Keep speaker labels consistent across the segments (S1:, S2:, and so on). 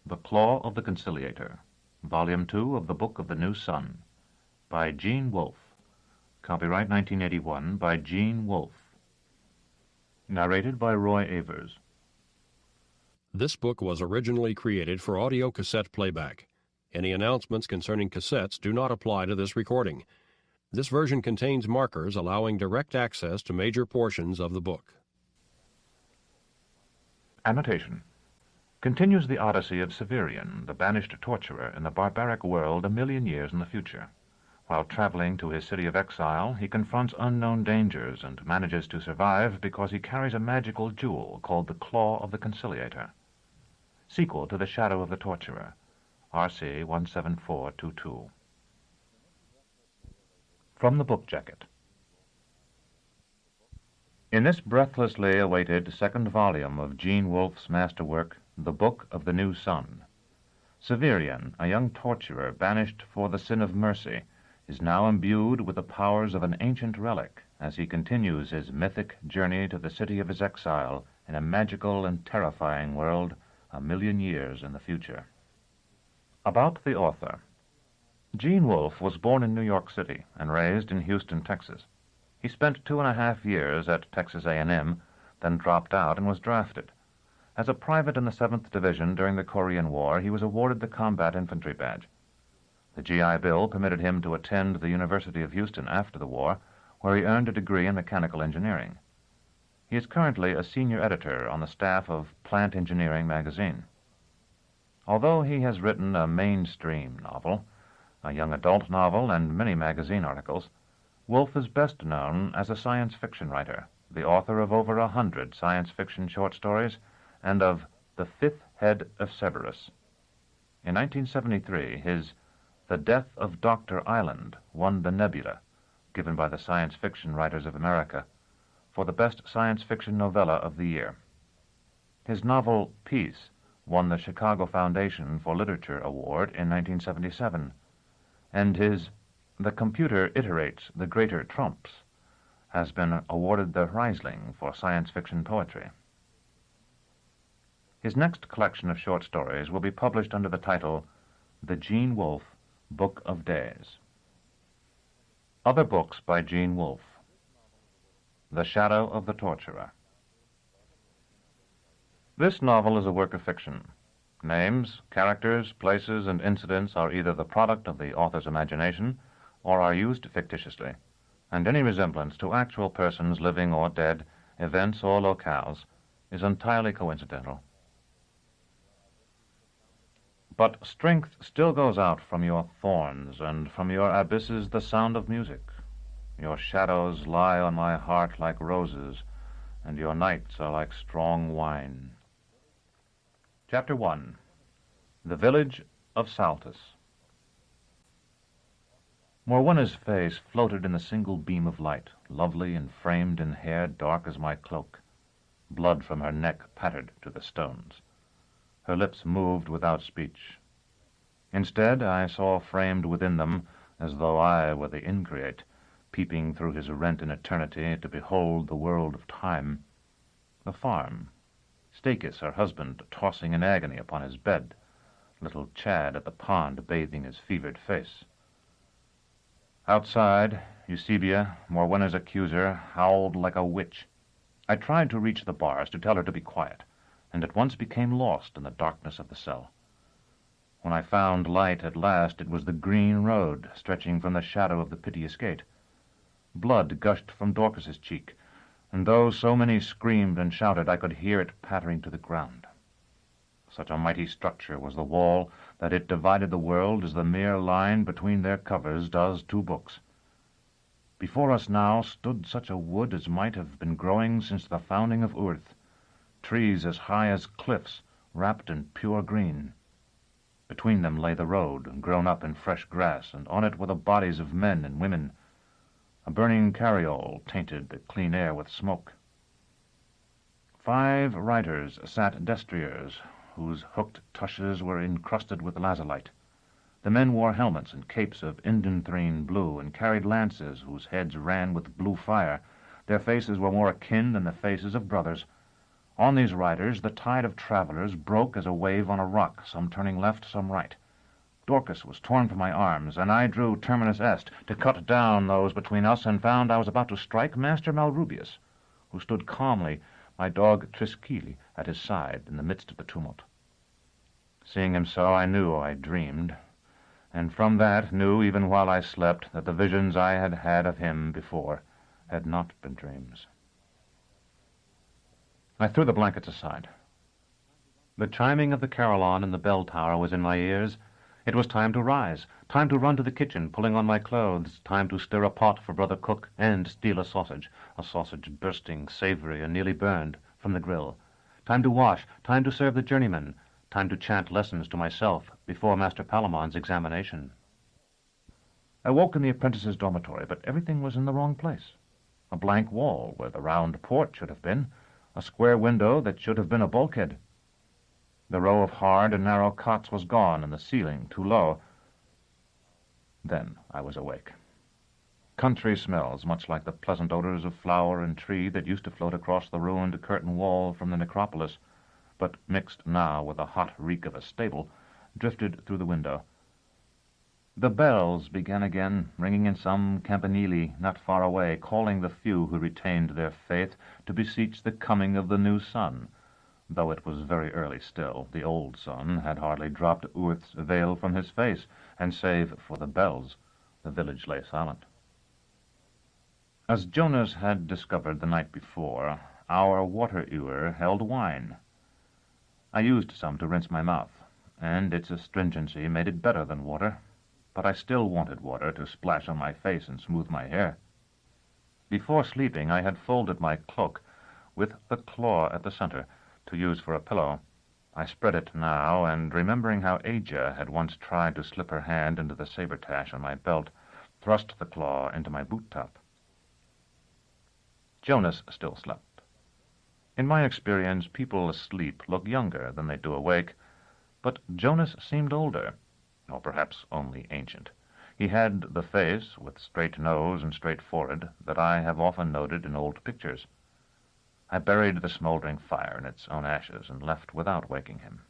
S1: The CLAW of the Conciliator, Volume 2 of the Book of the New Sun, by Gene Wolfe. Copyright 1981 by Gene Wolfe. Narrated by Roy Avers.
S2: This book was originally created for audio cassette playback. Any announcements concerning cassettes do not apply to this recording. This version contains markers allowing direct access to major portions of the book.
S1: Annotation. Continues the odyssey of Severian, the banished torturer in the barbaric world 1,000,000 years in the future. While traveling to his city of exile, he confronts unknown dangers and manages to survive because he carries a magical jewel called the CLAW of the Conciliator. Sequel to The Shadow of the Torturer, RC 17422. From the book jacket. In this breathlessly awaited second volume of Gene Wolfe's masterwork, The Book of the New Sun, Severian, a young torturer banished for the sin of mercy, is now imbued with the powers of an ancient relic as he continues his mythic journey to the city of his exile in a magical and terrifying world 1,000,000 years in the future. About the author. Gene Wolfe was born in New York City and raised in Houston, Texas. He spent 2.5 years at Texas A&M, then dropped out and was drafted. As a private in the 7th Division during the Korean War, he was awarded the Combat Infantry Badge. The GI Bill permitted him to attend the University of Houston after the war, where he earned a degree in mechanical engineering. He is currently a senior editor on the staff of Plant Engineering magazine. Although he has written a mainstream novel, a young adult novel, and many magazine articles, Wolfe is best known as a science fiction writer, the author of over 100 science fiction short stories and of The Fifth Head of Cerberus. In 1973, his The Death of Dr. Island won the Nebula, given by the Science Fiction Writers of America, for the best science fiction novella of the year. His novel Peace won the Chicago Foundation for Literature Award in 1977, and his The Computer Iterates the Greater Trumps has been awarded the Riesling for science fiction poetry. His next collection of short stories will be published under the title The Gene Wolfe Book of Days. Other books by Gene Wolfe. The Shadow of the Torturer. This novel is a work of fiction. Names, characters, places, and incidents are either the product of the author's imagination or are used fictitiously, and any resemblance to actual persons, living or dead, events or locales, is entirely coincidental. But strength still goes out from your thorns, and from your abysses the sound of music. Your shadows lie on my heart like roses, and your nights are like strong wine. Chapter 1. The Village of Saltus. Morwenna's face floated in the single beam of light, lovely and framed in hair dark as my cloak. Blood from her neck pattered to the stones. Her lips moved without speech. Instead, I saw framed within them, as though I were the increate, peeping through his rent in eternity to behold the world of time, the farm, Stachys, her husband, tossing in agony upon his bed, little Chad at the pond bathing his fevered face. Outside, Eusebia, Morwenna's accuser, howled like a witch. I tried to reach the bars to tell her to be quiet, and at once became lost in the darkness of the cell. When I found light at last, it was the green road stretching from the shadow of the piteous gate. Blood gushed from Dorcas's cheek, and though so many screamed and shouted, I could hear it pattering to the ground. Such a mighty structure was the wall that it divided the world as the mere line between their covers does two books. Before us now stood such a wood as might have been growing since the founding of earth, trees as high as cliffs, wrapped in pure green. Between them lay the road, grown up in fresh grass, and on it were the bodies of men and women. A burning carriole tainted the clean air with smoke. 5 riders sat destriers, whose hooked tushes were encrusted with lazulite. The men wore helmets and capes of indanthrene blue, and carried lances whose heads ran with blue fire. Their faces were more akin than the faces of brothers. On these riders, the tide of travelers broke as a wave on a rock, some turning left, some right. Dorcas was torn from my arms, and I drew terminus est to cut down those between us, and found I was about to strike Master Malrubius, who stood calmly, my dog Triskeele at his side in the midst of the tumult. Seeing him so, I knew I dreamed, and from that knew, even while I slept, that the visions I had had of him before had not been dreams. I threw the blankets aside. The chiming of the carillon in the bell tower was in my ears. It was time to rise, time to run to the kitchen, pulling on my clothes, time to stir a pot for Brother Cook and steal a sausage bursting, savory, and nearly burned, from the grill. Time to wash, time to serve the journeymen, time to chant lessons to myself before Master Palamon's examination. I woke in the apprentices' dormitory, but everything was in the wrong place. A blank wall where the round port should have been, a square window that should have been a bulkhead. The row of hard and narrow cots was gone, and the ceiling too low. Then I was awake. Country smells, much like the pleasant odors of flower and tree that used to float across the ruined curtain wall from the necropolis, but mixed now with the hot reek of a stable, drifted through the window. The bells began again, ringing in some campanile not far away, calling the few who retained their faith to beseech the coming of the new sun. Though it was very early still, the old sun had hardly dropped Urth's veil from his face, and save for the bells, the village lay silent. As Jonas had discovered the night before, our water ewer held wine. I used some to rinse my mouth, and its astringency made it better than water, but I still wanted water to splash on my face and smooth my hair. Before sleeping, I had folded my cloak with the claw at the center, to use for a pillow. I spread it now, and remembering how Aja had once tried to slip her hand into the saber-tash on my belt, thrust the claw into my boot-top. Jonas still slept. In my experience, people asleep look younger than they do awake, but Jonas seemed older, or perhaps only ancient. He had the face, with straight nose and straight forehead, that I have often noted in old pictures. I buried the smoldering fire in its own ashes and left without waking him.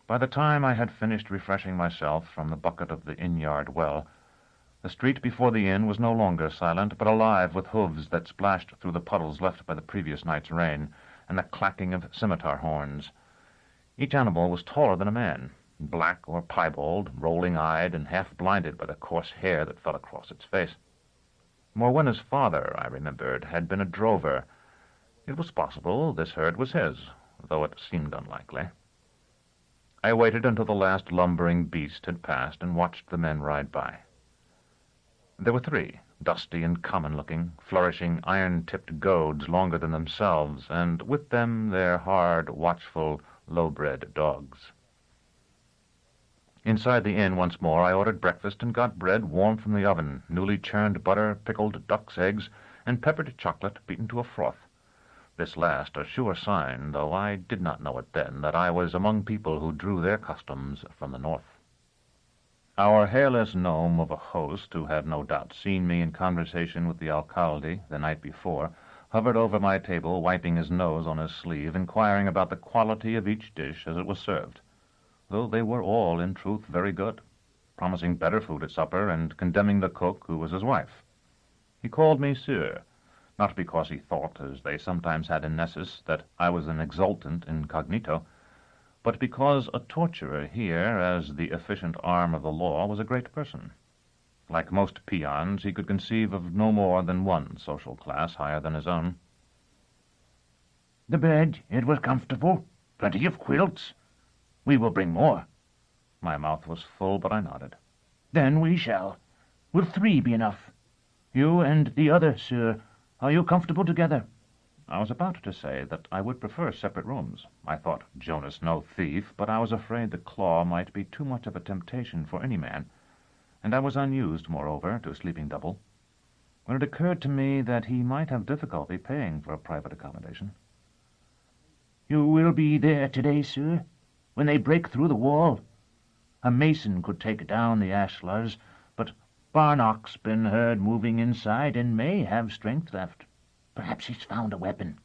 S1: By the time I had finished refreshing myself from the bucket of the inn-yard well, the street before the inn was no longer silent, but alive with hooves that splashed through the puddles left by the previous night's rain, and the clacking of scimitar horns. Each animal was taller than a man, black or piebald, rolling-eyed, and half-blinded by the coarse hair that fell across its face. Morwenna's father, I remembered, had been a drover. It was possible this herd was his, though it seemed unlikely. I waited until the last lumbering beast had passed and watched the men ride by. There were three, dusty and common-looking, flourishing iron-tipped goads longer than themselves, and with them their hard, watchful, low-bred dogs. Inside the inn once more, I ordered breakfast and got bread warm from the oven, newly churned butter, pickled duck's eggs, and peppered chocolate beaten to a froth. This last a sure sign, though I did not know it then, that I was among people who drew their customs from the north. Our hairless gnome of a host, who had no doubt seen me in conversation with the alcalde the night before, hovered over my table, wiping his nose on his sleeve, inquiring about the quality of each dish as it was served, though they were all, in truth, very good, promising better food at supper, and condemning the cook, who was his wife. He called me Sir, not because he thought, as they sometimes had in Nessus, that I was an exultant incognito, but because a torturer here, as the efficient arm of the law, was a great person. Like most peons, he could conceive of no more than one social class higher than his own.
S3: The bed, it was comfortable, plenty of quilts. We will bring more.
S1: My mouth was full, but I nodded.
S3: Then we shall. Will 3 be enough? You and the other, sir, are you comfortable together?
S1: I was about to say that I would prefer separate rooms. I thought Jonas no thief, but I was afraid the claw might be too much of a temptation for any man, and I was unused, moreover, to sleeping double, when it occurred to me that he might have difficulty paying for a private accommodation.
S3: You will be there today, sir, when they break through the wall. A mason could take down the ashlars, but Barnock's been heard moving inside and may have strength left. Perhaps he's found a weapon.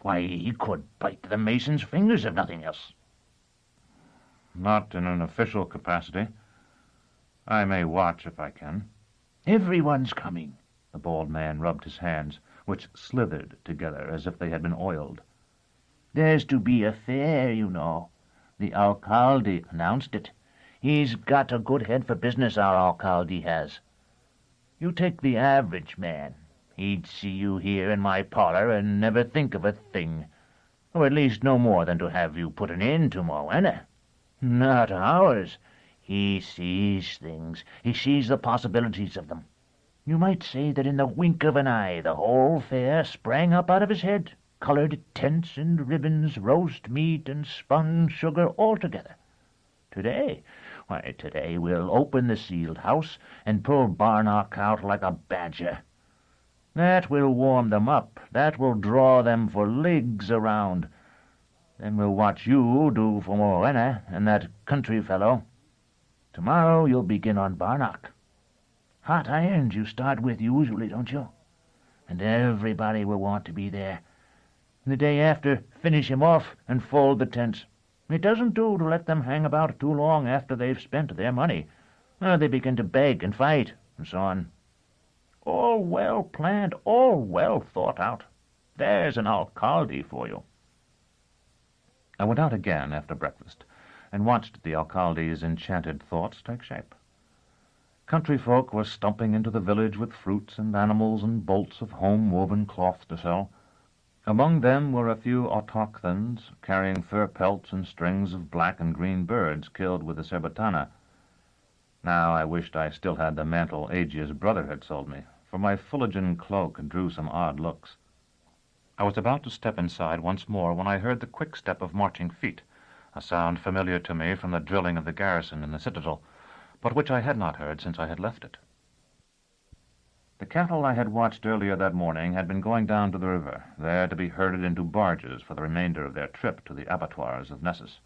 S3: Why, he could bite the mason's fingers if nothing else.
S1: Not in an official capacity. I may watch if I can.
S3: Everyone's coming.
S1: The bald man rubbed his hands, which slithered together as if they had been oiled.
S3: There's to be a fair, you know. The alcalde announced it. He's got a good head for business, our alcalde has. You take the average man. He'd see you here in my parlor and never think of a thing, or at least no more than to have you put an end to Moana. Not ours. He sees things. He sees the possibilities of them. You might say that in the wink of an eye the whole fair sprang up out of his head, coloured tents and ribbons, roast meat and spun sugar all together. Today we'll open the sealed house and pull Barnock out like a badger. That will warm them up. That will draw them for leagues around. Then we'll watch you do for Moana and that country fellow. Tomorrow you'll begin on Barnock. Hot irons you start with usually, don't you? And everybody will want to be there. And the day after, finish him off and fold the tents. It doesn't do to let them hang about too long after they've spent their money. They begin to beg and fight, and so on. All well planned, all well thought out. There's an alcalde for you.
S1: I went out again after breakfast, and watched the alcalde's enchanted thoughts take shape. Country folk were stumping into the village with fruits and animals and bolts of home-woven cloth to sell. Among them were a few autochthons carrying fur pelts and strings of black and green birds killed with the cerbatana. Now I wished I still had the mantle Aegea's brother had sold me, for my Fuligan cloak drew some odd looks. I was about to step inside once more when I heard the quick step of marching feet, a sound familiar to me from the drilling of the garrison in the citadel, but which I had not heard since I had left it. The cattle I had watched earlier that morning had been going down to the river, there to be herded into barges for the remainder of their trip to the abattoirs of Nessus.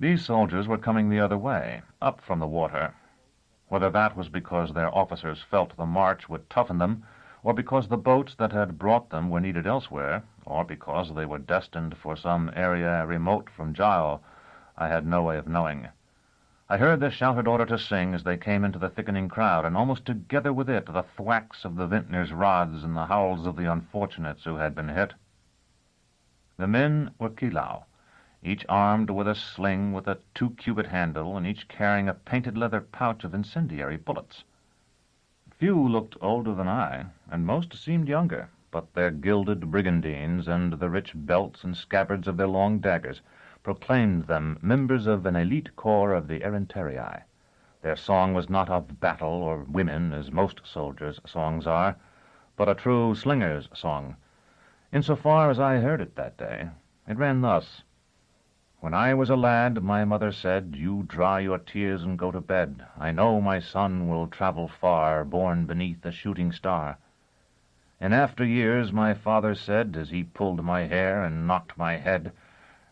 S1: These soldiers were coming the other way, up from the water. Whether that was because their officers felt the march would toughen them, or because the boats that had brought them were needed elsewhere, or because they were destined for some area remote from Gial, I had no way of knowing. I heard the shouted order to sing as they came into the thickening crowd, and almost together with it the thwacks of the vintners' rods and the howls of the unfortunates who had been hit. The men were CLAW, each armed with a sling with a 2-cubit handle, and each carrying a painted leather pouch of incendiary bullets. Few looked older than I, and most seemed younger, but their gilded brigandines and the rich belts and scabbards of their long daggers proclaimed them members of an elite corps of the Erranterii. Their song was not of battle or women, as most soldiers' songs are, but a true slinger's song. Insofar as I heard it that day, it ran thus. When I was a lad, my mother said, "You dry your tears and go to bed. I know my son will travel far, born beneath a shooting star." In after years my father said, as he pulled my hair and knocked my head,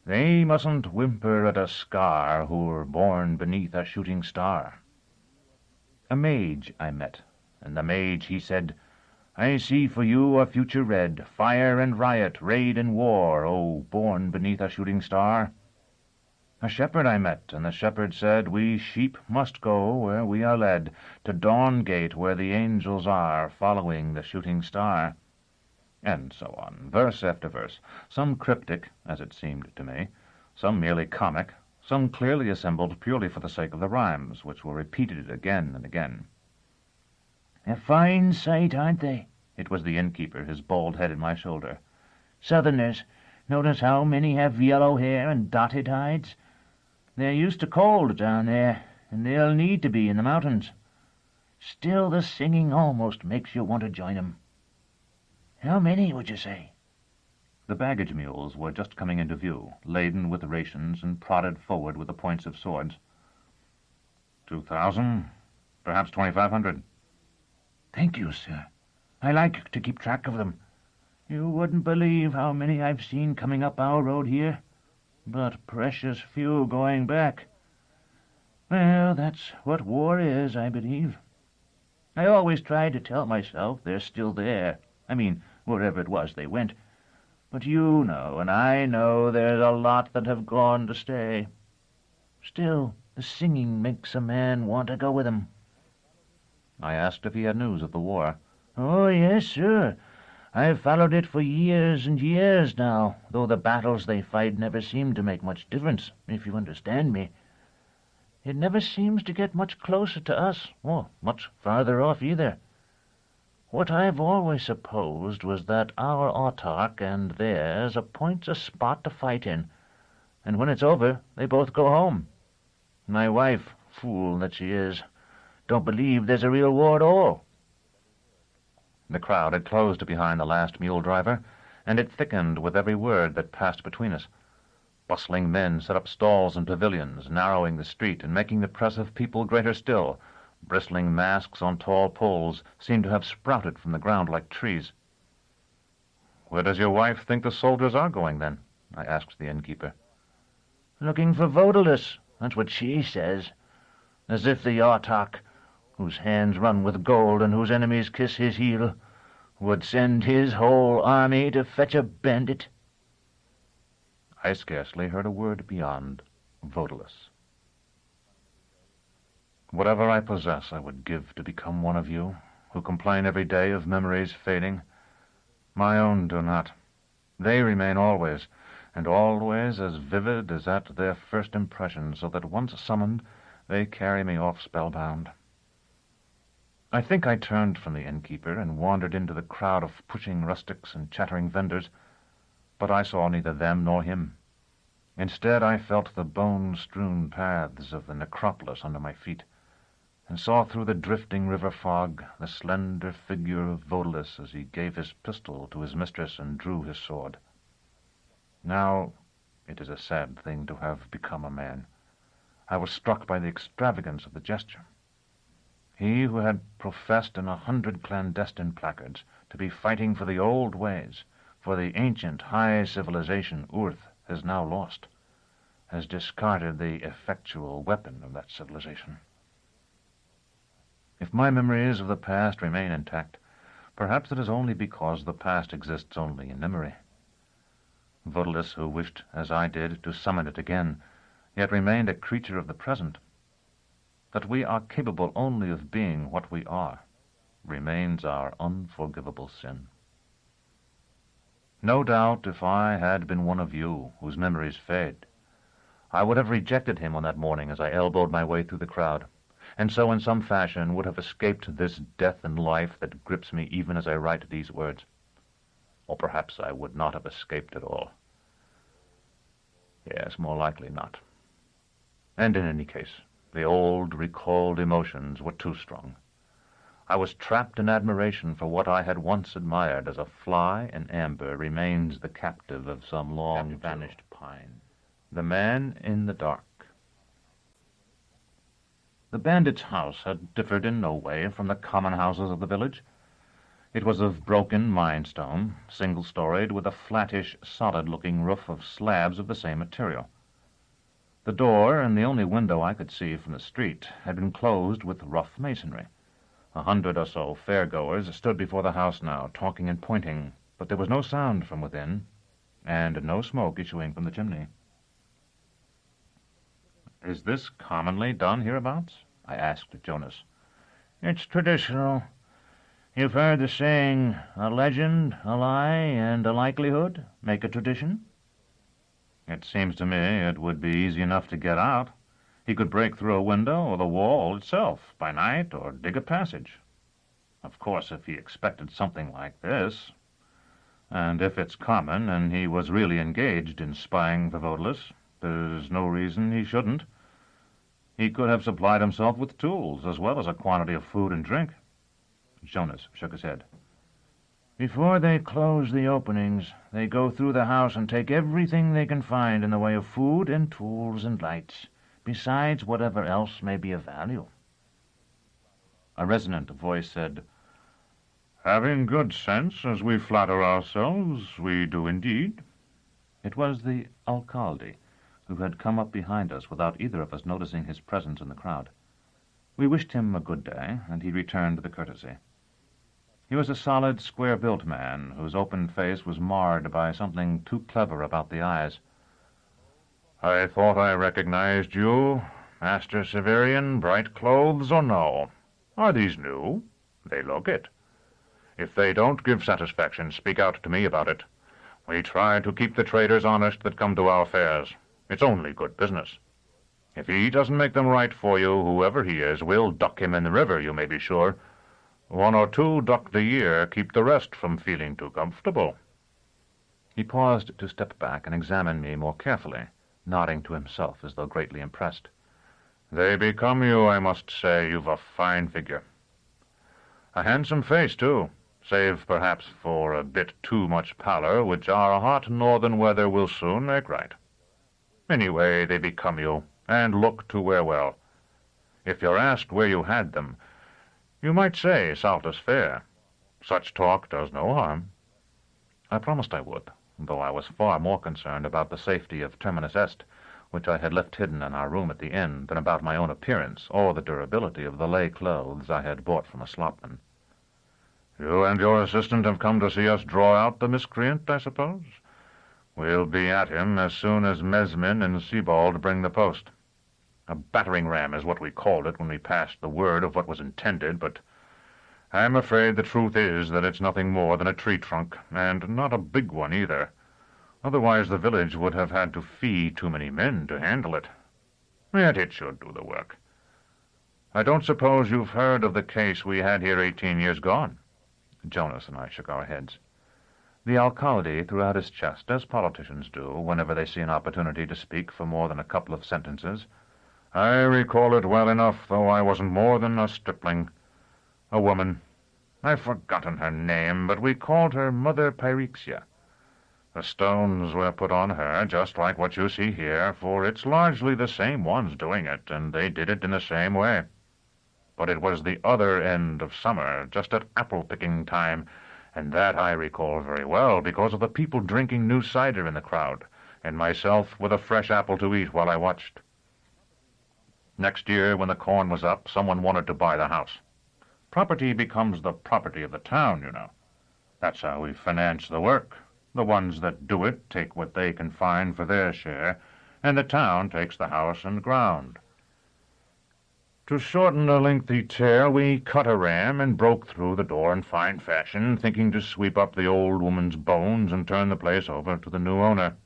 S1: "They mustn't whimper at a scar who're born beneath a shooting star." A mage I met, and the mage he said, "I see for you a future red, fire and riot, raid and war, oh, born beneath a shooting star." A shepherd I met, and the shepherd said, "We sheep must go where we are led, to Dawngate where the angels are, following the shooting star." And so on, verse after verse, some cryptic, as it seemed to me, some merely comic, some clearly assembled purely for the sake of the rhymes, which were repeated again and again.
S3: A fine sight, aren't they?
S1: It was the innkeeper, his bald head at my shoulder.
S3: Southerners, notice how many have yellow hair and dotted hides? They're used to cold down there, and they'll need to be in the mountains. Still, the singing almost makes you want to join 'em. How many, would you say?
S1: The baggage mules were just coming into view, laden with rations and prodded forward with the points of swords. 2,000, perhaps 2,500.
S3: Thank you, sir. I like to keep track of them. You wouldn't believe how many I've seen coming up our road here, but precious few going back. Well, that's what war is, I believe. I always tried to tell myself they're still there. I mean, wherever it was they went. But you know, and I know, there's a lot that have gone to stay. Still, the singing makes a man want to go with 'em."
S1: I asked if he had news of the war.
S3: "Oh, yes, sir. I've followed it for years and years now, though the battles they fight never seem to make much difference, if you understand me. It never seems to get much closer to us, or much farther off either. What I've always supposed was that our autarch and theirs appoints a spot to fight in, and when it's over, they both go home. My wife, fool that she is, don't believe there's a real war at all."
S1: The crowd had closed behind the last mule driver, and it thickened with every word that passed between us. Bustling men set up stalls and pavilions, narrowing the street and making the press of people greater still. Bristling masks on tall poles seemed to have sprouted from the ground like trees. "Where does your wife think the soldiers are going, then?" I asked the innkeeper.
S3: "Looking for Vodalus, that's what she says. As if the autarch, whose hands run with gold and whose enemies kiss his heel, would send his whole army to fetch a bandit."
S1: I scarcely heard a word beyond Vodalus. "Whatever I possess I would give to become one of you, who complain every day of memories fading. My own do not. They remain always, and always as vivid as at their first impression, so that once summoned, they carry me off spellbound." I think I turned from the innkeeper and wandered into the crowd of pushing rustics and chattering vendors, but I saw neither them nor him. Instead, I felt the bone-strewn paths of the necropolis under my feet, and saw through the drifting river fog the slender figure of Vodalus as he gave his pistol to his mistress and drew his sword. Now, it is a sad thing to have become a man. I was struck by the extravagance of the gesture. He who had professed in 100 clandestine placards to be fighting for the old ways, for the ancient high civilization Earth has now lost, has discarded the effectual weapon of that civilization. If my memories of the past remain intact, perhaps it is only because the past exists only in memory. Vodalus, who wished, as I did, to summon it again, yet remained a creature of the present. That we are capable only of being what we are remains our unforgivable sin. No doubt, if I had been one of you, whose memories fade, I would have rejected him on that morning as I elbowed my way through the crowd, and so in some fashion would have escaped this death in life that grips me even as I write these words. Or perhaps I would not have escaped at all. Yes, more likely not. And in any case, the old, recalled emotions were too strong. I was trapped in admiration for what I had once admired, as a fly in amber remains the captive of some long-vanished pine. The Man in the Dark. The bandit's house had differed in no way from the common houses of the village. It was of broken mindstone, single-storied, with a flattish, solid-looking roof of slabs of the same material. The door, and the only window I could see from the street, had been closed with rough masonry. 100 or so fair-goers stood before the house now, talking and pointing, but there was no sound from within, and no smoke issuing from the chimney. "Is this commonly done hereabouts?" I asked Jonas.
S3: "It's traditional. You've heard the saying, a legend, a lie, and a likelihood make a tradition?"
S1: "It seems to me it would be easy enough to get out. He could break through a window or the wall itself by night, or dig a passage. Of course, if he expected something like this, and if it's common and he was really engaged in spying for Vodalus, there's no reason he shouldn't. He could have supplied himself with tools, as well as a quantity of food and drink." Jonas shook his head.
S3: "Before they close the openings, they go through the house and take everything they can find in the way of food and tools and lights, besides whatever else may be of value."
S1: A resonant voice said,
S4: "Having good sense, as we flatter ourselves, we do indeed."
S1: It was the alcalde, who had come up behind us without either of us noticing his presence in the crowd. We wished him a good day, and he returned the courtesy. He was a solid, square-built man, whose open face was marred by something too clever about the eyes.
S4: "I thought I recognized you, Master Severian. Bright clothes or no? Are these new? They look it. If they don't give satisfaction, speak out to me about it. We try to keep the traders honest that come to our fairs. It's only good business. If he doesn't make them right for you, whoever he is, we'll duck him in the river, you may be sure. 1 or 2 ducked a year keep the rest from feeling too comfortable."
S1: He paused to step back and examine me more carefully, nodding to himself as though greatly impressed.
S4: "They become you, I must say. You've a fine figure. A handsome face, too, save perhaps for a bit too much pallor, which our hot northern weather will soon make right. Anyway, they become you, and look to wear well. If you're asked where you had them, you might say Saltus Fair. Such talk does no harm."
S1: I promised I would, though I was far more concerned about the safety of Terminus Est, which I had left hidden in our room at the inn, than about my own appearance or the durability of the lay clothes I had bought from a slopman.
S4: "You and your assistant have come to see us draw out the miscreant, I suppose? We'll be at him as soon as Mesmin and Sebald bring the post. A battering ram is what we called it when we passed the word of what was intended, but I'm afraid the truth is that it's nothing more than a tree trunk, and not a big one either. Otherwise the village would have had to fee too many men to handle it. Yet it should do the work. I don't suppose you've heard of the case we had here 18 years gone?"
S1: Jonas and I shook our heads. The alcalde threw out his chest, as politicians do, whenever they see an opportunity to speak for more than a couple of sentences.
S4: "I recall it well enough, though I wasn't more than a stripling. A woman. I've forgotten her name, but we called her Mother Pyrexia. The stones were put on her, just like what you see here, for it's largely the same ones doing it, and they did it in the same way. But it was the other end of summer, just at apple-picking time, and that I recall very well because of the people drinking new cider in the crowd, and myself with a fresh apple to eat while I watched. Next year, when the corn was up, someone wanted to buy the house. Property becomes the property of the town, you know. That's how we finance the work. The ones that do it take what they can find for their share, and the town takes the house and ground. To shorten a lengthy tale, we cut a ram and broke through the door in fine fashion, thinking to sweep up the old woman's bones and turn the place over to the new owner."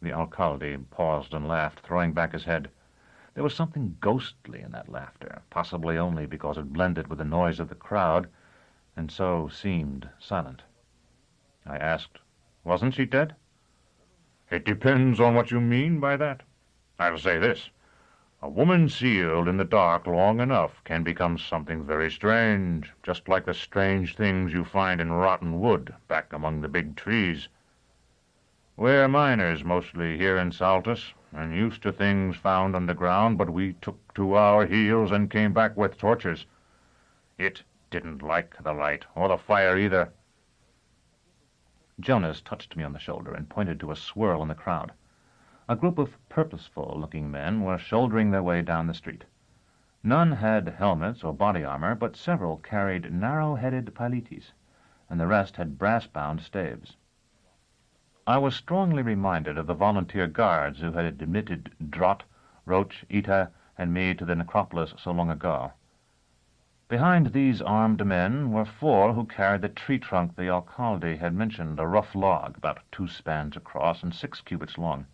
S1: The alcalde paused and laughed, throwing back his head. There was something ghostly in that laughter, possibly only because it blended with the noise of the crowd, and so seemed silent. I asked, "Wasn't she dead?" "It depends on what you mean by that. I'll say this. A woman sealed in the dark long enough can become something very strange, just like the strange things you find in rotten wood back among the big trees. We're miners mostly here in Saltus, and used to things found underground, but we took to our heels and came back with torches. It didn't like the light, or the fire either." Jonas touched me on the shoulder and pointed to a swirl in the crowd. A group of purposeful-looking men were shouldering their way down the street. None had helmets or body armor, but several carried narrow-headed piletes, and the rest had brass-bound staves. I was strongly reminded of the volunteer guards who had admitted Drott, Roach, Ita, and me to the necropolis so long ago. Behind these armed men were 4 who carried the tree trunk the alcalde had mentioned, a rough log about 2 spans across and 6 cubits long.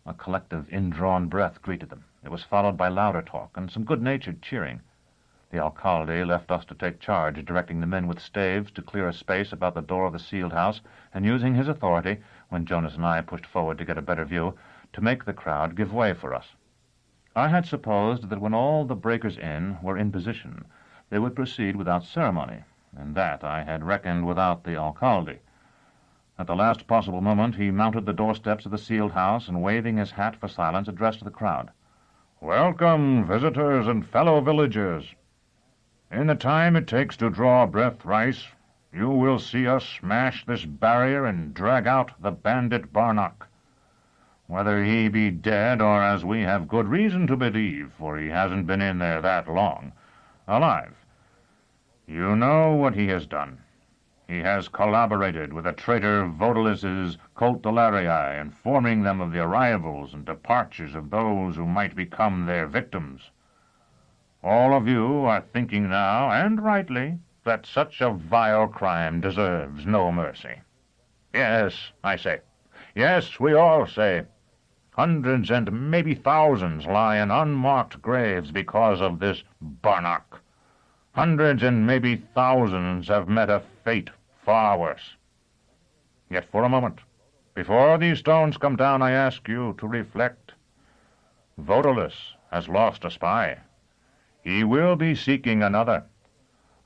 S1: A collective indrawn breath greeted them. It was followed by louder talk and some good-natured cheering. The alcalde left us to take charge, directing the men with staves to clear a space about the door of the sealed house, and using his authority, when Jonas and I pushed forward to get a better view, to make the crowd give way for us. I had supposed that when all the breakers in were in position, they would proceed without ceremony, and that I had reckoned without the alcalde. At the last possible moment, he mounted the doorsteps of the sealed house, and waving his hat for silence, addressed the crowd. "Welcome, visitors and fellow villagers. In the time it takes to draw breath thrice, you will see us smash this barrier and drag out the bandit Barnock. Whether he be dead, or, as we have good reason to believe, for he hasn't been in there that long, alive.
S4: You know what he has done. He has collaborated with the traitor Vodalus's Cultularii, informing them of the arrivals and departures of those who might become their victims. All of you are thinking now, and rightly, that such a vile crime deserves no mercy. Yes, I say. Yes, we all say. Hundreds and maybe thousands lie in unmarked graves because of this Barnock. Hundreds and maybe thousands have met a fate far worse. Yet for a moment, before these stones come down, I ask you to reflect. Vodalus has lost a spy. He will be seeking another.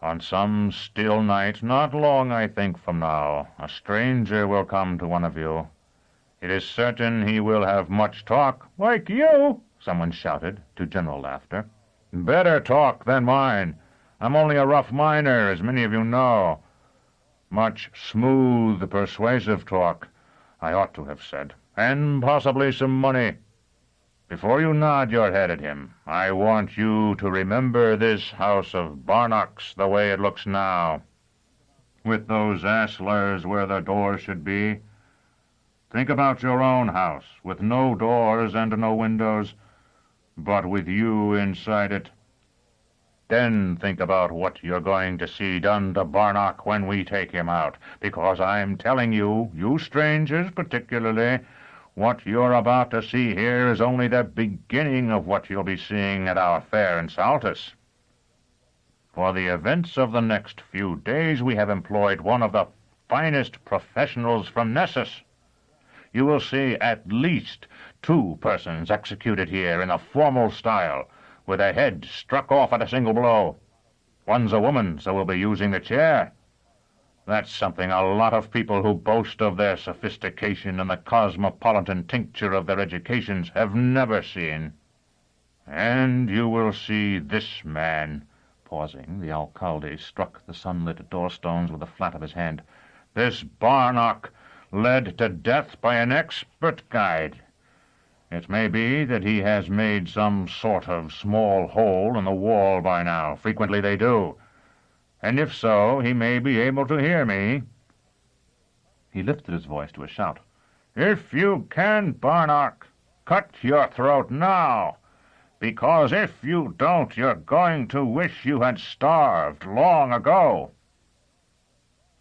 S4: On some still night, not long, I think, from now, a stranger will come to one of you. It is certain he will have much talk, like you, someone shouted, to general laughter. Better talk than mine. I'm only a rough miner, as many of you know. Much smooth, persuasive talk, I ought to have said, and possibly some money. Before you nod your head at him, I want you to remember this house of Barnock's the way it looks now, with those astlars where the doors should be. Think about your own house, with no doors and no windows, but with you inside it. Then think about what you're going to see done to Barnock when we take him out, because I'm telling you, you strangers particularly, what you're about to see here is only the beginning of what you'll be seeing at our fair in Saltus. For the events of the next few days, we have employed one of the finest professionals from Nessus. You will see at least 2 persons executed here in a formal style, with a head struck off at a single blow. One's a woman, so we'll be using the chair. That's something a lot of people who boast of their sophistication and the cosmopolitan tincture of their educations have never seen. And you will see this man. Pausing, the alcalde struck the sunlit door-stones with the flat of his hand. This Barnock, led to death by an expert guide. It may be that he has made some sort of small hole in the wall by now. Frequently they do. And if so, he may be able to hear me. He lifted his voice to a shout. If you can, Barnock, cut your throat now, because if you don't, you're going to wish you had starved long ago.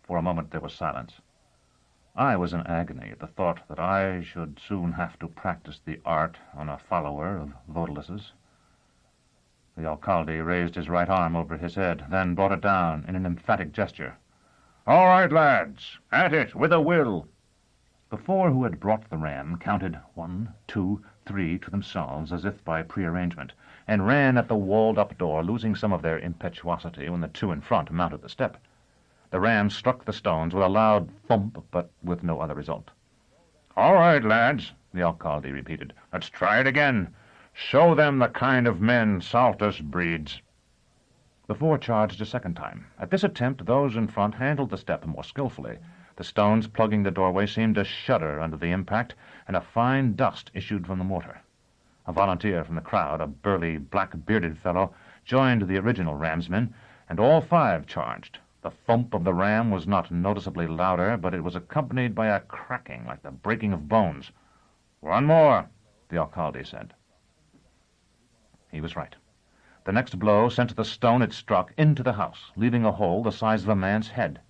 S4: For a moment there was silence. I was in agony at the thought that I should soon have to practice the art on a follower of Vodalus's. The alcalde raised his right arm over his head, then brought it down in an emphatic gesture. All right, lads, at it with a will. The 4 who had brought the ram counted 1, 2, 3 to themselves, as if by prearrangement, and ran at the walled-up door, losing some of their impetuosity when the 2 in front mounted the step. The ram struck the stones with a loud thump, but with no other result. All right, lads, the alcalde repeated. Let's try it again. Show them the kind of men Saltus breeds. The 4 charged a second time. At this attempt, those in front handled the step more skillfully. The stones plugging the doorway seemed to shudder under the impact, and a fine dust issued from the mortar. A volunteer from the crowd, a burly, black-bearded fellow, joined the original ramsmen, and all 5 charged. The thump of the ram was not noticeably louder, but it was accompanied by a cracking like the breaking of bones. One more, the alcalde said. He was right. The next blow sent the stone it struck into the house, leaving a hole the size of a man's head.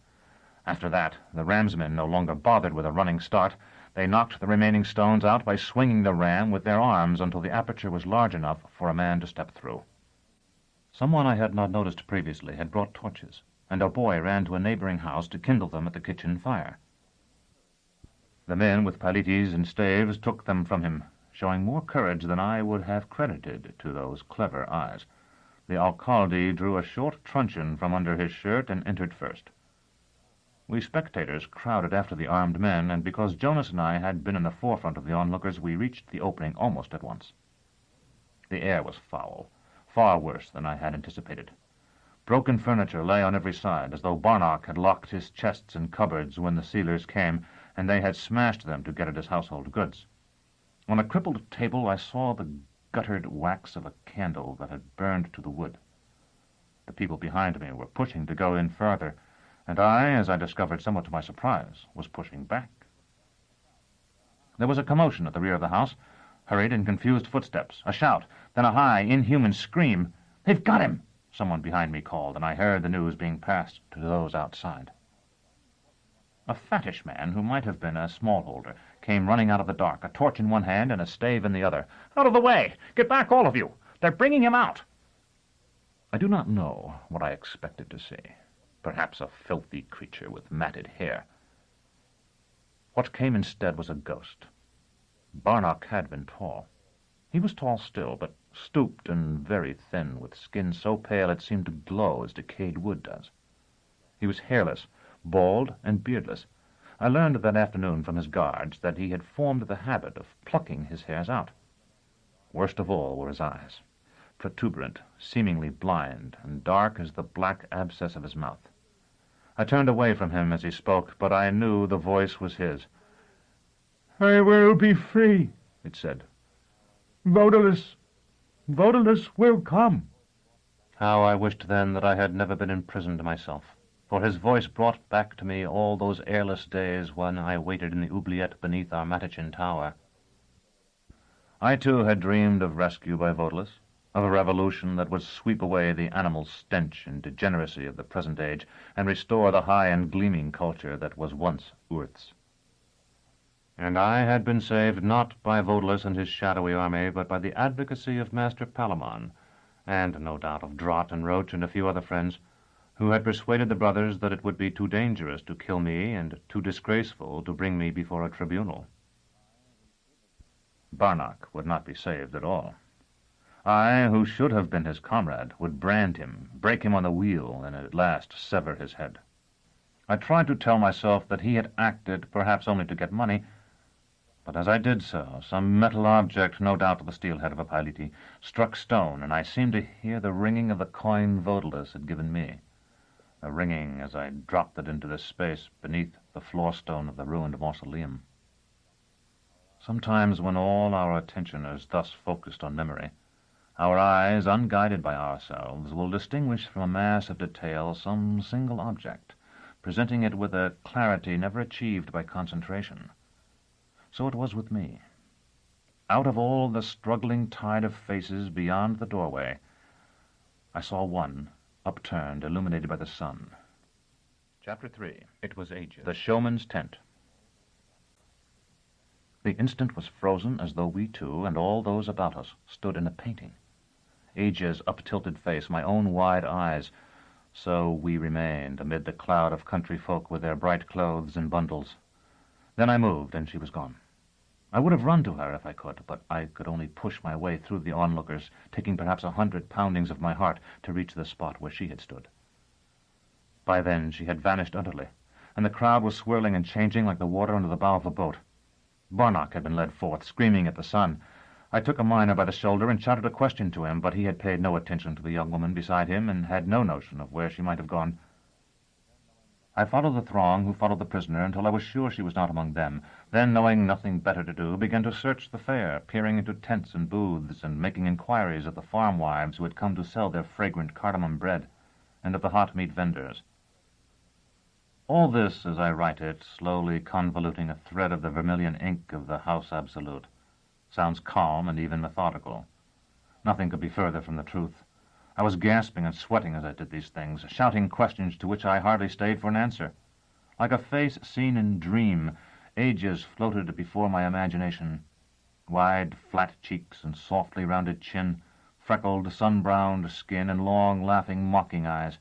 S4: After that, the ramsmen no longer bothered with a running start. They knocked the remaining stones out by swinging the ram with their arms until the aperture was large enough for a man to step through. Someone I had not noticed previously had brought torches, and a boy ran to a neighboring house to kindle them at the kitchen fire. The men with palites and staves took them from him, showing more courage than I would have credited to those clever eyes. The alcalde drew a short truncheon from under his shirt and entered first. We spectators crowded after the armed men, and because Jonas and I had been in the forefront of the onlookers, we reached the opening almost at once. The air was foul, far worse than I had anticipated. Broken furniture lay on every side, as though Barnock had locked his chests and cupboards when the sealers came, and they had smashed them to get at his household goods. On a crippled table I saw the guttered wax of a candle that had burned to the wood.
S1: The people behind me were pushing to go in further, and I, as I discovered somewhat to my surprise, was pushing back. There was a commotion at the rear of the house, hurried and confused footsteps, a shout, then a high, inhuman scream. "They've got him!" someone behind me called, and I heard the news being passed to those outside. A fattish man, who might have been a smallholder, came running out of the dark, a torch in one hand and a stave in the other. "Out of the way! Get back, all of you! They're bringing him out!" I do not know what I expected to see. Perhaps a filthy creature with matted hair. What came instead was a ghost. Barnock had been tall. He was tall still, but stooped and very thin, with skin so pale it seemed to glow as decayed wood does. He was hairless, bald, and beardless. I learned that afternoon from his guards that he had formed the habit of plucking his hairs out. Worst of all were his eyes, protuberant, seemingly blind, and dark as the black abscess of his mouth. I turned away from him as he spoke, but I knew the voice was his. "I will be free," it said. "Vodelus will come." How I wished then that I had never been imprisoned myself, for his voice brought back to me all those airless days when I waited in the oubliette beneath our Matachin tower. I too had dreamed of rescue by Vodelus, of a revolution that would sweep away the animal stench and degeneracy of the present age and restore the high and gleaming culture that was once Earth's. And I had been saved not by Vodelus and his shadowy army, but by the advocacy of Master Palamon, and no doubt of Drott and Roach and a few other friends, who had persuaded the brothers that it would be too dangerous to kill me and too disgraceful to bring me before a tribunal. Barnock would not be saved at all. I, who should have been his comrade, would brand him, break him on the wheel, and at last sever his head. I tried to tell myself that he had acted perhaps only to get money, but as I did so, some metal object, no doubt the steel head of a Pilete, struck stone, and I seemed to hear the ringing of the coin Vodelus had given me, a ringing as I dropped it into the space beneath the floor stone of the ruined mausoleum. Sometimes when all our attention is thus focused on memory, our eyes, unguided by ourselves, will distinguish from a mass of detail some single object, presenting it with a clarity never achieved by concentration. So it was with me. Out of all the struggling tide of faces beyond the doorway, I saw one, upturned, illuminated by the sun. Chapter 3. It was Aegis. The showman's tent. The instant was frozen as though we two, and all those about us, stood in a painting. Aegis' up-tilted face, my own wide eyes. So we remained amid the cloud of country folk with their bright clothes and bundles. Then I moved, and she was gone. I would have run to her if I could, but I could only push my way through the onlookers, taking perhaps 100 poundings of my heart to reach the spot where she had stood. By then she had vanished utterly, and the crowd was swirling and changing like the water under the bow of a boat. Barnock had been led forth, screaming at the sun. I took a miner by the shoulder and shouted a question to him, but he had paid no attention to the young woman beside him and had no notion of where she might have gone. I followed the throng who followed the prisoner until I was sure she was not among them, then, knowing nothing better to do, began to search the fair, peering into tents and booths and making inquiries of the farm wives who had come to sell their fragrant cardamom bread, and of the hot meat vendors. All this, as I write it, slowly convoluting a thread of the vermilion ink of the House Absolute, sounds calm and even methodical. Nothing could be further from the truth. I was gasping and sweating as I did these things, shouting questions to which I hardly stayed for an answer. Like a face seen in dream, Aegis floated before my imagination. Wide, flat cheeks and softly rounded chin, freckled, sun-browned skin, and long, laughing, mocking eyes.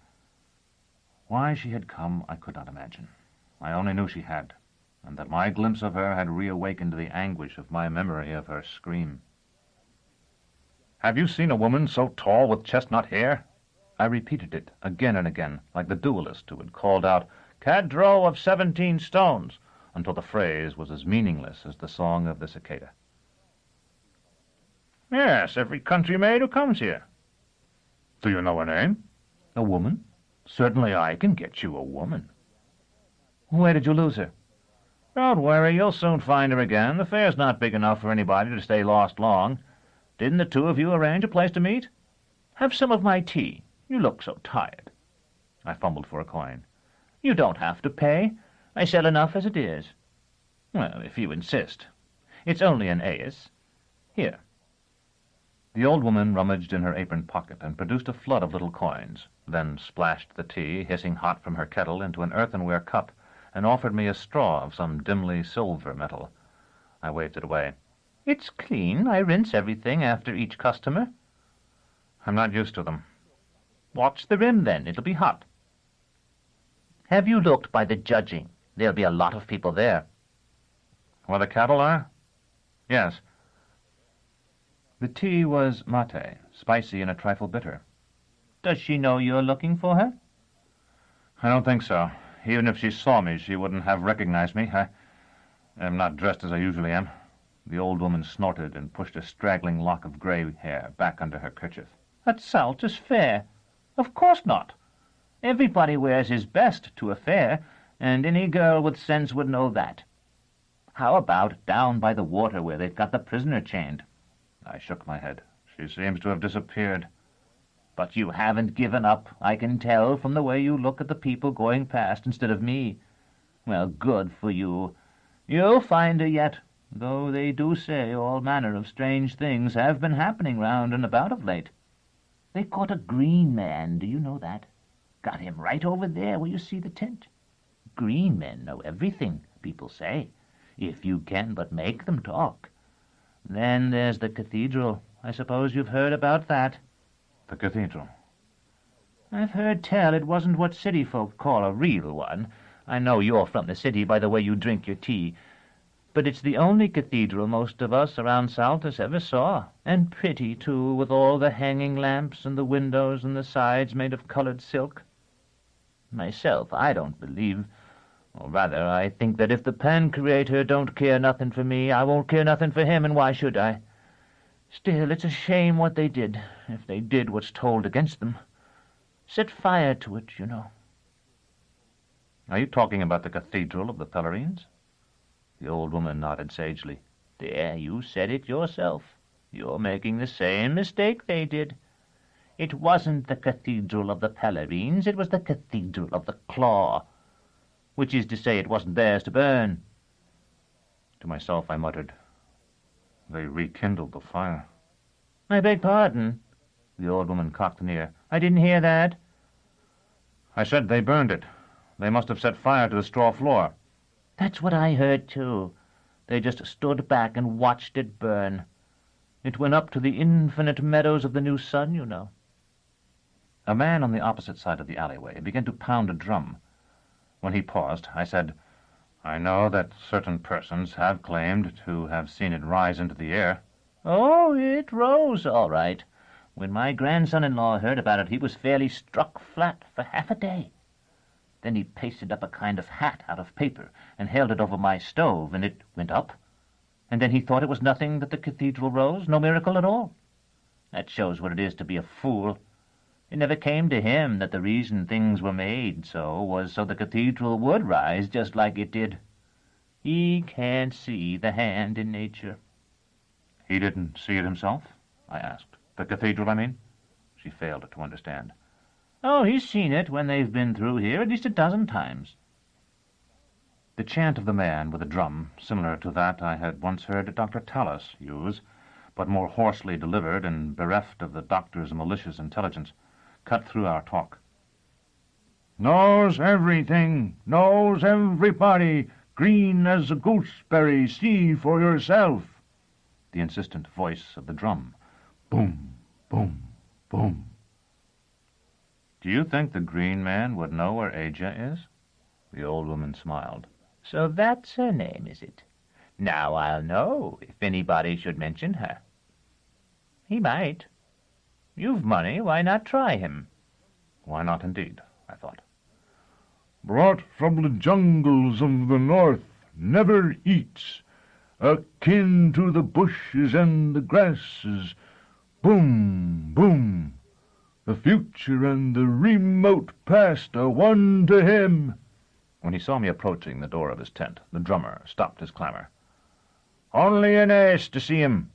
S1: Why she had come I could not imagine. I only knew she had, and that my glimpse of her had reawakened the anguish of my memory of her scream. "Have you seen a woman so tall with chestnut hair?" I repeated it again and again, like the duelist who had called out, "Cadro of 17 stones," until the phrase was as meaningless as the song of the cicada. "Yes, every country maid who comes here." "Do you know her name?" "A woman? Certainly I can get you a woman." "Where did you lose her?" "Don't worry, you'll soon find her again. The fair's not big enough for anybody to stay lost long. Didn't the two of you arrange a place to meet?" "Have some of my tea,"
S3: You look so tired. I fumbled for a coin. You don't have to pay. I sell enough as it is. Well, if you insist. It's only an ace. Here.
S1: The old woman rummaged in her apron pocket and produced a flood of little coins, then splashed the tea, hissing hot from her kettle, into an earthenware cup, and offered me a straw of some dimly silver metal. I waved it away.
S3: It's clean. I rinse everything after each customer.
S1: I'm not used to them.
S3: Watch the rim, then. It'll be hot. Have you looked by the judging? There'll be a lot of people there.
S1: Where the cattle are? Yes. The tea was mate, spicy and a trifle bitter.
S3: Does she know you're looking for her?
S1: I don't think so. Even if she saw me, she wouldn't have recognized me. I am not dressed as I usually am. The old woman snorted and pushed a straggling lock of gray hair back under her kerchief.
S3: At Saltus Fair? Of course not. Everybody wears his best to a fair, and any girl with sense would know that. How about down by the water where they've got the prisoner chained?
S1: I shook my head. She seems to have disappeared.
S3: But you haven't given up, I can tell from the way you look at the people going past instead of me. Well, good for you. You'll find her yet, though they do say all manner of strange things have been happening round and about of late. They caught a green man, do you know that? Got him right over there where you see the tent. Green men know everything, people say, if you can but make them talk. Then there's the cathedral. I suppose you've heard about that.
S1: The cathedral?
S3: I've heard tell it wasn't what city folk call a real one. I know you're from the city by the way you drink your tea. But it's the only cathedral most of us around Saltus ever saw. And pretty, too, with all the hanging lamps and the windows and the sides made of colored silk. Myself, I don't believe, or rather, I think that if the Pan-Creator don't care nothing for me, I won't care nothing for him, and why should I? Still, it's a shame what they did, if they did what's told against them. Set fire to it, you know.
S1: Are you talking about the Cathedral of the Pellerines?
S3: The old woman nodded sagely. There, you said it yourself. You're making the same mistake they did. It wasn't the Cathedral of the Pellerines, it was the Cathedral of the CLAW, which is to say it wasn't theirs to burn.
S1: To myself I muttered, they rekindled the fire.
S3: I beg pardon. The old woman cocked an ear. I didn't hear that.
S1: I said they burned it. They must have set fire to the straw floor.
S3: That's what I heard, too. They just stood back and watched it burn. It went up to the infinite meadows of the new sun, you know.
S1: A man on the opposite side of the alleyway began to pound a drum. When he paused, I said, I know that certain persons have claimed to have seen it rise into the air.
S3: Oh, it rose, all right. When my grandson-in-law heard about it, he was fairly struck flat for half a day. Then he pasted up a kind of hat out of paper and held it over my stove, and it went up. And then he thought it was nothing that the cathedral rose, no miracle at all. That shows what it is to be a fool. It never came to him that the reason things were made so was so the cathedral would rise just like it did. He can't see the hand in nature.
S1: He didn't see it himself? I asked. The cathedral, I mean? She failed to understand.
S3: Oh, he's seen it when they've been through here at least a dozen times.
S1: The chant of the man with a drum, similar to that I had once heard Dr. Tallis use, but more hoarsely delivered and bereft of the doctor's malicious intelligence, cut through our talk.
S4: Knows everything, knows everybody, green as a gooseberry, see for yourself.
S1: The insistent voice of the drum.
S4: Boom, boom, boom.
S1: Do you think the green man would know where Aja is? The old woman smiled.
S3: So that's her name, is it? Now I'll know if anybody should mention her. He might. You've money, why not try him?
S1: Why not, indeed, I thought.
S4: Brought from the jungles of the north, never eats, akin to the bushes and the grasses. Boom, boom. The future and the remote past are one to him.
S1: When he saw me approaching the door of his tent, the drummer stopped his clamor.
S3: Only an ace to see him,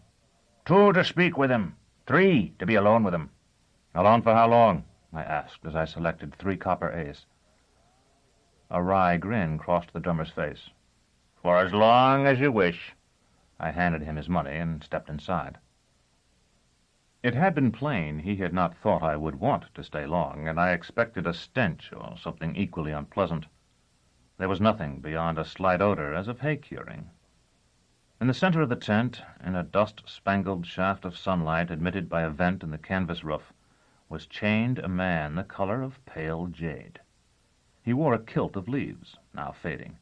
S3: 2 to speak with him, 3 to be alone with him.
S1: Alone for how long? I asked as I selected 3 copper ace. A wry grin crossed the drummer's face. "For as long as you wish." I handed him his money and stepped inside. It had been plain he had not thought I would want to stay long, and I expected a stench or something equally unpleasant. There was nothing beyond a slight odor as of hay curing. In the center of the tent, in a dust-spangled shaft of sunlight admitted by a vent in the canvas roof, was chained a man the color of pale jade. He wore a kilt of leaves, now fading.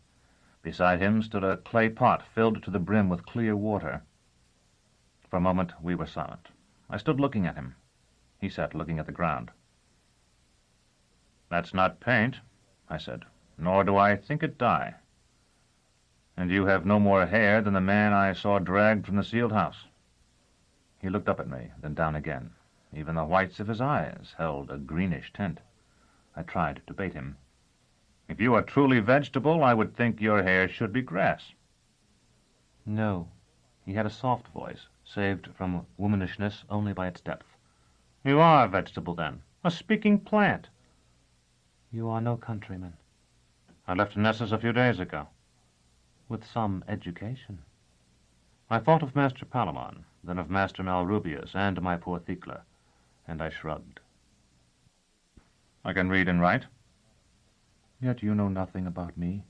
S1: Beside him stood a clay pot filled to the brim with clear water. For a moment we were silent. I stood looking at him. He sat looking at the ground. "That's not paint," I said, "nor do I think it dye. And you have no more hair than the man I saw dragged from the sealed house." He looked up at me, then down again. Even the whites of his eyes held a greenish tint. I tried to bait him. "If you are truly vegetable, I would think your hair should be grass." "No." He had a soft voice, saved from womanishness only by its depth. "You are a vegetable, then, a speaking plant." "You are no countryman." "I left Nessus a few days ago." "With some education." I thought of Master Palamon, then of Master Malrubius and my poor Thecla, and I shrugged. "I can read and write." "Yet you know nothing about me.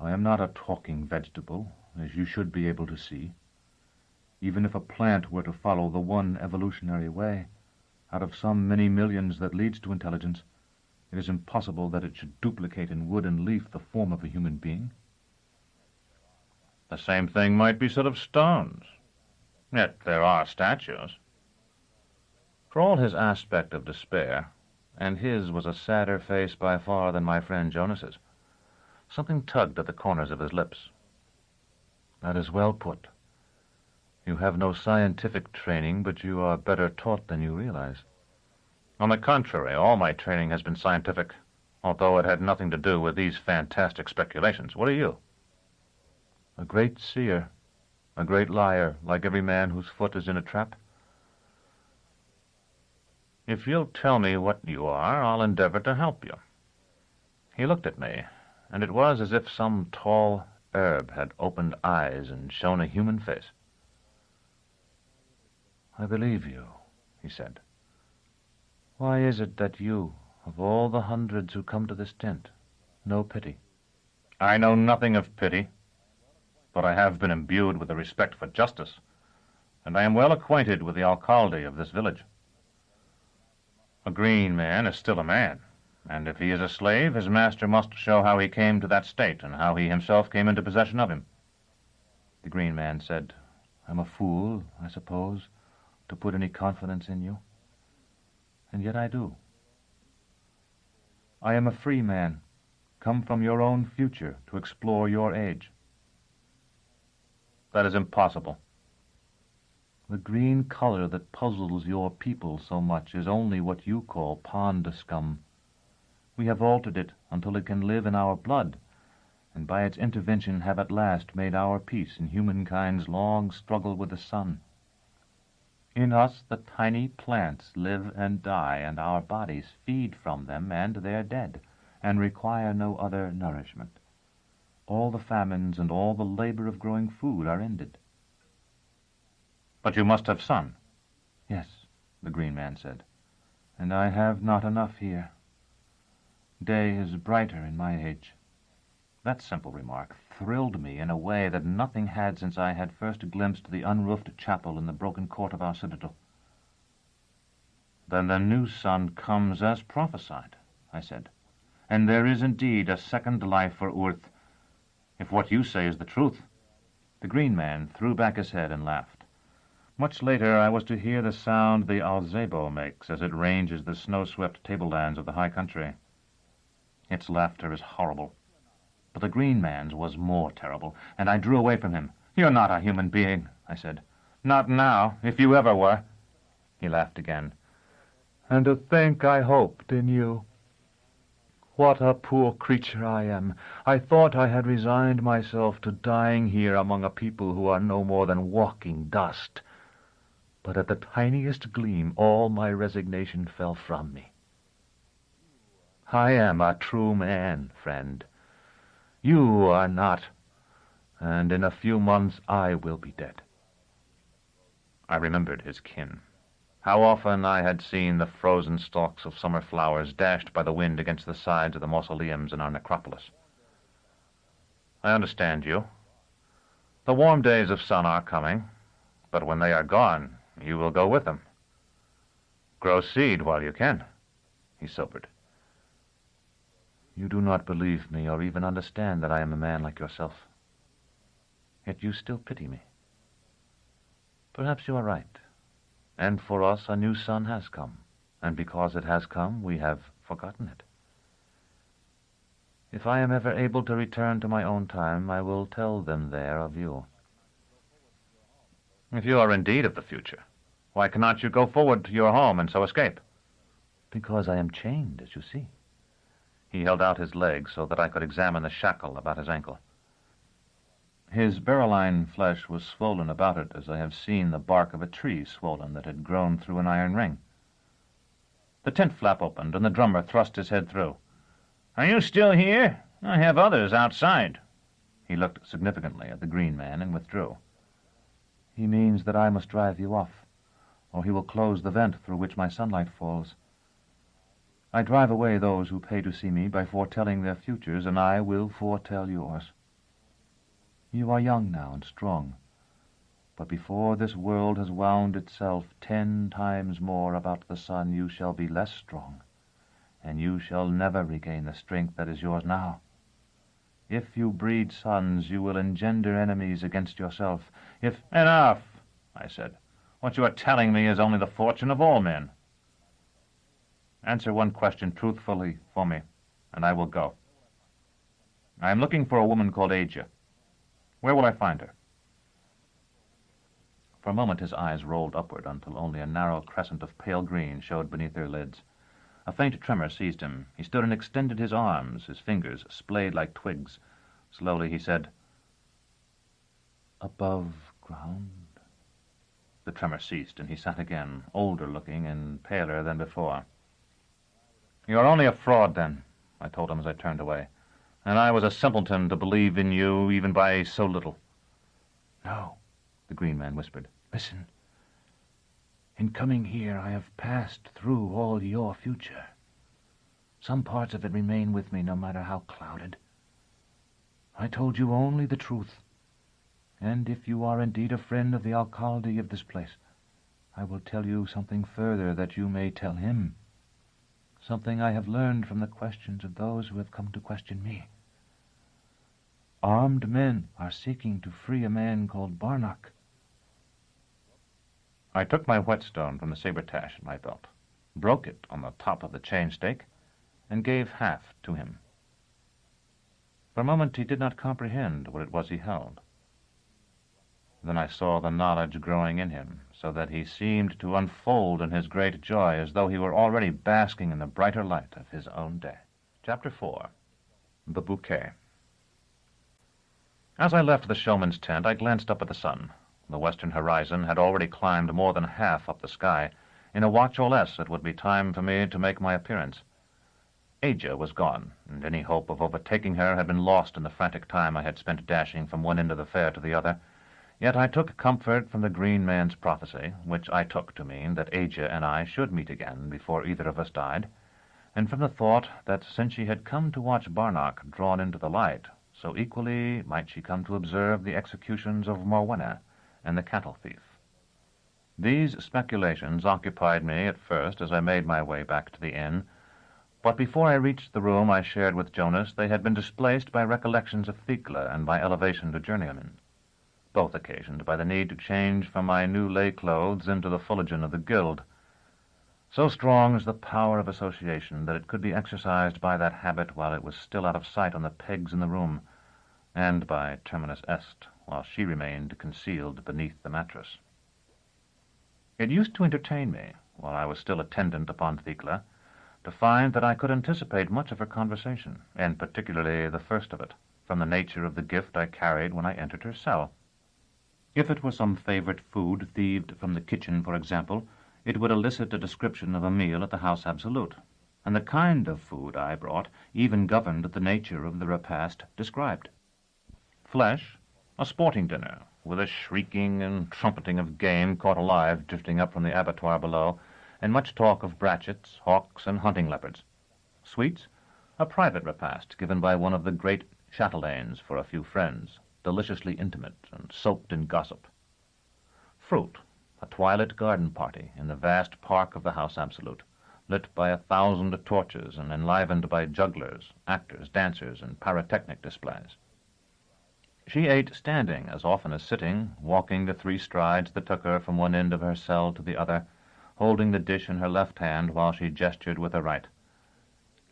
S1: I am not a talking vegetable, as you should be able to see. Even if a plant were to follow the one evolutionary way, out of some many millions that leads to intelligence, it is impossible that it should duplicate in wood and leaf the form of a human being." "The same thing might be said of stones. Yet there are statues." For all his aspect of despair, and his was a sadder face by far than my friend Jonas's, something tugged at the corners of his lips. "That is well put. You have no scientific training, but you are better taught than you realize." "On the contrary, all my training has been scientific, although it had nothing to do with these fantastic speculations. What are you?" "A great seer, a great liar, like every man whose foot is in a trap." "If you'll tell me what you are, I'll endeavor to help you." He looked at me, and it was as if some tall herb had opened eyes and shown a human face. "I believe you," he said. "Why is it that you, of all the hundreds who come to this tent, know pity?" "I know nothing of pity, but I have been imbued with a respect for justice, and I am well acquainted with the alcalde of this village. A green man is still a man, and if he is a slave, his master must show how he came to that state and how he himself came into possession of him." The green man said, "I'm a fool, I suppose, to put any confidence in you. And yet I do. I am a free man, come from your own future to explore your age." "That is impossible." "The green color that puzzles your people so much is only what you call pond scum. We have altered it until it can live in our blood, and by its intervention have at last made our peace in humankind's long struggle with the sun. In us the tiny plants live and die, and our bodies feed from them, and they're dead, and require no other nourishment. All the famines and all the labor of growing food are ended." "But you must have sun." "Yes," the green man said, "and I have not enough here. Day is brighter in my age." That simple remark thrilled me in a way that nothing had since I had first glimpsed the unroofed chapel in the broken court of our citadel. "Then the new sun comes as prophesied," I said, "and there is indeed a second life for Urth, if what you say is the truth." The green man threw back his head and laughed. Much later I was to hear the sound the alzebo makes as it ranges the snow-swept tablelands of the high country. Its laughter is horrible, but the green man's was more terrible, and I drew away from him. "You're not a human being," I said. "Not now, if you ever were." He laughed again. "And to think I hoped in you. What a poor creature I am. I thought I had resigned myself to dying here among a people who are no more than walking dust. But at the tiniest gleam, all my resignation fell from me. I am a true man, friend. You are not, and in a few months I will be dead. I remembered his kin. How often I had seen the frozen stalks of summer flowers dashed by the wind against the sides of the mausoleums in our necropolis. I understand you. The warm days of sun are coming, but when they are gone, you will go with them. Grow seed while you can. He sobered. You do not believe me or even understand that I am a man like yourself. Yet you still pity me. Perhaps you are right. And for us a new sun has come, and because it has come, we have forgotten it. If I am ever able to return to my own time, I will tell them there of you. If you are indeed of the future, why cannot you go forward to your home and so escape? Because I am chained, as you see. He held out his leg so that I could examine the shackle about his ankle. His beryline flesh was swollen about it, as I have seen the bark of a tree swollen that had grown through an iron ring. The tent flap opened, and the drummer thrust his head through. "Are you still here? I have others outside." He looked significantly at the green man and withdrew. He means that I must drive you off, or he will close the vent through which my sunlight falls. I drive away those who pay to see me by foretelling their futures, and I will foretell yours. You are young now and strong, but before this world has wound itself 10 times more about the sun, you shall be less strong, and you shall never regain the strength that is yours now. If you breed sons, you will engender enemies against yourself. Enough, I said. What you are telling me is only the fortune of all men. Answer one question truthfully for me, and I will go. I am looking for a woman called Asia. Where will I find her? For a moment his eyes rolled upward until only a narrow crescent of pale green showed beneath their lids. A faint tremor seized him. He stood and extended his arms, his fingers splayed like twigs. Slowly he said, "Above ground?" The tremor ceased, and he sat again, older-looking and paler than before. "You are only a fraud, then," I told him as I turned away. "And I was a simpleton to believe in you even by so little." "No," the green man whispered. "Listen. In coming here, I have passed through all your future. Some parts of it remain with me, no matter how clouded. I told you only the truth, and if you are indeed a friend of the alcalde of this place, I will tell you something further that you may tell him, something I have learned from the questions of those who have come to question me. Armed men are seeking to free a man called Barnock." I took my whetstone from the saber-tash at my belt, broke it on the top of the chain stake, and gave half to him. For a moment he did not comprehend what it was he held. Then I saw the knowledge growing in him, so that he seemed to unfold in his great joy as though he were already basking in the brighter light of his own day. Chapter 4. The Bouquet. As I left the showman's tent, I glanced up at the sun. The western horizon had already climbed more than half up the sky. In a watch or less, it would be time for me to make my appearance. Asia was gone, and any hope of overtaking her had been lost in the frantic time I had spent dashing from one end of the fair to the other. Yet I took comfort from the green man's prophecy, which I took to mean that Asia and I should meet again before either of us died, and from the thought that since she had come to watch Barnock drawn into the light, so equally might she come to observe the executions of Morwenna and the cattle thief. These speculations occupied me at first as I made my way back to the inn, but before I reached the room I shared with Jonas, they had been displaced by recollections of Thecla and by elevation to journeyman, both occasioned by the need to change from my new lay clothes into the fullerton of the guild. So strong is the power of association that it could be exercised by that habit while it was still out of sight on the pegs in the room, and by Terminus Est while she remained concealed beneath the mattress. It used to entertain me, while I was still attendant upon Thecla, to find that I could anticipate much of her conversation, and particularly the first of it, from the nature of the gift I carried when I entered her cell. If it were some favorite food thieved from the kitchen, for example, it would elicit a description of a meal at the house absolute, and the kind of food I brought even governed the nature of the repast described. Flesh, a sporting dinner, with a shrieking and trumpeting of game caught alive drifting up from the abattoir below, and much talk of brachets, hawks, and hunting leopards. Sweets, a private repast given by one of the great chatelaines for a few friends, deliciously intimate and soaked in gossip. Fruit, a twilight garden party in the vast park of the house absolute, lit by 1,000 torches and enlivened by jugglers, actors, dancers, and pyrotechnic displays. She ate standing as often as sitting, walking the 3 strides that took her from one end of her cell to the other, holding the dish in her left hand while she gestured with her right.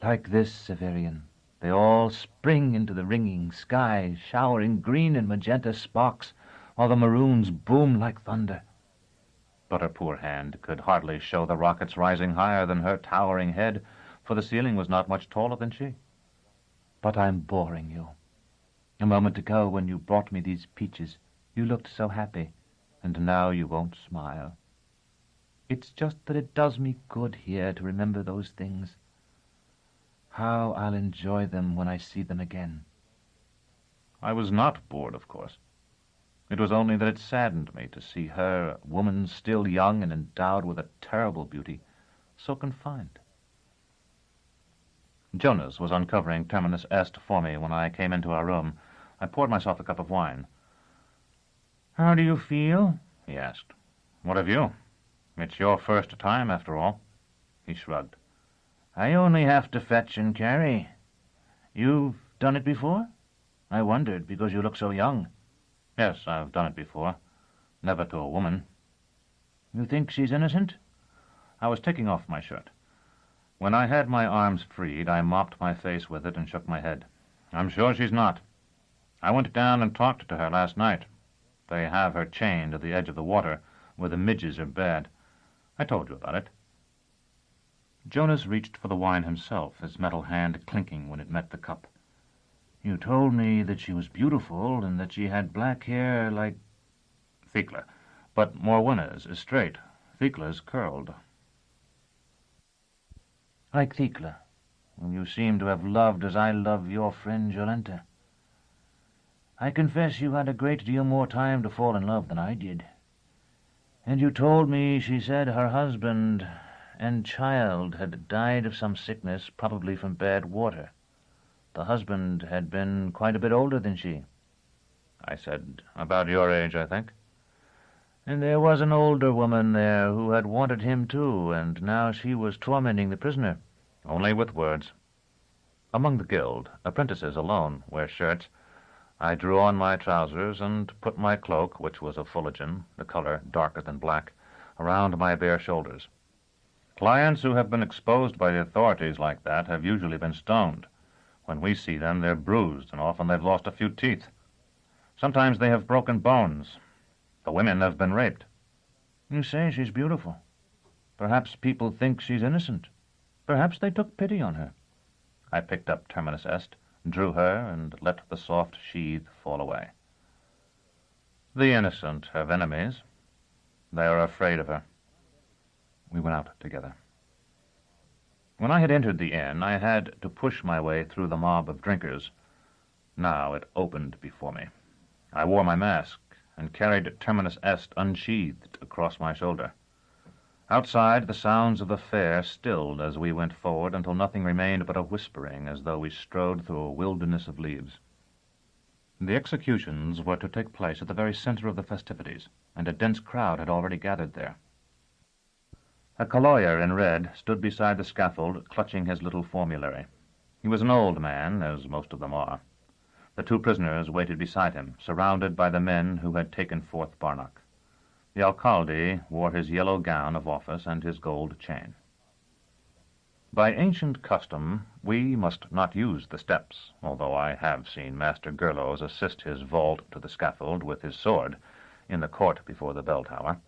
S1: Like this, Severian, they all spring into the ringing sky, showering green and magenta sparks, while the maroons boom like thunder. But her poor hand could hardly show the rockets rising higher than her towering head, for the ceiling was not much taller than she. But I'm boring you. A moment ago, when you brought me these peaches, you looked so happy, and now you won't smile. It's just that it does me good here to remember those things. How I'll enjoy them when I see them again. I was not bored, of course. It was only that it saddened me to see her, a woman still young and endowed with a terrible beauty, so confined. Jonas was uncovering Terminus Est for me when I came into our room. I poured myself a cup of wine. "How do you feel?" he asked. "What of you? It's your first time, after all." He shrugged. "I only have to fetch and carry. You've done it before? I wondered, because you look so young." "Yes, I've done it before. Never to a woman." "You think she's innocent?" I was taking off my shirt. When I had my arms freed, I mopped my face with it and shook my head. "I'm sure she's not. I went down and talked to her last night. They have her chained to the edge of the water, where the midges are bad. I told you about it." Jonas reached for the wine himself, his metal hand clinking when it met the cup. "You told me that she was beautiful and that she had black hair like—" "Thecla. But Morwenna's is straight. Thecla's curled." "Like Thecla, whom you seem to have loved as I love your friend Jolenta. I confess you had a great deal more time to fall in love than I did. And you told me, she said, her husband and child had died of some sickness, probably from bad water. The husband had been quite a bit older than she." I said, "About your age, I think." "And there was an older woman there who had wanted him too, and now she was tormenting the prisoner." "Only with words." Among the guild, apprentices alone wear shirts. I drew on my trousers and put my cloak, which was of fuligen, the color darker than black, around my bare shoulders. Clients who have been exposed by the authorities like that have usually been stoned. When we see them, they're bruised, and often they've lost a few teeth. Sometimes they have broken bones. The women have been raped." "You say she's beautiful. Perhaps people think she's innocent. Perhaps they took pity on her." I picked up Terminus Est, drew her, and let the soft sheath fall away. "The innocent have enemies. They are afraid of her." We went out together. When I had entered the inn, I had to push my way through the mob of drinkers. Now it opened before me. I wore my mask and carried Terminus Est unsheathed across my shoulder. Outside, the sounds of the fair stilled as we went forward until nothing remained but a whispering, as though we strode through a wilderness of leaves. The executions were to take place at the very center of the festivities, and a dense crowd had already gathered there. A colloyer in red stood beside the scaffold, clutching his little formulary. He was an old man, as most of them are. The 2 prisoners waited beside him, surrounded by the men who had taken forth Barnock. The alcalde wore his yellow gown of office and his gold chain. By ancient custom, we must not use the steps, although I have seen Master Gerlos assist his vault to the scaffold with his sword in the court before the bell tower.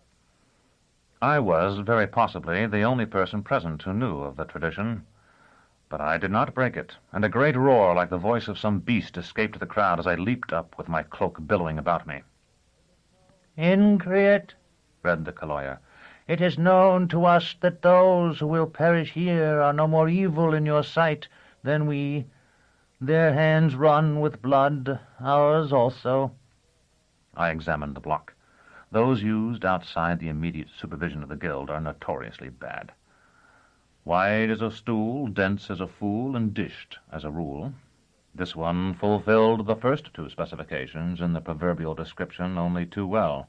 S1: I was, very possibly, the only person present who knew of the tradition, but I did not break it, and a great roar like the voice of some beast escaped the crowd as I leaped up with my cloak billowing about me.
S3: Increate, read the colloyer. It is known to us that those who will perish here are no more evil in your sight than we. Their hands run with blood, ours also.
S1: I examined the block. Those used outside the immediate supervision of the guild are notoriously bad. Wide as a stool, dense as a fool, and dished as a rule. This one fulfilled the first two specifications in the proverbial description only too well.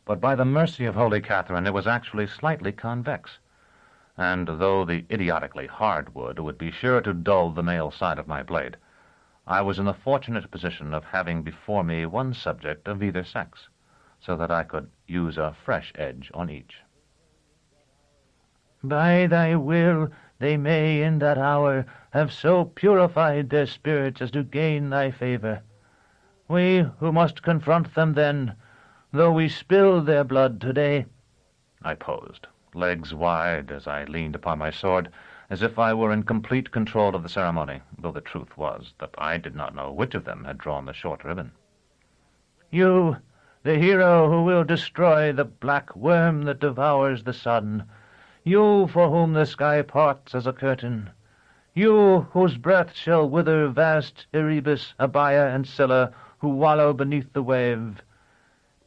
S1: But by the mercy of Holy Catherine, it was actually slightly convex, and though the idiotically hard wood would be sure to dull the male side of my blade, I was in the fortunate position of having before me one subject of either sex, so that I could use a fresh edge on each.
S3: By thy will they may in that hour have so purified their spirits as to gain thy favor. We who must confront them then, though we spill their blood today.
S1: I posed, legs wide as I leaned upon my sword, as if I were in complete control of the ceremony, though the truth was that I did not know which of them had drawn the short ribbon.
S3: You, the hero who will destroy the black worm that devours the sun, you for whom the sky parts as a curtain, you whose breath shall wither vast Erebus, Abia, and Scylla, who wallow beneath the wave,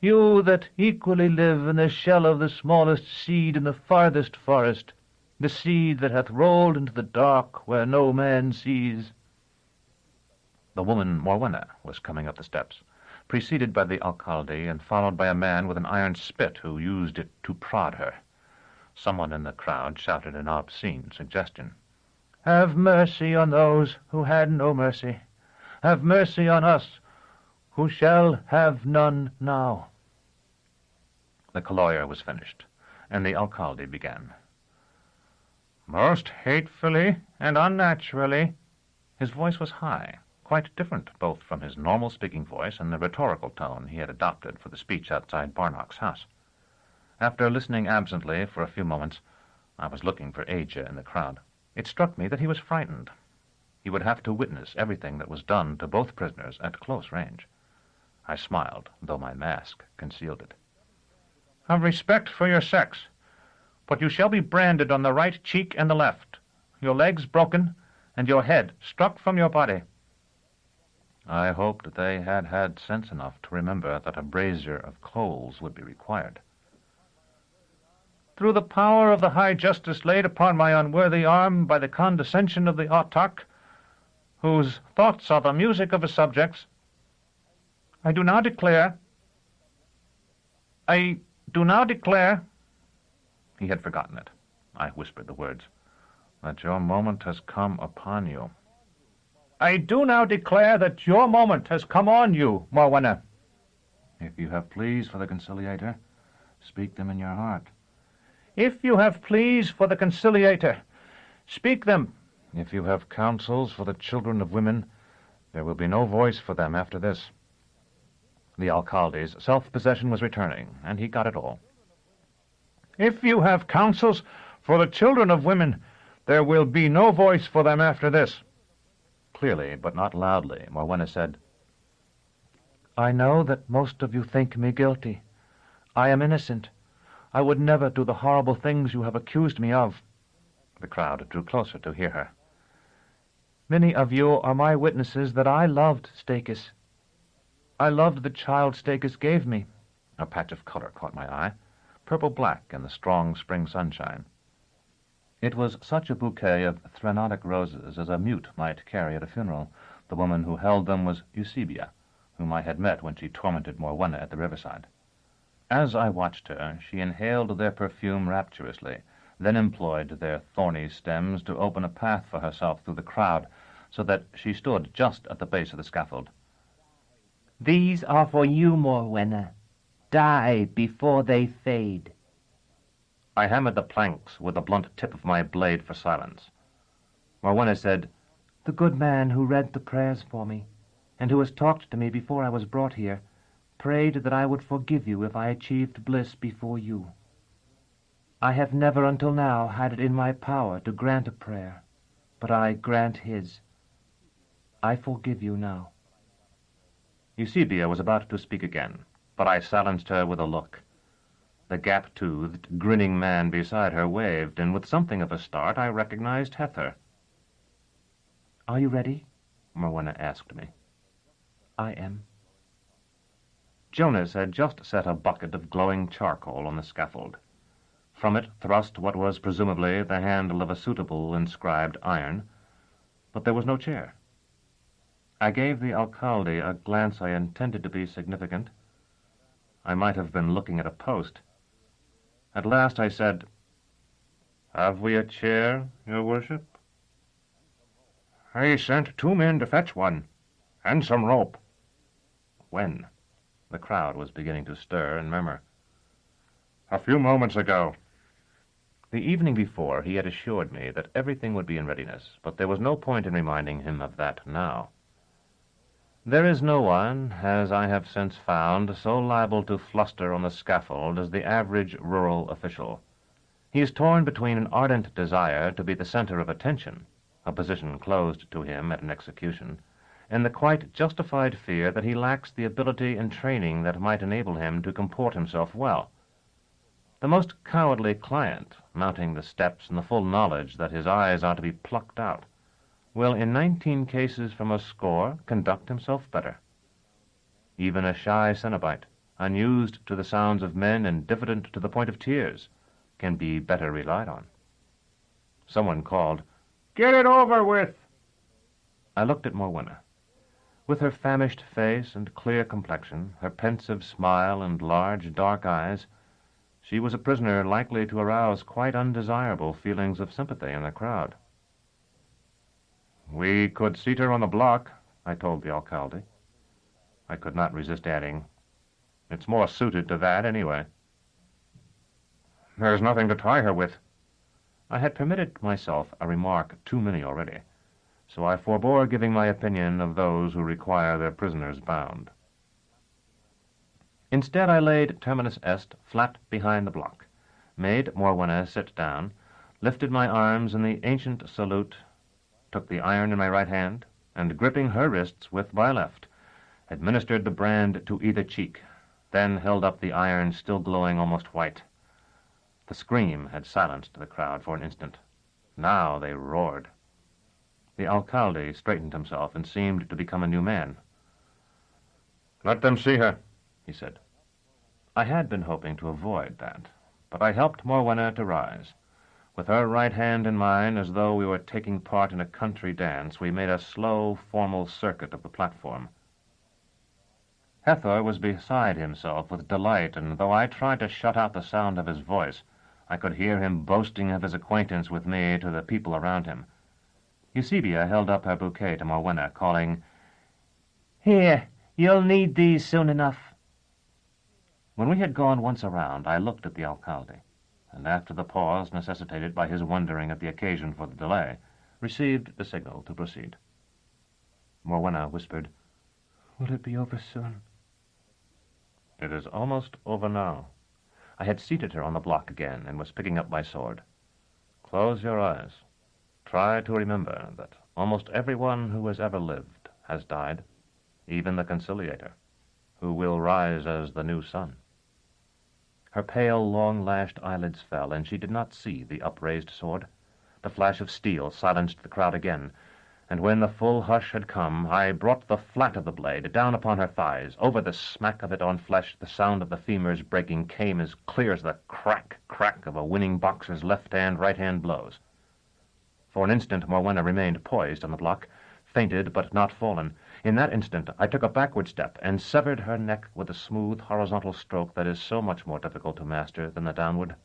S3: you that equally live in the shell of the smallest seed in the farthest forest, the seed that hath rolled into the dark where no man sees.
S1: The woman Morwenna was coming up the steps, preceded by the alcalde and followed by a man with an iron spit who used it to prod her. Someone in the crowd shouted an obscene suggestion.
S3: Have mercy on those who had no mercy. Have mercy on us, who shall have none now.
S1: The colloyer was finished, and the alcalde began. Most hatefully and unnaturally. His voice was high, quite different both from his normal speaking voice and the rhetorical tone he had adopted for the speech outside Barnock's house. After listening absently for a few moments, I was looking for Aja in the crowd. It struck me that he was frightened. He would have to witness everything that was done to both prisoners at close range. I smiled, though my mask concealed it. Have respect for your sex, but you shall be branded on the right cheek and the left, your legs broken, and your head struck from your body. I hoped they had had sense enough to remember that a brazier of coals would be required. Through the power of the high justice laid upon my unworthy arm by the condescension of the autarch, whose thoughts are the music of his subjects, I do now declare... He had forgotten it. I whispered the words. That your moment has come upon you. I do now declare that your moment has come on you, Morwenna. If you have pleas for the conciliator, speak them in your heart. If you have pleas for the conciliator, speak them. If you have counsels for the children of women, there will be no voice for them after this. The alcalde's self-possession was returning, and he got it all. If you have counsels for the children of women, there will be no voice for them after this. Clearly, but not loudly, Morwenna said, I know that most of you think me guilty. I am innocent. I would never do the horrible things you have accused me of. The crowd drew closer to hear her. Many of you are my witnesses that I loved Stachys. I loved the child Stachys gave me. A patch of color caught my eye, purple-black in the strong spring sunshine. It was such a bouquet of threnotic roses as a mute might carry at a funeral. The woman who held them was Eusebia, whom I had met when she tormented Morwenna at the riverside. As I watched her, she inhaled their perfume rapturously, then employed their thorny stems to open a path for herself through the crowd, so that she stood just at the base of the scaffold.
S5: These are for you, Morwenna. Die before they fade.
S1: I hammered the planks with the blunt tip of my blade for silence. Morwenna said,
S5: The good man who read the prayers for me, and who has talked to me before I was brought here, prayed that I would forgive you if I achieved bliss before you. I have never until now had it in my power to grant a prayer, but I grant his. I forgive you now.
S1: Eusebia was about to speak again, but I silenced her with a look. The gap-toothed, grinning man beside her waved, and with something of a start I recognized Hether.
S5: "Are you ready?"
S1: Morwenna asked me.
S5: "I am."
S1: Jonas had just set a bucket of glowing charcoal on the scaffold. From it thrust what was presumably the handle of a suitable inscribed iron, but there was no chair. I gave the alcalde a glance I intended to be significant. I might have been looking at a post. At last I said, "Have we a chair, your worship?"
S4: "I sent 2 men to fetch one, and some rope."
S1: When? The crowd was beginning to stir and murmur.
S4: "A few moments ago."
S1: The evening before he had assured me that everything would be in readiness, but there was no point in reminding him of that now. There is no one, as I have since found, so liable to fluster on the scaffold as the average rural official. He is torn between an ardent desire to be the center of attention, a position closed to him at an execution, and the quite justified fear that he lacks the ability and training that might enable him to comport himself well. The most cowardly client, mounting the steps in the full knowledge that his eyes are to be plucked out, will in 19 cases from a score conduct himself better. Even a shy Cenobite, unused to the sounds of men and diffident to the point of tears, can be better relied on. Someone called,
S4: "Get it over with!"
S1: I looked at Morwenna. With her famished face and clear complexion, her pensive smile and large dark eyes, she was a prisoner likely to arouse quite undesirable feelings of sympathy in the crowd.
S4: "We could seat her on the block,"
S1: I told the alcalde. I could not resist adding, "It's more suited to that anyway."
S4: "There's nothing to tie her with."
S1: I had permitted myself a remark too many already, so I forbore giving my opinion of those who require their prisoners bound. Instead, I laid Terminus Est flat behind the block, made Morwenna sit down, lifted my arms in the ancient salute, took the iron in my right hand, and gripping her wrists with my left, administered the brand to either cheek, then held up the iron still glowing almost white. The scream had silenced the crowd for an instant. Now they roared. The alcalde straightened himself and seemed to become a new man.
S4: "Let them see her,"
S1: he said. I had been hoping to avoid that, but I helped Morwenna to rise. With her right hand in mine, as though we were taking part in a country dance, we made a slow, formal circuit of the platform. Hether was beside himself with delight, and though I tried to shut out the sound of his voice, I could hear him boasting of his acquaintance with me to the people around him. Eusebia held up her bouquet to Morwenna, calling,
S3: "Here, you'll need these soon enough."
S1: When we had gone once around, I looked at the alcalde, and after the pause necessitated by his wondering at the occasion for the delay, received the signal to proceed. Morwenna whispered,
S5: "Will it be over soon?"
S1: "It is almost over now." I had seated her on the block again and was picking up my sword. "Close your eyes. Try to remember that almost everyone who has ever lived has died, even the conciliator, who will rise as the new sun." Her pale, long-lashed eyelids fell, and she did not see the upraised sword. The flash of steel silenced the crowd again, and when the full hush had come, I brought the flat of the blade down upon her thighs. Over the smack of it on flesh, the sound of the femurs breaking came as clear as the crack, crack of a winning boxer's left hand, right hand blows. For an instant Morwenna remained poised on the block, fainted but not fallen. In that instant I took a backward step and severed her neck with a smooth horizontal stroke that is so much more difficult to master than the downward.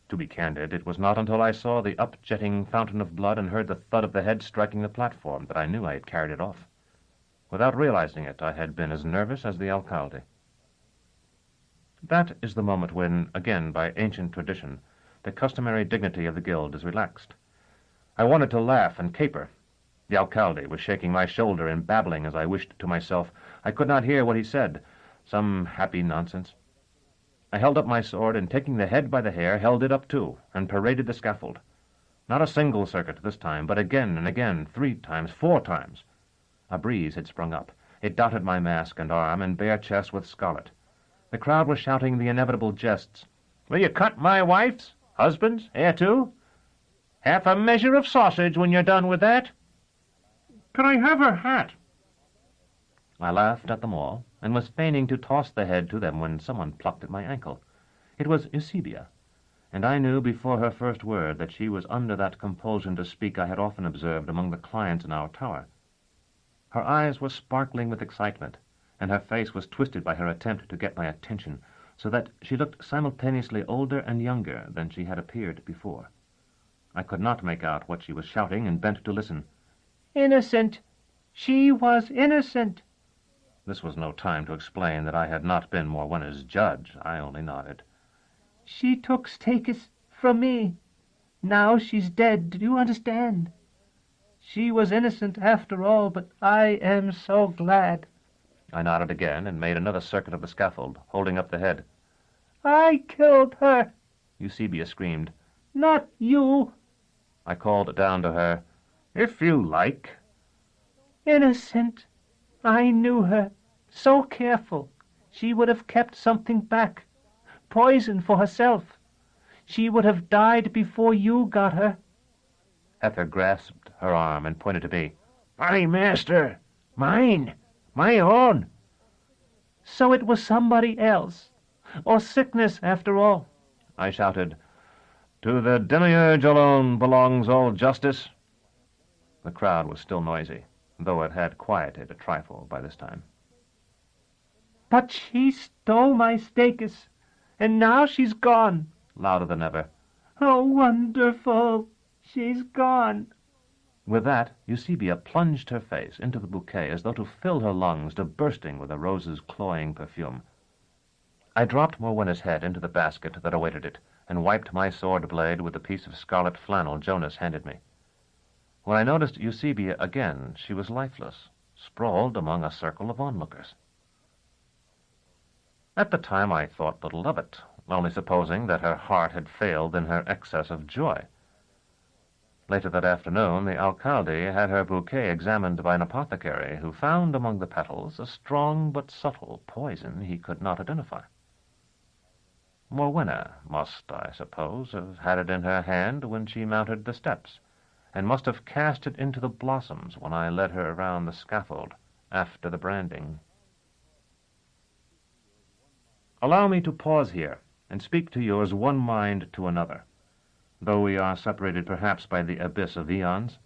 S1: To be candid, it was not until I saw the up-jetting fountain of blood and heard the thud of the head striking the platform that I knew I had carried it off. Without realizing it, I had been as nervous as the alcalde. That is the moment when, again by ancient tradition, the customary dignity of the guild is relaxed. I wanted to laugh and caper. The alcalde was shaking my shoulder and babbling as I wished to myself. I could not hear what he said, some happy nonsense. I held up my sword, and taking the head by the hair, held it up too, and paraded the scaffold. Not a single circuit this time, but again and again, 3 times, 4 times. A breeze had sprung up. It dotted my mask and arm and bare chest with scarlet. The crowd was shouting the inevitable jests. "Will you cut my wife's? Husband's? Heir too? Half a measure of sausage when you're done with that?" "Could I have her hat?" I laughed at them all, and was feigning to toss the head to them when someone plucked at my ankle. It was Eusebia, and I knew before her first word that she was under that compulsion to speak I had often observed among the clients in our tower. Her eyes were sparkling with excitement, and her face was twisted by her attempt to get my attention, so that she looked simultaneously older and younger than she had appeared before. I could not make out what she was shouting, and bent to listen.
S5: "Innocent! She was innocent!"
S1: This was no time to explain that I had not been Morwenna's judge. I only nodded.
S5: "She took Stakis from me. Now she's dead, do you understand? She was innocent after all, but I am so glad."
S1: I nodded again and made another circuit of the scaffold, holding up the head.
S5: "I killed her!"
S1: Eusebia screamed.
S5: "Not you!"
S1: I called down to her, "If you like."
S5: "Innocent! I knew her. So careful. She would have kept something back. Poison for herself. She would have died before you got her."
S1: Ether grasped her arm and pointed to me.
S3: "My master! Mine! My own!"
S5: "So it was somebody else. Or sickness, after all."
S1: I shouted, "To the demiurge alone belongs all justice." The crowd was still noisy, though it had quieted a trifle by this time.
S5: "But she stole my Stakis, and now she's gone."
S1: Louder than ever.
S5: "Oh, wonderful! She's gone."
S1: With that, Eusebia plunged her face into the bouquet as though to fill her lungs to bursting with the rose's cloying perfume. I dropped Morwenna's head into the basket that awaited it, and wiped my sword blade with the piece of scarlet flannel Jonas handed me. When I noticed Eusebia again, she was lifeless, sprawled among a circle of onlookers. At the time I thought little of it, only supposing that her heart had failed in her excess of joy. Later that afternoon, the alcalde had her bouquet examined by an apothecary who found among the petals a strong but subtle poison he could not identify. Morwenna must, I suppose, have had it in her hand when she mounted the steps, and must have cast it into the blossoms when I led her around the scaffold after the branding. Allow me to pause here and speak to you as one mind to another, though we are separated perhaps by the abyss of eons.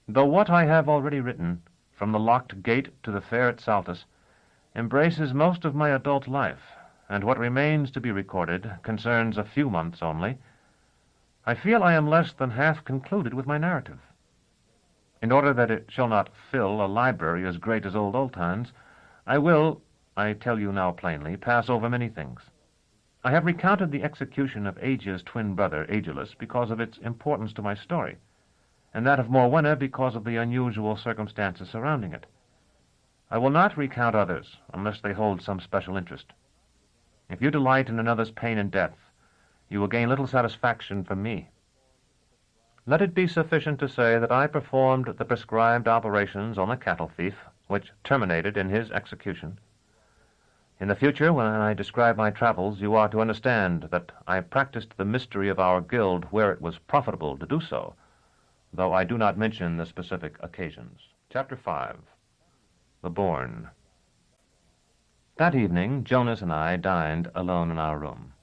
S1: Though what I have already written, from the locked gate to the fair at Saltus, embraces most of my adult life, and what remains to be recorded concerns a few months only, I feel I am less than half concluded with my narrative. In order that it shall not fill a library as great as old Oltan's, I will, I tell you now plainly, pass over many things. I have recounted the execution of Aegea's twin brother, Aegelus, because of its importance to my story, and that of Morwenna because of the unusual circumstances surrounding it. I will not recount others unless they hold some special interest. If you delight in another's pain and death, you will gain little satisfaction from me. Let it be sufficient to say that I performed the prescribed operations on the cattle thief, which terminated in his execution. In the future, when I describe my travels, you are to understand that I practiced the mystery of our guild where it was profitable to do so, though I do not mention the specific occasions. Chapter 5. The Bourne. That evening, Jonas and I dined alone in our room.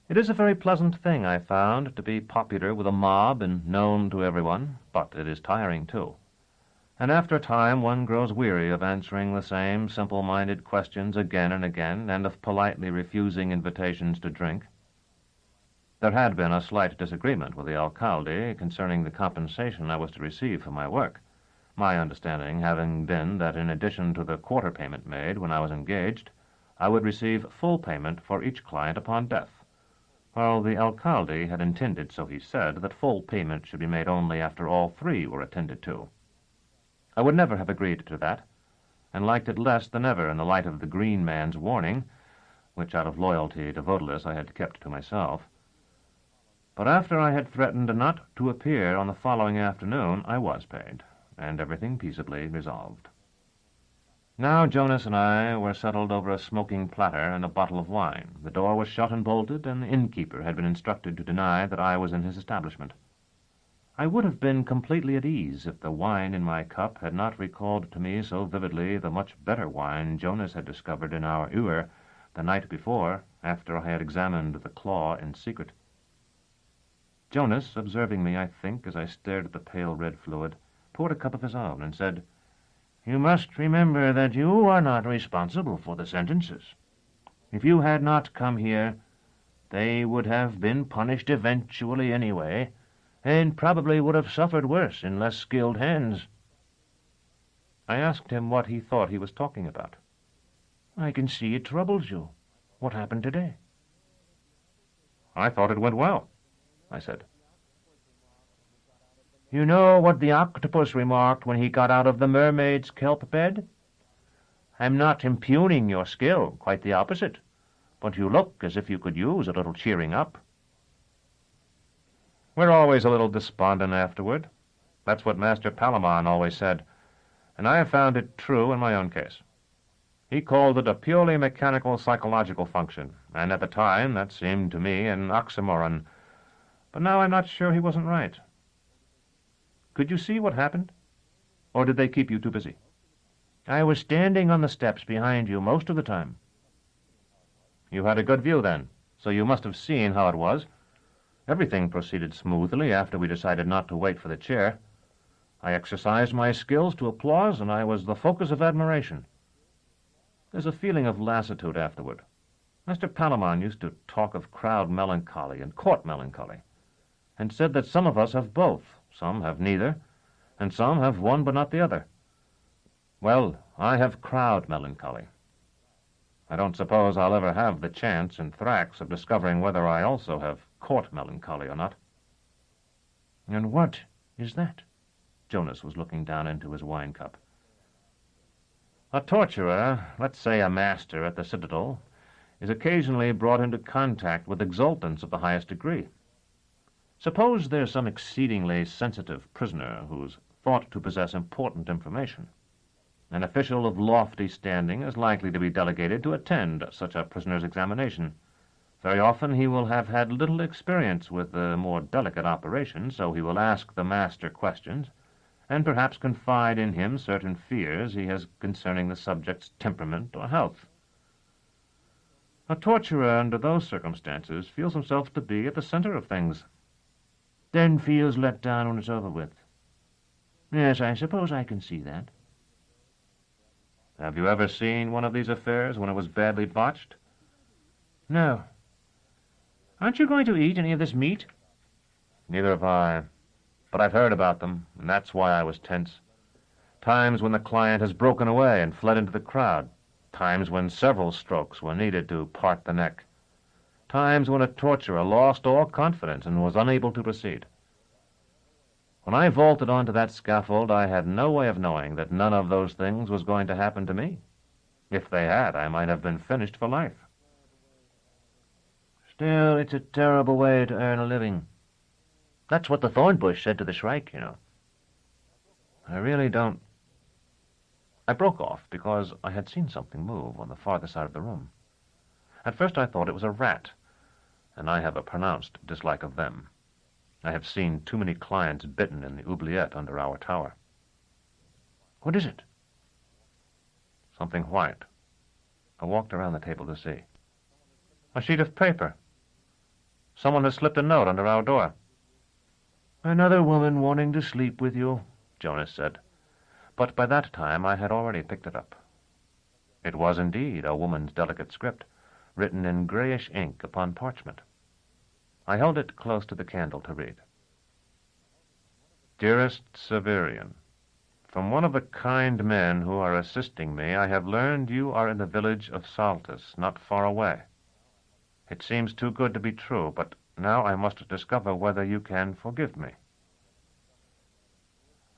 S1: It is a very pleasant thing, I found, to be popular with a mob and known to everyone, but it is tiring, too. And after a time one grows weary of answering the same simple-minded questions again and again, and of politely refusing invitations to drink. There had been a slight disagreement with the alcalde concerning the compensation I was to receive for my work, my understanding having been that in addition to the quarter payment made when I was engaged, I would receive full payment for each client upon death, while the alcalde had intended, so he said, that full payment should be made only after all three were attended to. I would never have agreed to that, and liked it less than ever in the light of the green man's warning, which out of loyalty to Vodelus I had kept to myself. But after I had threatened not to appear on the following afternoon, I was paid, and everything peaceably resolved. Now Jonas and I were settled over a smoking platter and a bottle of wine. The door was shut and bolted, and the innkeeper had been instructed to deny that I was in his establishment. I would have been completely at ease if the wine in my cup had not recalled to me so vividly the much better wine Jonas had discovered in our ewer the night before, after I had examined the claw in secret. Jonas, observing me, I think, as I stared at the pale red fluid, poured a cup of his own and said, "You must remember that you are not responsible for the sentences. If you had not come here, they would have been punished eventually anyway, and probably would have suffered worse in less skilled hands." I asked him what he thought he was talking about. "I can see it troubles you. What happened today?" "I thought it went well," I said. "You know what the octopus remarked when he got out of the mermaid's kelp bed? I'm not impugning your skill, quite the opposite, but you look as if you could use a little cheering up." "We're always a little despondent afterward. That's what Master Palamon always said, and I have found it true in my own case. He called it a purely mechanical psychological function, and at the time that seemed to me an oxymoron, but now I'm not sure he wasn't right. Could you see what happened, or did they keep you too busy?" "I was standing on the steps behind you most of the time." "You had a good view, then, so you must have seen how it was. Everything proceeded smoothly after we decided not to wait for the chair. I exercised my skills to applause, and I was the focus of admiration. There's a feeling of lassitude afterward. Mr. Palamon used to talk of crowd melancholy and court melancholy, and said that some of us have both, some have neither, and some have one but not the other. Well, I have crowd melancholy. I don't suppose I'll ever have the chance in Thrax of discovering whether I also have court melancholy or not." "And what is that?" Jonas was looking down into his wine cup. "A torturer, let's say a master at the Citadel, is occasionally brought into contact with exultants of the highest degree. Suppose there's some exceedingly sensitive prisoner who's thought to possess important information. An official of lofty standing is likely to be delegated to attend such a prisoner's examination. Very often he will have had little experience with the more delicate operations, so he will ask the master questions, and perhaps confide in him certain fears he has concerning the subject's temperament or health. A torturer under those circumstances feels himself to be at the center of things." "Then feels let down when it's over with. Yes, I suppose I can see that." "Have you ever seen one of these affairs when it was badly botched?"
S5: "No. Aren't you going to eat any of this meat?"
S1: "Neither have I. But I've heard about them, and that's why I was tense. Times when the client has broken away and fled into the crowd. Times when several strokes were needed to part the neck. Times when a torturer lost all confidence and was unable to proceed. When I vaulted onto that scaffold, I had no way of knowing that none of those things was going to happen to me. If they had, I might have been finished for life."
S3: "Still, it's a terrible way to earn a living. That's what the Thornbush said to the Shrike, you know."
S1: "I really don't—" I broke off because I had seen something move on the farther side of the room. At first I thought it was a rat, and I have a pronounced dislike of them. I have seen too many clients bitten in the oubliette under our tower.
S3: "What is it?"
S1: Something white. I walked around the table to see. A sheet of paper. Someone has slipped a note under our door.
S3: "Another woman wanting to sleep with you,"
S1: Jonas said. But by that time I had already picked it up. It was indeed a woman's delicate script, written in grayish ink upon parchment. I held it close to the candle to read. "Dearest Severian, from one of the kind men who are assisting me, I have learned you are in the village of Saltus, not far away. It seems too good to be true, but now I must discover whether you can forgive me.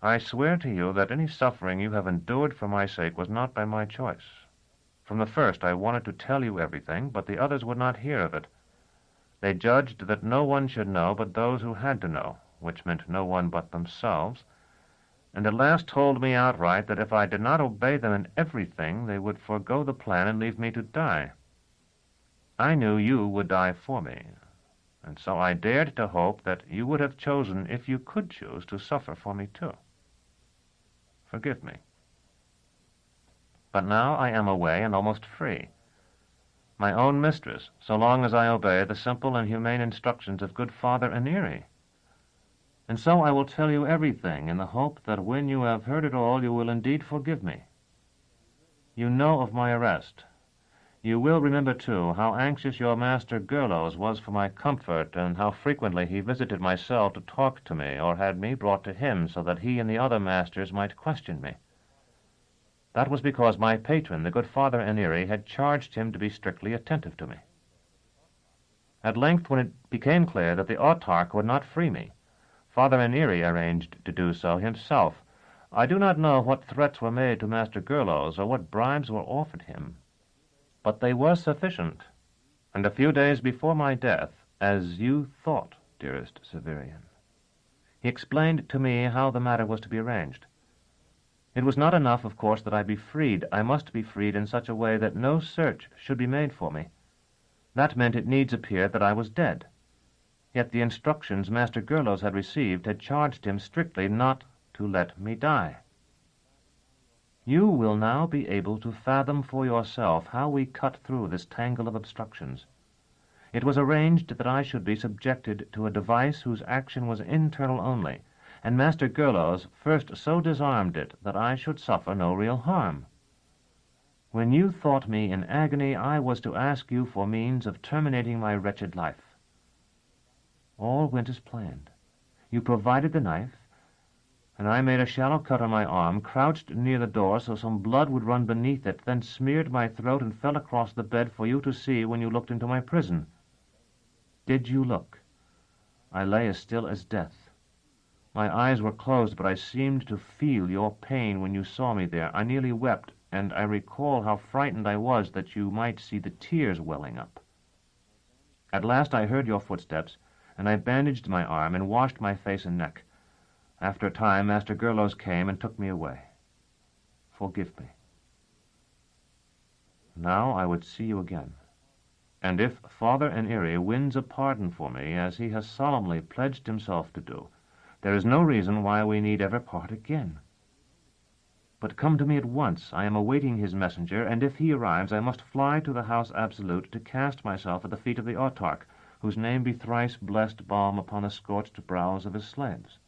S1: I swear to you that any suffering you have endured for my sake was not by my choice. From the first I wanted to tell you everything, but the others would not hear of it. They judged that no one should know but those who had to know, which meant no one but themselves, and at last told me outright that if I did not obey them in everything, they would forego the plan and leave me to die. I knew you would die for me, and so I dared to hope that you would have chosen, if you could choose, to suffer for me too. Forgive me. But now I am away and almost free, my own mistress, so long as I obey the simple and humane instructions of good Father Aneri. And so I will tell you everything, in the hope that when you have heard it all, you will indeed forgive me. You know of my arrest. You will remember, too, how anxious your master Gerlos was for my comfort, and how frequently he visited my cell to talk to me, or had me brought to him, so that he and the other masters might question me. That was because my patron, the good Father Aneri, had charged him to be strictly attentive to me. At length, when it became clear that the autarch would not free me, Father Aneri arranged to do so himself. I do not know what threats were made to Master Gerlos, or what bribes were offered him, but they were sufficient, and a few days before my death, as you thought, dearest Severian, he explained to me how the matter was to be arranged. It was not enough, of course, that I be freed. I must be freed in such a way that no search should be made for me. That meant it needs appeared that I was dead. Yet the instructions Master Gerlos had received had charged him strictly not to let me die. You will now be able to fathom for yourself how we cut through this tangle of obstructions. It was arranged that I should be subjected to a device whose action was internal only, and Master Gerlos first so disarmed it that I should suffer no real harm. When you thought me in agony, I was to ask you for means of terminating my wretched life. All went as planned. You provided the knife, and I made a shallow cut on my arm, crouched near the door so some blood would run beneath it, then smeared my throat and fell across the bed for you to see when you looked into my prison. Did you look? I lay as still as death. My eyes were closed, but I seemed to feel your pain when you saw me there. I nearly wept, and I recall how frightened I was that you might see the tears welling up. At last I heard your footsteps, and I bandaged my arm and washed my face and neck. After a time, Master Gerlos came and took me away. Forgive me. Now I would see you again, and if Father Aneri wins a pardon for me, as he has solemnly pledged himself to do, there is no reason why we need ever part again. But come to me at once. I am awaiting his messenger, and if he arrives, I must fly to the house absolute to cast myself at the feet of the autarch, whose name be thrice blessed balm upon the scorched brows of his slaves.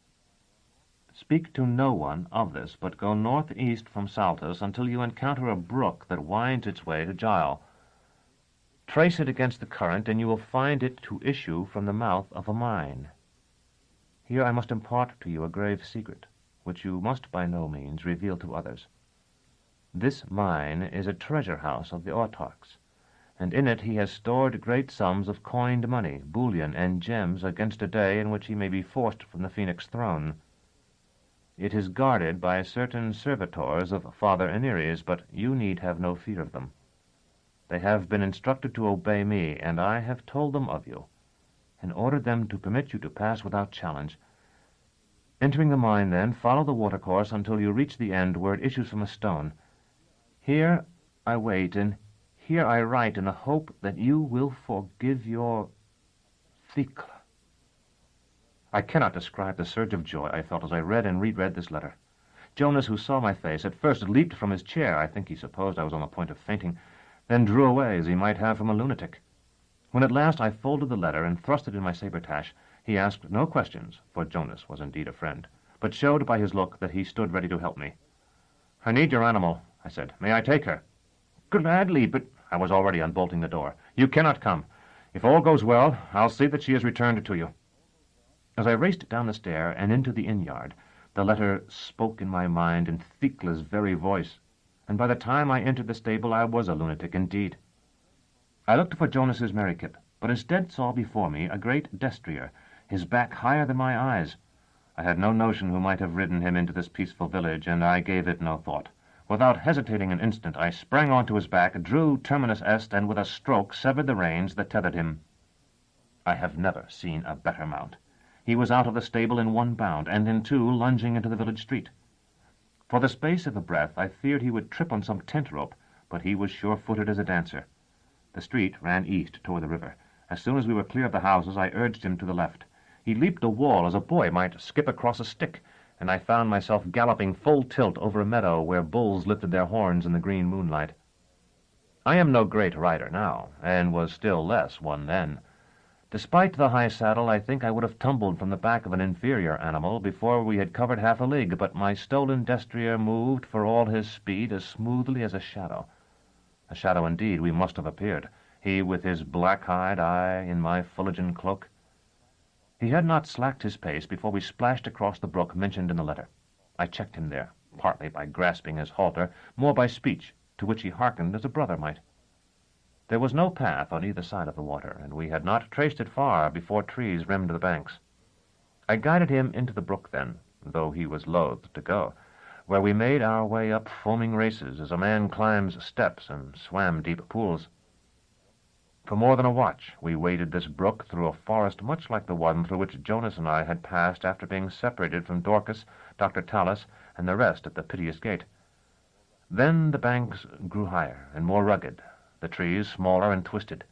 S1: Speak to no one of this, but go northeast from Saltus until you encounter a brook that winds its way to Gile. Trace it against the current, and you will find it to issue from the mouth of a mine. Here I must impart to you a grave secret, which you must by no means reveal to others. This mine is a treasure house of the autarchs, and in it he has stored great sums of coined money, bullion, and gems against a day in which he may be forced from the Phoenix throne. It is guarded by certain servitors of Father Aneri's, but you need have no fear of them. They have been instructed to obey me, and I have told them of you, and ordered them to permit you to pass without challenge. Entering the mine, then, follow the watercourse until you reach the end where it issues from a stone. Here I wait, and here I write in the hope that you will forgive your Thecla. I cannot describe the surge of joy I felt as I read and reread this letter. Jonas, who saw my face, at first leaped from his chair. I think he supposed I was on the point of fainting, then drew away as he might have from a lunatic. When at last I folded the letter and thrust it in my sabretache, he asked no questions, for Jonas was indeed a friend, but showed by his look that he stood ready to help me. "I need your animal," I said. "May I take her?" "Gladly, but—" I was already unbolting the door. "You cannot come. If all goes well, I'll see that she is returned to you." As I raced down the stair and into the inn-yard, the letter spoke in my mind in Thecla's very voice, and by the time I entered the stable I was a lunatic indeed. I looked for Jonas's merry-kip, but instead saw before me a great destrier, his back higher than my eyes. I had no notion who might have ridden him into this peaceful village, and I gave it no thought. Without hesitating an instant, I sprang onto his back, drew terminus est, and with a stroke severed the reins that tethered him. I have never seen a better mount. He was out of the stable in one bound, and in two lunging into the village street. For the space of a breath I feared he would trip on some tent rope, but he was sure-footed as a dancer. The street ran east toward the river. As soon as we were clear of the houses, I urged him to the left. He leaped a wall as a boy might skip across a stick, and I found myself galloping full tilt over a meadow where bulls lifted their horns in the green moonlight. I am no great rider now, and was still less one then. Despite the high saddle, I think I would have tumbled from the back of an inferior animal before we had covered half a league, but my stolen destrier moved for all his speed as smoothly as a shadow. A shadow indeed we must have appeared, he with his black hide, I in my fullegen cloak. He had not slacked his pace before we splashed across the brook mentioned in the letter. I checked him there, partly by grasping his halter, more by speech, to which he hearkened as a brother might. There was no path on either side of the water, and we had not traced it far before trees rimmed the banks. I guided him into the brook then, though he was loath to go, where we made our way up foaming races as a man climbs steps and swam deep pools. For more than a watch we waded this brook through a forest much like the one through which Jonas and I had passed after being separated from Dorcas, Dr. Tallis, and the rest at the Piteous Gate. Then the banks grew higher and more rugged, the trees smaller and twisted.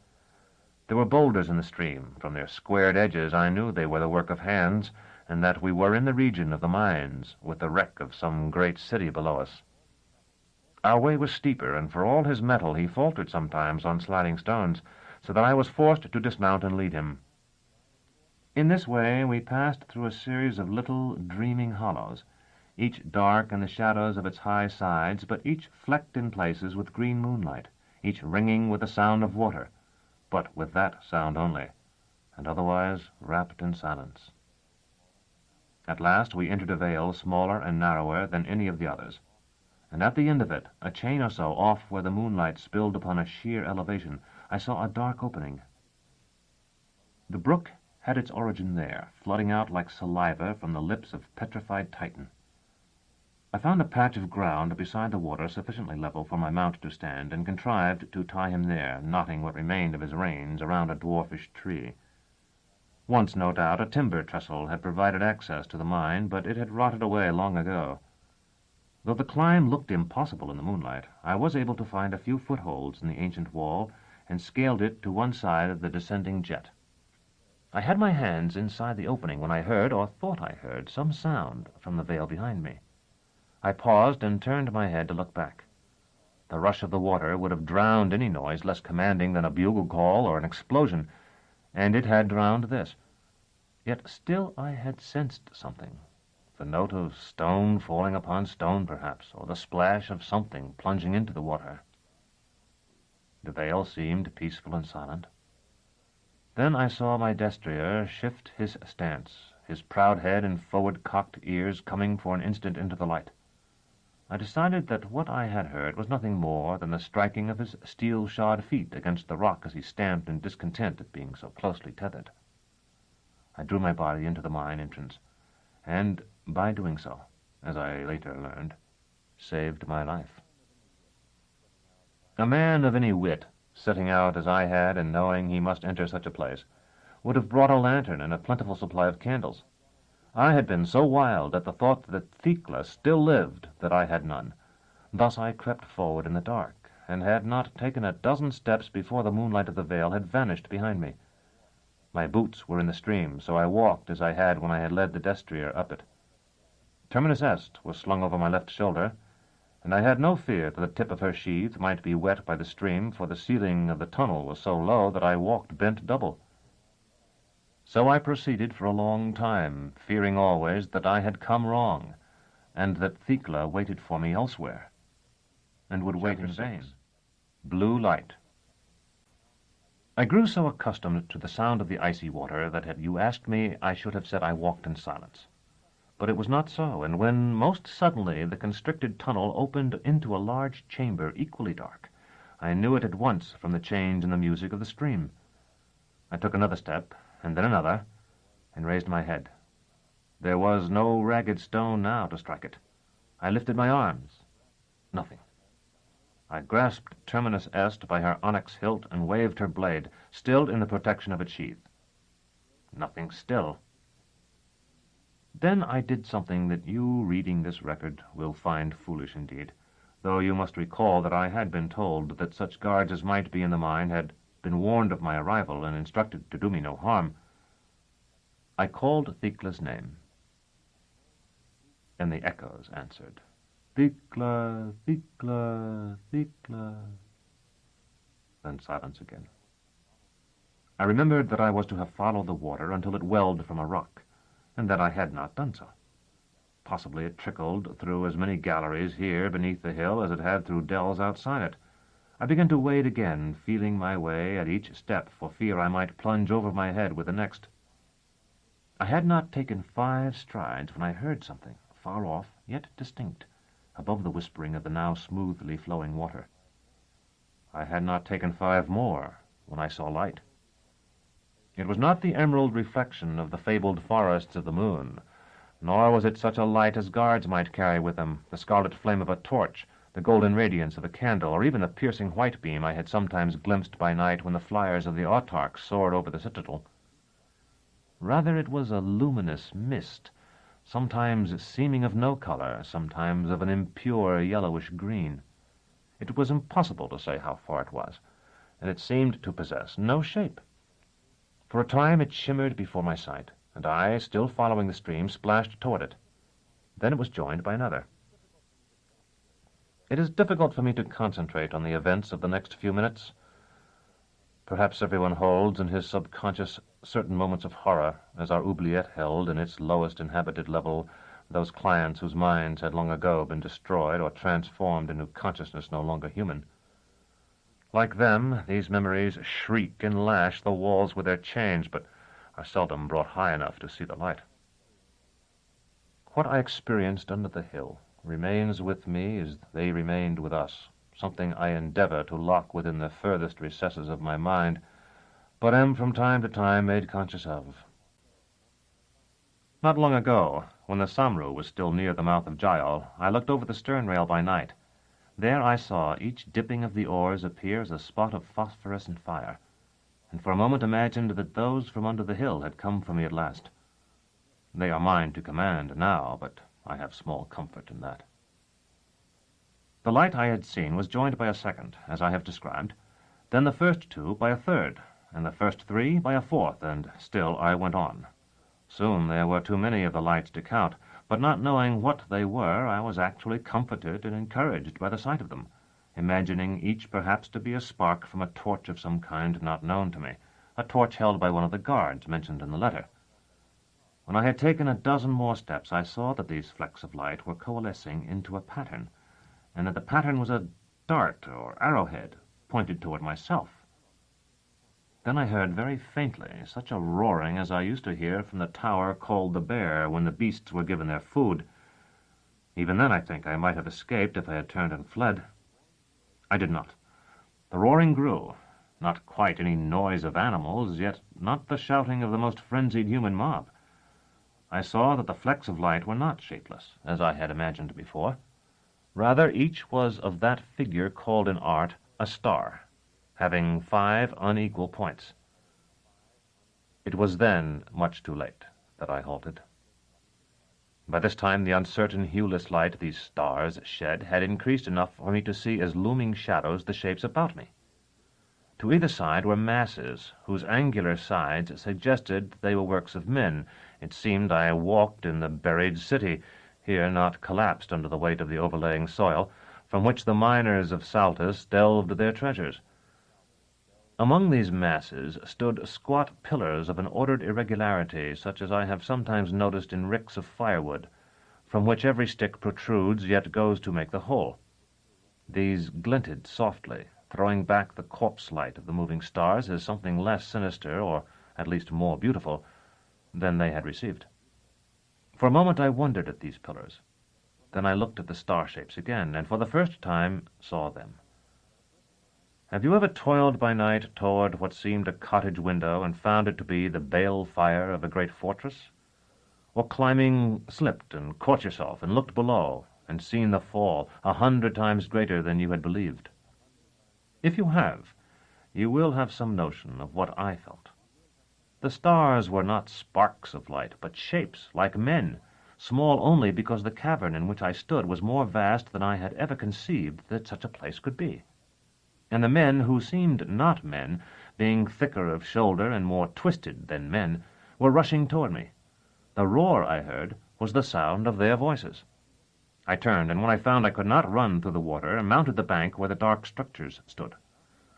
S1: There were boulders in the stream. From their squared edges I knew they were the work of hands, and that we were in the region of the mines, with the wreck of some great city below us. Our way was steeper, and for all his mettle he faltered sometimes on sliding stones, so that I was forced to dismount and lead him. In this way we passed through a series of little dreaming hollows, each dark in the shadows of its high sides, but each flecked in places with green moonlight, each ringing with the sound of water, but with that sound only, and otherwise wrapped in silence. At last we entered a vale smaller and narrower than any of the others, and at the end of it, a chain or so off where the moonlight spilled upon a sheer elevation, I saw a dark opening. The brook had its origin there, flooding out like saliva from the lips of petrified Titan. I found a patch of ground beside the water sufficiently level for my mount to stand, and contrived to tie him there, knotting what remained of his reins around a dwarfish tree. Once, no doubt, a timber trestle had provided access to the mine, but it had rotted away long ago. Though the climb looked impossible in the moonlight, I was able to find a few footholds in the ancient wall, and scaled it to one side of the descending jet. I had my hands inside the opening when I heard, or thought I heard, some sound from the vale behind me. I paused and turned my head to look back. The rush of the water would have drowned any noise less commanding than a bugle call or an explosion, and it had drowned this. Yet still I had sensed something, the note of stone falling upon stone perhaps, or the splash of something plunging into the water. The vale seemed peaceful and silent. Then I saw my destrier shift his stance, his proud head and forward-cocked ears coming for an instant into the light. I decided that what I had heard was nothing more than the striking of his steel-shod feet against the rock as he stamped in discontent at being so closely tethered. I drew my body into the mine entrance, and by doing so, as I later learned, saved my life. A man of any wit, setting out as I had and knowing he must enter such a place, would have brought a lantern and a plentiful supply of candles. I had been so wild at the thought that Thecla still lived that I had none. Thus I crept forward in the dark, and had not taken a dozen steps before the moonlight of the vale had vanished behind me. My boots were in the stream, so I walked as I had when I had led the destrier up it. Terminus Est was slung over my left shoulder, and I had no fear that the tip of her sheath might be wet by the stream, for the ceiling of the tunnel was so low that I walked bent double. So I proceeded for a long time, fearing always that I had come wrong, and that Thecla waited for me elsewhere, and would wait in vain. Blue light. I grew so accustomed to the sound of the icy water that had you asked me, I should have said I walked in silence. But it was not so, and when most suddenly the constricted tunnel opened into a large chamber equally dark, I knew it at once from the change in the music of the stream. I took another step, and then another, and raised my head. There was no ragged stone now to strike it. I lifted my arms. Nothing. I grasped Terminus Est by her onyx hilt and waved her blade, still in the protection of its sheath. Nothing still.
S5: Then I did something that you, reading this record, will find foolish indeed, though you must recall that I had been told that such guards as might be in the mine had been warned of my arrival and instructed to do me no harm. I called Thekla's name, and the echoes answered, Thekla, Thekla, Thekla. Then silence again. I remembered that I was to have followed the water until it welled from a rock, and that I had not done so. Possibly it trickled through as many galleries here beneath the hill as it had through dells outside it. I began to wade again, feeling my way at each step for fear I might plunge over my head with the next. I had not taken 5 strides when I heard something, far off, yet distinct, above the whispering of the now smoothly flowing water. I had not taken 5 more when I saw light. It was not the emerald reflection of the fabled forests of the moon, nor was it such a light as guards might carry with them, the scarlet flame of a torch, the golden radiance of a candle, or even the piercing white beam I had sometimes glimpsed by night when the flyers of the autarchs soared over the citadel. Rather it was a luminous mist, sometimes seeming of no color, sometimes of an impure yellowish green. It was impossible to say how far it was, and it seemed to possess no shape. For a time it shimmered before my sight, and I, still following the stream, splashed toward it. Then it was joined by another. It is difficult for me to concentrate on the events of the next few minutes. Perhaps everyone holds in his subconscious certain moments of horror, as our oubliette held in its lowest inhabited level those clients whose minds had long ago been destroyed or transformed into consciousness no longer human. Like them, these memories shriek and lash the walls with their chains, but are seldom brought high enough to see the light. What I experienced under the hill remains with me as they remained with us, something I endeavor to lock within the furthest recesses of my mind, but am from time to time made conscious of. Not long ago, when the Samru was still near the mouth of Gial, I looked over the stern rail by night. There I saw each dipping of the oars appear as a spot of phosphorescent fire, and for a moment imagined that those from under the hill had come for me at last. They are mine to command now, but I have small comfort in that. The light I had seen was joined by a second, as I have described, then the first 2 by a third, and the first 3 by a fourth, and still I went on. Soon there were too many of the lights to count, but not knowing what they were, I was actually comforted and encouraged by the sight of them, imagining each perhaps to be a spark from a torch of some kind not known to me, a torch held by one of the guards mentioned in the letter. When I had taken a dozen more steps, I saw that these flecks of light were coalescing into a pattern, and that the pattern was a dart or arrowhead pointed toward myself. Then I heard very faintly such a roaring as I used to hear from the tower called the Bear when the beasts were given their food. Even then I think I might have escaped if I had turned and fled. I did not. The roaring grew, not quite any noise of animals, yet not the shouting of the most frenzied human mob. I saw that the flecks of light were not shapeless, as I had imagined before. Rather, each was of that figure called in art a star, having 5 unequal points. It was then much too late that I halted. By this time the uncertain hueless light these stars shed had increased enough for me to see as looming shadows the shapes about me. To either side were masses whose angular sides suggested they were works of men. It seemed I walked in the buried city, here not collapsed under the weight of the overlaying soil, from which the miners of Saltus delved their treasures. Among these masses stood squat pillars of an ordered irregularity, such as I have sometimes noticed in ricks of firewood, from which every stick protrudes yet goes to make the whole. These glinted softly, throwing back the corpse light of the moving stars as something less sinister, or at least more beautiful, than they had received. For a moment I wondered at these pillars. Then I looked at the star shapes again, and for the first time saw them. Have you ever toiled by night toward what seemed a cottage window and found it to be the bale fire of a great fortress? Or climbing slipped and caught yourself and looked below and seen the fall 100 times greater than you had believed? If you have, you will have some notion of what I felt. The stars were not sparks of light, but shapes like men, small only because the cavern in which I stood was more vast than I had ever conceived that such a place could be. And the men who seemed not men, being thicker of shoulder and more twisted than men, were rushing toward me. The roar I heard was the sound of their voices. I turned, and when I found I could not run through the water, mounted the bank where the dark structures stood.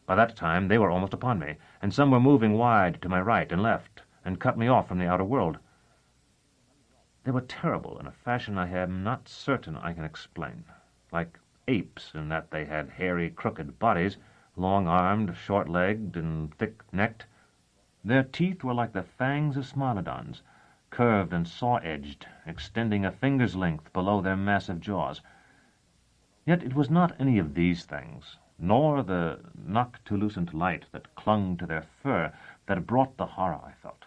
S5: By that time they were almost upon me, and some were moving wide to my right and left, and cut me off from the outer world. They were terrible in a fashion I am not certain I can explain, like apes in that they had hairy, crooked bodies, long-armed, short-legged, and thick-necked. Their teeth were like the fangs of smilodons, curved and saw-edged, extending a finger's length below their massive jaws. Yet it was not any of these things, nor the noctilucent light that clung to their fur, that brought the horror I felt.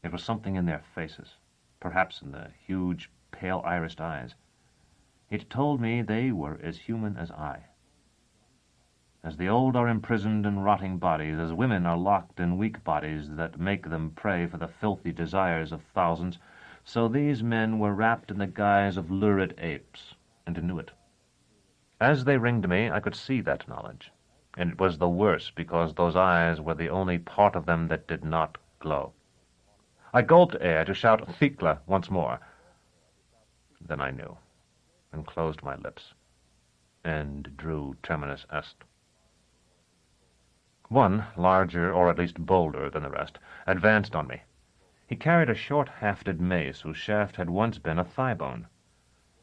S5: It was something in their faces, perhaps in the huge, pale-irised eyes. It told me they were as human as I. As the old are imprisoned in rotting bodies, as women are locked in weak bodies that make them prey for the filthy desires of thousands, so these men were wrapped in the guise of lurid apes, and knew it. As they ringed me, I could see that knowledge, and it was the worse because those eyes were the only part of them that did not glow. I gulped air to shout Thikla once more. Then I knew, and closed my lips, and drew terminus est. One, larger or at least bolder than the rest, advanced on me. He carried a short-hafted mace whose shaft had once been a thigh-bone.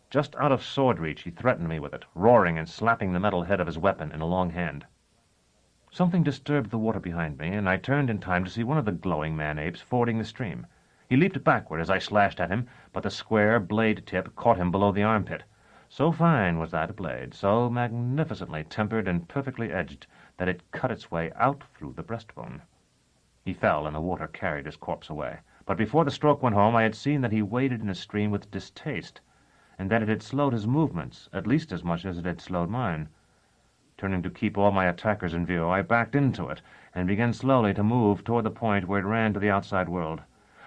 S5: Just out of sword reach he threatened me with it, roaring and slapping the metal head of his weapon in a long hand. Something disturbed the water behind me, and I turned in time to see one of the glowing man-apes fording the stream. He leaped backward as I slashed at him, but the square blade tip caught him below the armpit. So fine was that blade, so magnificently tempered and perfectly edged, that it cut its way out through the breastbone. He fell, and the water carried his corpse away. But before the stroke went home, I had seen that he waded in a stream with distaste, and that it had slowed his movements at least as much as it had slowed mine. Turning to keep all my attackers in view, I backed into it, and began slowly to move toward the point where it ran to the outside world.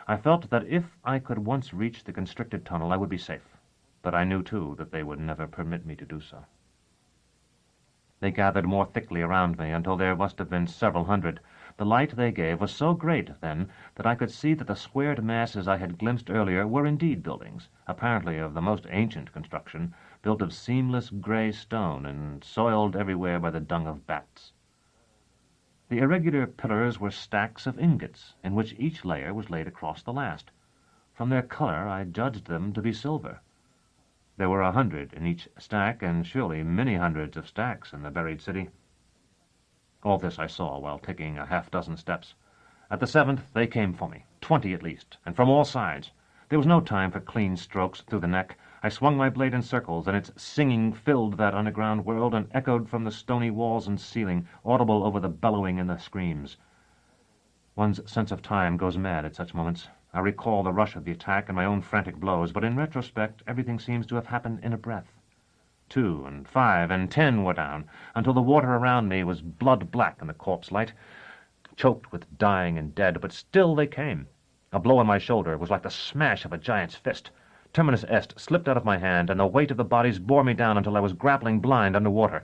S5: I felt that if I could once reach the constricted tunnel, I would be safe, but I knew, too, that they would never permit me to do so. They gathered more thickly around me until there must have been several hundred. The light they gave was so great, then, that I could see that the squared masses I had glimpsed earlier were indeed buildings, apparently of the most ancient construction, built of seamless gray stone and soiled everywhere by the dung of bats. The irregular pillars were stacks of ingots, in which each layer was laid across the last. From their color I judged them to be silver. There were 100 in each stack, and surely many hundreds of stacks in the buried city. All this I saw while taking a half-dozen steps. At the 7th they came for me, 20 at least, and from all sides. There was no time for clean strokes through the neck. I swung my blade in circles, and its singing filled that underground world and echoed from the stony walls and ceiling, audible over the bellowing and the screams. One's sense of time goes mad at such moments. I recall the rush of the attack and my own frantic blows, but in retrospect everything seems to have happened in a breath. 2 and 5 and 10 were down, until the water around me was blood-black in the corpse light, choked with dying and dead, but still they came. A blow on my shoulder was like the smash of a giant's fist. Terminus est slipped out of my hand, and the weight of the bodies bore me down until I was grappling blind under water.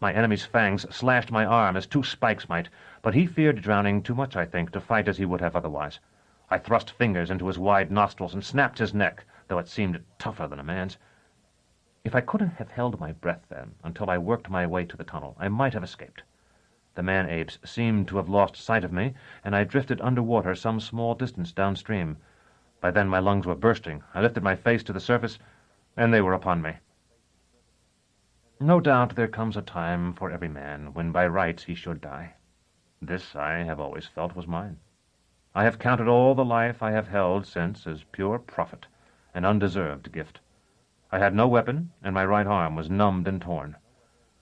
S5: My enemy's fangs slashed my arm as 2 spikes might, but he feared drowning too much, I think, to fight as he would have otherwise. I thrust fingers into his wide nostrils and snapped his neck, though it seemed tougher than a man's. If I could have held my breath then, until I worked my way to the tunnel, I might have escaped. The man-apes seemed to have lost sight of me, and I drifted under water some small distance downstream. By then my lungs were bursting. I lifted my face to the surface, and they were upon me. No doubt there comes a time for every man when by rights he should die. This, I have always felt, was mine. I have counted all the life I have held since as pure profit, an undeserved gift. I had no weapon, and my right arm was numbed and torn.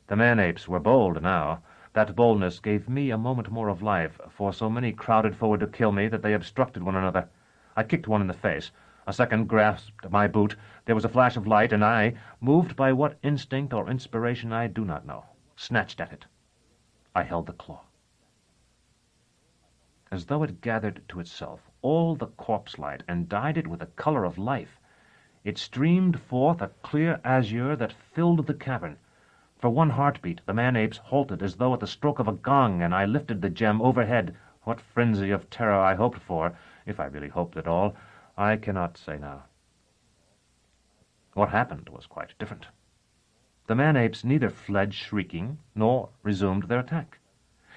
S5: The man-apes were bold now. That boldness gave me a moment more of life, for so many crowded forward to kill me that they obstructed one another. I kicked one in the face. A second grasped my boot. There was a flash of light, and I, moved by what instinct or inspiration I do not know, snatched at it. I held the claw. As though it gathered to itself all the corpse light and dyed it with the color of life, It streamed forth a clear azure that filled the cavern. For one heartbeat, the man-apes halted as though at the stroke of a gong, and I lifted the gem overhead. What frenzy of terror I hoped for, if I really hoped at all, I cannot say now. What happened was quite different. The man-apes neither fled shrieking nor resumed their attack.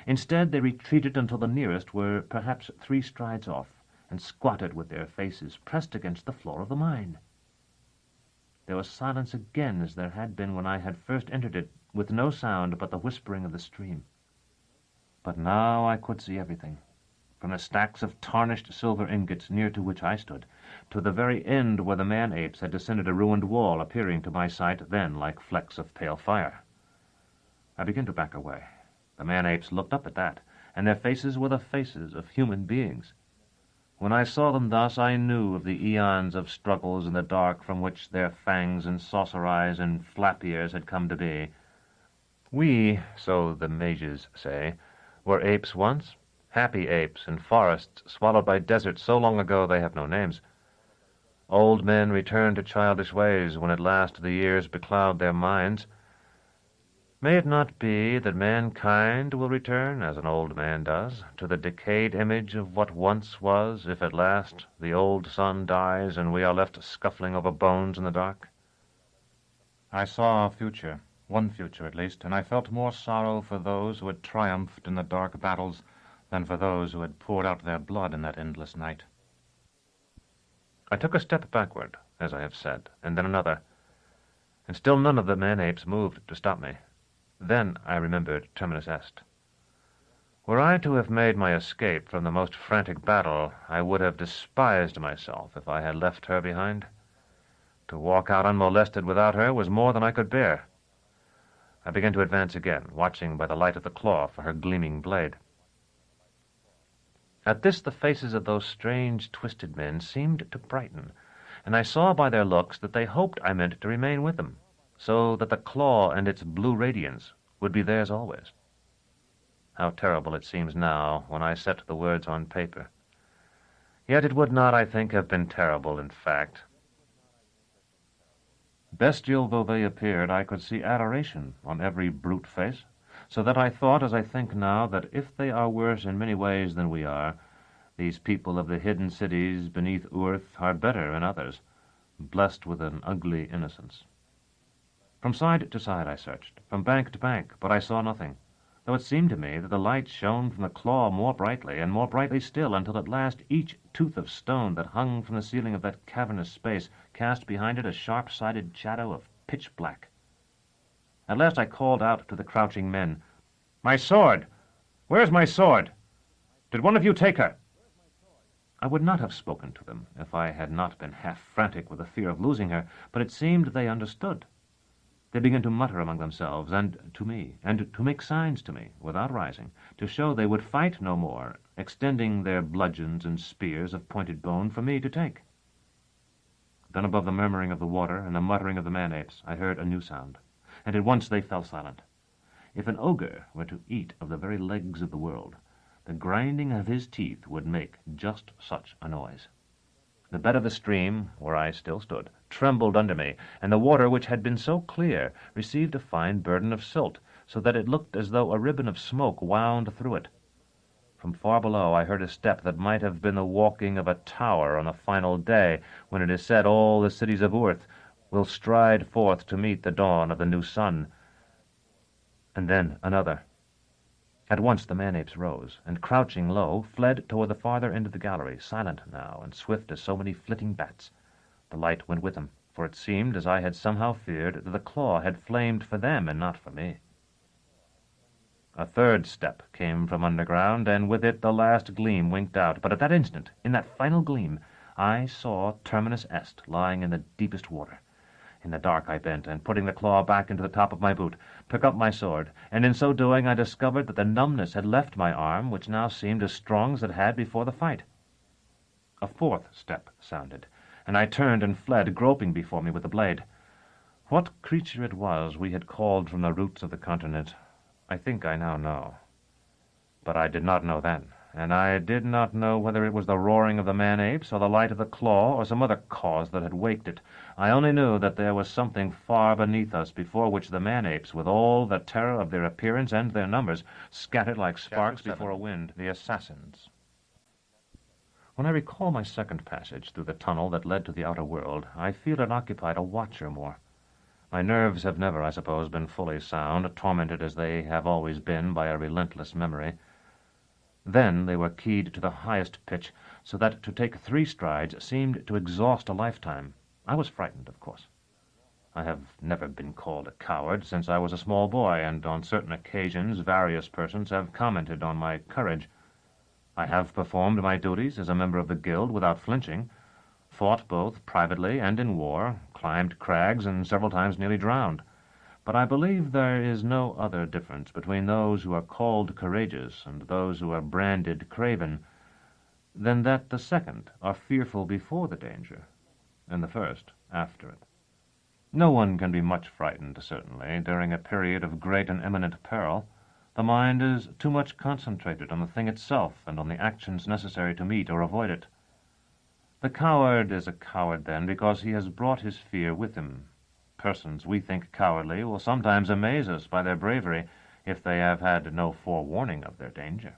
S5: Instead, they retreated until the nearest were perhaps 3 strides off, and squatted with their faces pressed against the floor of the mine. There was silence again as there had been when I had first entered it, with no sound but the whispering of the stream. But now I could see everything, from the stacks of tarnished silver ingots near to which I stood, to the very end where the man-apes had descended a ruined wall, appearing to my sight then like flecks of pale fire. I began to back away. The man-apes looked up at that, and their faces were the faces of human beings. When I saw them thus, I knew of the eons of struggles in the dark from which their fangs and saucer eyes and flap ears had come to be. We, so the mages say, were apes once, happy apes in forests swallowed by deserts so long ago they have no names. Old men return to childish ways when at last the years becloud their minds. May it not be that mankind will return, as an old man does, to the decayed image of what once was, if at last the old sun dies and we are left scuffling over bones in the dark? I saw a future, one future at least, and I felt more sorrow for those who had triumphed in the dark battles than for those who had poured out their blood in that endless night. I took a step backward, as I have said, and then another, and still none of the man-apes moved to stop me. Then I remembered Terminus Est. Were I to have made my escape from the most frantic battle, I would have despised myself if I had left her behind. To walk out unmolested without her was more than I could bear. I began to advance again, watching by the light of the claw for her gleaming blade. At this the faces of those strange, twisted men seemed to brighten, and I saw by their looks that they hoped I meant to remain with them, so that the claw and its blue radiance would be theirs always. How terrible it seems now when I set the words on paper. Yet it would not, I think, have been terrible in fact. Bestial though they appeared, I could see adoration on every brute face, so that I thought, as I think now, that if they are worse in many ways than we are, these people of the hidden cities beneath earth are better in others, blessed with an ugly innocence. From side to side I searched, from bank to bank, but I saw nothing, though it seemed to me that the light shone from the claw more brightly, and more brightly still, until at last each tooth of stone that hung from the ceiling of that cavernous space cast behind it a sharp-sided shadow of pitch black. At last I called out to the crouching men, "My sword! Where's my sword? Did one of you take her?" I would not have spoken to them if I had not been half frantic with the fear of losing her, but it seemed they understood. They began to mutter among themselves, and to me, and to make signs to me, without rising, to show they would fight no more, extending their bludgeons and spears of pointed bone for me to take. Then above the murmuring of the water and the muttering of the man-apes, I heard a new sound, and at once they fell silent. If an ogre were to eat of the very legs of the world, the grinding of his teeth would make just such a noise. The bed of the stream, where I still stood, trembled under me, and the water, which had been so clear, received a fine burden of silt, so that it looked as though a ribbon of smoke wound through it. From far below I heard a step that might have been the walking of a tower on the final day, when it is said all the cities of earth will stride forth to meet the dawn of the new sun. And then another. At once the man-apes rose, and crouching low, fled toward the farther end of the gallery, silent now, and swift as so many flitting bats. The light went with them, for it seemed, as I had somehow feared, that the claw had flamed for them and not for me. A third step came from underground, and with it the last gleam winked out. But at that instant, in that final gleam, I saw Terminus Est lying in the deepest water. In the dark I bent, and putting the claw back into the top of my boot, took up my sword, and in so doing I discovered that the numbness had left my arm, which now seemed as strong as it had before the fight. A fourth step sounded, and I turned and fled, groping before me with the blade. What creature it was we had called from the roots of the continent, I think I now know. But I did not know then,
S1: and I did not know whether it was the roaring of the man-apes or the light of the claw or some other cause that had waked it. I only knew that there was something far beneath us before which the man-apes, with all the terror of their appearance and their numbers, scattered like sparks before a wind. The assassins. When I recall my second passage through the tunnel that led to the outer world, I feel it occupied a watch or more. My nerves have never, I suppose, been fully sound, tormented as they have always been by a relentless memory. Then they were keyed to the highest pitch, so that to take 3 strides seemed to exhaust a lifetime. I was frightened, of course. I have never been called a coward since I was a small boy, and on certain occasions various persons have commented on my courage. I have performed my duties as a member of the guild without flinching, fought both privately and in war, climbed crags, and several times nearly drowned. But I believe there is no other difference between those who are called courageous and those who are branded craven than that the second are fearful before the danger, and the first after it. No one can be much frightened, certainly, during a period of great and imminent peril. The mind is too much concentrated on the thing itself and on the actions necessary to meet or avoid it. The coward is a coward, then, because he has brought his fear with him. Persons we think cowardly will sometimes amaze us by their bravery if they have had no forewarning of their danger.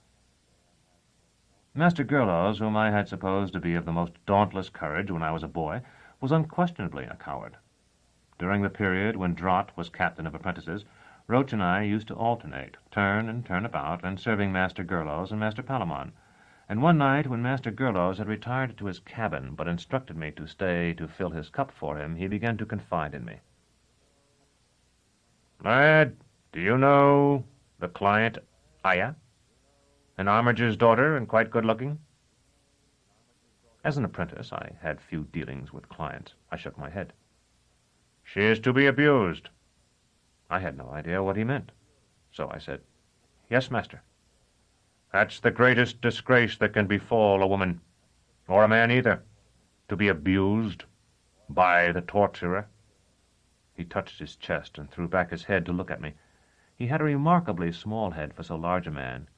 S1: Master Gerlows, whom I had supposed to be of the most dauntless courage when I was a boy, was unquestionably a coward. During the period when Drott was captain of apprentices, Roach and I used to alternate, turn and turn about, and serving Master Gerlows and Master Palamon. And one night, when Master Gerlows had retired to his cabin, but instructed me to stay to fill his cup for him, he began to confide in me.
S4: "Lad, do you know the client Aya? An armiger's daughter and quite good-looking?"
S1: As an apprentice, I had few dealings with clients. I shook my head.
S4: "She is to be abused."
S1: I had no idea what he meant. So I said, "Yes, master."
S4: "That's the greatest disgrace that can befall a woman, or a man either, to be abused by the torturer."
S1: He touched his chest and threw back his head to look at me. He had a remarkably small head for so large a man.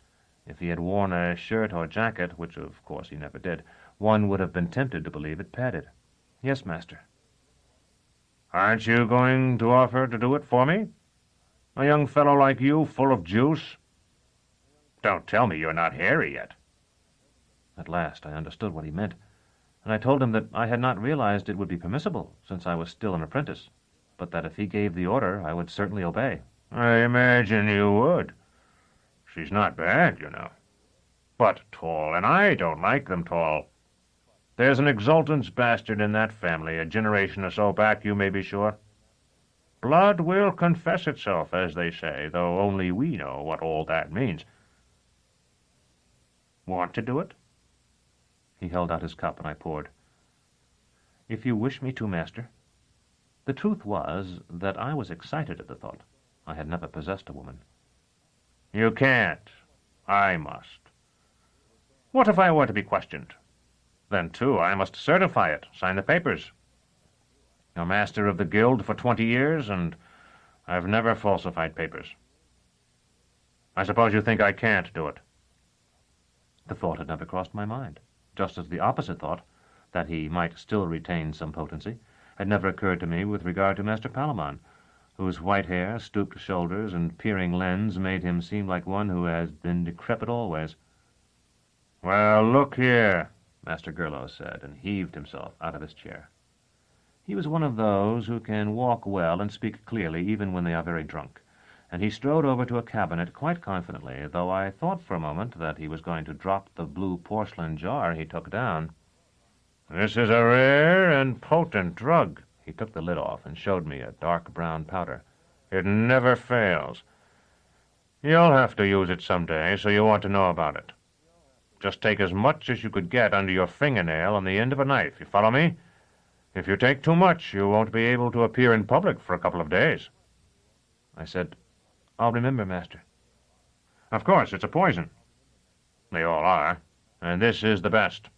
S1: If he had worn a shirt or jacket, which of course he never did, one would have been tempted to believe it padded. "Yes, master."
S4: "Aren't you going to offer to do it for me? A young fellow like you, full of juice? Don't tell me you're not hairy yet."
S1: At last I understood what he meant, and I told him that I had not realized it would be permissible, since I was still an apprentice, but that if he gave the order, I would certainly obey.
S4: "I imagine you would. She's not bad, you know. But tall, and I don't like them tall. There's an exultance bastard in that family, a generation or so back, you may be sure. Blood will confess itself, as they say, though only we know what all that means. Want to do it?"
S1: He held out his cup, and I poured. "If you wish me to, master." The truth was that I was excited at the thought. I had never possessed a woman.
S4: "You can't. I must. What if I were to be questioned? Then, too, I must certify it, sign the papers. A master of the guild for 20 years, and I've never falsified papers. I suppose you think I can't do it?"
S1: The thought had never crossed my mind, just as the opposite thought, that he might still retain some potency, had never occurred to me with regard to Master Palamon, whose white hair, stooped shoulders, and peering lens made him seem like one who had been decrepit always.
S4: "Well, look here,"
S1: Master Gerlows said, and heaved himself out of his chair. He was one of those who can walk well and speak clearly even when they are very drunk, and he strode over to a cabinet quite confidently, though I thought for a moment that he was going to drop the blue porcelain jar he took down.
S4: "This is a rare and potent drug."
S1: He took the lid off and showed me a dark brown powder.
S4: "It never fails. You'll have to use it someday, so you want to know about it. Just take as much as you could get under your fingernail on the end of a knife, you follow me? If you take too much, you won't be able to appear in public for a couple of days."
S1: I said, "I'll remember, master."
S4: "Of course, it's a poison. They all are, and this is the best.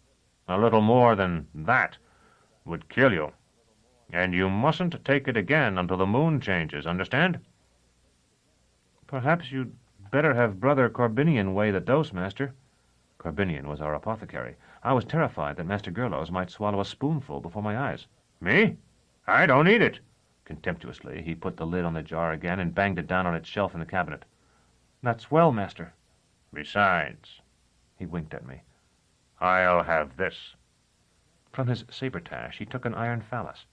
S4: A little more than that would kill you. And you mustn't take it again until the moon changes, understand?"
S1: "Perhaps you'd better have Brother Corbinian weigh the dose, master." Corbinian was our apothecary. I was terrified that Master Gurlows might swallow a spoonful before my eyes.
S4: Me? I don't eat it.
S1: Contemptuously, he put the lid on the jar again and banged it down on its shelf in the cabinet.
S5: That's well, master.
S4: Besides,
S1: He winked at me.
S4: I'll have this.
S1: From his saber-tash, he took an iron phallus.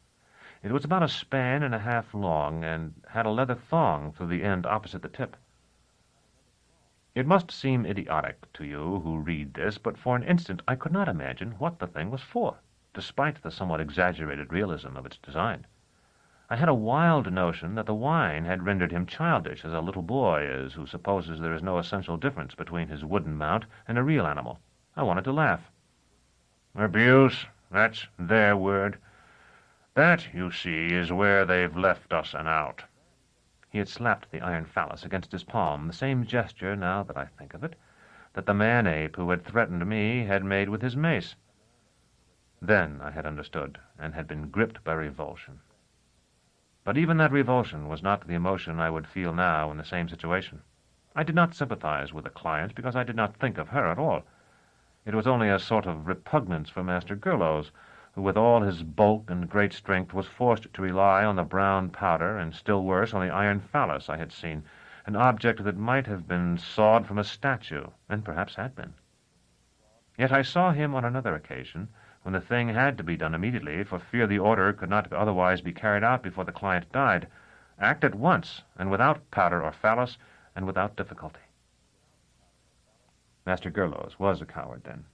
S1: It was about a span and a half long, and had a leather thong through the end opposite the tip. It must seem idiotic to you who read this, but for an instant I could not imagine what the thing was for, despite the somewhat exaggerated realism of its design. I had a wild notion that the wine had rendered him childish, as a little boy is who supposes there is no essential difference between his wooden mount and a real animal. I wanted to laugh.
S4: Abuse, that's their word. That, you see, is where they've left us an out.
S1: He had slapped the iron phallus against his palm, the same gesture, now that I think of it, that the man-ape who had threatened me had made with his mace. Then I had understood, and had been gripped by revulsion. But even that revulsion was not the emotion I would feel now in the same situation. I did not sympathize with the client because I did not think of her at all. It was only a sort of repugnance for Master Gurlows, who with all his bulk and great strength was forced to rely on the brown powder, and still worse, on the iron phallus I had seen, an object that might have been sawed from a statue, and perhaps had been. Yet I saw him on another occasion, when the thing had to be done immediately, for fear the order could not otherwise be carried out before the client died, act at once, and without powder or phallus, and without difficulty. Master Gurlows was a coward, then.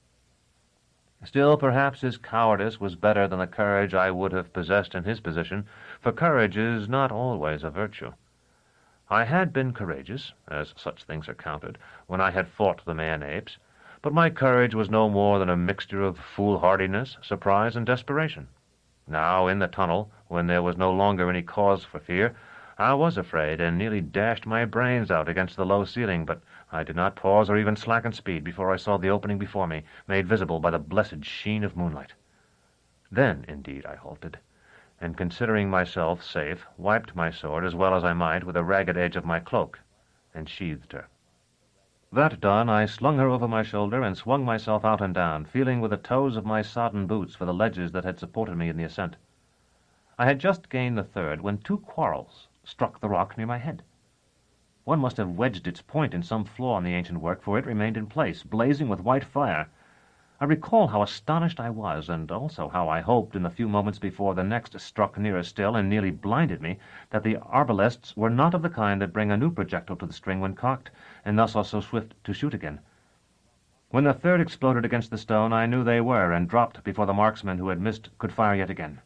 S1: Still, perhaps his cowardice was better than the courage I would have possessed in his position, for courage is not always a virtue. I had been courageous, as such things are counted, when I had fought the man-apes, but my courage was no more than a mixture of foolhardiness, surprise, and desperation. Now, in the tunnel, when there was no longer any cause for fear, I was afraid, and nearly dashed my brains out against the low ceiling, but I did not pause or even slacken speed before I saw the opening before me, made visible by the blessed sheen of moonlight. Then, indeed, I halted, and considering myself safe, wiped my sword as well as I might with the ragged edge of my cloak, and sheathed her. That done, I slung her over my shoulder and swung myself out and down, feeling with the toes of my sodden boots for the ledges that had supported me in the ascent. I had just gained the third when two quarrels struck the rock near my head. One must have wedged its point in some flaw in the ancient work, for it remained in place, blazing with white fire. I recall how astonished I was, and also how I hoped in the few moments before the next struck nearer still and nearly blinded me, that the arbalests were not of the kind that bring a new projectile to the string when cocked, and thus are so swift to shoot again. When the third exploded against the stone, I knew they were, and dropped before the marksman who had missed could fire yet again.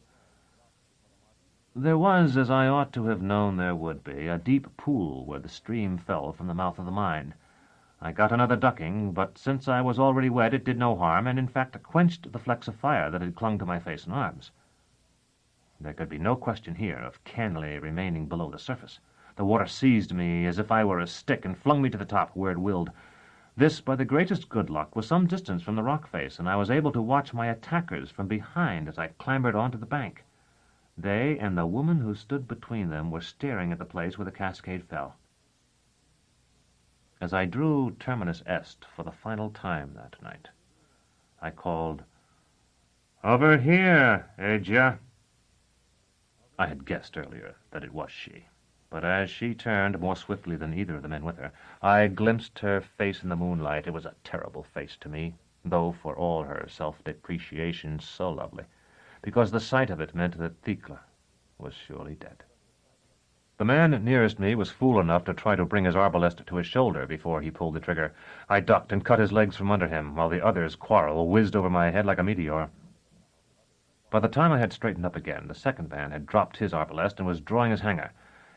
S1: There was, as I ought to have known there would be, a deep pool where the stream fell from the mouth of the mine. I got another ducking, but since I was already wet it did no harm, and in fact quenched the flecks of fire that had clung to my face and arms. There could be no question here of cannily remaining below the surface. The water seized me as if I were a stick and flung me to the top where it willed. This, by the greatest good luck, was some distance from the rock face, and I was able to watch my attackers from behind as I clambered onto the bank. They and the woman who stood between them were staring at the place where the cascade fell. As I drew terminus est for the final time that night, I called, "Over here, Aja." I had guessed earlier that it was she, but as she turned more swiftly than either of the men with her, I glimpsed her face in the moonlight. It was a terrible face to me, though for all her self-depreciation so lovely, because the sight of it meant that Thecla was surely dead. The man nearest me was fool enough to try to bring his arbalest to his shoulder before he pulled the trigger. I ducked and cut his legs from under him, while the other's quarrel whizzed over my head like a meteor. By the time I had straightened up again, the second man had dropped his arbalest and was drawing his hanger.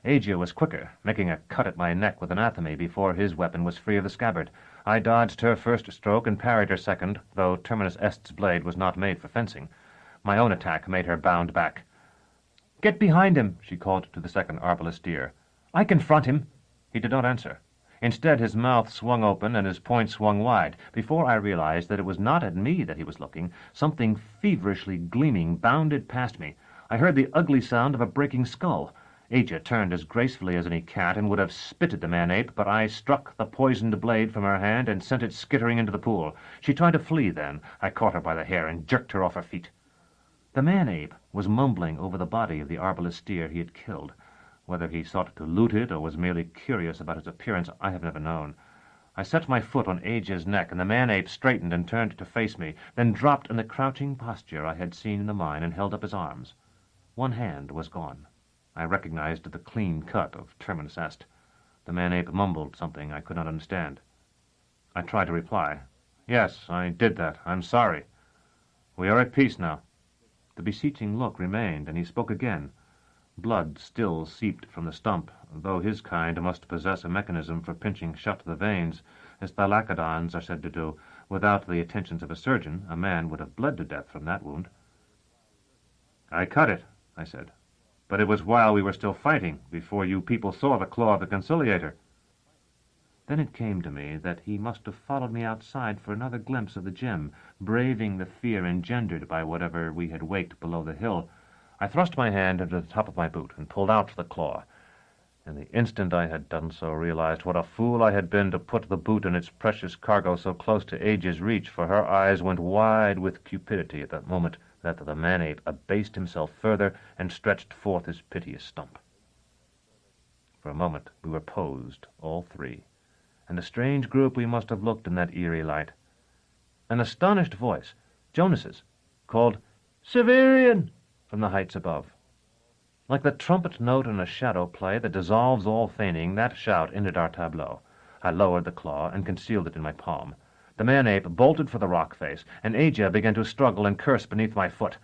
S1: Aja was quicker, making a cut at my neck with anathema before his weapon was free of the scabbard. I dodged her first stroke and parried her second, though terminus est's blade was not made for fencing. My own attack made her bound back. "Get behind him," she called to the second arbalestier. "I confront him." He did not answer. Instead, his mouth swung open and his point swung wide. Before I realized that it was not at me that he was looking, something feverishly gleaming bounded past me. I heard the ugly sound of a breaking skull.
S5: Aja turned as gracefully as any cat and would have spit at the man-ape, but I struck the poisoned blade from her hand and sent it skittering into the pool. She tried to flee then. I caught her by the hair and jerked her off her feet. The man-ape was mumbling over the body of the arbalest steer he had killed. Whether he sought to loot it or was merely curious about its appearance, I have never known. I set my foot on Aja's neck, and the man-ape straightened and turned to face me, then dropped in the crouching posture I had seen in the mine and held up his arms. One hand was gone. I recognized the clean cut of Terminus Est. The man-ape mumbled something I could not understand. I tried to reply. "Yes, I did that. I'm sorry. We are at peace now." The beseeching look remained, and he spoke again. Blood still seeped from the stump, though his kind must possess a mechanism for pinching shut the veins, as thylacodons are said to do. Without the attentions of a surgeon, a man would have bled to death from that wound. "I cut it," I said. "But it was while we were still fighting, before you people saw the claw of the conciliator." Then it came to me that he must have followed me outside for another glimpse of the gym, braving the fear engendered by whatever we had waked below the hill. I thrust my hand into the top of my boot and pulled out the claw. In the instant I had done so, realized what a fool I had been to put the boot and its precious cargo so close to Aja's reach, for her eyes went wide with cupidity at that moment that the man-ape abased himself further and stretched forth his piteous stump. For a moment we were posed, all three, and a strange group we must have looked in that eerie light. An astonished voice, Jonas's, called "Severian!" from the heights above. Like the trumpet note in a shadow play that dissolves all feigning, that shout ended our tableau. I lowered the claw and concealed it in my palm. The man-ape bolted for the rock face, and Aja began to struggle and curse beneath my foot.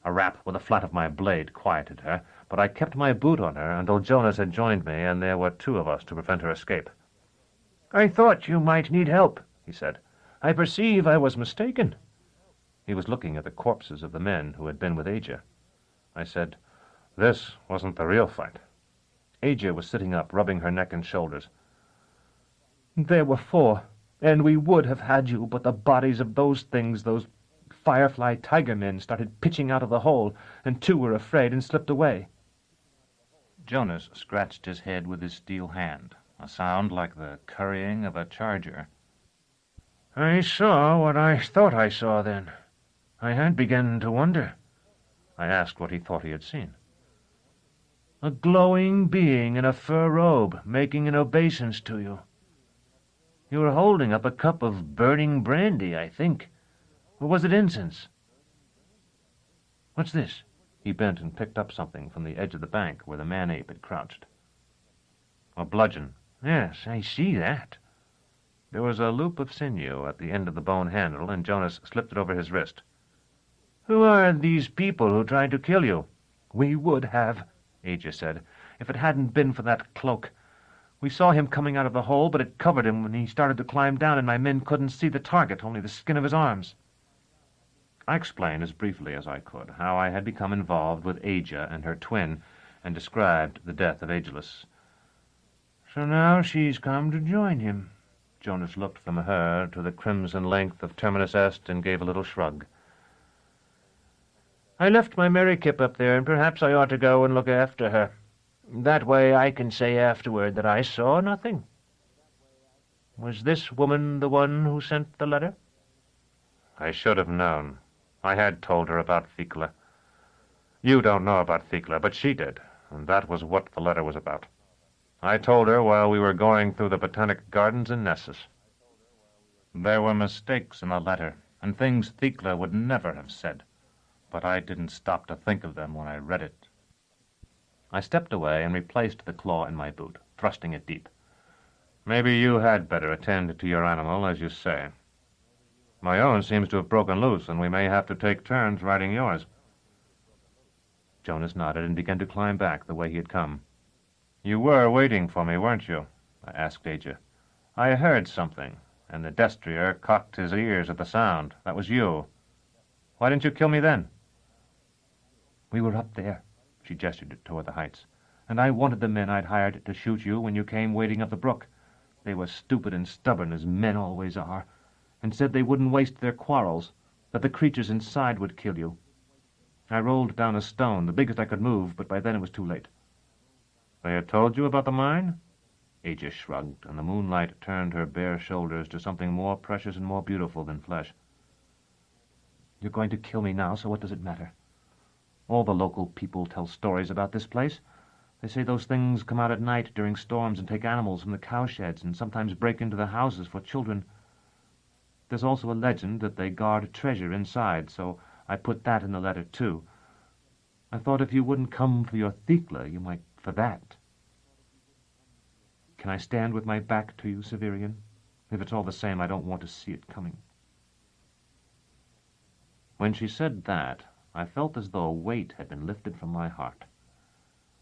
S5: A rap with the flat of my blade quieted her, but I kept my boot on her until Jonas had joined me, and there were two of us to prevent her escape. "I thought you might need help," he said. "I perceive I was mistaken." He was looking at the corpses of the men who had been with Aja. I said, "This wasn't the real fight." Aja was sitting up, rubbing her neck and shoulders. "There were 4, and we would have had you, but the bodies of those things, those firefly tiger men, started pitching out of the hole, and 2 were afraid and slipped away." Jonas scratched his head with his steel hand, a sound like the currying of a charger. "I saw what I thought I saw then. I had begun to wonder." I asked what he thought he had seen. "A glowing being in a fur robe, making an obeisance to you. You were holding up a cup of burning brandy, I think. Or was it incense? What's this?" He bent and picked up something from the edge of the bank where the man-ape had crouched. "A bludgeon." "Yes, I see that." There was a loop of sinew at the end of the bone handle, and Jonas slipped it over his wrist. "Who are these people who tried to kill you?" "We would have," Aja said, "if it hadn't been for that cloak. We saw him coming out of the hole, but it covered him when he started to climb down, and my men couldn't see the target, only the skin of his arms." I explained as briefly as I could how I had become involved with Aja and her twin, and described the death of Ageless. "So now she's come to join him." Jonas looked from her to the crimson length of Terminus Est and gave a little shrug. "I left my Mary Kip up there, and perhaps I ought to go and look after her. That way I can say afterward that I saw nothing. Was this woman the one who sent the letter?" "I should have known. I had told her about Thecla. You don't know about Thecla, but she did, and that was what the letter was about. I told her while we were going through the Botanic Gardens in Nessus. There were mistakes in the letter, and things Thecla would never have said, but I didn't stop to think of them when I read it." I stepped away and replaced the claw in my boot, thrusting it deep. "Maybe you had better attend to your animal, as you say. My own seems to have broken loose, and we may have to take turns riding yours." Jonas nodded and began to climb back the way he had come. "You were waiting for me, weren't you?" I asked Aja. "I heard something, and the destrier cocked his ears at the sound. That was you. Why didn't you kill me then?" "We were up there," she gestured toward the heights, "and I wanted the men I'd hired to shoot you when you came wading up the brook. They were stupid and stubborn, as men always are, and said they wouldn't waste their quarrels, that the creatures inside would kill you. I rolled down a stone, the biggest I could move, but by then it was too late." They had told you about the mine? Aegis shrugged, and the moonlight turned her bare shoulders to something more precious and more beautiful than flesh. You're going to kill me now, so what does it matter? All the local people tell stories about this place. They say those things come out at night during storms and take animals from the cowsheds and sometimes break into the houses for children. There's also a legend that they guard treasure inside, so I put that in the letter, too. I thought if you wouldn't come for your Thekla, you might for that. Can I stand with my back to you, Severian? If it's all the same, I don't want to see it coming. When she said that, I felt as though a weight had been lifted from my heart.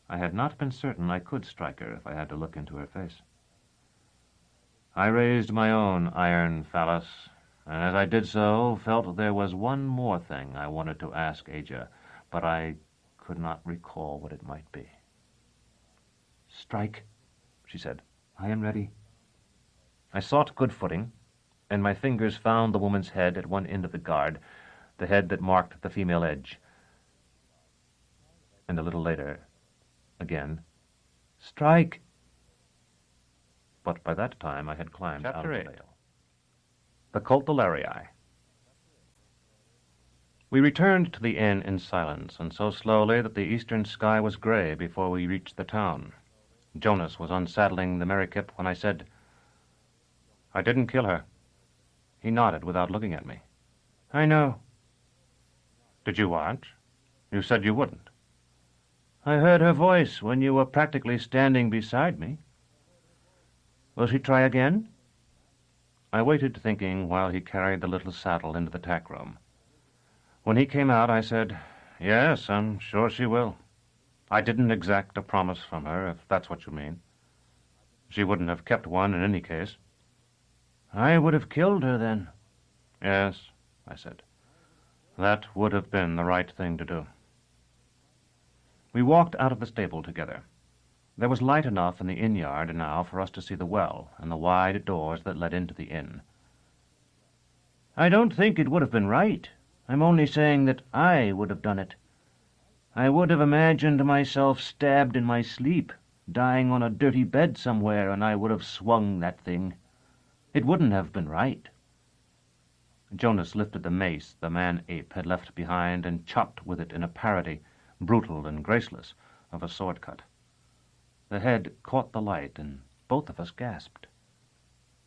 S5: I had not been certain I could strike her if I had to look into her face. I raised my own iron phallus, and as I did so, felt there was one more thing I wanted to ask Aja, but I could not recall what it might be. "Strike," she said. "I am ready." I sought good footing, and my fingers found the woman's head at one end of the guard, the head that marked the female edge. And a little later, again, "Strike!" But by that time I had climbed out of the veil. The Cultularii. We returned to the inn in silence, and so slowly that the eastern sky was gray before we reached the town. Jonas was unsaddling the Merrikip when I said, "I didn't kill her." He nodded without looking at me. "I know." "Did you watch? You said you wouldn't." "I heard her voice when you were practically standing beside me." "Will she try again?" I waited thinking while he carried the little saddle into the tack room. When he came out, I said, "Yes, I'm sure she will. I didn't exact a promise from her, if that's what you mean. She wouldn't have kept one in any case." "I would have killed her then." "Yes," I said. "That would have been the right thing to do." We walked out of the stable together. There was light enough in the inn yard now for us to see the well and the wide doors that led into the inn. "I don't think it would have been right. I'm only saying that I would have done it. I would have imagined myself stabbed in my sleep, dying on a dirty bed somewhere, and I would have swung that thing. It wouldn't have been right." Jonas lifted the mace the man-ape had left behind and chopped with it in a parody, brutal and graceless, of a sword cut. The head caught the light, and both of us gasped.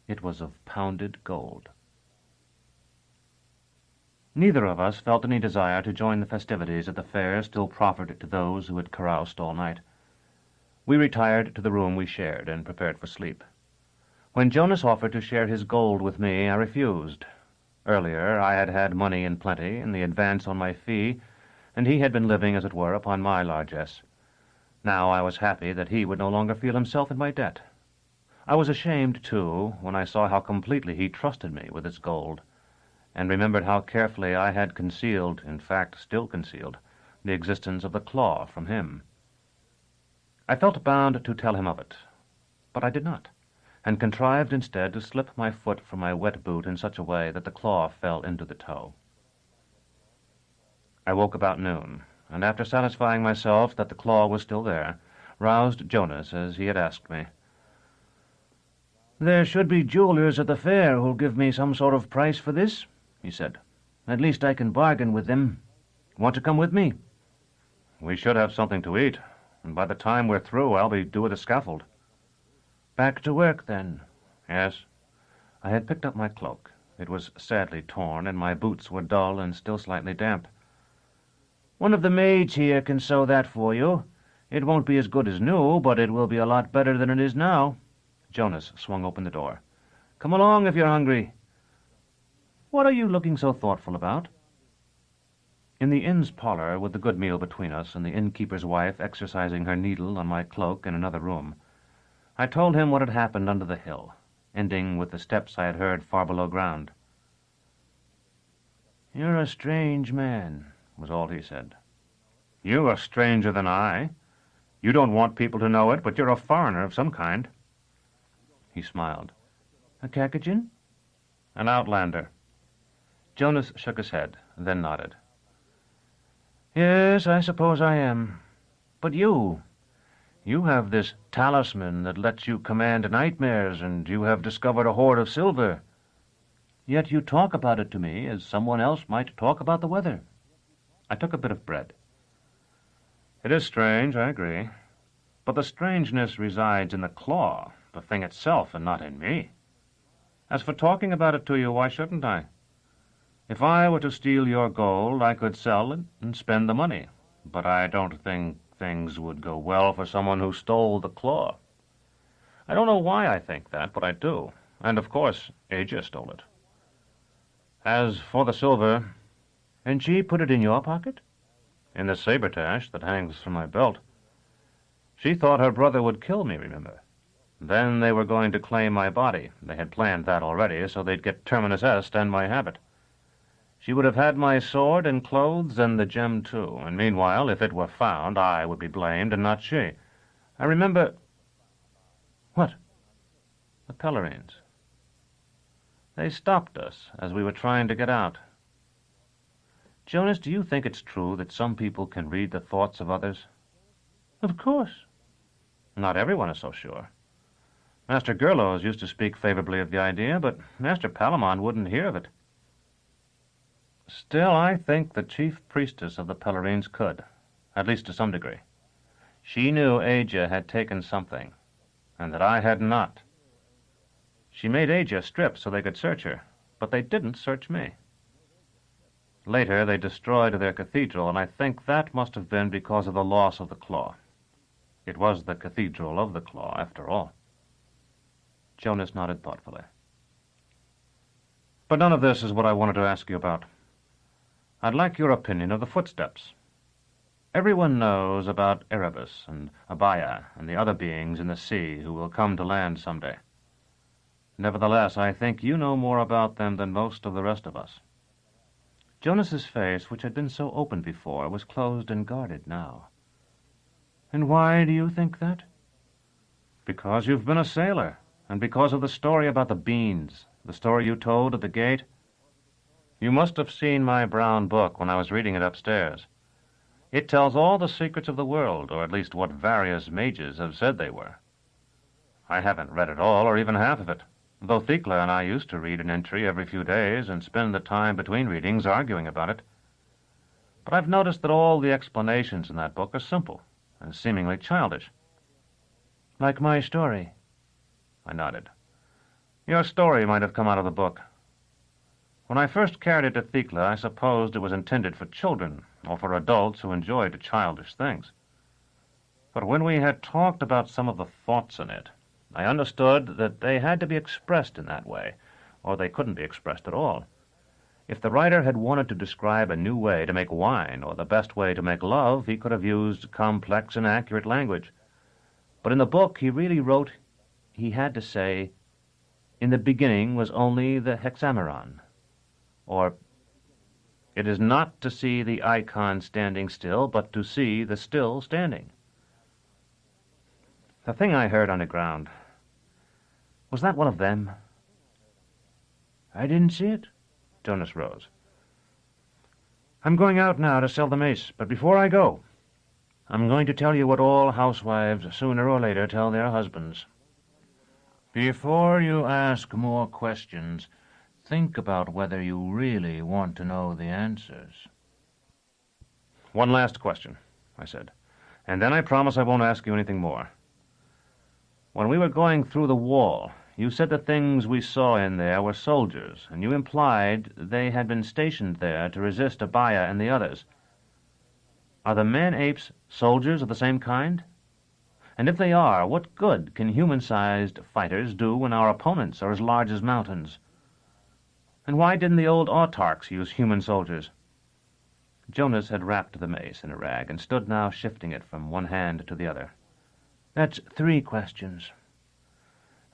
S5: It was of pounded gold. Neither of us felt any desire to join the festivities at the fair still proffered to those who had caroused all night. We retired to the room we shared and prepared for sleep. When Jonas offered to share his gold with me, I refused. Earlier, I had had money in plenty and the advance on my fee, and he had been living, as it were, upon my largesse. Now I was happy that he would no longer feel himself in my debt. I was ashamed, too, when I saw how completely he trusted me with his gold, and remembered how carefully I had concealed, in fact still concealed, the existence of the claw from him. I felt bound to tell him of it, but I did not, and contrived instead to slip my foot from my wet boot in such a way that the claw fell into the toe. I woke about noon, and after satisfying myself that the claw was still there, roused Jonas as he had asked me. "There should be jewelers at the fair who'll give me some sort of price for this," he said. "At least I can bargain with them. Want to come with me?" "We should have something to eat, and by the time we're through I'll be due at the scaffold." "Back to work, then?" "Yes." I had picked up my cloak. It was sadly torn, and my boots were dull and still slightly damp. "One of the maids here can sew that for you. It won't be as good as new, but it will be a lot better than it is now." Jonas swung open the door. "Come along if you're hungry." "What are you looking so thoughtful about?" In the inn's parlor, with the good meal between us and the innkeeper's wife exercising her needle on my cloak in another room, I told him what had happened under the hill, ending with the steps I had heard far below ground. "You're a strange man," was all he said. "You are stranger than I. You don't want people to know it, but you're a foreigner of some kind." He smiled. "A Cacajan?" "An outlander." Jonas shook his head, then nodded. "Yes, I suppose I am. But you You have this talisman that lets you command nightmares, and you have discovered a hoard of silver. Yet you talk about it to me as someone else might talk about the weather. I took a bit of bread. It is strange, I agree. But the strangeness resides in the claw, the thing itself, and not in me. As for talking about it to you, why shouldn't I? If I were to steal your gold, I could sell it and spend the money. But I don't think things would go well for someone who stole the claw. I don't know why I think that, but I do. And, of course, Aja stole it. As for the silver... And she put it in your pocket? In the sabretache that hangs from my belt. She thought her brother would kill me, remember? Then they were going to claim my body. They had planned that already, so they'd get Terminus Est and my habit. She would have had my sword and clothes and the gem, too, and meanwhile, if it were found, I would be blamed and not she. I remember... What? The Pellerines. They stopped us as we were trying to get out. Jonas, do you think it's true that some people can read the thoughts of others? Of course. Not everyone is so sure. Master Gerlos used to speak favorably of the idea, but Master Palamon wouldn't hear of it. Still, I think the chief priestess of the Pellerines could, at least to some degree. She knew Aja had taken something, and that I had not. She made Aja strip so they could search her, but they didn't search me. Later, they destroyed their cathedral, and I think that must have been because of the loss of the claw. It was the cathedral of the claw, after all. Jonas nodded thoughtfully. But none of this is what I wanted to ask you about. I'd like your opinion of the footsteps. Everyone knows about Erebus and Abaya and the other beings in the sea who will come to land someday. Nevertheless, I think you know more about them than most of the rest of us. Jonas's face, which had been so open before, was closed and guarded now. And why do you think that? Because you've been a sailor, and because of the story about the beans, the story you told at the gate. You must have seen my brown book when I was reading it upstairs. It tells all the secrets of the world, or at least what various mages have said they were. I haven't read it all, or even half of it, though Thecla and I used to read an entry every few days and spend the time between readings arguing about it. But I've noticed that all the explanations in that book are simple and seemingly childish. Like my story? I nodded. Your story might have come out of the book. When I first carried it to Thecla, I supposed it was intended for children, or for adults who enjoyed childish things. But when we had talked about some of the thoughts in it, I understood that they had to be expressed in that way, or they couldn't be expressed at all. If the writer had wanted to describe a new way to make wine, or the best way to make love, he could have used complex and accurate language. But in the book he really wrote, he had to say, in the beginning was only the hexameron, or it is not to see the icon standing still, but to see the still standing. The thing I heard underground, was that one of them? I didn't see it. Jonas rose. I'm going out now to sell the mace, but before I go, I'm going to tell you what all housewives sooner or later tell their husbands. Before you ask more questions, think about whether you really want to know the answers. One last question, I said, and then I promise I won't ask you anything more. When we were going through the wall, you said the things we saw in there were soldiers, and you implied they had been stationed there to resist Abaya and the others. Are the man-apes soldiers of the same kind? And if they are, what good can human-sized fighters do when our opponents are as large as mountains? And why didn't the old autarchs use human soldiers? Jonas had wrapped the mace in a rag and stood now shifting it from one hand to the other. That's 3 questions.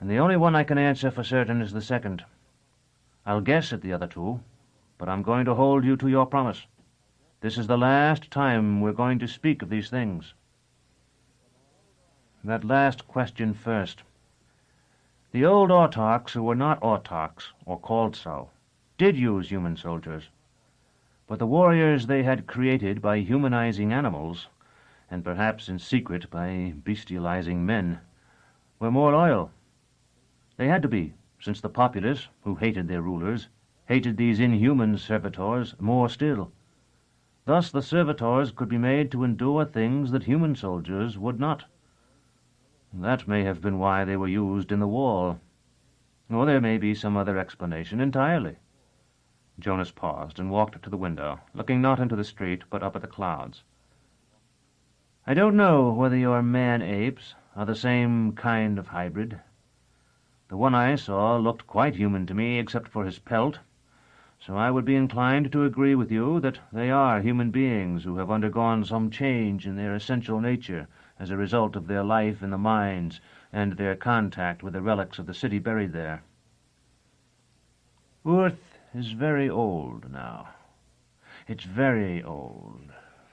S5: And the only one I can answer for certain is the second. I'll guess at the other 2, but I'm going to hold you to your promise. This is the last time we're going to speak of these things. That last question first. The old autarchs who were not autarchs, or called so, did use human soldiers. But the warriors they had created by humanizing animals and perhaps in secret by bestializing men, were more loyal. They had to be, since the populace, who hated their rulers, hated these inhuman servitors more still. Thus the servitors could be made to endure things that human soldiers would not. That may have been why they were used in the wall. Or there may be some other explanation entirely. Jonas paused and walked to the window, looking not into the street, but up at the clouds. I don't know whether your man-apes are the same kind of hybrid. The one I saw looked quite human to me, except for his pelt, so I would be inclined to agree with you that they are human beings who have undergone some change in their essential nature as a result of their life in the mines and their contact with the relics of the city buried there. Earth is very old now. It's very old,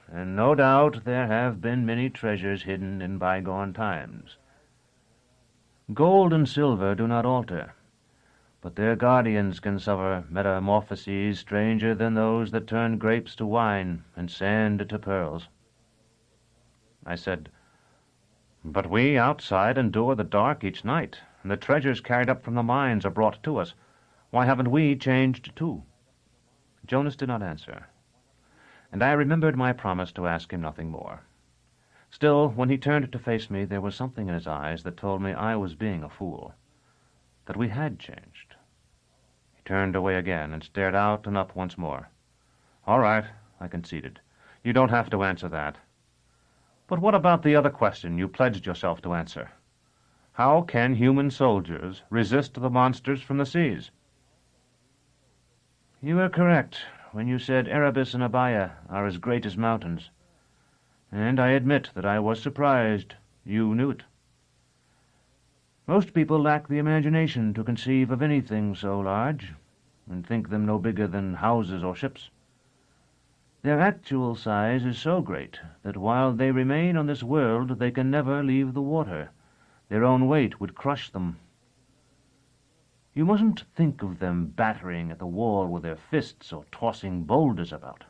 S5: and no doubt there have been many treasures hidden in bygone times. Gold and silver do not alter, but their guardians can suffer metamorphoses stranger than those that turn grapes to wine and sand to pearls. I said, But we outside endure the dark each night, and the treasures carried up from the mines are brought to us. Why haven't we changed too? Jonas did not answer, and I remembered my promise to ask him nothing more. Still, when he turned to face me, there was something in his eyes that told me I was being a fool, that we had changed. He turned away again and stared out and up once more. All right, I conceded. You don't have to answer that. But what about the other question you pledged yourself to answer? How can human soldiers resist the monsters from the seas? You were correct when you said Erebus and Abaya are as great as mountains, and I admit that I was surprised you knew it. Most people lack the imagination to conceive of anything so large, and think them no bigger than houses or ships. Their actual size is so great that while they remain on this world they can never leave the water. Their own weight would crush them. You mustn't think of them battering at the wall with their fists or tossing boulders about.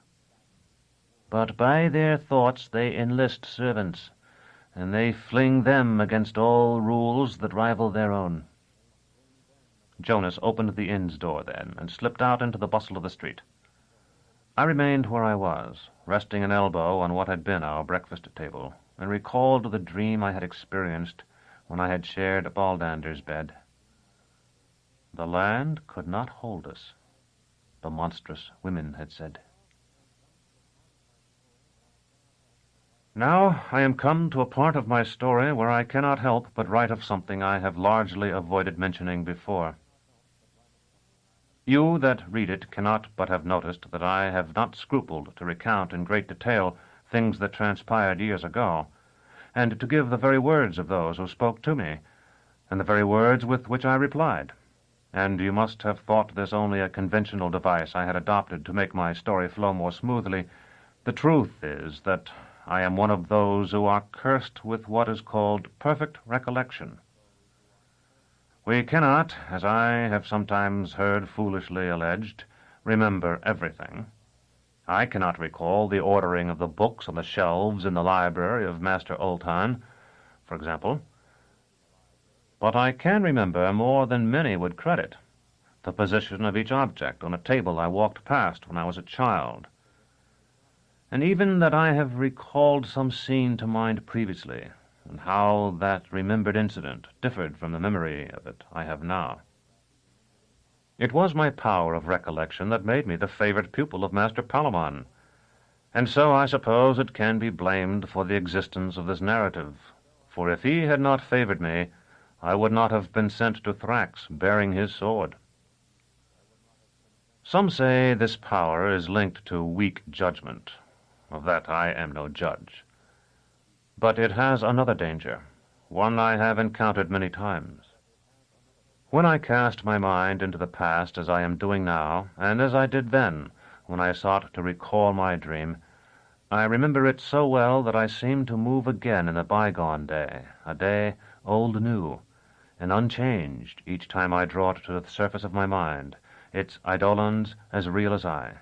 S5: But by their thoughts they enlist servants, and they fling them against all rules that rival their own. Jonas opened the inn's door then, and slipped out into the bustle of the street. I remained where I was, resting an elbow on what had been our breakfast table, and recalled the dream I had experienced when I had shared Baldander's bed. The land could not hold us, the monstrous women had said. Now I am come to a part of my story where I cannot help but write of something I have largely avoided mentioning before. You that read it cannot but have noticed that I have not scrupled to recount in great detail things that transpired years ago, and to give the very words of those who spoke to me, and the very words with which I replied. And you must have thought this only a conventional device I had adopted to make my story flow more smoothly. The truth is that I am one of those who are cursed with what is called perfect recollection. We cannot, as I have sometimes heard foolishly alleged, remember everything. I cannot recall the ordering of the books on the shelves in the library of Master Oltan, for example. But I can remember more than many would credit the position of each object on a table I walked past when I was a child, and even that I have recalled some scene to mind previously, and how that remembered incident differed from the memory of it I have now. It was my power of recollection that made me the favorite pupil of Master Palamon, and so I suppose it can be blamed for the existence of this narrative, for if he had not favored me, I would not have been sent to Thrax bearing his sword. Some say this power is linked to weak judgment. Of that I am no judge. But it has another danger, one I have encountered many times. When I cast my mind into the past as I am doing now, and as I did then when I sought to recall my dream, I remember it so well that I seem to move again in a bygone day, a day old new, and unchanged each time I draw it to the surface of my mind, its eidolons as real as I.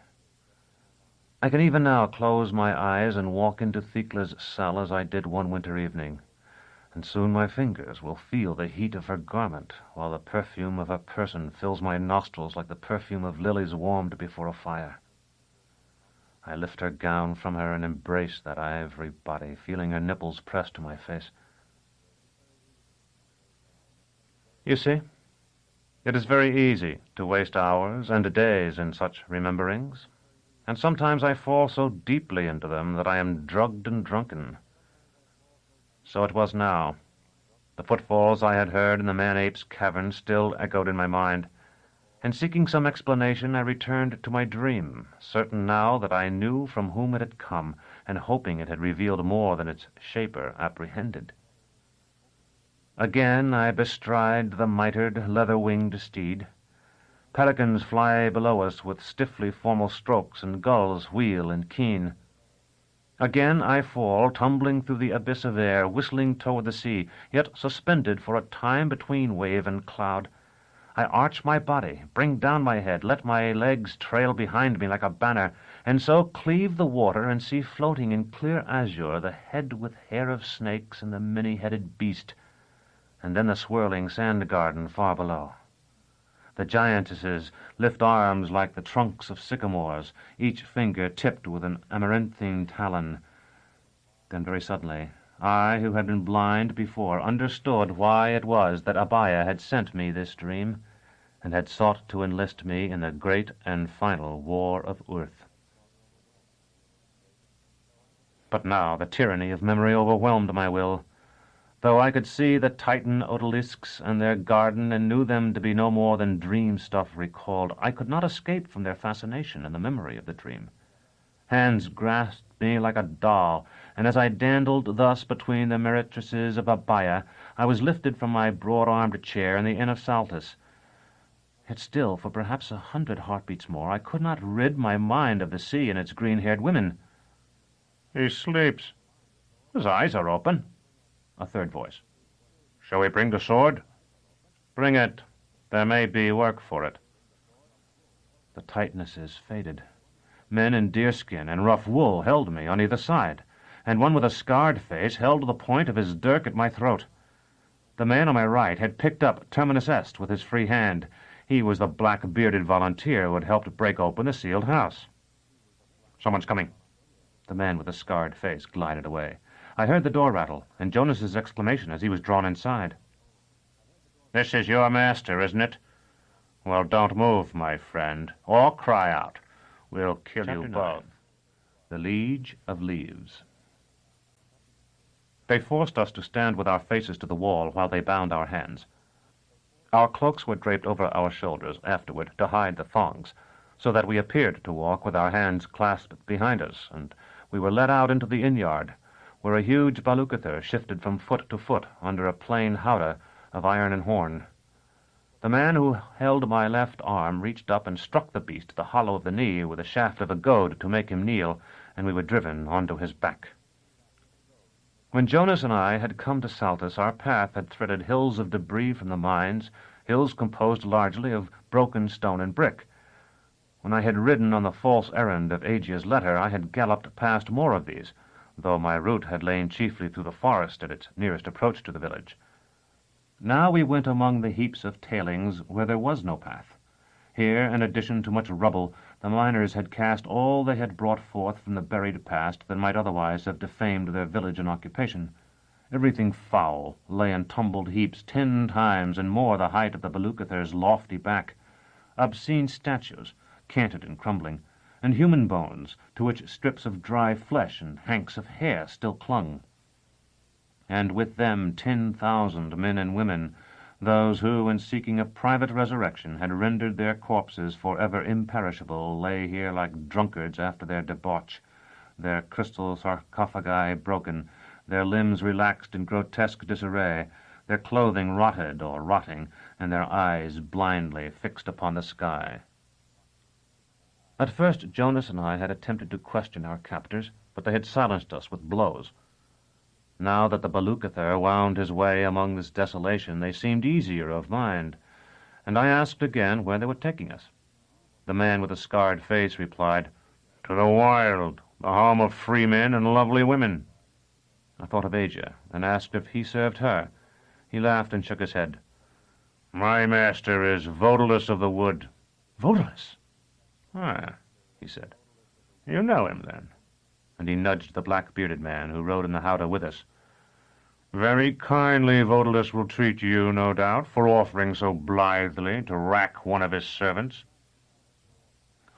S1: I can even now close my eyes and walk into Thekla's cell as I did one winter evening, and soon my fingers will feel the heat of her garment, while the perfume of her person fills my nostrils like the perfume of lilies warmed before a fire. I lift her gown from her and embrace that ivory body, feeling her nipples pressed to my face. You see, it is very easy to waste hours and days in such rememberings, and sometimes I fall so deeply into them that I am drugged and drunken. So it was now. The footfalls I had heard in the man-ape's cavern still echoed in my mind, and seeking some explanation I returned to my dream, certain now that I knew from whom it had come, and hoping it had revealed more than its shaper apprehended. Again I bestride the mitred, leather-winged steed. Pelicans fly below us with stiffly formal strokes, and gulls wheel and keen. Again I fall, tumbling through the abyss of air, whistling toward the sea, yet suspended for a time between wave and cloud. I arch my body, bring down my head, let my legs trail behind me like a banner, and so cleave the water and see floating in clear azure the head with hair of snakes and the many-headed beast, and then the swirling sand garden far below. The giantesses lift arms like the trunks of sycamores, each finger tipped with an amaranthine talon. Then very suddenly, I, who had been blind before, understood why it was that Abaya had sent me this dream, and had sought to enlist me in the great and final war of Earth. But now the tyranny of memory overwhelmed my will. Though I could see the Titan odalisks and their garden and knew them to be no more than dream stuff recalled, I could not escape from their fascination and the memory of the dream. Hands grasped me like a doll, and as I dandled thus between the meretresses of Abaya, I was lifted from my broad-armed chair in the Inn of Saltus. Yet still, for perhaps 100 heartbeats more, I could not rid my mind of the sea and its green-haired women.
S4: He sleeps. His eyes are open.
S1: A third voice.
S4: Shall we bring the sword?
S1: Bring it. There may be work for it. The tightnesses faded. Men in deerskin and rough wool held me on either side, and one with a scarred face held the point of his dirk at my throat. The man on my right had picked up Terminus Est with his free hand. He was the black-bearded volunteer who had helped break open the sealed house.
S4: Someone's coming.
S1: The man with the scarred face glided away. I heard the door rattle, and Jonas's exclamation as he was drawn inside.
S4: This is your master, isn't it? Well, don't move, my friend, or cry out. We'll kill you both.
S1: The Liege of Leaves. They forced us to stand with our faces to the wall while they bound our hands. Our cloaks were draped over our shoulders afterward to hide the thongs, so that we appeared to walk with our hands clasped behind us, and we were led out into the inn-yard, where a huge Balukathur shifted from foot to foot under a plain howdah of iron and horn. The man who held my left arm reached up and struck the beast the hollow of the knee with the shaft of a goad to make him kneel, and we were driven onto his back. When Jonas and I had come to Saltus, our path had threaded hills of debris from the mines, hills composed largely of broken stone and brick. When I had ridden on the false errand of Aegea's letter, I had galloped past more of these, though my route had lain chiefly through the forest at its nearest approach to the village. Now we went among the heaps of tailings where there was no path. Here, in addition to much rubble, the miners had cast all they had brought forth from the buried past that might otherwise have defamed their village and occupation. Everything foul lay in tumbled heaps 10 times and more the height of the Balukathur's lofty back. Obscene statues, canted and crumbling, and human bones, to which strips of dry flesh and hanks of hair still clung. And with them 10,000 men and women, those who, in seeking a private resurrection, had rendered their corpses forever imperishable, lay here like drunkards after their debauch, their crystal sarcophagi broken, their limbs relaxed in grotesque disarray, their clothing rotted or rotting, and their eyes blindly fixed upon the sky. At first Jonas and I had attempted to question our captors, but they had silenced us with blows. Now that the Balukathur wound his way among this desolation, they seemed easier of mind, and I asked again where they were taking us. The man with the scarred face replied,
S4: To the wild, the home of free men and lovely women.
S1: I thought of Asia, and asked if he served her. He laughed and shook his head.
S4: My master is Vodalus of the Wood.
S1: Vodalus?
S4: Ah, he said. You know him, then?
S1: And he nudged the black-bearded man who rode in the howdah with us.
S4: Very kindly Vodalus will treat you, no doubt, for offering so blithely to rack one of his servants.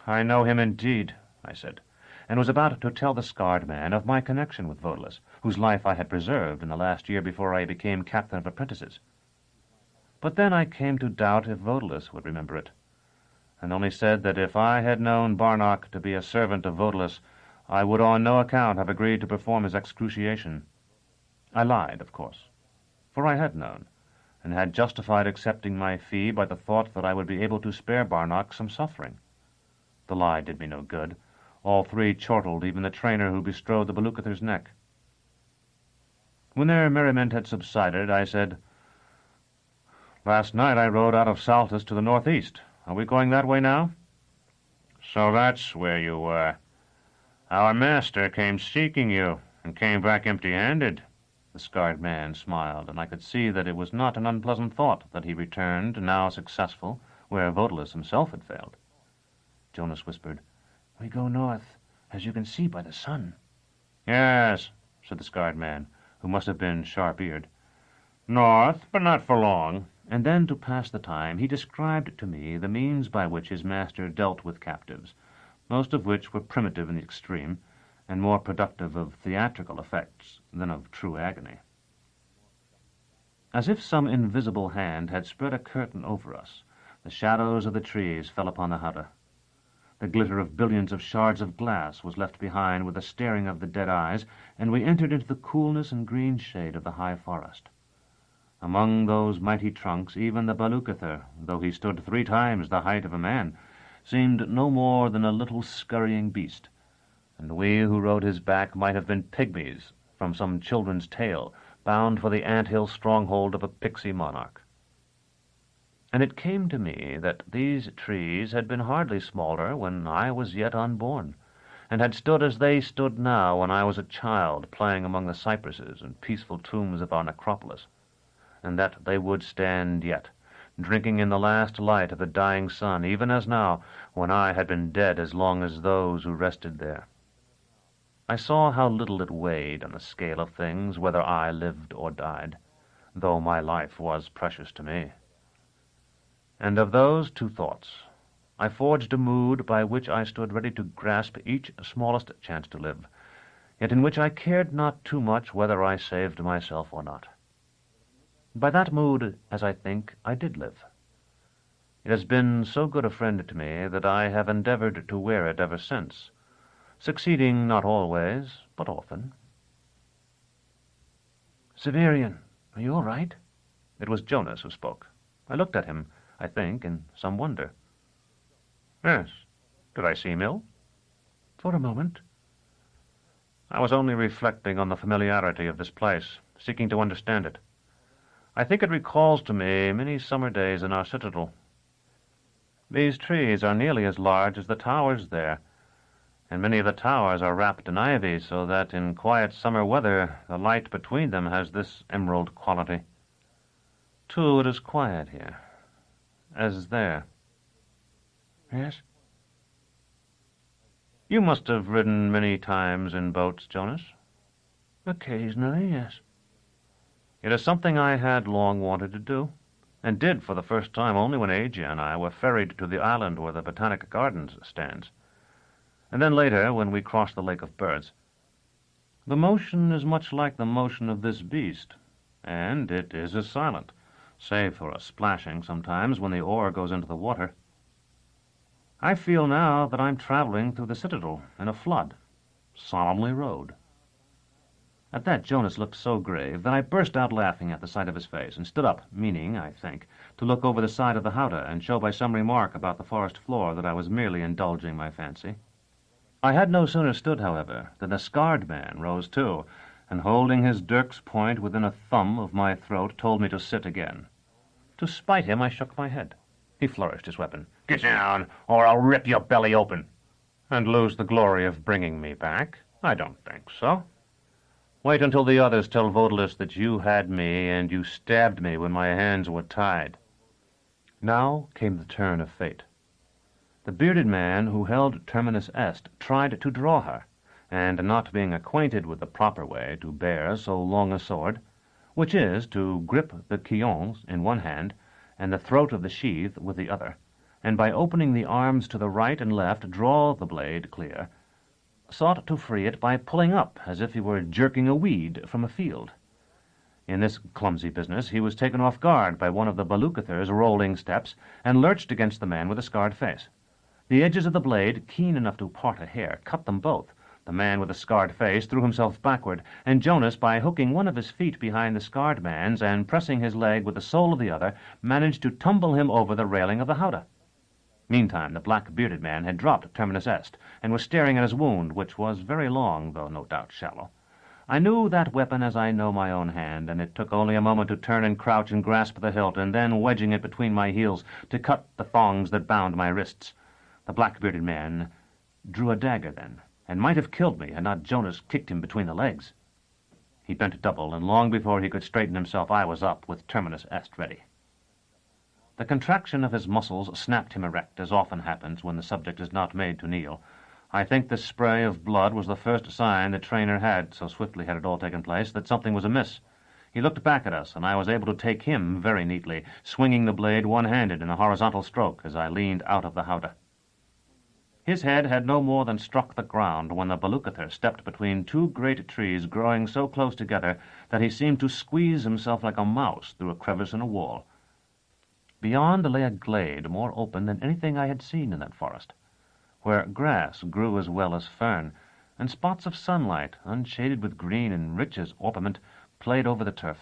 S1: I know him indeed, I said, and was about to tell the scarred man of my connection with Vodalus, whose life I had preserved in the last year before I became captain of apprentices. But then I came to doubt if Vodalus would remember it, and only said that if I had known Barnock to be a servant of Vodalus, I would on no account have agreed to perform his excruciation. I lied, of course, for I had known, and had justified accepting my fee by the thought that I would be able to spare Barnock some suffering. The lie did me no good. All three chortled, even the trainer who bestrode the Baluchither's neck. When their merriment had subsided, I said, "Last night I rode out of Saltus to the northeast. Are we going that way now?"
S4: So that's where you were. Our master came seeking you, and came back empty-handed.
S1: The scarred man smiled, and I could see that it was not an unpleasant thought that he returned, now successful, where Vodalus himself had failed. Jonas whispered, "We go north, as you can see by the sun."
S4: Yes, said the scarred man, who must have been sharp-eared. North, but not for long.
S1: And then, to pass the time, he described to me the means by which his master dealt with captives, most of which were primitive in the extreme, and more productive of theatrical effects than of true agony. As if some invisible hand had spread a curtain over us, the shadows of the trees fell upon the howdah. The glitter of billions of shards of glass was left behind with the staring of the dead eyes, and we entered into the coolness and green shade of the high forest. Among those mighty trunks, even the Baluchither, though he stood 3 times the height of a man, seemed no more than a little scurrying beast, and we who rode his back might have been pygmies from some children's tale, bound for the ant-hill stronghold of a pixie monarch. And it came to me that these trees had been hardly smaller when I was yet unborn, and had stood as they stood now when I was a child playing among the cypresses and peaceful tombs of our necropolis, and that they would stand yet, drinking in the last light of the dying sun, even as now, when I had been dead as long as those who rested there. I saw how little it weighed on the scale of things whether I lived or died, though my life was precious to me. And of those 2 thoughts, I forged a mood by which I stood ready to grasp each smallest chance to live, yet in which I cared not too much whether I saved myself or not. By that mood, as I think, I did live. It has been so good a friend to me that I have endeavored to wear it ever since, succeeding not always, but often. "Severian, are you all right?" It was Jonas who spoke. I looked at him, I think, in some wonder.
S4: Yes. Did I seem ill?
S1: For a moment.
S4: I was only reflecting on the familiarity of this place, seeking to understand it. I think it recalls to me many summer days in our citadel. These trees are nearly as large as the towers there, and many of the towers are wrapped in ivy, so that in quiet summer weather the light between them has this emerald quality. Too, it is quiet here, as there.
S1: Yes?
S4: You must have ridden many times in boats, Jonas?
S1: Occasionally, yes.
S4: It is something I had long wanted to do, and did for the first time only when Asia and I were ferried to the island where the Botanic Gardens stands, and then later when we crossed the Lake of Birds. The motion is much like the motion of this beast, and it is as silent, save for a splashing sometimes when the oar goes into the water. I feel now that I'm traveling through the citadel in a flood, solemnly rowed. At that Jonas looked so grave that I burst out laughing at the sight of his face, and stood up, meaning, I think, to look over the side of the howdah and show by some remark about the forest floor that I was merely indulging my fancy. I had no sooner stood, however, than the scarred man rose too, and holding his dirk's point within a thumb of my throat, told me to sit again. To spite him, I shook my head. He flourished his weapon. Get down, or I'll rip your belly open.
S1: And lose the glory of bringing me back? I don't think so. Wait until the others tell Vodalus that you had me and you stabbed me when my hands were tied. Now came the turn of fate. The bearded man who held Terminus Est tried to draw her, and not being acquainted with the proper way to bear so long a sword, which is to grip the quillons in one hand and the throat of the sheath with the other, and by opening the arms to the right and left draw the blade clear, sought to free it by pulling up as if he were jerking a weed from a field. In this clumsy business he was taken off guard by one of the Baluchither's rolling steps and lurched against the man with the scarred face. The edges of the blade, keen enough to part a hair, cut them both. The man with the scarred face threw himself backward, and Jonas, by hooking one of his feet behind the scarred man's and pressing his leg with the sole of the other, managed to tumble him over the railing of the howdah. Meantime the black-bearded man had dropped Terminus Est, and was staring at his wound, which was very long, though no doubt shallow. I knew that weapon as I know my own hand, and it took only a moment to turn and crouch and grasp the hilt, and then, wedging it between my heels, to cut the thongs that bound my wrists. The black-bearded man drew a dagger then, and might have killed me had not Jonas kicked him between the legs. He bent double, and long before he could straighten himself I was up, with Terminus Est ready. The contraction of his muscles snapped him erect, as often happens when the subject is not made to kneel. I think the spray of blood was the first sign the trainer had, so swiftly had it all taken place, that something was amiss. He looked back at us, and I was able to take him very neatly, swinging the blade one-handed in a horizontal stroke as I leaned out of the howdah. His head had no more than struck the ground when the Baluchither stepped between two great trees growing so close together that he seemed to squeeze himself like a mouse through a crevice in a wall. Beyond lay a glade more open than anything I had seen in that forest, where grass grew as well as fern, and spots of sunlight, unshaded with green and rich as orpiment, played over the turf.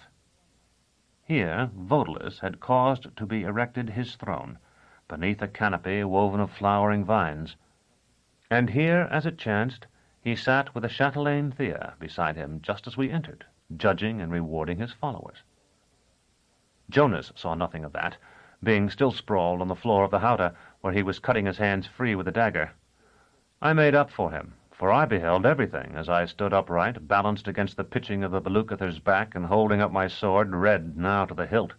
S1: Here Vodalus had caused to be erected his throne, beneath a canopy woven of flowering vines, and here, as it chanced, he sat with the chatelaine Thea beside him just as we entered, judging and rewarding his followers. Jonas saw nothing of that, being still sprawled on the floor of the howdah, where he was cutting his hands free with a dagger. I made up for him, for I beheld everything as I stood upright, balanced against the pitching of the Baluchither's back, and holding up my sword, red now to the hilt.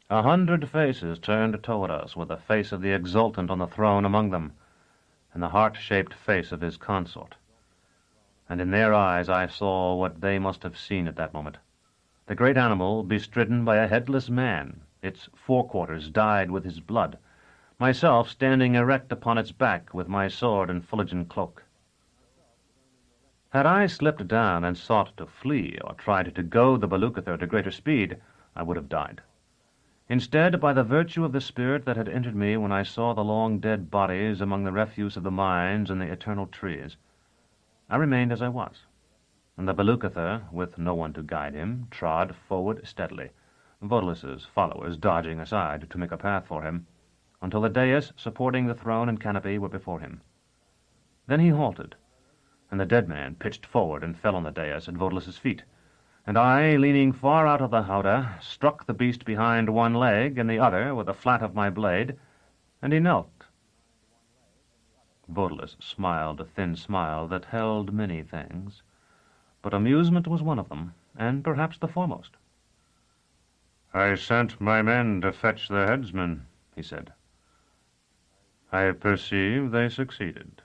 S1: 100 faces turned toward us, with the face of the exultant on the throne among them, and the heart-shaped face of his consort. And in their eyes I saw what they must have seen at that moment. The great animal bestridden by a headless man, its forequarters dyed with his blood, myself standing erect upon its back with my sword and fullegian cloak. Had I slipped down and sought to flee or tried to goad the Baluchither to greater speed, I would have died. Instead, by the virtue of the spirit that had entered me when I saw the long dead bodies among the refuse of the mines and the eternal trees, I remained as I was, and the Baluchither, with no one to guide him, trod forward steadily, Vodalus's followers dodging aside to make a path for him, until the dais supporting the throne and canopy were before him. Then he halted, and the dead man pitched forward and fell on the dais at Vodalus's feet, and I, leaning far out of the howdah, struck the beast behind one leg and the other with the flat of my blade, and he knelt. Vodalus smiled a thin smile that held many things, but amusement was one of them, and perhaps the foremost. "I sent my men to fetch the headsman," he said. "I perceive they succeeded."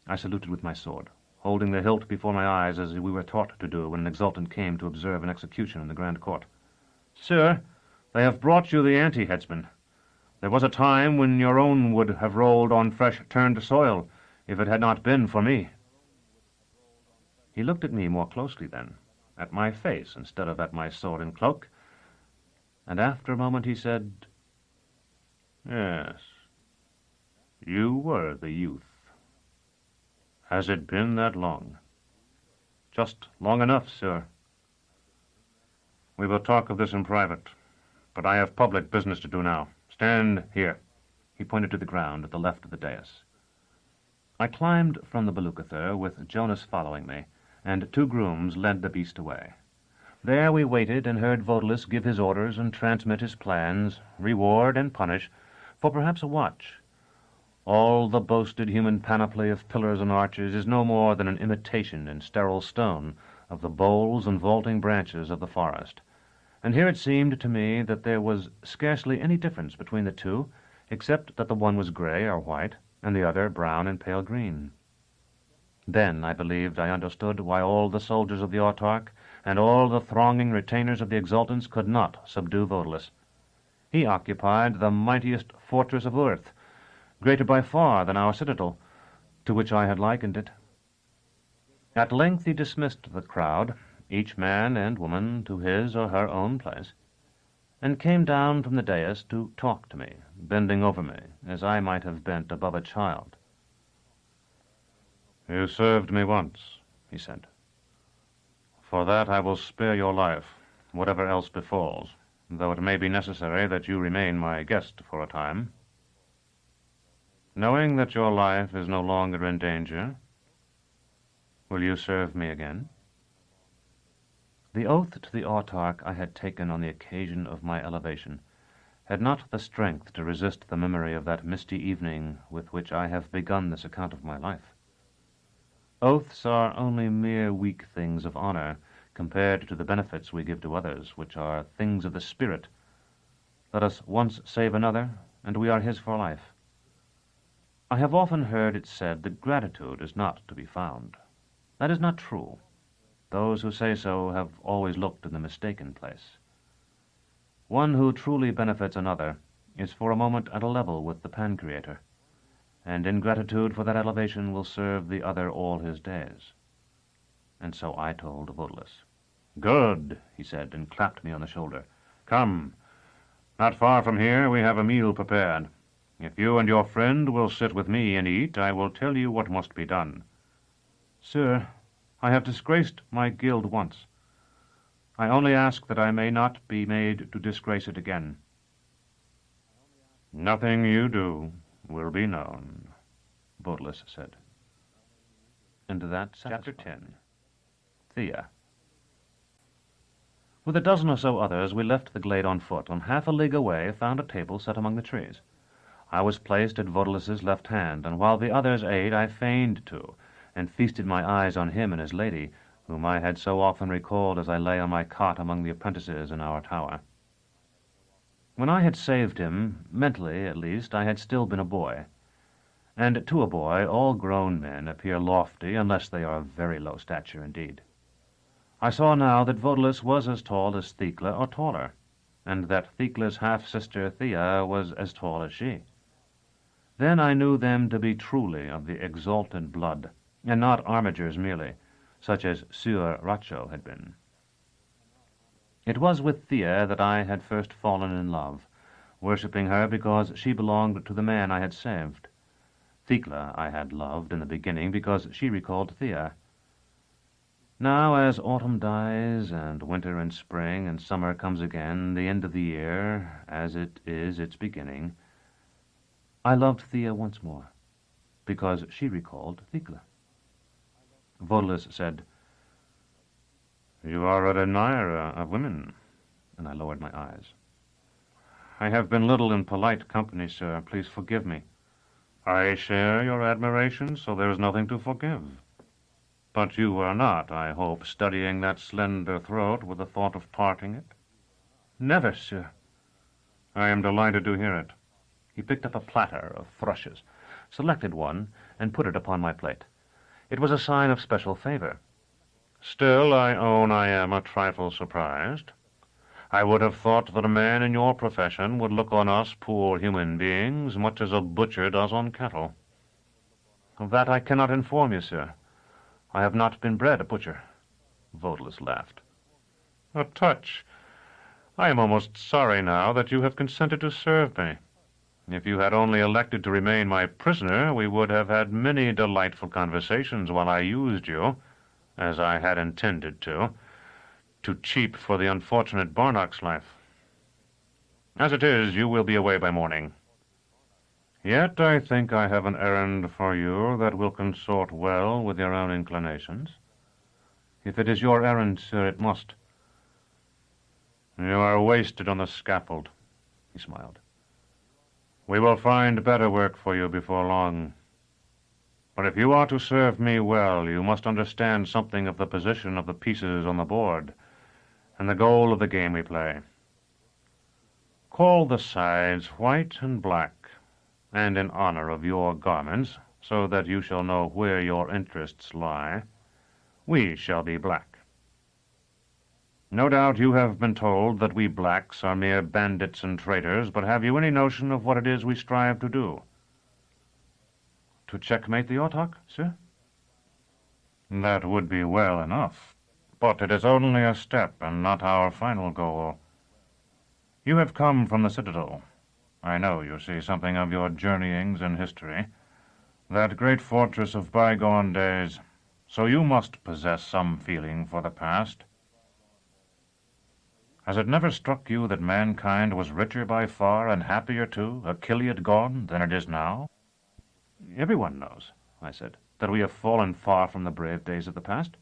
S1: I saluted with my sword, holding the hilt before my eyes as we were taught to do when an exultant came to observe an execution in the Grand Court. "Sir, they have brought you the anti-headsman. There was a time when your own would have rolled on fresh-turned soil, if it had not been for me." He looked at me more closely then, at my face instead of at my sword and cloak, and after a moment he said, "Yes, you were the youth. Has it been that long?" "Just long enough, sir." "We will talk of this in private, but I have public business to do now. Stand here." He pointed to the ground at the left of the dais. I climbed from the Baluchither, with Jonas following me, and 2 grooms led the beast away. There we waited and heard Vodalus give his orders and transmit his plans, reward and punish, for perhaps a watch, All the boasted human panoply of pillars and arches is no more than an imitation in sterile stone of the boles and vaulting branches of the forest. And here it seemed to me that there was scarcely any difference between the two, except that the one was gray or white, and the other brown and pale green. Then I believed I understood why all the soldiers of the autarch and all the thronging retainers of the exultants could not subdue Vodalus. He occupied the mightiest fortress of earth, greater by far than our citadel, to which I had likened it. At length he dismissed the crowd, each man and woman to his or her own place, and came down from the dais to talk to me, bending over me, as I might have bent above a child. "You served me once," he said. "For that I will spare your life, whatever else befalls, though it may be necessary that you remain my guest for a time. Knowing that your life is no longer in danger, will you serve me again?" The oath to the autarch I had taken on the occasion of my elevation had not the strength to resist the memory of that misty evening with which I have begun this account of my life. Oaths are only mere weak things of honor compared to the benefits we give to others, which are things of the spirit. Let us once save another, and we are his for life. I have often heard it said that gratitude is not to be found. That is not true. Those who say so have always looked in the mistaken place. One who truly benefits another is for a moment at a level with the Pancreator, and in gratitude for that elevation will serve the other all his days. And so I told Vodalus. "Good," he said, and clapped me on the shoulder. "Come. Not far from here we have a meal prepared. If you and your friend will sit with me and eat, I will tell you what must be done." "Sir, I have disgraced my guild once. I only ask that I may not be made to disgrace it again." "Nothing you do will be known," Vodalus said. And that Chapter 10. Thea. With a dozen or so others, we left the glade on foot, and half a league away found a table set among the trees. I was placed at Vodalus's left hand, and while the others ate, I feigned to, and feasted my eyes on him and his lady, whom I had so often recalled as I lay on my cot among the apprentices in our tower. When I had saved him, mentally at least, I had still been a boy. And to a boy, all grown men appear lofty unless they are of very low stature indeed. I saw now that Vodalus was as tall as Thecla or taller, and that Thecla's half-sister Thea was as tall as she. Then I knew them to be truly of the exalted blood, and not armigers merely, such as Sieur Racho had been. It was with Thea that I had first fallen in love, worshipping her because she belonged to the man I had saved. Thecla I had loved in the beginning because she recalled Thea. Now, as autumn dies, and winter and spring and summer comes again, the end of the year, as it is its beginning, I loved Thea once more, because she recalled Thecla. Vodalus said, "You are an admirer of women," and I lowered my eyes. "I have been little in polite company, sir. Please forgive me." "I share your admiration, so there is nothing to forgive. But you are not, I hope, studying that slender throat with the thought of parting it?" "Never, sir." "I am delighted to hear it." He picked up a platter of thrushes, selected one, and put it upon my plate. It was a sign of special favor. "Still, I own I am a trifle surprised. I would have thought that a man in your profession would look on us poor human beings much as a butcher does on cattle." "Of that I cannot inform you, sir. I have not been bred a butcher." Vodalus laughed. "A touch. I am almost sorry now that you have consented to serve me. If you had only elected to remain my prisoner, we would have had many delightful conversations while I used you, as I had intended to cheap for the unfortunate Barnock's life. As it is, you will be away by morning. Yet I think I have an errand for you that will consort well with your own inclinations." "If it is your errand, sir, it must." "You are wasted on the scaffold," he smiled.
S4: We will find better work for you before long. But if you are to serve me well, you must understand something of the position of the pieces on the board and the goal of the game we play. Call the sides white and black, and in honor of your garments, so that you shall know where your interests lie, we shall be black. No doubt you have been told that we blacks are mere bandits and traitors, but have you any notion of what it is we strive to do?
S1: To checkmate the Autarch, sir?
S4: That would be well enough, but it is only a step and not our final goal. You have come from the Citadel. I know you see something of your journeyings in history, that great fortress of bygone days, so you must possess some feeling for the past. Has it never struck you that mankind was richer by far and happier too, a Chiliad gone, than it is now?
S1: Everyone knows, I said, that we have fallen far from the brave days of the past.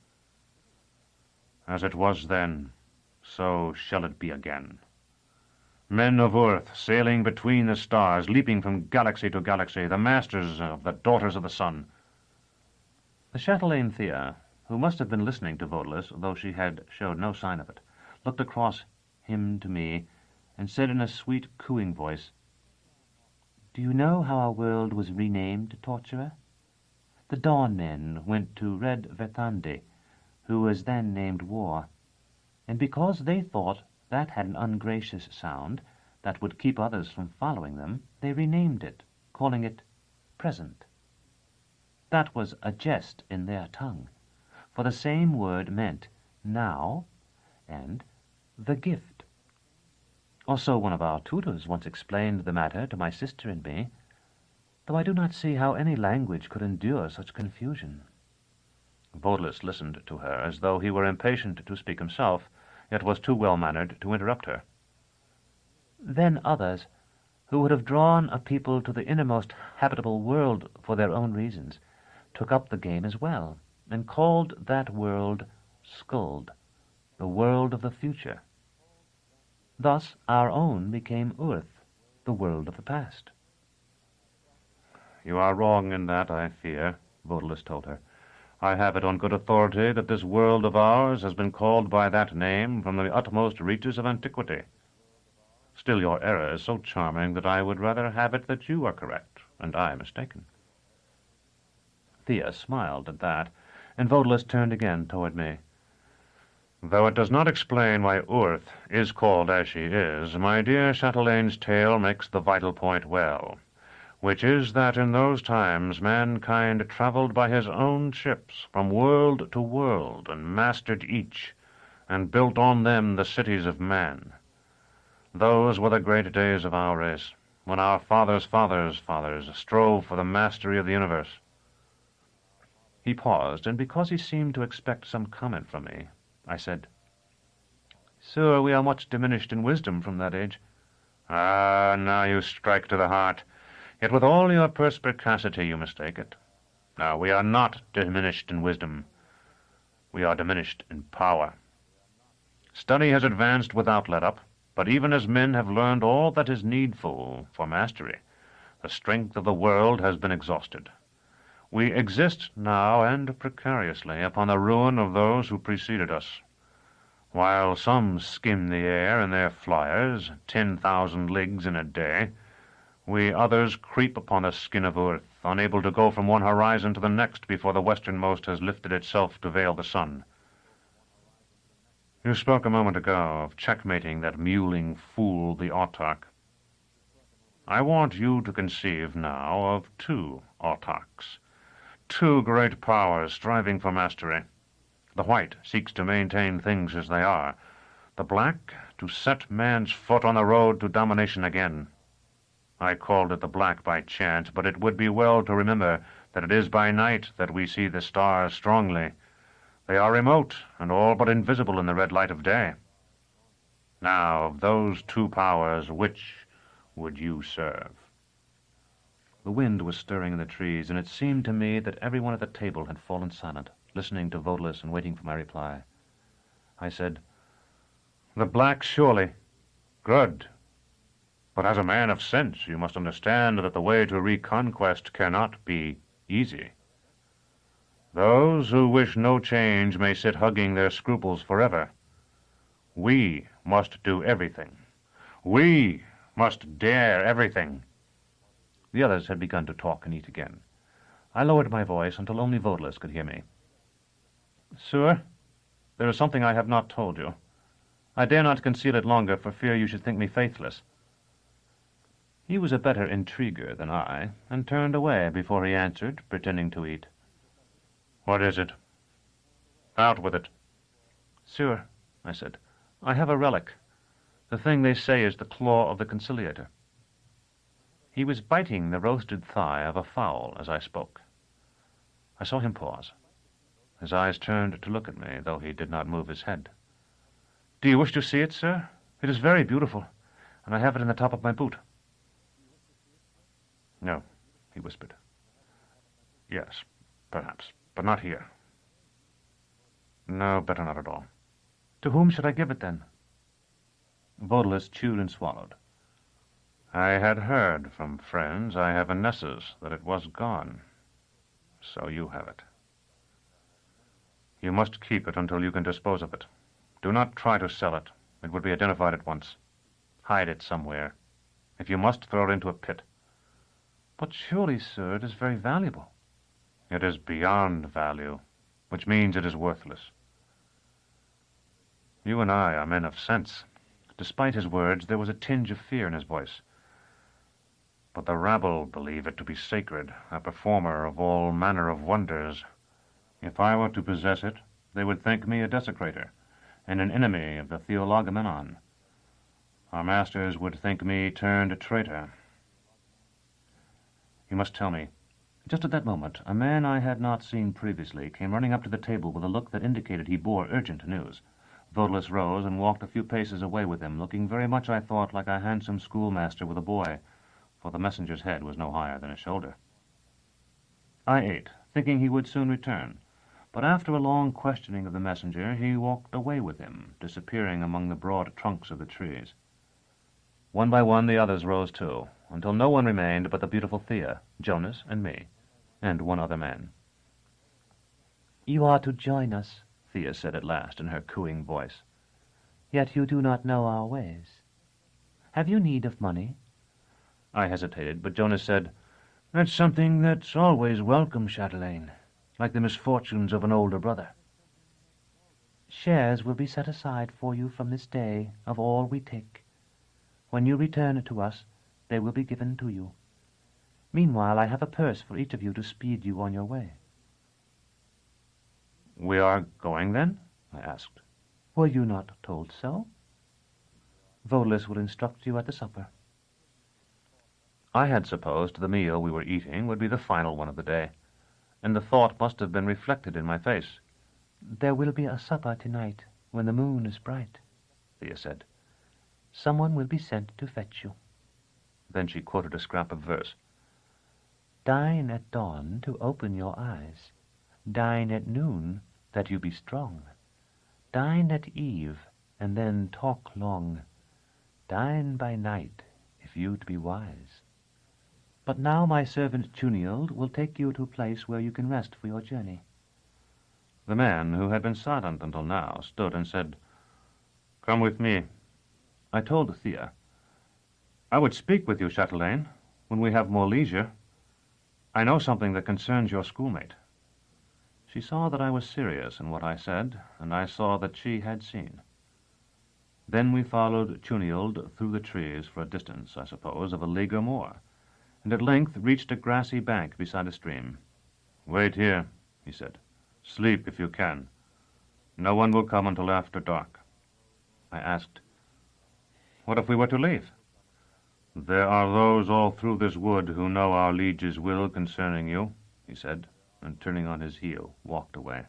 S4: As it was then, so shall it be again. Men of earth sailing between the stars, leaping from galaxy to galaxy, the masters of the daughters of the sun.
S1: The chatelaine Thea, who must have been listening to Vodalus, though she had showed no sign of it, looked across him to me and said in a sweet, cooing voice, "Do you know how our world was renamed, Torturer? The Dawn Men went to Red Verthande, who was then named War, and because they thought that had an ungracious sound that would keep others from following them, they renamed it, calling it Present. That was a jest in their tongue, for the same word meant now and the gift. Or so one of our tutors once explained the matter to my sister and me, though I do not see how any language could endure such confusion." Vodalus listened to her as though he were impatient to speak himself, yet was too well-mannered to interrupt her. "Then others, who would have drawn a people to the innermost habitable world for their own reasons, took up the game as well, and called that world Skuld, the world of the future. Thus our own became Earth, the world of the past."
S4: "You are wrong in that, I fear," Vodalus told her. "I have it on good authority that this world of ours has been called by that name from the utmost reaches of antiquity. Still, your error is so charming that I would rather have it that you are correct, and I mistaken." Thea smiled at that, and Vodalus turned again toward me. "Though it does not explain why Earth is called as she is, my dear Chatelaine's tale makes the vital point well, which is that in those times mankind traveled by his own ships from world to world and mastered each, and built on them the cities of man. Those were the great days of our race, when our fathers' fathers' fathers strove for the mastery of the universe." He paused, and because he seemed to expect some comment from me, I said, "Sir, we are much diminished in wisdom from that age." "Ah, now you strike to the heart. Yet with all your perspicacity you mistake it. No, we are not diminished in wisdom. We are diminished in power. Study has advanced without let-up, but even as men have learned all that is needful for mastery, the strength of the world has been exhausted. We exist now, and precariously, upon the ruin of those who preceded us. While some skim the air in their flyers, 10,000 leagues in a day, we others creep upon the skin of earth, unable to go from one horizon to the next before the westernmost has lifted itself to veil the sun. You spoke a moment ago of checkmating that mewling fool, the Autarch. I want you to conceive now of two Autarchs, two great powers striving for mastery. The white seeks to maintain things as they are, the black to set man's foot on the road to domination again. I called it the black by chance, but it would be well to remember that it is by night that we see the stars strongly. They are remote and all but invisible in the red light of day. Now, of those two powers, which would you serve?"
S1: The wind was stirring in the trees, and it seemed to me that everyone at the table had fallen silent, listening to Vodalus and waiting for my reply. I said,
S4: "The black, surely. Good. But as a man of sense, you must understand that the way to reconquest cannot be easy. Those who wish no change may sit hugging their scruples forever. We must do everything. We must dare everything."
S1: The others had begun to talk and eat again. I lowered my voice until only Vodalus could hear me. "Sir, there is something I have not told you. I dare not conceal it longer for fear you should think me faithless." He was a better intriguer than I, and turned away before he answered, pretending to eat.
S4: "What is it? Out with it."
S1: "Sir," I said, "I have a relic. The thing they say is the claw of the conciliator." He was biting the roasted thigh of a fowl as I spoke. I saw him pause. His eyes turned to look at me, though he did not move his head. "Do you wish to see it, sir? It is very beautiful, and I have it in the top of my boot."
S4: "No," he whispered. "Yes, perhaps, but not here. No, better not at all."
S1: "To whom should I give it, then?" Vodalus chewed and swallowed.
S4: "I had heard from friends I have in Nessus that it was gone. So you have it. You must keep it until you can dispose of it. Do not try to sell it. It would be identified at once. Hide it somewhere. If you must, throw it into a pit."
S1: "But surely, sir, it is very valuable."
S4: "It is beyond value, which means it is worthless. You and I are men of sense."
S1: Despite his words, there was a tinge of fear in his voice.
S4: "But the rabble believe it to be sacred, a performer of all manner of wonders. If I were to possess it,
S1: They would think me a desecrator, and an enemy of the Theologomenon. Our masters would think me turned traitor. You must tell me." Just at that moment, a man I had not seen previously came running up to the table with a look that indicated he bore urgent news. Vodalus rose and walked a few paces away with him, looking very much, I thought, like a handsome schoolmaster with a boy, for the messenger's head was no higher than his shoulder. I ate, thinking he would soon return, but after a long questioning of the messenger, he walked away with him, disappearing among the broad trunks of the trees. One by one the others rose too, until no one remained but the beautiful Thea, Jonas, and me, and one other man.
S5: "You are to join us,"
S1: Thea said at last in her cooing voice.
S5: "Yet you do not know our ways. Have you need of money?"
S1: I hesitated, but Jonas said, "That's something that's always welcome, Chatelaine, like the misfortunes of an older brother."
S5: "Shares will be set aside for you from this day of all we take. When you return to us, they will be given to you. Meanwhile, I have a purse for each of you to speed you on your way."
S1: "We are going, then?" I asked.
S5: "Were you not told so?" "Vodalus will instruct you at the supper."
S1: I had supposed the meal we were eating would be the final one of the day, and the thought must have been reflected in my face.
S5: "There will be a supper tonight when the moon is bright,"
S1: Thea said.
S5: "Someone will be sent to fetch you.
S1: Then she quoted a scrap of verse.
S5: Dine at dawn to open your eyes. Dine at noon that you be strong. Dine at eve and then talk long. Dine by night if you'd be wise. But now my servant Chunild will take you to a place where you can rest for your journey."
S1: The man, who had been silent until now, stood and said, "Come with me." I told Thea, "I would speak with you, Chatelaine, when we have more leisure. I know something that concerns your schoolmate." She saw that I was serious in what I said, and I saw that she had seen. Then we followed Chunild through the trees for a distance, I suppose, of a league or more, and at length reached a grassy bank beside a stream. "Wait here," he said. "Sleep if you can. No one will come until after dark." I asked, "What if we were to leave?" "There are those all through this wood who know our liege's will concerning you," he said, and turning on his heel, walked away.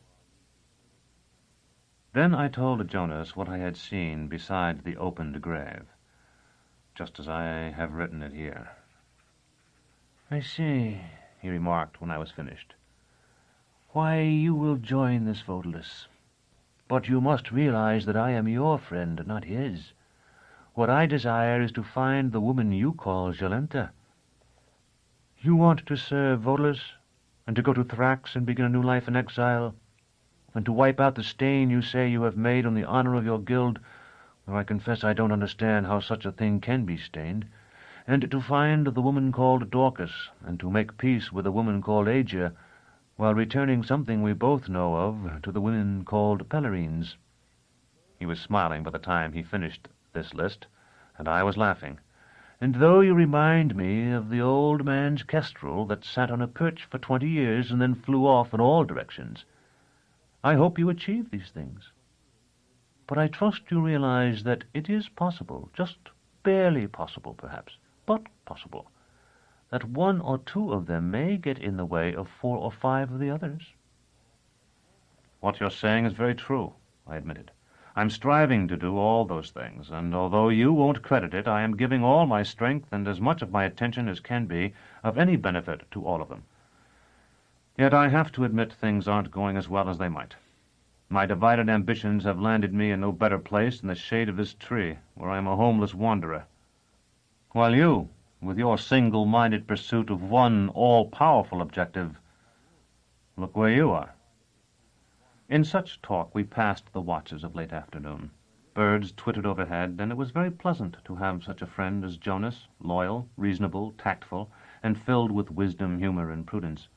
S1: Then I told Jonas what I had seen beside the opened grave, just as I have written it here. "I see," he remarked when I was finished. "Why, you will join this Vodalus. But you must realize that I am your friend, not his.
S3: What I desire is to find the woman you call Jolenta. You want to serve Volus, and to go to Thrax and begin a new life in exile, and to wipe out the stain you say you have made on the honor of your guild, though I confess I don't understand how such a thing can be stained, and to find the woman called Dorcas, and to make peace with the woman called Agia, while returning something we both know of to the women called Pellerines. He was smiling by the time he finished this list, and I was laughing. And though you remind me of the old man's kestrel that sat on a perch for 20 years and then flew off in all directions, I hope you achieve these things. But I trust you realize that it is possible, just barely possible perhaps, but possible, that one or two of them may get in the way of 4 or 5 of the others.
S1: What you're saying is very true, I admitted. I'm striving to do all those things, and although you won't credit it, I am giving all my strength and as much of my attention as can be of any benefit to all of them. Yet I have to admit things aren't going as well as they might. My divided ambitions have landed me in no better place than the shade of this tree, where I am a homeless wanderer. While you, with your single-minded pursuit of one all-powerful objective, look where you are. In such talk we passed the watches of late afternoon. Birds twittered overhead, and it was very pleasant to have such a friend as Jonas, loyal, reasonable, tactful, and filled with wisdom, humor, and prudence.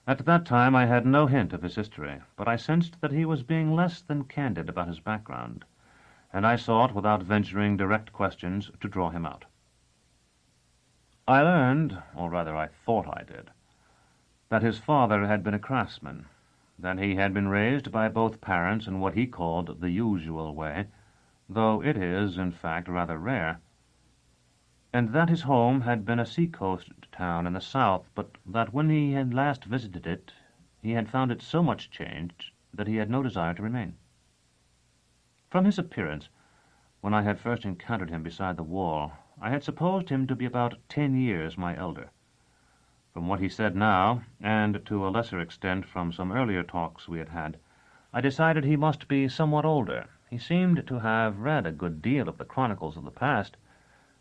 S1: At that time I had no hint of his history, but I sensed that he was being less than candid about his background, and I sought, without venturing direct questions, to draw him out. I learned, or rather I thought I did, that his father had been a craftsman, that he had been raised by both parents in what he called the usual way, though it is, in fact, rather rare, and that his home had been a sea-coast town in the south, but that when he had last visited it, he had found it so much changed that he had no desire to remain. From his appearance, when I had first encountered him beside the wall, I had supposed him to be about 10 years my elder. From what he said now, and to a lesser extent from some earlier talks we had had, I decided he must be somewhat older. He seemed to have read a good deal of the chronicles of the past,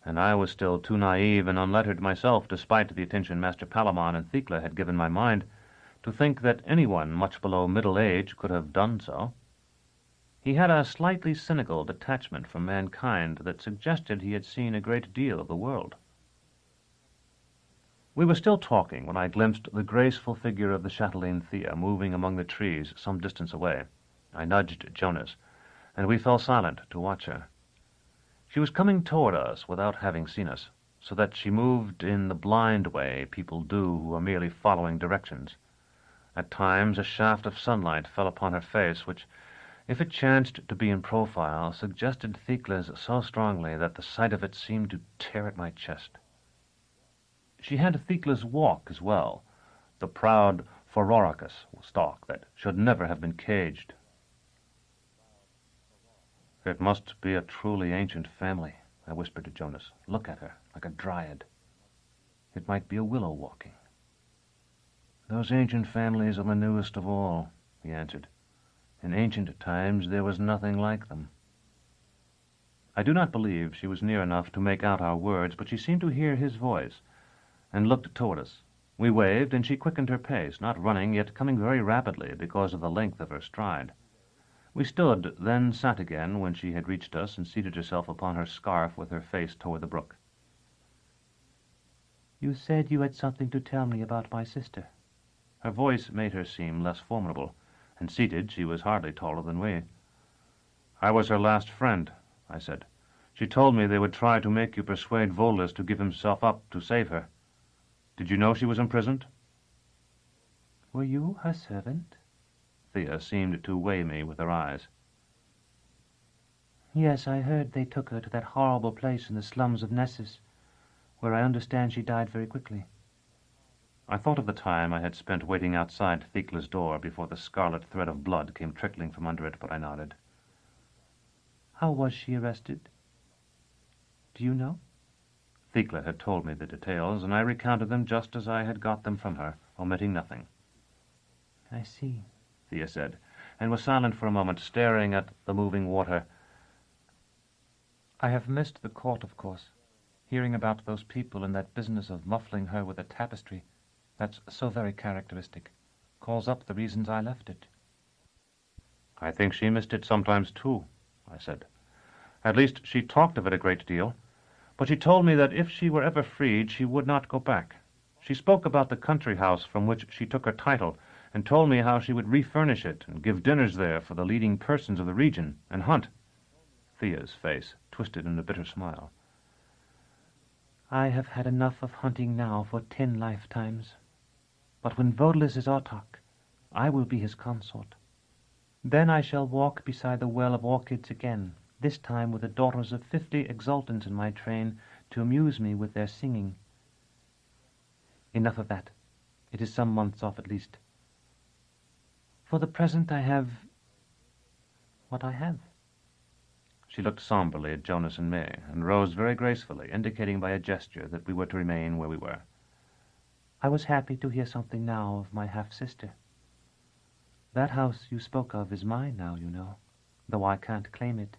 S1: and I was still too naive and unlettered myself, despite the attention Master Palamon and Thecla had given my mind, to think that anyone much below middle age could have done so. He had a slightly cynical detachment from mankind that suggested he had seen a great deal of the world. We were still talking when I glimpsed the graceful figure of the chatelaine Thea moving among the trees some distance away. I nudged Jonas, and we fell silent to watch her. She was coming toward us without having seen us, so that she moved in the blind way people do who are merely following directions. At times a shaft of sunlight fell upon her face, which, if it chanced to be in profile, suggested Thecla's so strongly that the sight of it seemed to tear at my chest. She had Thecla's walk as well, the proud Phororachus stalk that should never have been caged. "It must be a truly ancient family," I whispered to Jonas. "Look at her, like a dryad. It might be a willow walking." "Those ancient families are the newest of all," he answered. "In ancient times there was nothing like them." I do not believe she was near enough to make out our words, but she seemed to hear his voice, and looked toward us. We waved, and she quickened her pace, not running, yet coming very rapidly because of the length of her stride. We stood, then sat again when she had reached us and seated herself upon her scarf with her face toward the brook. "You said you had something to tell me about my sister." Her voice made her seem less formidable, and seated she was hardly taller than we. "I was her last friend," I said. "She told me they would try to make you persuade Volus to give himself up to save her. Did you know she was imprisoned?" "Were you her servant?" Thea seemed to weigh me with her eyes. "Yes, I heard they took her to that horrible place in the slums of Nessus, where I understand she died very quickly." I thought of the time I had spent waiting outside Thecla's door before the scarlet thread of blood came trickling from under it, but I nodded. "How was she arrested? Do you know?" Thecla had told me the details, and I recounted them just as I had got them from her, omitting nothing. "I see," Thea said, and was silent for a moment, staring at the moving water.
S5: I have missed the court, of course. Hearing about those people and that business of muffling her with a tapestry, that's so very characteristic. Calls up the reasons I left it.
S1: I think she missed it sometimes, too, I said. At least she talked of it a great deal, but she told me that if she were ever freed, she would not go back. She spoke about the country house from which she took her title, and told me how she would refurnish it and give dinners there for the leading persons of the region, and hunt. Thea's face twisted in a bitter smile.
S5: I have had enough of hunting now for 10 lifetimes. But when Vodelus is autarch, I will be his consort. Then I shall walk beside the well of orchids again, this time with the daughters of 50 exultants in my train to amuse me with their singing. Enough of that. It is some months off at least. For the present I have what I have.
S1: She looked somberly at Jonas and me, and rose very gracefully, indicating by a gesture that we were to remain where we were.
S5: I was happy to hear something now of my half-sister. That house you spoke of is mine now, you know, though I can't claim it.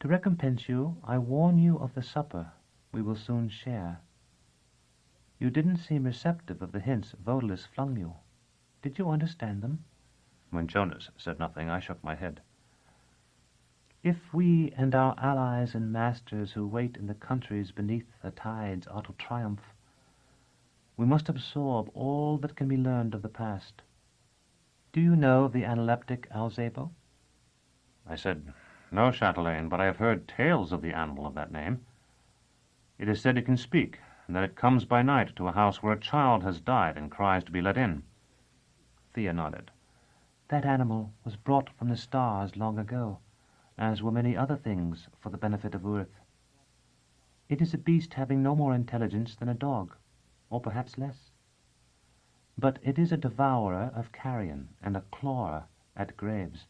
S5: To recompense you, I warn you of the supper we will soon share. You didn't seem receptive of the hints Vodelus flung you. Did you understand them?
S1: When Jonas said nothing, I shook my head.
S5: If we and our allies and masters who wait in the countries beneath the tides are to triumph, we must absorb all that can be learned of the past. Do you know of the analeptic Alzebo?
S1: I said, No, Chatelaine, but I have heard tales of the animal of that name. It is said it can speak, and that it comes by night to a house where a child has died and cries to be let in. Thea nodded.
S5: That animal was brought from the stars long ago, as were many other things for the benefit of Earth. It is a beast having no more intelligence than a dog, or perhaps less. But it is a devourer of carrion and a clawer at graves,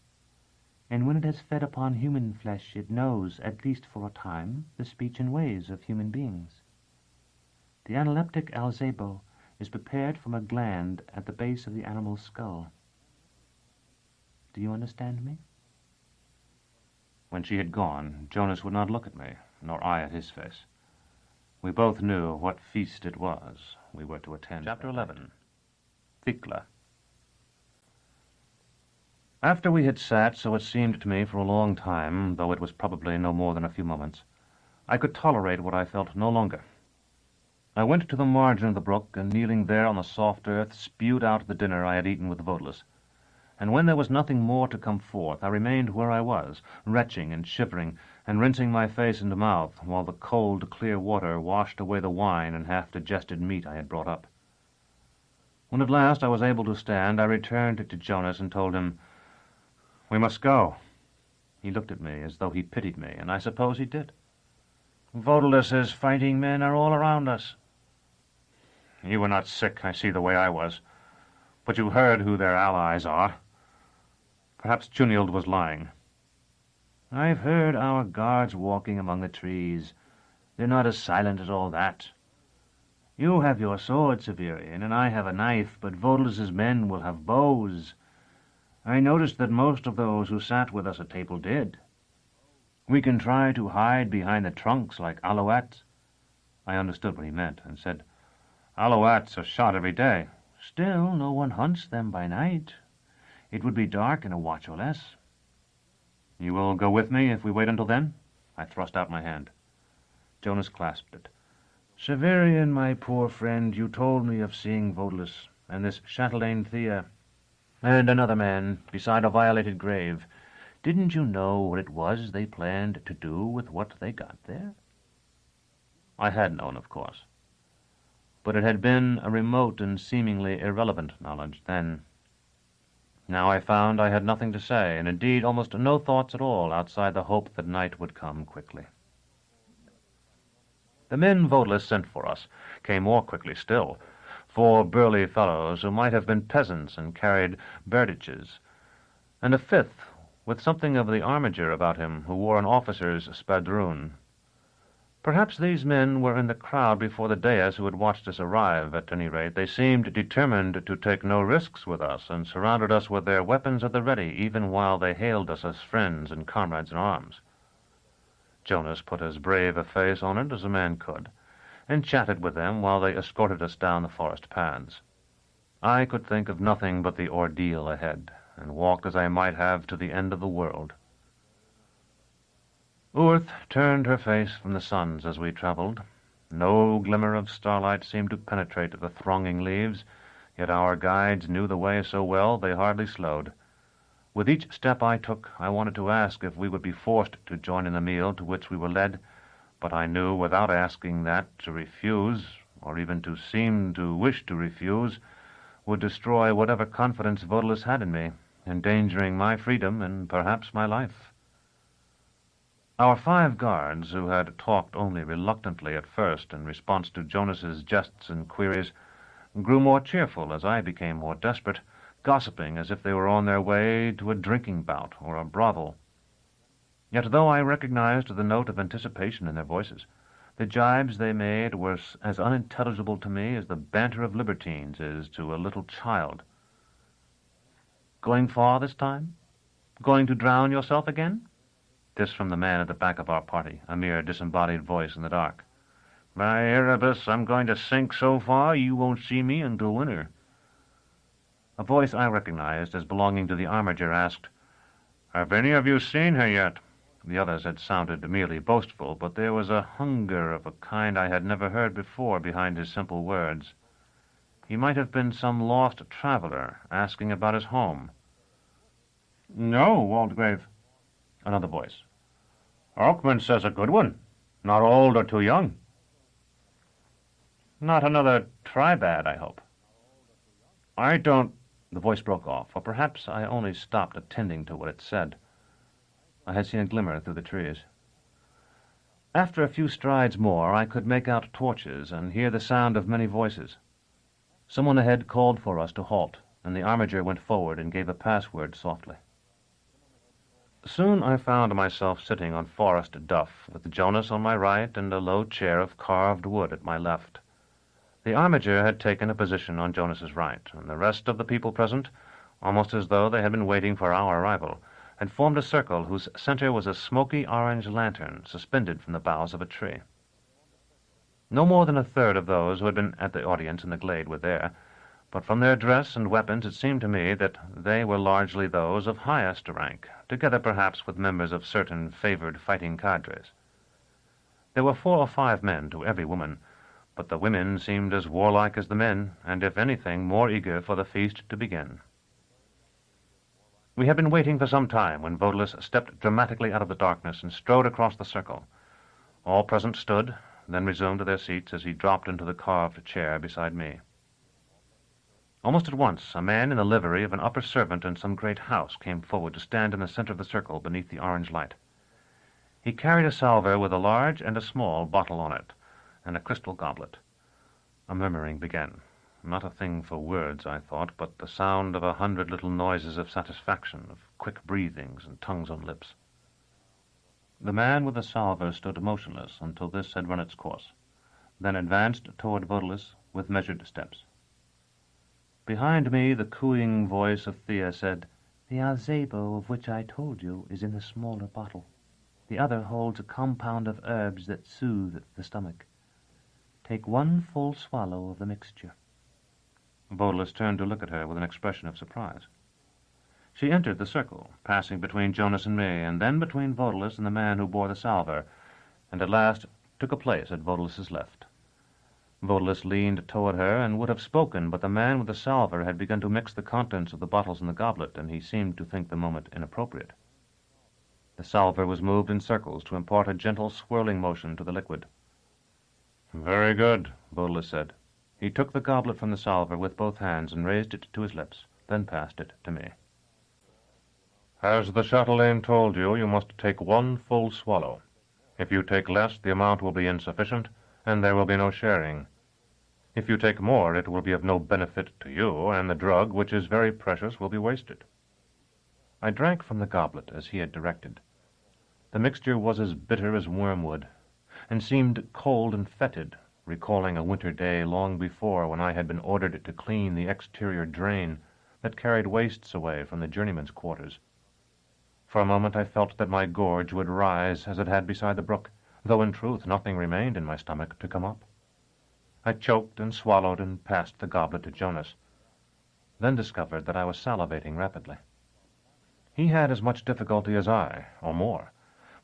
S5: and when it has fed upon human flesh it knows, at least for a time, the speech and ways of human beings. The analeptic Alzebo is prepared from a gland at the base of the animal's skull. Do you understand me?
S1: When she had gone, Jonas would not look at me, nor I at his face. We both knew what feast it was we were to attend. Chapter 11. Thikla. After we had sat, so it seemed to me, for a long time, though it was probably no more than a few moments, I could tolerate what I felt no longer. I went to the margin of the brook, and kneeling there on the soft earth, spewed out the dinner I had eaten with Vodelus. And when there was nothing more to come forth, I remained where I was, retching and shivering, and rinsing my face and mouth, while the cold, clear water washed away the wine and half-digested meat I had brought up. When at last I was able to stand, I returned to Jonas and told him, "We must go." He looked at me as though he pitied me, and I suppose he did. "Vodelus's fighting men are all around us." "You were not sick, I see, the way I was. But you heard who their allies are." Perhaps Chunild was lying. "I've heard our guards walking among the trees. They're not as silent as all that. You have your sword, Severian, and I have a knife, but Vodelus's men will have bows. I noticed that most of those who sat with us at table did. We can try to hide behind the trunks like alouettes." I understood what he meant, and said, "Alouettes are shot every day." "Still, no one hunts them by night. It would be dark in a watch or less." "You will go with me if we wait until then?" I thrust out my hand. Jonas clasped it. "Severian, my poor friend, you told me of seeing Vodelus, and this Chatelaine Thea, and another man, beside a violated grave. Didn't you know what it was they planned to do with what they got there?" I had known, of course. But it had been a remote and seemingly irrelevant knowledge then. Now I found I had nothing to say, and indeed almost no thoughts at all outside the hope that night would come quickly. The men Vodelus sent for us came more quickly still, 4 burly fellows who might have been peasants and carried berdiches, and a 5th with something of the armiger about him who wore an officer's spadroon. Perhaps these men were in the crowd before the dais who had watched us arrive. At any rate, they seemed determined to take no risks with us, and surrounded us with their weapons at the ready, even while they hailed us as friends and comrades in arms. Jonas put as brave a face on it as a man could, and chatted with them while they escorted us down the forest paths. I could think of nothing but the ordeal ahead, and walked as I might have to the end of the world. Earth turned her face from the suns as we traveled. No glimmer of starlight seemed to penetrate the thronging leaves, yet our guides knew the way so well they hardly slowed. With each step I took, I wanted to ask if we would be forced to join in the meal to which we were led, but I knew without asking that to refuse, or even to seem to wish to refuse, would destroy whatever confidence Vodalus had in me, endangering my freedom and perhaps my life. Our 5 guards, who had talked only reluctantly at first in response to Jonas's jests and queries, grew more cheerful as I became more desperate, gossiping as if they were on their way to a drinking bout or a brothel. Yet though I recognized the note of anticipation in their voices, the jibes they made were as unintelligible to me as the banter of libertines is to a little child. "Going far this time? Going to drown yourself again?" This from the man at the back of our party, a mere disembodied voice in the dark. "By Erebus, I'm going to sink so far you won't see me until winter." A voice I recognized as belonging to the armiger asked, "Have any of you seen her yet?" The others had sounded merely boastful, but there was a hunger of a kind I had never heard before behind his simple words. He might have been some lost traveler asking about his home. "No, Waldegrave." Another voice. "Oakman says a good one. Not old or too young." "Not another tribad, I hope." "I don't—" The voice broke off, or perhaps I only stopped attending to what it said. I had seen a glimmer through the trees. After a few strides more, I could make out torches and hear the sound of many voices. Someone ahead called for us to halt, and the armiger went forward and gave a password softly. Soon I found myself sitting on forest duff, with Jonas on my right and a low chair of carved wood at my left. The armiger had taken a position on Jonas's right, and the rest of the people present, almost as though they had been waiting for our arrival, had formed a circle whose center was a smoky orange lantern suspended from the boughs of a tree. No more than a third of those who had been at the audience in the glade were there, but from their dress and weapons it seemed to me that they were largely those of highest rank, together perhaps with members of certain favored fighting cadres. There were 4 or 5 men to every woman, but the women seemed as warlike as the men, and if anything more eager for the feast to begin. We had been waiting for some time when Vodalus stepped dramatically out of the darkness and strode across the circle. All present stood, then resumed their seats as he dropped into the carved chair beside me. Almost at once, a man in the livery of an upper servant in some great house came forward to stand in the center of the circle beneath the orange light. He carried a salver with a large and a small bottle on it, and a crystal goblet. A murmuring began. Not a thing for words, I thought, but the sound of 100 little noises of satisfaction, of quick breathings and tongues on lips. The man with the salver stood motionless until this had run its course, then advanced toward Vodalus with measured steps. Behind me, the cooing voice of Thea said, "The Alzebo of which I told you is in the smaller bottle. The other holds a compound of herbs that soothe the stomach. Take 1 full swallow of the mixture." Vodalus turned to look at her with an expression of surprise. She entered the circle, passing between Jonas and me, and then between Vodalus and the man who bore the salver, and at last took a place at Vodalus's left. Vodalus leaned toward her and would have spoken, but the man with the salver had begun to mix the contents of the bottles in the goblet, and he seemed to think the moment inappropriate. The salver was moved in circles to impart a gentle swirling motion to the liquid. "Very good," Vodalus said. He took the goblet from the salver with both hands and raised it to his lips, then passed it to me. "As the chatelaine told you, you must take 1 full swallow. If you take less, the amount will be insufficient, and there will be no sharing. If you take more, it will be of no benefit to you, and the drug, which is very precious, will be wasted." I drank from the goblet as he had directed. The mixture was as bitter as wormwood, and seemed cold and fetid, recalling a winter day long before when I had been ordered to clean the exterior drain that carried wastes away from the journeymen's quarters. For a moment I felt that my gorge would rise as it had beside the brook, though in truth nothing remained in my stomach to come up. I choked and swallowed and passed the goblet to Jonas, then discovered that I was salivating rapidly. He had as much difficulty as I, or more,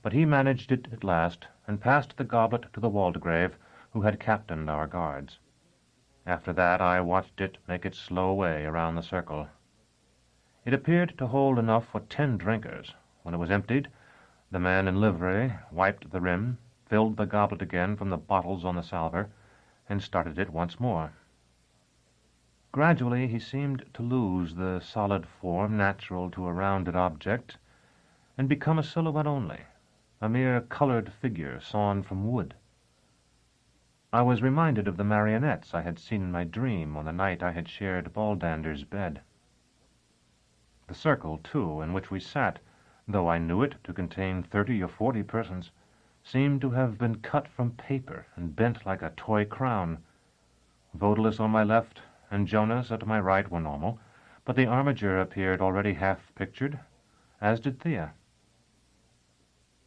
S1: but he managed it at last, and passed the goblet to the Waldegrave, who had captained our guards. After that I watched it make its slow way around the circle. It appeared to hold enough for 10 drinkers. When it was emptied, the man in livery wiped the rim, filled the goblet again from the bottles on the salver, and started it once more. Gradually he seemed to lose the solid form natural to a rounded object, and become a silhouette only, a mere colored figure sawn from wood. I was reminded of the marionettes I had seen in my dream on the night I had shared Baldander's bed. The circle, too, in which we sat, though I knew it to contain 30 or 40 persons, seemed to have been cut from paper and bent like a toy crown. Vodulus on my left and Jonas at my right were normal, but the armiger appeared already half-pictured, as did Thea.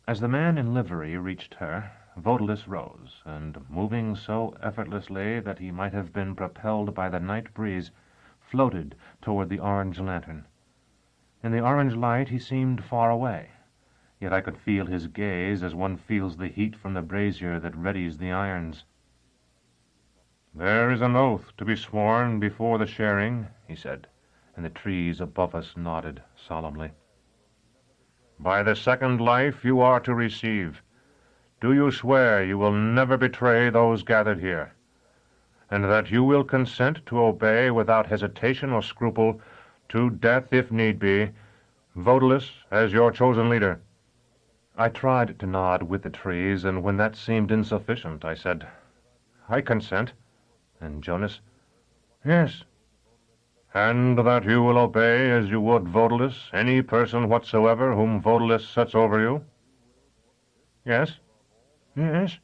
S1: As the man in livery reached her, Vodulus rose, and, moving so effortlessly that he might have been propelled by the night breeze, floated toward the orange lantern. In the orange light he seemed far away, yet I could feel his gaze as one feels the heat from the brazier that readies the irons.
S4: "There is an oath to be sworn before the sharing," he said, and the trees above us nodded solemnly. "By the second life you are to receive. Do you swear you will never betray those gathered here, and that you will consent to obey without hesitation or scruple, to death if need be, Vodulus as your chosen leader?"
S1: I tried to nod with the trees, and when that seemed insufficient, I said, "I consent." And Jonas,
S4: "Yes." "And that you will obey as you would Vodulus any person whatsoever whom Vodulus sets over you?"
S1: "Yes."
S4: "Yes."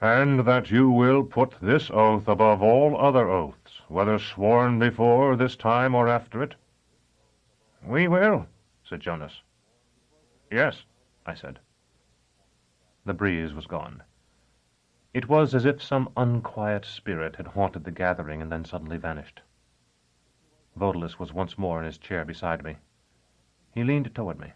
S4: "And that you will put this oath above all other oaths, whether sworn before this time or after it?"
S1: "We will," said Jonas.
S4: "Yes,"
S1: I said. The breeze was gone. It was as if some unquiet spirit had haunted the gathering and then suddenly vanished. Vodulus was once more in his chair beside me. He leaned toward me.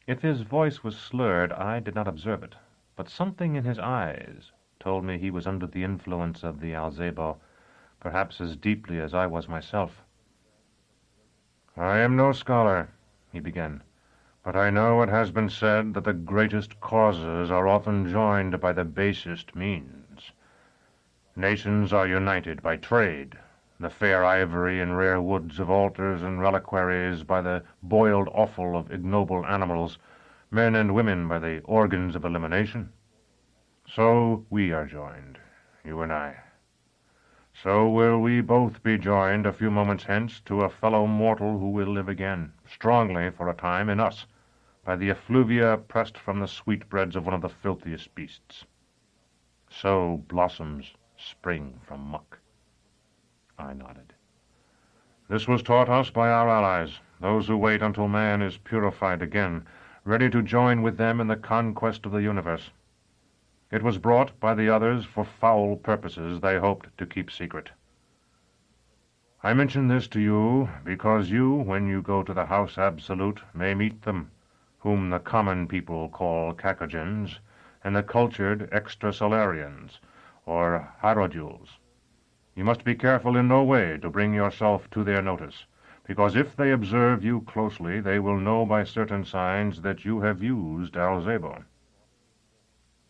S1: If his voice was slurred, I did not observe it, but something in his eyes told me he was under the influence of the Alzebo, perhaps as deeply as I was myself.
S4: "I am no scholar," he began, "but I know it has been said that the greatest causes are often joined by the basest means. Nations are united by trade, the fair ivory and rare woods of altars and reliquaries by the boiled offal of ignoble animals, men and women by the organs of elimination. So we are joined, you and I. So will we both be joined a few moments hence to a fellow mortal who will live again, strongly for a time, in us, by the effluvia pressed from the sweetbreads of one of the filthiest beasts. So blossoms spring from muck." I nodded. "This was taught us by our allies, those who wait until man is purified again, ready to join with them in the conquest of the universe. It was brought by the others for foul purposes they hoped to keep secret. I mention this to you because you, when you go to the House Absolute, may meet them, whom the common people call Cacogens, and the cultured extrasolarians, or Hierodules. You must be careful in no way to bring yourself to their notice, because if they observe you closely, they will know by certain signs that you have used Alzebo."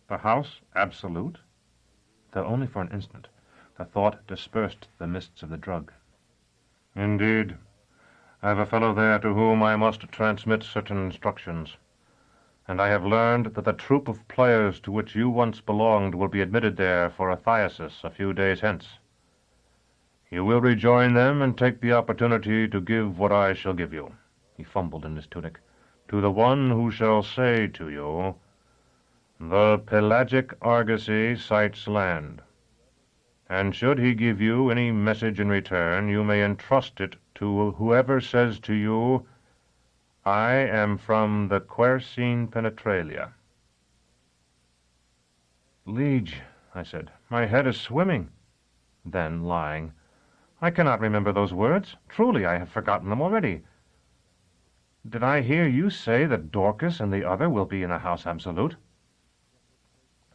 S4: The House Absolute? Though only for an instant, the thought dispersed the mists of the drug. "Indeed. I have a fellow there to whom I must transmit certain instructions, and I have learned that the troop of players to which you once belonged will be admitted there for a thyasis a few days hence. You will rejoin them and take the opportunity to give what I shall give you," he fumbled in his tunic, "to the one who shall say to you, 'The pelagic argosy sights land,' and should he give you any message in return, you may entrust it to whoever says to you, I am from the Quercene Penetralia.
S1: Liege, I said, my head is swimming. Then, lying, I cannot remember those words. Truly, I have forgotten them already. Did I hear you say that Dorcas and the other will be in the house absolute?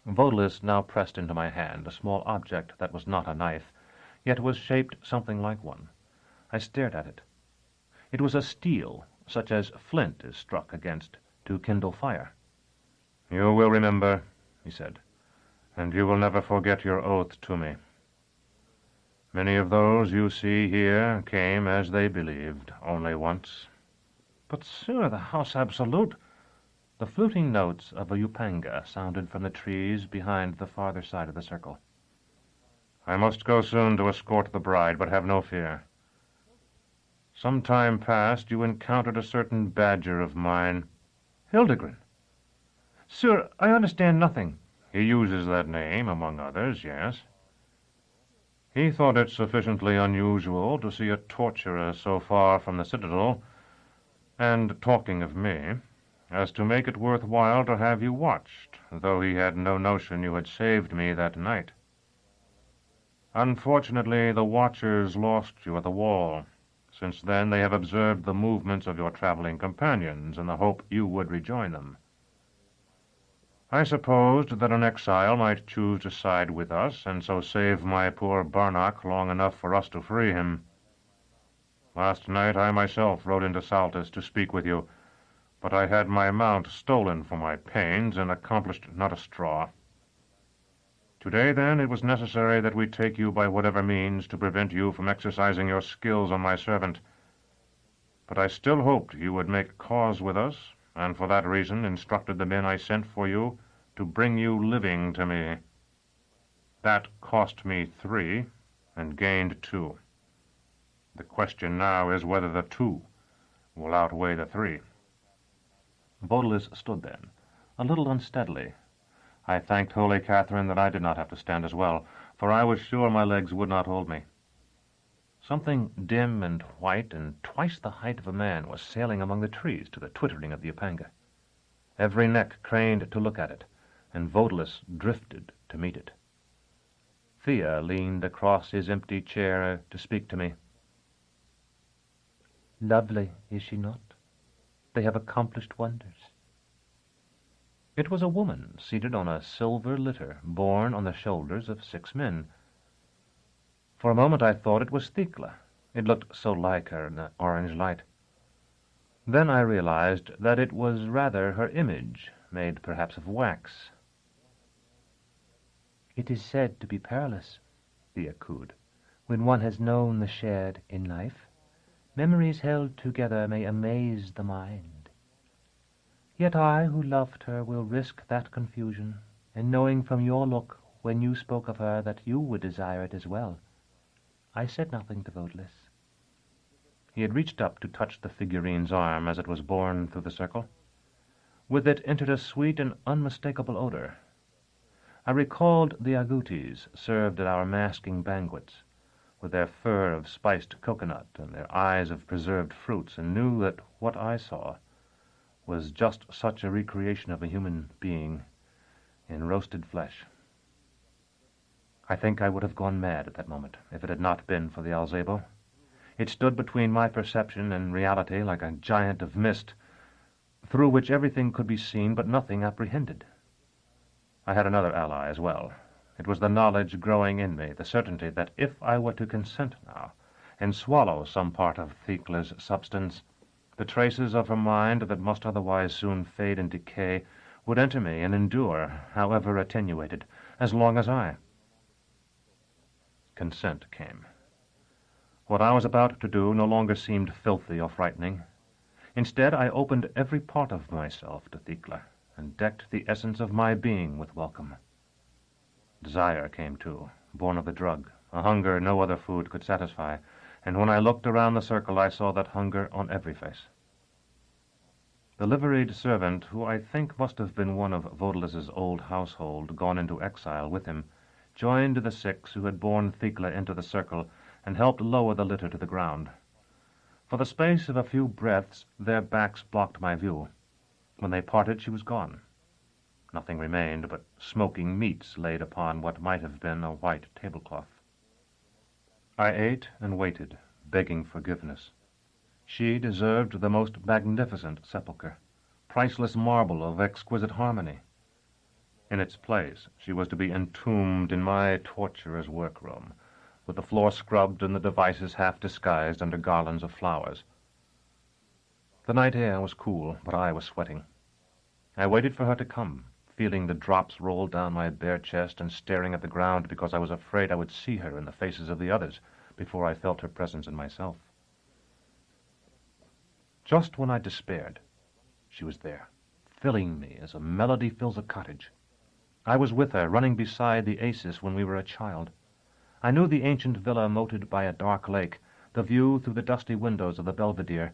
S1: Vodalis now pressed into my hand a small object that was not a knife, yet was shaped something like one. I stared at it. It was a steel, such as flint is struck against to kindle fire.
S4: You will remember, he said, and you will never forget your oath to me. Many of those you see here came as they believed, only once.
S1: But, sir, the house absolute— The fluting notes of a upanga sounded from the trees behind the farther side of the circle.
S4: I must go soon to escort the bride, but have no fear. Some time past you encountered a certain badger of mine.
S1: Hildegren. Sir, I understand nothing.
S4: He uses that name, among others, yes. He thought it sufficiently unusual to see a torturer so far from the citadel, and talking of me, as to make it worth while to have you watched, though he had no notion you had saved me that night. Unfortunately, the watchers lost you at the wall. Since then they have observed the movements of your traveling companions in the hope you would rejoin them. I supposed that an exile might choose to side with us, and so save my poor Barnac long enough for us to free him. Last night I myself rode into Saltus to speak with you, but I had my mount stolen for my pains, and accomplished not a straw. Today, then, it was necessary that we take you by whatever means to prevent you from exercising your skills on my servant. But I still hoped you would make cause with us, and for that reason instructed the men I sent for you to bring you living to me. That cost me 3, and gained 2. The question now is whether the 2 will outweigh the 3.
S1: Vodalis stood then, a little unsteadily. I thanked Holy Catherine that I did not have to stand as well, for I was sure my legs would not hold me. Something dim and white and twice the height of a man was sailing among the trees to the twittering of the upanga. Every neck craned to look at it, and Vodalis drifted to meet it. Thea leaned across his empty chair to speak to me. Lovely, is she not? They have accomplished wonders. It was a woman seated on a silver litter borne on the shoulders of 6 men. For a moment I thought it was Thecla. It looked so like her in the orange light. Then I realized that it was rather her image, made perhaps of wax. It is said to be perilous, Thea cooed, when one has known the shared in life. Memories held together may amaze the mind. Yet I, who loved her, will risk that confusion, and knowing from your look when you spoke of her that you would desire it as well, I said nothing to Vodalis. He had reached up to touch the figurine's arm as it was borne through the circle. With it entered a sweet and unmistakable odor. I recalled the agoutis served at our masking banquets, with their fur of spiced coconut and their eyes of preserved fruits, and knew that what I saw was just such a recreation of a human being in roasted flesh. I think I would have gone mad at that moment if it had not been for the Alzabo. It stood between my perception and reality like a giant of mist, through which everything could be seen but nothing apprehended. I had another ally as well. It was the knowledge growing in me, the certainty that if I were to consent now, and swallow some part of Thecla's substance, the traces of her mind that must otherwise soon fade and decay would enter me and endure, however attenuated, as long as I. Consent came. What I was about to do no longer seemed filthy or frightening. Instead, I opened every part of myself to Thecla, and decked the essence of my being with welcome. Desire came too, born of the drug, a hunger no other food could satisfy, and when I looked around the circle I saw that hunger on every face. The liveried servant, who I think must have been one of Vodalis's old household gone into exile with him, joined the 6 who had borne Thecla into the circle and helped lower the litter to the ground.
S5: For the space of a few breaths, their backs blocked my view. When they parted, she was gone. Nothing remained but smoking meats laid upon what might have been a white tablecloth. I ate and waited, begging forgiveness. She deserved the most magnificent sepulchre, priceless marble of exquisite harmony. In its place, she was to be entombed in my torturer's workroom, with the floor scrubbed and the devices half disguised under garlands of flowers. The night air was cool, but I was sweating. I waited for her to come, feeling the drops roll down my bare chest and staring at the ground because I was afraid I would see her in the faces of the others before I felt her presence in myself. Just when I despaired, she was there, filling me as a melody fills a cottage. I was with her, running beside the Acis when we were a child. I knew the ancient villa moated by a dark lake, the view through the dusty windows of the belvedere,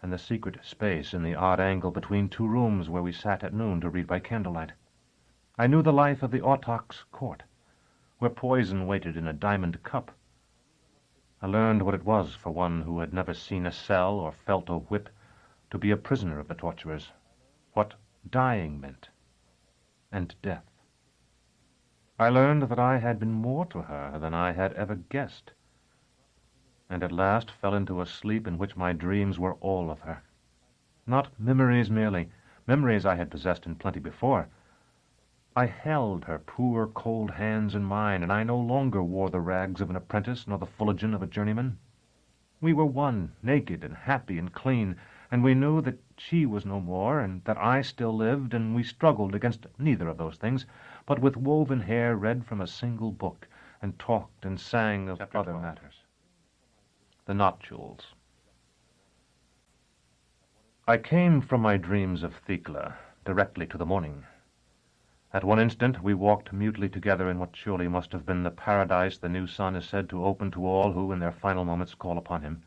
S5: and the secret space in the odd angle between two rooms where we sat at noon to read by candlelight. I knew the life of the Autox court, where poison waited in a diamond cup. I learned what it was for one who had never seen a cell or felt a whip to be a prisoner of the torturers, what dying meant, and death. I learned that I had been more to her than I had ever guessed, and at last fell into a sleep in which my dreams were all of her. Not memories merely, memories I had possessed in plenty before. I held her poor cold hands in mine, and I no longer wore the rags of an apprentice nor the fullerton of a journeyman. We were one, naked and happy and clean, and we knew that she was no more, and that I still lived, and we struggled against neither of those things, but with woven hair read from a single book, and talked and sang of other matters. The nuptials. I came from my dreams of Thecla directly to the morning. At one instant we walked mutely together in what surely must have been the paradise the new sun is said to open to all who in their final moments call upon him.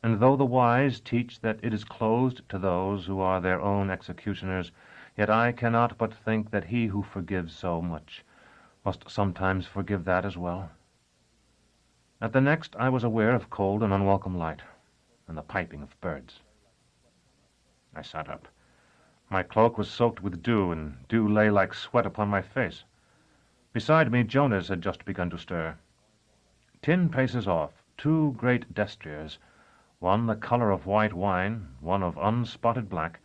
S5: And though the wise teach that it is closed to those who are their own executioners, yet I cannot but think that he who forgives so much must sometimes forgive that as well. At the next I was aware of cold and unwelcome light, and the piping of birds. I sat up. My cloak was soaked with dew, and dew lay like sweat upon my face. Beside me Jonas had just begun to stir. 10 paces off, 2 great destriers, one the color of white wine, one of unspotted black,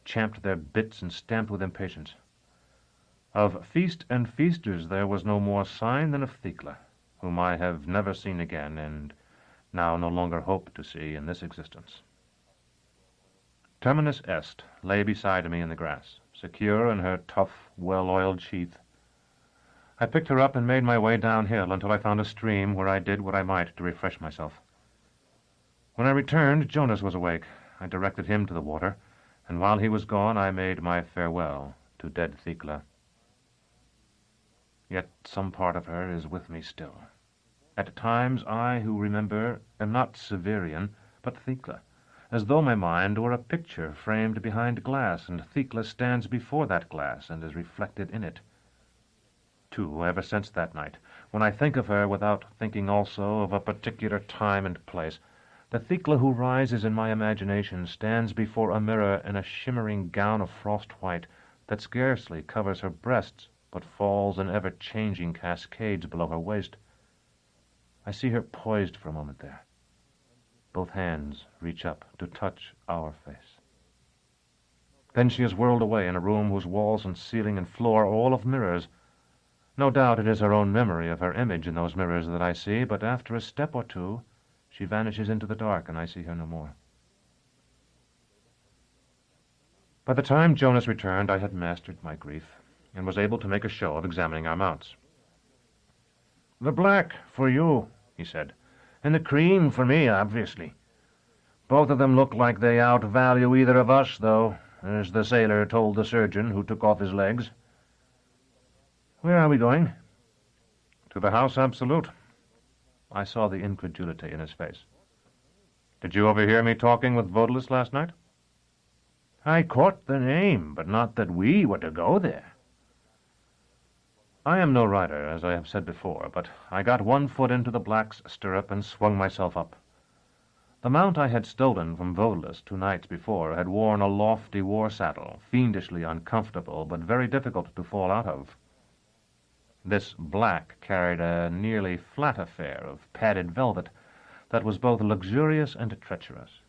S5: champed their bits and stamped with impatience. Of feast and feasters there was no more sign than of Thecla, whom I have never seen again, and now no longer hope to see in this existence. Terminus Est lay beside me in the grass, secure in her tough, well-oiled sheath. I picked her up and made my way downhill until I found a stream where I did what I might to refresh myself. When I returned, Jonas was awake. I directed him to the water, and while he was gone I made my farewell to dead Thecla. Yet some part of her is with me still. At times I, who remember, am not Severian, but Thecla, as though my mind were a picture framed behind glass, and Thecla stands before that glass and is reflected in it. Too, ever since that night, when I think of her without thinking also of a particular time and place, the Thecla who rises in my imagination stands before a mirror in a shimmering gown of frost white that scarcely covers her breasts, but falls in ever-changing cascades below her waist. I see her poised for a moment there. Both hands reach up to touch our face. Then she is whirled away in a room whose walls and ceiling and floor are all of mirrors. No doubt it is her own memory of her image in those mirrors that I see, but after a step or two she vanishes into the dark, and I see her no more. By the time Jonas returned, I had mastered my grief, and was able to make a show of examining our mounts. "The black for you," he said, "and the cream for me, obviously. Both of them look like they outvalue either of us, though, as the sailor told the surgeon who took off his legs. Where are we going?" "To the House Absolute." I saw the incredulity in his face. "Did you overhear me talking with Vodalis last night?" "I caught the name, but not that we were to go there." I am no rider, as I have said before, but I got one foot into the black's stirrup and swung myself up.
S1: The mount I had stolen from Vodalus 2 nights before had worn a lofty war saddle, fiendishly uncomfortable, but very difficult to fall out of. This black carried a nearly flat affair of padded velvet that was both luxurious and treacherous.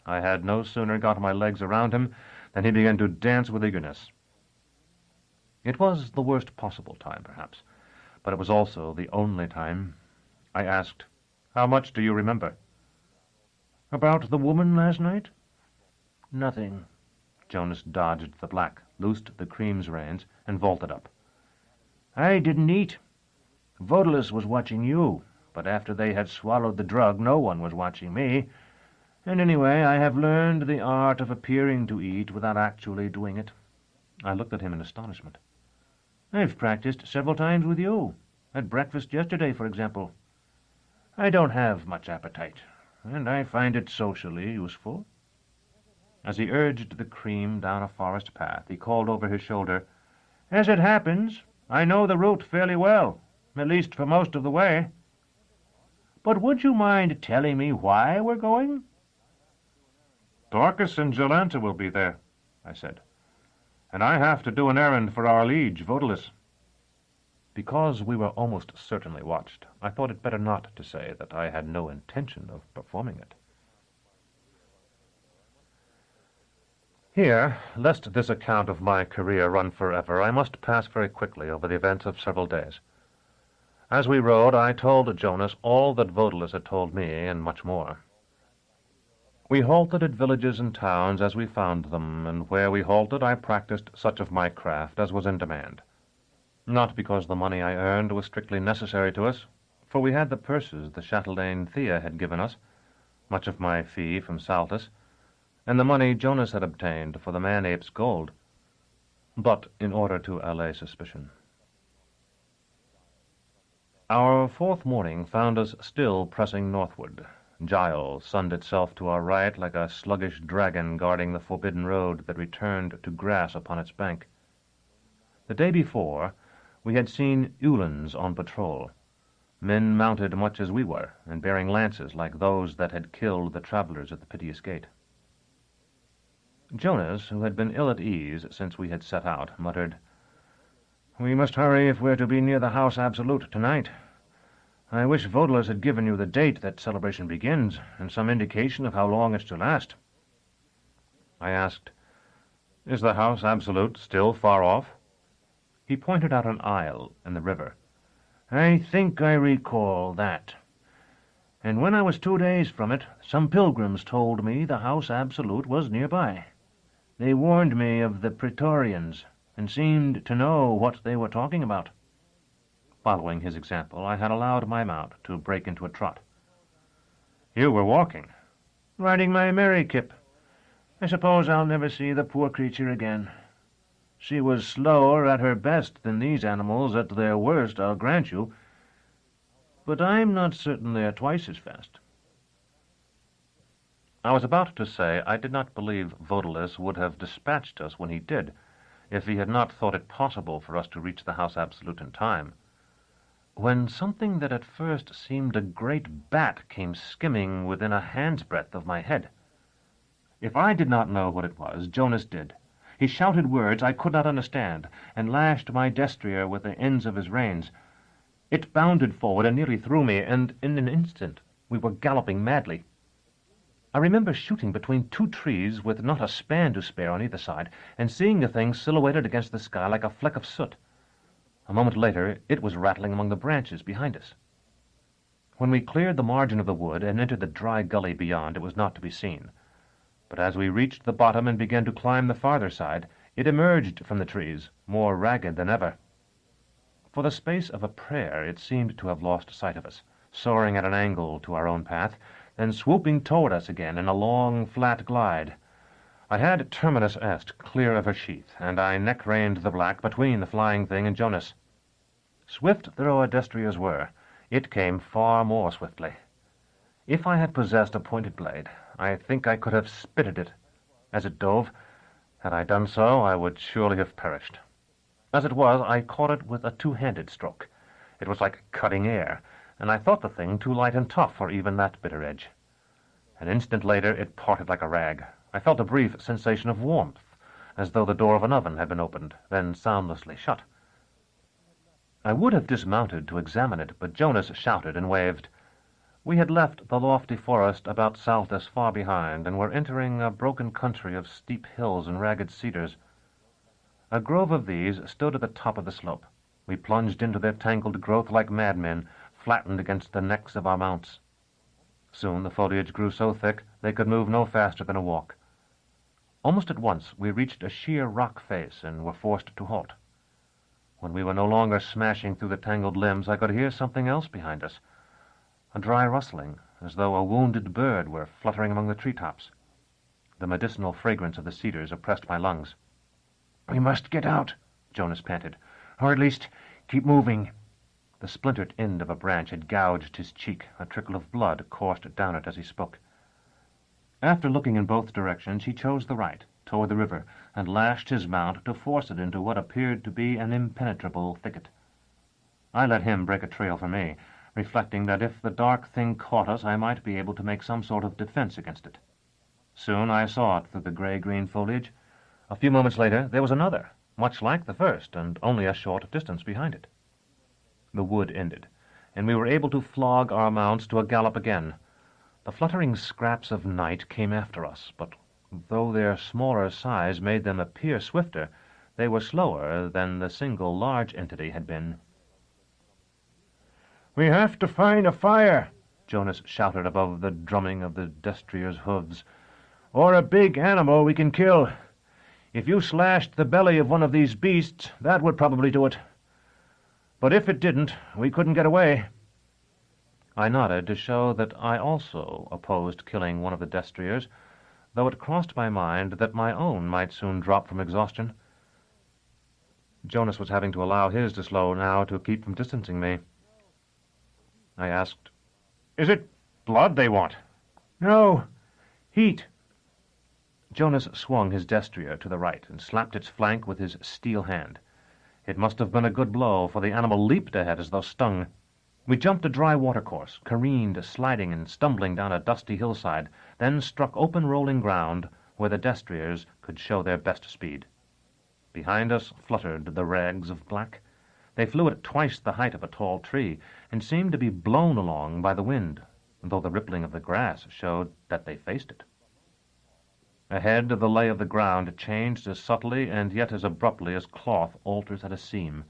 S1: I had no sooner got my legs around him than he began to dance with eagerness. It was the worst possible time, perhaps, but it was also the only time. I asked, "How much do you remember?"
S3: "About the woman last night?"
S1: "Nothing." Jonas dodged the black, loosed the cream's reins, and vaulted up.
S3: "I didn't eat. Vodalus was watching you, but after they had swallowed the drug, no one was watching me. And anyway, I have learned the art of appearing to eat without actually doing it."
S1: I looked at him in astonishment.
S3: "I've practiced several times with you. At breakfast yesterday, for example. I don't have much appetite, and I find it socially useful."
S1: As he urged the cream down a forest path, he called over his shoulder,
S3: "As it happens, I know the route fairly well, at least for most of the way. But would you mind telling me why we're going?"
S1: "Dorcas and Jolanta will be there," I said, "and I have to do an errand for our liege, Vodalus." Because we were almost certainly watched, I thought it better not to say that I had no intention of performing it. Here, lest this account of my career run forever, I must pass very quickly over the events of several days. As we rode, I told Jonas all that Vodalus had told me, and much more. We halted at villages and towns as we found them, and where we halted I practiced such of my craft as was in demand. Not because the money I earned was strictly necessary to us, for we had the purses the chatelaine Thea had given us, much of my fee from Saltus, and the money Jonas had obtained for the man-ape's gold, but in order to allay suspicion. Our 4th morning found us still pressing northward. Giles sunned itself to our right like a sluggish dragon guarding the forbidden road that returned to grass upon its bank. The day before, we had seen Uhlans on patrol, men mounted much as we were, and bearing lances like those that had killed the travelers at the Piteous Gate. Jonas, who had been ill at ease since we had set out, muttered, "We must hurry if we're to be near the House Absolute tonight. I wish Vodalus had given you the date that celebration begins, and some indication of how long it's to last." I asked, "Is the House Absolute still far off?" He pointed out an isle in the river.
S3: "I think I recall that. And when I was 2 days from it, some pilgrims told me the House Absolute was nearby. They warned me of the Praetorians, and seemed to know what they were talking about."
S1: Following his example, I had allowed my mount to break into a trot. "You were walking?"
S3: "Riding my Mary Kip. I suppose I'll never see the poor creature again. She was slower at her best than these animals at their worst, I'll grant you. But I'm not certain they're twice as fast."
S1: I was about to say I did not believe Vodalus would have dispatched us when he did, if he had not thought it possible for us to reach the House Absolute in time, when something that at first seemed a great bat came skimming within a hand's breadth of my head. If I did not know what it was, Jonas did. He shouted words I could not understand, and lashed my destrier with the ends of his reins. It bounded forward and nearly threw me, and in an instant we were galloping madly. I remember shooting between 2 trees with not a span to spare on either side, and seeing the thing silhouetted against the sky like a fleck of soot. A moment later it was rattling among the branches behind us. When we cleared the margin of the wood and entered the dry gully beyond, it was not to be seen. But as we reached the bottom and began to climb the farther side, it emerged from the trees, more ragged than ever. For the space of a prayer it seemed to have lost sight of us, soaring at an angle to our own path, then swooping toward us again in a long, flat glide. I had Terminus Est clear of her sheath, and I neck-reined the black between the flying thing and Jonas. Swift though our destriers were, it came far more swiftly. If I had possessed a pointed blade, I think I could have spitted it as it dove. Had I done so, I would surely have perished. As it was, I caught it with a 2-handed stroke. It was like cutting air, and I thought the thing too light and tough for even that bitter edge.
S5: An instant later it parted like a rag. I felt a brief sensation of warmth, as though the door of an oven had been opened, then soundlessly shut. I would have dismounted to examine it, but Jonas shouted and waved. We had left the lofty forest about south as far behind, and were entering a broken country of steep hills and ragged cedars. A grove of these stood at the top of the slope. We plunged into their tangled growth like madmen, flattened against the necks of our mounts. Soon the foliage grew so thick they could move no faster than a walk. Almost at once we reached a sheer rock face and were forced to halt. When we were no longer smashing through the tangled limbs, I could hear something else behind us, a dry rustling, as though a wounded bird were fluttering among the treetops. The medicinal fragrance of the cedars oppressed my lungs.
S3: "We must get out," Jonas panted, "or at least keep moving."
S5: The splintered end of a branch had gouged his cheek. A trickle of blood coursed down it as he spoke. After looking in both directions, he chose the right, toward the river, and lashed his mount to force it into what appeared to be an impenetrable thicket. I let him break a trail for me, reflecting that if the dark thing caught us, I might be able to make some sort of defense against it. Soon I saw it through the gray-green foliage. A few moments later there was another, much like the first, and only a short distance behind it. The wood ended, and we were able to flog our mounts to a gallop again. The fluttering scraps of night came after us, but though their smaller size made them appear swifter, they were slower than the single large entity had been.
S3: "We have to find a fire,"
S5: Jonas shouted above the drumming of the destriers' hooves,
S3: "or a big animal we can kill. If you slashed the belly of one of these beasts, that would probably do it. But if it didn't, we couldn't get away."
S5: I nodded to show that I also opposed killing one of the destriers, though it crossed my mind that my own might soon drop from exhaustion. Jonas was having to allow his to slow now to keep from distancing me. I asked, "Is it blood they want?"
S3: "No, heat."
S5: Jonas swung his destrier to the right and slapped its flank with his steel hand. It must have been a good blow, for the animal leaped ahead as though stung. We jumped a dry watercourse, careened, sliding and stumbling down a dusty hillside, then struck open rolling ground where the destriers could show their best speed. Behind us fluttered the rags of black. They flew at twice the height of a tall tree, and seemed to be blown along by the wind, though the rippling of the grass showed that they faced it. Ahead, the lay of the ground changed as subtly and yet as abruptly as cloth alters at a seam.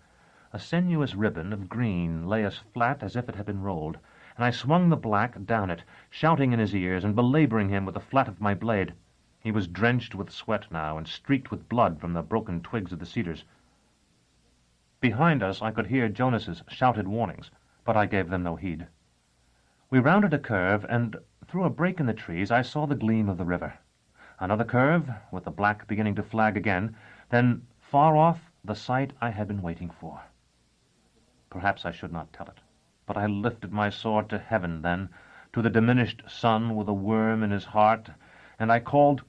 S5: A sinuous ribbon of green lay as flat as if it had been rolled, and I swung the black down it, shouting in his ears and belaboring him with the flat of my blade. He was drenched with sweat now and streaked with blood from the broken twigs of the cedars. Behind us I could hear Jonas's shouted warnings, but I gave them no heed. We rounded a curve, and through a break in the trees I saw the gleam of the river. Another curve, with the black beginning to flag again, then, far off, the sight I had been waiting for. Perhaps I should not tell it, but I lifted my sword to heaven then, to the diminished sun with a worm in his heart, and I called,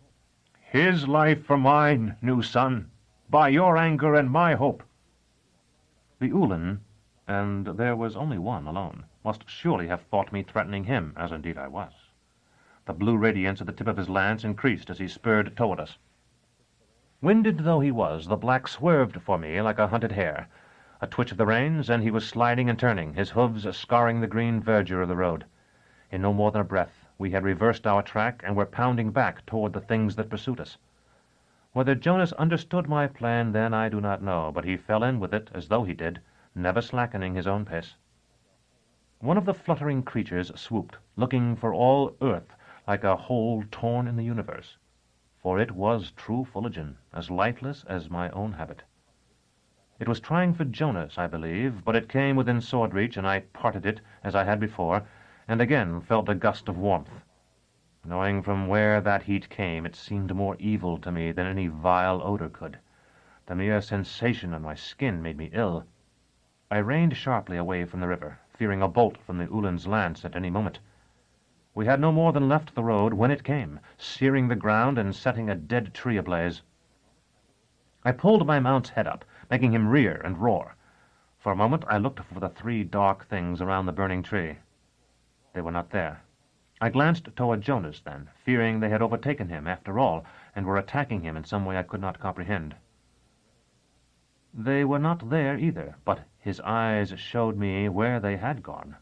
S5: "His life for mine, new sun, by your anger and my hope." The Ulan, and there was only one alone, must surely have thought me threatening him, as indeed I was. The blue radiance at the tip of his lance increased as he spurred toward us. Winded though he was, the black swerved for me like a hunted hare. A twitch of the reins, and he was sliding and turning, his hoofs scarring the green verdure of the road. In no more than a breath, we had reversed our track and were pounding back toward the things that pursued us. Whether Jonas understood my plan then I do not know, but he fell in with it as though he did, never slackening his own pace. One of the fluttering creatures swooped, looking for all earth like a hole torn in the universe, for it was true Fullerton, as lightless as my own habit. It was trying for Jonas, I believe, but it came within sword reach, and I parted it as I had before, and again felt a gust of warmth. Knowing from where that heat came, it seemed more evil to me than any vile odor could. The mere sensation on my skin made me ill. I reined sharply away from the river, fearing a bolt from the Ulan's lance at any moment. We had no more than left the road when it came, searing the ground and setting a dead tree ablaze. I pulled my mount's head up, making him rear and roar. For a moment I looked for the three dark things around the burning tree. They were not there. I glanced toward Jonas then, fearing they had overtaken him after all, and were attacking him in some way I could not comprehend. They were not there either, but his eyes showed me where they had gone.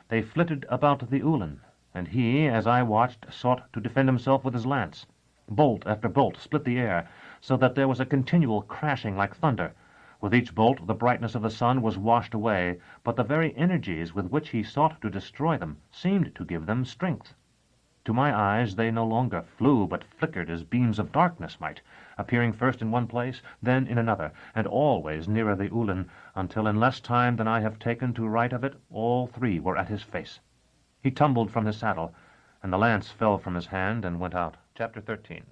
S5: They flitted about the Ulan, and he, as I watched, sought to defend himself with his lance. Bolt after bolt split the air, so that there was a continual crashing like thunder. With each bolt the brightness of the sun was washed away, but the very energies with which he sought to destroy them seemed to give them strength. To my eyes they no longer flew, but flickered as beams of darkness might, appearing first in one place, then in another, and always nearer the Ulan, until in less time than I have taken to write of it, all three were at his face. He tumbled from his saddle, and the lance fell from his hand and went out. Chapter 13.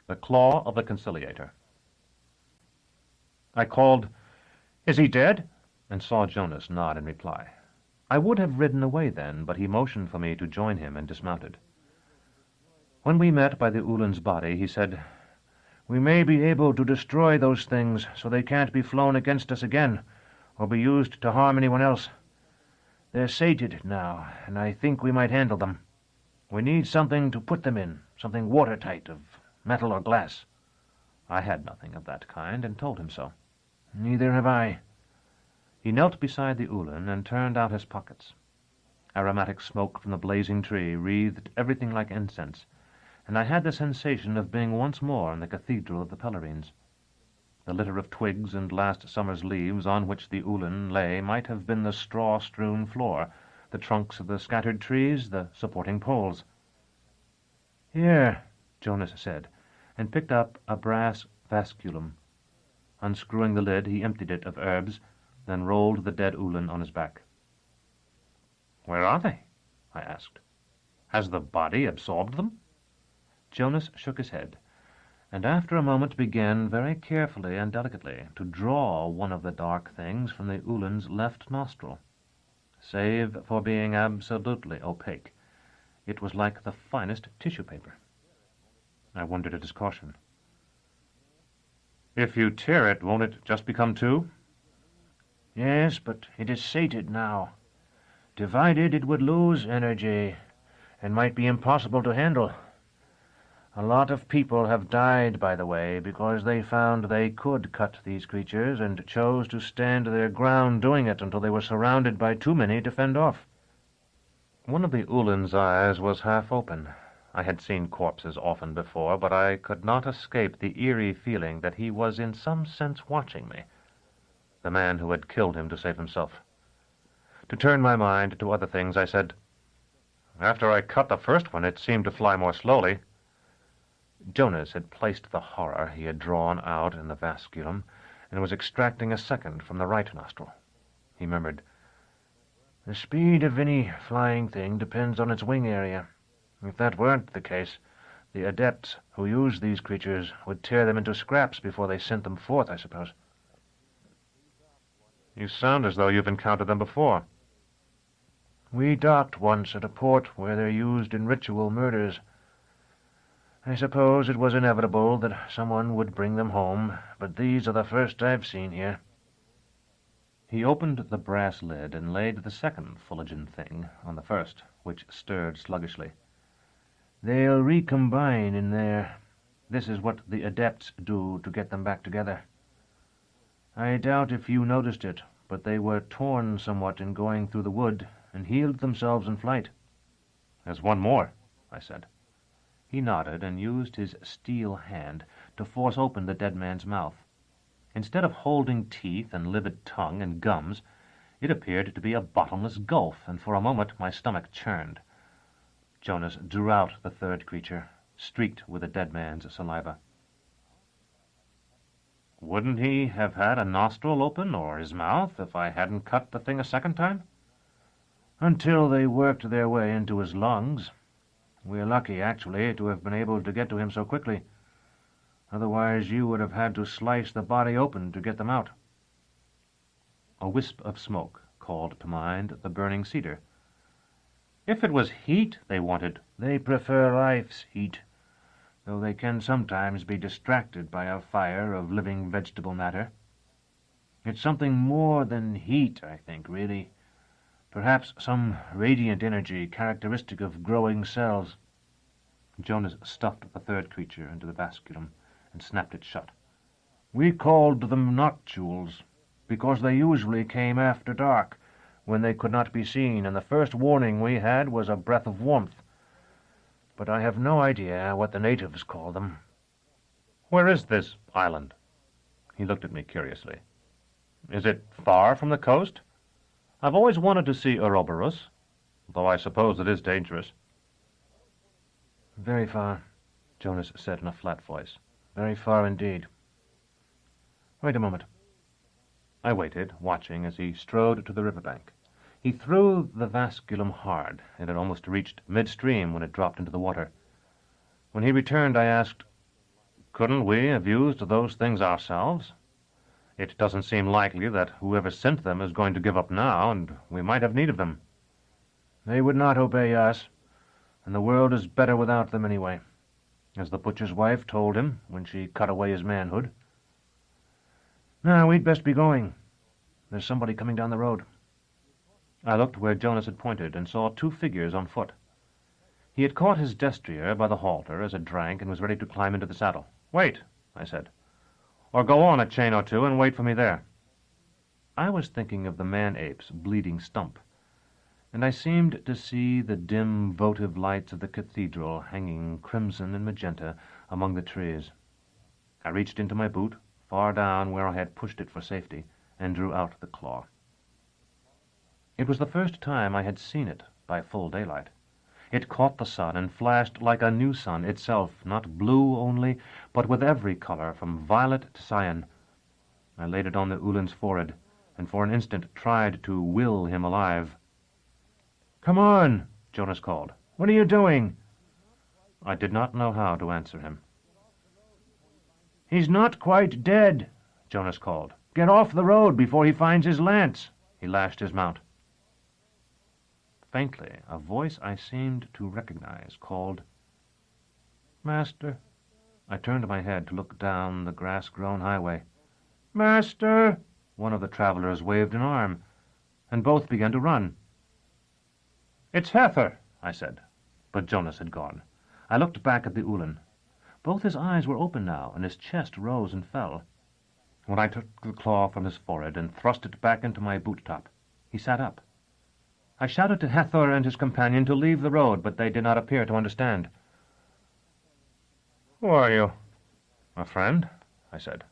S5: The Claw of the Conciliator. I called, "Is he dead?" and saw Jonas nod in reply. I would have ridden away then, but he motioned for me to join him and dismounted. When we met by the Ulan's body, he said, "We may be able to destroy those things so they can't be flown against us again, or be used to harm anyone else. They're sated now, and I think we might handle them. We need something to put them in, something watertight, of metal or glass." I had nothing of that kind, and told him so. "Neither have I." He knelt beside the Ulan and turned out his pockets. Aromatic smoke from the blazing tree wreathed everything like incense, and I had the sensation of being once more in the Cathedral of the Pellerines. The litter of twigs and last summer's leaves on which the Ulan lay might have been the straw-strewn floor, the trunks of the scattered trees, the supporting poles. "Here," Jonas said, and picked up a brass vasculum. Unscrewing the lid, he emptied it of herbs, then rolled the dead Ulan on his back. "Where are they?" I asked. "Has the body absorbed them?" Jonas shook his head, and after a moment began very carefully and delicately to draw one of the dark things from the Ulan's left nostril. Save for being absolutely opaque, it was like the finest tissue paper. I wondered at his caution. "If you tear it, won't it just become two?" "Yes, but it is sated now. Divided, it would lose energy, and might be impossible to handle. A lot of people have died, by the way, because they found they could cut these creatures and chose to stand their ground doing it until they were surrounded by too many to fend off." One of the Ulan's eyes was half open. I had seen corpses often before, but I could not escape the eerie feeling that he was in some sense watching me, the man who had killed him to save himself. To turn my mind to other things, I said, "After I cut the first one, it seemed to fly more slowly." Jonas had placed the horror he had drawn out in the vasculum and was extracting a second from the right nostril. He murmured, "The speed of any flying thing depends on its wing area. If that weren't the case, the adepts who use these creatures would tear them into scraps before they sent them forth, I suppose." "You sound as though you've encountered them before." "We docked once at a port where they're used in ritual murders. I suppose it was inevitable that someone would bring them home, but these are the first I've seen here." He opened the brass lid and laid the second Fuligan thing on the first, which stirred sluggishly. "They'll recombine in there. This is what the adepts do to get them back together. I doubt if you noticed it, but they were torn somewhat in going through the wood and healed themselves in flight." "There's one more," I said. He nodded and used his steel hand to force open the dead man's mouth. Instead of holding teeth and livid tongue and gums, it appeared to be a bottomless gulf, and for a moment my stomach churned. Jonas drew out the third creature, streaked with the dead man's saliva. "Wouldn't he have had a nostril open, or his mouth, if I hadn't cut the thing a second time?" "Until they worked their way into his lungs. We're lucky, actually, to have been able to get to him so quickly. Otherwise you would have had to slice the body open to get them out." A wisp of smoke called to mind the burning cedar. "If it was heat they wanted—" "They prefer life's heat, though they can sometimes be distracted by a fire of living vegetable matter. It's something more than heat, I think, really. Perhaps some radiant energy characteristic of growing cells. Jonas stuffed the third creature into the basculum and snapped it shut. We called them noctules, because they usually came after dark, when they could not be seen, and the first warning we had was a breath of warmth. But I have no idea what the natives call them.
S1: Where is this island? He looked at me curiously. Is it far from the coast? I've always wanted to see Ouroboros, though I suppose it is dangerous.
S5: Very far, Jonas said in a flat voice. Very far indeed. Wait a moment. I waited, watching as he strode to the riverbank. He threw the basculum hard. It had almost reached midstream when it dropped into the water. When he returned, I asked,
S1: couldn't we have used those things ourselves? It doesn't seem likely that whoever sent them is going to give up now, and we might have need of them.
S5: They would not obey us, and the world is better without them anyway, as the butcher's wife told him when she cut away his manhood. Now, we'd best be going. There's somebody coming down the road. I looked where Jonas had pointed and saw two figures on foot. He had caught his destrier by the halter as it drank and was ready to climb into the saddle. "Wait," I said. "Or go on a chain or two and wait for me there." I was thinking of the man-ape's bleeding stump, and I seemed to see the dim votive lights of the cathedral hanging crimson and magenta among the trees. I reached into my boot, far down where I had pushed it for safety, and drew out the claw. It was the first time I had seen it by full daylight. It caught the sun and flashed like a new sun itself, not blue only, but with every color from violet to cyan. I laid it on the Ulin's forehead, and for an instant tried to will him alive. "Come on," Jonas called. "What are you doing?" I did not know how to answer him. "He's not quite dead," Jonas called. "Get off the road before he finds his lance." He lashed his mount. Faintly, a voice I seemed to recognize called, "Master." I turned my head to look down the grass-grown highway. "Master!" One of the travelers waved an arm, and both began to run. "It's Heather," I said, but Jonas had gone. I looked back at the Ulin. Both his eyes were open now, and his chest rose and fell. When I took the claw from his forehead and thrust it back into my boot-top, he sat up. I shouted to Hathor and his companion to leave the road, but they did not appear to understand. "Who are you?" "A friend," I said.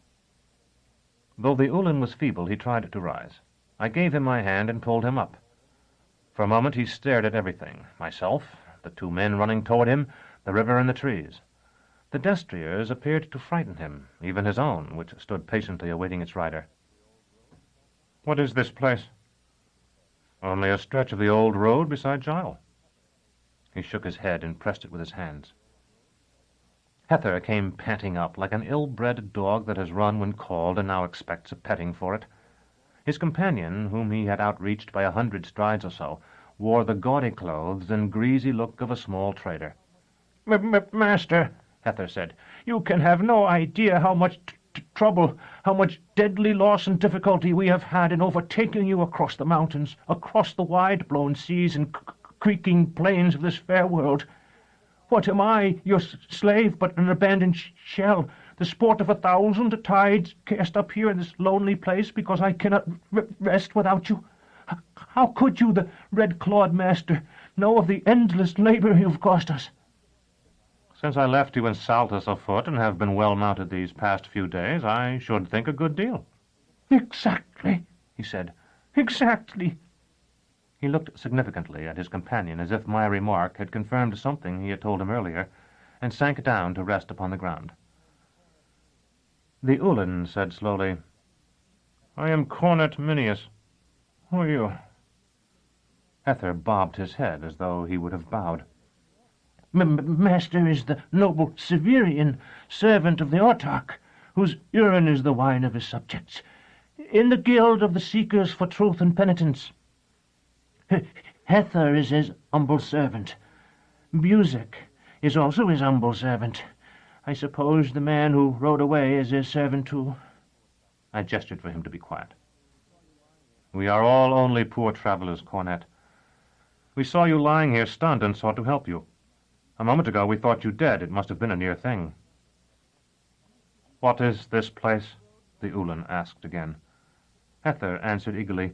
S5: Though the Ulin was feeble, he tried to rise. I gave him my hand and pulled him up. For a moment he stared at everything, myself, the two men running toward him, the river and the trees. The destriers appeared to frighten him, even his own, which stood patiently awaiting its rider. "What is this place?" "Only a stretch of the old road beside Gile." He shook his head and pressed it with his hands. Heather came panting up like an ill-bred dog that has run when called and now expects a petting for it. His companion, whom he had outreached by 100 strides or so, wore the gaudy clothes and greasy look of a small trader. "Master," Heather said, "you can have no idea how much trouble, how much deadly loss and difficulty we have had in overtaking you across the mountains, across the wide-blown seas and creaking plains of this fair world. What am I, your slave, but an abandoned shell, the sport of 1,000 tides cast up here in this lonely place because I cannot rest without you? How could you, the red-clawed master, know of the endless labor you've cost us?" "Since I left you in Saltus afoot and have been well-mounted these past few days, I should think a good deal." "Exactly," he said. "Exactly." He looked significantly at his companion as if my remark had confirmed something he had told him earlier, and sank down to rest upon the ground. The Ulin said slowly, "I am Cornet Minius. Who are you?" Heather bobbed his head as though he would have bowed. "Master is the noble Severian, servant of the Autarch, whose urine is the wine of his subjects, in the guild of the seekers for truth and penitence. Heather is his humble servant. Buzik is also his humble servant. I suppose the man who rode away is his servant too." I gestured for him to be quiet. "We are all only poor travelers, Cornet.
S1: We saw you lying here stunned and sought to help you. A moment ago we thought you dead. It must have been a near thing." "What is this place?" the Ulan asked again.
S5: Hether answered eagerly.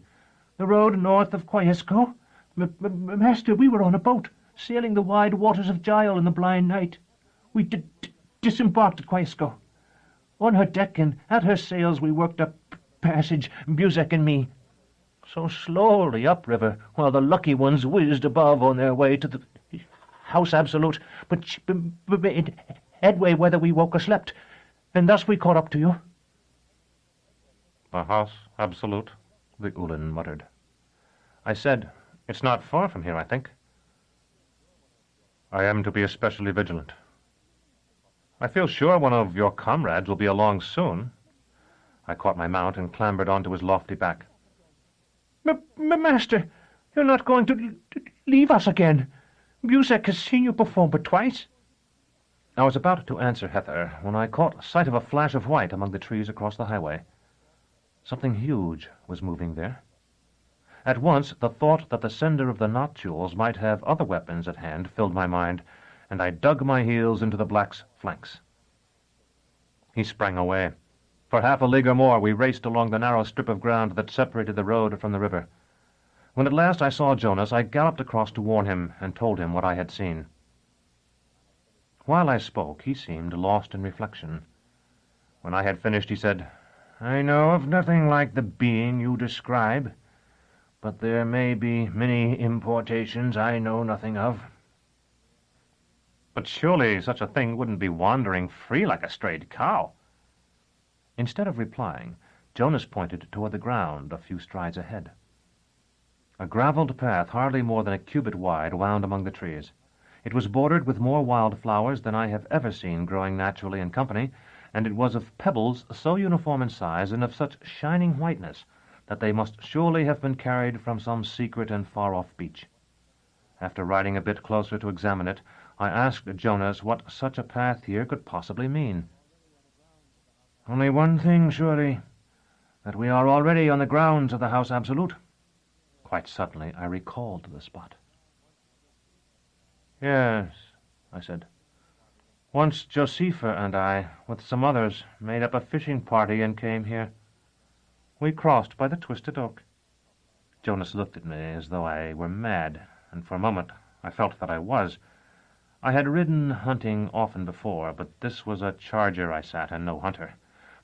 S5: "The road north of Quaesco. Master, we were on a boat, sailing the wide waters of Gial in the blind night. We disembarked at Quaesco. On her deck and at her sails we worked up passage, Buzek and me. So slowly upriver, while the lucky ones whizzed above on their way to the House Absolute, but made headway whether we woke or slept, and thus we caught up to you."
S1: "The House Absolute," the Ulan muttered. I said, "It's not far from here, I think." "I am to be especially vigilant." "I feel sure one of your comrades will be along soon." I caught my mount and clambered onto his lofty back.
S5: Master, you're not going to leave us again. Buzek has seen you perform but twice."
S1: I was about to answer Hether when I caught sight of a flash of white among the trees across the highway. Something huge was moving there. At once the thought that the sender of the noctules might have other weapons at hand filled my mind, and I dug my heels into the black's flanks. He sprang away. For half a league or more we raced along the narrow strip of ground that separated the road from the river. When at last I saw Jonas, I galloped across to warn him and told him what I had seen. While I spoke, he seemed lost in reflection. When I had finished, he said, "I know of nothing like the being you describe, but there may be many importations I know nothing of." "But surely such a thing wouldn't be wandering free like a strayed cow." Instead of replying, Jonas pointed toward the ground a few strides ahead. A gravelled path hardly more than a cubit wide wound among the trees. It was bordered with more wild flowers than I have ever seen growing naturally in company, and it was of pebbles so uniform in size and of such shining whiteness that they must surely have been carried from some secret and far-off beach. After riding a bit closer to examine it, I asked Jonas what such a path here could possibly mean. "Only one thing, surely, that we are already on the grounds of the House Absolute." Quite suddenly I recalled the spot. "Yes," I said. "Once Josepha and I, with some others, made up a fishing party and came here. We crossed by the Twisted Oak." Jonas looked at me as though I were mad, and for a moment I felt that I was. I had ridden hunting often before, but this was a charger I sat and no hunter.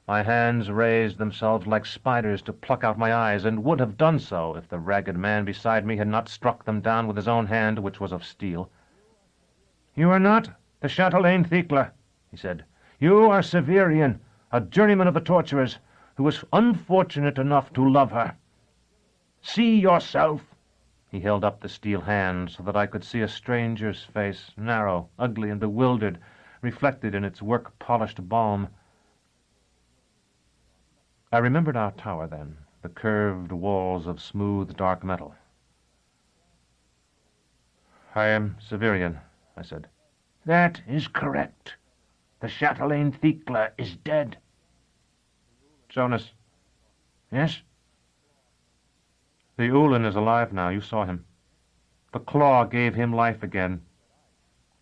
S1: My hands raised themselves like spiders to pluck out my eyes, and would have done so if the ragged man beside me had not struck them down with his own hand, which was of steel. "You are not the Chatelaine Thecla," he said. "You are Severian, a journeyman of the torturers, who was unfortunate enough to love her. See yourself." He held up the steel hand so that I could see a stranger's face, narrow, ugly, and bewildered, reflected in its work-polished balm. I remembered our tower then, the curved walls of smooth dark metal. "I am Severian," I said.
S3: "That is correct. The Chatelaine Thecla is dead."
S1: "Jonas."
S3: "Yes?"
S1: "The Ulan is alive now. You saw him. The claw gave him life again."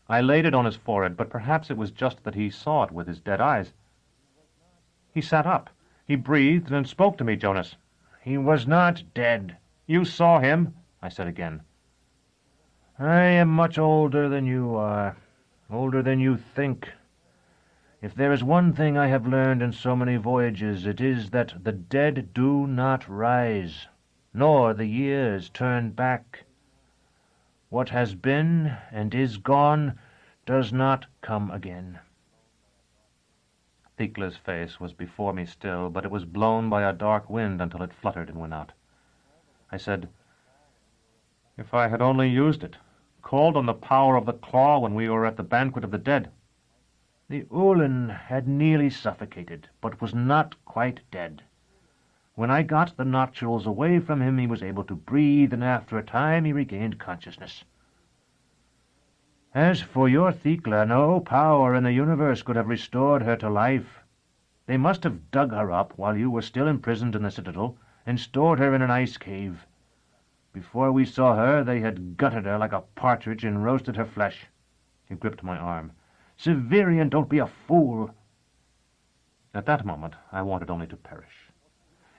S1: I laid it on his forehead, but perhaps it was just that he saw it with his dead eyes. He sat up. He breathed and spoke to me, Jonas.
S3: "He was not dead."
S1: "You saw him," I said again.
S3: "I am much older than you are, older than you think. If there is one thing I have learned in so many voyages, it is that the dead do not rise, nor the years turn back. What has been and is gone does not come again."
S1: Thecla's face was before me still, but it was blown by a dark wind until it fluttered and went out. I said, "If I had only used it, called on the power of the claw when we were at the banquet of the dead."
S3: "The Ulan had nearly suffocated, but was not quite dead. When I got the noctules away from him, he was able to breathe, and after a time he regained consciousness. As for your Thecla, no power in the universe could have restored her to life. They must have dug her up while you were still imprisoned in the citadel, and stored her in an ice cave.
S5: Before we saw her, they had gutted her like a partridge and roasted her flesh. He gripped my arm. Severian, don't be a fool. At that moment, I wanted only to perish.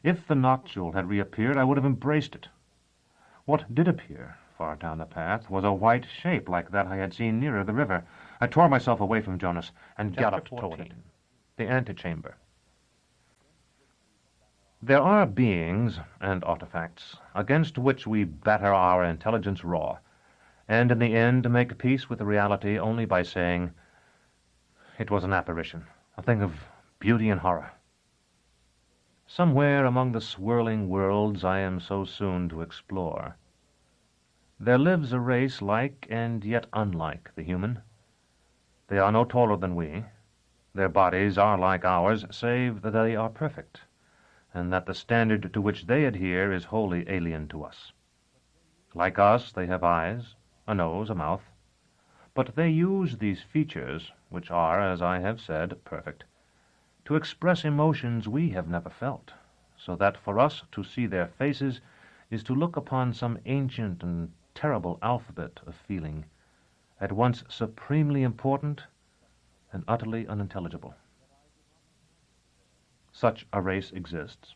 S5: If the noctule had reappeared, I would have embraced it. What did appear, far down the path, was a white shape like that I had seen nearer the river. I tore myself away from Jonas and galloped toward it. The antechamber. There are beings and artifacts against which we batter our intelligence raw, and in the end make peace with reality only by saying, it was an apparition, a thing of beauty and horror. Somewhere among the swirling worlds I am so soon to explore, there lives a race like and yet unlike the human. They are no taller than we. Their bodies are like ours, save that they are perfect, and that the standard to which they adhere is wholly alien to us. Like us, they have eyes, a nose, a mouth, but they use these features, which are, as I have said, perfect, to express emotions we have never felt, so that for us to see their faces is to look upon some ancient and terrible alphabet of feeling, at once supremely important and utterly unintelligible. Such a race exists.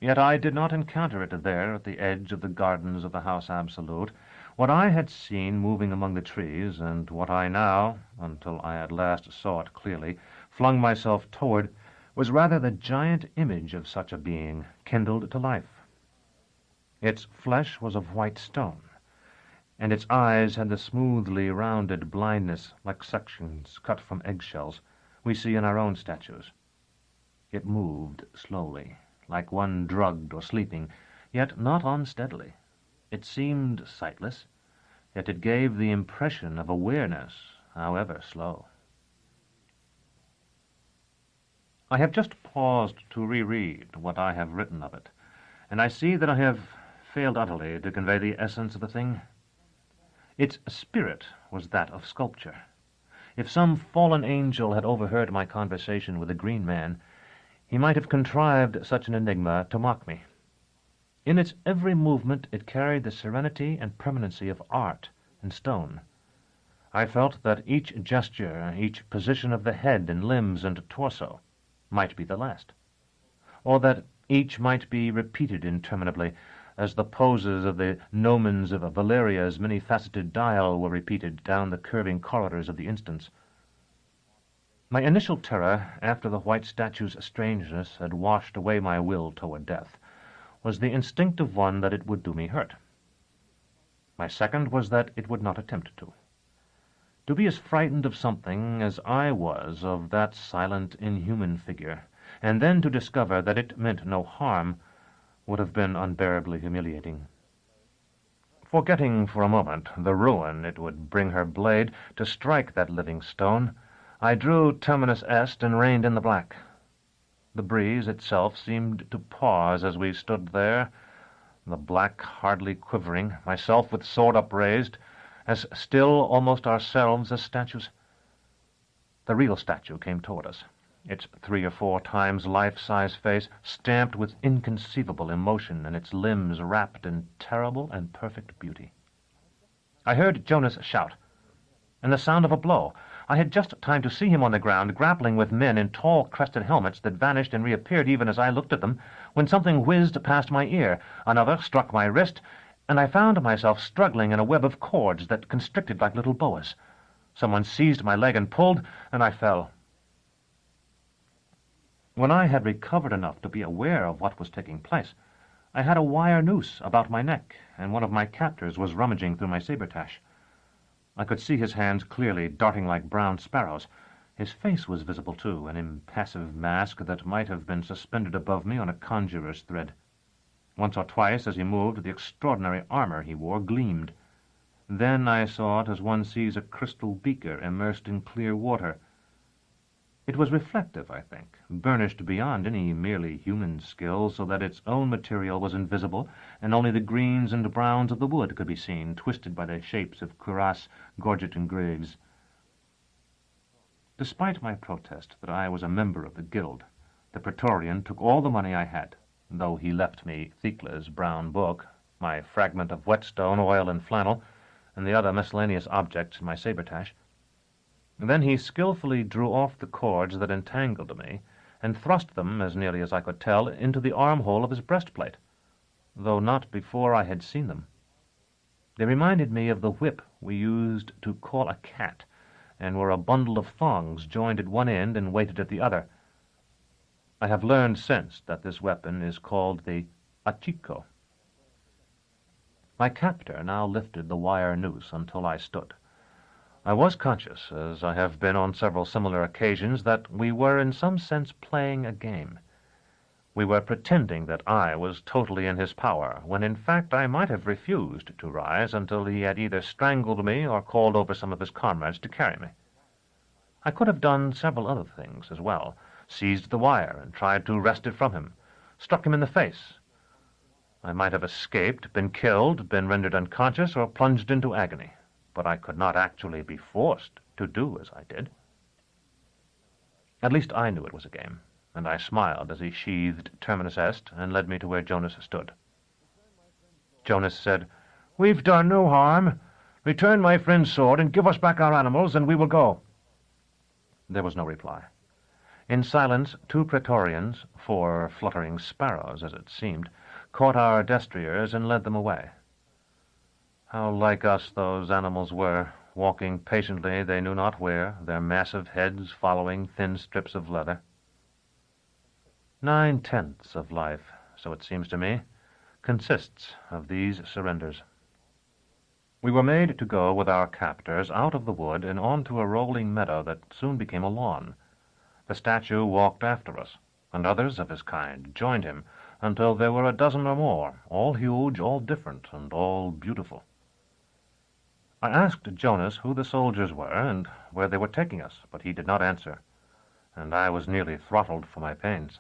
S5: Yet I did not encounter it there at the edge of the gardens of the House Absolute. What I had seen moving among the trees, and what I now, until I at last saw it clearly, flung myself toward, was rather the giant image of such a being, kindled to life. Its flesh was of white stone, and its eyes had the smoothly rounded blindness, like sections cut from eggshells, we see in our own statues. It moved slowly, like one drugged or sleeping, yet not unsteadily. It seemed sightless, yet it gave the impression of awareness, however slow. I have just paused to reread what I have written of it, and I see that I have failed utterly to convey the essence of the thing. Its spirit was that of sculpture. If some fallen angel had overheard my conversation with the green man, he might have contrived such an enigma to mock me. In its every movement it carried the serenity and permanency of art and stone. I felt that each gesture, each position of the head and limbs and torso might be the last, or that each might be repeated interminably, as the poses of the gnomons of Valeria's many-faceted dial were repeated down the curving corridors of the instants. My initial terror, after the white statue's strangeness had washed away my will toward death, was the instinctive one that it would do me hurt. My second was that it would not attempt to. To be as frightened of something as I was of that silent, inhuman figure, and then to discover that it meant no harm, would have been unbearably humiliating. Forgetting for a moment the ruin it would bring her blade to strike that living stone, I drew terminus est and reined in the black. The breeze itself seemed to pause as we stood there, the black hardly quivering, myself with sword upraised, as still almost ourselves as statues. The real statue came toward us, its 3 or 4 times life-size face stamped with inconceivable emotion and its limbs wrapped in terrible and perfect beauty. I heard Jonas shout, and the sound of a blow. I had just time to see him on the ground, grappling with men in tall crested helmets that vanished and reappeared even as I looked at them, when something whizzed past my ear. Another struck my wrist, and I found myself struggling in a web of cords that constricted like little boas. Someone seized my leg and pulled, and I fell. When I had recovered enough to be aware of what was taking place, I had a wire noose about my neck, and one of my captors was rummaging through my saber-tash. I could see his hands clearly, darting like brown sparrows. His face was visible, too, an impassive mask that might have been suspended above me on a conjurer's thread. Once or twice, as he moved, the extraordinary armor he wore gleamed. Then I saw it as one sees a crystal beaker immersed in clear water. It was reflective, I think, burnished beyond any merely human skill, so that its own material was invisible, and only the greens and browns of the wood could be seen, twisted by the shapes of cuirass, gorget, and greaves. Despite my protest that I was a member of the guild, the Praetorian took all the money I had, though he left me Thekla's brown book
S1: my fragment of whetstone, oil, and flannel, and the other miscellaneous objects in my sabretache. Then he skillfully drew off the cords that entangled me, and thrust them, as nearly as I could tell, into the armhole of his breastplate, though not before I had seen them. They reminded me of the whip we used to call a cat, and were a bundle of thongs joined at one end and weighted at the other. I have learned since that this weapon is called the achico. My captor now lifted the wire noose until I stood. I was conscious, as I have been on several similar occasions, that we were in some sense playing a game. We were pretending that I was totally in his power, when in fact I might have refused to rise until he had either strangled me or called over some of his comrades to carry me. I could have done several other things as well, seized the wire and tried to wrest it from him, struck him in the face. I might have escaped, been killed, been rendered unconscious, or plunged into agony, but I could not actually be forced to do as I did. At least I knew it was a game, and I smiled as he sheathed terminus est and led me to where Jonas stood. Jonas said, "We've done no harm. Return my friend's sword and give us back our animals, and we will go." There was no reply. In silence, 2 Praetorians, 4 fluttering sparrows, as it seemed, caught our destriers and led them away. How like us those animals were, walking patiently they knew not where, their massive heads following thin strips of leather. 9/10 of life, so it seems to me, consists of these surrenders. We were made to go with our captors out of the wood and on to a rolling meadow that soon became a lawn. The statue walked after us, and others of his kind joined him, until there were a dozen or more, all huge, all different, and all beautiful. I asked Jonas who the soldiers were and where they were taking us, but he did not answer, and I was nearly throttled for my pains.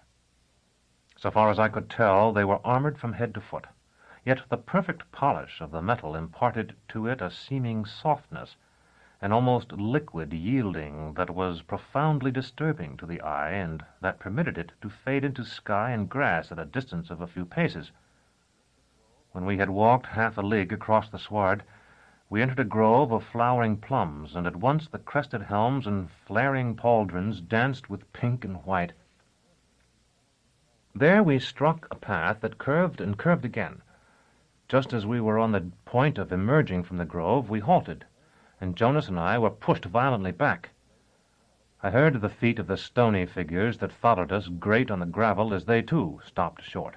S1: So far as I could tell, they were armored from head to foot, yet the perfect polish of the metal imparted to it a seeming softness, an almost liquid yielding that was profoundly disturbing to the eye, and that permitted it to fade into sky and grass at a distance of a few paces. When we had walked half a league across the sward, we entered a grove of flowering plums, and at once the crested helms and flaring pauldrons danced with pink and white. There we struck a path that curved and curved again. Just as we were on the point of emerging from the grove, we halted, and Jonas and I were pushed violently back. I heard the feet of the stony figures that followed us grate on the gravel as they, too, stopped short.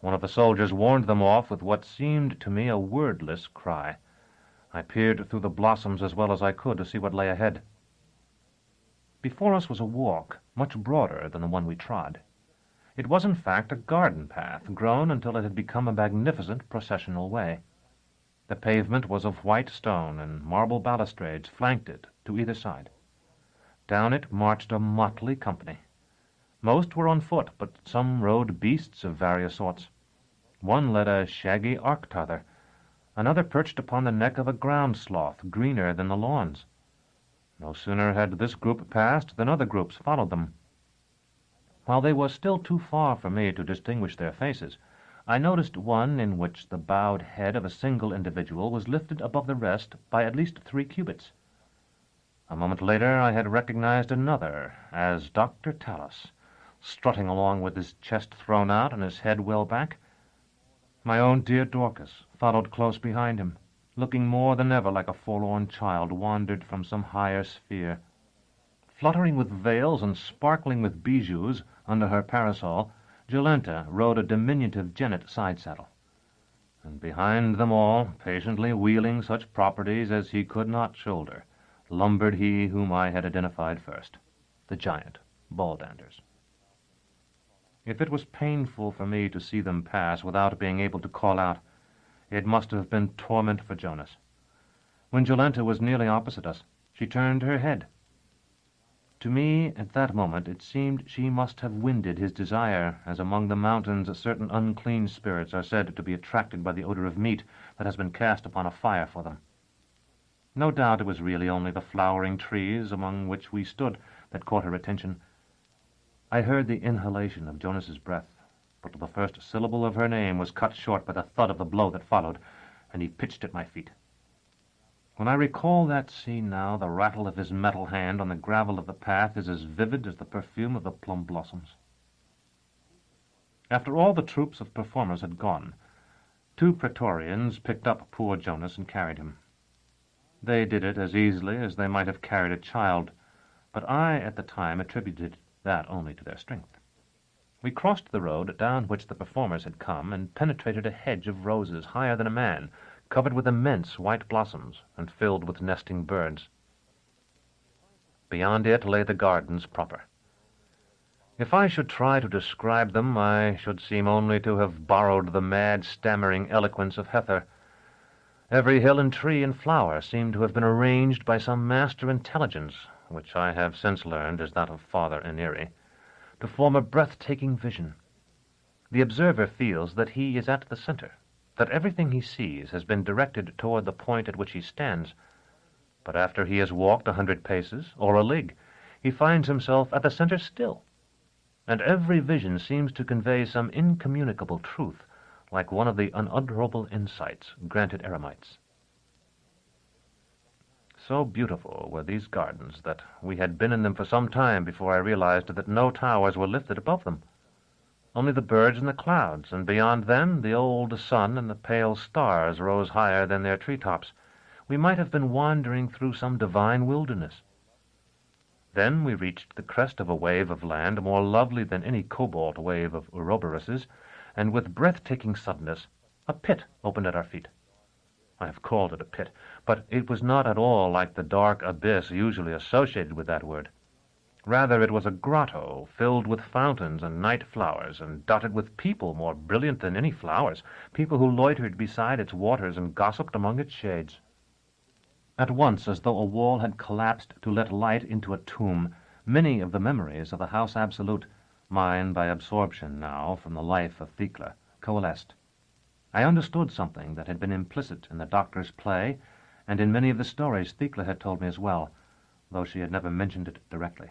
S1: One of the soldiers warned them off with what seemed to me a wordless cry. I peered through the blossoms as well as I could to see what lay ahead. Before us was a walk, much broader than the one we trod. It was, in fact, a garden path, grown until it had become a magnificent processional way. The pavement was of white stone, and marble balustrades flanked it to either side. Down it marched a motley company. Most were on foot, but some rode beasts of various sorts. One led a shaggy arctather. Another perched upon the neck of a ground sloth, greener than the lawns. No sooner had this group passed than other groups followed them. While they were still too far for me to distinguish their faces, I noticed one in which the bowed head of a single individual was lifted above the rest by at least 3 cubits. A moment later I had recognized another as Dr. Tallis, strutting along with his chest thrown out and his head well back. My own dear Dorcas followed close behind him, looking more than ever like a forlorn child wandered from some higher sphere. Fluttering with veils and sparkling with bijoux under her parasol, Jolenta rode a diminutive jennet side-saddle. And behind them all, patiently wheeling such properties as he could not shoulder, lumbered he whom I had identified first, the giant Baldanders. If it was painful for me to see them pass without being able to call out, it must have been torment for Jonas. When Jolenta was nearly opposite us, she turned her head. To me, at that moment, it seemed she must have winded his desire, as among the mountains certain unclean spirits are said to be attracted by the odor of meat that has been cast upon a fire for them. No doubt it was really only the flowering trees among which we stood that caught her attention. I heard the inhalation of Jonas's breath,
S5: but the first syllable of her name was cut short by the thud of the blow that followed, and he pitched at my feet. When I recall that scene now, the rattle of his metal hand on the gravel of the path is as vivid as the perfume of the plum blossoms. After all the troops of performers had gone, 2 Praetorians picked up poor Jonas and carried him. They did it as easily as they might have carried a child, but I at the time attributed that only to their strength. We crossed the road down which the performers had come and penetrated a hedge of roses higher than a man, covered with immense white blossoms and filled with nesting birds. Beyond it lay the gardens proper. If I should try to describe them, I should seem only to have borrowed the mad, stammering eloquence of Hether. Every hill and tree and flower seemed to have been arranged by some master intelligence, which I have since learned is that of Father Aneri, to form a breathtaking vision. The observer feels that he is at the center, that everything he sees has been directed toward the point at which he stands. But after he has walked 100 paces, or a league, he finds himself at the center still, and every vision seems to convey some incommunicable truth, like one of the unutterable insights granted eremites. So beautiful were these gardens that we had been in them for some time before I realized that no towers were lifted above them. Only the birds and the clouds, and beyond them the old sun and the pale stars rose higher than their treetops. We might have been wandering through some divine wilderness. Then we reached the crest of a wave of land more lovely than any cobalt wave of Ouroboros's, and with breathtaking suddenness a pit opened at our feet. I have called it a pit, but it was not at all like the dark abyss usually associated with that word. Rather, it was a grotto filled with fountains and night flowers, and dotted with people more brilliant than any flowers, people who loitered beside its waters and gossiped among its shades. At once, as though a wall had collapsed to let light into a tomb, many of the memories of the House Absolute, mine by absorption now from the life of Thecla, coalesced. I understood something that had been implicit in the doctor's play, and in many of the stories Thecla had told me as well, though she had never mentioned it directly.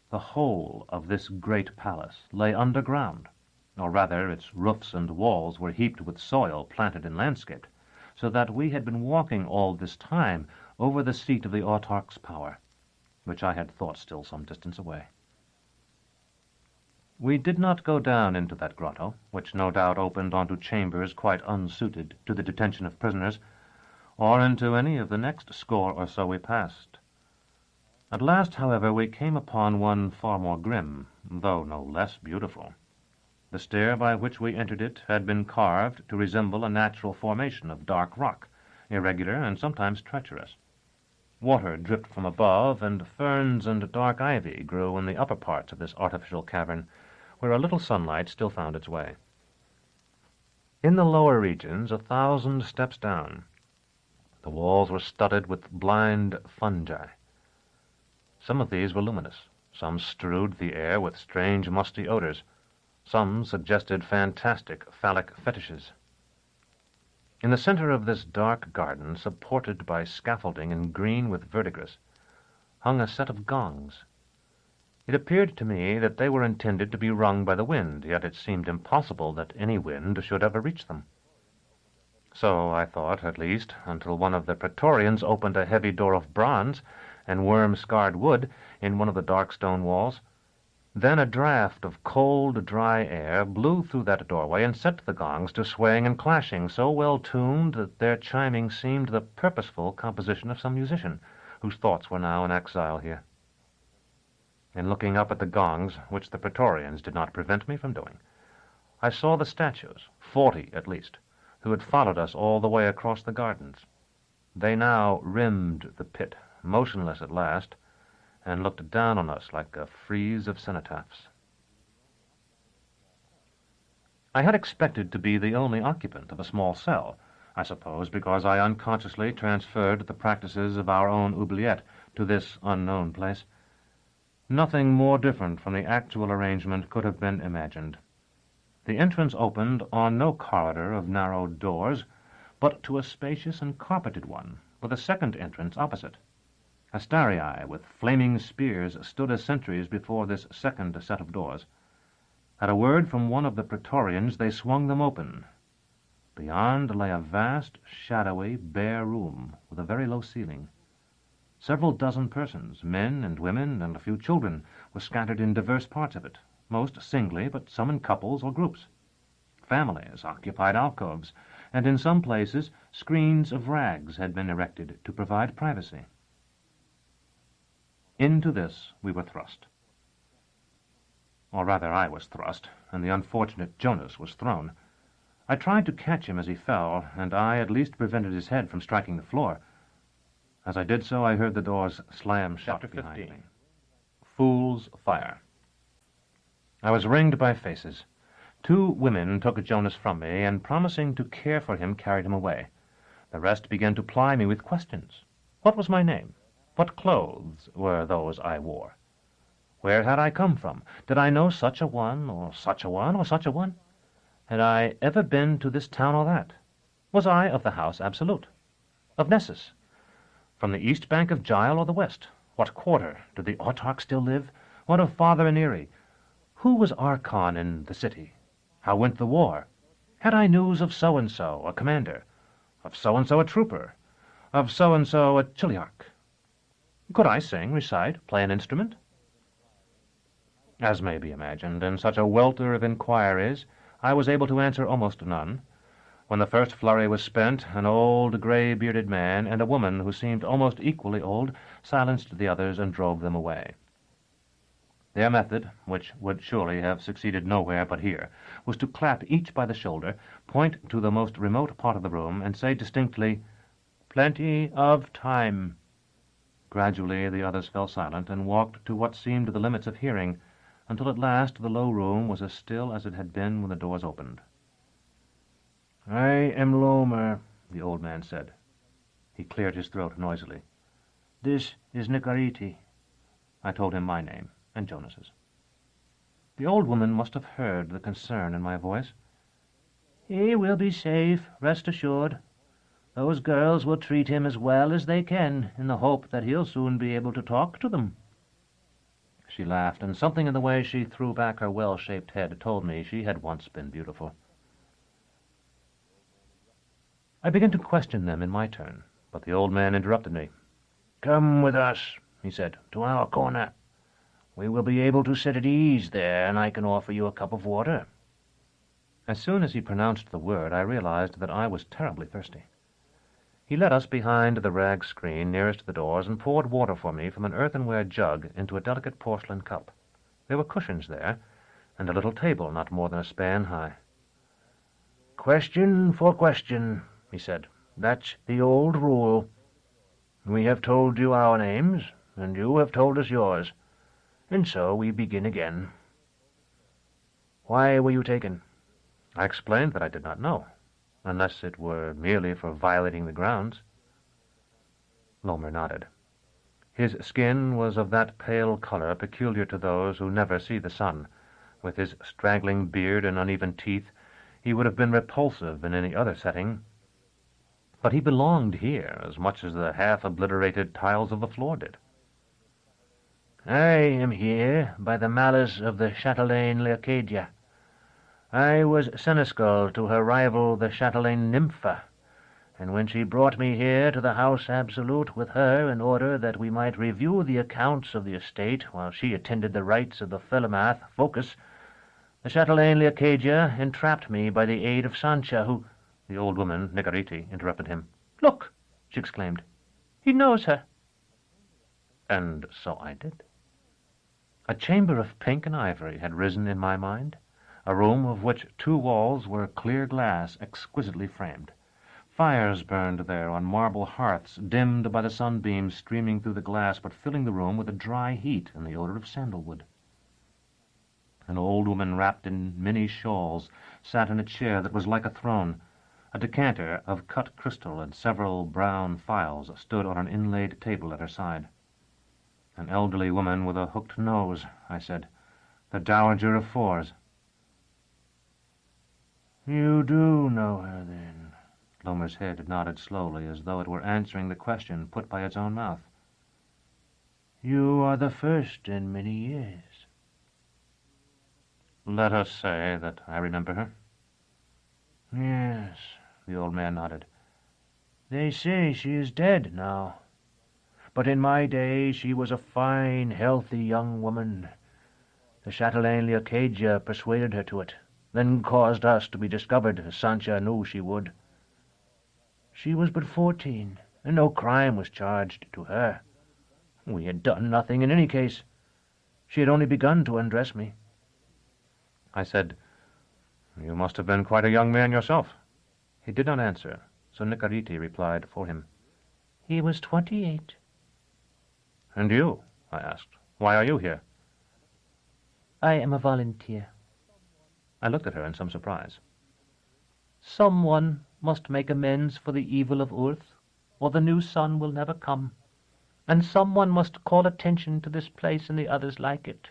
S5: The whole of this great palace lay underground, or rather its roofs and walls were heaped with soil planted and landscaped, so that we had been walking all this time over the seat of the autarch's power, which I had thought still some distance away. We did not go down into that grotto, which no doubt opened onto chambers quite unsuited to the detention of prisoners, or into any of the next score or so we passed. At last, however, we came upon one far more grim, though no less beautiful. The stair by which we entered it had been carved to resemble a natural formation of dark rock, irregular and sometimes treacherous. Water dripped from above, and ferns and dark ivy grew in the upper parts of this artificial cavern, where a little sunlight still found its way. In the lower regions, 1,000 steps down, the walls were studded with blind fungi. Some of these were luminous, some strewed the air with strange musty odors, some suggested fantastic phallic fetishes. In the center of this dark garden, supported by scaffolding in green with verdigris, hung a set of gongs. It appeared to me that they were intended to be rung by the wind, yet it seemed impossible that any wind should ever reach them. So I thought, at least, until one of the Praetorians opened a heavy door of bronze and worm-scarred wood in one of the dark stone walls. Then a draught of cold, dry air blew through that doorway and set the gongs to swaying and clashing, so well tuned that their chiming seemed the purposeful composition of some musician, whose thoughts were now in exile here. In looking up at the gongs, which the Praetorians did not prevent me from doing, I saw the statues, 40 at least, who had followed us all the way across the gardens. They now rimmed the pit, motionless at last, and looked down on us like a frieze of cenotaphs. I had expected to be the only occupant of a small cell, I suppose because I unconsciously transferred the practices of our own oubliette to this unknown place. Nothing more different from the actual arrangement could have been imagined. The entrance opened on no corridor of narrow doors, but to a spacious and carpeted one, with a second entrance opposite. Astarii with flaming spears stood as sentries before this second set of doors. At a word from one of the Praetorians, they swung them open. Beyond lay a vast, shadowy, bare room with a very low ceiling. Several dozen persons, men and women and a few children, were scattered in diverse parts of it, most singly, but some in couples or groups. Families occupied alcoves, and in some places screens of rags had been erected to provide privacy. Into this we were thrust. Or rather, I was thrust, and the unfortunate Jonas was thrown. I tried to catch him as he fell, and I at least prevented his head from striking the floor. As I did so, I heard the doors slam shut behind me. Fool's Fire. I was ringed by faces. 2 women took Jonas from me, and promising to care for him, carried him away. The rest began to ply me with questions. What was my name? What clothes were those I wore? Where had I come from? Did I know such a one, or such a one, or such a one? Had I ever been to this town or that? Was I of the house Absolute? Of Nessus? From the east bank of Gile or the west? What quarter? Did the autarch still live? What of Father Aneri? Who was Archon in the city? How went the war? Had I news of so-and-so, a commander? Of so-and-so, a trooper? Of so-and-so, a chiliarch? Could I sing, recite, play an instrument? As may be imagined, in such a welter of inquiries, I was able to answer almost none. When the first flurry was spent, an old, grey-bearded man and a woman who seemed almost equally old silenced the others and drove them away. Their method, which would surely have succeeded nowhere but here, was to clap each by the shoulder, point to the most remote part of the room, and say distinctly, "Plenty of time." Gradually the others fell silent and walked to what seemed the limits of hearing, until at last the low room was as still as it had been when the doors opened. "I am Lomer," the old man said. He cleared his throat noisily. "This is Nicariti." I told him my name and Jonas's. The old woman must have heard the concern in my voice. "He will be safe, rest assured. Those girls will treat him as well as they can, in the hope that he'll soon be able to talk to them." She laughed, and something in the way she threw back her well-shaped head told me she had once been beautiful. I began to question them in my turn, but the old man interrupted me. "Come with us," he said, "to our corner. We will be able to sit at ease there, and I can offer you a cup of water." As soon as he pronounced the word, I realized that I was terribly thirsty. He led us behind the rag screen nearest the doors and poured water for me from an earthenware jug into a delicate porcelain cup. There were cushions there, and a little table not more than a span high. "Question for question," he said. "That's the old rule. We have told you our names, and you have told us yours, and so we begin again. Why were you taken?" I explained that I did not know, unless it were merely for violating the grounds. Lomer nodded. His skin was of that pale color peculiar to those who never see the sun. With his straggling beard and uneven teeth, he would have been repulsive in any other setting. But he belonged here as much as the half-obliterated tiles of the floor did. "I am here by the malice of the chatelaine Leocadia. I was seneschal to her rival, the chatelaine Nympha, and when she brought me here to the house Absolute with her in order that we might review the accounts of the estate while she attended the rites of the Philomath Focus, the chatelaine Leocadia entrapped me by the aid of Sancha, who—" The old woman, Nicariti, interrupted him. "Look!" she exclaimed. "He knows her." And so I did. A chamber of pink and ivory had risen in my mind, a room of which 2 walls were clear glass exquisitely framed. Fires burned there on marble hearths, dimmed by the sunbeams streaming through the glass, but filling the room with a dry heat and the odor of sandalwood. An old woman wrapped in many shawls sat in a chair that was like a throne. A decanter of cut crystal and several brown phials stood on an inlaid table at her side. "An elderly woman with a hooked nose," I said. "The Dowager of Fours." "You do know her, then?" Lomer's head nodded slowly, as though it were answering the question put by its own mouth. "You are the first in many years."
S1: Let us say that I remember her.
S3: Yes, the old man nodded. They say she is dead now. But in my day she was a fine, healthy young woman. The chatelaine Leocadia persuaded her to it, then caused us to be discovered, as Sancha knew she would. She was but 14, and no crime was charged to her. We had done nothing in any case. She had only begun to undress me.
S1: I said, "You must have been quite a young man yourself." He did not answer, so Nicarete replied for him.
S3: He was 28.
S1: "And you?" I asked. "Why are you here?"
S3: I am a volunteer.
S1: I looked at her in some surprise.
S3: Someone must make amends for the evil of Earth, or the new sun will never come. And someone must call attention to this place and the others like it.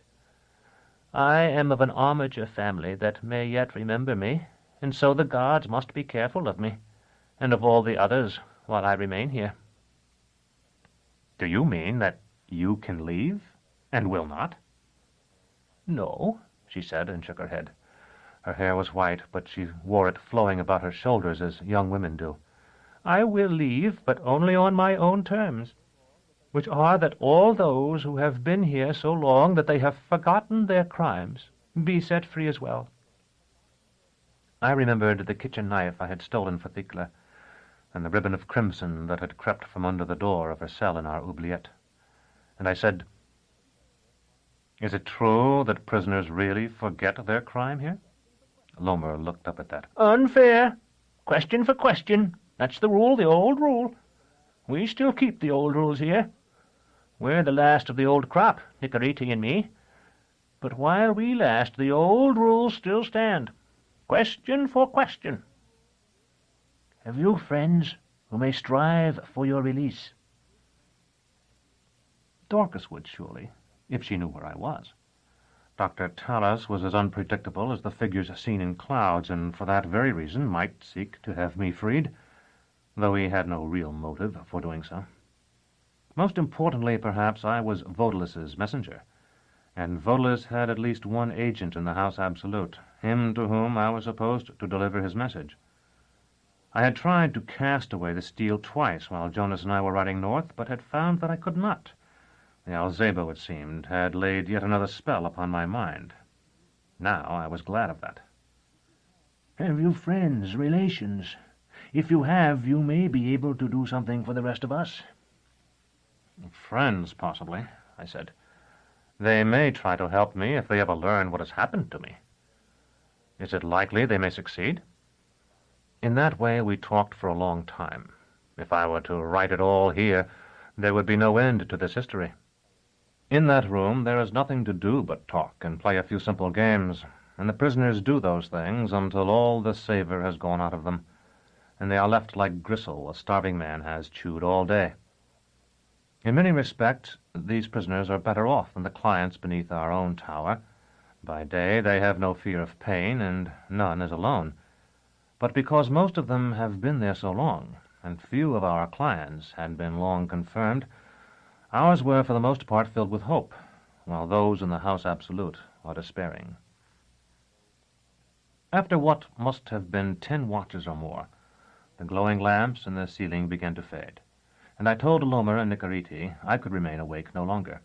S3: I am of an armature family that may yet remember me, and so the guards must be careful of me, and of all the others, while I remain here.
S1: Do you mean that you can leave, and will not?
S3: No, she said, and shook her head.
S1: Her hair was white, but she wore it flowing about her shoulders as young women do.
S3: I will leave, but only on my own terms, which are that all those who have been here so long that they have forgotten their crimes be set free as well.
S1: I remembered the kitchen knife I had stolen for Thecla, and the ribbon of crimson that had crept from under the door of her cell in our oubliette. And I said, "Is it true that prisoners really forget their crime here?" Lomer looked up at that.
S3: Unfair. Question for question. That's the rule, the old rule. We still keep the old rules here. We're the last of the old crop, Nicarete and me. But while we last, the old rules still stand. Question for question. Have you friends who may strive for your release?
S1: Dorcas would, surely, if she knew where I was. Dr. Tallis was as unpredictable as the figures seen in clouds, and for that very reason might seek to have me freed, though he had no real motive for doing so. Most importantly, perhaps, I was Vodalus's messenger, and Vodalus had at least one agent in the House Absolute, him to whom I was supposed to deliver his message. I had tried to cast away the steel twice while Jonas and I were riding north, but had found that I could not. The Alzebo, it seemed, had laid yet another spell upon my mind. Now I was glad of that.
S3: Have you friends, relations? If you have, you may be able to do something for the rest of us.
S1: Friends, possibly, I said. They may try to help me if they ever learn what has happened to me. Is it likely they may succeed? In that way we talked for a long time. If I were to write it all here, there would be no end to this history. In that room there is nothing to do but talk and play a few simple games, and the prisoners do those things until all the savor has gone out of them, and they are left like gristle a starving man has chewed all day. In many respects, these prisoners are better off than the clients beneath our own tower. By day they have no fear of pain, and none is alone. But because most of them have been there so long, and few of our clients had been long confirmed, ours were for the most part filled with hope, while those in the House Absolute are despairing. After what must have been 10 watches or more, the glowing lamps in the ceiling began to fade, and I told Lomer and Nicarete I could remain awake no longer.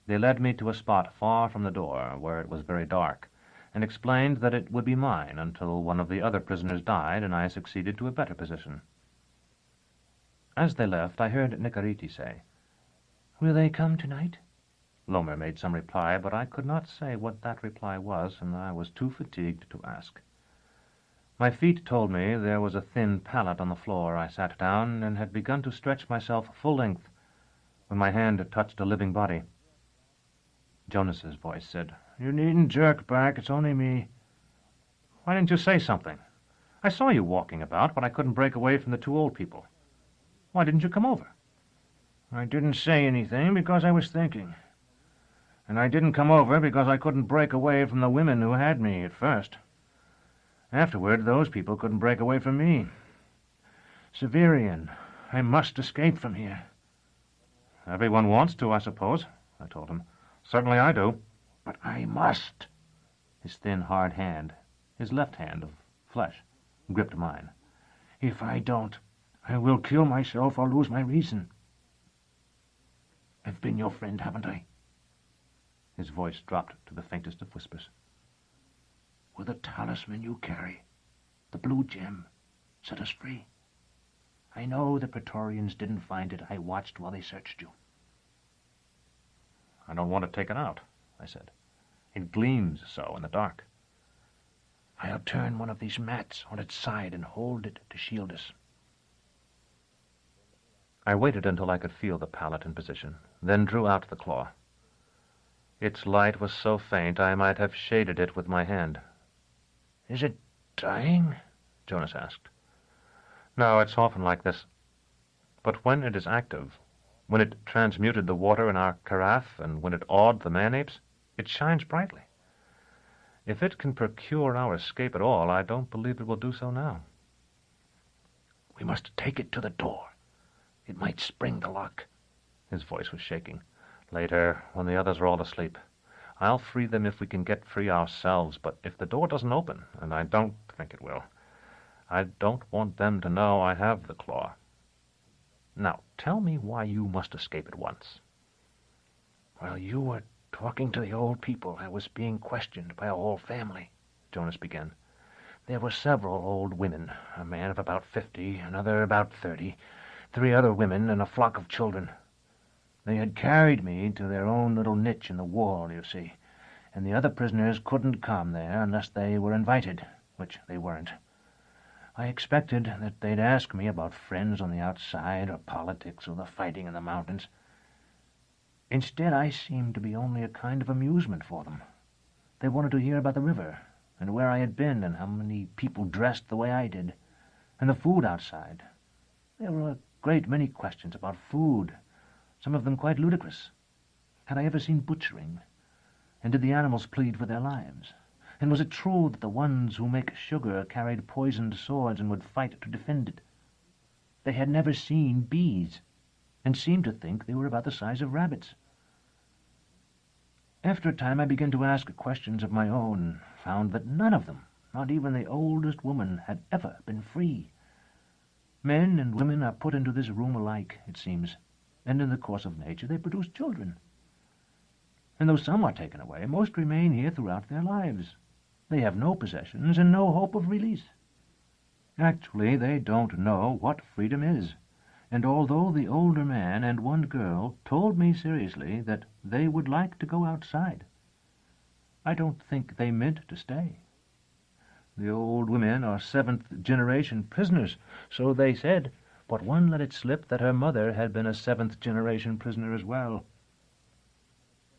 S1: They led me to a spot far from the door, where it was very dark, and explained that it would be mine until one of the other prisoners died and I succeeded to a better position. As they left, I heard Nicarete say, "Will they come tonight?" Lomer made some reply, but I could not say what that reply was, and I was too fatigued to ask. My feet told me there was a thin pallet on the floor. I sat down and had begun to stretch myself full length when my hand touched a living body. Jonas's voice said, "You needn't jerk back. It's only me." "Why didn't you say something? I saw you walking about, but I couldn't break away from the 2 old people. Why didn't you come over?" "I didn't say anything because I was thinking. And I didn't come over because I couldn't break away from the women who had me at first. Afterward, those people couldn't break away from me. Severian, I must escape from here." "Everyone wants to, I suppose," I told him. "Certainly I do." "But I must.
S5: His thin, hard hand, his left hand of flesh, gripped mine. "If I don't, I will kill myself or lose my reason. I've been your friend, haven't I?" His voice dropped to the faintest of whispers. "Will the talisman you carry, the blue gem, set us free? I know the Praetorians didn't find it. I watched while they searched you."
S1: "I don't want it taken out," I said. "It gleams so in the dark."
S3: "I'll turn one of these mats on its side and hold it to shield us."
S1: I waited until I could feel the pallet in position, then drew out the claw. Its light was so faint I might have shaded it with my hand.
S3: "Is it dying?"
S1: Jonas asked. "No, it's often like this. But when it is active, when it transmuted the water in our carafe, and when it awed the man-apes, it shines brightly. If it can procure our escape at all, I don't believe it will do so now."
S3: "We must take it to the door. It might spring the lock."
S1: His voice was shaking. "Later, when the others are all asleep. I'll free them if we can get free ourselves, but if the door doesn't open, and I don't think it will, I don't want them to know I have the claw. Now, tell me why you must escape at once."
S3: "While you were talking to the old people, I was being questioned by a whole family," Jonas began. "There were several old women, a man of about 50, another about 30, 3 other women, and a flock of children. They had carried me to their own little niche in the wall, you see, and the other prisoners couldn't come there unless they were invited, which they weren't. I expected that they'd ask me about friends on the outside, or politics, or the fighting in the mountains. Instead, I seemed to be only a kind of amusement for them. They wanted to hear about the river, and where I had been, and how many people dressed the way I did, and the food outside. There were a great many questions about food, some of them quite ludicrous. Had I ever seen butchering? And did the animals plead for their lives? And was it true that the ones who make sugar carried poisoned swords and would fight to defend it? They had never seen bees, and seemed to think they were about the size of rabbits. After a time I began to ask questions of my own, and found that none of them, not even the oldest woman, had ever been free. Men and women are put into this room alike, it seems, and in the course of nature they produce children. And though some are taken away, most remain here throughout their lives. They have no possessions and no hope of release. Actually, they don't know what freedom is, and although the older man and one girl told me seriously that they would like to go outside, I don't think they meant to stay. The old women are 7th-generation prisoners, so they said, but one let it slip that her mother had been a 7th-generation prisoner as well.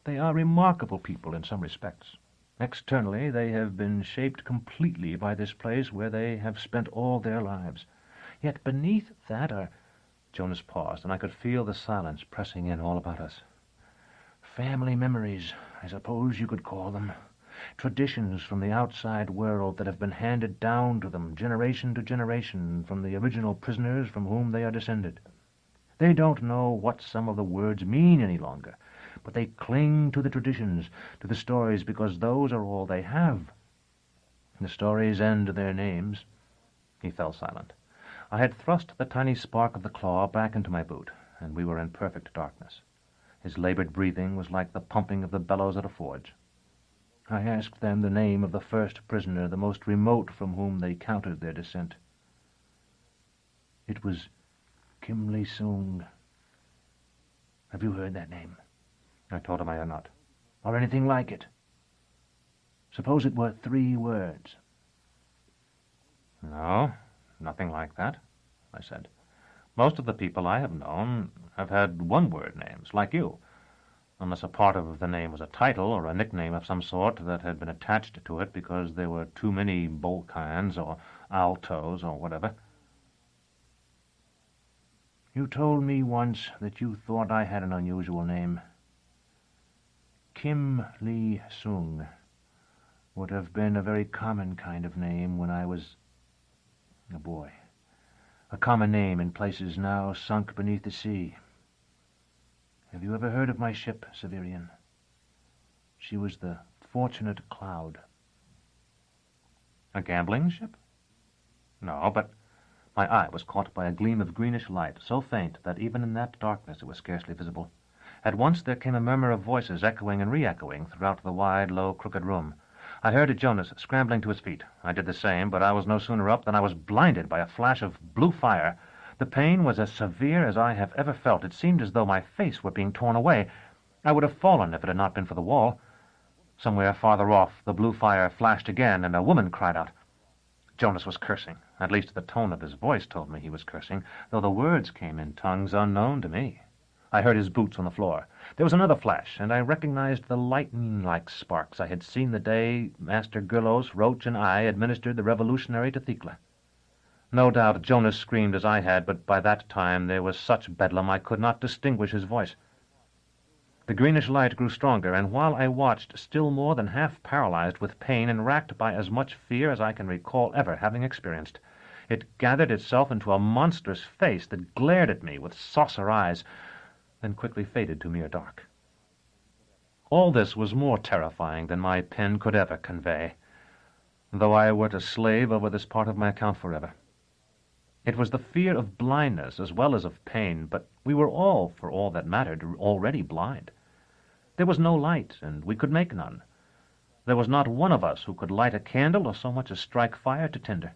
S3: They are remarkable people in some respects. Externally, they have been shaped completely by this place where they have spent all their lives. Yet beneath that are... Jonas paused, and I could feel the silence pressing in all about us. Family memories, I suppose you could call them. Traditions from the outside world that have been handed down to them generation to generation from the original prisoners from whom they are descended. They don't know what some of the words mean any longer, but they cling to the traditions, to the stories, because those are all they have. The stories and their names. He fell silent. I had thrust the tiny spark of the claw back into my boot, and we were in perfect darkness. His labored breathing was like the pumping of the bellows at a forge. I asked them the name of the first prisoner, the most remote from whom they counted their descent. It was Kim Lee-sung. Have you heard that name? I told him I had not. Or anything like it? Suppose it were 3 words.
S1: No, nothing like that, I said. Most of the people I have known have had 1-word names, like you, unless a part of the name was a title or a nickname of some sort that had been attached to it because there were too many Bolkans or Altos or whatever.
S3: You told me once that you thought I had an unusual name. Kim Lee-sung would have been a very common kind of name when I was a boy. A common name in places now sunk beneath the sea. Have you ever heard of my ship, Severian? She was the Fortunate Cloud.
S5: A gambling ship? No, but my eye was caught by a gleam of greenish light, so faint that even in that darkness it was scarcely visible. At once there came a murmur of voices echoing and re-echoing throughout the wide, low, crooked room. I heard Jonas scrambling to his feet. I did the same, but I was no sooner up than I was blinded by a flash of blue fire. The pain was as severe as I have ever felt. It seemed as though my face were being torn away. I would have fallen if it had not been for the wall. Somewhere farther off, the blue fire flashed again, and a woman cried out. Jonas was cursing. At least the tone of his voice told me he was cursing, though the words came in tongues unknown to me. I heard his boots on the floor. There was another flash, and I recognized the lightning-like sparks I had seen the day Master Gurlos, Roach, and I administered the revolutionary to Thecla. No doubt Jonas screamed as I had, but by that time there was such bedlam I could not distinguish his voice. The greenish light grew stronger, and while I watched, still more than half paralyzed with pain and racked by as much fear as I can recall ever having experienced, it gathered itself into a monstrous face that glared at me with saucer eyes, then quickly faded to mere dark. All this was more terrifying than my pen could ever convey, though I were to slave over this part of my account forever. It was the fear of blindness as well as of pain, but we were all, for all that mattered, already blind. There was no light, and we could make none. There was not one of us who could light a candle or so much as strike fire to tinder.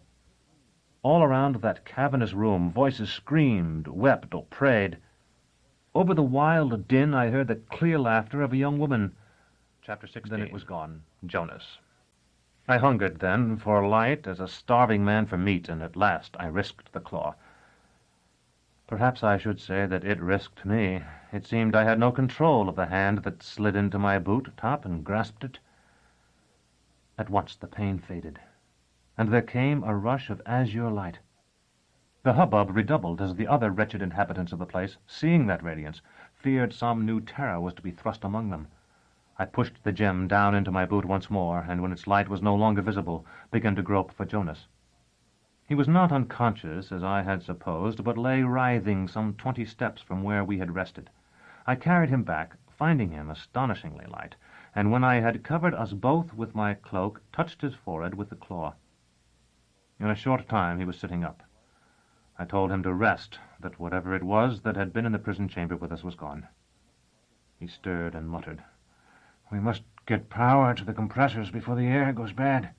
S5: All around that cavernous room voices screamed, wept, or prayed. Over the wild din I heard the clear laughter of a young woman. Chapter 16. Then it was gone. Jonas. I hungered then for light as a starving man for meat, and at last I risked the claw. Perhaps I should say that it risked me. It seemed I had no control of the hand that slid into my boot top and grasped it. At once the pain faded, and there came a rush of azure light. The hubbub redoubled as the other wretched inhabitants of the place, seeing that radiance, feared some new terror was to be thrust among them. I pushed the gem down into my boot once more, and when its light was no longer visible, began to grope for Jonas. He was not unconscious, as I had supposed, but lay writhing some 20 steps from where we had rested. I carried him back, finding him astonishingly light, and when I had covered us both with my cloak, touched his forehead with the claw. In a short time he was sitting up. I told him to rest, that whatever it was that had been in the prison chamber with us was gone. He stirred and muttered. "We must get power to the compressors before the air goes bad."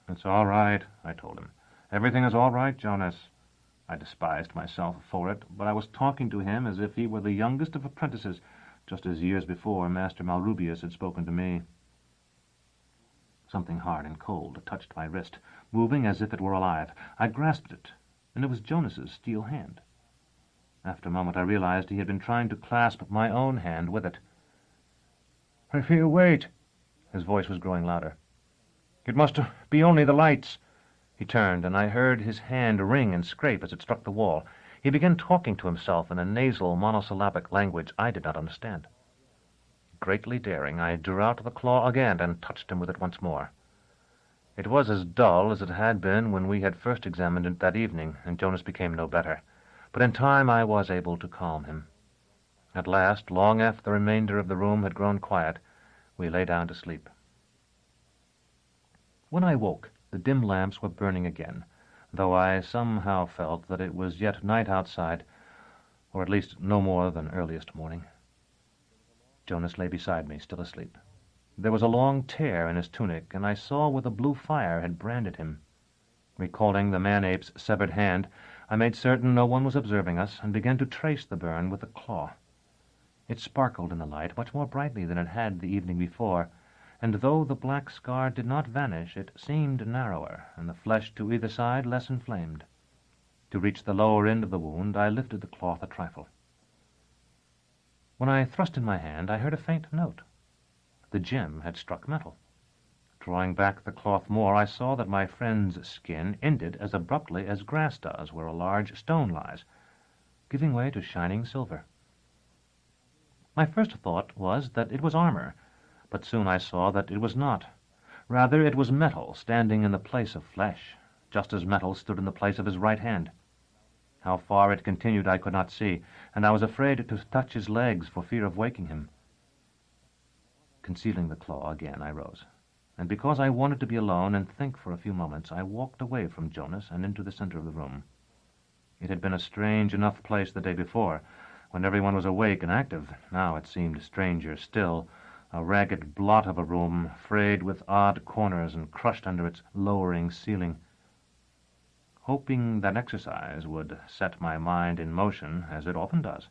S5: "It's all right," I told him. "Everything is all right, Jonas." I despised myself for it, but I was talking to him as if he were the youngest of apprentices, just as years before Master Malrubius had spoken to me. Something hard and cold touched my wrist, moving as if it were alive. I grasped it, and it was Jonas's steel hand. After a moment I realized he had been trying to clasp my own hand with it. "I feel weight." His voice was growing louder. "It must be only the lights." He turned, and I heard his hand ring and scrape as it struck the wall. He began talking to himself in a nasal, monosyllabic language I did not understand. Greatly daring, I drew out the claw again and touched him with it once more. It was as dull as it had been when we had first examined it that evening, and Jonas became no better. But in time I was able to calm him. At last, long after the remainder of the room had grown quiet, we lay down to sleep. When I woke, the dim lamps were burning again, though I somehow felt that it was yet night outside, or at least no more than earliest morning. Jonas lay beside me, still asleep. There was a long tear in his tunic, and I saw where the blue fire had branded him. Recalling the man-ape's severed hand, I made certain no one was observing us, and began to trace the burn with the claw. It sparkled in the light much more brightly than it had the evening before, and though the black scar did not vanish, it seemed narrower, and the flesh to either side less inflamed. To reach the lower end of the wound, I lifted the cloth a trifle. When I thrust in my hand, I heard a faint note. The gem had struck metal. Drawing back the cloth more, I saw that my friend's skin ended as abruptly as grass does where a large stone lies, giving way to shining silver. My first thought was that it was armor, but soon I saw that it was not. Rather, it was metal standing in the place of flesh, just as metal stood in the place of his right hand. How far it continued I could not see, and I was afraid to touch his legs for fear of waking him. Concealing the claw again, I rose, and because I wanted to be alone and think for a few moments, I walked away from Jonas and into the center of the room. It had been a strange enough place the day before, when everyone was awake and active. Now it seemed stranger still, a ragged blot of a room, frayed with odd corners and crushed under its lowering ceiling. Hoping that exercise would set my mind in motion, as it often does,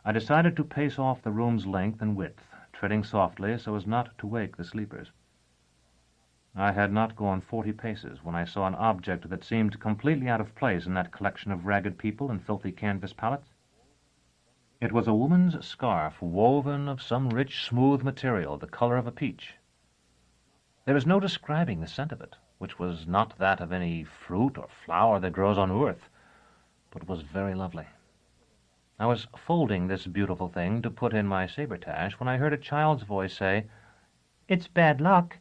S5: I decided to pace off the room's length and width, treading softly so as not to wake the sleepers. I had not gone 40 paces when I saw an object that seemed completely out of place in that collection of ragged people and filthy canvas pallets. It was a woman's scarf woven of some rich, smooth material, the color of a peach. There is no describing the scent of it, which was not that of any fruit or flower that grows on earth, but was very lovely. I was folding this beautiful thing to put in my sabretache when I heard a child's voice say, "It's bad luck.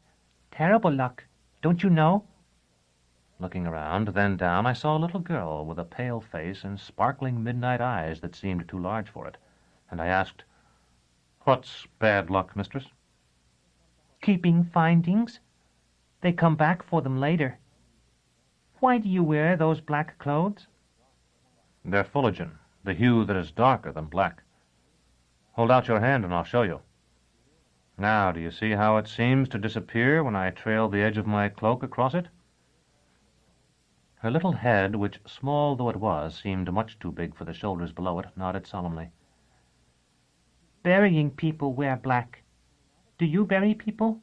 S5: Terrible luck. Don't you know?" Looking around, then down, I saw a little girl with a pale face and sparkling midnight eyes that seemed too large for it, and I asked, "What's bad luck, mistress?"
S6: "Keeping findings. They come back for them later. Why do you wear those black clothes?"
S1: "They're Fullerton, the hue that is darker than black. Hold out your hand and I'll show you. Now, do you see how it seems to disappear when I trail the edge of my cloak across it?" Her little head, which, small though it was, seemed much too big for the shoulders below it, nodded solemnly.
S6: "Burying people wear black. Do you bury people?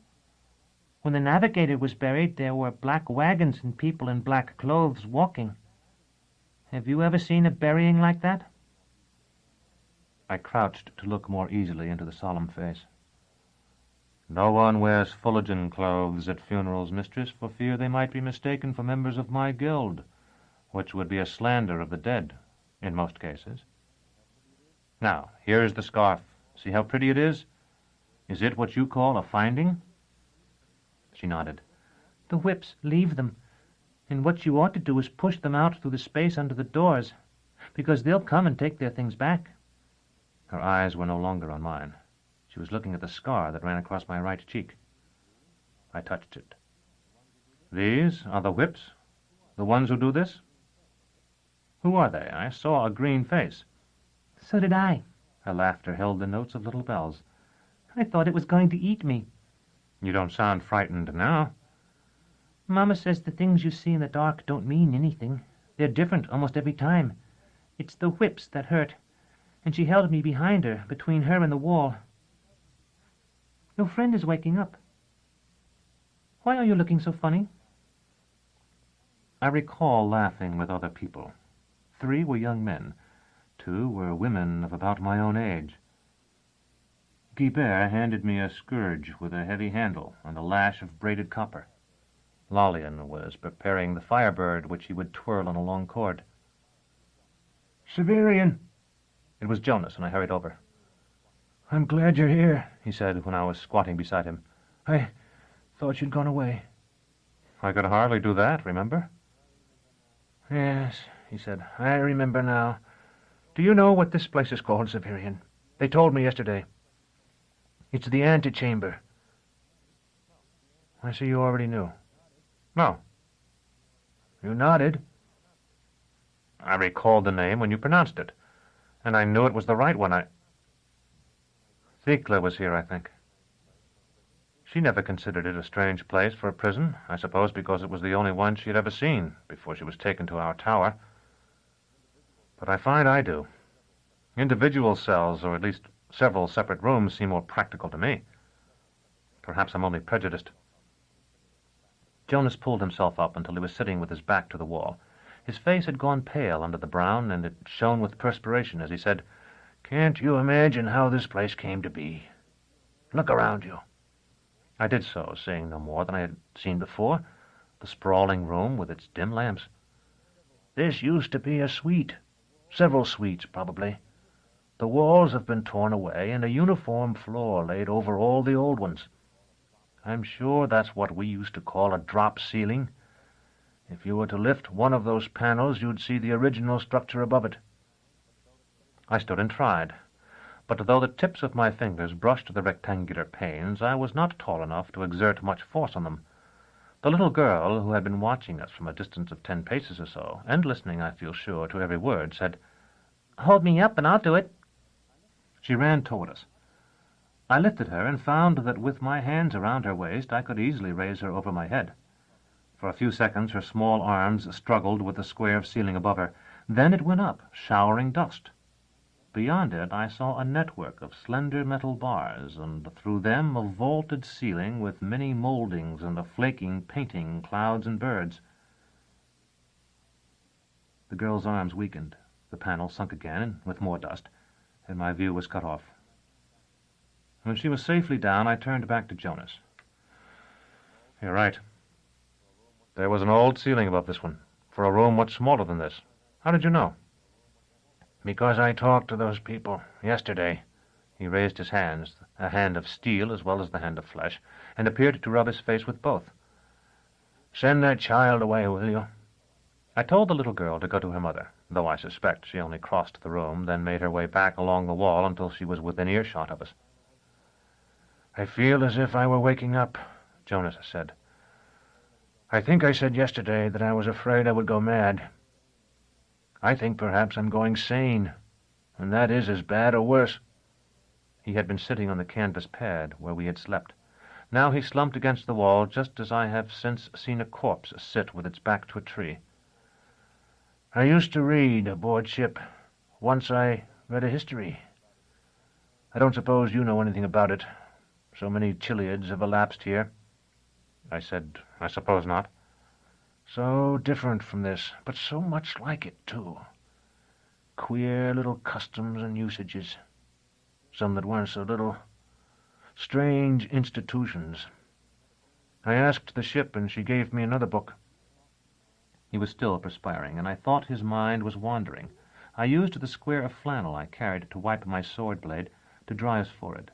S6: When the navigator was buried, there were black wagons and people in black clothes walking. Have you ever seen a burying like that?"
S5: I crouched to look more easily into the solemn face. "No one wears Fullerton clothes at funerals, mistress, for fear they might be mistaken for members of my guild, which would be a slander of the dead, in most cases. Now, here is the scarf. See how pretty it is? Is it what you call a finding?" She nodded.
S6: "The whips leave them, and what you ought to do is push them out through the space under the doors, because they'll come and take their things back."
S5: Her eyes were no longer on mine. She was looking at the scar that ran across my right cheek. I touched it. "These are the whips? The ones who do this? Who are they? I saw a green face."
S6: "So did I.
S5: Her laughter held the notes of little bells.
S6: I thought it was going to eat me."
S5: "You don't sound frightened now."
S6: "Mama says the things you see in the dark don't mean anything. They're different almost every time. It's the whips that hurt, and she held me behind her, between her and the wall. Your friend is waking up. Why are you looking so funny?"
S5: I recall laughing with other people. 3 were young men. 2 were women of about my own age. Guibert handed me a scourge with a heavy handle and a lash of braided copper. Lollian was preparing the firebird which he would twirl on a long cord. "Severian!" It was Jonas, and I hurried over. "I'm glad you're here," he said when I was squatting beside him. "I thought you'd gone away." "I could hardly do that, remember?" "Yes," he said, "I remember now. Do you know what this place is called, Severian? They told me yesterday. It's the antechamber." "I see you already knew." "No." "You nodded." "I recalled the name when you pronounced it, and I knew it was the right one. Thecla was here, I think. She never considered it a strange place for a prison, I suppose because it was the only one she had ever seen before she was taken to our tower. But I find I do. Individual cells, or at least several separate rooms, seem more practical to me. Perhaps I'm only prejudiced." Jonas pulled himself up until he was sitting with his back to the wall. His face had gone pale under the brown, and it shone with perspiration as he said, "Can't you imagine how this place came to be? Look around you." I did so, seeing no more than I had seen before, the sprawling room with its dim lamps. "This used to be a suite. Several suites, probably. The walls have been torn away, and a uniform floor laid over all the old ones. I'm sure that's what we used to call a drop ceiling. If you were to lift one of those panels, you'd see the original structure above it." I stood and tried. but though the tips of my fingers brushed the rectangular panes, I was not tall enough to exert much force on them. The little girl, who had been watching us from a distance of 10 paces or so, and listening, I feel sure, to every word, said,
S6: "Hold me up and I'll do it."
S5: She ran toward us. I lifted her and found that with my hands around her waist I could easily raise her over my head. For a few seconds her small arms struggled with the square of ceiling above her. Then it went up, showering dust. Beyond it I saw a network of slender metal bars, and through them a vaulted ceiling with many moldings and a flaking painting, clouds and birds. The girl's arms weakened. The panel sunk again, with more dust, and my view was cut off. When she was safely down, I turned back to Jonas. "You're right. There was an old ceiling above this one, for a room much smaller than this. How did you know?" "Because I talked to those people yesterday." He raised his hands, a hand of steel as well as the hand of flesh, and appeared to rub his face with both. "Send that child away, will you?" I told the little girl to go to her mother, though I suspect she only crossed the room, then made her way back along the wall until she was within earshot of us. "I feel as if I were waking up," Jonas said. "I think I said yesterday that I was afraid I would go mad. I think perhaps I'm going sane, and that is as bad or worse." He had been sitting on the canvas pad where we had slept. Now he slumped against the wall just as I have since seen a corpse sit with its back to a tree. "I used to read aboard ship. Once I read a history. I don't suppose you know anything about it. So many Chiliads have elapsed here." I said, "I suppose not." "So different from this, but so much like it, too. Queer little customs and usages. Some that weren't so little. Strange institutions. I asked the ship, and she gave me another book." He was still perspiring, and I thought his mind was wandering. I used the square of flannel I carried to wipe my sword blade to dry his forehead.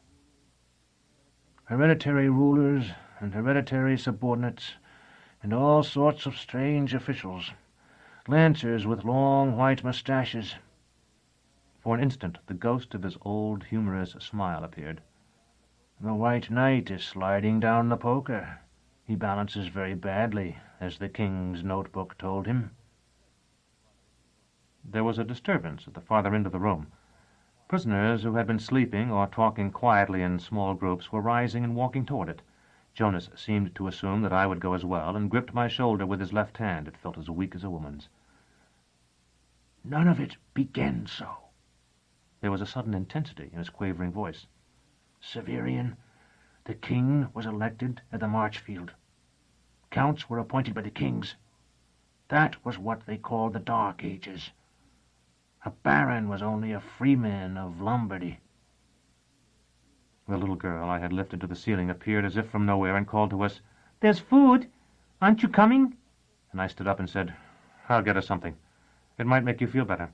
S5: "Hereditary rulers and hereditary subordinates, and all sorts of strange officials. Lancers with long white mustaches." For an instant the ghost of his old humorous smile appeared. "The White Knight is sliding down the poker. He balances very badly, as the king's notebook told him." There was a disturbance at the farther end of the room. Prisoners who had been sleeping or talking quietly in small groups were rising and walking toward it. Jonas seemed to assume that I would go as well, and gripped my shoulder with his left hand. It felt as weak as a woman's. "None of it began so." There was a sudden intensity in his quavering voice. "Severian, the king was elected at the Marchfield. Counts were appointed by the kings. That was what they called the Dark Ages. A baron was only a freeman of Lombardy." The little girl I had lifted to the ceiling appeared as if from nowhere and called to us,
S6: "There's food. Aren't you coming?"
S5: and I stood up and said, "I'll get us something. It might make you feel better."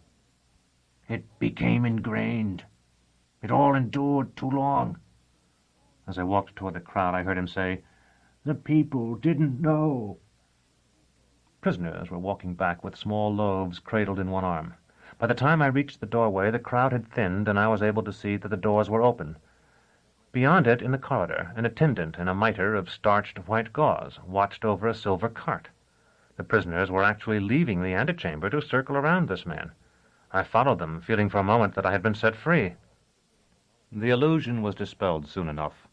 S5: "It became ingrained. It all endured too long." As I walked toward the crowd, I heard him say, "The people didn't know." Prisoners were walking back with small loaves cradled in one arm. By the time I reached the doorway, the crowd had thinned, and I was able to see that the doors were open. Beyond it, in the corridor, an attendant in a mitre of starched white gauze watched over a silver cart. The prisoners were actually leaving the antechamber to circle around this man. I followed them, feeling for a moment that I had been set free. The illusion was dispelled soon enough.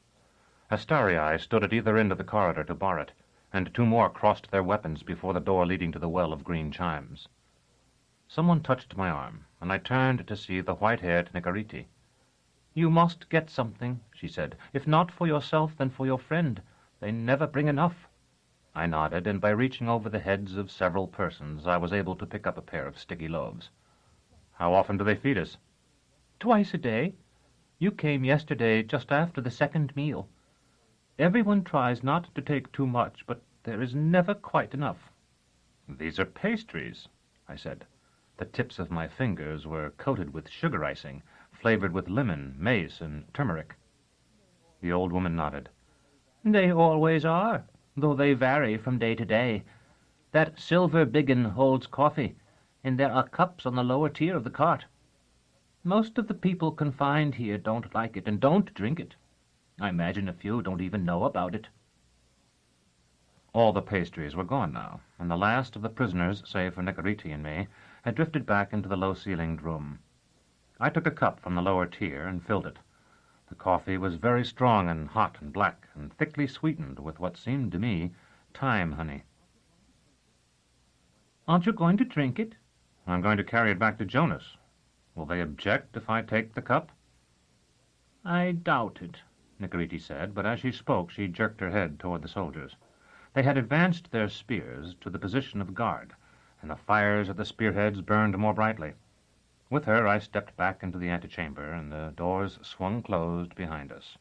S5: Astarii stood at either end of the corridor to bar it, and two more crossed their weapons before the door leading to the well of green chimes. Someone touched my arm, and I turned to see the white-haired Nigariti. "You must get something," she said. "If not for yourself, then for your friend. They never bring enough." I nodded, and by reaching over the heads of several persons, I was able to pick up a pair of sticky loaves. "How often do they feed us?"
S6: "Twice a day. You came yesterday just after the second meal. Everyone tries not to take too much, but there is never quite enough."
S5: "These are pastries," I said. The tips of my fingers were coated with sugar icing, flavored with lemon, mace, and turmeric. The old woman nodded.
S6: "They always are, though they vary from day to day. That silver biggin holds coffee, and there are cups on the lower tier of the cart." Most of the people confined here don't like it and don't drink it. I imagine a few don't even know about it.
S1: All the pastries were gone now, and the last of the prisoners, save for Nicoriti and me, had drifted back into the low-ceilinged room. I took a cup from the lower tier and filled it. The coffee was very strong and hot and black, and thickly sweetened with what seemed to me thyme honey.
S6: Aren't you going to drink it?
S1: I'm going to carry it back to Jonas. Will they object if I take the cup?
S6: I doubt it,
S1: Nicoriti said, but as she spoke she jerked her head toward the soldiers. They had advanced their spears to the position of guard, and the fires at the spearheads burned more brightly. With her I stepped back into the antechamber, and the doors swung closed behind us.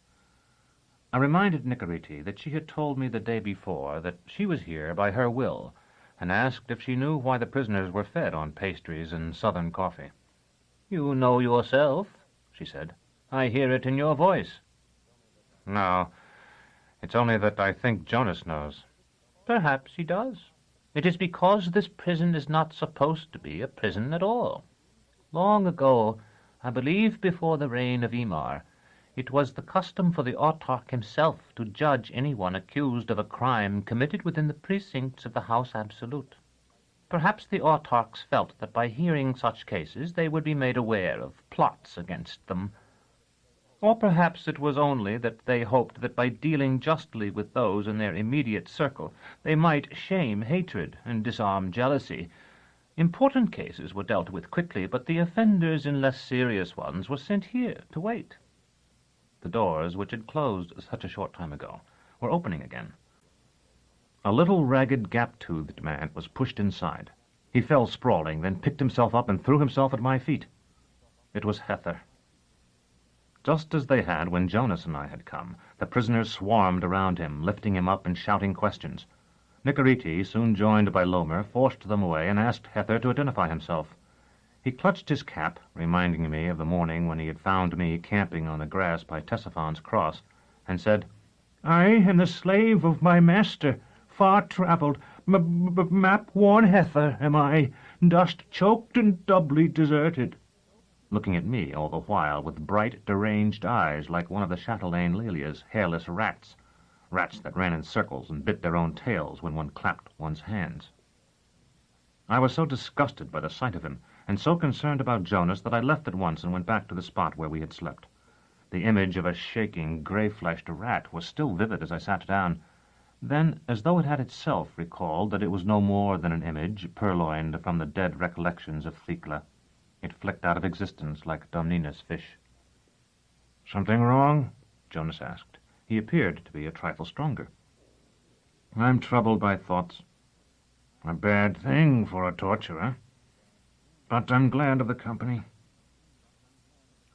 S1: I reminded Nicoriti that she had told me the day before that she was here by her will, and asked if she knew why the prisoners were fed on pastries and southern coffee.
S6: You know yourself, she said. I hear it in your voice.
S1: No, it's only that I think Jonas knows.
S6: Perhaps he does. It is because this prison is not supposed to be a prison at all. Long ago, I believe before the reign of Emar, it was the custom for the autarch himself to judge anyone accused of a crime committed within the precincts of the House Absolute. Perhaps the autarchs felt that by hearing such cases they would be made aware of plots against them. Or perhaps it was only that they hoped that by dealing justly with those in their immediate circle, they might shame hatred and disarm jealousy. Important cases were dealt with quickly, but the offenders in less serious ones were sent here to wait. The doors, which had closed such a short time ago, were opening again. A little ragged, gap-toothed man was pushed inside. He fell sprawling, then picked himself up and threw himself at my feet. It was Hether. Just as they had when Jonas and I had come, the prisoners swarmed around him, lifting him up and shouting questions. Nicoriti, soon joined by Lomer, forced them away and asked Hether to identify himself. He clutched his cap, reminding me of the morning when he had found me camping on the grass by Tessophan's cross, and said, I am the slave of my master, far-travelled, map-worn Hether am I, dust-choked and doubly deserted.
S1: Looking at me all the while with bright, deranged eyes like one of the chatelaine Lelia's hairless rats that ran in circles and bit their own tails when one clapped one's hands. I was so disgusted by the sight of him, and so concerned about Jonas, that I left at once and went back to the spot where we had slept. The image of a shaking, grey-fleshed rat was still vivid as I sat down. Then, as though it had itself recalled that it was no more than an image purloined from the dead recollections of Thecla, it flicked out of existence like Domnina's fish. "Something wrong?" Jonas asked. He appeared to be a trifle stronger. "I'm troubled by thoughts. A bad thing for a torturer. But I'm glad of the company."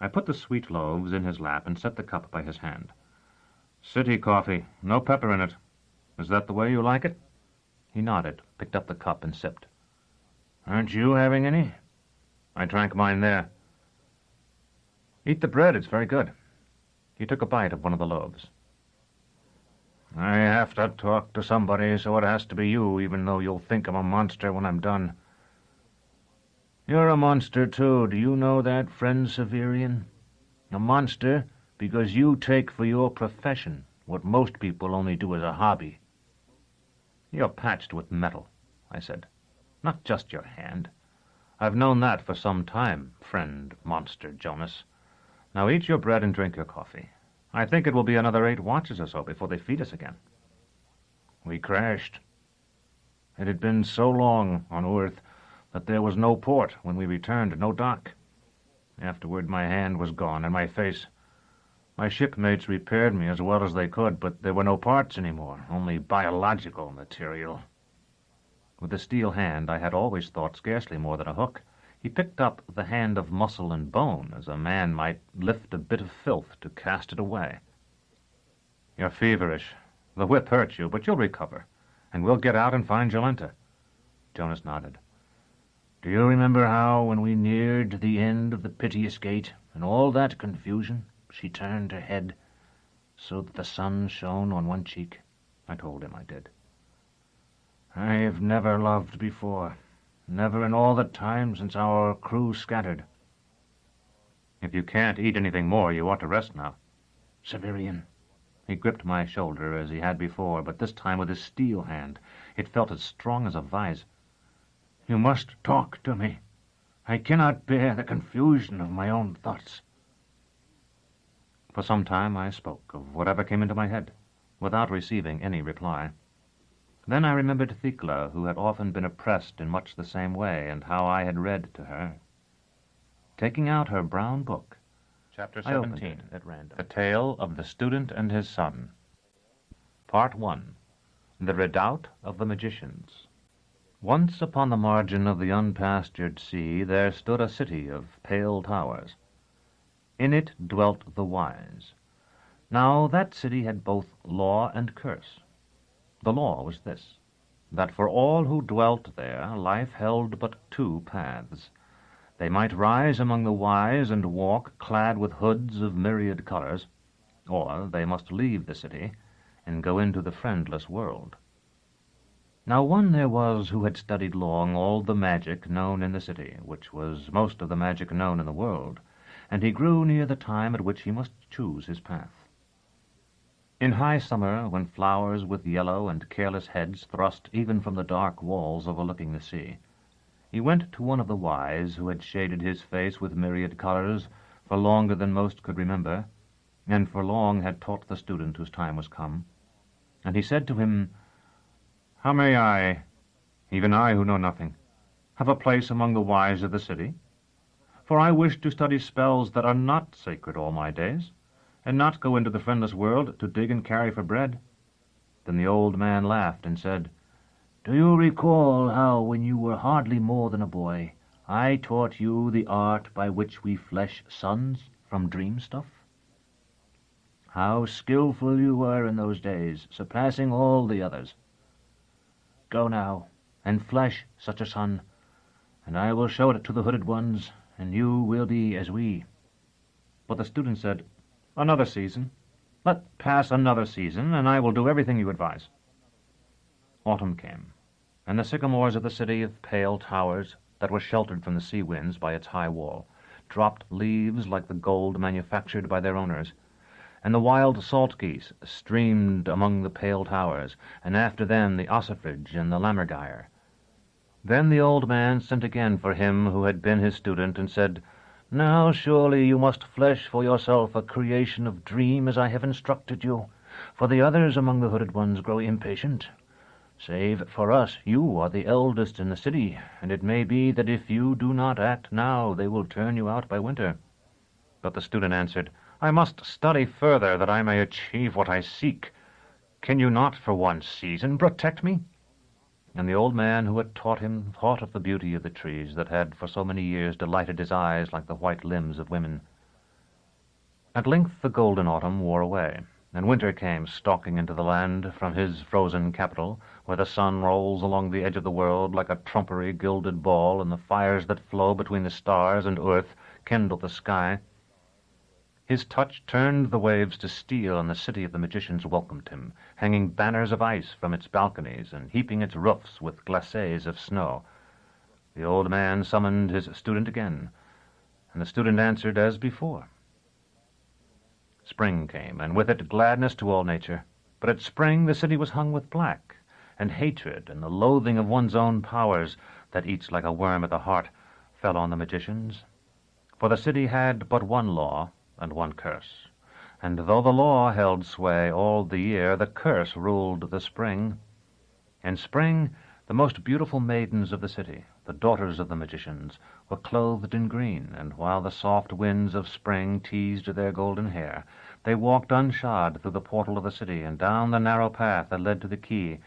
S1: I put the sweet loaves in his lap and set the cup by his hand. "City coffee, no pepper in it. Is that the way you like it?" He nodded, picked up the cup and sipped. "Aren't you having any?" I drank mine there. "Eat the bread, it's very good." He took a bite of one of the loaves. "I have to talk to somebody, so it has to be you, even though you'll think I'm a monster when I'm done." "You're a monster, too. Do you know that, friend Severian? A monster because you take for your profession what most people only do as a hobby." "You're patched with metal," I said. "Not just your hand. I've known that for some time, friend Monster Jonas. Now eat your bread and drink your coffee. I think it will be another 8 watches or so before they feed us again." We crashed. It had been so long on Earth that there was no port when we returned, no dock. Afterward my hand was gone and my face. My shipmates repaired me as well as they could, but there were no parts anymore, only biological material. With the steel hand I had always thought scarcely more than a hook. He picked up the hand of muscle and bone as a man might lift a bit of filth to cast it away. "You're feverish. The whip hurt you, but you'll recover, and we'll get out and find Jolenta." Jonas nodded. "Do you remember how, when we neared the end of the piteous gate, and all that confusion, she turned her head so that the sun shone on one cheek?" I told him I did. "I've never loved before, never in all the time since our crew scattered." If you can't eat anything more, you ought to rest now.
S3: Severian.
S1: He gripped my shoulder as he had before, but this time with his steel hand. It felt as strong as a vise.
S3: You must talk to me. I cannot bear the confusion of my own thoughts.
S1: For some time I spoke of whatever came into my head, without receiving any reply. Then I remembered Thecla, who had often been oppressed in much the same way, and how I had read to her. Taking out her brown book,
S4: Chapter
S1: I opened
S4: 17.
S1: it at random. The Tale of the Student and His Son. Part 1. The Redoubt of the Magicians. Once upon the margin of the unpastured sea there stood a city of pale towers. In it dwelt the wise. Now that city had both law and curse. The law was this, that for all who dwelt there life held but two paths. They might rise among the wise and walk clad with hoods of myriad colors, or they must leave the city and go into the friendless world. Now one there was who had studied long all the magic known in the city, which was most of the magic known in the world, and he grew near the time at which he must choose his path. In high summer, when flowers with yellow and careless heads thrust even from the dark walls overlooking the sea, he went to one of the wise who had shaded his face with myriad colors for longer than most could remember, and for long had taught the student whose time was come, and he said to him, "How may I, even I who know nothing, have a place among the wise of the city? For I wish to study spells that are not sacred all my days, and not go into the friendless world to dig and carry for bread." Then the old man laughed and said,
S3: Do you recall how, when you were hardly more than a boy, I taught you the art by which we flesh suns from dream stuff? How skillful you were in those days, surpassing all the others. Go now, and flesh such a sun, and I will show it to the hooded ones, and you will be as we.
S1: But the student said, "Another season. Let pass another season, and I will do everything you advise." Autumn came, and the sycamores of the city of pale towers, that was sheltered from the sea winds by its high wall, dropped leaves like the gold manufactured by their owners, and the wild salt geese streamed among the pale towers, and after them the ossifrage and the lammergeier. Then the old man sent again for him who had been his student, and said, "Now surely you must flesh for yourself a creation of dream as I have instructed you, for the others among the hooded ones grow impatient. Save for us, you are the eldest in the city, and it may be that if you do not act now, they will turn you out by winter." But the student answered, "I must study further that I may achieve what I seek. Can you not for one season protect me?" And the old man who had taught him thought of the beauty of the trees that had for so many years delighted his eyes like the white limbs of women. At length the golden autumn wore away, and winter came stalking into the land from his frozen capital, where the sun rolls along the edge of the world like a trumpery gilded ball, and the fires that flow between the stars and earth kindle the sky. His touch turned the waves to steel, and the city of the magicians welcomed him, hanging banners of ice from its balconies and heaping its roofs with glacés of snow. The old man summoned his student again, and the student answered as before. Spring came, and with it gladness to all nature. But at spring the city was hung with black, and hatred and the loathing of one's own powers, that eats like a worm at the heart, fell on the magicians. For the city had but one law and one curse, and though the law held sway all the year, the curse ruled the spring. In spring, the most beautiful maidens of the city, the daughters of the magicians, were clothed in green, and while the soft winds of spring teased their golden hair, they walked unshod through the portal of the city and down the narrow path that led to the quay,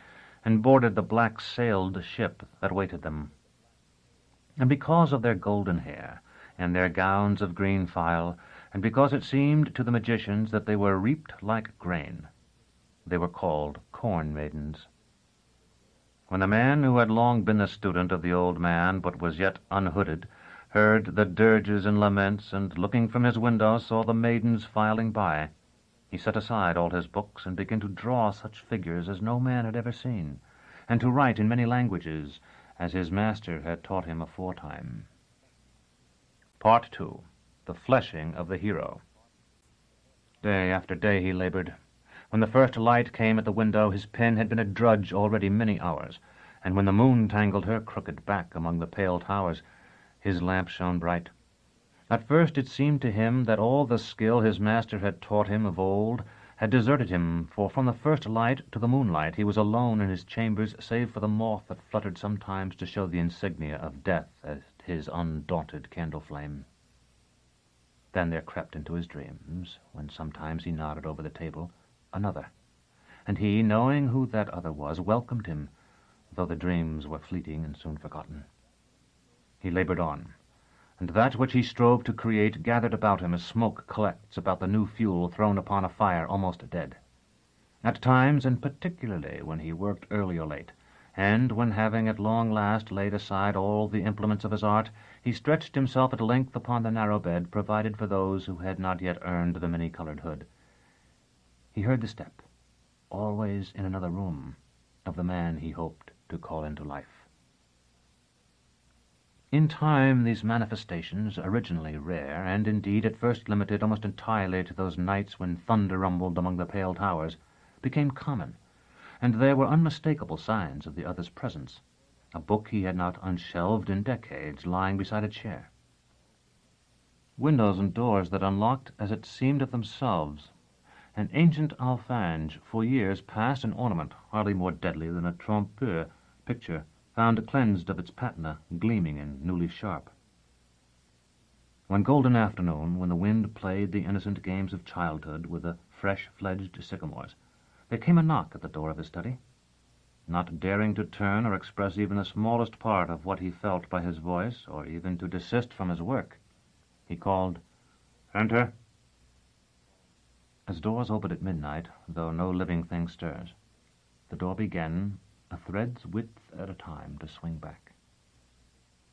S1: and boarded the black-sailed ship that waited them. And because of their golden hair and their gowns of green file, and because it seemed to the magicians that they were reaped like grain, they were called corn maidens. When the man who had long been the student of the old man, but was yet unhooded, heard the dirges and laments, and looking from his window saw the maidens filing by, he set aside all his books and began to draw such figures as no man had ever seen, and to write in many languages, as his master had taught him aforetime. Part 2. the fleshing of the hero. Day after day he labored. When the first light came at the window, his pen had been a drudge already many hours, and when the moon tangled her crooked back among the pale towers, his lamp shone bright. At first it seemed to him that all the skill his master had taught him of old had deserted him, for from the first light to the moonlight he was alone in his chambers, save for the moth that fluttered sometimes to show the insignia of death at his undaunted candle flame. Then there crept into his dreams, when sometimes he nodded over the table, another, and he, knowing who that other was, welcomed him, though the dreams were fleeting and soon forgotten. He labored on, and that which he strove to create gathered about him as smoke collects about the new fuel thrown upon a fire almost dead. At times, and particularly when he worked early or late, and when, having at long last laid aside all the implements of his art, he stretched himself at length upon the narrow bed provided for those who had not yet earned the many-colored hood, he heard the step, always in another room, of the man he hoped to call into life. In time, these manifestations, originally rare, and indeed at first limited almost entirely to those nights when thunder rumbled among the pale towers, became common, and there were unmistakable signs of the other's presence, a book he had not unshelved in decades lying beside a chair. Windows and doors that unlocked as it seemed of themselves, an ancient alfange, for years past an ornament hardly more deadly than a trompeur picture, found cleansed of its patina, gleaming and newly sharp. One golden afternoon, when the wind played the innocent games of childhood with the fresh-fledged sycamores, there came a knock at the door of his study. Not daring to turn or express even the smallest part of what he felt by his voice, or even to desist from his work, he called, "Enter." As doors open at midnight, though no living thing stirs, the door began, a thread's width at a time, to swing back.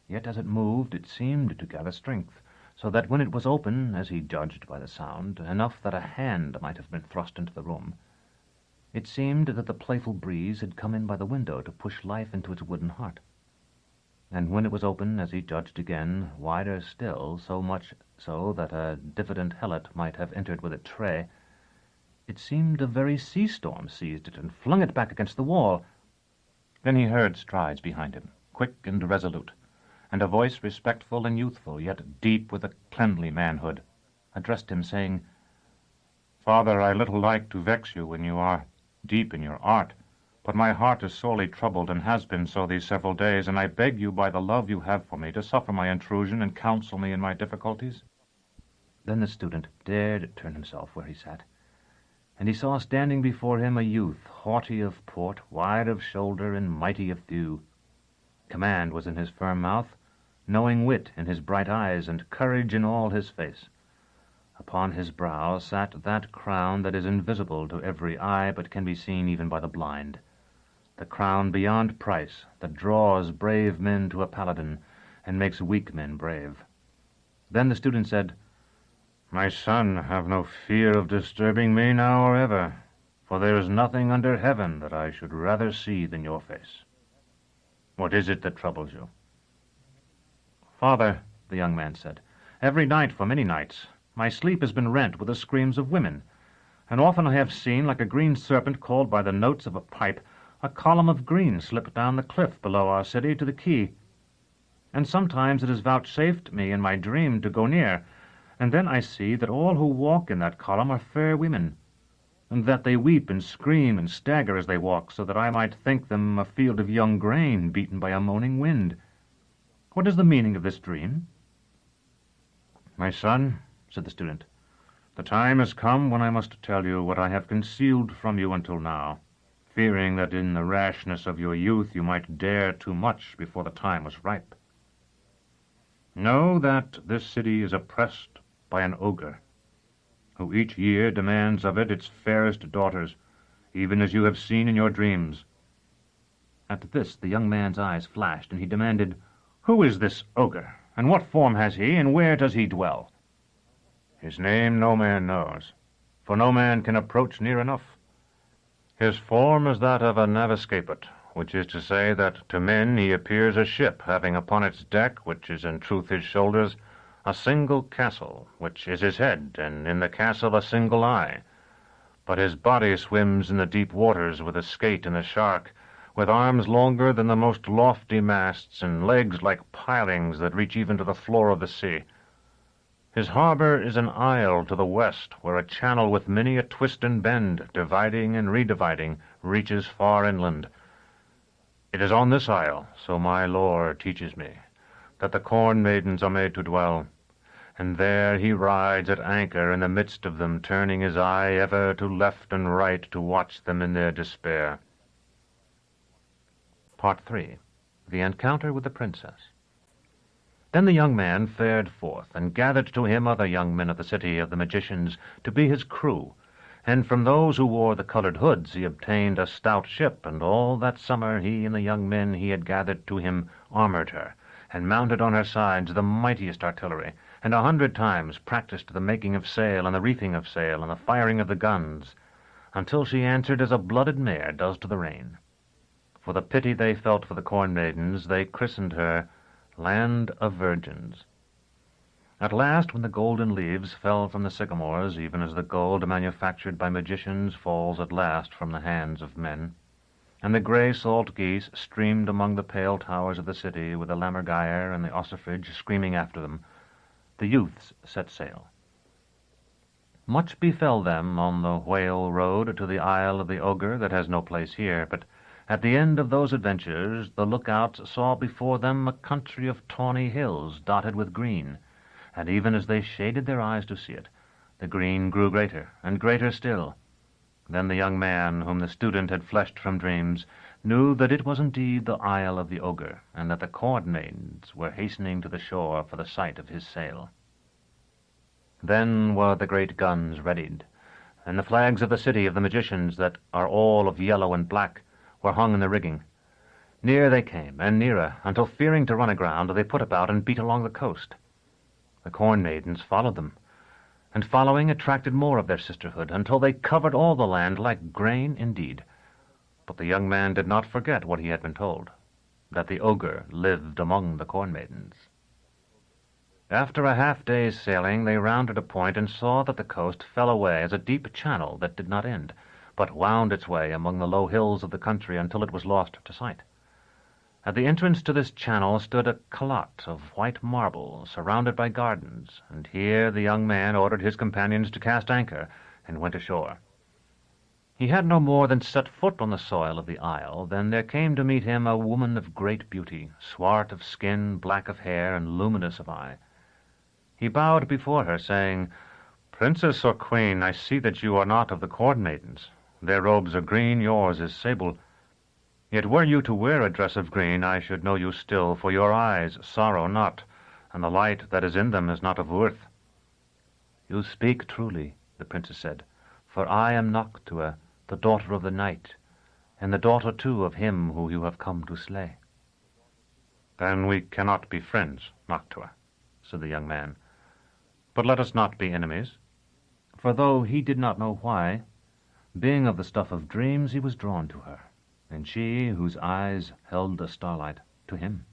S1: Yet as it moved, it seemed to gather strength, so that when it was open, as he judged by the sound, enough that a hand might have been thrust into the room, it seemed that the playful breeze had come in by the window to push life into its wooden heart. And when it was open, as he judged again, wider still, so much so that a diffident helot might have entered with a tray, it seemed a very sea-storm seized it and flung it back against the wall. Then he heard strides behind him, quick and resolute, and a voice respectful and youthful, yet deep with a cleanly manhood, addressed him, saying, "Father, I little like to vex you when you are deep in your art, but my heart is sorely troubled and has been so these several days, and I beg you by the love you have for me to suffer my intrusion and counsel me in my difficulties." Then the student dared turn himself where he sat, and he saw standing before him a youth, haughty of port, wide of shoulder, and mighty of thew. Command was in his firm mouth, knowing wit in his bright eyes, and courage in all his face. Upon his brow sat that crown that is invisible to every eye, but can be seen even by the blind, the crown beyond price, that draws brave men to a paladin, and makes weak men brave. Then the student said, "My son, have no fear of disturbing me now or ever, for there is nothing under heaven that I should rather see than your face. What is it that troubles you?" "Father," the young man said, "every night for many nights my sleep has been rent with the screams of women, and often I have seen, like a green serpent called by the notes of a pipe, a column of green slip down the cliff below our city to the quay. And sometimes it is vouchsafed me in my dream to go near, and then I see that all who walk in that column are fair women, and that they weep and scream and stagger as they walk, so that I might think them a field of young grain beaten by a moaning wind. What is the meaning of this dream?" "My son," said the student, "the time has come when I must tell you what I have concealed from you until now, fearing that in the rashness of your youth you might dare too much before the time was ripe. Know that this city is oppressed by an ogre, who each year demands of it its fairest daughters, even as you have seen in your dreams." At this the young man's eyes flashed, and he demanded, "Who is this ogre, and what form has he, and where does he dwell?" "His name no man knows, for no man can approach near enough. His form is that of a naviscaput, which is to say that to men he appears a ship having upon its deck, which is in truth his shoulders, a single castle, which is his head, and in the castle a single eye. But his body swims in the deep waters with a skate and a shark, with arms longer than the most lofty masts, and legs like pilings that reach even to the floor of the sea. His harbor is an isle to the west, where a channel with many a twist and bend, dividing and redividing, reaches far inland. It is on this isle, so my lore teaches me, that the corn maidens are made to dwell, and there he rides at anchor in the midst of them, turning his eye ever to left and right to watch them in their despair. Part 3. The Encounter with the Princess. Then the young man fared forth, and gathered to him other young men of the city of the magicians to be his crew, and from those who wore the colored hoods he obtained a stout ship, and all that summer he and the young men he had gathered to him armored her, and mounted on her sides the mightiest artillery, and 100 times practiced the making of sail, and the reefing of sail, and the firing of the guns, until she answered as a blooded mare does to the rein. For the pity they felt for the corn maidens, they christened her Land of Virgins. At last, when the golden leaves fell from the sycamores, even as the gold manufactured by magicians falls at last from the hands of men, and the gray salt geese streamed among the pale towers of the city, with the lammergeier and the ossifrage screaming after them, the youths set sail. Much befell them on the whale road to the Isle of the Ogre that has no place here, but at the end of those adventures the lookouts saw before them a country of tawny hills dotted with green, and even as they shaded their eyes to see it, the green grew greater and greater still. Then the young man, whom the student had fleshed from dreams, knew that it was indeed the Isle of the Ogre, and that the corn maidens were hastening to the shore for the sight of his sail. Then were the great guns readied, and the flags of the city of the magicians, that are all of yellow and black, were hung in the rigging. Near they came, and nearer, until, fearing to run aground, they put about and beat along the coast. The corn maidens followed them, and following attracted more of their sisterhood, until they covered all the land like grain indeed. But the young man did not forget what he had been told, that the ogre lived among the corn maidens. After a half-day's sailing, they rounded a point and saw that the coast fell away as a deep channel that did not end, but wound its way among the low hills of the country until it was lost to sight. At the entrance to this channel stood a calotte of white marble, surrounded by gardens, and here the young man ordered his companions to cast anchor, and went ashore. He had no more than set foot on the soil of the isle than there came to meet him a woman of great beauty, swart of skin, black of hair, and luminous of eye. He bowed before her, saying, "Princess or queen, I see that you are not of the corn maidens. Their robes are green, yours is sable. Yet were you to wear a dress of green, I should know you still, for your eyes sorrow not, and the light that is in them is not of worth." "You speak truly," the princess said, "for I am Noctua, the daughter of the night, and the daughter, too, of him who you have come to slay." "Then we cannot be friends, Noctua," said the young man. "But let us not be enemies." For though he did not know why, being of the stuff of dreams, he was drawn to her, and she, whose eyes held the starlight, to him.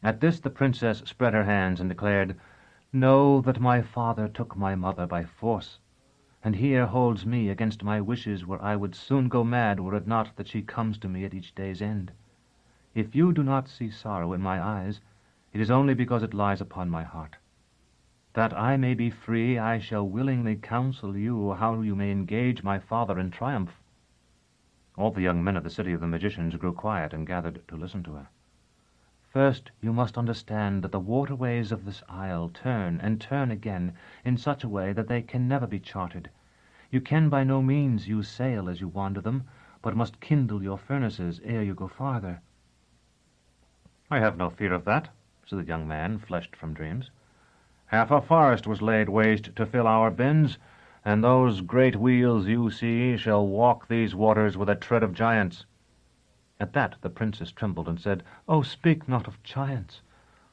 S1: At this the princess spread her hands and declared, "Know that my father took my mother by force, and here holds me against my wishes, where I would soon go mad were it not that she comes to me at each day's end. If you do not see sorrow in my eyes, it is only because it lies upon my heart. That I may be free, I shall willingly counsel you how you may engage my father in triumph." All the young men of the city of the magicians grew quiet and gathered to listen to her. "First, you must understand that the waterways of this isle turn and turn again in such a way that they can never be charted. You can by no means use sail as you wander them, but must kindle your furnaces ere you go farther." "I have no fear of that," said the young man, fleshed from dreams. "Half a forest was laid waste to fill our bins, and those great wheels you see shall walk these waters with a tread of giants." At that the princess trembled and said, "Oh, speak not of giants,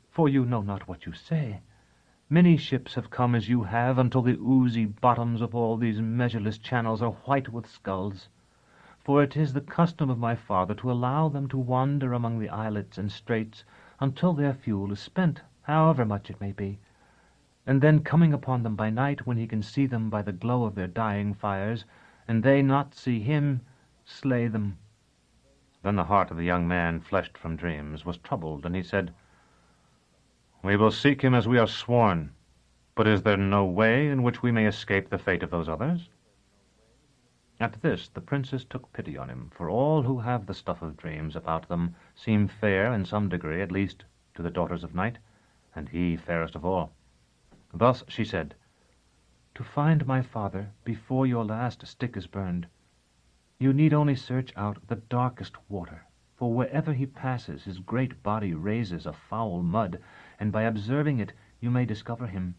S1: for you know not what you say. Many ships have come as you have, until the oozy bottoms of all these measureless channels are white with skulls. For it is the custom of my father to allow them to wander among the islets and straits until their fuel is spent, however much it may be.
S5: and then coming upon them by night when he can see them by the glow of their dying fires, and they not see him, slay them."
S1: Then the heart of the young man, fleshed from dreams, was troubled, and he said, "We will seek him as we are sworn, but is there no way in which we may escape the fate of those others?" At this the princess took pity on him, for all who have the stuff of dreams about them seem fair in some degree, at least to the daughters of night, and he fairest of all. Thus she said,
S5: "To find my father before your last stick is burned, you need only search out the darkest water, for wherever he passes his great body raises a foul mud, and by observing it you may discover him.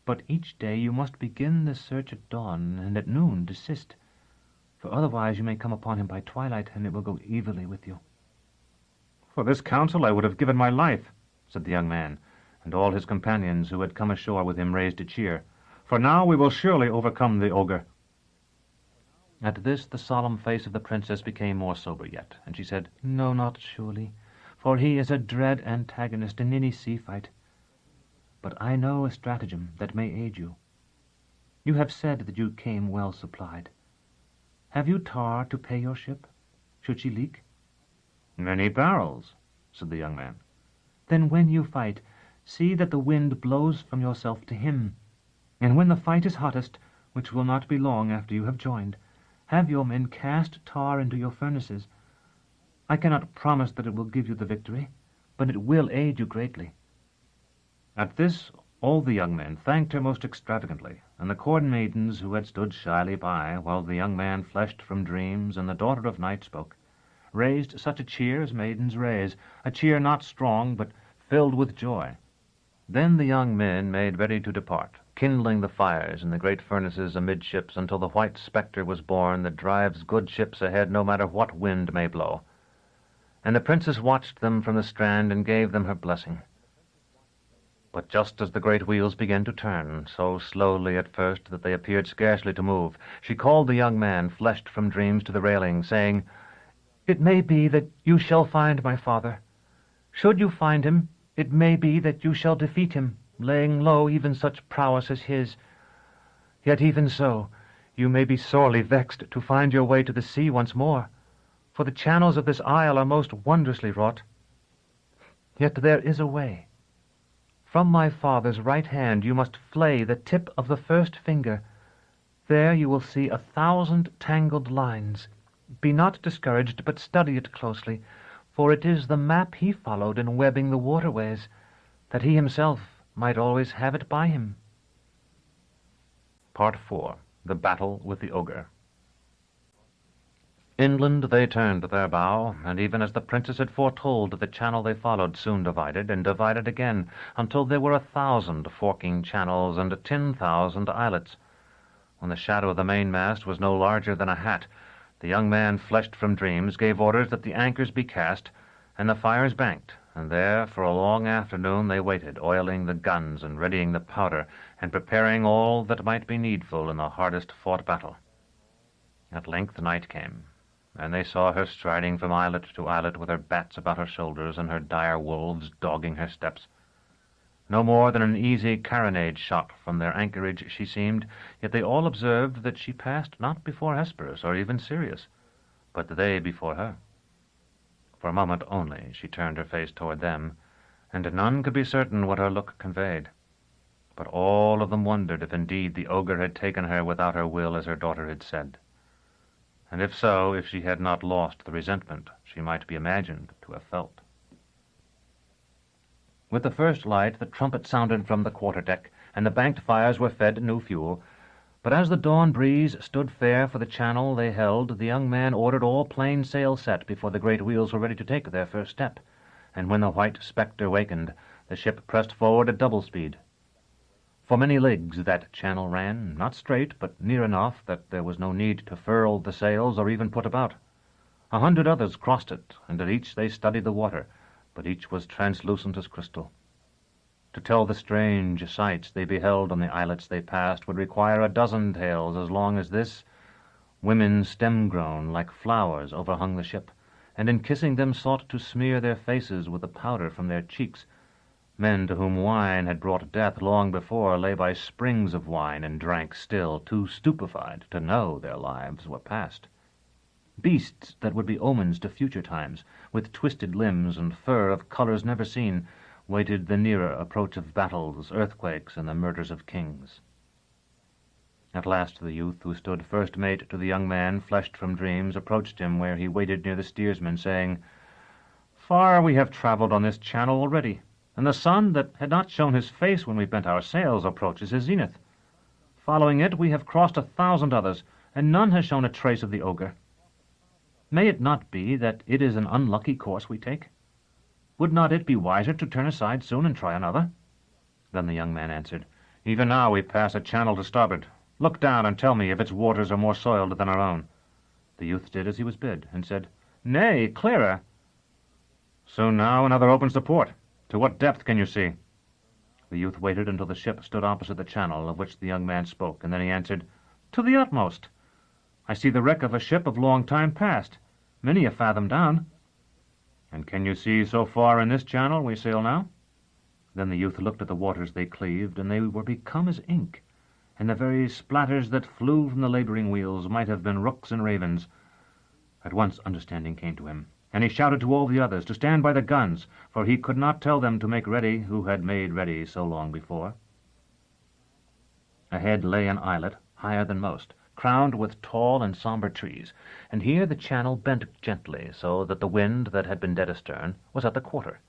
S5: But each day you must begin the search at dawn, and at noon desist, for otherwise you may come upon him by twilight, and it will go evilly with you."
S1: "For this counsel I would have given my life," said the young man, and all his companions who had come ashore with him raised a cheer. "For now we will surely overcome the ogre." At this the solemn face of the princess became more sober yet, and she said,
S5: "No, not surely, for he is a dread antagonist in any sea fight. But I know a stratagem that may aid you. You have said that you came well supplied. Have you tar to pay your ship, should she leak?"
S1: "Many barrels," said the young man.
S5: "Then when you fight, see that the wind blows from yourself to him, and when the fight is hottest, which will not be long after you have joined, have your men cast tar into your furnaces. I cannot promise that it will give you the victory, but it will aid you greatly."
S1: At this all the young men thanked her most extravagantly, and the court maidens who had stood shyly by, while the young man fleshed from dreams and the daughter of night spoke, raised such a cheer as maidens raise, a cheer not strong, but filled with joy. Then the young men made ready to depart, kindling the fires in the great furnaces amidships until the white spectre was born that drives good ships ahead no matter what wind may blow. And the princess watched them from the strand and gave them her blessing. But just as the great wheels began to turn, so slowly at first that they appeared scarcely to move, she called the young man, fleshed from dreams, to the railing, saying,
S5: "It may be that you shall find my father. Should you find him, it may be that you shall defeat him, laying low even such prowess as his. Yet even so, you may be sorely vexed to find your way to the sea once more, for the channels of this isle are most wondrously wrought. Yet there is a way. From my father's right hand you must flay the tip of the first finger. There you will see 1,000 tangled lines. Be not discouraged, but study it closely, for it is the map he followed in webbing the waterways, that he himself might always have it by him." Part 4. The Battle with the Ogre. Inland they turned their bow, and even as the princess had foretold, the channel they followed soon divided, and divided again, until there were 1,000 forking channels and 10,000 islets. When the shadow of the mainmast was no larger than a hat, the young man, fleshed from dreams, gave orders that the anchors be cast and the fires banked, and there for a long afternoon they waited, oiling the guns and readying the powder, and preparing all that might be needful in the hardest fought battle. At length night came, and they saw her striding from islet to islet with her bats about her shoulders and her dire wolves dogging her steps. No more than an easy carronade shot from their anchorage she seemed, yet they all observed that she passed not before Hesperus or even Sirius, but they before her. For a moment only she turned her face toward them, and none could be certain what her look conveyed. But all of them wondered if indeed the ogre had taken her without her will, as her daughter had said. And if so, if she had not lost the resentment she might be imagined to have felt. With the first light the trumpet sounded from the quarter-deck, and the banked fires were fed new fuel. But as the dawn breeze stood fair for the channel they held, the young man ordered all plain sail set before the great wheels were ready to take their first step. And when the white spectre wakened, the ship pressed forward at double speed. For many leagues that channel ran, not straight, but near enough that there was no need to furl the sails or even put about. 100 others crossed it, and at each they studied the water, but each was translucent as crystal. To tell the strange sights they beheld on the islets they passed would require a dozen tales as long as this. Women stem-grown like flowers overhung the ship, and in kissing them sought to smear their faces with the powder from their cheeks.
S1: Men to whom wine had brought death long before lay by springs of wine and drank still, too stupefied to know their lives were past. Beasts that would be omens to future times, with twisted limbs and fur of colours never seen, waited the nearer approach of battles, earthquakes, and the murders of kings. At last the youth who stood first mate to the young man, fleshed from dreams, approached him where he waited near the steersman, saying, "Far we have travelled on this channel already, and the sun, that had not shown his face when we bent our sails, approaches his zenith. Following it, we have crossed 1,000 others, and none has shown a trace of the ogre. May it not be that it is an unlucky course we take? Would not it be wiser to turn aside soon and try another?" Then the young man answered, "Even now we pass a channel to starboard. Look down and tell me if its waters are more soiled than our own." The youth did as he was bid, and said, "Nay, clearer." "Soon now another opens to port. To what depth can you see?" The youth waited until the ship stood opposite the channel of which the young man spoke, and then he answered, "To the utmost. I see the wreck of a ship of long time past, many a fathom down." "And can you see so far in this channel we sail now?" Then the youth looked at the waters they cleaved, and they were become as ink, and the very splatters that flew from the labouring wheels might have been rooks and ravens. At once understanding came to him, and he shouted to all the others to stand by the guns, for he could not tell them to make ready who had made ready so long before. Ahead lay an islet, higher than most, crowned with tall and sombre trees, and here the channel bent gently, so that the wind that had been dead astern was at the quarter.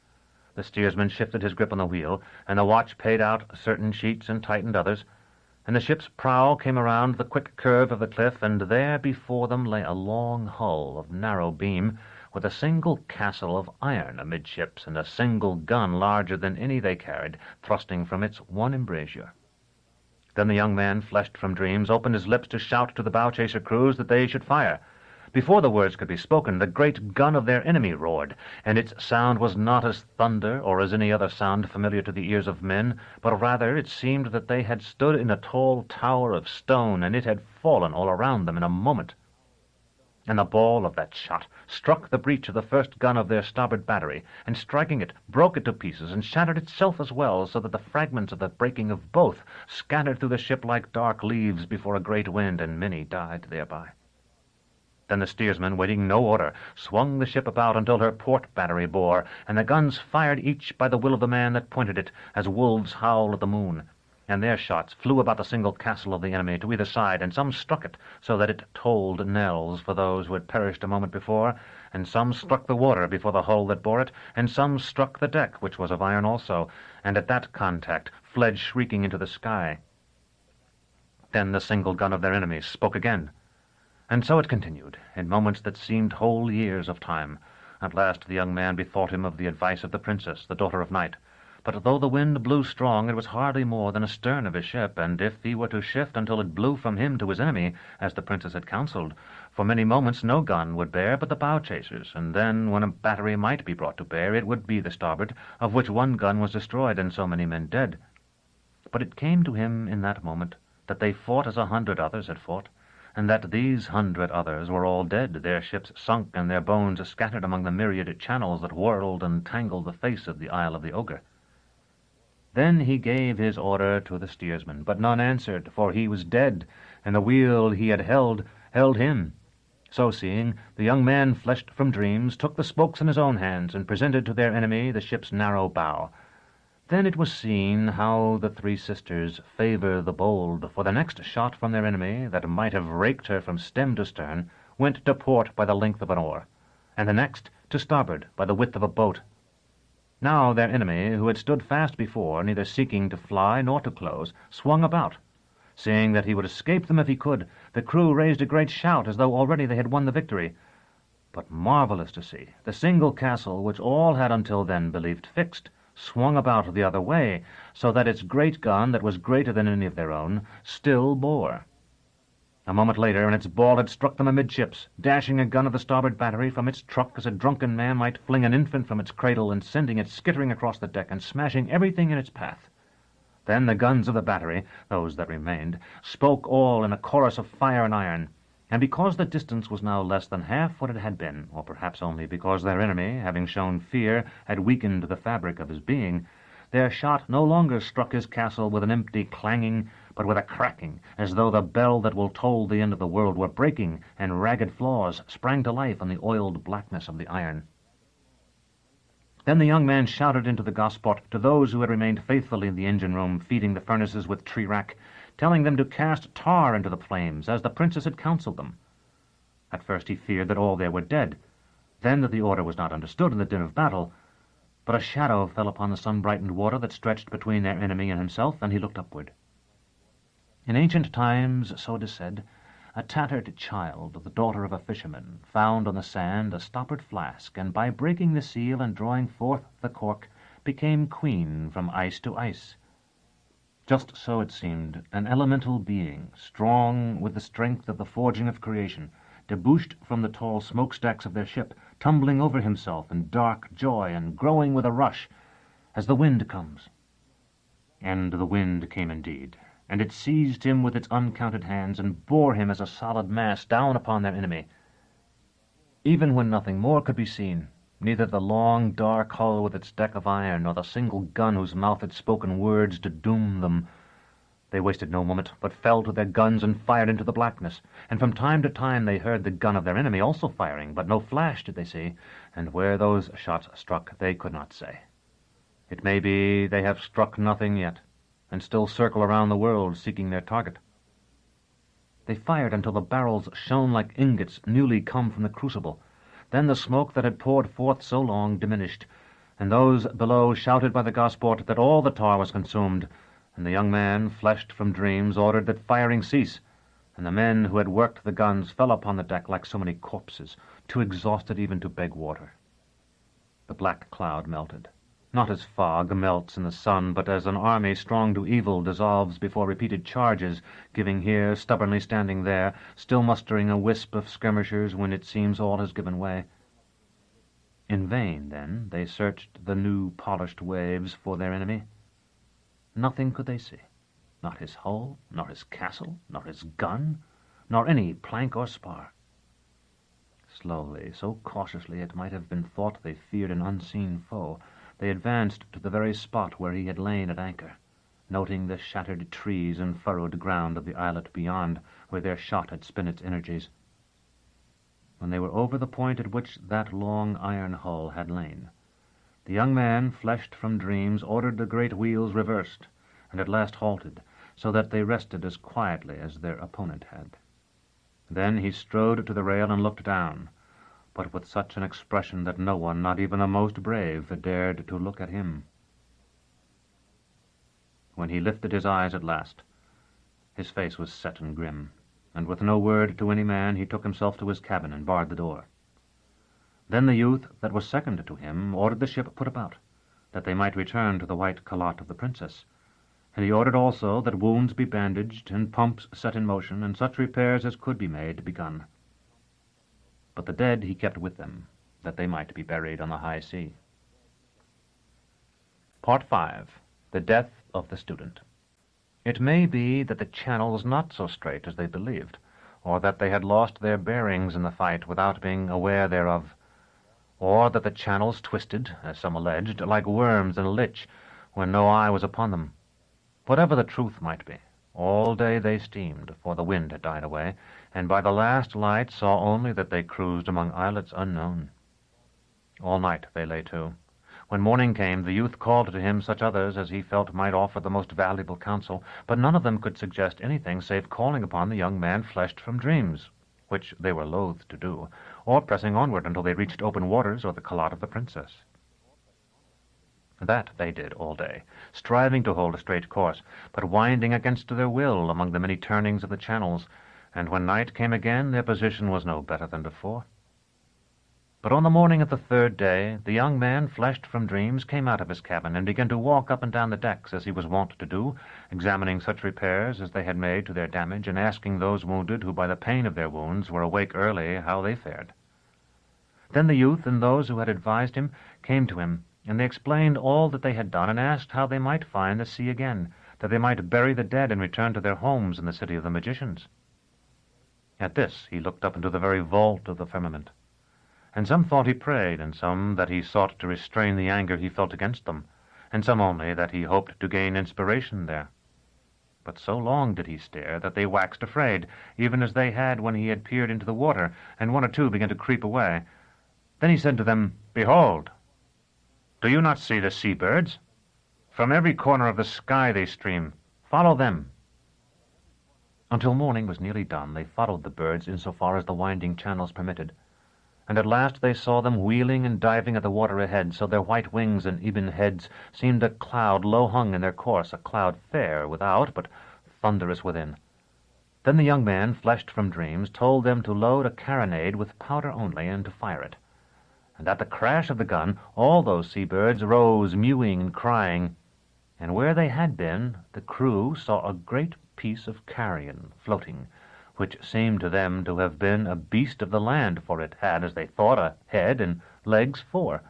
S1: The steersman shifted his grip on the wheel, and the watch paid out certain sheets and tightened others, and the ship's prow came around the quick curve of the cliff, and there before them lay a long hull of narrow beam, with a single castle of iron amidships, and a single gun larger than any they carried, thrusting from its one embrasure. Then the young man, fleshed from dreams, opened his lips to shout to the bow-chaser crews that they should fire. Before the words could be spoken, the great gun of their enemy roared, and its sound was not as thunder or as any other sound familiar to the ears of men, but rather it seemed that they had stood in a tall tower of stone, and it had fallen all around them in a moment. And the ball of that shot struck the breech of the first gun of their starboard battery, and striking it, broke it to pieces, and shattered itself as well, so that the fragments of the breaking of both scattered through the ship like dark leaves before a great wind, and many died thereby. Then the steersman, waiting no order, swung the ship about until her port battery bore, and the guns fired each by the will of the man that pointed it, as wolves howl at the moon. And their shots flew about the single castle of the enemy to either side, and some struck it, so that it tolled knells for those who had perished a moment before, and some struck the water before the hull that bore it, and some struck the deck, which was of iron also, and at that contact fled shrieking into the sky. Then the single gun of their enemies spoke again. And so it continued, in moments that seemed whole years of time. At last the young man bethought him of the advice of the princess, the daughter of night. But though the wind blew strong, it was hardly more than astern of his ship, and if he were to shift until it blew from him to his enemy, as the princess had counselled, for many moments no gun would bear but the bow-chasers, and then, when a battery might be brought to bear, it would be the starboard, of which one gun was destroyed and so many men dead. But it came to him in that moment that they fought as 100 others had fought, and that these 100 others were all dead, their ships sunk, and their bones scattered among the myriad channels that whirled and tangled the face of the Isle of the Ogre. Then he gave his order to the steersman, but none answered, for he was dead, and the wheel he had held him. So seeing, the young man, fleshed from dreams, took the spokes in his own hands, and presented to their enemy the ship's narrow bow. Then it was seen how the three sisters favor the bold, for the next shot from their enemy, that might have raked her from stem to stern, went to port by the length of an oar, and the next to starboard by the width of a boat. Now their enemy, who had stood fast before, neither seeking to fly nor to close, swung about. Seeing that he would escape them if he could, the crew raised a great shout, as though already they had won the victory. But marvellous to see, the single castle, which all had until then believed fixed, swung about the other way, so that its great gun, that was greater than any of their own, still bore. A moment later, and its ball had struck them amidships, dashing a gun of the starboard battery from its truck as a drunken man might fling an infant from its cradle, and sending it skittering across the deck and smashing everything in its path. Then the guns of the battery, those that remained, spoke all in a chorus of fire and iron, and because the distance was now less than half what it had been, or perhaps only because their enemy, having shown fear, had weakened the fabric of his being,
S5: Their shot no longer struck his castle with an empty clanging, but with a cracking, as though the bell that will toll the end of the world were breaking, and ragged flaws sprang to life on the oiled blackness of the iron. Then the young man shouted into the gosport to those who had remained faithfully in the engine-room, feeding the furnaces with tree-rack, telling them to cast tar into the flames, as the princess had counselled them. At first he feared that all there were dead, then that the order was not understood in the din of battle, but a shadow fell upon the sun-brightened water that stretched between their enemy and himself, and he looked upward. In ancient times, so it is said, a tattered child, the daughter of a fisherman, found on the sand a stoppered flask, and by breaking the seal and drawing forth the cork, became queen from ice to ice. Just so it seemed, an elemental being, strong with the strength of the forging of creation, debouched from the tall smokestacks of their ship, tumbling over himself in dark joy and growing with a rush, as the wind comes. And the wind came indeed, and it seized him with its uncounted hands and bore him as a solid mass down upon their enemy. Even when nothing more could be seen, neither the long dark hull with its deck of iron, nor the single gun whose mouth had spoken words to doom them, they wasted no moment, but fell to their guns and fired into the blackness, and from time to time they heard the gun of their enemy also firing, but no flash did they see, and where those shots struck they could not say. It may be they have struck nothing yet, and still circle around the world seeking their target. They fired until the barrels shone like ingots newly come from the crucible. Then the smoke that had poured forth so long diminished, and those below shouted by the gosport that all the tar was consumed, and the young man, fleshed from dreams, ordered that firing cease, and the men who had worked the guns fell upon the deck like so many corpses, too exhausted even to beg water. The black cloud melted, not as fog melts in the sun, but as an army strong to evil dissolves before repeated charges, giving here, stubbornly standing there, still mustering a wisp of skirmishers when it seems all has given way. In vain, then, they searched the new polished waves for their enemy. Nothing could they see, not his hull, nor his castle, nor his gun, nor any plank or spar. Slowly, so cautiously it might have been thought they feared an unseen foe, they advanced to the very spot where he had lain at anchor, noting the shattered trees and furrowed ground of the islet beyond, where their shot had spent its energies. When they were over the point at which that long iron hull had lain, the young man, fleshed from dreams, ordered the great wheels reversed, and at last halted, so that they rested as quietly as their opponent had. Then he strode to the rail and looked down, but with such an expression that no one, not even the most brave, dared to look at him. When he lifted his eyes at last, his face was set and grim, and with no word to any man he took himself to his cabin and barred the door. Then the youth that was second to him ordered the ship put about, that they might return to the white calotte of the princess, and he ordered also that wounds be bandaged and pumps set in motion, and such repairs as could be made begun. But the dead he kept with them, that they might be buried on the high sea. Part 5. The Death of the Student. It may be that the channel was not so straight as they believed, or that they had lost their bearings in the fight without being aware thereof, or that the channels twisted, as some alleged, like worms in a lich, when no eye was upon them. Whatever the truth might be, all day they steamed, for the wind had died away, and by the last light saw only that they cruised among islets unknown. All night they lay to. When morning came, the youth called to him such others as he felt might offer the most valuable counsel, but none of them could suggest anything save calling upon the young man fleshed from dreams, which they were loath to do, or pressing onward until they reached open waters or the calotte of the princess. That they did all day, striving to hold a straight course, but winding against their will among the many turnings of the channels, and when night came again their position was no better than before. But on the morning of the third day, the young man, fleshed from dreams, came out of his cabin and began to walk up and down the decks as he was wont to do, examining such repairs as they had made to their damage, and asking those wounded who by the pain of their wounds were awake early how they fared. Then the youth and those who had advised him came to him, and they explained all that they had done, and asked how they might find the sea again, that they might bury the dead and return to their homes in the city of the magicians. At this he looked up into the very vault of the firmament, and some thought he prayed, and some that he sought to restrain the anger he felt against them,
S1: and some only that he hoped to gain inspiration there. But so long did he stare that they waxed afraid, even as they had when he had peered into the water, and one or two began to creep away. Then he said to them, "Behold, do you not see the sea-birds? From every corner of the sky they stream. Follow them." Until morning was nearly done, they followed the birds in so far as the winding channels permitted, and at last they saw them wheeling and diving at the water ahead, so their white wings and ebon heads seemed a cloud low hung in their course, a cloud fair without, but thunderous within. Then the young man, fleshed from dreams, told them to load a carronade with powder only, and to fire it. And at the crash of the gun, all those sea-birds rose, mewing and crying, and where they had been, the crew saw a great piece of carrion floating, which seemed to them to have been a beast of the land, for it had, as they thought, a head and legs 4.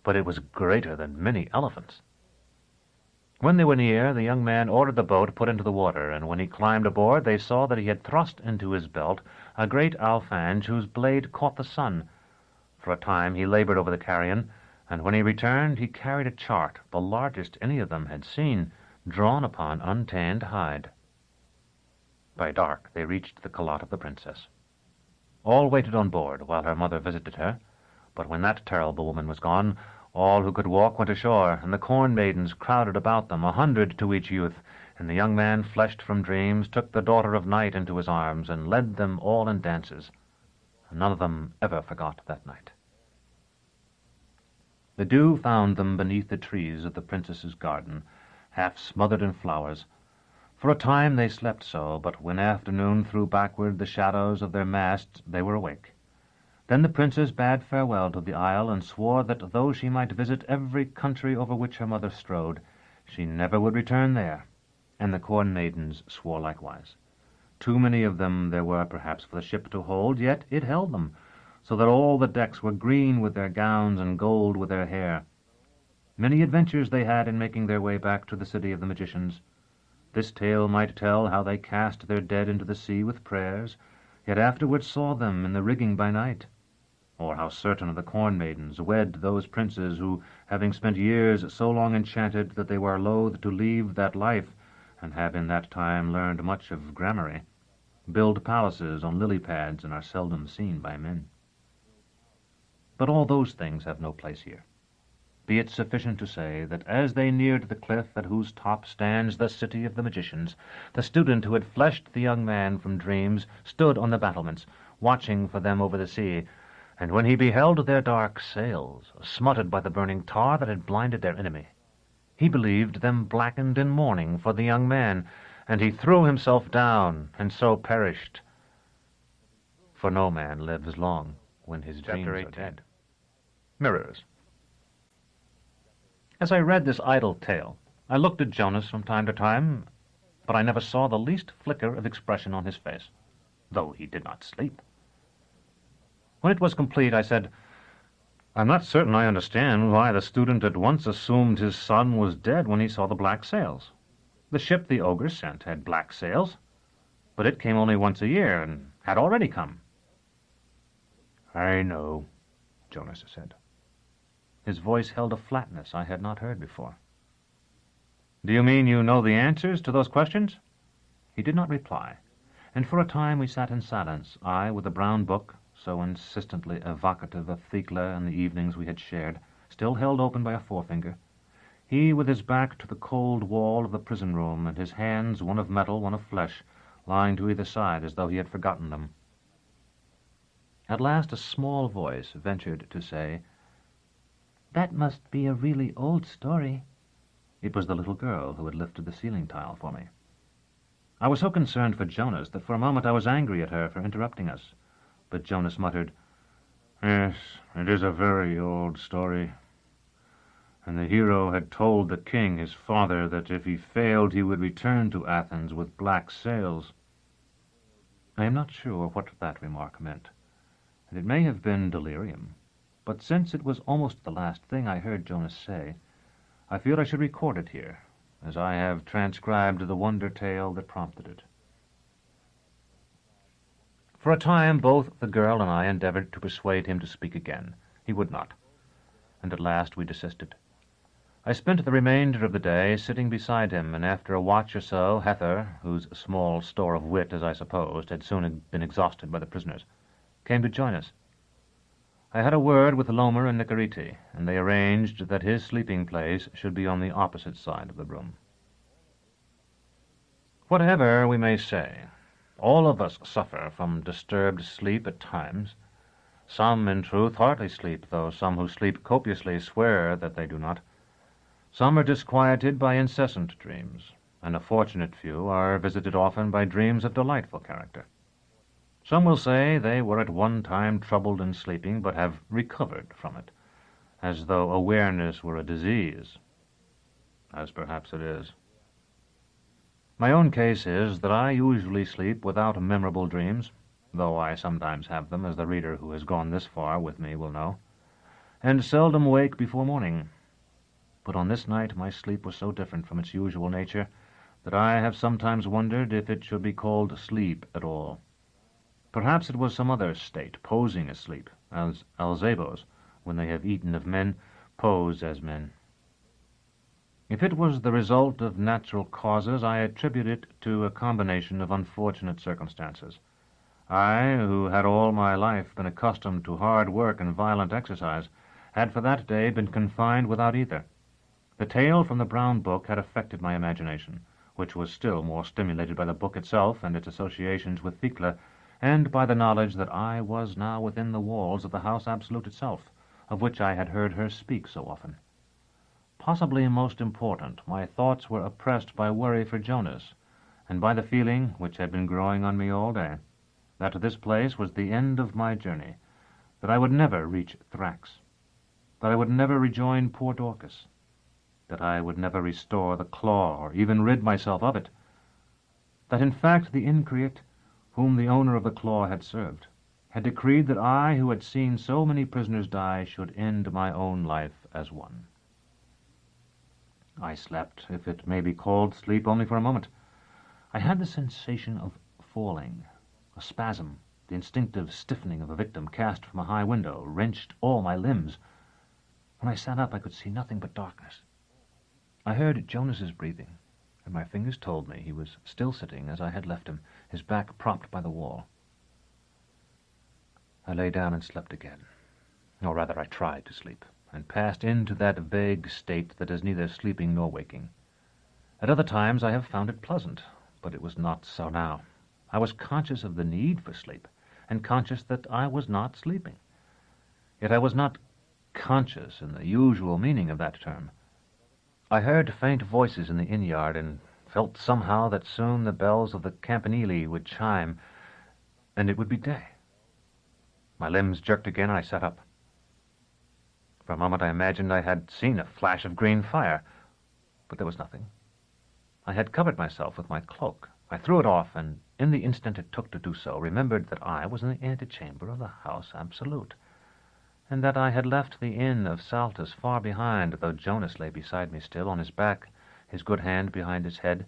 S1: But it was greater than many elephants. When they were near, the young man ordered the boat put into the water, and when he climbed aboard, they saw that he had thrust into his belt a great alfange whose blade caught the sun. For a time he labored over the carrion, and when he returned he carried a chart, the largest any of them had seen, drawn upon untanned hide. By dark they reached the calotte of the princess. All waited on board while her mother visited her, but when that terrible woman was gone, all who could walk went ashore, and the corn maidens crowded about them, 100 to each youth, and the young man, fleshed from dreams, took the daughter of night into his arms, and led them all in dances. None of them ever forgot that night. The dew found them beneath the trees of the princess's garden, half smothered in flowers. For a time they slept so, but when afternoon threw backward the shadows of their masts, they were awake. Then the princess bade farewell to the isle, and swore that though she might visit every country over which her mother strode, she never would return there, and the corn maidens swore likewise. Too many of them there were perhaps for the ship to hold, yet it held them, so that all the decks were green with their gowns and gold with their hair. Many adventures they had in making their way back to the city of the magicians. This tale might tell how they cast their dead into the sea with prayers, yet afterwards saw them in the rigging by night, or how certain of the corn maidens wed those princes who, having spent years so long enchanted that they were loath to leave that life, and have in that time learned much of gramarye, build palaces on lily pads and are seldom seen by men. But all those things have no place here. Be it sufficient to say that as they neared the cliff at whose top stands the city of the magicians, the student who had fleshed the young man from dreams stood on the battlements, watching for them over the sea, and when he beheld their dark sails, smutted by the burning tar that had blinded their enemy, he believed them blackened in mourning for the young man, and he threw himself down, and so perished. For no man lives long when his dreams are dead. Mirrors. As I read this idle tale, I looked at Jonas from time to time, but I never saw the least flicker of expression on his face, though he did not sleep. When it was complete, I said, "I'm not certain I understand why the student at once assumed his son was dead when he saw the black sails. The ship the ogre sent had black sails, but it came only once a year, and had already come." "I know," Jonas said. His voice held a flatness I had not heard before. "Do you mean you know the answers to those questions?" He did not reply, and for a time we sat in silence, I with the brown book, so insistently evocative of Thecla and the evenings we had shared, still held open by a forefinger, he with his back to the cold wall of the prison room, and his hands, one of metal, one of flesh, lying to either side as though he had forgotten them. At last a small voice ventured to say, "That must be a really old story." It was the little girl who had lifted the ceiling tile for me. I was so concerned for Jonas that for a moment I was angry at her for interrupting us, but Jonas muttered, "Yes, it is a very old story. And the hero had told the king, his father, that if he failed he would return to Athens with black sails." I am not sure what that remark meant, and it may have been delirium. But since it was almost the last thing I heard Jonas say, I feel I should record it here, as I have transcribed the wonder tale that prompted it. For a time both the girl and I endeavored to persuade him to speak again. He would not, and at last we desisted. I spent the remainder of the day sitting beside him, and after a watch or so, Hether, whose small store of wit, as I supposed, had soon been exhausted by the prisoners, came to join us. I had a word with Lomer and Nicariti, and they arranged that his sleeping place should be on the opposite side of the room. Whatever we may say, all of us suffer from disturbed sleep at times. Some, in truth, hardly sleep, though some who sleep copiously swear that they do not. Some are disquieted by incessant dreams, and a fortunate few are visited often by dreams of delightful character. Some will say they were at one time troubled in sleeping, but have recovered from it, as though awareness were a disease, as perhaps it is. My own case is that I usually sleep without memorable dreams, though I sometimes have them, as the reader who has gone this far with me will know, and seldom wake before morning. But on this night my sleep was so different from its usual nature that I have sometimes wondered if it should be called sleep at all. Perhaps it was some other state, posing as sleep, as Alzebos, when they have eaten of men, pose as men. If it was the result of natural causes, I attribute it to a combination of unfortunate circumstances. I, who had all my life been accustomed to hard work and violent exercise, had for that day been confined without either. The tale from the Brown Book had affected my imagination, which was still more stimulated by the book itself and its associations with Thecla, and by the knowledge that I was now within the walls of the house absolute itself, of which I had heard her speak so often. Possibly most important, my thoughts were oppressed by worry for Jonas, and by the feeling, which had been growing on me all day, that this place was the end of my journey, that I would never reach Thrax, that I would never rejoin poor Dorcas, that I would never restore the claw, or even rid myself of it, that in fact the Increate, whom the owner of the claw had served, had decreed that I, who had seen so many prisoners die, should end my own life as one. I slept, if it may be called sleep, only for a moment. I had the sensation of falling. A spasm, the instinctive stiffening of a victim cast from a high window, wrenched all my limbs. When I sat up, I could see nothing but darkness. I heard Jonas's breathing, and my fingers told me he was still sitting as I had left him, his back propped by the wall. I lay down and slept again, or rather I tried to sleep, and passed into that vague state that is neither sleeping nor waking. At other times I have found it pleasant, but it was not so now. I was conscious of the need for sleep, and conscious that I was not sleeping. Yet I was not conscious in the usual meaning of that term. I heard faint voices in the inn-yard, and felt somehow that soon the bells of the campanile would chime, and it would be day. My limbs jerked again, and I sat up. For a moment I imagined I had seen a flash of green fire, but there was nothing. I had covered myself with my cloak. I threw it off, and in the instant it took to do so, remembered that I was in the antechamber of the house absolute, and that I had left the inn of Saltus far behind, though Jonas lay beside me still, on his back, his good hand behind his head.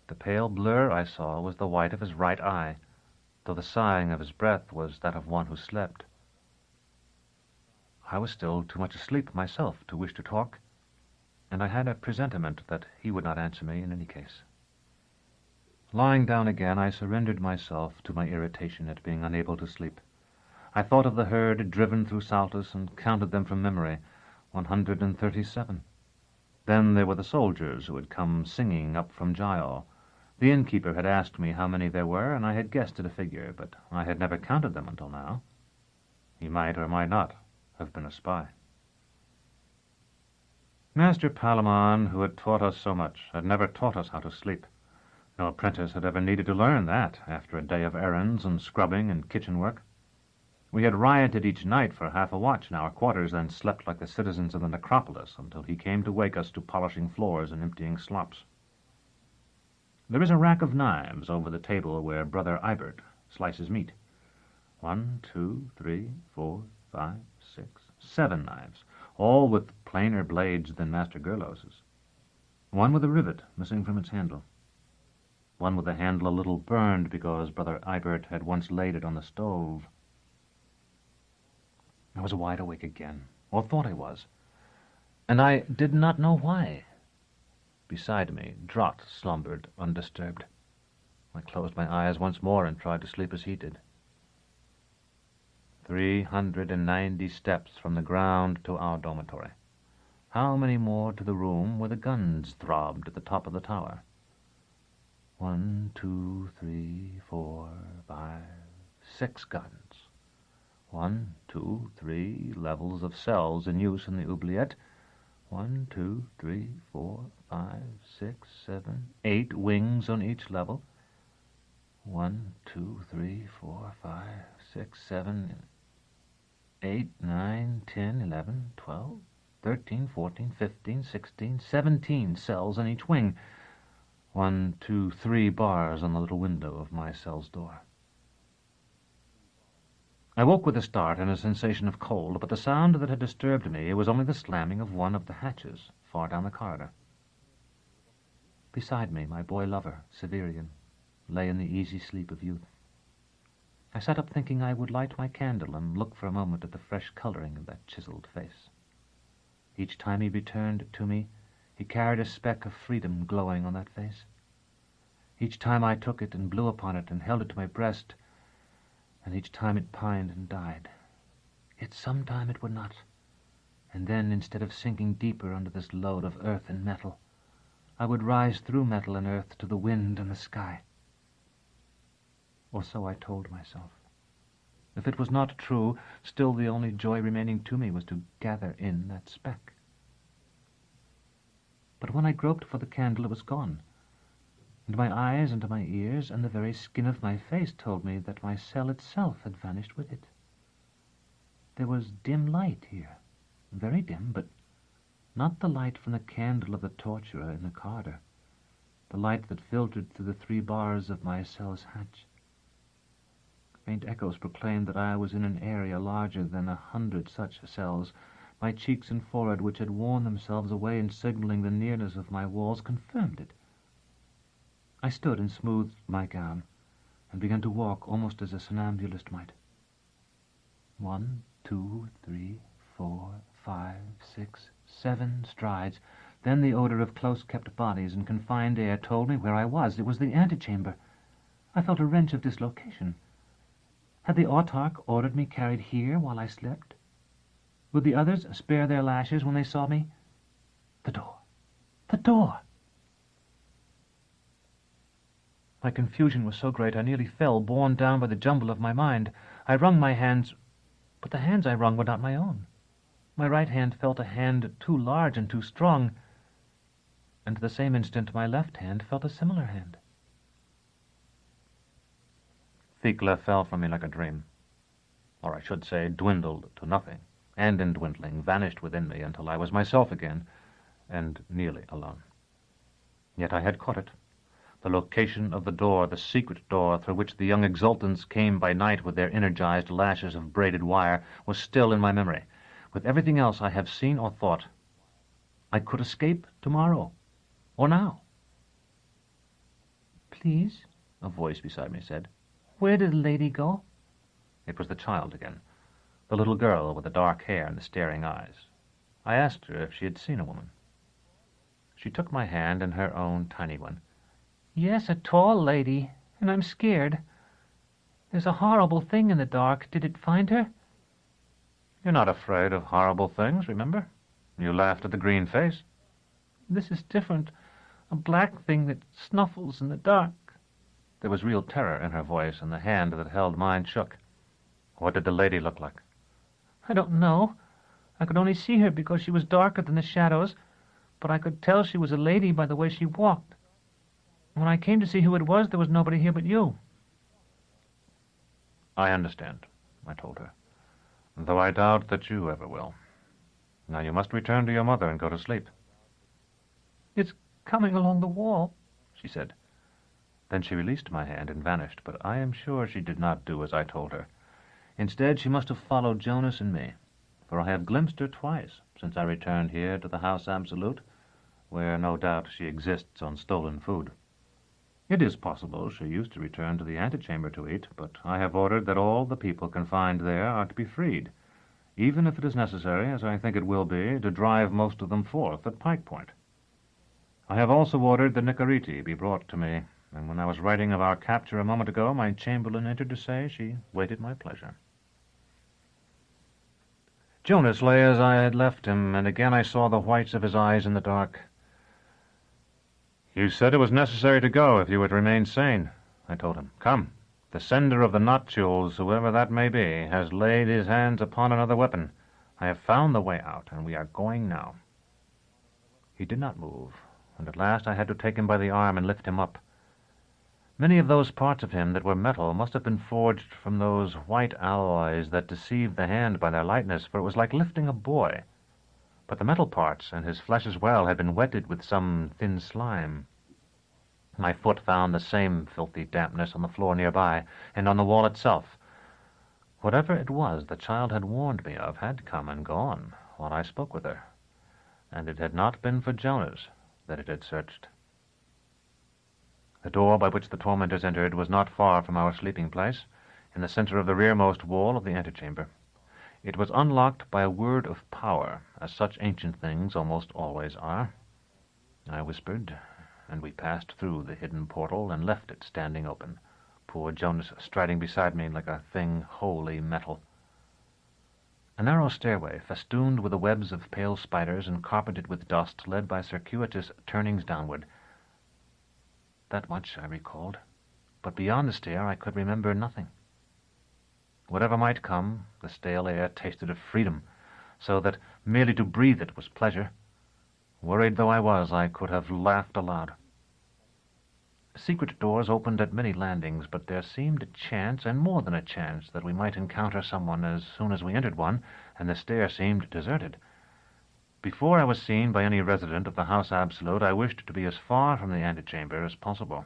S1: The pale blur I saw was the white of his right eye, though the sighing of his breath was that of one who slept. I was still too much asleep myself to wish to talk, and I had a presentiment that he would not answer me in any case. Lying down again, I surrendered myself to my irritation at being unable to sleep. I thought of the herd driven through Saltus and counted them from memory, 137. Then there were the soldiers who had come singing up from Gial. The innkeeper had asked me how many there were, and I had guessed at a figure, but I had never counted them until now. He might or might not have been a spy. Master Palamon, who had taught us so much, had never taught us how to sleep. No apprentice had ever needed to learn that after a day of errands and scrubbing and kitchen work. We had rioted each night for half a watch in our quarters, then slept like the citizens of the necropolis until he came to wake us to polishing floors and emptying slops. There is a rack of knives over the table where Brother Ibert slices meat. 1, 2, 3, 4, 5, 6, 7 knives, all with plainer blades than Master Gerlos's. One with a rivet missing from its handle. One with the handle a little burned because Brother Ibert had once laid it on the stove. I was wide awake again, or thought I was.
S5: and I did not know why. Beside me, Drott slumbered undisturbed. I closed my eyes once more and tried to sleep as he did. 390 steps from the ground to our dormitory. How many more to the room where the guns throbbed at the top of the tower? 1, 2, 3, 4, 5, 6 guns. 1, 2, 3 levels of cells in use in the oubliette. 1, 2, 3, 4, 5, 6, 7, 8 wings on each level. 1, 2, 3, 4, 5, 6, 7, 8, 9, 10, 11, 12, 13, 14, 15, 16, 17 cells on each wing. 1, 2, 3 bars on the little window of my cell's door. I woke with a start and a sensation of cold, but the sound that had disturbed me was only the slamming of one of the hatches far down the corridor. Beside me, my boy lover, Severian, lay in the easy sleep of youth. I sat up thinking I would light my candle and look for a moment at the fresh coloring of that chiseled face. Each time he returned to me, he carried a speck of freedom glowing on that face. Each time I took it and blew upon it and held it to my breast, and each time it pined and died. Yet sometime it would not, and then, instead of sinking deeper under this load of earth and metal, I would rise through metal and earth to the wind and the sky. Or so I told myself. If it was not true, still the only joy remaining to me was to gather in that speck. But when I groped for the candle, it was gone, and my eyes and my ears and the very skin of my face told me that my cell itself had vanished with it. There was dim light here, very dim, but not the light from the candle of the torturer in the corridor, the light that filtered through the 3 bars of my cell's hatch. Faint echoes proclaimed that I was in an area larger than 100 such cells. My cheeks and forehead, which had worn themselves away in signaling the nearness of my walls, confirmed it. I stood and smoothed my gown, and began to walk almost as a somnambulist might. 1, 2, 3, 4, 5, 6, 7 strides. Then the odor of close-kept bodies and confined air told me where I was. It was the antechamber. I felt a wrench of dislocation. Had the autarch ordered me carried here while I slept? Would the others spare their lashes when they saw me? The door! The door! My confusion was so great I nearly fell, borne down by the jumble of my mind. I wrung my hands, but the hands I wrung were not my own. My right hand felt a hand too large and too strong, and at the same instant my left hand felt a similar hand. Thecla fell from me like a dream, or I should say dwindled to nothing, and in dwindling vanished within me until I was myself again, and nearly alone. Yet I had caught it. The location of the door, the secret door through which the young exultants came by night with their energized lashes of braided wire, was still in my memory. With everything else I have seen or thought, I could escape tomorrow, or now.
S6: "Please,"
S5: a voice beside me said.
S6: "Where did the lady go?"
S5: It was the child again, the little girl with the dark hair and the staring eyes. I asked her if she had seen a woman. She took my hand in her own tiny one.
S6: "Yes, a tall lady, and I'm scared. There's a horrible thing in the dark. Did it find her?"
S5: You're not afraid of horrible things, remember? You laughed at the green face.
S6: "This is different. A black thing that snuffles in the dark."
S5: There was real terror in her voice, and the hand that held mine shook. What did the lady look like?
S6: "I don't know. I could only see her because she was darker than the shadows, but I could tell she was a lady by the way she walked. When I came to see who it was, there was nobody here but you."
S5: I understand, I told her, though I doubt that you ever will. Now you must return to your mother and go to sleep.
S6: "It's coming along the wall,"
S5: she said. Then she released my hand and vanished, but I am sure she did not do as I told her. Instead, she must have followed Jonas and me, for I have glimpsed her twice since I returned here to the House Absolute, where no doubt she exists on stolen food. It is possible she used to return to the antechamber to eat, but I have ordered that all the people confined there are to be freed,
S1: even if it is necessary, as I think it will be, to drive most of them forth at pike point. I have also ordered the Nicariti be brought to me, and when I was writing of our capture a moment ago, my chamberlain entered to say she waited my pleasure. Jonas lay as I had left him, and again I saw the whites of his eyes in the dark. "You said it was necessary to go if you were to remain sane," I told him. "Come. The sender of the nuptials, whoever that may be, has laid his hands upon another weapon. I have found the way out, and we are going now." He did not move, and at last I had to take him by the arm and lift him up. Many of those parts of him that were metal must have been forged from those white alloys that deceive the hand by their lightness, for it was like lifting a boy. But the metal parts, and his flesh as well, had been wetted with some thin slime. My foot found the same filthy dampness on the floor nearby, and on the wall itself. Whatever it was the child had warned me of had come and gone while I spoke with her, and it had not been for Jonas that it had searched. The door by which the tormentors entered was not far from our sleeping place, in the center of the rearmost wall of the antechamber. It was unlocked by a word of power, as such ancient things almost always are. I whispered, and we passed through the hidden portal and left it standing open, poor Jonas striding beside me like a thing wholly metal. A narrow stairway, festooned with the webs of pale spiders and carpeted with dust, led by circuitous turnings downward. That much I recalled, but beyond the stair I could remember nothing. Whatever might come, the stale air tasted of freedom, so that merely to breathe it was pleasure. Worried though I was, I could have laughed aloud. Secret doors opened at many landings, but there seemed a chance, and more than a chance, that we might encounter someone as soon as we entered one, and the stair seemed deserted. Before I was seen by any resident of the House Absolute, I wished to be as far from the antechamber as possible.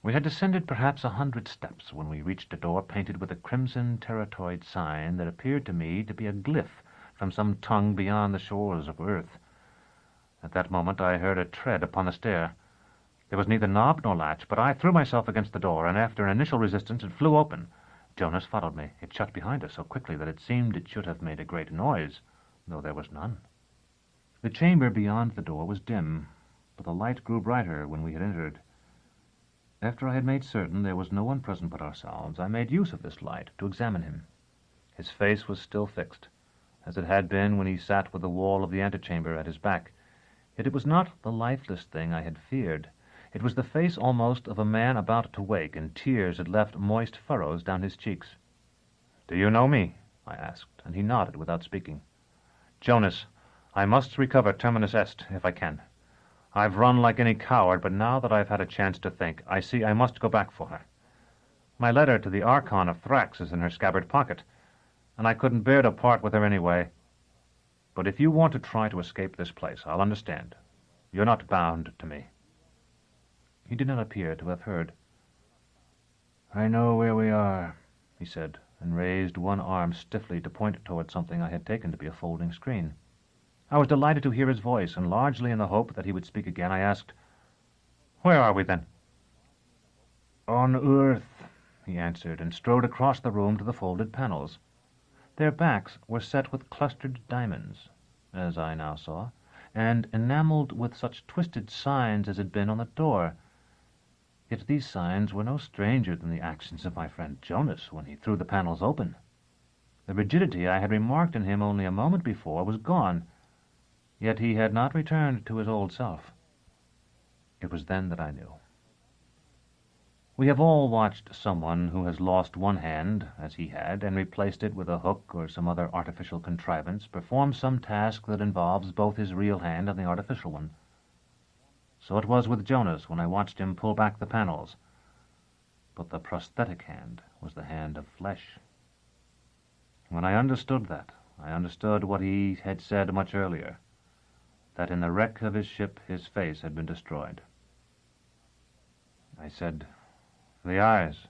S1: We had descended perhaps 100 steps when we reached a door painted with a crimson terratoid sign that appeared to me to be a glyph from some tongue beyond the shores of earth. At that moment I heard a tread upon the stair. There was neither knob nor latch, but I threw myself against the door, and after an initial resistance it flew open. Jonas followed me. It shut behind us so quickly that it seemed it should have made a great noise, though there was none. The chamber beyond the door was dim, but the light grew brighter when we had entered. After I had made certain there was no one present but ourselves, I made use of this light to examine him. His face was still fixed, as it had been when he sat with the wall of the antechamber at his back. Yet it was not the lifeless thing I had feared. It was the face almost of a man about to wake, and tears had left moist furrows down his cheeks. "Do you know me?" I asked, and he nodded without speaking. "Jonas, I must recover Terminus Est, if I can. I've run like any coward, but now that I've had a chance to think, I see I must go back for her. My letter to the Archon of Thrax is in her scabbard pocket, and I couldn't bear to part with her anyway. But if you want to try to escape this place, I'll understand. You're not bound to me." He did not appear to have heard. "I know where we are," he said, and raised one arm stiffly to point toward something I had taken to be a folding screen. I was delighted to hear his voice, and largely in the hope that he would speak again, I asked, "Where are we, then?" "On Earth," he answered, and strode across the room to the folded panels. Their backs were set with clustered diamonds, as I now saw, and enameled with such twisted signs as had been on the door. Yet these signs were no stranger than the actions of my friend Jonas when he threw the panels open. The rigidity I had remarked in him only a moment before was gone, yet he had not returned to his old self. It was then that I knew. We have all watched someone who has lost one hand, as he had, and replaced it with a hook or some other artificial contrivance, perform some task that involves both his real hand and the artificial one. So it was with Jonas when I watched him pull back the panels. But the prosthetic hand was the hand of flesh. When I understood that, I understood what he had said much earlier, that in the wreck of his ship his face had been destroyed. I said, "The eyes.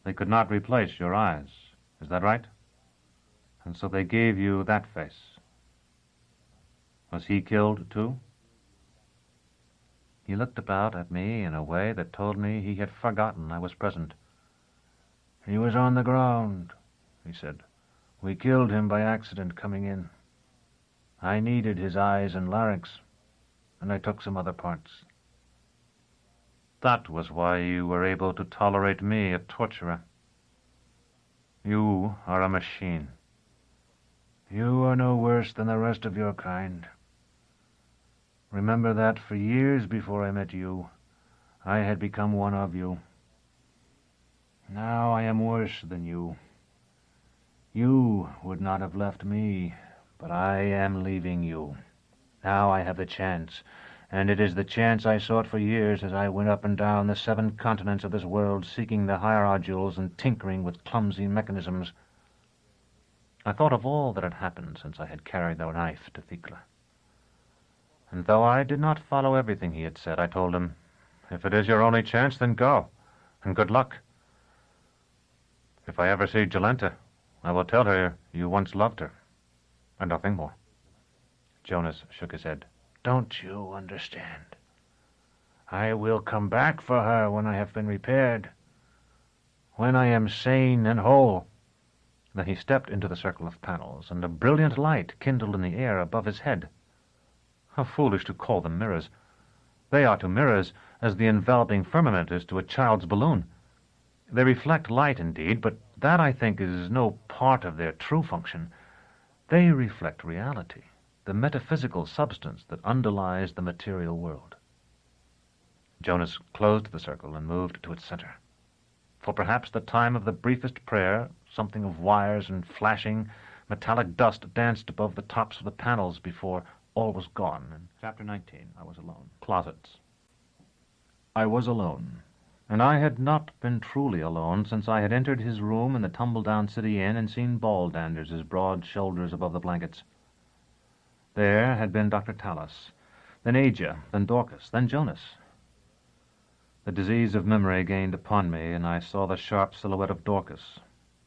S1: They could not replace your eyes. Is that right? And so they gave you that face. Was he killed, too?" He looked about at me in a way that told me he had forgotten I was present. "He was on the ground," he said,
S3: We killed him by accident coming in. I needed his eyes and larynx, and I took some other parts.
S1: That was why you were able to tolerate me, a torturer. You are a machine.
S3: You are no worse than the rest of your kind. Remember that for years before I met you, I had become one of you. Now I am worse than you. You would not have left me, but I am leaving you. Now I have the chance, and it is the chance I sought for years as I went up and down the 7 continents of this world seeking the hierodules and tinkering with clumsy mechanisms. I thought of all that had happened since I had carried the knife to Thecla. And though I did not follow everything he had said, I told him, "If it is your only chance, then go, and good luck. If I ever see Jolenta, I will tell her you once loved her, and nothing more." Jonas shook his head. "Don't you understand? I will come back for her when I have been repaired, when I am sane and whole." Then he stepped into the circle of panels, and a brilliant light kindled in the air above his head. How foolish to call them mirrors! They are to mirrors as the enveloping firmament is to a child's balloon. They reflect light, indeed, but that, I think, is no part of their true function. They reflect reality, the metaphysical substance that underlies the material world. Jonas closed the circle and moved to its center. For perhaps the time of the briefest prayer, something of wires and flashing, metallic dust danced above the tops of the panels before all was gone. In Chapter 19, I was alone. Closets. I was alone, and I had not been truly alone since I had entered his room in the tumble-down City Inn and seen Baldander's broad shoulders above the blankets. There had been Dr. Tallis, then Aja, then Dorcas, then Jonas. The disease of memory gained upon me, and I saw the sharp silhouette of Dorcas,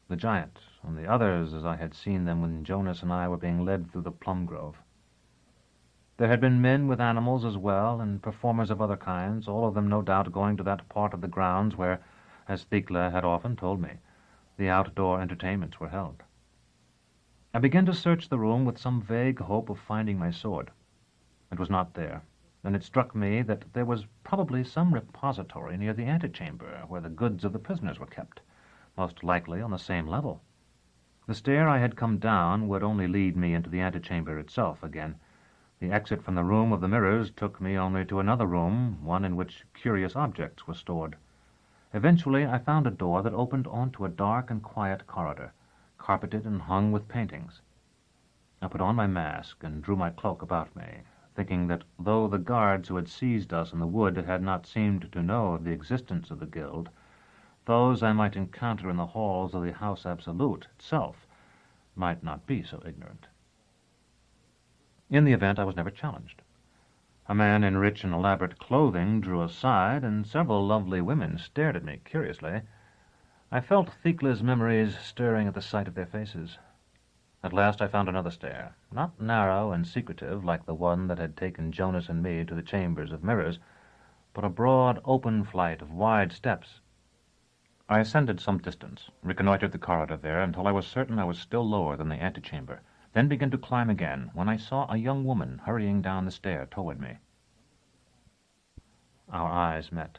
S3: the giant, and the others as I had seen them when Jonas and I were being led through the plum grove. There had been men with animals as well, and performers of other kinds, all of them no doubt going to that part of the grounds where, as Thecla had often told me, the outdoor entertainments were held. I began to search the room with some vague hope of finding my sword. It was not there. Then it struck me that there was probably some repository near the antechamber where the goods of the prisoners were kept, most likely on the same level. The stair I had come down would only lead me into the antechamber itself again. The exit from the room of the mirrors took me only to another room, one in which curious objects were stored. Eventually I found a door that opened onto a dark and quiet corridor, carpeted and hung with paintings. I put on my mask and drew my cloak about me, thinking that though the guards who had seized us in the wood had not seemed to know of the existence of the guild, those I might encounter in the halls of the House Absolute itself might not be so ignorant. In the event, I was never challenged. A man in rich and elaborate clothing drew aside, and several lovely women stared at me curiously. I felt Thecla's memories stirring at the sight of their faces. At last I found another stair, not narrow and secretive like the one that had taken Jonas and me to the chambers of mirrors, but a broad, open flight of wide steps. I ascended some distance, reconnoitered the corridor there until I was certain I was still lower than the antechamber, then began to climb again when I saw a young woman hurrying down the stair toward me. Our eyes met.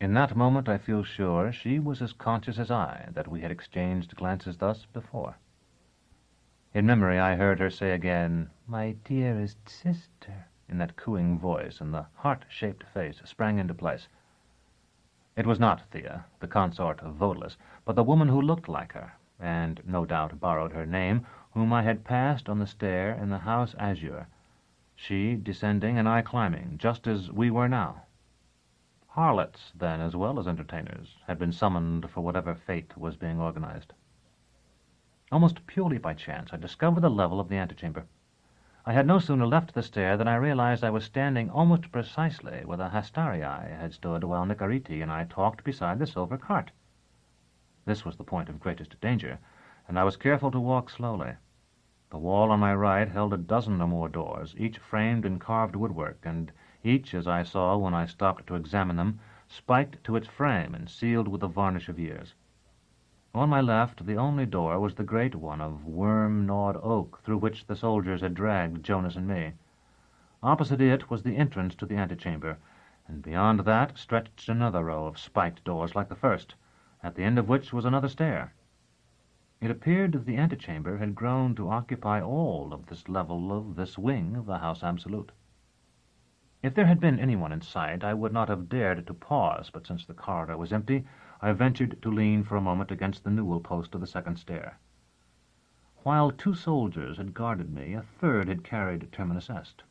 S3: In that moment I feel sure she was as conscious as I that we had exchanged glances thus before. In memory I heard her say again, "My dearest sister," in that cooing voice, and the heart-shaped face sprang into place. It was not Thea, the consort of Vodalus, but the woman who looked like her, and no doubt borrowed her name, whom I had passed on the stair in the House Azure, she descending and I climbing, just as we were now. Harlots, then, as well as entertainers, had been summoned for whatever fate was being organized. Almost purely by chance, I discovered the level of the antechamber. I had no sooner left the stair than I realized I was standing almost precisely where the Hastarii had stood while Nicariti and I talked beside the silver cart. This was the point of greatest danger, and I was careful to walk slowly. The wall on my right held a dozen or more doors, each framed in carved woodwork, and each, as I saw when I stopped to examine them, spiked to its frame and sealed with the varnish of years.
S5: On my left, the only door was the great one of worm-gnawed oak through which the soldiers had dragged Jonas and me. Opposite it was the entrance to the antechamber, and beyond that stretched another row of spiked doors like the first, at the end of which was another stair. It appeared that the antechamber had grown to occupy all of this level of this wing of the house absolute. If there had been anyone in sight, I would not have dared to pause, but since the corridor was empty, I ventured to lean for a moment against the newel post of the second stair. While 2 soldiers had guarded me, a third had carried Terminus Est.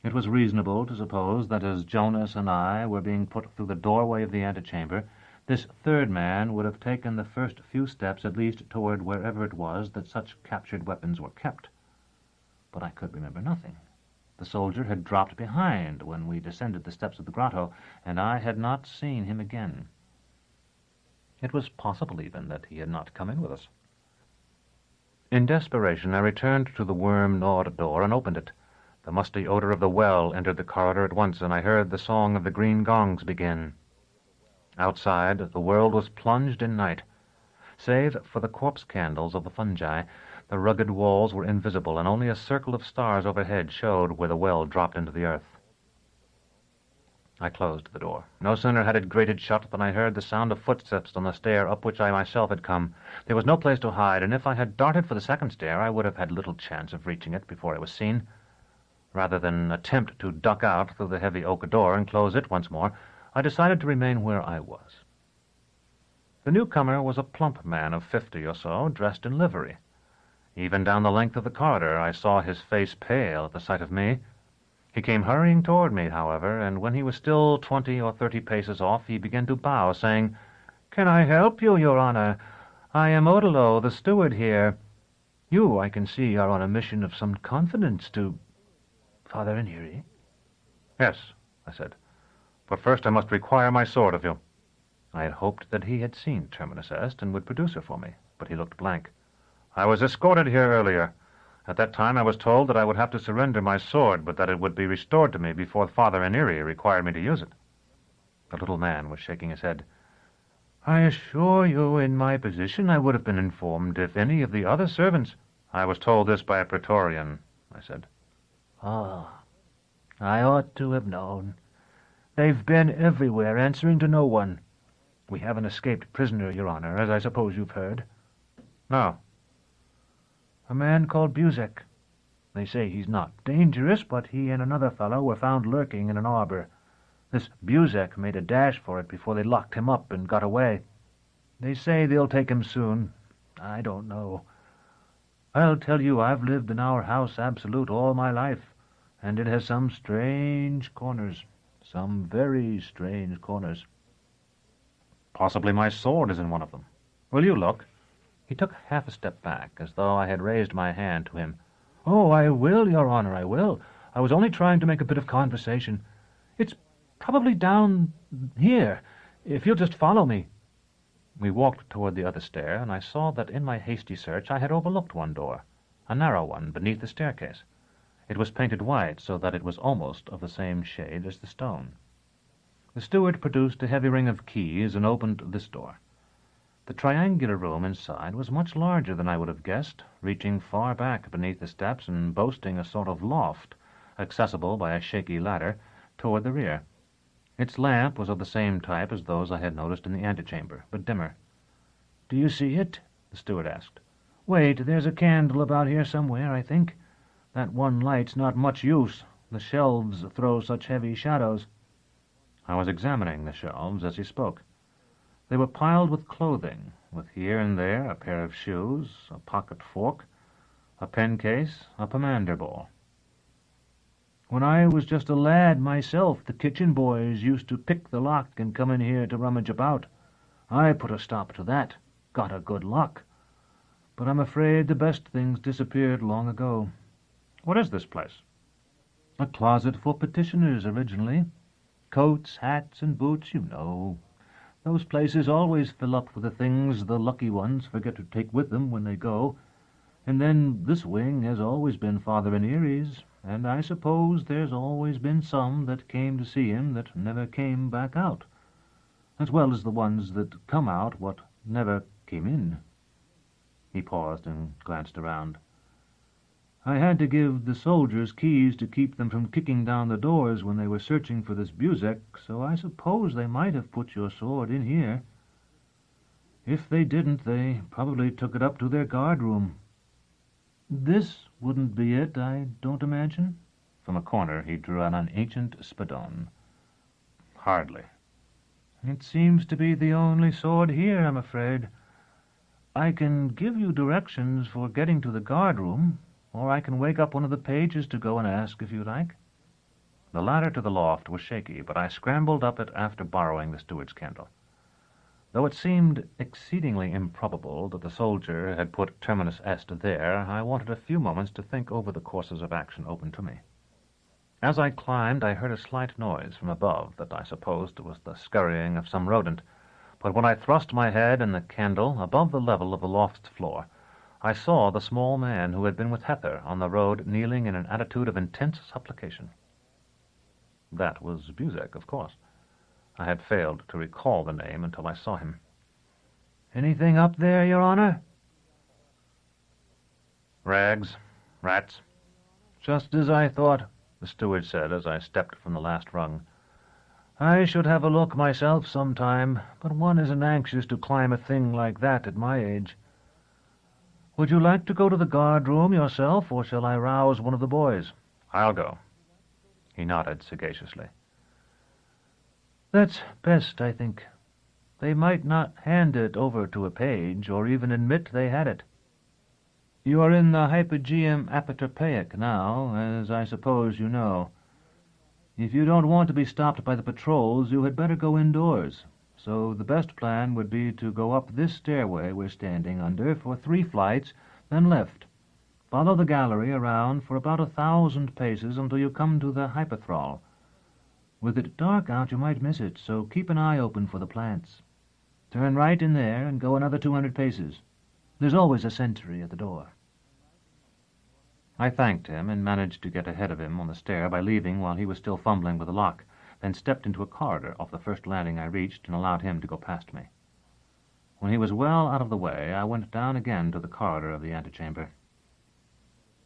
S5: It was reasonable to suppose that as Jonas and I were being put through the doorway of the antechamber, this third man would have taken the first few steps at least toward wherever it was that such captured weapons were kept. But I could remember nothing. The soldier had dropped behind when we descended the steps of the grotto, and I had not seen him again. It was possible even that he had not come in with us. In desperation, I returned to the worm-gnawed door and opened it. The musty odor of the well entered the corridor at once, and I heard the song of the green gongs begin. Outside, the world was plunged in night. Save for the corpse candles of the fungi, the rugged walls were invisible, and only a circle of stars overhead showed where the well dropped into the earth. I closed the door. No sooner had it grated shut than I heard the sound of footsteps on the stair up which I myself had come. There was no place to hide, and if I had darted for the second stair, I would have had little chance of reaching it before I was seen. Rather than attempt to duck out through the heavy oak door and close it once more, I decided to remain where I was. The newcomer was a plump man of 50 or so, dressed in livery. Even down the length of the corridor I saw his face pale at the sight of me. He came hurrying toward me, however, and when he was still 20 or 30 paces off, he began to bow, saying, "Can I help you, Your Honor? I am Odilo, the steward here. You, I can see, are on a mission of some confidence to Father Aniri."
S4: "Yes," I said. "But first I must require my sword of you."
S5: I had hoped that he had seen Terminus Est and would produce her for me, but he looked blank.
S4: "I was escorted here earlier. At that time I was told that I would have to surrender my sword, but that it would be restored to me before Father Aniri required me to use it."
S5: The little man was shaking his head. "I assure you, in my position, I would have been informed if any of the other servants—"
S4: "I was told this by a Praetorian," I said.
S3: "Ah, I ought to have known. They've been everywhere, answering to no one. We have an escaped prisoner, Your Honor, as I suppose you've heard."
S4: "No."
S3: "A man called Buzek. They say he's not dangerous, but he and another fellow were found lurking in an arbor. This Buzek made a dash for it before they locked him up and got away. They say they'll take him soon. I don't know. I'll tell you, I've lived in our house absolute all my life, and it has some strange corners, some very strange corners."
S5: "Possibly my sword is in one of them. Will you look?" He took half a step back, as though I had raised my hand to him.
S3: "Oh, I will, Your Honor, I will. I was only trying to make a bit of conversation. It's probably down here, if you'll just follow me."
S5: We walked toward the other stair, and I saw that in my hasty search I had overlooked one door, a narrow one beneath the staircase. It was painted white, so that it was almost of the same shade as the stone. The steward produced a heavy ring of keys and opened this door. The triangular room inside was much larger than I would have guessed, reaching far back beneath the steps and boasting a sort of loft, accessible by a shaky ladder, toward the rear. Its lamp was of the same type as those I had noticed in the antechamber, but dimmer.
S3: "Do you see it?" the steward asked. "Wait, there's a candle about here somewhere, I think. That one light's not much use. The shelves throw such heavy shadows."
S5: I was examining the shelves as he spoke. They were piled with clothing, with here and there a pair of shoes, a pocket fork, a pen case, a pomander ball.
S3: "When I was just a lad myself, the kitchen boys used to pick the lock and come in here to rummage about. I put a stop to that, got a good lock. But I'm afraid the best things disappeared long ago."
S5: "What is this place?"
S3: "A closet for petitioners originally. Coats, hats, and boots, you know. Those places always fill up with the things the lucky ones forget to take with them when they go. And then this wing has always been Father Aniri's, and I suppose there's always been some that came to see him that never came back out, as well as the ones that come out what never
S5: came in. He paused and glanced around. I had to give the soldiers keys to keep them from kicking down the doors when they were searching for this Buzek, so I suppose they might have put your sword in here. If they didn't, they probably took it up to their guardroom. This wouldn't be it, I don't imagine. From a corner he drew out an ancient spadone.
S1: Hardly.
S5: It seems to be the only sword here, I'm afraid. I can give you directions for getting to the guardroom, or I can wake up one of the pages to go and ask if you like.
S1: The ladder to the loft was shaky, but I scrambled up it after borrowing the steward's candle. Though it seemed exceedingly improbable that the soldier had put terminus est there, I wanted a few moments to think over the courses of action open to me. As I climbed, I heard a slight noise from above that I supposed was the scurrying of some rodent, but when I thrust my head and the candle above the level of the loft's floor, I saw the small man who had been with Heather on the road kneeling in an attitude of intense supplication. That was Buzek, of course. I had failed to recall the name until I saw him.
S5: Anything up there, Your Honor?
S1: Rags, rats.
S5: Just as I thought, the steward said as I stepped from the last rung. I should have a look myself sometime, but one isn't anxious to climb a thing like that at my age. Would you like to go to the guard-room yourself, or shall I rouse one of the boys?
S1: I'll go. He nodded sagaciously.
S5: That's best, I think. They might not hand it over to a page, or even admit they had it. You are in the Hypogeum Apotropaic now, as I suppose you know. If you don't want to be stopped by the patrols, you had better go indoors. So the best plan would be to go up this stairway we're standing under for 3 flights, then left. Follow the gallery around for about 1,000 paces until you come to the hypothral. With it dark out, you might miss it, so keep an eye open for the plants. Turn right in there and go another 200 paces. There's always a sentry at the door.
S1: I thanked him and managed to get ahead of him on the stair by leaving while he was still fumbling with the lock, then stepped into a corridor off the first landing I reached and allowed him to go past me. When he was well out of the way, I went down again to the corridor of the antechamber.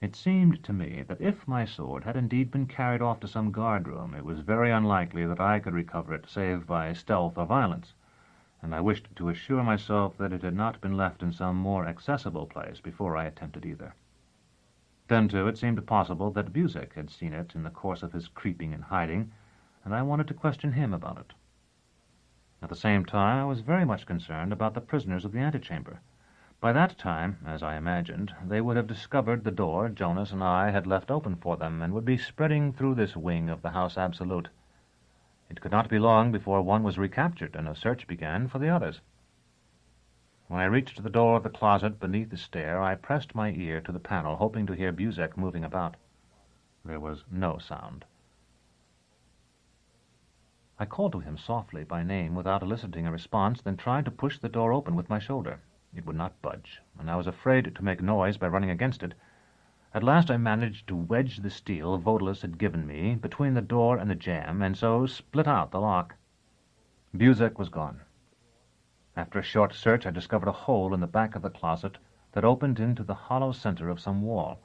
S1: It seemed to me that if my sword had indeed been carried off to some guard-room, it was very unlikely that I could recover it save by stealth or violence, and I wished to assure myself that it had not been left in some more accessible place before I attempted either. Then, too, it seemed possible that Buzek had seen it in the course of his creeping and hiding, and I wanted to question him about it. At the same time, I was very much concerned about the prisoners of the antechamber. By that time, as I imagined, they would have discovered the door Jonas and I had left open for them, and would be spreading through this wing of the House Absolute. It could not be long before one was recaptured, and a search began for the others. When I reached the door of the closet beneath the stair, I pressed my ear to the panel, hoping to hear Buzek moving about. There was no sound. I called to him softly by name without eliciting a response, then tried to push the door open with my shoulder. It would not budge, and I was afraid to make noise by running against it. At last I managed to wedge the steel Vodalus had given me between the door and the jamb, and so split out the lock. Buzek was gone. After a short search, I discovered a hole in the back of the closet that opened into the hollow center of some wall.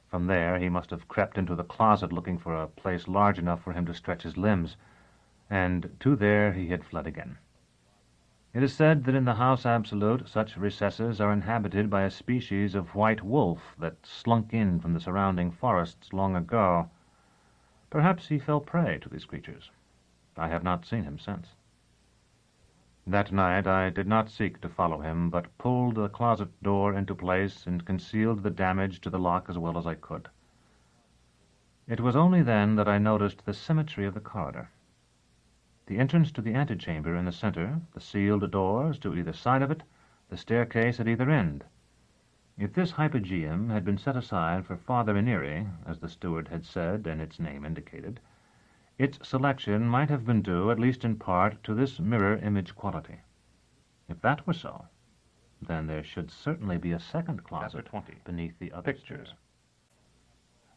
S1: From there he must have crept into the closet looking for a place large enough for him to stretch his limbs, and to there he had fled again. It is said that in the House Absolute such recesses are inhabited by a species of white wolf that slunk in from the surrounding forests long ago. Perhaps he fell prey to these creatures. I have not seen him since. That night I did not seek to follow him, but pulled the closet door into place and concealed the damage to the lock as well as I could. It was only then that I noticed the symmetry of the corridor. The entrance to the antechamber in the center, the sealed doors to either side of it, the staircase at either end. If this hypogeum had been set aside for Father Iniri, as the steward had said and its name indicated, its selection might have been due, at least in part, to this mirror-image quality. If that were so, then there should certainly be a second closet beneath the other pictures.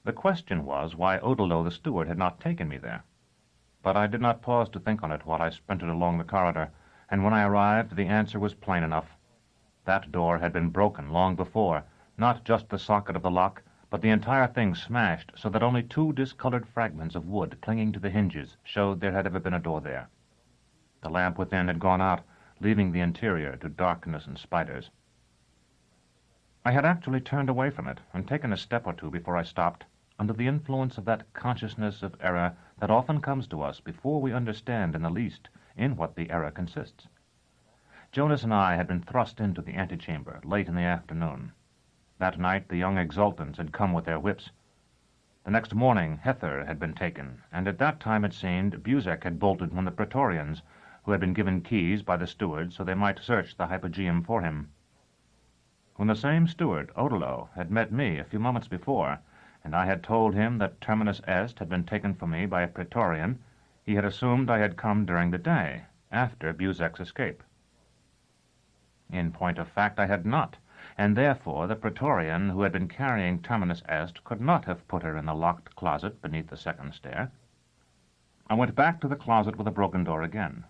S1: The question was why Odilo the steward had not taken me there. But I did not pause to think on it while I sprinted along the corridor, and when I arrived the answer was plain enough. That door had been broken long before, not just the socket of the lock, but the entire thing smashed so that only 2 discolored fragments of wood clinging to the hinges showed there had ever been a door there. The lamp within had gone out, leaving the interior to darkness and spiders. I had actually turned away from it and taken a step or two before I stopped, under the influence of that consciousness of error that often comes to us before we understand in the least in what the error consists. Jonas and I had been thrust into the antechamber late in the afternoon. That night the young exultants had come with their whips. The next morning Hether had been taken, and at that time it seemed Buzek had bolted from the Praetorians, who had been given keys by the steward so they might search the hypogeum for him. When the same steward, Odilo, had met me a few moments before, and I had told him that Terminus Est had been taken from me by a Praetorian, he had assumed I had come during the day, after Buzek's escape. In point of fact, I had not, and therefore the Praetorian who had been carrying Terminus Est could not have put her in the locked closet beneath the second stair. I went back to the closet with the broken door again.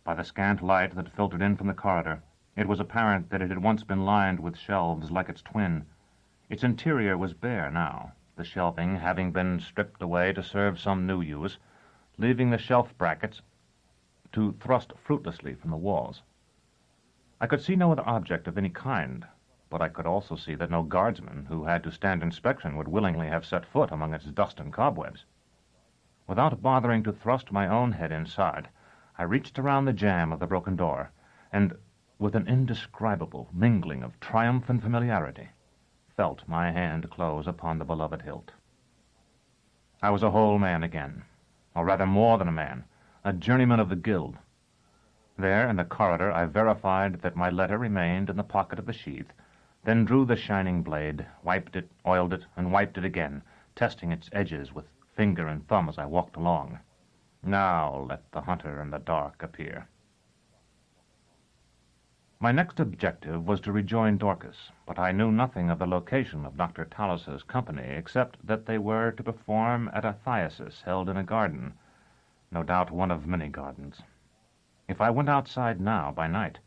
S1: By the scant light that filtered in from the corridor, it was apparent that it had once been lined with shelves like its twin. Its interior was bare now, the shelving having been stripped away to serve some new use, leaving the shelf brackets to thrust fruitlessly from the walls. I could see no other object of any kind, but I could also see that no guardsman who had to stand inspection would willingly have set foot among its dust and cobwebs. Without bothering to thrust my own head inside, I reached around the jamb of the broken door, and, with an indescribable mingling of triumph and familiarity, felt my hand close upon the beloved hilt. I was a whole man again, or rather more than a man, a journeyman of the guild. There, in the corridor, I verified that my letter remained in the pocket of the sheath, then drew the shining blade, wiped it, oiled it, and wiped it again, testing its edges with finger and thumb as I walked along. Now let the hunter in the dark appear. My next objective was to rejoin Dorcas, but I knew nothing of the location of Dr. Tallis's company except that they were to perform at a thyasis held in a garden, no doubt one of many gardens. If I went outside now by night,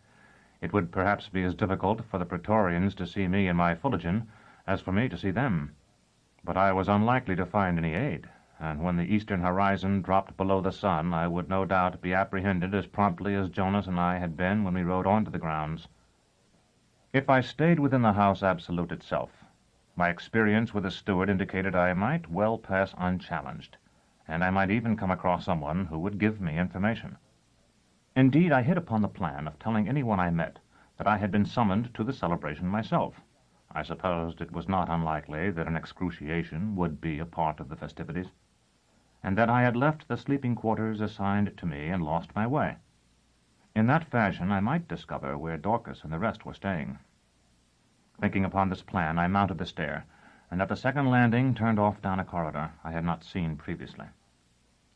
S1: it would perhaps be as difficult for the Praetorians to see me in my fullerton as for me to see them. But I was unlikely to find any aid, and when the eastern horizon dropped below the sun, I would no doubt be apprehended as promptly as Jonas and I had been when we rode on to the grounds. If I stayed within the house absolute itself, my experience with the steward indicated I might well pass unchallenged, and I might even come across someone who would give me information. Indeed, I hit upon the plan of telling anyone I met that I had been summoned to the celebration myself. I supposed it was not unlikely that an excruciation would be a part of the festivities, and that I had left the sleeping quarters assigned to me and lost my way. In that fashion I might discover where Dorcas and the rest were staying. Thinking upon this plan, I mounted the stair, and at the second landing turned off down a corridor I had not seen previously.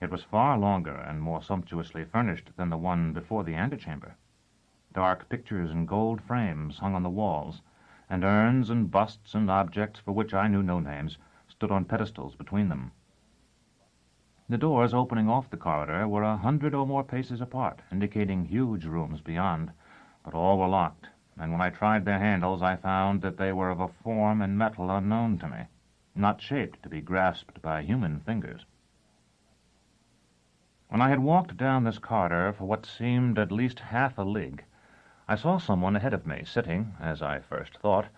S1: It was far longer and more sumptuously furnished than the one before the antechamber. Dark pictures in gold frames hung on the walls, and urns and busts and objects for which I knew no names stood on pedestals between them. The doors opening off the corridor were 100 or more paces apart, indicating huge rooms beyond, but all were locked, and when I tried their handles I found that they were of a form and metal unknown to me, not shaped to be grasped by human fingers. When I had walked down this corridor for what seemed at least half a league, I saw someone ahead of me, sitting, as I first thought,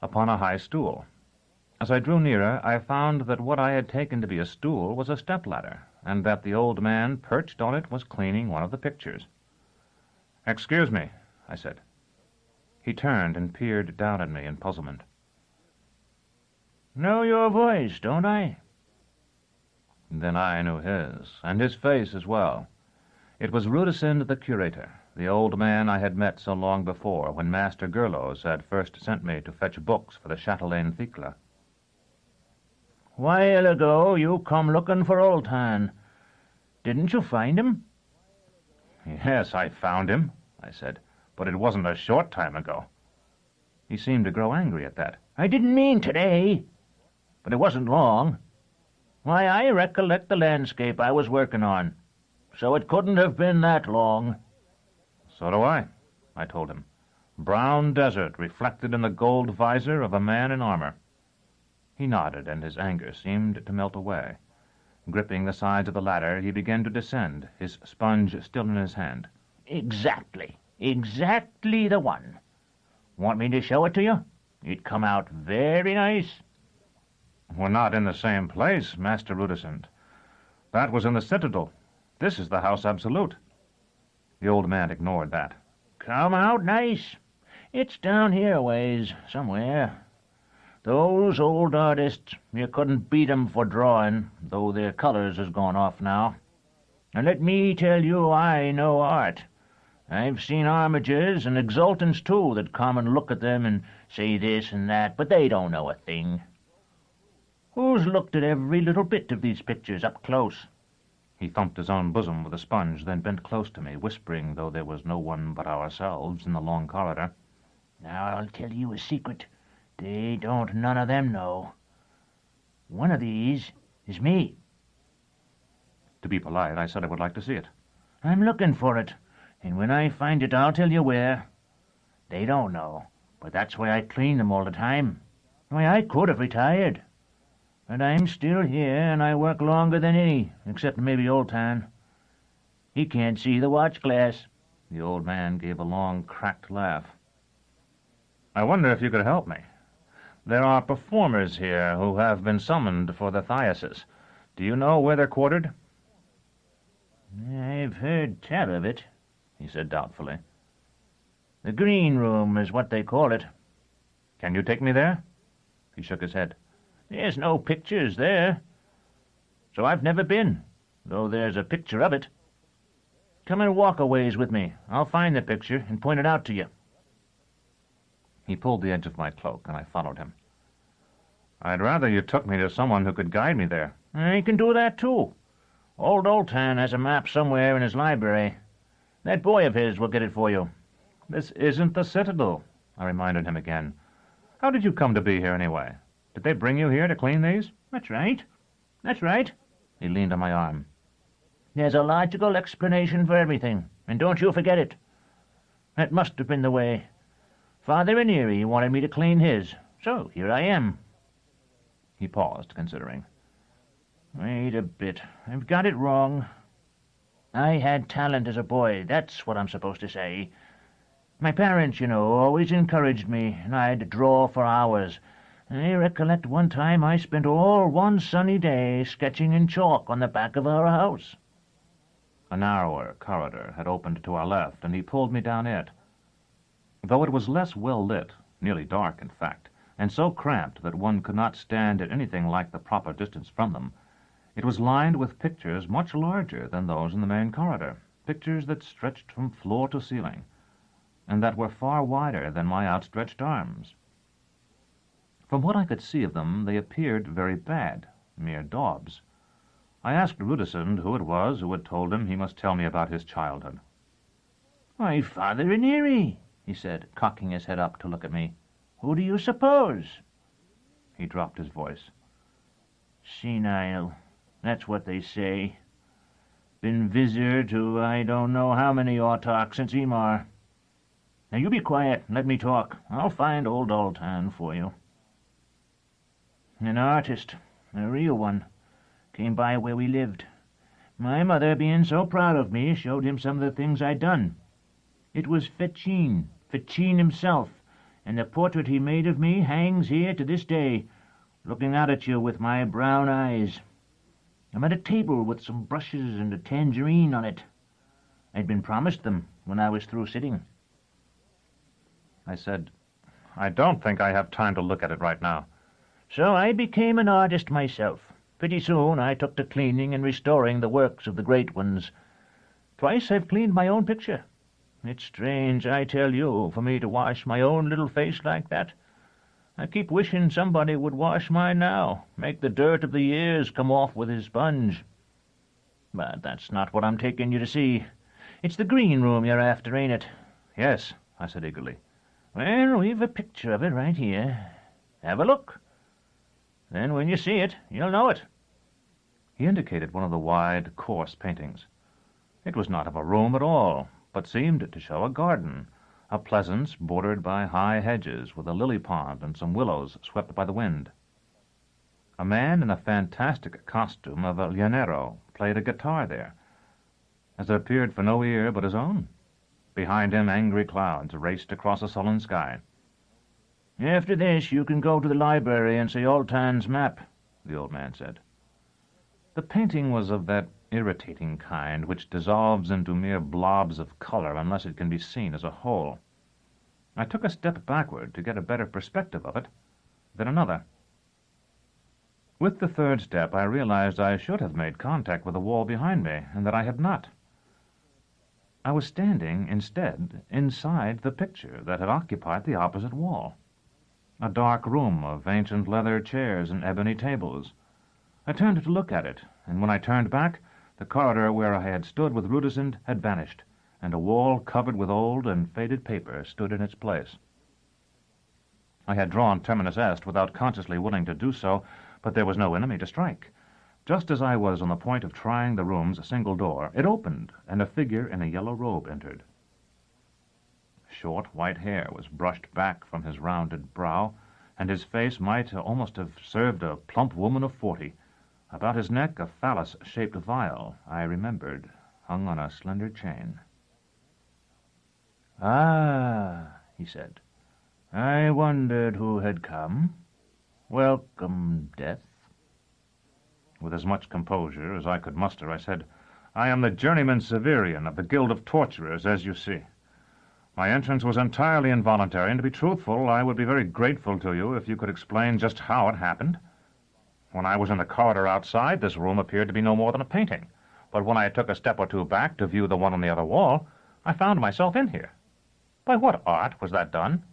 S1: upon a high stool. As I drew nearer, I found that what I had taken to be a stool was a step-ladder, and that the old man perched on it was cleaning one of the pictures. "Excuse me," I said. He turned and peered down at me in puzzlement.
S3: "Know your voice, don't I?"
S1: Then I knew his, and his face as well. It was Rudisind the curator, the old man I had met so long before, when Master Gerlos had first sent me to fetch books for the Chatelaine Thecla.
S3: "While ago you come looking for Old Han. Didn't you find him?"
S1: "Yes, I found him," I said, "but it wasn't a short time ago." He seemed to grow angry at that.
S3: "I didn't mean today, but it wasn't long. Why, I recollect the landscape I was working on, so it couldn't have been that long."
S1: "So do I told him. Brown desert reflected in the gold visor of a man in armor. He nodded, and his anger seemed to melt away. Gripping the sides of the ladder, he began to descend, his sponge still in his hand.
S3: Exactly. Exactly the one. Want me to show it to you? It'd come out very nice.
S1: We're not in the same place, Master Rudescent. That was in the Citadel. This is the House Absolute. The old man ignored that.
S3: Come out nice. It's down here a ways, somewhere. Those old artists, you couldn't beat 'em for drawing, though their colours has gone off now. And let me tell you, I know art. I've seen armigers and exultants, too, that come and look at them and say this and that, but they don't know a thing. Who's looked at every little bit of these pictures up close?
S1: He thumped his own bosom with a sponge, then bent close to me, whispering, though there was no one but ourselves in the long corridor.
S3: Now I'll tell you a secret. They don't none of them know. One of these is me.
S1: To be polite, I said I would like to see it.
S3: I'm looking for it, and when I find it, I'll tell you where. They don't know, but that's why I clean them all the time. Why, I could have retired. But I'm still here, and I work longer than any, except maybe Old Tan. He can't see the watch glass.
S1: The old man gave a long, cracked laugh. I wonder if you could help me. There are performers here who have been summoned for the thyiasis. Do you know where they're quartered?
S3: I've heard tell of it, he said doubtfully. The green room is what they call it.
S1: Can you take me there? He shook his head.
S3: There's no pictures there, so I've never been, though there's a picture of it. Come and walk a ways with me. I'll find the picture and point it out to you.
S1: He pulled the edge of my cloak, and I followed him. I'd rather you took me to someone who could guide me there.
S3: I can do that, too. Old Tan has a map somewhere in his library. That boy of his will get it for you.
S1: This isn't the Citadel, I reminded him again. How did you come to be here, anyway? Did they bring you here to clean these?
S3: That's right. That's right.
S1: He leaned on my arm.
S3: There's a logical explanation for everything, and don't you forget it. That must have been the way. Father Ranieri wanted me to clean his, so here I am.
S1: He paused, considering.
S3: Wait a bit. I've got it wrong. I had talent as a boy, that's what I'm supposed to say. My parents, always encouraged me, and I'd draw for hours. I recollect one time I spent all one sunny day sketching in chalk on the back of our house.
S1: A narrower corridor had opened to our left, and he pulled me down it. Though it was less well lit, nearly dark in fact, and so cramped that one could not stand at anything like the proper distance from them, it was lined with pictures much larger than those in the main corridor, pictures that stretched from floor to ceiling, and that were far wider than my outstretched arms. From what I could see of them, they appeared very bad, mere daubs. I asked Rudescent who it was who had told him he must tell me about his childhood.
S3: Why, Father Ranieri, he said, cocking his head up to look at me. Who do you suppose?
S1: He dropped his voice.
S3: Senile, that's what they say. Been vizier to I don't know how many autarchs since Emar. Now you be quiet and let me talk. I'll find old Tan for you. An artist, a real one, came by where we lived. My mother, being so proud of me, showed him some of the things I'd done. It was Fichin himself, and the portrait he made of me hangs here to this day, looking out at you with my brown eyes. I'm at a table with some brushes and a tangerine on it. I'd been promised them when I was through sitting.
S1: I said, I don't think I have time to look at it right now.
S3: So I became an artist myself. Pretty soon I took to cleaning and restoring the works of the great ones. Twice I've cleaned my own picture. It's strange, I tell you, for me to wash my own little face like that. I keep wishing somebody would wash mine now, make the dirt of the years come off with his sponge. But that's not what I'm taking you to see. It's the green room you're after, ain't it?
S1: Yes, I said eagerly.
S3: Well, we've a picture of it right here. Have a look. Then when you see it, you'll know it.
S1: He indicated one of the wide, coarse paintings. It was not of a room at all, but seemed to show a garden, a pleasance bordered by high hedges with a lily pond and some willows swept by the wind. A man in a fantastic costume of a llanero played a guitar there, as it appeared for no ear but his own. Behind him, angry clouds raced across a sullen sky.
S3: "After this, you can go to the library and see Altan's map," the old man said.
S1: The painting was of that irritating kind which dissolves into mere blobs of color unless it can be seen as a whole. I took a step backward to get a better perspective of it, then another. With the third step, I realized I should have made contact with the wall behind me, and that I had not. I was standing, instead, inside the picture that had occupied the opposite wall. A dark room of ancient leather chairs and ebony tables. I turned to look at it, and when I turned back, the corridor where I had stood with Rudesund had vanished, and a wall covered with old and faded paper stood in its place. I had drawn terminus est without consciously willing to do so, but there was no enemy to strike. Just as I was on the point of trying the room's single door, it opened, and a figure in a yellow robe entered. Short white hair was brushed back from his rounded brow, and his face might almost have served a plump woman of 40. About his neck a phallus-shaped vial, I remembered, hung on a slender chain.
S3: "Ah," he said, "I wondered who had come. Welcome, Death."
S1: With as much composure as I could muster, I said, "I am the journeyman Severian of the Guild of Torturers, as you see. My entrance was entirely involuntary, and to be truthful, I would be very grateful to you if you could explain just how it happened. When I was in the corridor outside, this room appeared to be no more than a painting, but when I took a step or two back to view the one on the other wall, I found myself in here. By what art was that done?"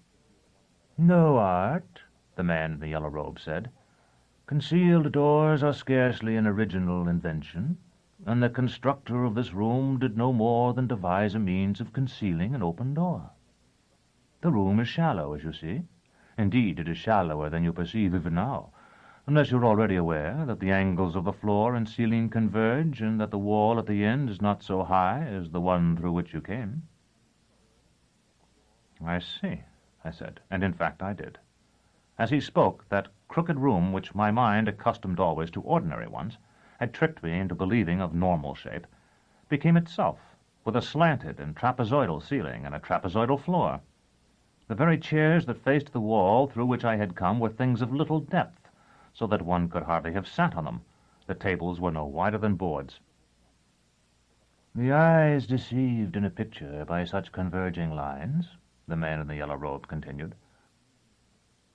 S3: "No art," the man in the yellow robe said. "Concealed doors are scarcely an original invention, and the constructor of this room did no more than devise a means of concealing an open door. The room is shallow, as you see. Indeed, it is shallower than you perceive even now, unless you're already aware that the angles of the floor and ceiling converge, and that the wall at the end is not so high as the one through which you came."
S1: "I see," I said, and in fact I did. As he spoke, that crooked room which my mind, accustomed always to ordinary ones, had tricked me into believing of normal shape, became itself, with a slanted and trapezoidal ceiling and a trapezoidal floor. The very chairs that faced the wall through which I had come were things of little depth, so that one could hardly have sat on them. The tables were no wider than boards.
S3: "The eye is deceived in a picture by such converging lines," the man in the yellow robe continued,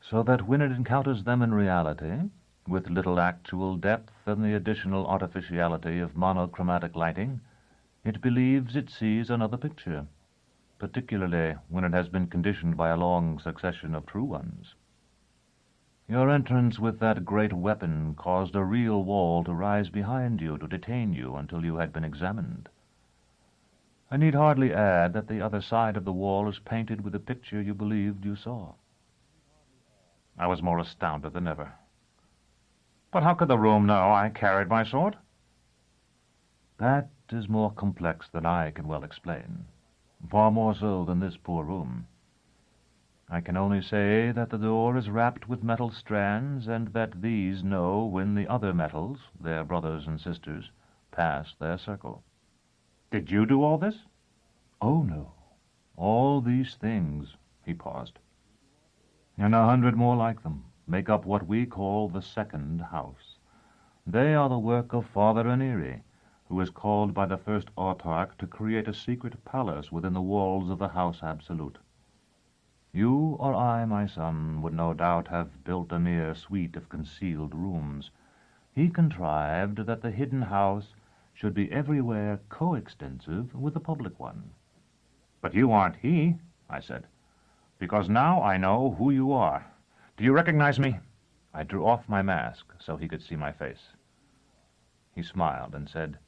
S1: "so that when it encounters them in reality, with little actual depth and the additional artificiality of monochromatic lighting, it believes it sees another picture, particularly when it has been conditioned by a long succession of true ones. Your entrance with that great weapon caused a real wall to rise behind you to detain you until you had been examined. I need hardly add that the other side of the wall is painted with the picture you believed you saw." I was more astounded than ever. "But how could the room know I carried my sword?" "That is more complex than I can well explain, far more so than this poor room. I can only say that the door is wrapped with metal strands, and that these know when the other metals, their brothers and sisters, pass their circle." "Did you do all this?" "Oh, no. All these things," he paused, "and 100 more like them, make up what we call the second house. They are the work of Father Aniri, who is called by the first autarch to create a secret palace within the walls of the House Absolute. You or I, my son, would no doubt have built a mere suite of concealed rooms. He contrived that the hidden house should be everywhere coextensive with the public one." "But you aren't he," I said, "because now I know who you are. Do you recognize me?" I drew off my mask so he could see my face. He smiled and said,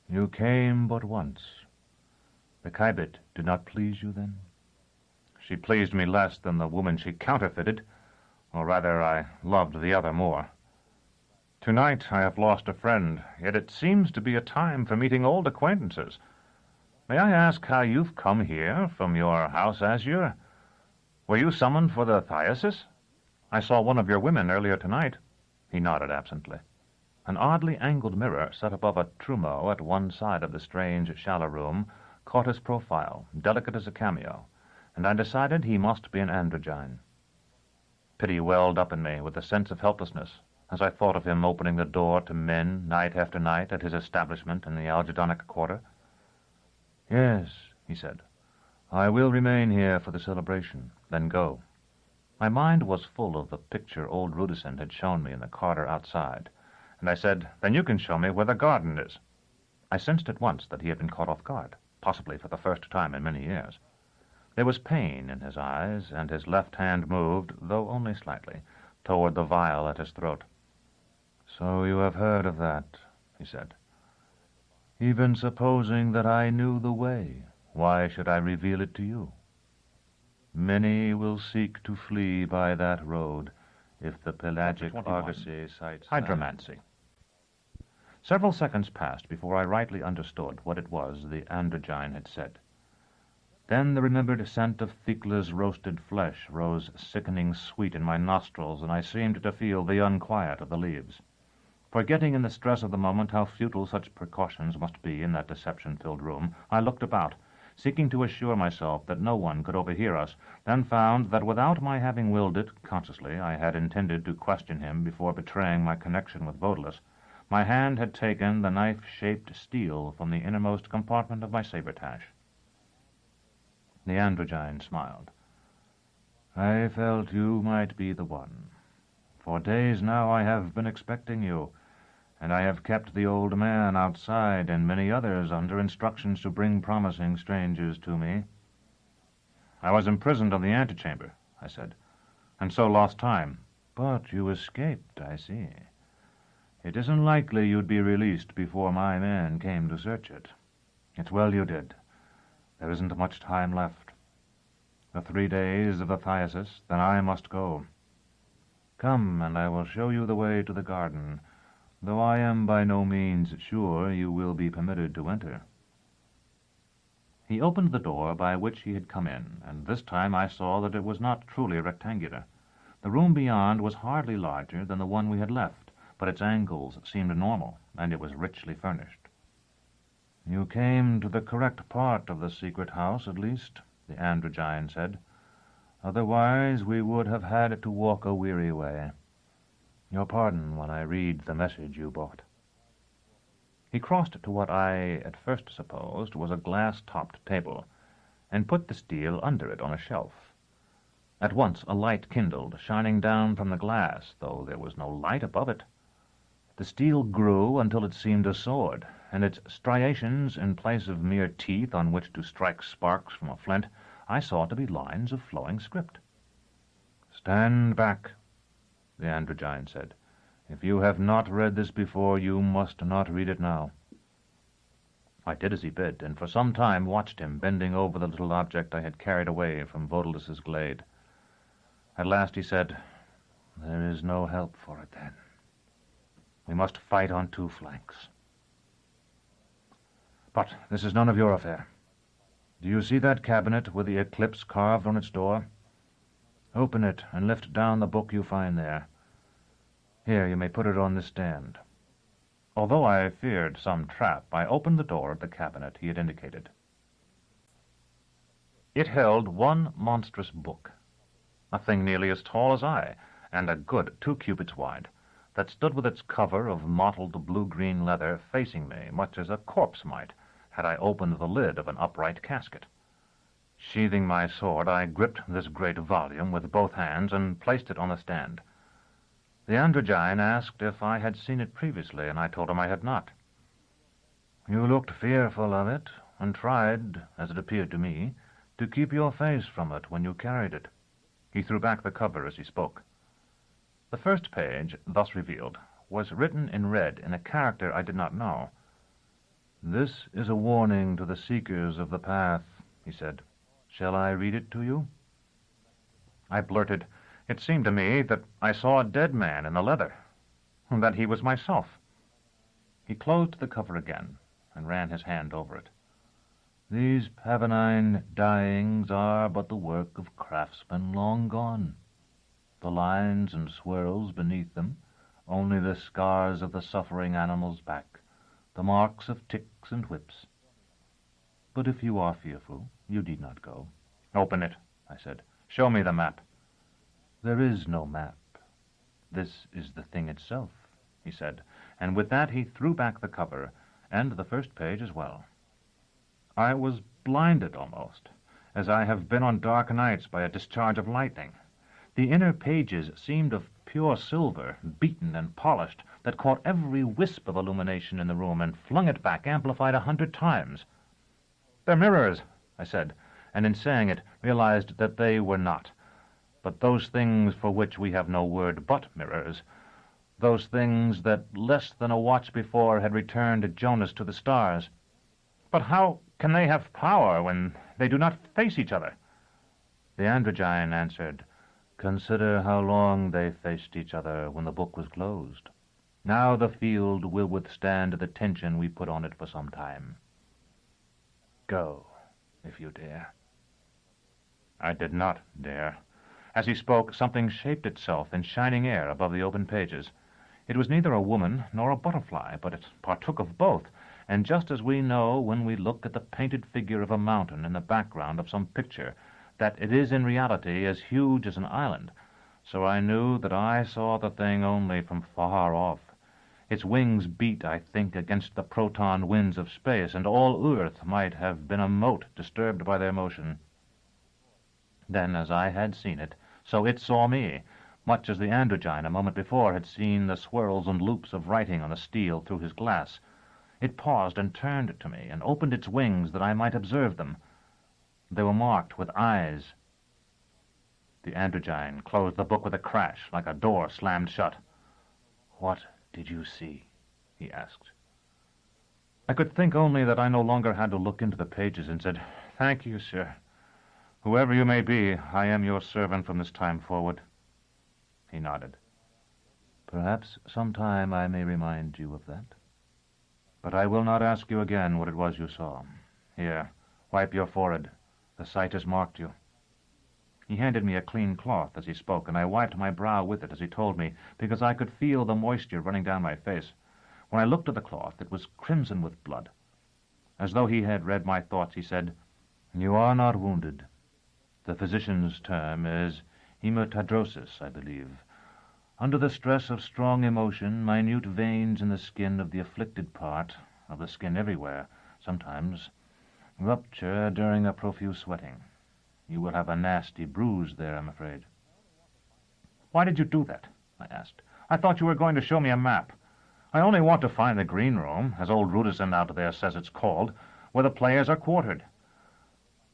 S1: "You came but once. The Kybit did not please you then?" "She pleased me less than the woman she counterfeited, or rather I loved the other more. Tonight I have lost a friend, yet it seems to be a time for meeting old acquaintances. May I ask how you've come here from your house azure? Were you summoned for the thyasis? I saw one of your women earlier tonight. He nodded absently. An oddly angled mirror set above a trumeau at one side of the strange, shallow room caught his profile, delicate as a cameo, and I decided he must be an androgyne. Pity welled up in me with a sense of helplessness as I thought of him opening the door to men night after night at his establishment in the Algedonic Quarter. "Yes," he said, "I will remain here for the celebration, then go." My mind was full of the picture old Rudison had shown me in the corridor outside, and I said, "Then you can show me where the garden is." I sensed at once that he had been caught off guard, possibly for the first time in many years. There was pain in his eyes, and his left hand moved, though only slightly, toward the vial at his throat. "So you have heard of that," he said. "Even supposing that I knew the way, why should I reveal it to you? Many will seek to flee by that road if the pelagic argosy sights hydromancy." Several seconds passed before I rightly understood what it was the androgyne had said. Then the remembered scent of Thekla's roasted flesh rose sickening sweet in my nostrils, and I seemed to feel the unquiet of the leaves. Forgetting in the stress of the moment how futile such precautions must be in that deception-filled room, I looked about, seeking to assure myself that no one could overhear us, then found that without my having willed it, consciously, I had intended to question him before betraying my connection with Baudelaire. My hand had taken the knife-shaped steel from the innermost compartment of my sabretache. The androgyne smiled. "I felt you might be the one. For days now I have been expecting you, and I have kept the old man outside and many others under instructions to bring promising strangers to me." "I was imprisoned in the antechamber," I said, "and so lost time." "But you escaped, I see. It isn't likely you'd be released before my men came to search it. It's well you did. There isn't much time left. The 3 days of the thyasis, then I must go. Come, and I will show you the way to the garden, though I am by no means sure you will be permitted to enter." He opened the door by which he had come in, and this time I saw that it was not truly rectangular. The room beyond was hardly larger than the one we had left, but its angles seemed normal, and it was richly furnished. "You came to the correct part of the secret house, at least," the androgyne said. "Otherwise we would have had to walk a weary way. Your pardon when I read the message you brought." He crossed to what I at first supposed was a glass-topped table, and put the steel under it on a shelf. At once a light kindled, shining down from the glass, though there was no light above it. The steel grew until it seemed a sword, and its striations, in place of mere teeth on which to strike sparks from a flint, I saw to be lines of flowing script. "Stand back," the androgyne said. "If you have not read this before, you must not read it now." I did as he bid, and for some time watched him bending over the little object I had carried away from Baudelaire glade. At last he said, "There is no help for it, then. We must fight on 2 flanks. But this is none of your affair. Do you see that cabinet with the eclipse carved on its door? Open it and lift down the book you find there. Here, you may put it on this stand." Although I feared some trap, I opened the door of the cabinet he had indicated. It held one monstrous book, a thing nearly as tall as I, and a good 2 cubits wide, that stood with its cover of mottled blue-green leather facing me, much as a corpse might, had I opened the lid of an upright casket. Sheathing my sword, I gripped this great volume with both hands and placed it on the stand. The androgyne asked if I had seen it previously, and I told him I had not. "You looked fearful of it, and tried, as it appeared to me, to keep your face from it when you carried it." He threw back the cover as he spoke. The first page, thus revealed, was written in red in a character I did not know. "This is a warning to the seekers of the path," he said. "Shall I read it to you?" I blurted, "It seemed to me that I saw a dead man in the leather, and that he was myself." He closed the cover again and ran his hand over it. These Pavonine dyings are but the work of craftsmen long gone. The lines and swirls beneath them, only the scars of the suffering animal's back, the marks of ticks and whips. But if you are fearful, you need not go. Open it, I said. Show me the map. There is no map. This is the thing itself, he said, and with that he threw back the cover, and the first page as well. I was blinded almost, as I have been on dark nights by a discharge of lightning. The inner pages seemed of pure silver, beaten and polished, that caught every wisp of illumination in the room and flung it back, amplified 100 times. "They're mirrors," I said, and in saying it realized that they were not. But those things for which we have no word but mirrors, those things that less than a watch before had returned Jonas to the stars. But how can they have power when they do not face each other? The androgyne answered, "Consider how long they faced each other when the book was closed. Now the field will withstand the tension we put on it for some time. Go, if you dare." I did not dare. As he spoke, something shaped itself in shining air above the open pages. It was neither a woman nor a butterfly, but it partook of both, and just as we know when we look at the painted figure of a mountain in the background of some picture that it is in reality as huge as an island, so I knew that I saw the thing only from far off. Its wings beat, I think, against the proton winds of space, and all earth might have been a mote disturbed by their motion. Then, as I had seen it, so it saw me, much as the androgyne a moment before had seen the swirls and loops of writing on the steel through his glass. It paused and turned to me, and opened its wings that I might observe them. They were marked with eyes. The androgyne closed the book with a crash, like a door slammed shut. "What did you see?" he asked. I could think only that I no longer had to look into the pages, and said, "Thank you, sir. Whoever you may be, I am your servant from this time forward." He nodded. "Perhaps sometime I may remind you of that. But I will not ask you again what it was you saw. Here, wipe your forehead. The sight has marked you." He handed me a clean cloth as he spoke, and I wiped my brow with it as he told me, because I could feel the moisture running down my face. When I looked at the cloth, it was crimson with blood. As though he had read my thoughts, he said, "You are not wounded. The physician's term is hematidrosis, I believe. Under the stress of strong emotion, minute veins in the skin of the afflicted part, of the skin everywhere, sometimes, rupture during a profuse sweating. You will have a nasty bruise there, I'm afraid." "Why did you do that?" I asked. "I thought you were going to show me a map. I only want to find the green room, as old Rudison out there says it's called, where the players are quartered.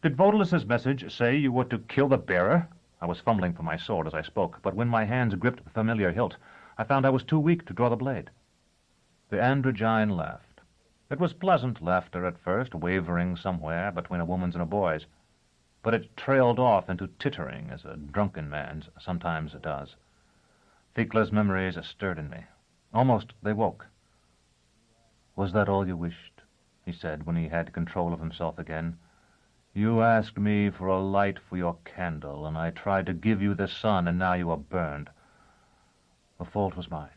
S1: Did Vodalus's message say you were to kill the bearer?" I was fumbling for my sword as I spoke, but when my hands gripped the familiar hilt, I found I was too weak to draw the blade. The androgyne laughed. It was pleasant laughter at first, wavering somewhere between a woman's and a boy's, but it trailed off into tittering, as a drunken man's sometimes does. Thekla's memories stirred in me. Almost they woke. "Was that all you wished?" he said when he had control of himself again. "You asked me for a light for your candle, and I tried to give you the sun, and now you are burned. The fault was mine.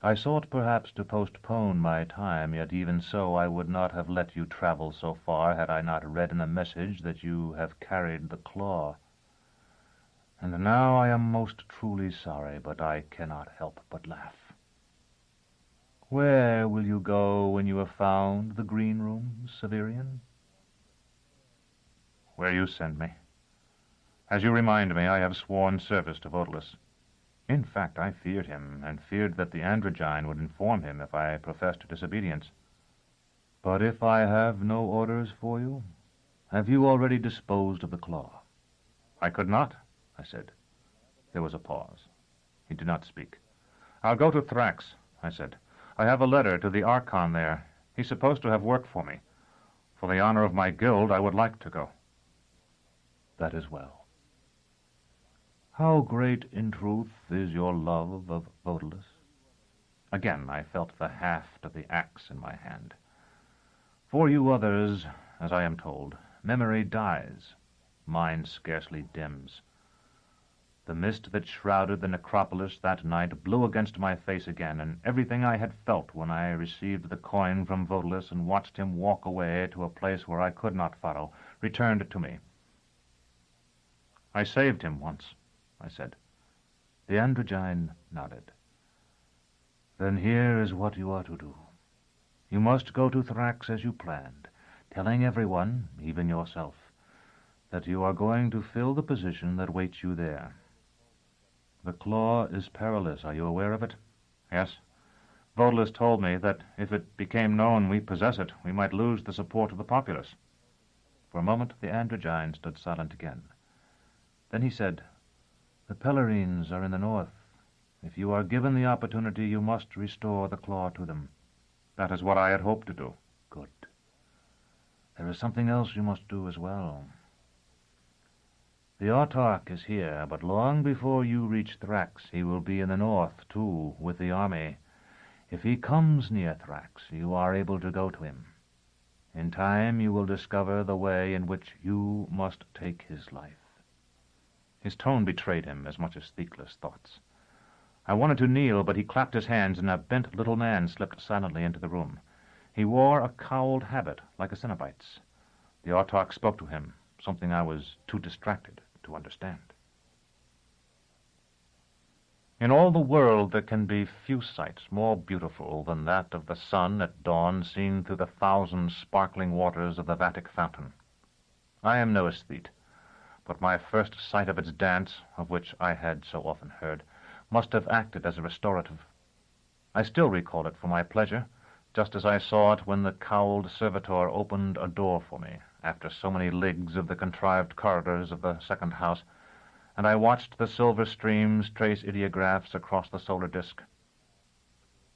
S1: I sought perhaps to postpone my time, yet even so I would not have let you travel so far had I not read in the message that you have carried the claw. And now I am most truly sorry, but I cannot help but laugh. Where will you go when you have found the green room, Severian?" "Where you send me. As you remind me, I have sworn service to Vodalus. In fact, I feared him, and feared that the androgyne would inform him if I professed disobedience. But if I have no orders for you, have you already disposed of the claw?" "I could not," I said. There was a pause. He did not speak. "I'll go to Thrax," I said. "I have a letter to the Archon there. He's supposed to have work for me. For the honor of my guild, I would like to go." "That is well. How great, in truth, is your love of Vodalus?" Again I felt the haft of the axe in my hand. "For you others, as I am told, memory dies, mine scarcely dims. The mist that shrouded the necropolis that night blew against my face again, and everything I had felt when I received the coin from Vodalus and watched him walk away to a place where I could not follow returned to me. "I saved him once," I said. The androgyne nodded. "Then here is what you are to do. You must go to Thrax as you planned, telling everyone, even yourself, that you are going to fill the position that waits you there. The claw is perilous. Are you aware of it?" "Yes. Vodalus told me that if it became known we possess it, we might lose the support of the populace." For a moment the androgyne stood silent again. Then he said, "The Pellerines are in the north. If you are given the opportunity, you must restore the claw to them." "That is what I had hoped to do." "Good. There is something else you must do as well. The autarch is here, but long before you reach Thrax, he will be in the north, too, with the army. If he comes near Thrax, you are able to go to him. In time you will discover the way in which you must take his life." His tone betrayed him as much as Thecla's thoughts. I wanted to kneel, but he clapped his hands, and a bent little man slipped silently into the room. He wore a cowled habit, like a Cenobite's. The autarch spoke to him, something I was too distracted to understand. In all the world there can be few sights more beautiful than that of the sun at dawn seen through the 1,000 sparkling waters of the Vatic fountain. I am no aesthete, but my first sight of its dance, of which I had so often heard, must have acted as a restorative. I still recall it for my pleasure, just as I saw it when the cowled servitor opened a door for me, after so many leagues of the contrived corridors of the second house, and I watched the silver streams trace ideographs across the solar disk.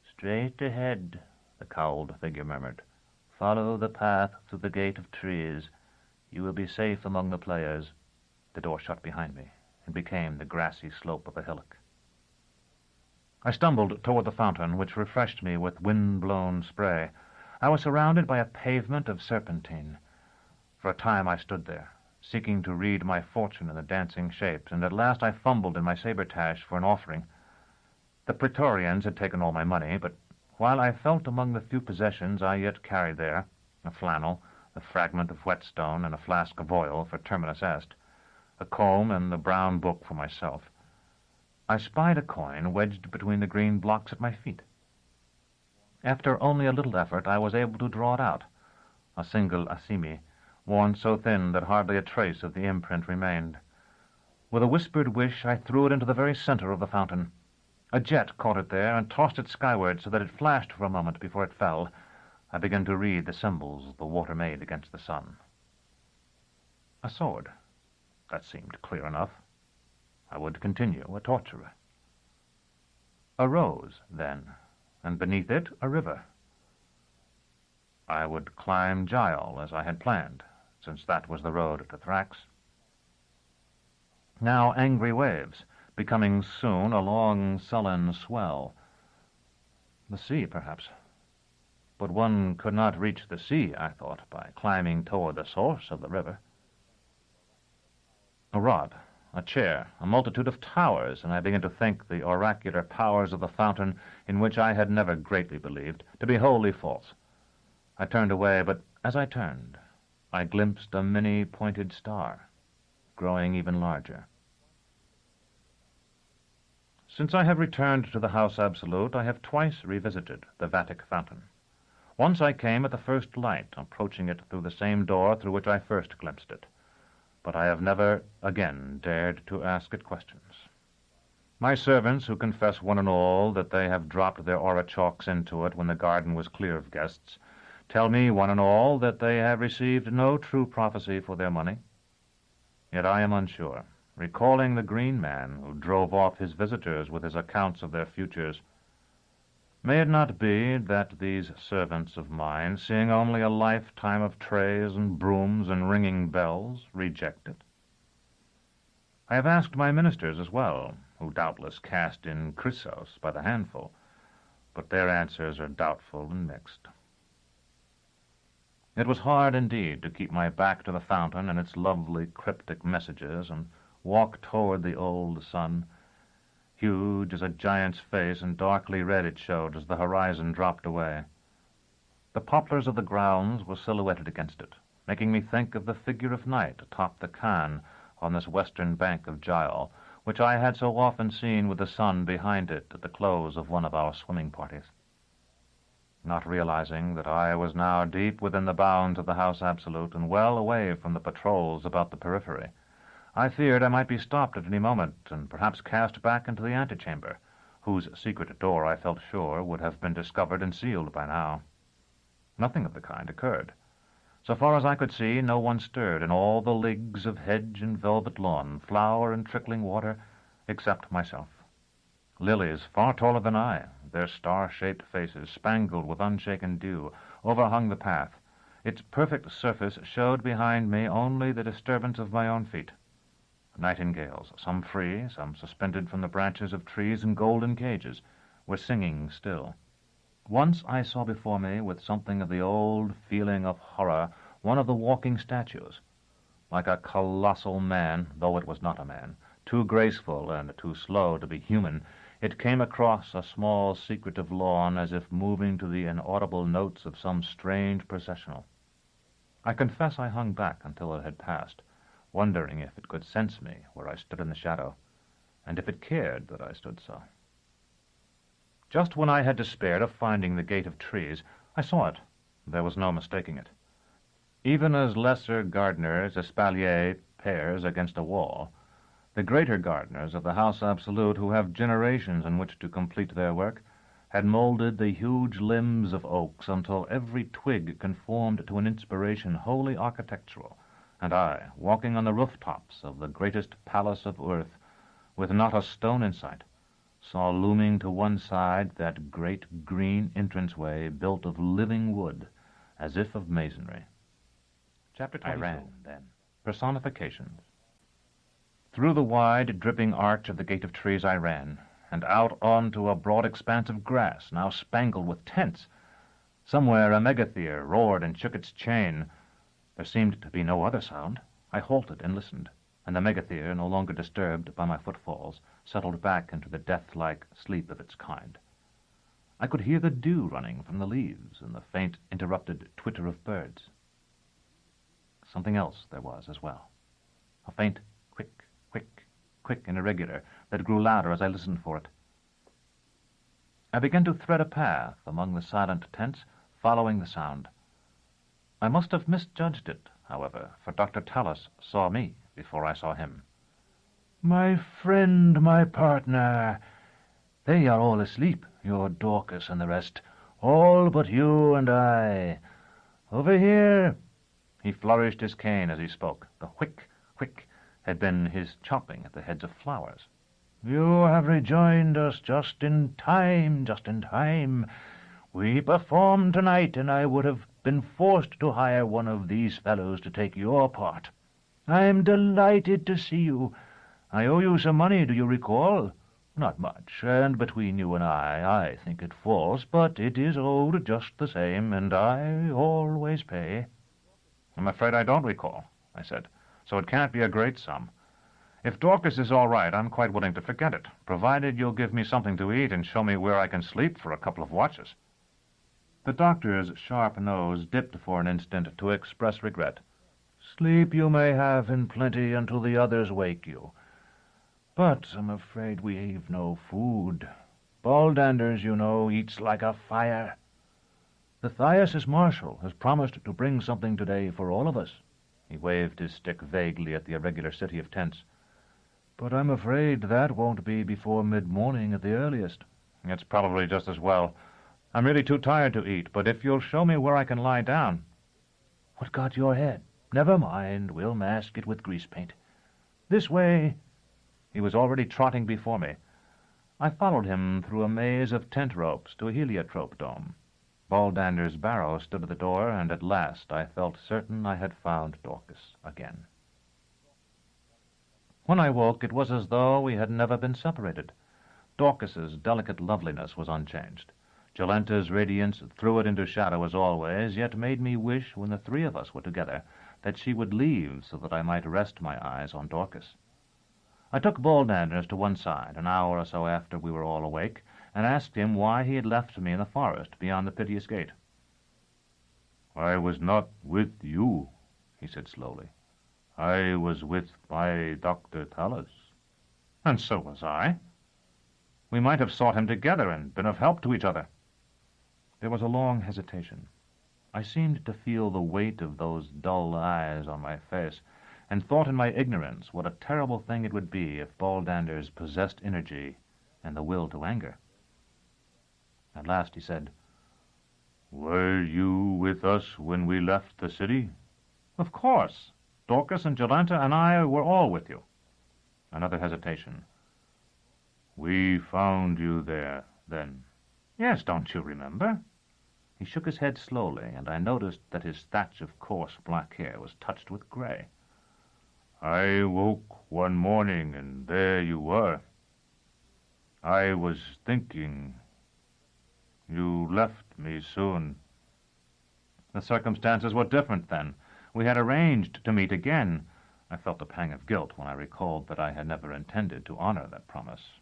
S1: "Straight ahead," the cowled figure murmured. "Follow the path through the gate of trees. You will be safe among the players." The door shut behind me and became the grassy slope of a hillock. I stumbled toward the fountain, which refreshed me with wind-blown spray. I was surrounded by a pavement of serpentine. For a time I stood there, seeking to read my fortune in the dancing shapes, and at last I fumbled in my sabretache for an offering. The Praetorians had taken all my money, but while I felt among the few possessions I yet carried there, a flannel, a fragment of whetstone, and a flask of oil for Terminus Est, a comb and the brown book for myself, I spied a coin wedged between the green blocks at my feet. After only a little effort, I was able to draw it out, a single assimi, worn so thin that hardly a trace of the imprint remained. With a whispered wish, I threw it into the very center of the fountain. A jet caught it there and tossed it skyward so that it flashed for a moment before it fell. I began to read the symbols the water made against the sun. A sword. That seemed clear enough. I would continue a torturer. A rose, then, and beneath it a river. I would climb Gial as I had planned, since that was the road to Thrax. Now angry waves, becoming soon a long, sullen swell. The sea, perhaps. But one could not reach the sea, I thought, by climbing toward the source of the river. A rod, a chair, a multitude of towers, and I began to think the oracular powers of the fountain, in which I had never greatly believed, to be wholly false. I turned away, but as I turned, I glimpsed a many-pointed star, growing even larger. Since I have returned to the House Absolute, I have twice revisited the Vatic fountain. Once I came at the first light, approaching it through the same door through which I first glimpsed it. But I have never again dared to ask it questions. My servants, who confess one and all that they have dropped their orichalks into it when the garden was clear of guests, tell me one and all that they have received no true prophecy for their money. Yet I am unsure, recalling the green man who drove off his visitors with his accounts of their futures. May it not be that these servants of mine, seeing only a lifetime of trays and brooms and ringing bells, reject it? I have asked my ministers as well, who doubtless cast in chrysos by the handful, but their answers are doubtful and mixed. It was hard indeed to keep my back to the fountain and its lovely cryptic messages and walk toward the old sun. Huge as a giant's face and darkly red it showed as the horizon dropped away. The poplars of the grounds were silhouetted against it, making me think of the figure of night atop the cairn on this western bank of Gial, which I had so often seen with the sun behind it at the close of one of our swimming parties. Not realizing that I was now deep within the bounds of the House Absolute and well away from the patrols about the periphery, I feared I might be stopped at any moment and perhaps cast back into the antechamber, whose secret door I felt sure would have been discovered and sealed by now. Nothing of the kind occurred. So far as I could see, no one stirred in all the leagues of hedge and velvet lawn, flower and trickling water, except myself. Lilies far taller than I, their star-shaped faces, spangled with unshaken dew, overhung the path. Its perfect surface showed behind me only the disturbance of my own feet. Nightingales, some free, some suspended from the branches of trees in golden cages, were singing still. Once I saw before me, with something of the old feeling of horror, one of the walking statues. Like a colossal man, though it was not a man, too graceful and too slow to be human, it came across a small secretive lawn as if moving to the inaudible notes of some strange processional. I confess I hung back until it had passed, wondering if it could sense me where I stood in the shadow, and if it cared that I stood so. Just when I had despaired of finding the gate of trees, I saw it. There was no mistaking it. Even as lesser gardeners espalier pears against a wall, the greater gardeners of the House Absolute, who have generations in which to complete their work, had molded the huge limbs of oaks until every twig conformed to an inspiration wholly architectural, and I, walking on the rooftops of the greatest palace of earth, with not a stone in sight, saw looming to one side that great green entranceway built of living wood, as if of masonry. Chapter 22. I ran, then. Personifications. Through the wide, dripping arch of the gate of trees I ran, and out onto a broad expanse of grass, now spangled with tents. Somewhere a megatherium roared and shook its chain. There seemed to be no other sound. I halted and listened, and the megatherium, no longer disturbed by my footfalls, settled back into the death-like sleep of its kind. I could hear the dew running from the leaves and the faint, interrupted twitter of birds. Something else there was as well. A faint quick and irregular, that grew louder as I listened for it. I began to thread a path among the silent tents, following the sound. I must have misjudged it, however, for Dr. Tallis saw me before I saw him.
S3: "My friend, my partner, they are all asleep, your Dorcas and the rest, all but you and I. Over here."
S1: He flourished his cane as he spoke. The whick had been his chopping at the heads of flowers.
S3: "You have rejoined us just in time. We performed tonight, and I would have been forced to hire one of these fellows to take your part. I am delighted to see you. I owe you some money, do you recall? Not much, and between you and I think it false, but it is owed just the same, and I always pay."
S1: "I'm afraid I don't recall," I said, "so it can't be a great sum. If Dorcas is all right, I'm quite willing to forget it, provided you'll give me something to eat and show me where I can sleep for a couple of watches." The doctor's sharp nose dipped for an instant to express regret.
S3: "Sleep you may have in plenty until the others wake you. But I'm afraid we've no food. Baldanders, you know, eats like a fire. The Thyisus Marshal has promised to bring something today for all of us."
S1: He waved his stick vaguely at the irregular city of tents.
S3: "But I'm afraid that won't be before mid-morning at the earliest."
S1: "It's probably just as well. I'm really too tired to eat, but if you'll show me where I can lie down—"
S3: "What got your head? Never mind, we'll mask it with grease paint. This way."
S1: He was already trotting before me. I followed him through a maze of tent ropes to a heliotrope dome. Baldander's barrow stood at the door, and at last I felt certain I had found Dorcas again. When I woke, it was as though we had never been separated. Dorcas's delicate loveliness was unchanged. Jolenta's radiance threw it into shadow as always, yet made me wish, when the three of us were together, that she would leave so that I might rest my eyes on Dorcas. I took Baldanders to one side an hour or so after we were all awake, and asked him why he had left me in the forest beyond the piteous gate.
S4: "I was not with you," he said slowly. "I was with my Dr. Tallis."
S1: And so was I. We might have sought him together and been of help to each other. There was a long hesitation. I seemed to feel the weight of those dull eyes on my face, and thought in my ignorance what a terrible thing it would be if Baldanders possessed energy and the will to anger. At last he said,
S4: "Were you with us when we left the city?"
S1: "Of course. Dorcas and Jolenta and I were all with you." Another hesitation.
S4: "We found you there, then?"
S1: "Yes, don't you remember?" He shook his head slowly, and I noticed that his thatch of coarse black hair was touched with gray.
S4: "I woke one morning, and there you were. I was thinking. You left me soon."
S1: The circumstances were different then. We had arranged to meet again. I felt a pang of guilt when I recalled that I had never intended to honor that promise.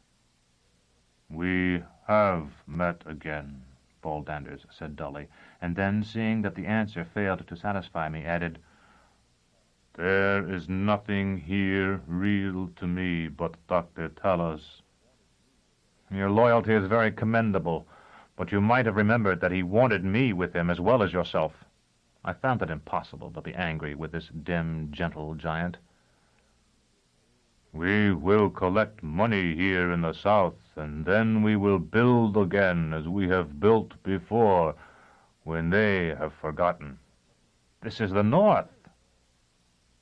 S4: "We have met again,"
S1: Baldanders said dully, and then, seeing that the answer failed to satisfy me, added,
S4: "There is nothing here real to me but Dr. Tallis."
S1: "Your loyalty is very commendable, but you might have remembered that he wanted me with him as well as yourself." I found it impossible to be angry with this dim, gentle giant.
S4: "We will collect money here in the South, and then we will build again as we have built before, when they have forgotten."
S1: "This is the North."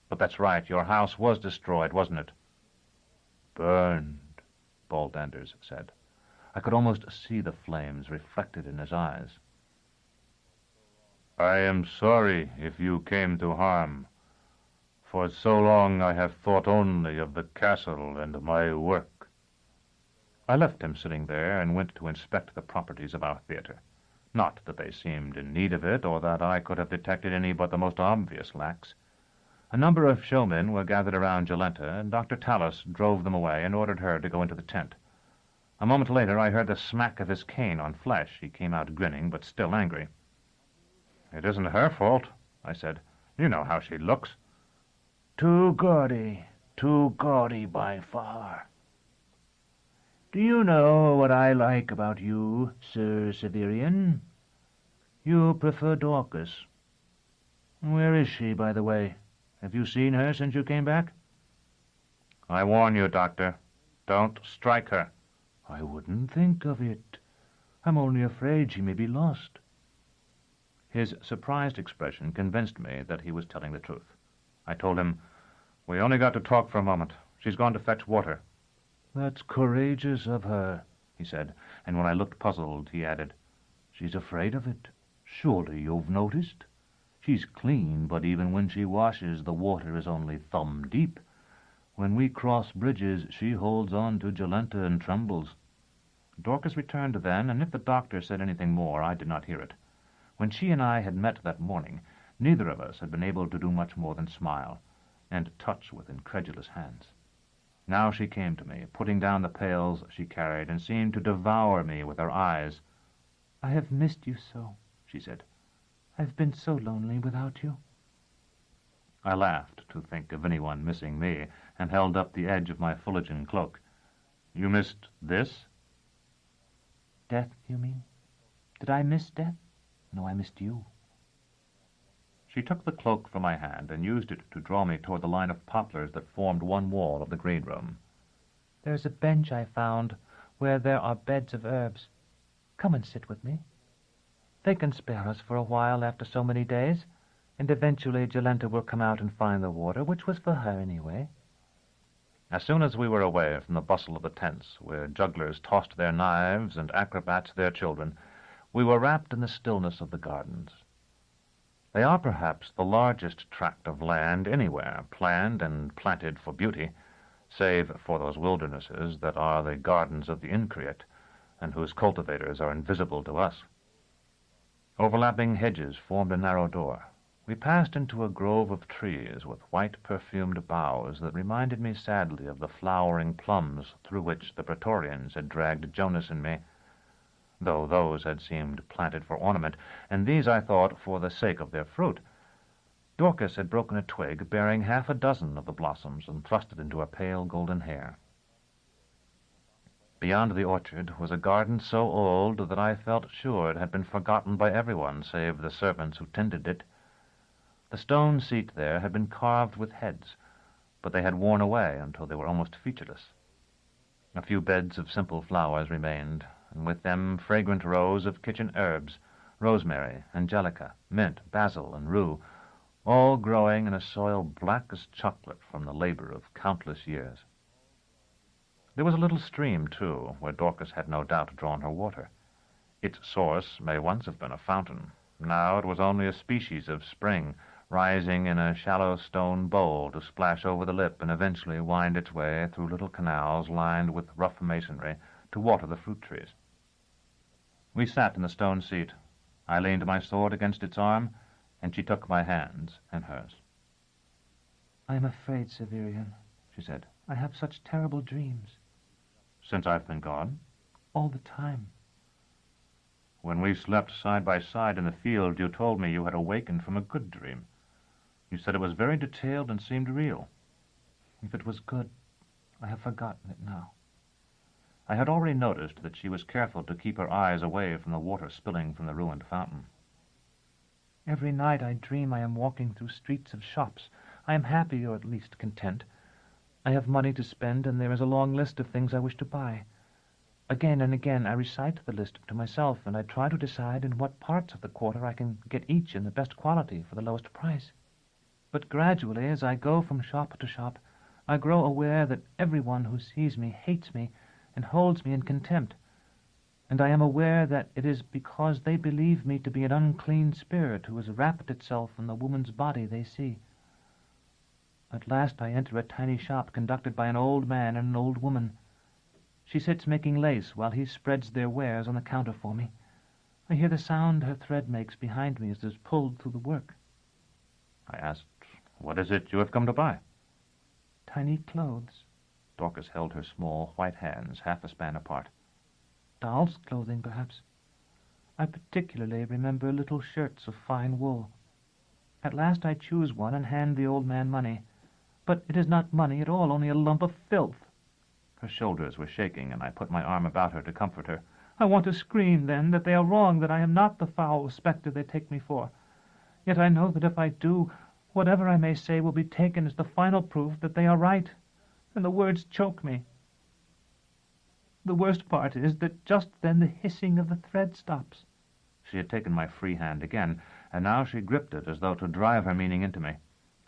S1: "But that's right, your house was destroyed, wasn't it?"
S4: "Burned,"
S1: Baldanders said. I could almost see the flames reflected in his eyes.
S4: "I am sorry if you came to harm. For so long I have thought only of the castle and my work."
S1: I left him sitting there and went to inspect the properties of our theater. Not that they seemed in need of it, or that I could have detected any but the most obvious lacks. A number of showmen were gathered around Jolenta, and Dr. Tallis drove them away and ordered her to go into the tent. A moment later I heard the smack of his cane on flesh. He came out grinning, but still angry. "It isn't her fault," I said. "You know how she looks."
S3: Too gaudy by far. Do you know what I like about you, Sir Severian? You prefer Dorcas. Where is she, by the way? Have you seen her since you came back?"
S1: "I warn you, Doctor, don't strike her."
S3: "I wouldn't think of it. I'm only afraid she may be lost."
S1: His surprised expression convinced me that he was telling the truth. I told him, "We only got to talk for a moment. She's gone to fetch water."
S3: "That's courageous of her,"
S1: he said, and when I looked puzzled, he added,
S3: "She's afraid of it. Surely you've noticed? She's clean, but even when she washes, the water is only thumb deep. When we cross bridges, she holds on to Jolenta and trembles."
S1: Dorcas returned then, and if the doctor said anything more, I did not hear it. When she and I had met that morning, neither of us had been able to do much more than smile and touch with incredulous hands. Now she came to me, putting down the pails she carried, and seemed to devour me with her eyes.
S6: "I have missed you so," she said. "I've been so lonely without you."
S1: I laughed to think of anyone missing me, and held up the edge of my Fullerton cloak. "You missed this?"
S6: "Death, you mean? Did I miss death? No, I missed you."
S1: She took the cloak from my hand and used it to draw me toward the line of poplars that formed one wall of the green room.
S6: "There's a bench I found where there are beds of herbs. Come and sit with me. They can spare us for a while after so many days, and eventually Jolenta will come out and find the water, which was for her anyway."
S1: As soon as we were away from the bustle of the tents, where jugglers tossed their knives and acrobats their children, we were wrapped in the stillness of the gardens. They are perhaps the largest tract of land anywhere, planned and planted for beauty, save for those wildernesses that are the gardens of the increate, and whose cultivators are invisible to us. Overlapping hedges formed a narrow door. We passed into a grove of trees with white perfumed boughs that reminded me sadly of the flowering plums through which the Praetorians had dragged Jonas and me, though those had seemed planted for ornament, and these, I thought, for the sake of their fruit. Dorcas had broken a twig bearing half a dozen of the blossoms and thrust it into her pale golden hair. Beyond the orchard was a garden so old that I felt sure it had been forgotten by everyone save the servants who tended it. The stone seat there had been carved with heads, but they had worn away until they were almost featureless. A few beds of simple flowers remained, and with them fragrant rows of kitchen herbs, rosemary, angelica, mint, basil, and rue, all growing in a soil black as chocolate from the labor of countless years. There was a little stream, too, where Dorcas had no doubt drawn her water. Its source may once have been a fountain. Now it was only a species of spring, rising in a shallow stone bowl to splash over the lip and eventually wind its way through little canals lined with rough masonry to water the fruit trees. We sat in the stone seat. I leaned my sword against its arm, and she took my hands in hers.
S6: "I am afraid, Severian," she said. "I have such terrible dreams."
S1: "Since I've been gone?"
S6: "All the time."
S1: "When we slept side by side in the field, you told me you had awakened from a good dream. You said it was very detailed and seemed real."
S6: "If it was good, I have forgotten it now."
S1: I had already noticed that she was careful to keep her eyes away from the water spilling from the ruined fountain.
S6: "Every night I dream I am walking through streets of shops. I am happy, or at least content. I have money to spend, and there is a long list of things I wish to buy. Again and again I recite the list to myself, and I try to decide in what parts of the quarter I can get each in the best quality for the lowest price. But gradually, as I go from shop to shop, I grow aware that everyone who sees me hates me and holds me in contempt, and I am aware that it is because they believe me to be an unclean spirit who has wrapped itself in the woman's body they see. At last I enter a tiny shop conducted by an old man and an old woman. She sits making lace while he spreads their wares on the counter for me. I hear the sound her thread makes behind me as it is pulled through the work.
S1: I asked, "What is it you have come to buy?"
S6: "Tiny clothes."
S1: Dorcas held her small white hands half a span apart.
S6: "Dolls' clothing, perhaps. I particularly remember little shirts of fine wool. At last I choose one and hand the old man money. But it is not money at all, only a lump of filth." Her shoulders were shaking, and I put my arm about her to comfort her. I want to scream, then, that they are wrong, that I am not the foul spectre they take me for. Yet I know that if I do, whatever I may say will be taken as the final proof that they are right, and the words choke me. The worst part is that just then the hissing of the thread stops.
S1: She had taken my free hand again, and now she gripped it as though to drive her meaning into me.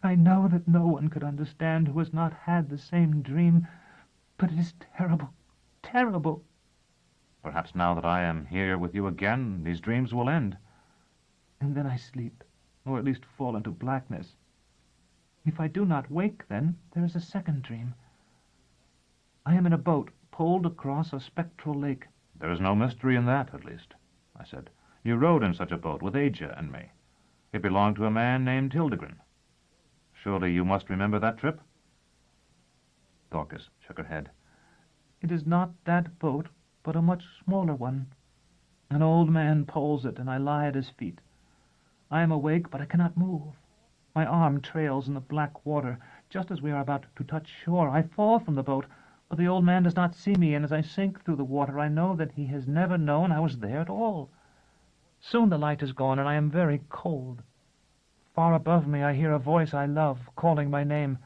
S6: I know that no one could understand who has not had the same dream, but it is terrible, terrible.
S1: Perhaps now that I am here with you again, these dreams will end.
S6: And then I sleep, or at least fall into blackness. If I do not wake, then there is a second dream. I am in a boat, pulled across a spectral lake.
S1: "There is no mystery in that, at least," I said. "You rowed in such a boat with Aja and me. It belonged to a man named Hildegren. Surely you must remember that trip?" Dorcas shook her head.
S6: "It is not that boat, but a much smaller one. An old man poles it, and I lie at his feet. I am awake, but I cannot move. My arm trails in the black water. Just as we are about to touch shore, I fall from the boat, but the old man does not see me, and as I sink through the water, I know that he has never known I was there at all. Soon the light is gone, and I am very cold. Far above me I hear a voice I love, calling my name,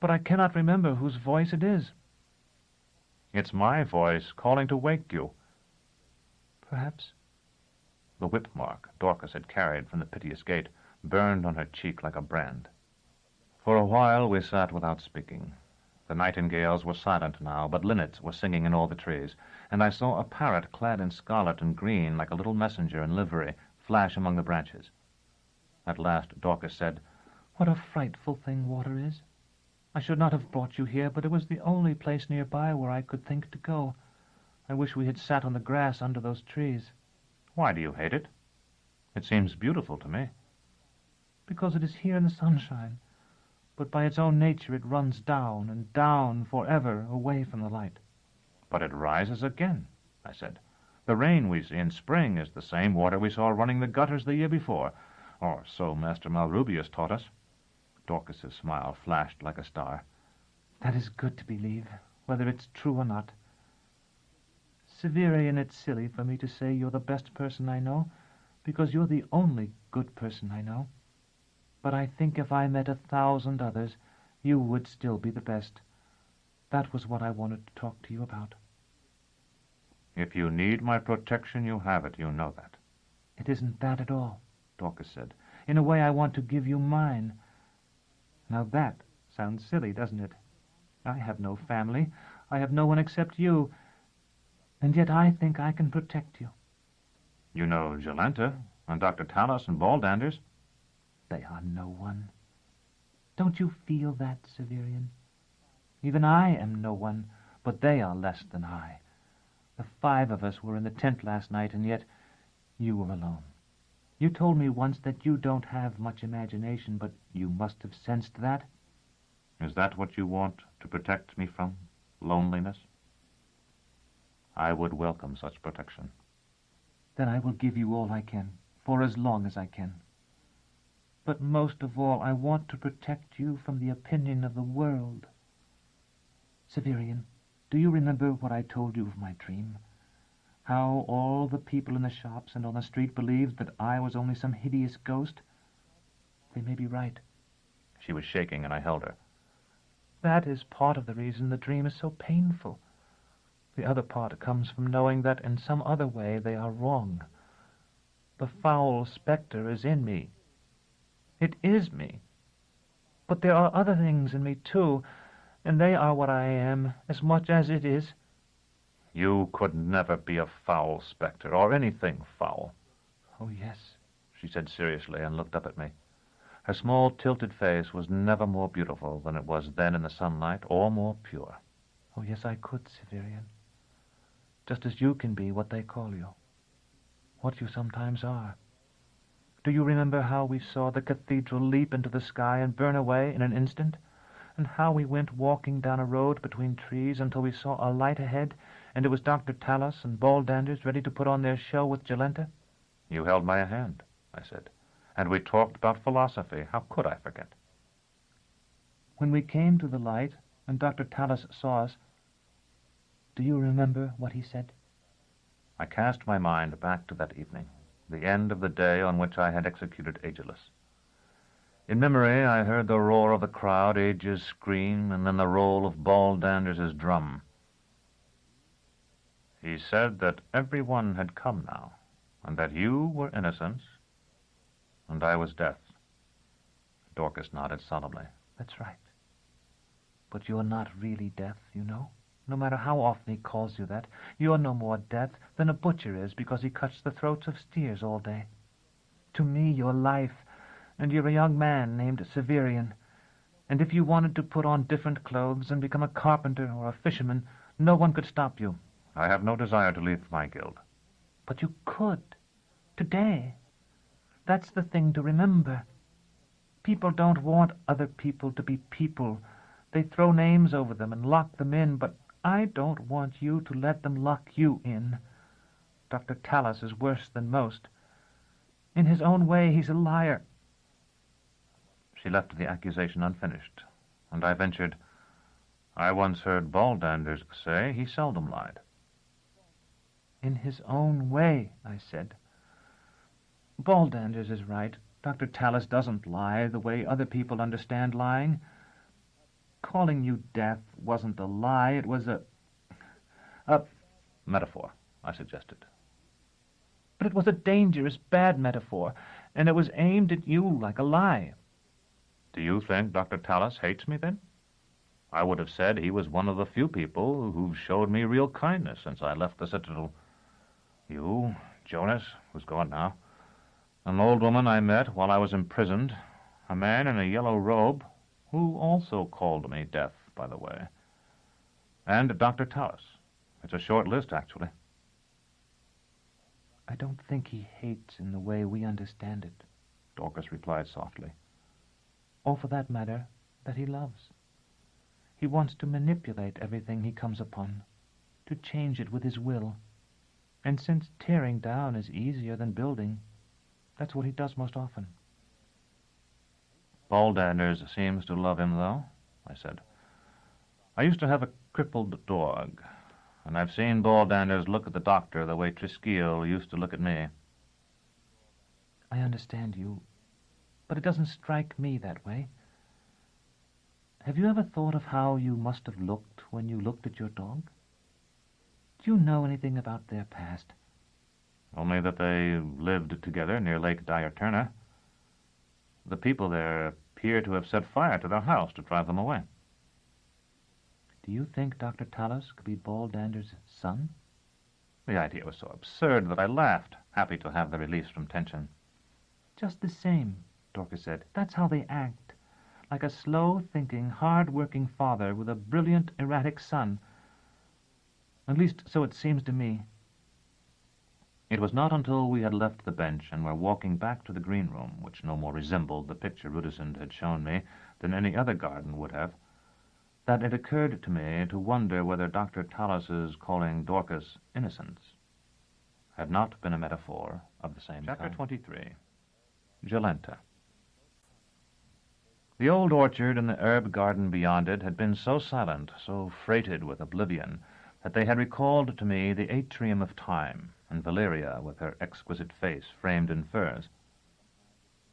S6: but I cannot remember whose voice it is."
S1: "It's my voice calling to wake you."
S6: "Perhaps."
S1: The whip mark Dorcas had carried from the piteous gate burned on her cheek like a brand. For a while we sat without speaking. The nightingales were silent now, but linnets were singing in all the trees, and I saw a parrot clad in scarlet and green like a little messenger in livery flash among the branches. At last Dorcas said, "What a frightful thing water is! I should not have brought you here, but it was the only place nearby where I could think to go.
S6: I wish we had sat on the grass under those trees.
S1: Why do you hate it? It seems beautiful to me.
S6: Because it is here in the sunshine, but by its own nature it runs down and down forever away from the light.
S1: But it rises again, I said. The rain we see in spring is the same water we saw running the gutters the year before, or so Master Malrubius taught us. Dorcas's smile flashed like a star.
S6: That is good to believe, whether it's true or not. Severian, it's silly for me to say you're the best person I know, because you're the only good person I know. But I think if I met 1,000 others, you would still be the best. That was what I wanted to talk to you about.
S1: If you need my protection, you have it. You know that.
S6: It isn't that at all, Dorcas said. In a way, I want to give you mine. Now that sounds silly, doesn't it? I have no family. I have no one except you. And yet I think I can protect you.
S1: You know Jolenta and Dr. Tallis and Baldanders.
S6: They are no one. Don't you feel that, Severian? Even I am no one, but they are less than I. The 5 of us were in the tent last night, and yet you were alone. You told me once that you don't have much imagination, but you must have sensed that.
S1: Is that what you want to protect me from? Loneliness? I would welcome such protection.
S6: Then I will give you all I can, for as long as I can. But most of all, I want to protect you from the opinion of the world. Severian, do you remember what I told you of my dream? How all the people in the shops and on the street believed that I was only some hideous ghost? They may be right.
S1: She was shaking, and I held her.
S6: That is part of the reason the dream is so painful. The other part comes from knowing that in some other way they are wrong. The foul spectre is in me. It is me. But there are other things in me, too, and they are what I am as much as it is.
S1: You could never be a foul spectre, or anything foul.
S6: Oh, yes,
S1: she said seriously, and looked up at me. Her small, tilted face was never more beautiful than it was then in the sunlight, or more pure.
S6: Oh, yes, I could, Severian. Just as you can be what they call you. What you sometimes are. Do you remember how we saw the cathedral leap into the sky and burn away in an instant? And how we went walking down a road between trees until we saw a light ahead, and it was Dr. Tallis and Baldanders ready to put on their show with Jolenta?
S1: You held my hand, I said, and we talked about philosophy. How could I forget?
S6: When we came to the light and Dr. Tallis saw us, do you remember what he said?
S1: I cast my mind back to that evening, the end of the day on which I had executed Ageless. In memory, I heard the roar of the crowd, Age's scream, and then the roll of Baldanders's drum. He said that everyone had come now, and that you were innocence, and I was death. Dorcas nodded solemnly.
S6: That's right. But you're not really death, you know. No matter how often he calls you that, you're no more death than a butcher is because he cuts the throats of steers all day. To me, you're life, and you're a young man named Severian. And if you wanted to put on different clothes and become a carpenter or a fisherman, no one could stop you.
S1: I have no desire to leave my guild.
S6: But you could. Today. That's the thing to remember. People don't want other people to be people. They throw names over them and lock them in, but I don't want you to let them lock you in. Dr. Tallis is worse than most. In his own way, he's a liar.
S1: She left the accusation unfinished, and I ventured, I once heard Baldanders say he seldom lied.
S6: In his own way, I said. Baldanders is right. Dr. Tallis doesn't lie the way other people understand lying. Calling you death wasn't a lie, it was a
S1: metaphor, I suggested.
S6: But it was a dangerous, bad metaphor, and it was aimed at you like a lie.
S1: Do you think Dr. Tallis hates me, then? I would have said he was one of the few people who've showed me real kindness since I left the Citadel. You, Jonas, who's gone now, an old woman I met while I was imprisoned, a man in a yellow robe, who also called me death, by the way, and Dr. Tallis, It's a short list, actually.
S5: I don't think he hates in the way we understand it,
S1: Dorcas replied softly.
S5: or for that matter, that he loves. He wants to manipulate everything he comes upon, to change it with his will. And since tearing down is easier than building, that's what he does most often.
S1: Ballanders seems to love him, though, I said. I used to have a crippled dog, and I've seen Ballanders look at the doctor the way Triskeal used to look at me.
S5: I understand you, but it doesn't strike me that way. Have you ever thought of how you must have looked when you looked at your dog? Do you know anything about their past?
S1: Only that they lived together near Lake Diaturna. The people there appear to have set fire to their house to drive them away.
S5: Do you think Dr. Talos could be Ballander's son?
S1: The idea was so absurd that I laughed, happy to have the release from tension.
S5: Just the same, Dorcas said. That's how they act. Like a slow-thinking, hard-working father with a brilliant, erratic son. At least, so it seems to me.
S1: It was not until we had left the bench and were walking back to the green room, which no more resembled the picture Rudesund had shown me than any other garden would have, that it occurred to me to wonder whether Dr. Talos's calling Dorcas innocence had not been a metaphor of the same kind. Chapter 23. Jolenta. The old orchard and the herb garden beyond it had been so silent, so freighted with oblivion, that they had recalled to me the atrium of time, and Valeria with her exquisite face framed in furs.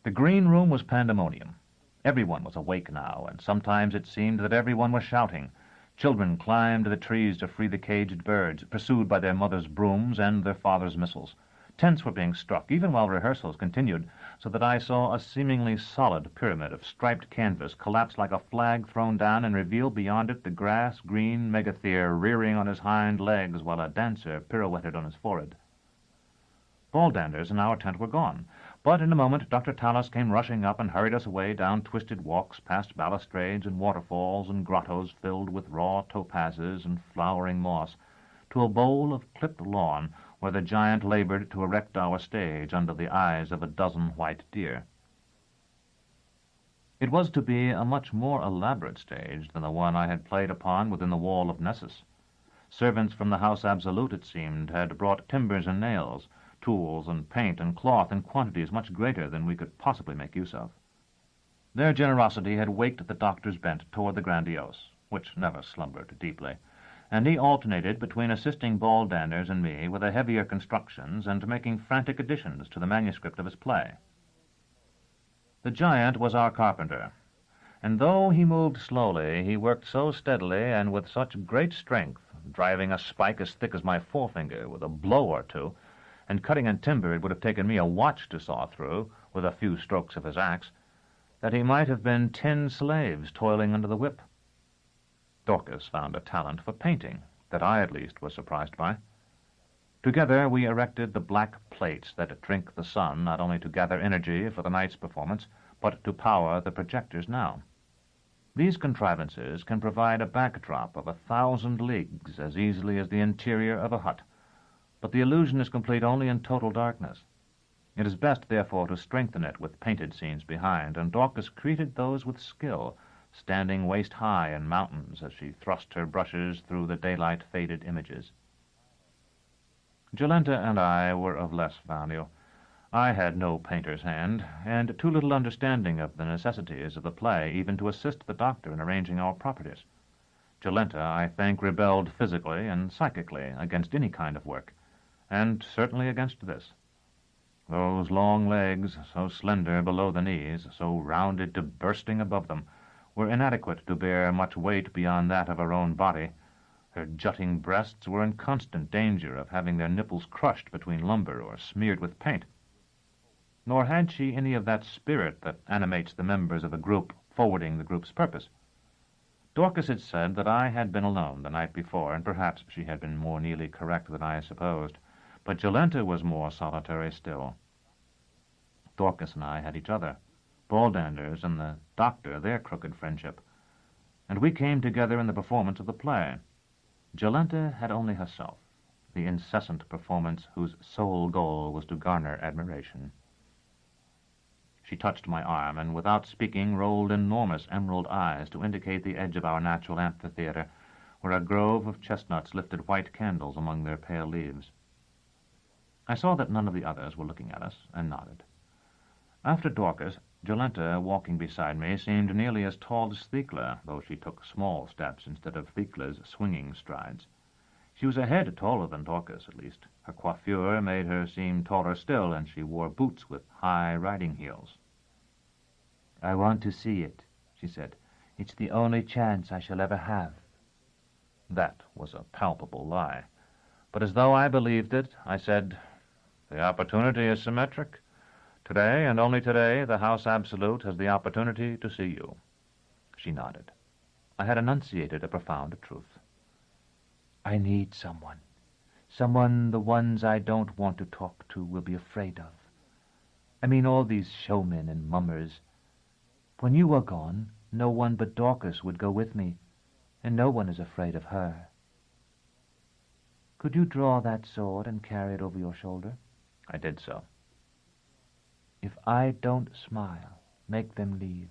S1: The green room was pandemonium. Everyone was awake now, and sometimes it seemed that everyone was shouting. Children climbed the trees to free the caged birds, pursued by their mothers' brooms and their fathers' missiles. Tents were being struck, even while rehearsals continued, so that I saw a seemingly solid pyramid of striped canvas collapse like a flag thrown down and reveal beyond it the grass-green megatherium rearing on his hind legs while a dancer pirouetted on his forehead. Ballanders and our tent were gone, but in a moment Dr. Talos came rushing up and hurried us away down twisted walks past balustrades and waterfalls and grottos filled with raw topazes and flowering moss, to a bowl of clipped lawn where the giant labored to erect our stage under the eyes of a dozen white deer. It was to be a much more elaborate stage than the one I had played upon within the wall of Nessus. Servants from the House Absolute, it seemed, had brought timbers and nails, tools and paint and cloth in quantities much greater than we could possibly make use of. Their generosity had waked the doctor's bent toward the grandiose, which never slumbered deeply, and he alternated between assisting Ballanders and me with the heavier constructions and making frantic additions to the manuscript of his play. The giant was our carpenter, and though he moved slowly, he worked so steadily and with such great strength, driving a spike as thick as my forefinger with a blow or two, and cutting in timber it would have taken me a watch to saw through with a few strokes of his axe, that he might have been 10 slaves toiling under the whip. Dorcas found a talent for painting that I at least was surprised by. Together we erected the black plates that drink the sun, not only to gather energy for the night's performance, but to power the projectors now. These contrivances can provide a backdrop of 1,000 leagues as easily as the interior of a hut, but the illusion is complete only in total darkness. It is best, therefore, to strengthen it with painted scenes behind, and Dorcas created those with skill, standing waist-high in mountains as she thrust her brushes through the daylight-faded images. Jolenta and I were of less value. I had no painter's hand, and too little understanding of the necessities of the play even to assist the doctor in arranging our properties. Jolenta, I think, rebelled physically and psychically against any kind of work, and certainly against this. Those long legs, so slender below the knees, so rounded to bursting above them, were inadequate to bear much weight beyond that of her own body. Her jutting breasts were in constant danger of having their nipples crushed between lumber or smeared with paint. Nor had she any of that spirit that animates the members of a group forwarding the group's purpose. Dorcas had said that I had been alone the night before, and perhaps she had been more nearly correct than I supposed, but Jolenta was more solitary still. Dorcas and I had each other, Ballanders and the doctor their crooked friendship, and we came together in the performance of the play. Jolenta had only herself, the incessant performance whose sole goal was to garner admiration. She touched my arm, and without speaking rolled enormous emerald eyes to indicate the edge of our natural amphitheater, where a grove of chestnuts lifted white candles among their pale leaves. I saw that none of the others were looking at us, and nodded. After Dorcas, Jolenta, walking beside me, seemed nearly as tall as Thecla, though she took small steps instead of Thecla's swinging strides. She was a head taller than Dorcas, at least. Her coiffure made her seem taller still, and she wore boots with high riding heels.
S5: "I want to see it," she said. "It's the only chance I shall ever have."
S1: That was a palpable lie. But as though I believed it, I said, "The opportunity is symmetric. Today, and only today, the House Absolute has the opportunity to see you." She nodded. I had enunciated a profound truth.
S5: "I need someone. Someone the ones I don't want to talk to will be afraid of. I mean all these showmen and mummers. When you are gone, no one but Dorcas would go with me, and no one is afraid of her. Could you draw that sword and carry it over your shoulder?"
S1: I did so.
S5: "If I don't smile, make them leave.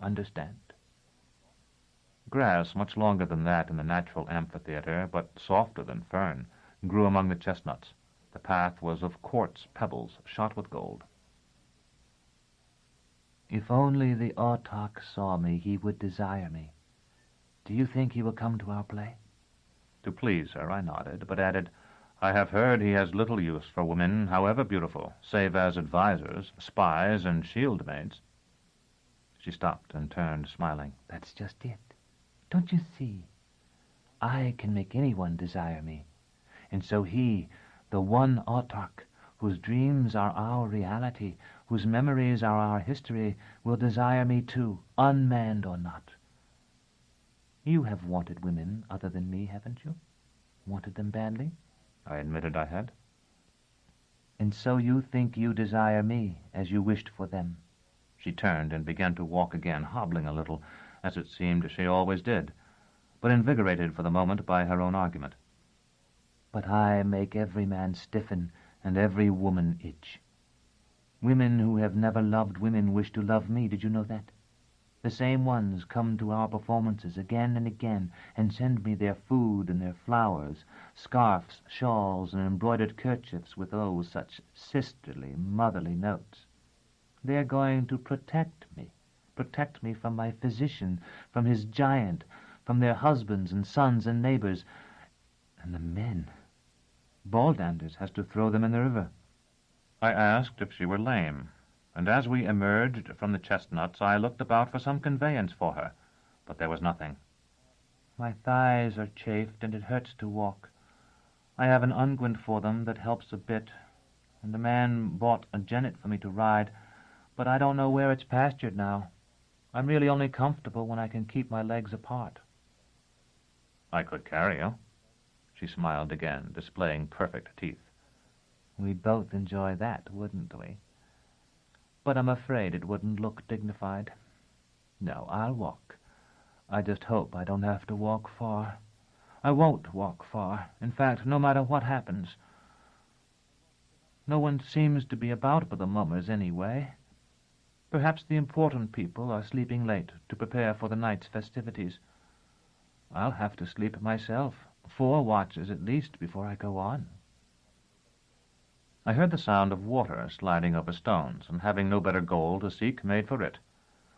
S5: Understand?"
S1: Grass, much longer than that in the natural amphitheater, but softer than fern, grew among the chestnuts. The path was of quartz pebbles shot with gold.
S5: "If only the autarch saw me, he would desire me. Do you think he will come to our play?"
S1: To please her, I nodded, but added, "I have heard he has little use for women, however beautiful, save as advisers, spies, and shield-maids." She stopped and turned, smiling.
S5: "That's just it. Don't you see? I can make anyone desire me. And so he, the one autarch, whose dreams are our reality, whose memories are our history, will desire me too, unmanned or not. You have wanted women other than me, haven't you? Wanted them badly?"
S1: I admitted I had.
S5: "And so you think you desire me as you wished for them?"
S1: She turned and began to walk again, hobbling a little, as it seemed she always did, but invigorated for the moment by her own argument.
S5: "But I make every man stiffen and every woman itch. Women who have never loved women wish to love me. Did you know that? The same ones come to our performances again and again and send me their food and their flowers, scarfs, shawls, and embroidered kerchiefs with such sisterly, motherly notes. They are going to protect me from my physician, from his giant, from their husbands and sons and neighbors. And the men. Baldanders has to throw them in the river."
S1: I asked if she were lame, and as we emerged from the chestnuts, I looked about for some conveyance for her, but there was nothing.
S5: "My thighs are chafed, and it hurts to walk. I have an unguent for them that helps a bit, and the man bought a jennet for me to ride, but I don't know where it's pastured now. I'm really only comfortable when I can keep my legs apart."
S1: "I could carry you." She smiled again, displaying perfect teeth.
S5: "We'd both enjoy that, wouldn't we? But I'm afraid it wouldn't look dignified. No, I'll walk. I just hope I don't have to walk far. I won't walk far. In fact, no matter what happens. No one seems to be about but the mummers anyway. Perhaps the important people are sleeping late to prepare for the night's festivities. I'll have to sleep myself, 4 watches at least before I go on."
S1: I heard the sound of water sliding over stones, and having no better goal to seek, made for it.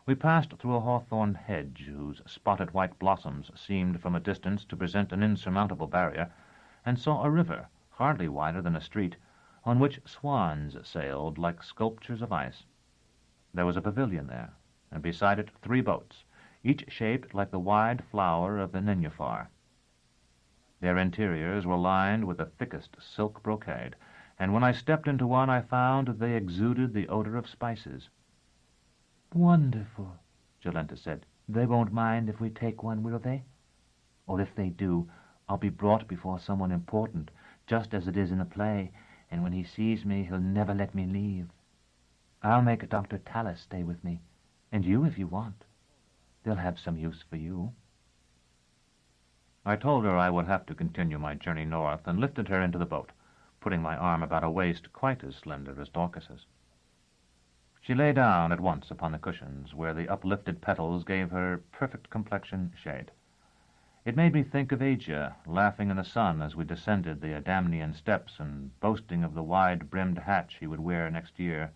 S1: We passed through a hawthorn hedge, whose spotted white blossoms seemed from a distance to present an insurmountable barrier, and saw a river, hardly wider than a street, on which swans sailed like sculptures of ice. There was a pavilion there, and beside it 3 boats, each shaped like the wide flower of the nenufar. Their interiors were lined with the thickest silk brocade, and when I stepped into one I found that they exuded the odor of spices.
S5: "Wonderful," Jolenta said. "They won't mind if we take one, will they? Or if they do, I'll be brought before someone important, just as it is in the play, and when he sees me he'll never let me leave. I'll make Dr. Tallis stay with me, and you if you want. They'll have some use for you."
S1: I told her I would have to continue my journey north, and lifted her into the boat, putting my arm about a waist quite as slender as Dorcas's. She lay down at once upon the cushions, where the uplifted petals gave her perfect complexion shade. It made me think of Asia, laughing in the sun as we descended the Adamnian steps and boasting of the wide-brimmed hat she would wear next year.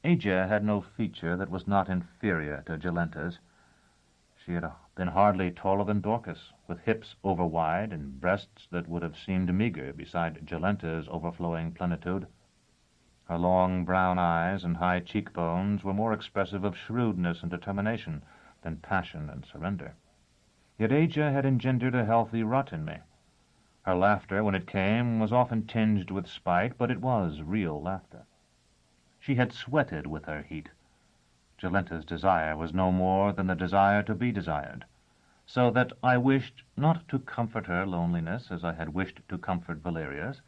S1: Asia had no feature that was not inferior to Jolenta's. She had been hardly taller than Dorcas, with hips over-wide and breasts that would have seemed meager beside Jolenta's overflowing plenitude. Her long brown eyes and high cheekbones were more expressive of shrewdness and determination than passion and surrender. Yet Asia had engendered a healthy rut in me. Her laughter, when it came, was often tinged with spite, but it was real laughter. She had sweated with her heat. Jolenta's desire was no more than the desire to be desired, so that I wished not to comfort her loneliness as I had wished to comfort Valeria's,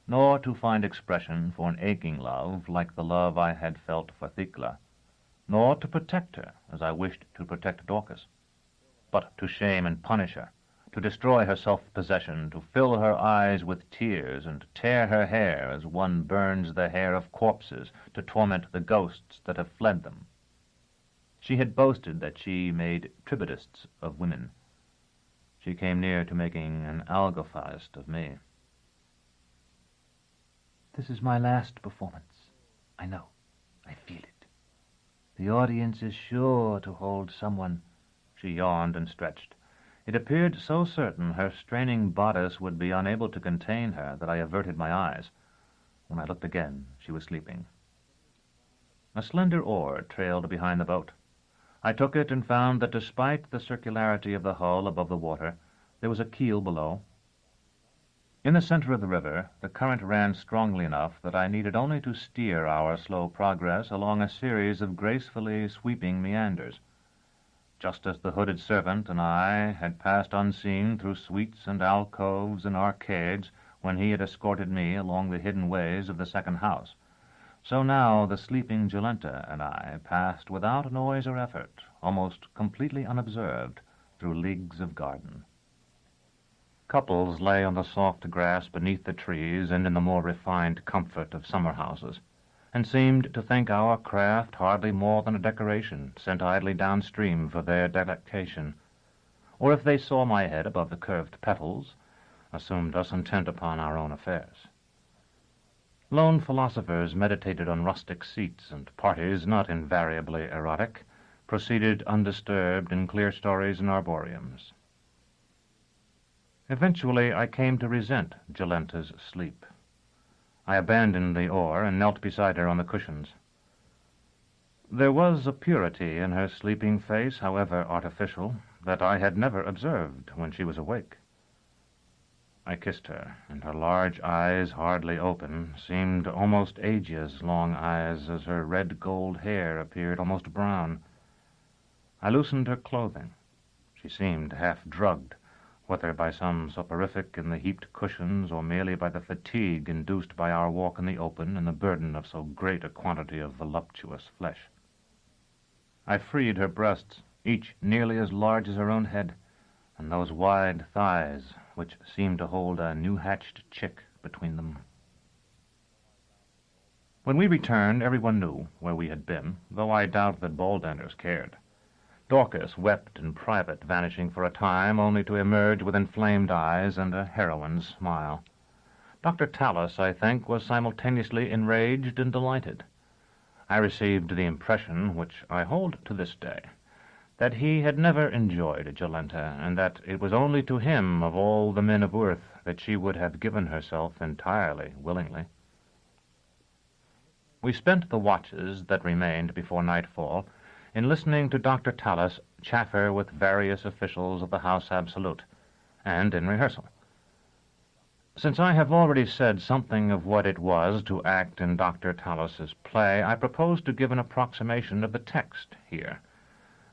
S1: nor to find expression for an aching love like the love I had felt for Thecla, nor to protect her as I wished to protect Dorcas, but to shame and punish her, to destroy her self-possession, to fill her eyes with tears, and tear her hair as one burns the hair of corpses to torment the ghosts that have fled them. She had boasted that she made tributists of women. She came near to making an algophist of me.
S3: This is my last performance. I know. I feel it. The audience is sure to hold someone.
S1: She yawned and stretched. It appeared so certain her straining bodice would be unable to contain her that I averted my eyes. When I looked again, she was sleeping. A slender oar trailed behind the boat. I took it and found that despite the circularity of the hull above the water, there was a keel below. In the center of the river, the current ran strongly enough that I needed only to steer our slow progress along a series of gracefully sweeping meanders. Just as the hooded servant and I had passed unseen through suites and alcoves and arcades when he had escorted me along the hidden ways of the second house, so now the sleeping Jolenta and I passed without noise or effort, almost completely unobserved, through leagues of garden. Couples lay on the soft grass beneath the trees and in the more refined comfort of summer houses, and seemed to think our craft hardly more than a decoration sent idly downstream for their delectation, or if they saw my head above the curved petals, assumed us intent upon our own affairs. Lone philosophers meditated on rustic seats, and parties, not invariably erotic, proceeded undisturbed in clear stories and arboreums. Eventually I came to resent Jolenta's sleep. I abandoned the oar and knelt beside her on the cushions. There was a purity in her sleeping face, however artificial, that I had never observed when she was awake. I kissed her, and her large eyes, hardly open, seemed almost Asia's long eyes as her red-gold hair appeared almost brown. I loosened her clothing. She seemed half drugged, whether by some soporific in the heaped cushions or merely by the fatigue induced by our walk in the open and the burden of so great a quantity of voluptuous flesh. I freed her breasts, each nearly as large as her own head, and those wide thighs, which seemed to hold a new-hatched chick between them. When we returned, everyone knew where we had been, though I doubt that Baldanders cared. Dorcas wept in private, vanishing for a time, only to emerge with inflamed eyes and a heroine's smile. Dr. Tallis, I think, was simultaneously enraged and delighted. I received the impression, which I hold to this day, that he had never enjoyed Jolenta, and that it was only to him of all the men of worth that she would have given herself entirely willingly. We spent the watches that remained before nightfall in listening to Dr. Tallis chaffer with various officials of the House Absolute, and in rehearsal. Since I have already said something of what it was to act in Dr. Tallis's play, I propose to give an approximation of the text here,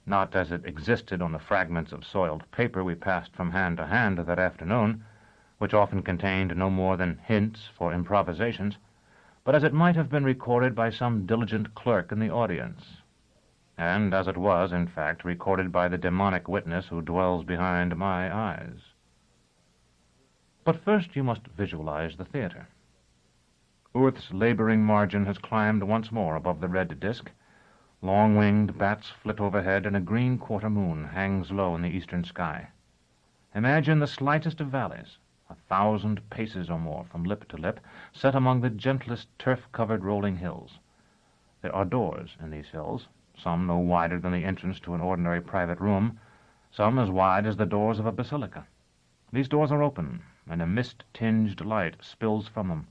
S1: not as it existed on the fragments of soiled paper we passed from hand to hand that afternoon, which often contained no more than hints for improvisations, but as it might have been recorded by some diligent clerk in the audience. and as it was, in fact, recorded by the demonic witness who dwells behind my eyes. But first you must visualize the theater. Earth's laboring margin has climbed once more above the red disk. Long-winged bats flit overhead, and a green quarter moon hangs low in the eastern sky. Imagine the slightest of valleys, 1,000 paces or more from lip to lip, set among the gentlest turf-covered rolling hills. There are doors in these hills, some no wider than the entrance to an ordinary private room, some as wide as the doors of a basilica. These doors are open, and a mist-tinged light spills from them.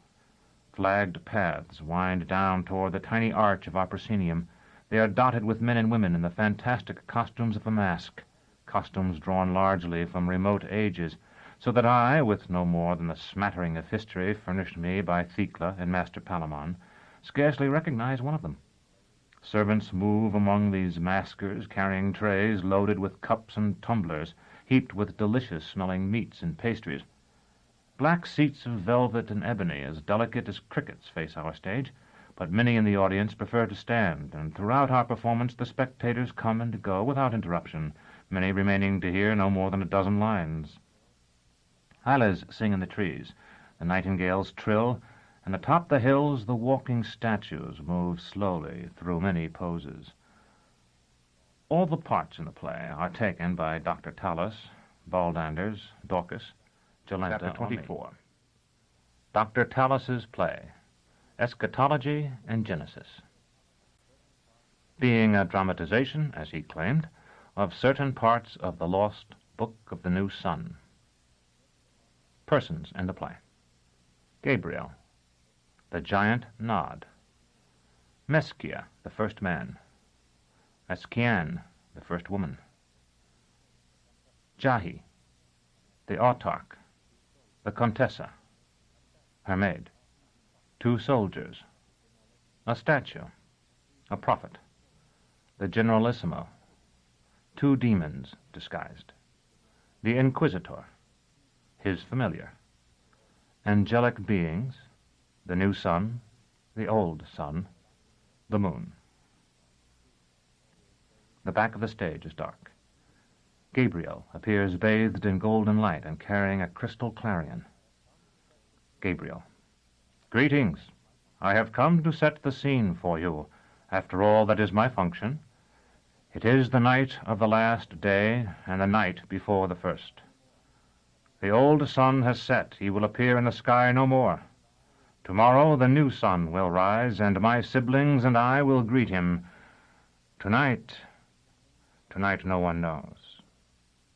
S1: Flagged paths wind down toward the tiny arch of our proscenium. They are dotted with men and women in the fantastic costumes of a masque, costumes drawn largely from remote ages, so that I, with no more than the smattering of history furnished me by Thecla and Master Palamon, scarcely recognize one of them. Servants move among these maskers, carrying trays loaded with cups and tumblers, heaped with delicious-smelling meats and pastries. Black seats of velvet and ebony, as delicate as crickets, face our stage, but many in the audience prefer to stand, and throughout our performance the spectators come and go without interruption, many remaining to hear no more than a dozen lines. Hylas sing in the trees, the nightingales trill, and atop the hills the walking statues move slowly through many poses. All the parts in the play are taken by Dr. Tallis, Baldanders, Dorcas, Jolenta. Chapter 24. Dr. Tallis's play, Eschatology and Genesis. Being a dramatization, as he claimed, of certain parts of the lost Book of the New Sun. Persons in the play: Gabriel, the giant Nod; Meskia, the first man; Eskian, the first woman; Jahi, the autarch; the Contessa, her maid; 2 soldiers; a statue; a prophet; the Generalissimo; 2 demons disguised; the Inquisitor; his familiar; angelic beings; the new sun; the old sun; the moon. The back of the stage is dark. Gabriel appears bathed in golden light and carrying a crystal clarion. Gabriel: Greetings. I have come to set the scene for you. After all, that is my function. It is the night of the last day, and the night before the first. The old sun has set. He will appear in the sky no more. Tomorrow the new sun will rise, and my siblings and I will greet him. Tonight no one knows.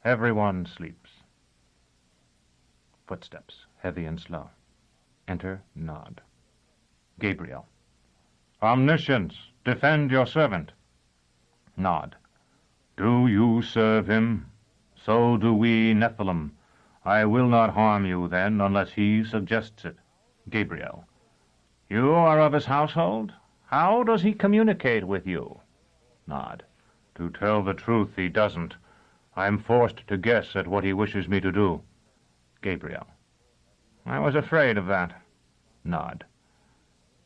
S1: Everyone sleeps. Footsteps, heavy and slow. Enter Nod. Gabriel: Omniscience, defend your servant. Nod: Do you serve him? So do we, Nephilim. I will not harm you, then, unless he suggests it. Gabriel: You are of his household? How does he communicate with you? Nod: To tell the truth, he doesn't. I am forced to guess at what he wishes me to do. Gabriel: I was afraid of that. Nod: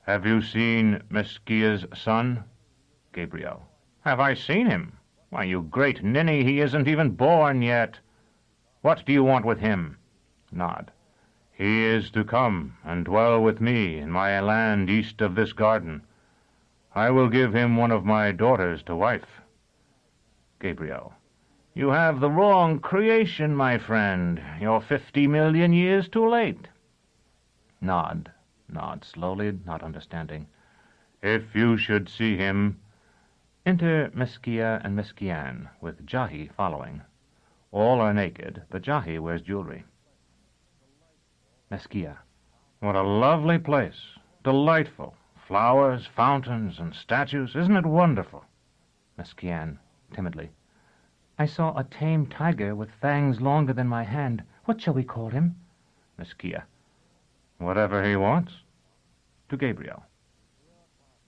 S1: Have you seen Meskia's son? Gabriel: Have I seen him? Why, you great ninny, he isn't even born yet. What do you want with him? Nod: He is to come and dwell with me in my land east of this garden. I will give him one of my daughters to wife. Gabriel: You have the wrong creation, my friend. You're 50 million years too late. Nod slowly, not understanding. If you should see him. Enter Meskia and Meskian, with Jahi following. All are naked, but Jahi wears jewelry. Meskia: What a lovely place. Delightful. Flowers, fountains, and statues. Isn't it wonderful? Meskian, timidly:
S6: I saw a tame tiger with fangs longer than my hand. What shall we call him?
S1: Meskia: Whatever he wants. To Gabriel: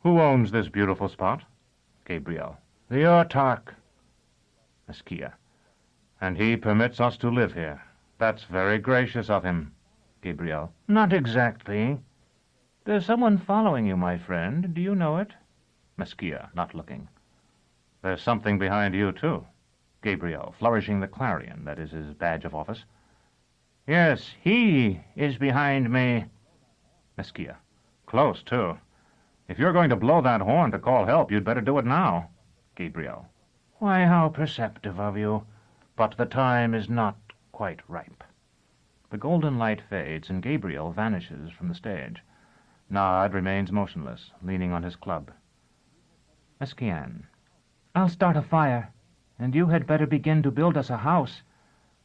S1: Who owns this beautiful spot? Gabriel: The autarch. Meskia: And he permits us to live here. That's very gracious of him. Gabriel: Not exactly. There's someone following you, my friend. Do you know it? Meskia, not looking: There's something behind you, too. Gabriel, flourishing the clarion, that is his badge of office.
S3: Yes, he is behind me.
S1: Mesquia. Close, too. If you're going to blow that horn to call help, you'd better do it now. Gabriel.
S3: Why, how perceptive of you. But the time is not quite ripe.
S1: The golden light fades, and Gabriel vanishes from the stage. Nod remains motionless, leaning on his club. Mesquian.
S6: I'll start a fire, and you had better begin to build us a house.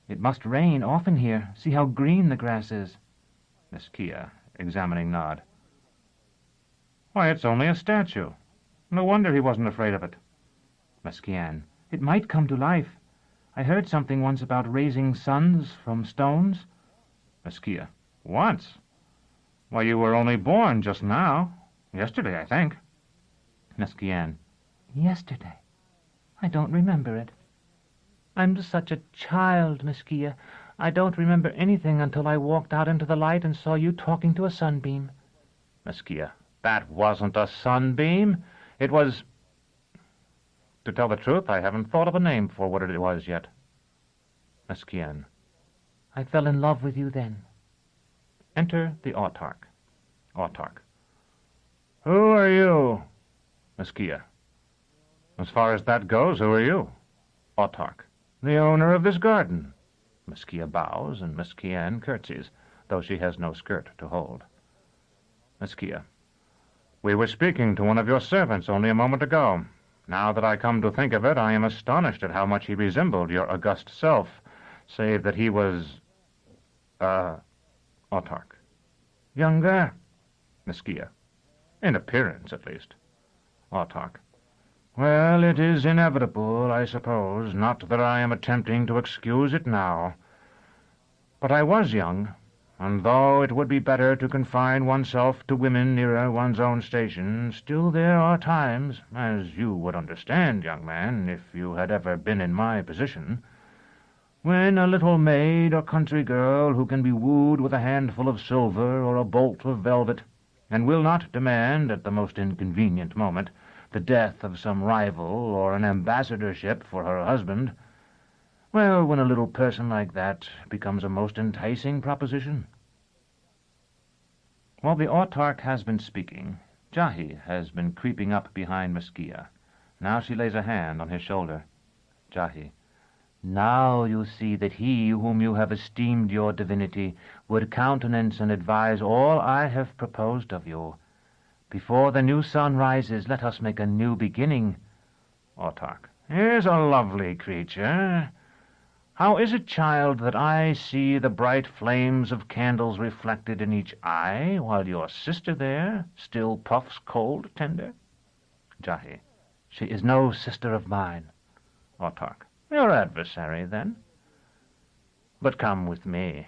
S6: It must rain often here. See how green the grass is.
S1: Mesquia, examining Nod. Why, it's only a statue. No wonder he wasn't afraid of it.
S6: Mesquian. It might come to life. I heard something once about raising sons from stones.
S1: Mesquia. Once? Why, you were only born just now. Yesterday, I think.
S6: Mesquian. Yesterday? I don't remember it. I'm such a child, Mesquia. I don't remember anything until I walked out into the light and saw you talking to a sunbeam.
S1: Mesquia. That wasn't a sunbeam. It was... To tell the truth, I haven't thought of a name for what it was yet. Mesquian.
S6: I fell in love with you then.
S1: Enter the autarch. Autarch.
S3: Who are you?
S1: Mesquia. As far as that goes, who are you? Autarch.
S3: The owner of this garden.
S1: Mesquia bows, and Mesquian curtsies, though she has no skirt to hold. Mesquia. We were speaking to one of your servants only a moment ago. Now that I come to think of it, I am astonished at how much he resembled your august self, save that he was... autarch.
S3: Younger?
S1: Mesquia. In appearance, at least. Autarch.
S3: Well, it is inevitable, I suppose, not that I am attempting to excuse it now. But I was young, and though it would be better to confine oneself to women nearer one's own station, still there are times, as you would understand, young man, if you had ever been in my position, when a little maid or country girl who can be wooed with a handful of silver or a bolt of velvet, and will not demand, at the most inconvenient moment, the death of some rival or an ambassadorship for her husband, well, when a little person like that becomes a most enticing proposition.
S1: While the autarch has been speaking, Jahi has been creeping up behind Mesquia. Now she lays a hand on his shoulder. Jahi.
S3: Now you see that he whom you have esteemed your divinity would countenance and advise all I have proposed of you. Before the new sun rises, let us make a new beginning.
S1: Autarch.
S3: Here's a lovely creature. How is it, child, that I see the bright flames of candles reflected in each eye, while your sister there still puffs cold tender?
S1: Jahi.
S3: She is no sister of mine.
S1: Autarch.
S3: Your adversary, then. But come with me.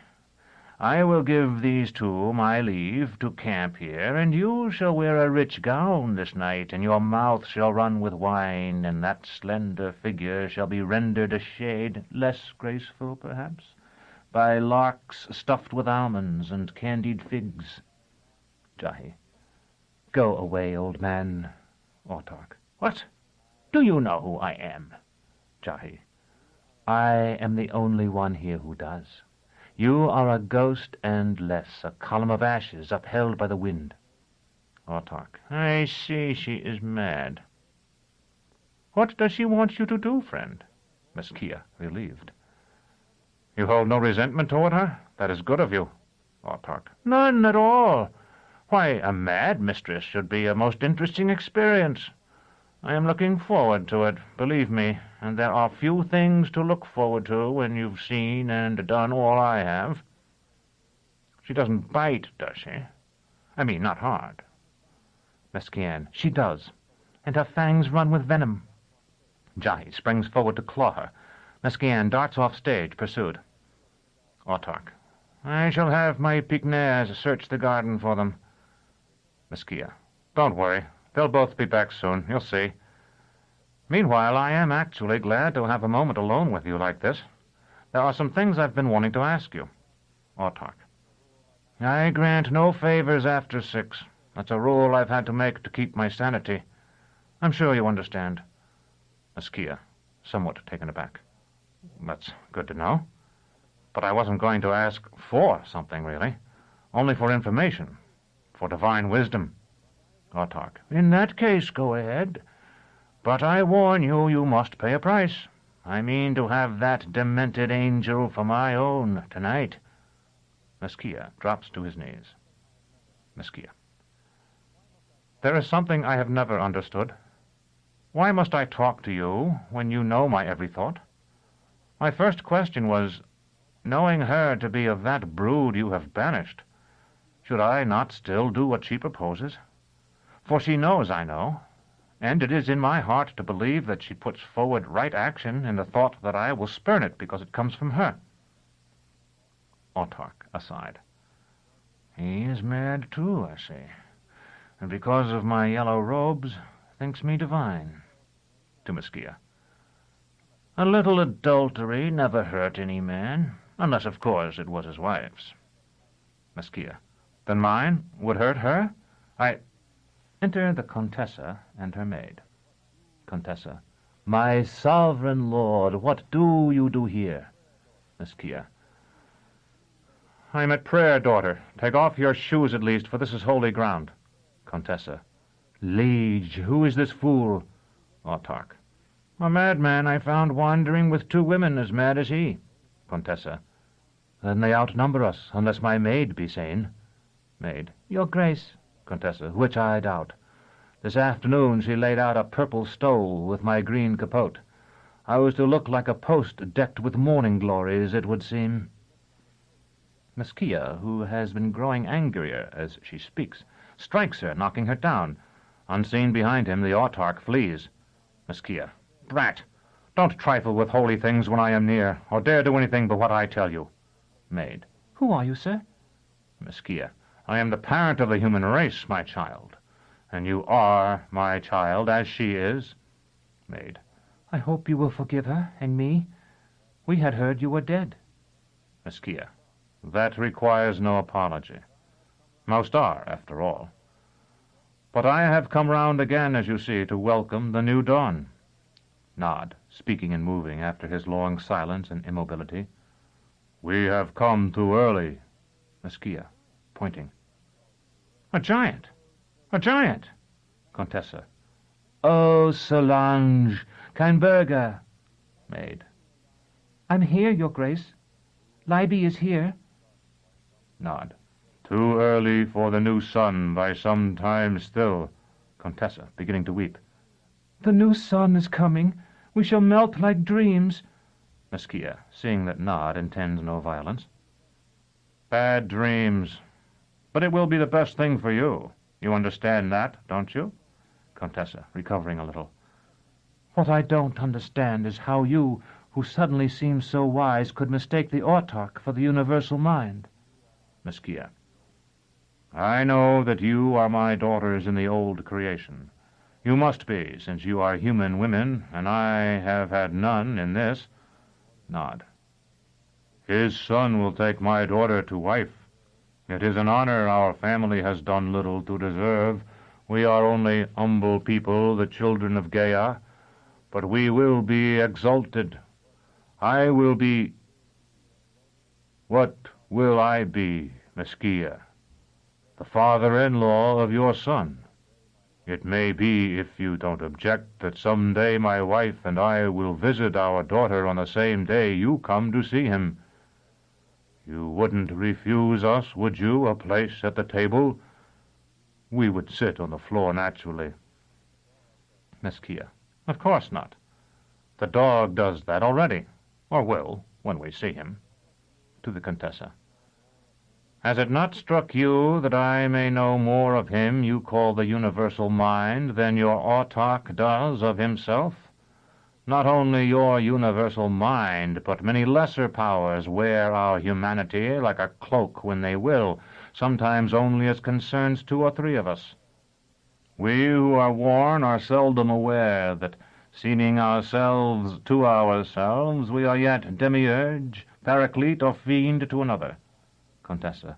S3: I will give these two my leave to camp here, and you shall wear a rich gown this night, and your mouth shall run with wine, and that slender figure shall be rendered a shade less graceful, perhaps, by larks stuffed with almonds and candied figs.
S1: Jahi.
S3: Go away, old man.
S1: Autarch.
S3: What? Do you know who I am?
S1: Jahi.
S3: I am the only one here who does. You are a ghost and less, a column of ashes upheld by the wind.
S1: Autarch.
S3: I see she is mad. What does she want you to do, friend?
S1: Mesquia, relieved. You hold no resentment toward her? That is good of you. Autarch.
S3: None at all. Why, a mad mistress should be a most interesting experience. I am looking forward to it, believe me, and there are few things to look forward to when you've seen and done all I have. She doesn't bite, does she? I mean, not hard.
S1: Mesquian.
S6: She does, and her fangs run with venom.
S1: Jahi springs forward to claw her. Mesquian darts off stage, pursued. Autarch.
S3: I shall have my piquenaires search the garden for them.
S1: Mesquia. Don't worry. They'll both be back soon. You'll see. Meanwhile, I am actually glad to have a moment alone with you like this. There are some things I've been wanting to ask you. Autarch.
S3: I grant no favors after 6. That's a rule I've had to make to keep my sanity. I'm sure you understand.
S4: Askia, somewhat taken aback. That's good to know. But I wasn't going to ask for something, really. Only for information. For divine wisdom. Autarch. In that case, go ahead. But I warn you, you must pay a price. I mean to have that demented angel for my own tonight. Askia drops to his knees. Askia. There is something I have never understood. Why must I talk to you when you know my every thought? My first question was, knowing her to be of that brood you have banished, should I not still do what she proposes? For she knows I know, and it is in my heart to believe that she puts forward right action in the thought that I will spurn it because it comes from her. Autarch, aside. He is mad too, I see, and because of my yellow robes, thinks me divine. To Askia. A little adultery never hurt any man, unless, of course, it was his wife's. Askia. Then mine would hurt her? Enter the Contessa and her maid. Contessa. My sovereign lord, what do you do here? Askia. I'm at prayer, daughter. Take off your shoes at least, for this is holy ground. Contessa. Liege, who is this fool? Autarch. A madman I found wandering with 2 women as mad as he. Contessa. Then they outnumber us, unless my maid be sane. Maid. Your grace. Contessa. Which I doubt. This afternoon she laid out a purple stole with my green capote. I was to look like a post decked with morning glories, it would seem. Askia, who has been growing angrier as she speaks, strikes her, knocking her down. Unseen behind him, the Autarch flees. Askia. Brat! Don't trifle with holy things when I am near, or dare do anything but what I tell you. Maid. Who are you, sir? Askia. I am the parent of the human race, my child. And you are my child, as she is. Maid. I hope you will forgive her, and me. We had heard you were dead. Askia. That requires no apology. Most are, after all. But I have come round again, as you see, to welcome the new dawn. Nod, speaking and moving after his long silence and immobility. We have come too early. Askia, pointing. A giant! A giant! Contessa. Oh, Solange, Keinberger. Maid. I'm here, your grace. Libby is here. Nod. Too early for the new sun by some time still. Contessa, beginning to weep. The new sun is coming. We shall melt like dreams. Askia, seeing that Nod intends no violence. Bad dreams. But it will be the best thing for you. You understand that, don't you? Contessa, recovering a little. What I don't understand is how you, who suddenly seem so wise, could mistake the Autarch for the universal mind. Askia. I know that you are my daughters in the old creation. You must be, since you are human women, and I have had none in this. Nod. His son will take my daughter to wife. It is an honor our family has done little to deserve. We are only humble people, the children of Gaia, but we will be exalted. I will be... What will I be, Askia? The father-in-law of your son. It may be, if you don't object, that some day my wife and I will visit our daughter on the same day you come to see him. You wouldn't refuse us, would you, a place at the table? We would sit on the floor naturally. Askia. Of course not. The dog does that already, or will, when we see him. To the Contessa. Has it not struck you that I may know more of him you call the universal mind than your Autarch does of himself? Not only your universal mind, but many lesser powers wear our humanity like a cloak when they will, sometimes only as concerns 2 or 3 of us. We who are worn are seldom aware that, seeming ourselves to ourselves, we are yet demiurge, paraclete, or fiend to another. Contessa.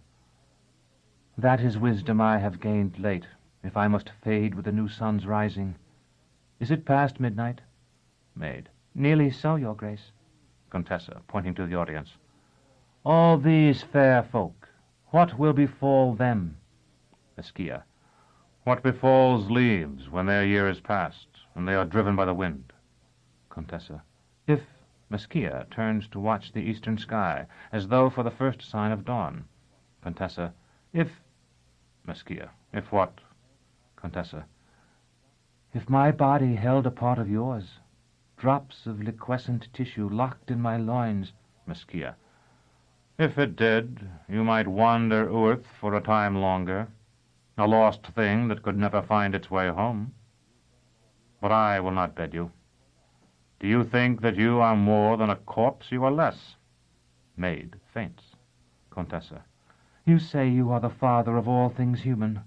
S4: That is wisdom I have gained late, if I must fade with the new sun's rising. Is it past midnight?
S1: Maid.
S5: Nearly so, Your Grace.
S1: Contessa, pointing to the audience.
S3: All these fair folk, what will befall them?
S1: Meskia. What befalls leaves when their year is past, and they are driven by the wind? Contessa. If Meskia turns to watch the eastern sky, as though for the first sign of dawn. Contessa. If... Meskia. If what? Contessa.
S3: If my body held a part of yours, drops of liquescent tissue locked in my loins.
S1: Meskia. If it did, you might wander earth for a time longer, a lost thing that could never find its way home. But I will not bid you. Do you think that you are more than a corpse? You are less. Maid faints. Contessa.
S3: You say you are the father of all things human.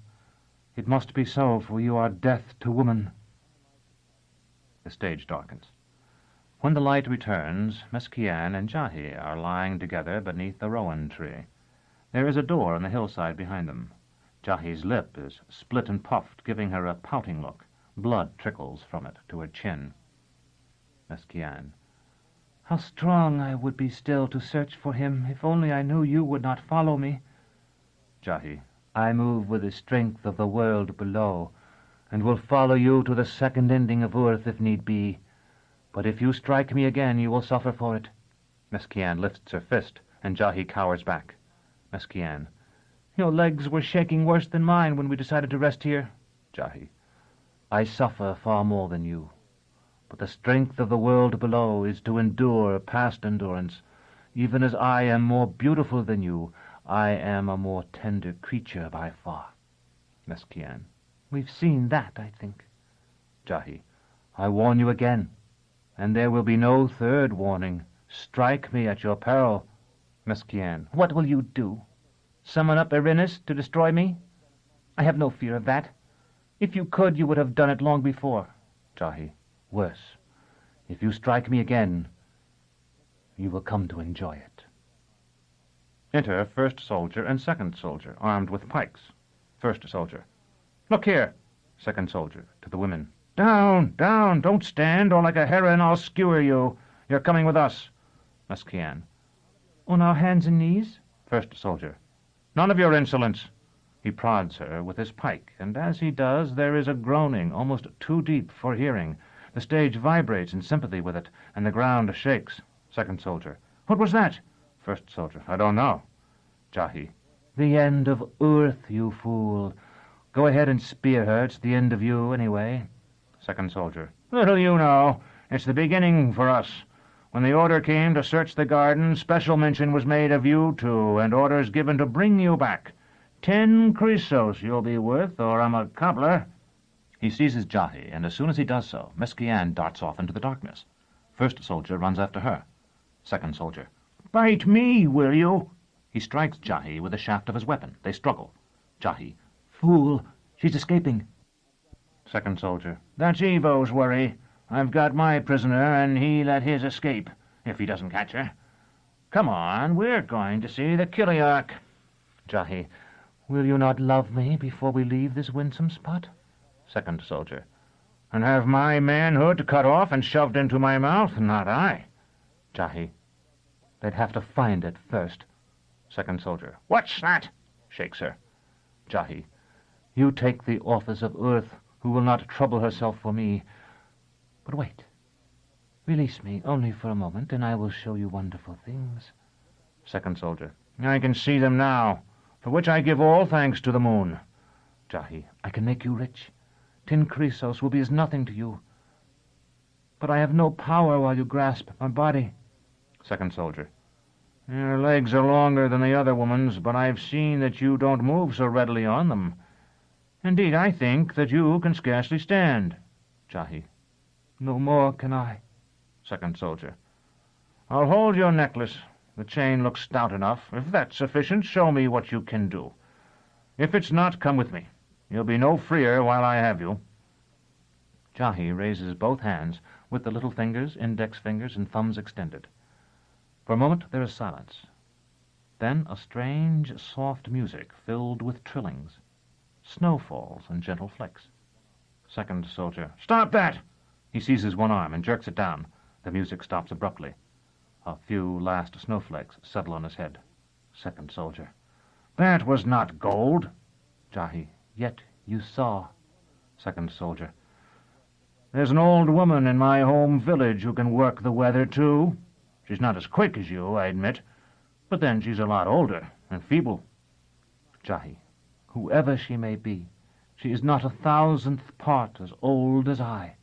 S3: It must be so, for you are death to woman.
S1: The stage darkens. When the light returns, Meskian and Jahi are lying together beneath the rowan tree. There is a door on the hillside behind them. Jahi's lip is split and puffed, giving her a pouting look. Blood trickles from it to her chin. Meskian.
S5: How strong I would be still to search for him, if only I knew you would not follow me.
S1: Jahi.
S3: I move with the strength of the world below, and will follow you to the second ending of earth if need be. But if you strike me again, you will suffer for it.
S1: Meskian lifts her fist, and Jahi cowers back. Meskian.
S5: Your legs were shaking worse than mine when we decided to rest here.
S1: Jahi.
S3: I suffer far more than you. But the strength of the world below is to endure past endurance. Even as I am more beautiful than you, I am a more tender creature by far.
S1: Meskian.
S5: We've seen that, I think.
S1: Jahi.
S3: I warn you again, and there will be no third warning. Strike me at your peril.
S1: Meskian.
S5: What will you do? Summon up Erinus to destroy me? I have no fear of that. If you could, you would have done it long before.
S1: Jahi.
S3: Worse, if you strike me again, you will come to enjoy it.
S1: Enter first soldier and second soldier, armed with pikes. First soldier. Look here. Second soldier, to the women. Down, down, don't stand, or like a heron I'll skewer you. You're coming with us. Meskian.
S5: On our hands and knees?
S1: First soldier. None of your insolence. He prods her with his pike, and as he does, there is a groaning almost too deep for hearing. The stage vibrates in sympathy with it, and the ground shakes. Second soldier. What was that? First soldier. I don't know. Jahi.
S3: The end of earth, you fool. Go ahead and spear her. It's the end of you, anyway.
S1: Second soldier. Little you know. It's the beginning for us. When the order came to search the garden, special mention was made of you two, and orders given to bring you back. 10 chrysos you'll be worth, or I'm a cobbler. He seizes Jahi, and as soon as he does so, Meskian darts off into the darkness. First soldier runs after her. Second soldier. Bite me, will you? He strikes Jahi with the shaft of his weapon. They struggle. Jahi.
S5: Fool, she's escaping.
S1: Second soldier. That's Evo's worry. I've got my prisoner, and he let his escape, if he doesn't catch her. Come on, we're going to see the Kiliarch.
S3: Jahi. Will you not love me before we leave this winsome spot?
S1: Second soldier. And have my manhood cut off and shoved into my mouth? Not I.
S3: Jahi. They'd have to find it first.
S1: Second soldier. What's that? Shakes her.
S3: Jahi. You take the office of earth, who will not trouble herself for me. But wait. Release me only for a moment, and I will show you wonderful things.
S1: Second soldier. I can see them now, for which I give all thanks to the moon.
S3: Jahi. I can make you rich. 10 chrysos will be as nothing to you. But I have no power while you grasp my body.
S1: Second soldier. Your legs are longer than the other woman's, but I've seen that you don't move so readily on them. Indeed, I think that you can scarcely stand.
S3: Jahi.
S5: No more can I.
S1: Second soldier. I'll hold your necklace. The chain looks stout enough. If that's sufficient, show me what you can do. If it's not, come with me. You'll be no freer while I have you. Jahi raises both hands, with the little fingers, index fingers, and thumbs extended. For a moment there is silence. Then a strange, soft music filled with trillings. Snow falls in gentle flecks. Second soldier. Stop that!
S5: He seizes one arm and jerks it down. The music stops abruptly. A few last snowflakes settle on his head. Second soldier.
S3: That was not gold.
S5: Jahi. Yet you saw. Second soldier.
S3: There's an old woman in my home village who can work the weather, too. She's not as quick as you, I admit, but then she's a lot older and feeble.
S5: Jahi. Whoever she may be, she is not 1,000th part as old as I.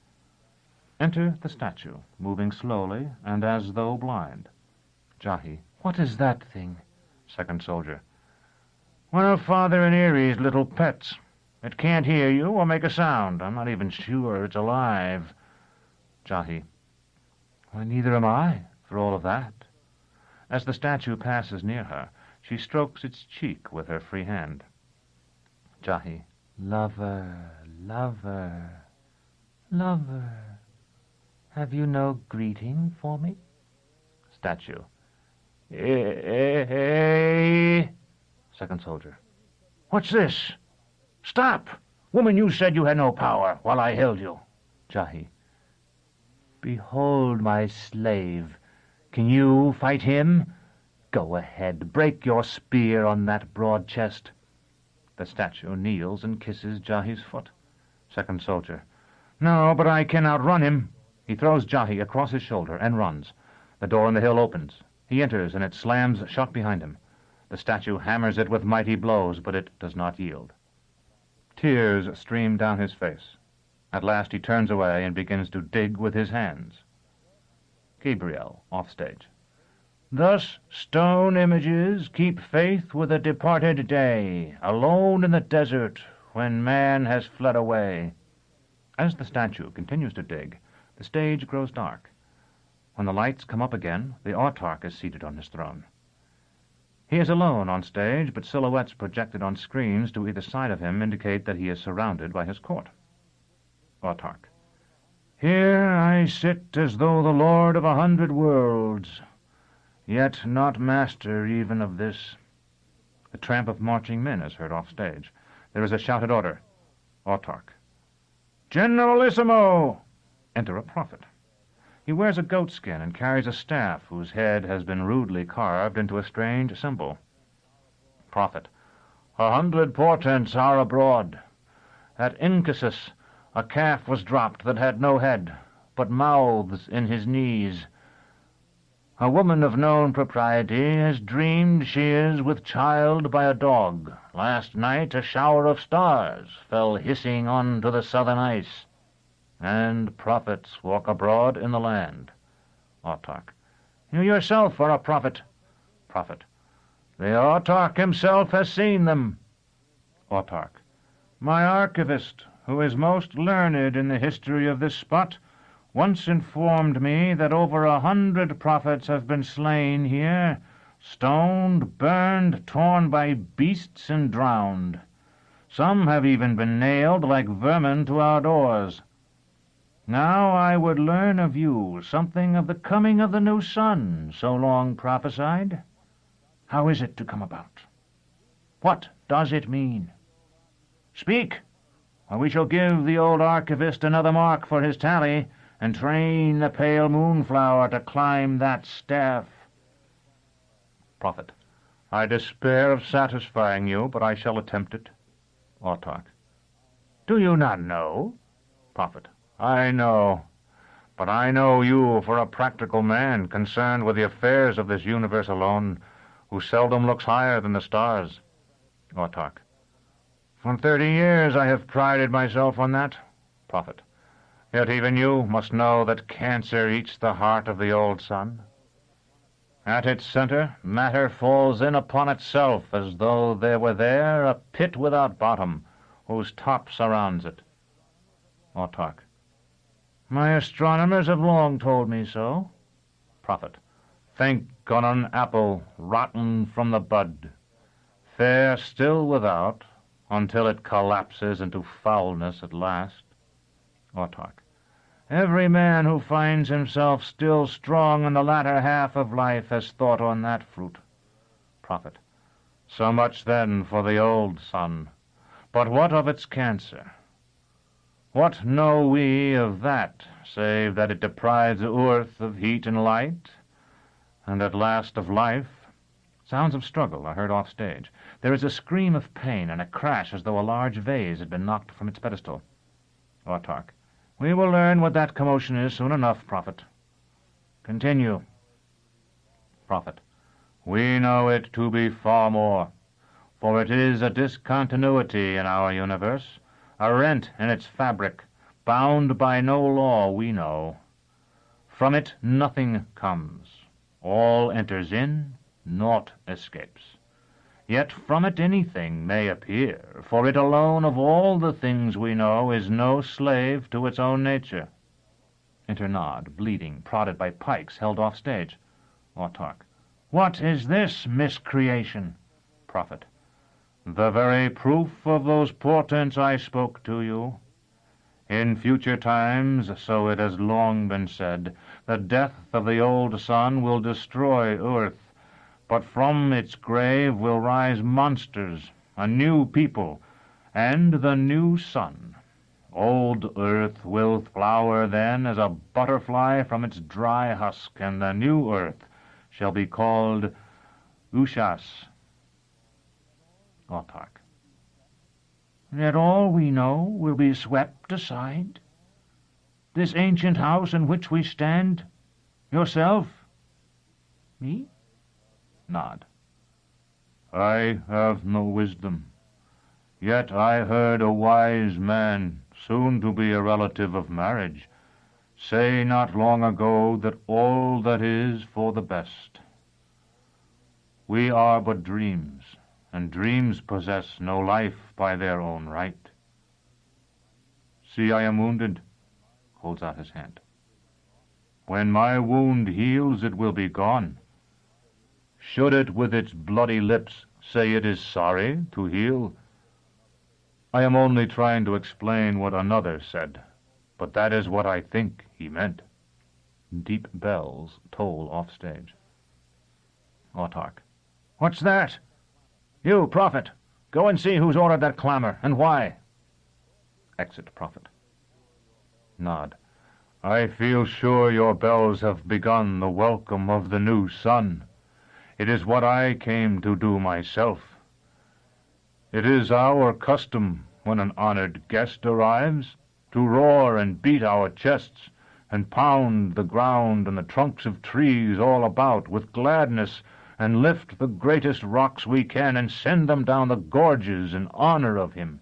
S5: Enter the statue, moving slowly and as though blind. Jahi. What is that thing? Second soldier.
S3: One of Father and Erie's little pets. It can't hear you or make a sound. I'm not even sure it's alive.
S5: Jahi. Why, neither am I, for all of that. As the statue passes near her, she strokes its cheek with her free hand. Jahi. Lover, lover, lover, have you no greeting for me? Statue.
S3: Hey.
S5: Second soldier.
S3: What's this? Stop! Woman, you said you had no power while I held you.
S5: Jahi. Behold my slave. Can you fight him? Go ahead, break your spear on that broad chest. The statue kneels and kisses Jahi's foot. Second soldier.
S3: No, but I can outrun him.
S5: He throws Jahi across his shoulder and runs. The door in the hill opens. He enters, and it slams shut behind him. The statue hammers it with mighty blows, but it does not yield. Tears stream down his face. At last he turns away and begins to dig with his hands. Gabriel, offstage.
S3: Thus stone images keep faith with a departed day, alone in the desert when man has fled away.
S5: As the statue continues to dig, the stage grows dark. When the lights come up again, the autarch is seated on his throne. He is alone on stage, but silhouettes projected on screens to either side of him indicate that he is surrounded by his court. Autarch.
S3: Here I sit as though the lord of 100 worlds, yet not master even of this.
S5: The tramp of marching men is heard off stage. There is a shouted order. Autarch.
S3: Generalissimo!
S5: Enter a prophet. He wears a goatskin and carries a staff whose head has been rudely carved into a strange symbol. Prophet.
S3: 100 portents are abroad. At Incasus a calf was dropped that had no head, but mouths in his knees. A woman of known propriety has dreamed she is with child by a dog. Last night a shower of stars fell hissing on to the southern ice. And prophets walk abroad in the land.
S5: Autarch.
S3: You yourself are a prophet.
S5: Prophet.
S3: The autarch himself has seen them.
S5: Autarch.
S3: My archivist, who is most learned in the history of this spot, once informed me that over 100 prophets have been slain here, stoned, burned, torn by beasts, and drowned. Some have even been nailed like vermin to our doors. Now I would learn of you something of the coming of the new sun, so long prophesied. How is it to come about? What does it mean? Speak, or we shall give the old archivist another mark for his tally, and train the pale moonflower to climb that staff.
S5: Prophet. I despair of satisfying you, but I shall attempt it. Autarch.
S3: Do you not know?
S5: Prophet.
S3: I know, but I know you for a practical man concerned with the affairs of this universe alone, who seldom looks higher than the stars.
S5: Autarch.
S3: For 30 years I have prided myself on that.
S5: Prophet.
S3: Yet even you must know that cancer eats the heart of the old sun. At its center, matter falls in upon itself as though there were there a pit without bottom, whose top surrounds it.
S5: Autarch.
S3: My astronomers have long told me so.
S5: Prophet.
S3: Think on an apple rotten from the bud, fair still without, until it collapses into foulness at last.
S5: Autarch.
S3: Every man who finds himself still strong in the latter half of life has thought on that fruit.
S5: Prophet.
S3: So much then for the old sun. But what of its cancer? What know we of that,
S1: save that it deprives the earth of heat and light, and at last of life. Sounds of struggle are heard off stage. There is a scream of pain and a crash as though a large vase had been knocked from its pedestal. Autarch. We will learn what that commotion is soon enough, Prophet. Continue. Prophet. We know it to be far more, for it is a discontinuity in our universe, a rent in its fabric, bound by no law we know. From it nothing comes. All enters in, naught escapes. Yet from it anything may appear, for it alone of all the things we know is no slave to its own nature. Enter Nod, bleeding, prodded by pikes held off stage. Autarch. What is this miscreation? Prophet. The very proof of those portents I spoke to you. In future times, so it has long been said, the death of the old sun will destroy earth, but from its grave will rise monsters, a new people, and the new sun. Old earth will flower then as a butterfly from its dry husk, and the new earth shall be called Ushas. Autarch. Yet all we know will be swept aside? This ancient house in which we stand? Yourself? Me? Nod. I have no wisdom. Yet I heard a wise man, soon to be a relative of marriage, say not long ago that all that is for the best. We are but dreams, and dreams possess no life by their own right. See, I am wounded, holds out his hand. When my wound heals, it will be gone. Should it with its bloody lips say it is sorry to heal? I am only trying to explain what another said, but that is what I think he meant. Deep bells toll off stage. Autarch. What's that? You, Prophet, go and see who's ordered that clamor, and why. Exit Prophet. Nod. I feel sure your bells have begun the welcome of the new sun. It is what I came to do myself. It is our custom, when an honored guest arrives, to roar and beat our chests, and pound the ground and the trunks of trees all about with gladness, and lift the greatest rocks we can, and send them down the gorges in honor of him.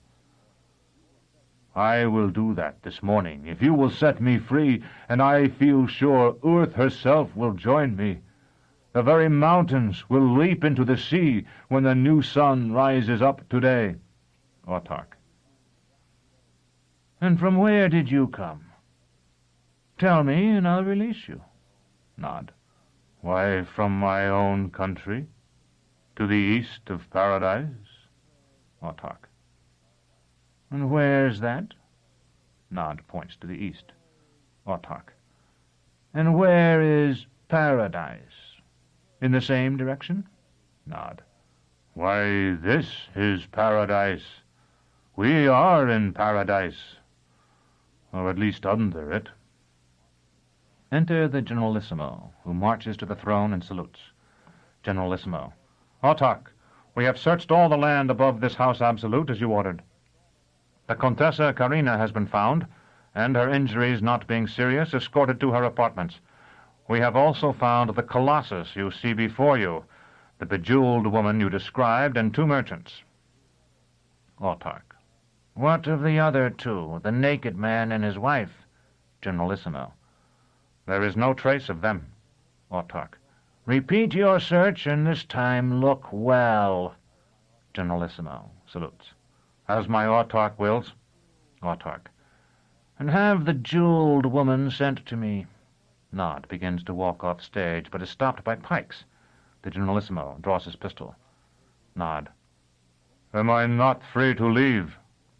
S1: I will do that this morning, if you will set me free, and I feel sure Earth herself will join me. The very mountains will leap into the sea when the new sun rises up today. Autarch. And from where did you come? Tell me, and I'll release you. Nod. Why, from my own country, to the east of paradise. Autarch. And where's that? Nod points to the east. Autarch. And where is paradise? In the same direction? Nod. Why, this is paradise. We are in paradise, or at least under it. Enter the Generalissimo, who marches to the throne and salutes. Generalissimo. Autarch, we have searched all the land above this house absolute as you ordered. The Contessa Karina has been found, and her injuries not being serious, escorted to her apartments. We have also found the Colossus you see before you, the bejeweled woman you described, and 2 merchants. Autarch. What of the other 2, the naked man and his wife? Generalissimo. There is no trace of them. Autarch. Repeat your search, and this time look well. Generalissimo salutes. As my Autarch wills. Autarch. And have the jeweled woman sent to me. Nod begins to walk off stage, but is stopped by pikes. The Generalissimo draws his pistol. Nod. Am I not free to leave?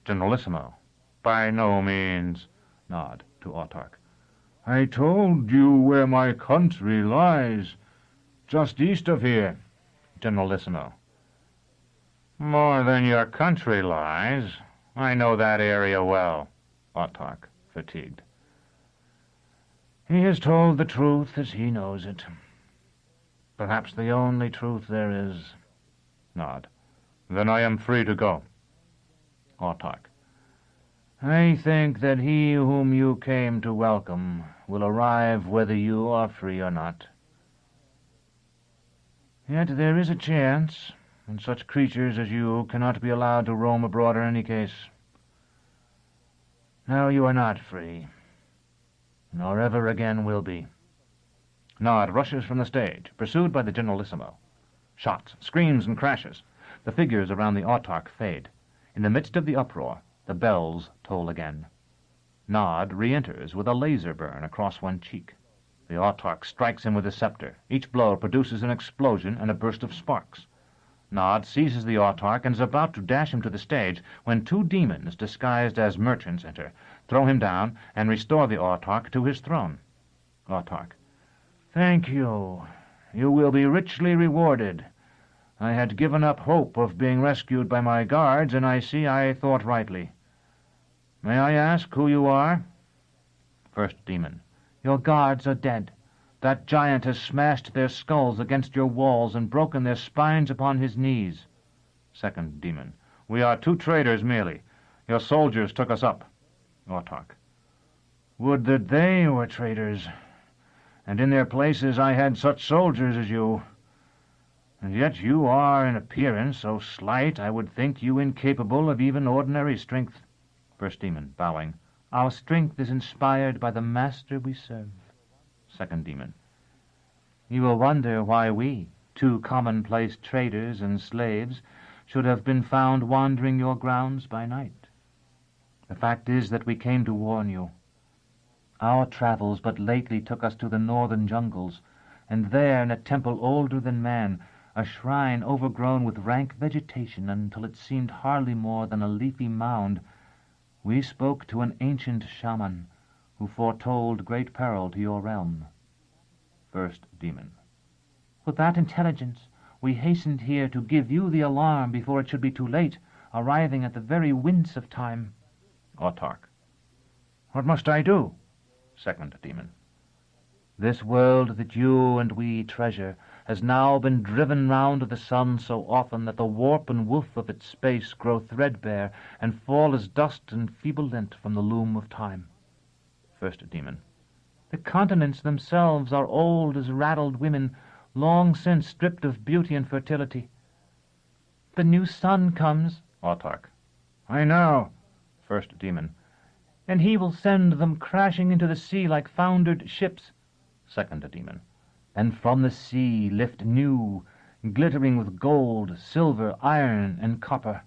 S1: Generalissimo. By no means. Nod to Autarch. I told you where my country lies, just east of here. Generalissimo. More than your country lies. I know that area well. Autarch, fatigued.
S3: He has told the truth as he knows it. Perhaps the only truth there is.
S1: Nod. Then I am free to go. Autark.
S3: I think that he whom you came to welcome will arrive whether you are free or not. Yet there is a chance, and such creatures as you cannot be allowed to roam abroad in any case. Now you are not free, nor ever again will be.
S1: Nod rushes from the stage, pursued by the Generalissimo. Shots, screams, and crashes. The figures around the Autark fade. In the midst of the uproar, the bells toll again. Nod re-enters with a laser burn across one cheek. The Autark strikes him with his scepter. Each blow produces an explosion and a burst of sparks. Nod seizes the Autark and is about to dash him to the stage when two demons disguised as merchants enter, throw him down, and restore the Autark to his throne. Autark.
S3: Thank you. You will be richly rewarded. I had given up hope of being rescued by my guards, and I see I thought rightly. May I ask who you are?
S1: First Demon.
S3: Your guards are dead. That giant has smashed their skulls against your walls and broken their spines upon his knees.
S1: Second Demon. We are two traders merely. Your soldiers took us up. Autark.
S3: Would that they were traitors, and in their places I had such soldiers as you. And yet you are in appearance so slight I would think you incapable of even ordinary strength.
S1: First Demon, bowing.
S6: Our strength is inspired by the master we serve.
S1: Second Demon.
S6: You will wonder why we, two commonplace traders and slaves, should have been found wandering your grounds by night. The fact is that we came to warn you. Our travels but lately took us to the northern jungles, and there, in a temple older than man, a shrine overgrown with rank vegetation until it seemed hardly more than a leafy mound, we spoke to an ancient shaman who foretold great peril to your realm.
S1: First Demon.
S6: With that intelligence, we hastened here to give you the alarm before it should be too late, arriving at the very wince of time.
S1: Autark.
S3: What must I do?
S1: Second Demon.
S6: This world that you and we treasure has now been driven round to the sun so often that the warp and woof of its space grow threadbare and fall as dust and feeble lint from the loom of time.
S1: First Demon.
S6: The continents themselves are old as raddled women, long since stripped of beauty and fertility. The new sun comes.
S1: Autark.
S3: I know.
S1: First Demon.
S6: And he will send them crashing into the sea like foundered ships.
S1: Second Demon.
S6: And from the sea lift new, glittering with gold, silver, iron, and copper,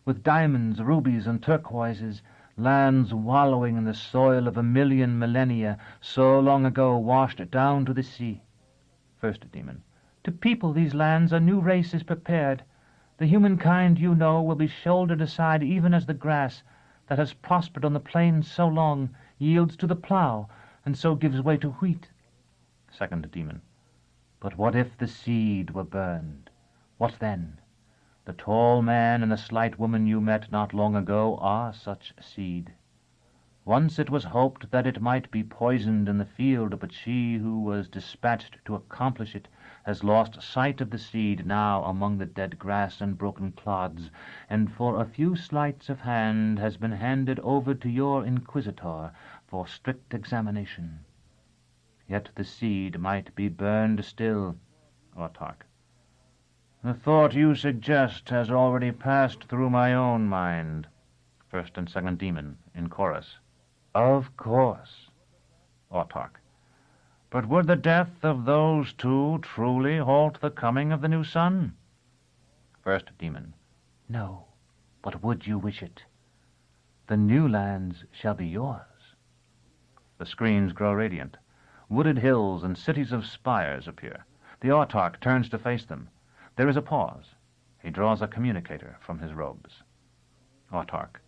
S6: with diamonds, rubies, and turquoises, lands wallowing in the soil of 1,000,000 millennia so long ago washed down to the sea.
S1: First Demon.
S6: To people these lands a new race is prepared. The humankind you know will be shouldered aside even as the grass, that has prospered on the plains so long, yields to the plough, and so gives way to wheat.
S1: Second Demon.
S6: But what if the seed were burned? What then? The tall man and the slight woman you met not long ago are such seed. Once it was hoped that it might be poisoned in the field, but she who was dispatched to accomplish it has lost sight of the seed now among the dead grass and broken clods, and for a few sleights of hand has been handed over to your inquisitor for strict examination. Yet the seed might be burned still.
S1: Autark.
S3: The thought you suggest has already passed through my own mind.
S1: First and Second Demon, in chorus.
S3: Of course.
S1: Autark.
S3: But would the death of those two truly halt the coming of the new sun?
S1: First Demon.
S6: No, but would you wish it? The new lands shall be yours.
S1: The screens grow radiant. Wooded hills and cities of spires appear. The Autark turns to face them. There is a pause. He draws a communicator from his robes. Autark.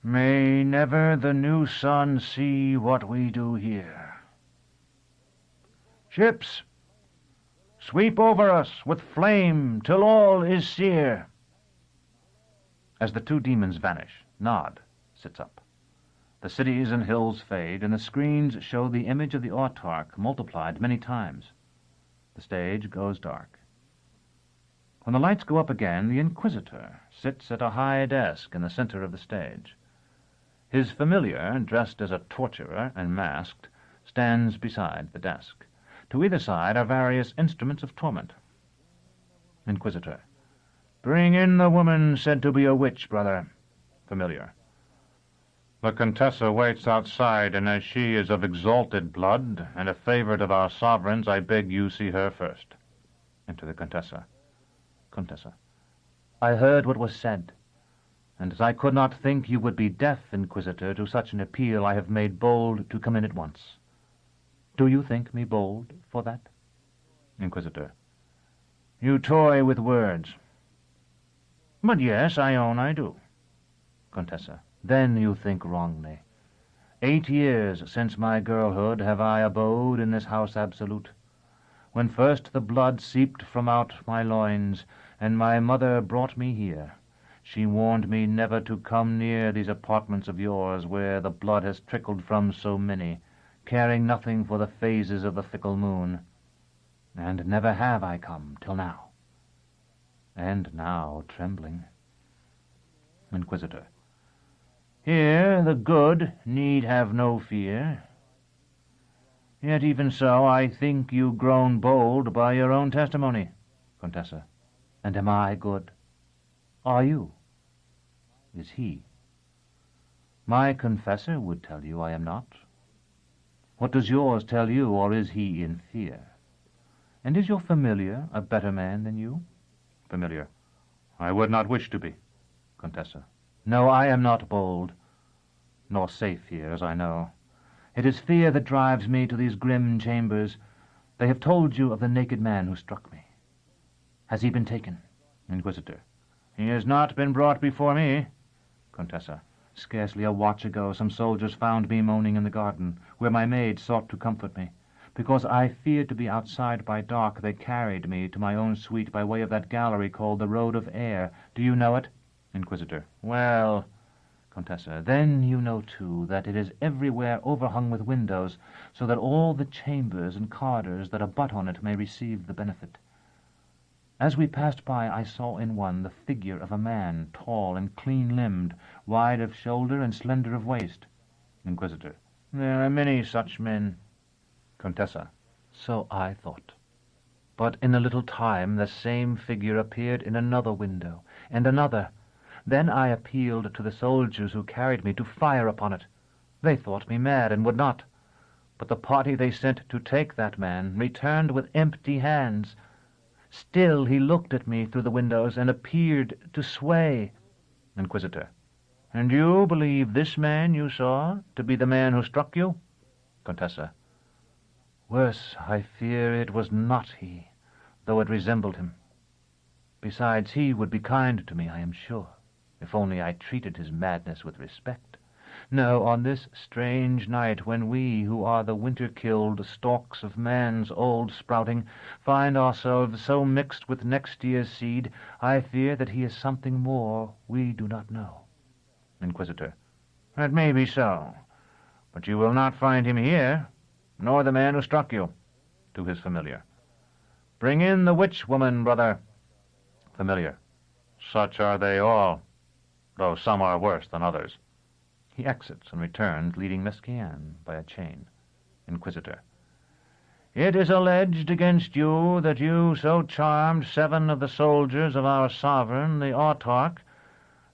S3: May never the new sun see what we do here. Ships, sweep over us with flame till all is sear.
S1: As the two demons vanish, Nod sits up. The cities and hills fade, and the screens show the image of the autarch multiplied many times. The stage goes dark. When the lights go up again, the Inquisitor sits at a high desk in the center of the stage. His familiar, dressed as a torturer and masked, stands beside the desk. To either side are various instruments of torment. Inquisitor. Bring in the woman said to be a witch, brother. Familiar. The Contessa waits outside, and as she is of exalted blood, and a favorite of our sovereigns, I beg you see her first. Enter the Contessa. Contessa. I heard what was said, and as I could not think you would be deaf, Inquisitor, to such an appeal, I have made bold to come in at once. Do you think me bold for that? Inquisitor. You toy with words. But yes, I own I do. Contessa. Then you think wrongly. 8 years since my girlhood have I abode in this house absolute. When first the blood seeped from out my loins, and my mother brought me here, she warned me never to come near these apartments of yours, where the blood has trickled from so many, caring nothing for the phases of the fickle moon. And never have I come till now. And now trembling. Inquisitor. Here the good need have no fear. Yet even so I think you grown bold by your own testimony. Contessa. And am I good? Are you? Is he? My confessor would tell you I am not. What does yours tell you, or is he in fear? And is your familiar a better man than you? Familiar. I would not wish to be. Contessa. No, I am not bold, nor safe here, as I know. It is fear that drives me to these grim chambers. They have told you of the naked man who struck me. Has he been taken? Inquisitor. He has not been brought before me. Contessa. Scarcely a watch ago some soldiers found me moaning in the garden, where my maid sought to comfort me. Because I feared to be outside by dark, they carried me to my own suite by way of that gallery called the Road of Air. Do you know it? Inquisitor. Well... Contessa. Then you know, too, that it is everywhere overhung with windows, so that all the chambers and corridors that abut on it may receive the benefit. As we passed by, I saw in one the figure of a man, tall and clean-limbed, wide of shoulder and slender of waist. Inquisitor. There are many such men. Contessa. So I thought. But in a little time the same figure appeared in another window, and another. Then I appealed to the soldiers who carried me to fire upon it. They thought me mad and would not. But the party they sent to take that man returned with empty hands. Still he looked at me through the windows and appeared to sway. Inquisitor. And you believe this man you saw to be the man who struck you? Contessa. Worse, I fear it was not he, though it resembled him. Besides, he would be kind to me, I am sure, if only I treated his madness with respect. No, on this strange night, when we, who are the winter-killed stalks of man's old sprouting, find ourselves so mixed with next year's seed, I fear that he is something more we do not know. Inquisitor. That may be so, but you will not find him here, nor the man who struck you. To his familiar. Bring in the witch-woman, brother. Familiar. Such are they all, though some are worse than others. He exits and returns, leading Mesquian by a chain. Inquisitor. It is alleged against you that you so charmed 7 of the soldiers of our sovereign, the autarch,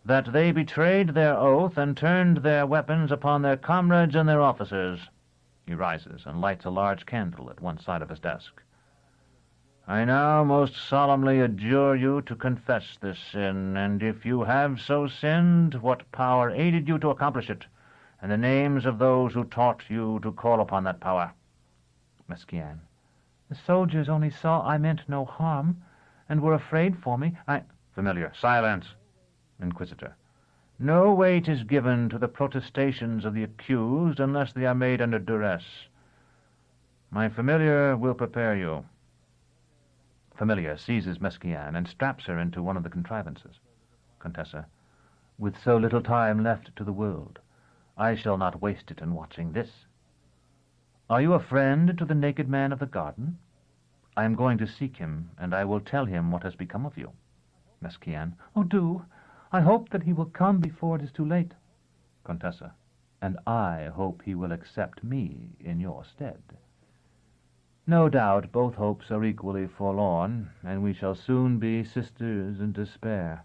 S1: that they betrayed their oath and turned their weapons upon their comrades and their officers. He rises and lights a large candle at one side of his desk. I now most solemnly adjure you to confess this sin, and if you have so sinned, what power aided you to accomplish it, and the names of those who taught you to call upon that power. Mesquian. The soldiers only saw I meant no harm, and were afraid for me. Familiar. Silence. Inquisitor. No weight is given to the protestations of the accused unless they are made under duress. My familiar will prepare you. Familiar seizes Mesquian and straps her into one of the contrivances. Contessa. With so little time left to the world,
S3: I shall not waste it in watching this. Are you a friend to the naked man of the garden? I am going to seek him, and I will tell him what has become of you. Mesquian.
S6: Oh, do. I hope that he will come before it is too late.
S3: Contessa. And I hope he will accept me in your stead. No doubt both hopes are equally forlorn, and we shall soon be sisters in despair.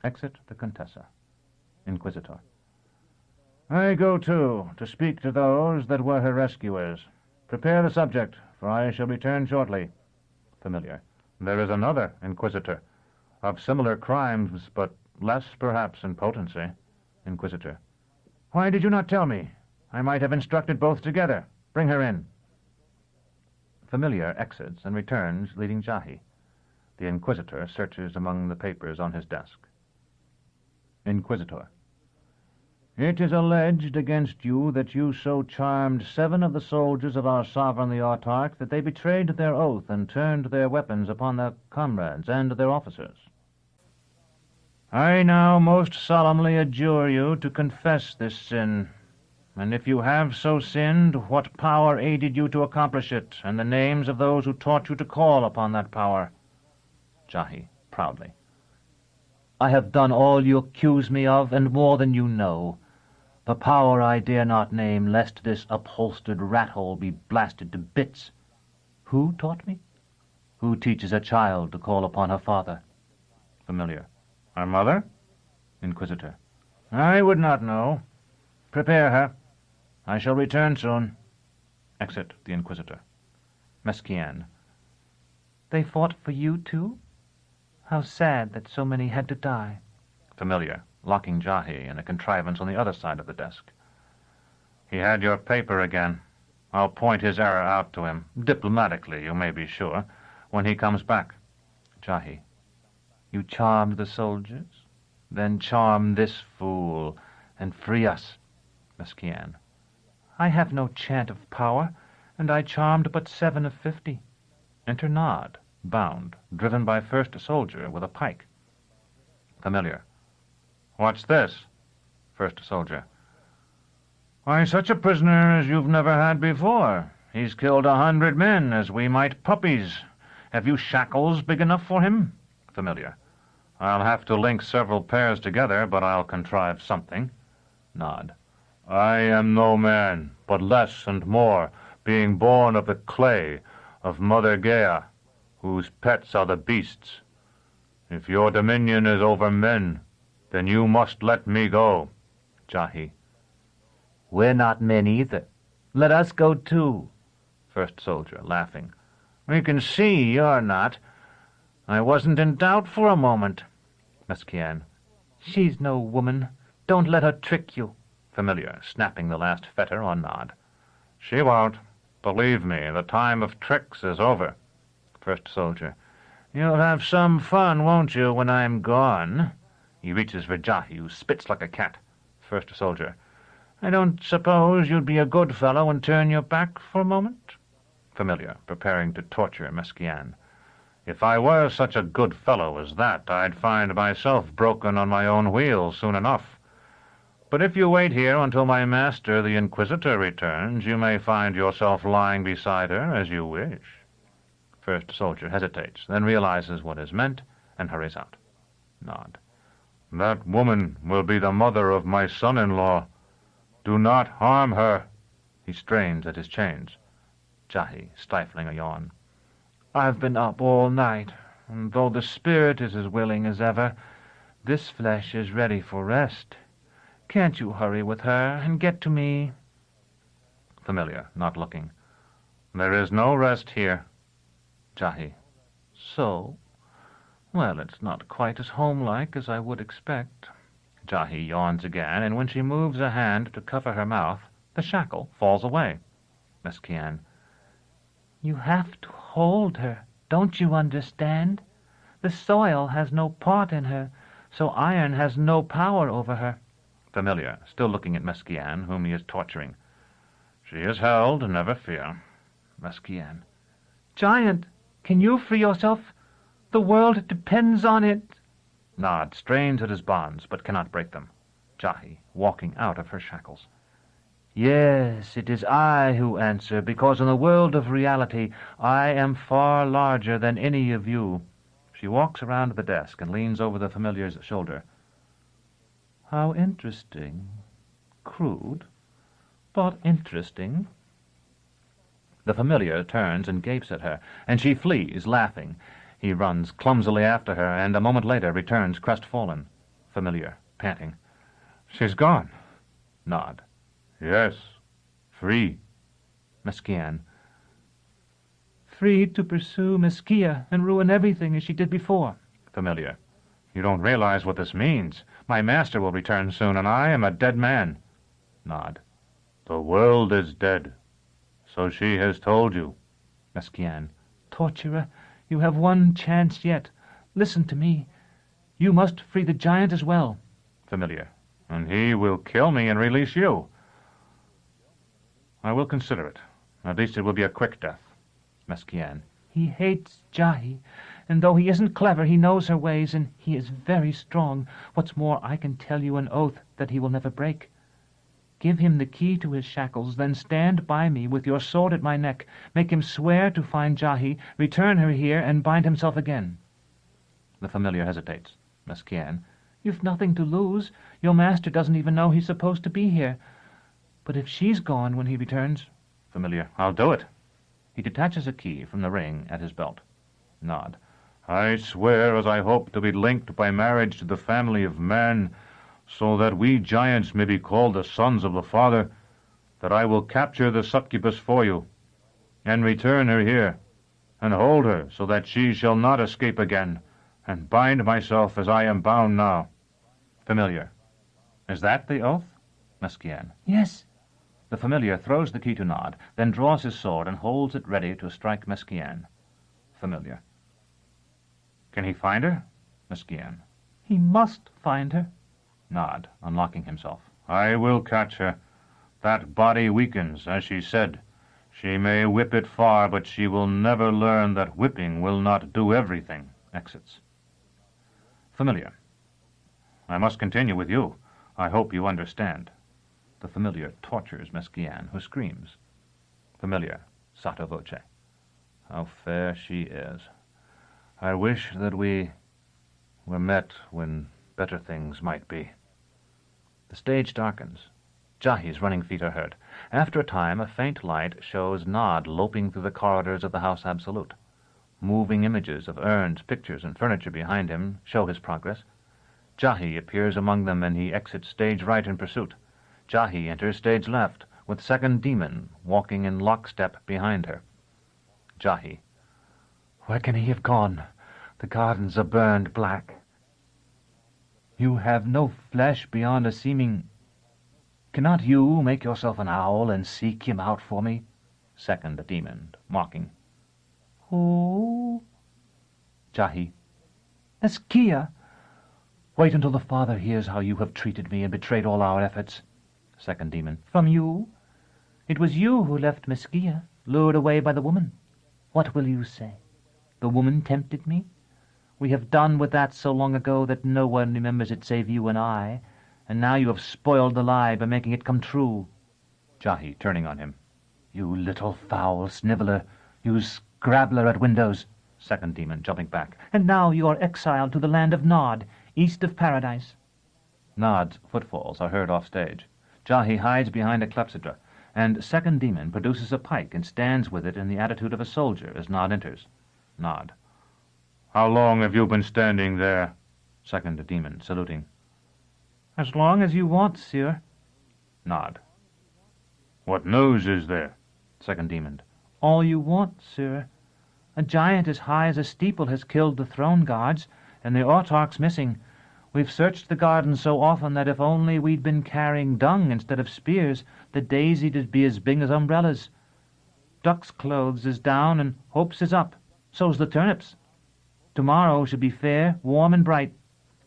S3: Exit the Contessa. Inquisitor. I go too, to speak to those that were her rescuers. Prepare the subject, for I shall return shortly. Familiar. There is another, Inquisitor, of similar crimes, but less perhaps in potency. Inquisitor. Why did you not tell me? I might have instructed both together. Bring her in. Familiar exits and returns, leading Jahi. The Inquisitor searches among the papers on his desk. Inquisitor. It is alleged against you that you so charmed 7 of the soldiers of our sovereign the Autarch that they betrayed their oath and turned their weapons upon their comrades and their officers. I now most solemnly adjure you to confess this sin, and if you have so sinned, what power aided you to accomplish it, and the names of those who taught you to call upon that power. Jahi, proudly. I have done all you accuse me of, and more than you know. The power I dare not name, lest this upholstered rat-hole be blasted to bits. Who taught me? Who teaches a child to call upon her father? Familiar. Her mother? Inquisitor. I would not know. Prepare her. I shall return soon. Exit the Inquisitor. Mesquian.
S6: They fought for you, too? How sad that so many had to die.
S3: Familiar, locking Jahi in a contrivance on the other side of the desk. He had your paper again. I'll point his error out to him, diplomatically, you may be sure, when he comes back. Jahi. You charmed the soldiers? Then charm this fool, and free us. Mesquian.
S6: I have no chant of power, and I charmed but 7 of 50.
S3: Enter Nod, bound, driven by first soldier with a pike. Familiar. What's this? First soldier. Why, such a prisoner as you've never had before. He's killed 100 men, as we might puppies. Have you shackles big enough for him? Familiar. I'll have to link several pairs together, but I'll contrive something. Nod. I am no man, but less and more, being born of the clay of Mother Gaia, whose pets are the beasts. If your dominion is over men, then you must let me go. Jahi. We're not men either. Let us go too. First soldier, laughing. We can see you're not. I wasn't in doubt for a moment. Mesquian.
S6: She's no woman. Don't let her trick you.
S3: Familiar, snapping the last fetter on Nod. She won't. Believe me, the time of tricks is over. First soldier. You'll have some fun, won't you, when I'm gone? He reaches for Jahi, who spits like a cat. First soldier. I don't suppose you'd be a good fellow and turn your back for a moment? Familiar, preparing to torture Mesquian. If I were such a good fellow as that, I'd find myself broken on my own wheel soon enough. But if you wait here until my master, the Inquisitor, returns, you may find yourself lying beside her as you wish. First soldier hesitates, then realizes what is meant, and hurries out. Nod. That woman will be the mother of my son-in-law. Do not harm her. He strains at his chains. Jahi, stifling a yawn. I've been up all night, and though the spirit is as willing as ever, this flesh is ready for rest. Can't you hurry with her and get to me? Familiar, not looking. There is no rest here. Jahi. So? Well, it's not quite as homelike as I would expect. Jahi yawns again, and when she moves a hand to cover her mouth, the shackle falls away. Mesquian.
S6: You have to hold her. Don't you understand? The soil has no part in her, so iron has no power over her.
S3: Familiar, still looking at Mesquian, whom he is torturing. She is held, never fear. Mesquian.
S6: Giant, can you free yourself? The world depends on it.
S3: Nod strains at his bonds, but cannot break them.
S1: Jahi, walking out of her shackles.
S3: Yes, it is I who answer, because in the world of reality I am far larger than any of you.
S1: She walks around to the desk and leans over the familiar's shoulder.
S3: How interesting. Crude, but interesting.
S1: The familiar turns and gapes at her, and she flees, laughing. He runs clumsily after her, and a moment later returns crestfallen. Familiar, panting. She's gone. Nod. Yes, free.
S3: Mesquian.
S6: Free to pursue Mesquia and ruin everything as she did before.
S1: Familiar. You don't realize what this means. My master will return soon, and I am a dead man. Nod. The world is dead. So she has told you.
S3: Mesquian.
S6: Torturer, you have one chance yet. Listen to me. You must free the giant as well.
S1: Familiar. And he will kill me and release you. I will consider it. At least it will be a quick death. Mesquian.
S6: He hates Jahi, and though he isn't clever, he knows her ways, and he is very strong. What's more, I can tell you an oath that he will never break. Give him the key to his shackles, then stand by me with your sword at my neck. Make him swear to find Jahi, return her here, and bind himself again.
S1: The familiar hesitates. Mesquian.
S6: You've nothing to lose. Your master doesn't even know he's supposed to be here. But if she's gone when he returns...
S1: Familiar. I'll do it. He detaches a key from the ring at his belt. Nod. I swear, as I hope to be linked by marriage to the family of man, so that we giants may be called the sons of the Father, that I will capture the succubus for you, and return her here, and hold her so that she shall not escape again, and bind myself as I am bound now. Familiar. Is that the oath? Mesquian.
S6: Yes.
S1: The familiar throws the key to Nod, then draws his sword and holds it ready to strike Mesquian. Familiar. Can he find her? Mesquian.
S6: He must find her.
S1: Nod, unlocking himself. I will catch her. That body weakens, as she said. She may whip it far, but she will never learn that whipping will not do everything. Exits. Familiar. I must continue with you. I hope you understand. The familiar tortures Mesquian, who screams. Familiar, sotto voce. How fair she is. I wish that we were met when better things might be. The stage darkens. Jahi's running feet are heard. After a time, a faint light shows Nod loping through the corridors of the House Absolute. Moving images of urns, pictures, and furniture behind him show his progress. Jahi appears among them, and he exits stage right in pursuit. Jahi enters stage left, with second demon walking in lockstep behind her. Jahi. Where can he have gone? The gardens are burned black. You have no flesh beyond a seeming... Cannot you make yourself an owl and seek him out for me? Second demon, mocking.
S6: Who?
S3: Jahi.
S6: Mesquia.
S3: Wait until the Father hears how you have treated me and betrayed all our efforts. Second demon.
S6: From you? It was you who left Mesquia, lured away by the woman. What will you say? The woman tempted me? We have done with that so long ago that no one remembers it save you and I, and now you have spoiled the lie by making it come true.
S3: Jahi, turning on him. You little foul sniveler, you scrabbler at windows. Second demon, jumping back.
S6: And now you are exiled to the land of Nod, east of paradise.
S1: Nod's footfalls are heard off stage. Jahi hides behind a clepsydra, and second demon produces a pike and stands with it in the attitude of a soldier as Nod enters. Nod. How long have you been standing there? Second demon, saluting.
S6: As long as you want, sir.
S1: Nod. What news is there? Second demon.
S6: All you want, sir. A giant as high as a steeple has killed the throne guards, and the autarch's missing. We've searched the garden so often that if only we'd been carrying dung instead of spears, the daisy'd be as big as umbrellas. Duck's clothes is down and Hope's is up. So's the turnips. Tomorrow should be fair, warm, and bright.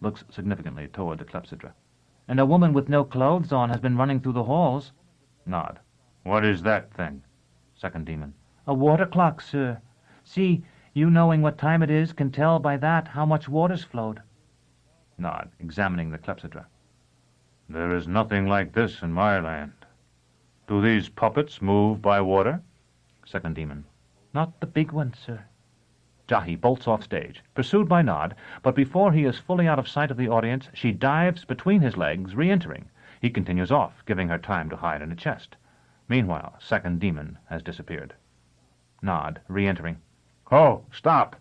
S1: Looks significantly toward the clepsydra.
S6: And a woman with no clothes on has been running through the halls.
S1: Nod. What is that thing? Second demon.
S6: A water clock, sir. See, you knowing what time it is can tell by that how much water's flowed.
S1: Nod, examining the clepsydra.
S4: There is nothing like this in my land. Do these puppets move by water?
S1: Second demon.
S6: Not the big one, sir.
S1: Jahi bolts off stage, pursued by Nod, but before he is fully out of sight of the audience, she dives between his legs, re-entering. He continues off, giving her time to hide in a chest. Meanwhile, second demon has disappeared. Nod, re-entering.
S4: Oh, stop!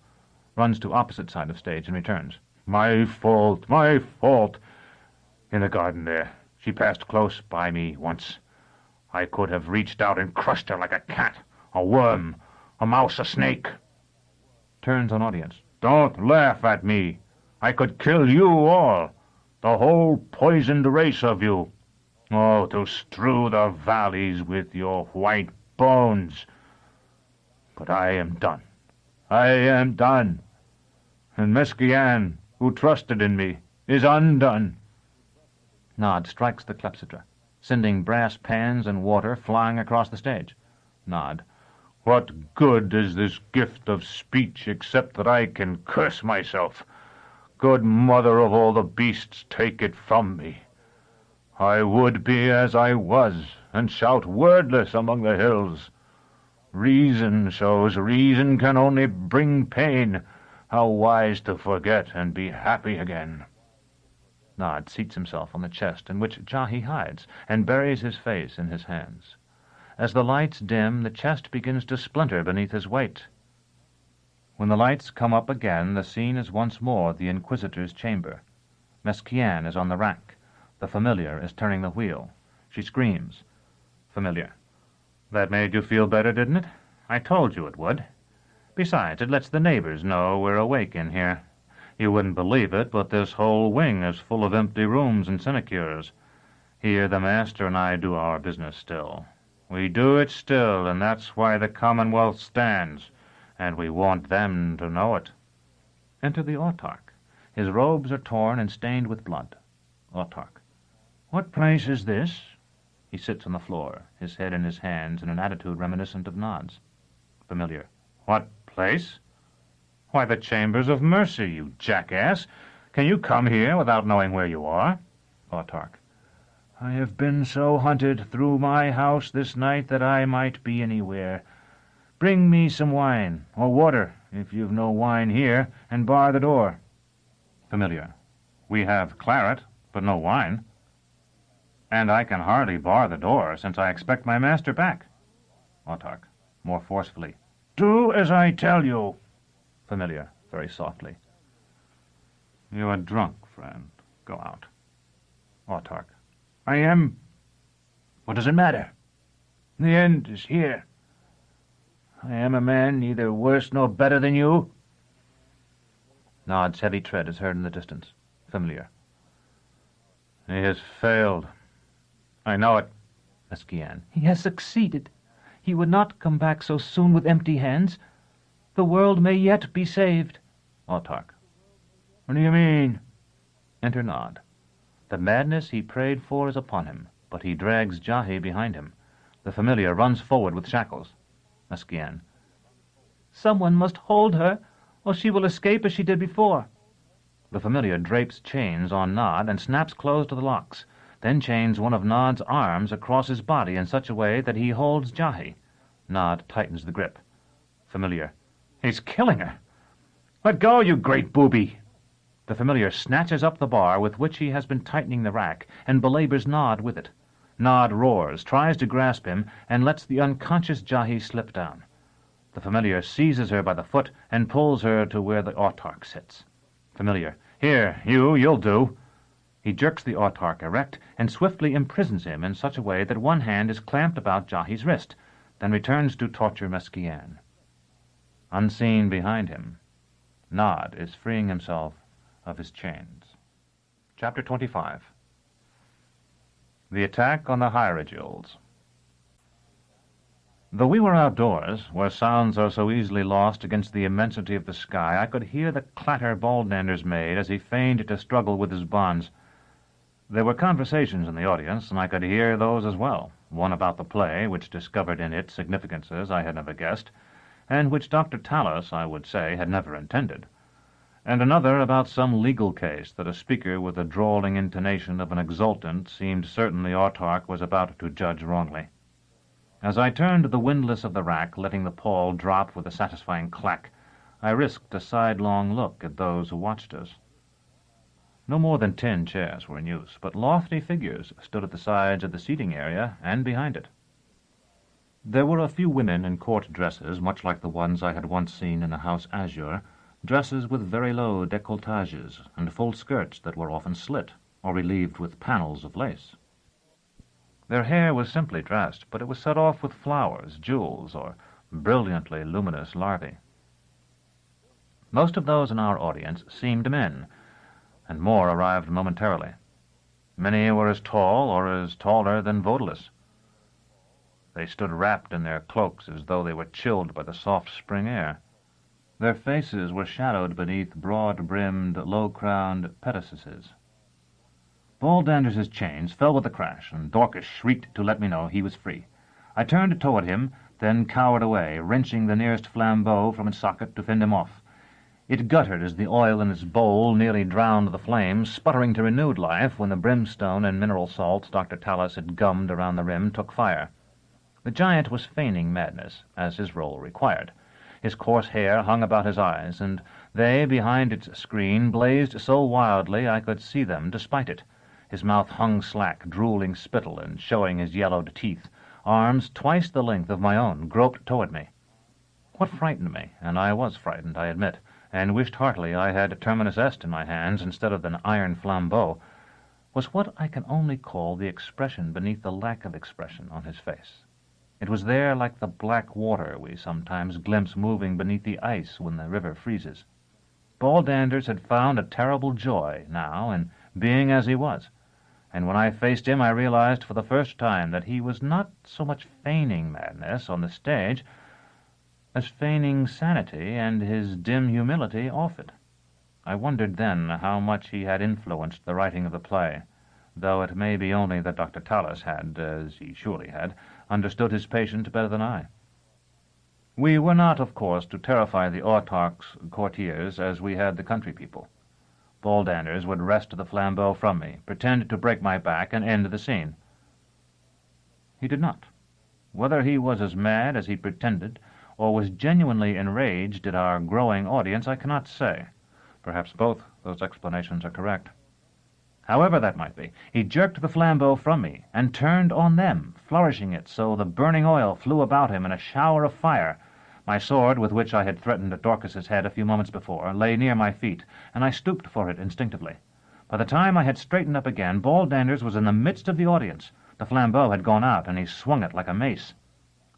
S1: Runs to opposite side of stage and returns.
S4: My fault, my fault. In the garden there. She passed close by me once. I could have reached out and crushed her like a cat, a worm, a mouse, a snake.
S1: Turns on audience.
S4: Don't laugh at me. I could kill you all, the whole poisoned race of you. Oh, to strew the valleys with your white bones. But I am done. I am done. And Mesquian, who trusted in me, is undone.
S1: Nod strikes the clepsydra, sending brass pans and water flying across the stage. Nod.
S4: What good is this gift of speech except that I can curse myself? Good mother of all the beasts, take it from me. I would be as I was, and shout wordless among the hills. Reason shows reason can only bring pain. How wise to forget and be happy again.
S1: Nod seats himself on the chest in which Jahi hides, and buries his face in his hands. As the lights dim, the chest begins to splinter beneath his weight. When the lights come up again, the scene is once more the Inquisitor's chamber. Mesquian is on the rack. The familiar is turning the wheel. She screams. Familiar. That made you feel better, didn't it? I told you it would. Besides, it lets the neighbors know we're awake in here. You wouldn't believe it, but this whole wing is full of empty rooms and sinecures. Here the master and I do our business still. We do it still, and that's why the Commonwealth stands, and we want them to know it. Enter the autarch. His robes are torn and stained with blood. Autarch. What place is this? He sits on the floor, his head in his hands, in an attitude reminiscent of Nod's. Familiar. What place? Why, the Chambers of Mercy, you jackass. Can you come here without knowing where you are? Autarch. I have been so hunted through my house this night that I might be anywhere. Bring me some wine, or water, if you've no wine here, and bar the door. Familiar. We have claret, but no wine. And I can hardly bar the door, since I expect my master back. Autarch, more forcefully. Do as I tell you. Familiar, very softly. You are drunk, friend. Go out. Autarch. I am. What does it matter? The end is here. I am a man neither worse nor better than you. Nod's heavy tread is heard in the distance. Familiar. He has failed. I know it. Mesquian. He has succeeded. He would not come back so soon with empty hands. The world may yet be saved. Autarch. What do you mean? Enter Nod. The madness he prayed for is upon him, but he drags Jahi behind him. The familiar runs forward with shackles. Mesquian. Someone must hold her, or she will escape as she did before. The familiar drapes chains on Nod and snaps closed to the locks, then chains one of Nod's arms across his body in such a way that he holds Jahi. Nod tightens the grip. Familiar. He's killing her. Let go, you great booby. The familiar snatches up the bar with which he has been tightening the rack and belabors Nod with it. Nod roars, tries to grasp him, and lets the unconscious Jahi slip down. The familiar seizes her by the foot and pulls her to where the autarch sits. Familiar. Here, you'll do. He jerks the autarch erect and swiftly imprisons him in such a way that one hand is clamped about Jahi's wrist, then returns to torture Mesquian. Unseen behind him, Nod is freeing himself of his chains. Chapter 25. The Attack on the Hierogils. Though we were outdoors, where sounds are so easily lost against the immensity of the sky, I could hear the clatter Baldanders made as he feigned to struggle with his bonds. There were conversations in the audience, and I could hear those as well, one about the play, which discovered in it significances I had never guessed, and which Dr. Tallis, I would say, had never intended. and another about some legal case that a speaker with the drawling intonation of an exultant seemed certain the autarch was about to judge wrongly. As I turned the windlass of the rack, letting the pall drop with a satisfying clack, I risked a sidelong look at those who watched us. No more than 10 chairs were in use, but lofty figures stood at the sides of the seating area and behind it. There were a few women in court dresses, much like the ones I had once seen in the House Azure, dresses with very low décolletages and full skirts that were often slit or relieved with panels of lace. Their hair was simply dressed, but it was set off with flowers, jewels, or brilliantly luminous larvae. Most of those in our audience seemed men, and more arrived momentarily. Many were as tall or as taller than Vaudelis. They stood wrapped in their cloaks as though they were chilled by the soft spring air. Their faces were shadowed beneath broad-brimmed, low-crowned petacises. Baldanders's chains fell with a crash, and Dorcas shrieked to let me know he was free. I turned toward him, then cowered away, wrenching the nearest flambeau from its socket to fend him off. It guttered as the oil in its bowl nearly drowned the flames, sputtering to renewed life when the brimstone and mineral salts Dr. Tallis had gummed around the rim took fire. The giant was feigning madness, as his role required. His coarse hair hung about his eyes, and they, behind its screen, blazed so wildly I could see them despite it. His mouth hung slack, drooling spittle and showing his yellowed teeth. Arms twice the length of my own groped toward me. What frightened me, and I was frightened, I admit, and wished heartily I had terminus est in my hands instead of an iron flambeau, was what I can only call the expression beneath the lack of expression on his face. It was there like the black water we sometimes glimpse moving beneath the ice when the river freezes. Baldanders had found a terrible joy now in being as he was, and when I faced him I realized for the first time that he was not so much feigning madness on the stage as feigning sanity and his dim humility off it. I wondered then how much he had influenced the writing of the play, though it may be only that Dr. Tallis had, as he surely had, understood his patient better than I. We were not, of course, to terrify the autarch's courtiers as we had the country people. Baldanders would wrest the flambeau from me, pretend to break my back, and end the scene. He did not. Whether he was as mad as he pretended, or was genuinely enraged at our growing audience, I cannot say. Perhaps both those explanations are correct. However that might be, he jerked the flambeau from me and turned on them, flourishing it so the burning oil flew about him in a shower of fire. My sword, with which I had threatened Dorcas's head a few moments before, lay near my feet, and I stooped for it instinctively. By the time I had straightened up again, Baldanders was in the midst of the audience. The flambeau had gone out, and he swung it like a mace.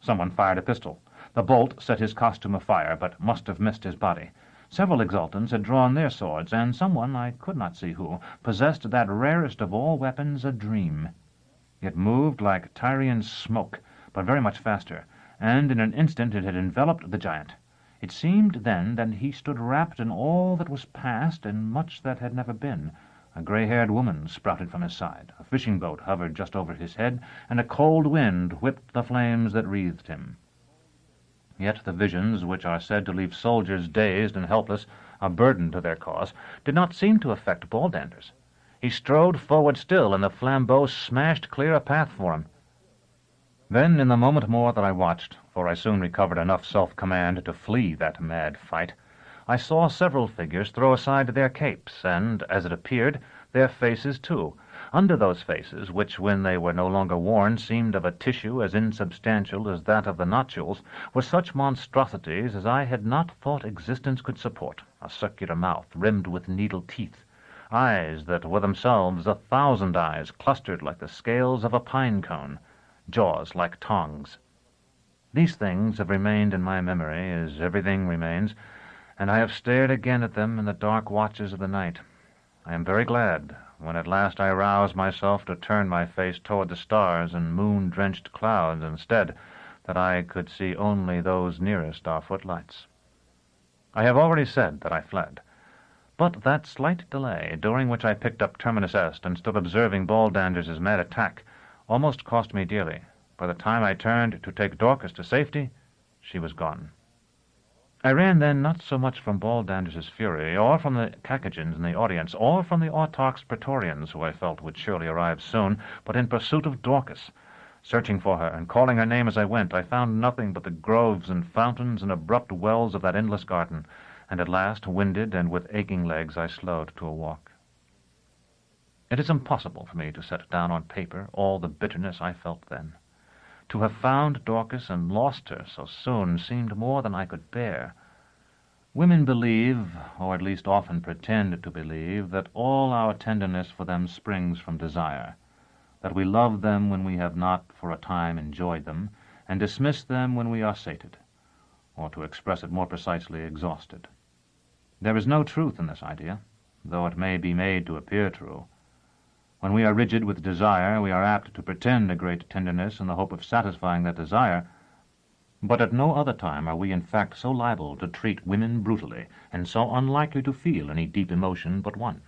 S1: Someone fired a pistol. The bolt set his costume afire, but must have missed his body. Several exultants had drawn their swords, and someone, I could not see who, possessed that rarest of all weapons, a dream. It moved like Tyrian smoke, but very much faster, and in an instant it had enveloped the giant. It seemed then that he stood wrapped in all that was past and much that had never been. A gray-haired woman sprouted from his side, a fishing boat hovered just over his head, and a cold wind whipped the flames that wreathed him. Yet the visions, which are said to leave soldiers dazed and helpless, a burden to their cause, did not seem to affect Baldanders. He strode forward still, and the flambeau smashed clear a path for him. Then, in the moment more that I watched, for I soon recovered enough self-command to flee that mad fight, I saw several figures throw aside their capes, and, as it appeared, their faces too. Under those faces, which when they were no longer worn seemed of a tissue as insubstantial as that of the nodules, were such monstrosities as I had not thought existence could support. A circular mouth rimmed with needle teeth, eyes that were themselves 1,000 eyes clustered like the scales of a pine cone, jaws like tongs. These things have remained in my memory, as everything remains, and I have stared again at them in the dark watches of the night. I am very glad when at last I roused myself to turn my face toward the stars and moon-drenched clouds instead, that I could see only those nearest our footlights. I have already said that I fled, but that slight delay, during which I picked up terminus est and stood observing Baldanders's mad attack, almost cost me dearly. By the time I turned to take Dorcas to safety, she was gone. I ran then not so much from Baldandus's fury, or from the Caucasians in the audience, or from the Autoch's Praetorians, who I felt would surely arrive soon, but in pursuit of Dorcas. Searching for her, and calling her name as I went, I found nothing but the groves and fountains and abrupt wells of that endless garden, and at last, winded and with aching legs, I slowed to a walk. It is impossible for me to set down on paper all the bitterness I felt then. To have found Dorcas and lost her so soon seemed more than I could bear. Women believe, or at least often pretend to believe, that all our tenderness for them springs from desire, that we love them when we have not for a time enjoyed them, and dismiss them when we are sated, or to express it more precisely, exhausted. There is no truth in this idea, though it may be made to appear true. When we are rigid with desire, we are apt to pretend a great tenderness in the hope of satisfying that desire, but at no other time are we in fact so liable to treat women brutally, and so unlikely to feel any deep emotion but one.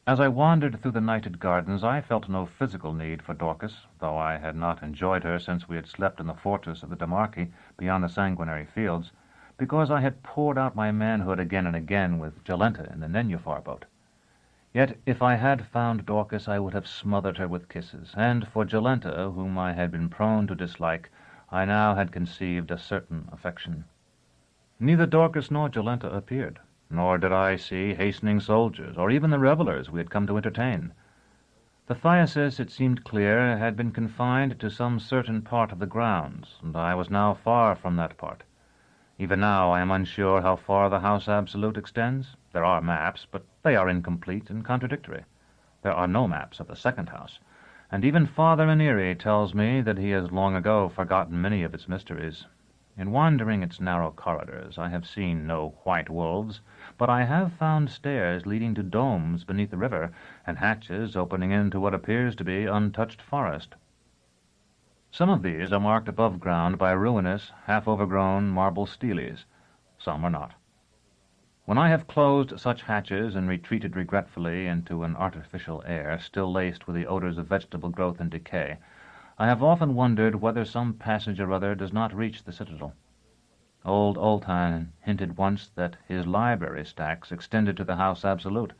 S1: As I wandered through the nighted gardens, I felt no physical need for Dorcas, though I had not enjoyed her since we had slept in the fortress of the Demarchi beyond the sanguinary fields, because I had poured out my manhood again and again with Jolenta in the Nenufar boat. Yet if I had found Dorcas, I would have smothered her with kisses, and for Jolenta, whom I had been prone to dislike, I now had conceived a certain affection. Neither Dorcas nor Jolenta appeared, nor did I see hastening soldiers, or even the revellers we had come to entertain. The thyasis, it seemed clear, had been confined to some certain part of the grounds, and I was now far from that part. Even now I am unsure how far the house absolute extends. There are maps, but they are incomplete and contradictory. There are no maps of the second house, and even Father Aneri tells me that he has long ago forgotten many of its mysteries. In wandering its narrow corridors, I have seen no white wolves, but I have found stairs leading to domes beneath the river, and hatches opening into what appears to be untouched forest. Some of these are marked above ground by ruinous, half-overgrown marble steles. Some are not. When I have closed such hatches and retreated regretfully into an artificial air still laced with the odors of vegetable growth and decay, I have often wondered whether some passage or other does not reach the citadel. Old Oltan hinted once that his library stacks extended to the house absolute.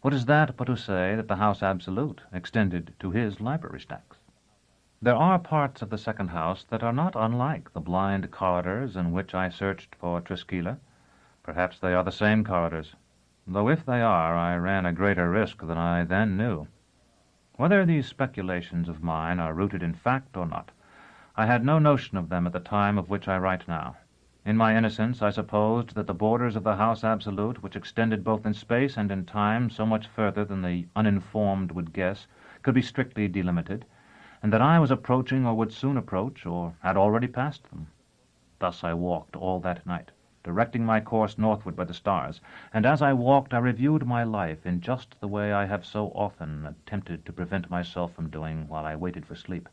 S1: What is that but to say that the house absolute extended to his library stacks? There are parts of the second house that are not unlike the blind corridors in which I searched for Triskeila. Perhaps they are the same corridors, though if they are, I ran a greater risk than I then knew. Whether these speculations of mine are rooted in fact or not, I had no notion of them at the time of which I write now. In my innocence, I supposed that the borders of the house absolute, which extended both in space and in time so much further than the uninformed would guess, could be strictly delimited, and that I was approaching or would soon approach, or had already passed them. Thus I walked all that night, directing my course northward by the stars, and as I walked I reviewed my life in just the way I have so often attempted to prevent myself from doing while I waited for sleep.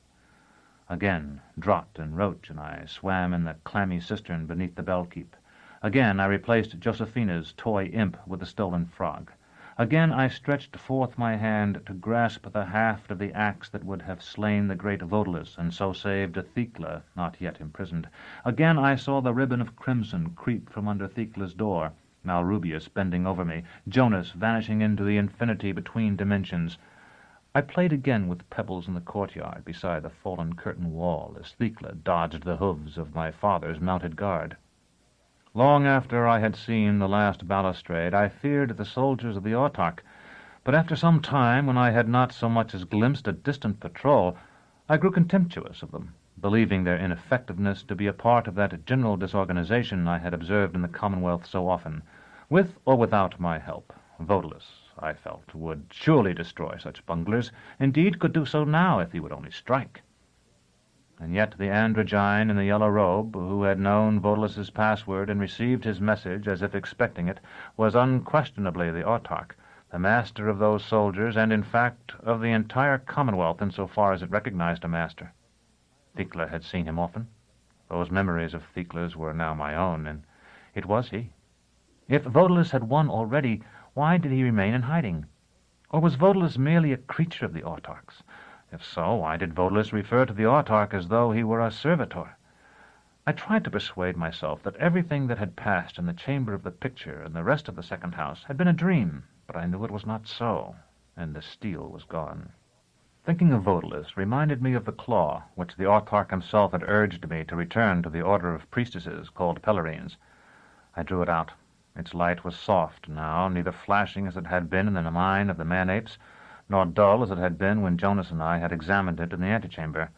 S1: Again, draught and roach, and I swam in the clammy cistern beneath the bell-keep. Again I replaced Josephina's toy imp with the stolen frog. Again I stretched forth my hand to grasp the haft of the axe that would have slain the great Vodulus, and so saved Thecla, not yet imprisoned. Again I saw the ribbon of crimson creep from under Thecla's door, Malrubius bending over me, Jonas vanishing into the infinity between dimensions. I played again with pebbles in the courtyard beside the fallen curtain wall as Thecla dodged the hoofs of my father's mounted guard. Long after I had seen the last balustrade, I feared the soldiers of the Autarch, but after some time, when I had not so much as glimpsed a distant patrol, I grew contemptuous of them, believing their ineffectiveness to be a part of that general disorganization I had observed in the Commonwealth so often. With or without my help, Vodulus, I felt, would surely destroy such bunglers, indeed could do so now if he would only strike. And yet the androgyne in the yellow robe, who had known Vodulus's password and received his message as if expecting it, was unquestionably the Autarch, the master of those soldiers, and in fact of the entire Commonwealth in so far as it recognized a master. Thecla had seen him often. Those memories of Thecla's were now my own, and it was he. If Vodulus had won already, why did he remain in hiding? Or was Vodulus merely a creature of the Autarch's? If so, why did Vodulus refer to the Autarch as though he were a servitor? I tried to persuade myself that everything that had passed in the chamber of the picture and the rest of the second house had been a dream, but I knew it was not so, and the steel was gone. Thinking of Vaudelis reminded me of the claw which the autarch himself had urged me to return to the order of priestesses called Pelerines. I drew it out. Its light was soft now, neither flashing as it had been in the mine of the man-apes, nor dull as it had been when Jonas and I had examined it in the antechamber.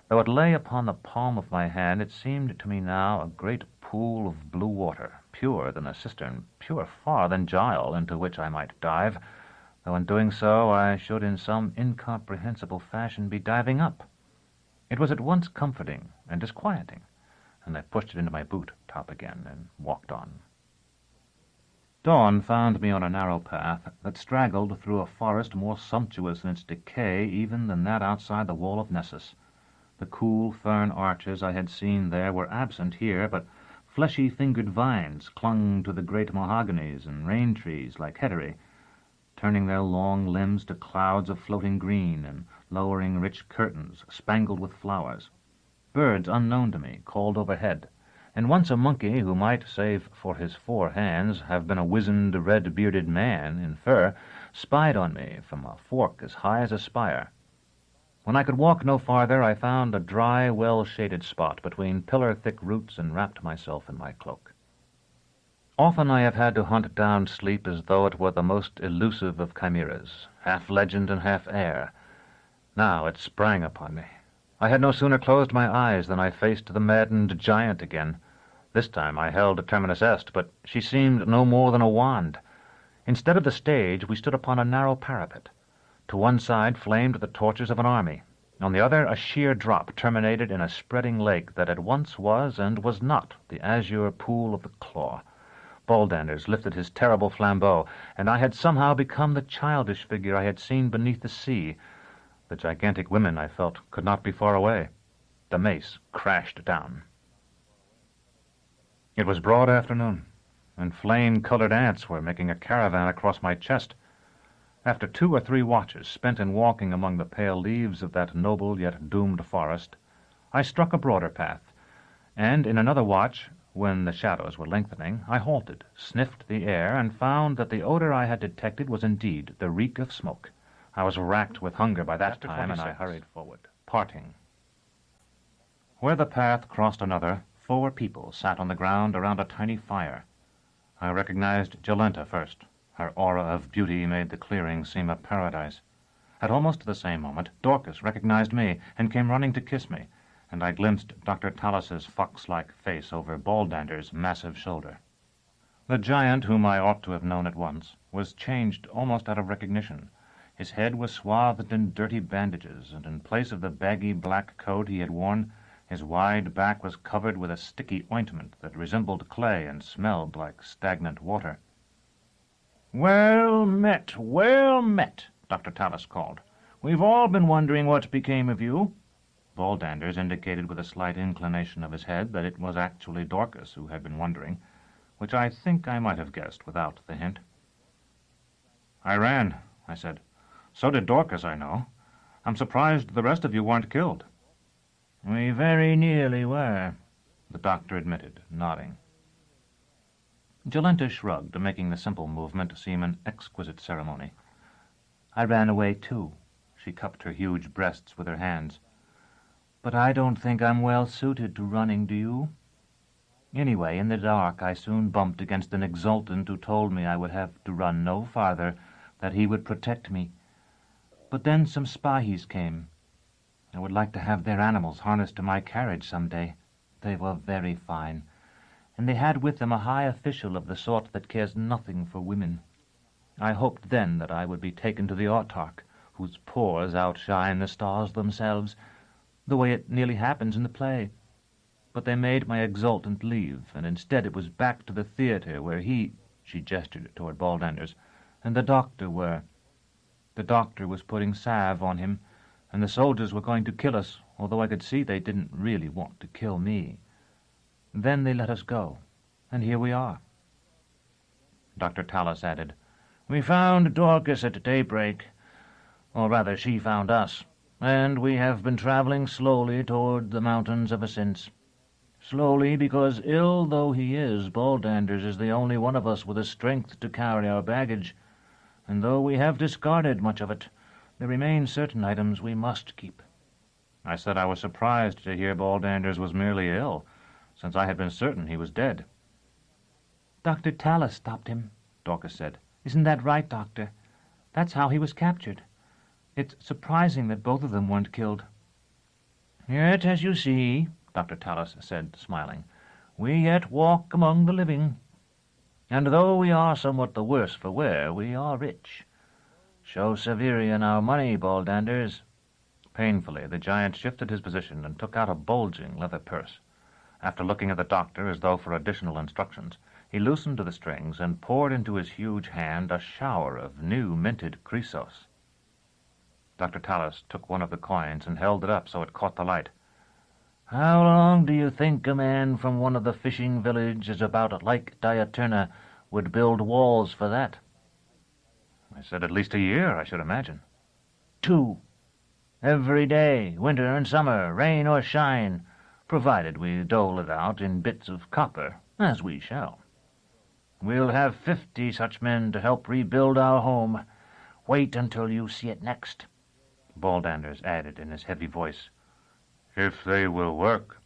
S1: Though it lay upon the palm of my hand, it seemed to me now a great pool of blue water, purer than a cistern, purer far than Gile, into which I might dive, though in doing so I should in some incomprehensible fashion be diving up. It was at once comforting and disquieting, and I pushed it into my boot top again and walked on. Dawn found me on a narrow path that straggled through a forest more sumptuous in its decay even than that outside the wall of Nessus. The cool fern arches I had seen there were absent here, but fleshy-fingered vines clung to the great mahoganies and rain trees like heterae, turning their long limbs to clouds of floating green and lowering rich curtains spangled with flowers. Birds unknown to me called overhead, and once a monkey who might, save for his 4 hands, have been a wizened, red-bearded man in fur, spied on me from a fork as high as a spire. When I could walk no farther, I found a dry, well-shaded spot between pillar-thick roots and wrapped myself in my cloak. Often I have had to hunt down sleep as though it were the most elusive of chimeras, half legend and half air. Now it sprang upon me. I had no sooner closed my eyes than I faced the maddened giant again. This time I held terminus est, but she seemed no more than a wand. Instead of the stage, we stood upon a narrow parapet. To one side flamed the torches of an army. On the other, a sheer drop terminated in a spreading lake that at once was and was not the azure pool of the claw. Baldanders lifted his terrible flambeau, and I had somehow become the childish figure I had seen beneath the sea. The gigantic women, I felt, could not be far away. The mace crashed down. It was broad afternoon, and flame-colored ants were making a caravan across my chest. After 2 or 3 watches spent in walking among the pale leaves of that noble yet doomed forest, I struck a broader path, and in another watch, when the shadows were lengthening, I halted, sniffed the air, and found that the odor I had detected was indeed the reek of smoke. I was racked with hunger by that time, and I hurried forward, parting. Where the path crossed another, 4 people sat on the ground around a tiny fire. I recognized Jolenta first. Her aura of beauty made the clearing seem a paradise. At almost the same moment, Dorcas recognized me and came running to kiss me, and I glimpsed Dr. Talus's fox-like face over Baldander's massive shoulder. The giant, whom I ought to have known at once, was changed almost out of recognition. His head was swathed in dirty bandages, and in place of the baggy black coat he had worn, his wide back was covered with a sticky ointment that resembled clay and smelled like stagnant water. "Well met, Dr. Talus called. "We've all been wondering what became of you." Baldanders indicated with a slight inclination of his head that it was actually Dorcas who had been wondering, which I think I might have guessed without the hint. "I ran," I said. "So did Dorcas, I know. I'm surprised the rest of you weren't killed." "We very nearly were," the doctor admitted, nodding. Jolenta shrugged, making the simple movement seem an exquisite ceremony. "I ran away, too." She cupped her huge breasts with her hands. "But I don't think I'm well suited to running, do you? Anyway, in the dark I soon bumped against an exultant who told me I would have to run no farther, that he would protect me. But then some Spahis came. I would like to have their animals harnessed to my carriage some day. They were very fine. And they had with them a high official of the sort that cares nothing for women. I hoped then that I would be taken to the autarch, whose pores outshine the stars themselves, the way it nearly happens in the play. But they made my exultant leave, and instead it was back to the theatre where he," she gestured toward Baldanders, "and the doctor were. The doctor was putting salve on him, and the soldiers were going to kill us, although I could see they didn't really want to kill me. Then they let us go, and here we are." Dr. Talus added, "We found Dorcas at daybreak, or rather she found us, and we have been traveling slowly toward the mountains ever since.
S3: Slowly, because ill though he is, Baldanders is the only one of us with the strength to carry our baggage, and though we have discarded much of it, there remain certain items we must keep.
S1: I said I was surprised to hear Baldanders was merely ill, since I had been certain he was dead.
S6: Dr. Tallis stopped him, Dorcas said. Isn't that right, Doctor? That's how he was captured. It's surprising that both of them weren't killed.
S3: Yet, as you see, Dr. Tallis said, smiling, we yet walk among the living. And though we are somewhat the worse for wear, we are rich. Show Severian our money, Baldanders.
S1: Painfully, the giant shifted his position and took out a bulging leather purse. After looking at the doctor as though for additional instructions, he loosened the strings and poured into his huge hand a shower of new minted chrysos. Dr. Tallis took one of the coins and held it up so it caught the light.
S3: How long do you think a man from one of the fishing villages about Lake Diaturna would build walls for that?
S1: I said at least a year, I should imagine.
S3: 2. Every day, winter and summer, rain or shine, provided we dole it out in bits of copper, as we shall. We'll have 50 such men to help rebuild our home. Wait until you see it next.
S1: Baldanders added in his heavy voice.
S4: If they will work.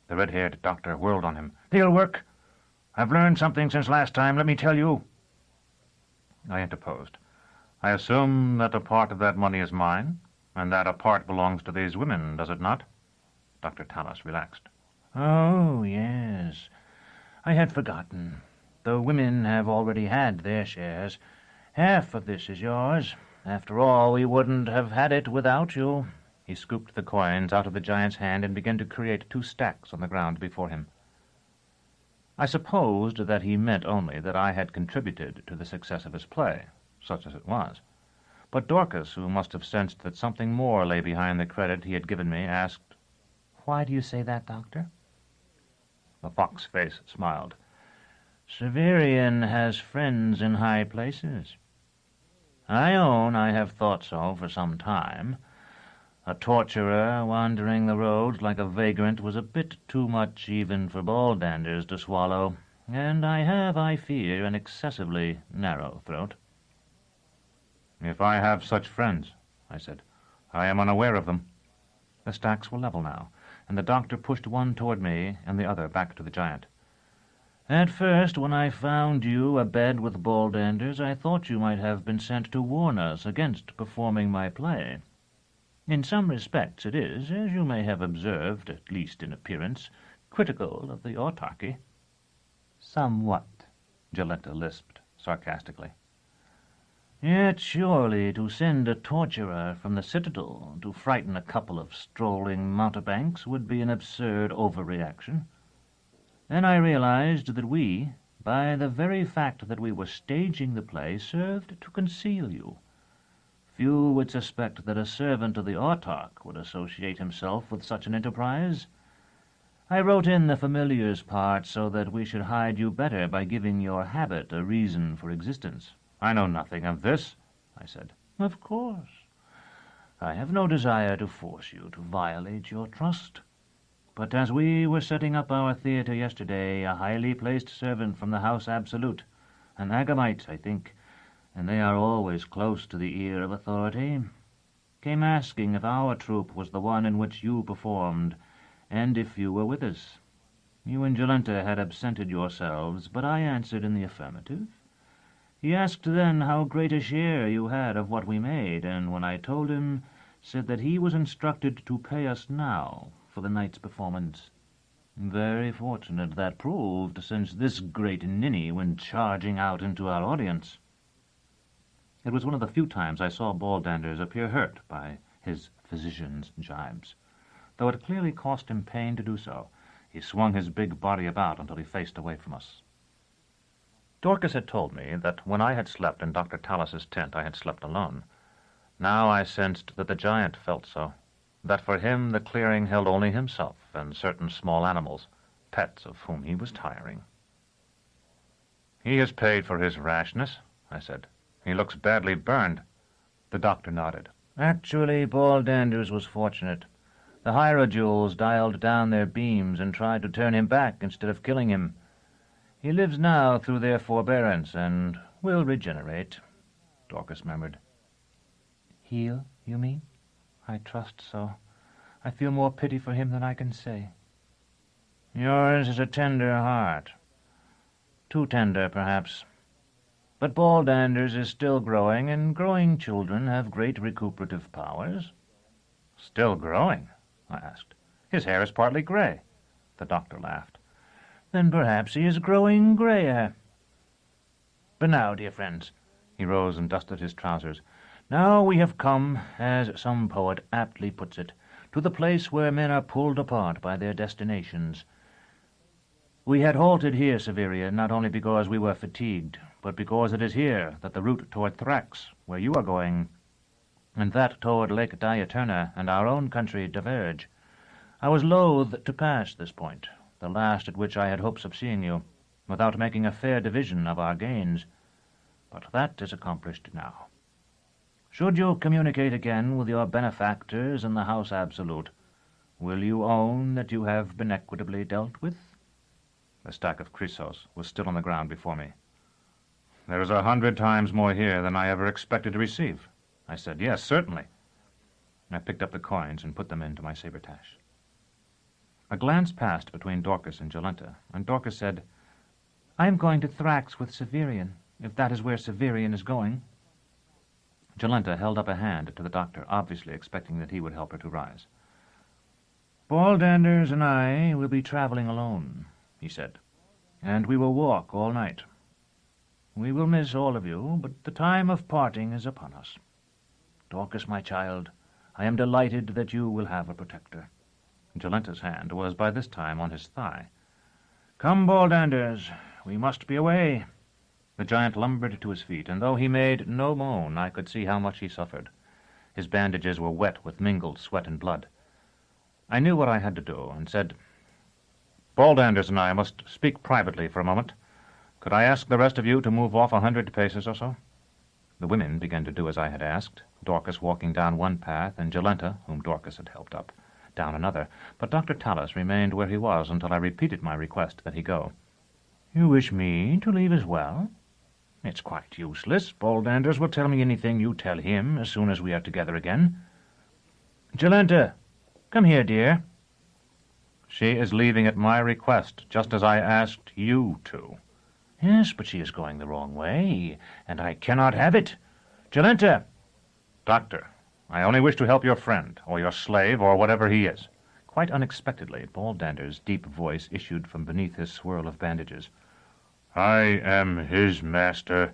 S1: The red-haired doctor whirled on him.
S3: They'll work. I've learned something since last time, let me tell you.
S1: I interposed. I assume that a part of that money is mine, and that a part belongs to these women, does it not? Dr. Tallis relaxed.
S3: Oh, yes. I had forgotten. The women have already had their shares. Half of this is yours. After all, we wouldn't have had it without you.
S1: He scooped the coins out of the giant's hand and began to create 2 stacks on the ground before him. I supposed that he meant only that I had contributed to the success of his play, such as it was. But Dorcas, who must have sensed that something more lay behind the credit he had given me, asked,
S6: Why do you say that, Doctor?
S1: The fox face smiled.
S3: Severian has friends in high places. I own I have thought so for some time. A torturer wandering the roads like a vagrant was a bit too much even for Baldanders to swallow, and I have, I fear, an excessively narrow throat.
S1: If I have such friends, I said, I am unaware of them. The stacks were level now, and the doctor pushed one toward me and the other back to the giant.
S3: At first, when I found you abed with Baldanders, I thought you might have been sent to warn us against performing my play. In some respects it is, as you may have observed, at least in appearance, critical of the autarky.
S6: Somewhat,
S1: Jolenta lisped sarcastically.
S3: Yet surely to send a torturer from the citadel to frighten a couple of strolling mountebanks would be an absurd overreaction. Then I realized that we, by the very fact that we were staging the play, served to conceal you. Few would suspect that a servant of the autarch would associate himself with such an enterprise. I wrote in the familiar's part so that we should hide you better by giving your habit a reason for existence.
S1: I know nothing of this, I said.
S3: Of course. I have no desire to force you to violate your trust. But as we were setting up our theatre yesterday, a highly placed servant from the House Absolute, an Agamite, I think, and they are always close to the ear of authority, came asking if our troupe was the one in which you performed, and if you were with us. You and Jolenta had absented yourselves, but I answered in the affirmative. He asked then how great a share you had of what we made, and when I told him, said that he was instructed to pay us now for the night's performance. Very fortunate that proved, since this great ninny went charging out into our audience. It was one of the few times I saw Baldanders appear hurt by his physician's jibes. Though it clearly cost him pain to do so, he swung his big body about until he faced away from us. Dorcas had told me that when I had slept in Dr. Tallis's tent I had slept alone. Now I sensed that the giant felt so, that for him the clearing held only himself and certain small animals, pets of whom he was tiring.
S1: He has paid for his rashness, I said. He looks badly burned.
S3: The doctor nodded. Actually, Baldanders was fortunate. The hierodules dialed down their beams and tried to turn him back instead of killing him. He lives now through their forbearance and will regenerate, Dorcas murmured.
S5: Heal, you mean? I trust so. I feel more pity for him than I can say.
S3: Yours is a tender heart. Too tender, perhaps. But Baldanders is still growing, and growing children have great recuperative powers.
S1: Still growing? I asked. His hair is partly gray. The doctor laughed.
S3: Then perhaps he is growing grayer. But now, dear friends, he rose and dusted his trousers, now we have come, as some poet aptly puts it, to the place where men are pulled apart by their destinations. We had halted here, Severian, not only because we were fatigued, but because it is here that the route toward Thrax, where you are going, and that toward Lake Diaturna and our own country diverge. I was loath to pass this point, the last at which I had hopes of seeing you, without making a fair division of our gains. But that is accomplished now. Should you communicate again with your benefactors in the House Absolute, will you own that you have been equitably dealt with?
S1: The stack of chrysos was still on the ground before me. There is 100 times more here than I ever expected to receive. I said, yes, certainly. I picked up the coins and put them into my sabretache. A glance passed between Dorcas and Jolenta, and Dorcas said,
S5: I am going to Thrax with Severian, if that is where Severian is going.
S1: Jolenta held up a hand to the doctor, obviously expecting that he would help her to rise.
S3: Baldanders and I will be traveling alone, he said, and we will walk all night. We will miss all of you, but the time of parting is upon us. Dorcas, my child, I am delighted that you will have a protector.
S1: Jolenta's hand was by this time on his thigh.
S3: Come, Baldanders, we must be away.
S1: The giant lumbered to his feet, and though he made no moan, I could see how much he suffered. His bandages were wet with mingled sweat and blood. I knew what I had to do, and said, Baldanders and I must speak privately for a moment. Could I ask the rest of you to move off 100 paces or so? The women began to do as I had asked, Dorcas walking down one path, and Jolenta, whom Dorcas had helped up, down another, but Dr. Tallis remained where he was until I repeated my request that he go.
S3: You wish me to leave as well? It's quite useless. Baldanders will tell me anything you tell him as soon as we are together again. Jolenta, come here, dear.
S1: She is leaving at my request, just as I asked you to.
S3: Yes, but she is going the wrong way, and I cannot have it. Jolenta!
S1: Doctor, I only wish to help your friend, or your slave, or whatever he is. Quite unexpectedly, Baldander's deep voice issued from beneath his swirl of bandages.
S4: I am his master.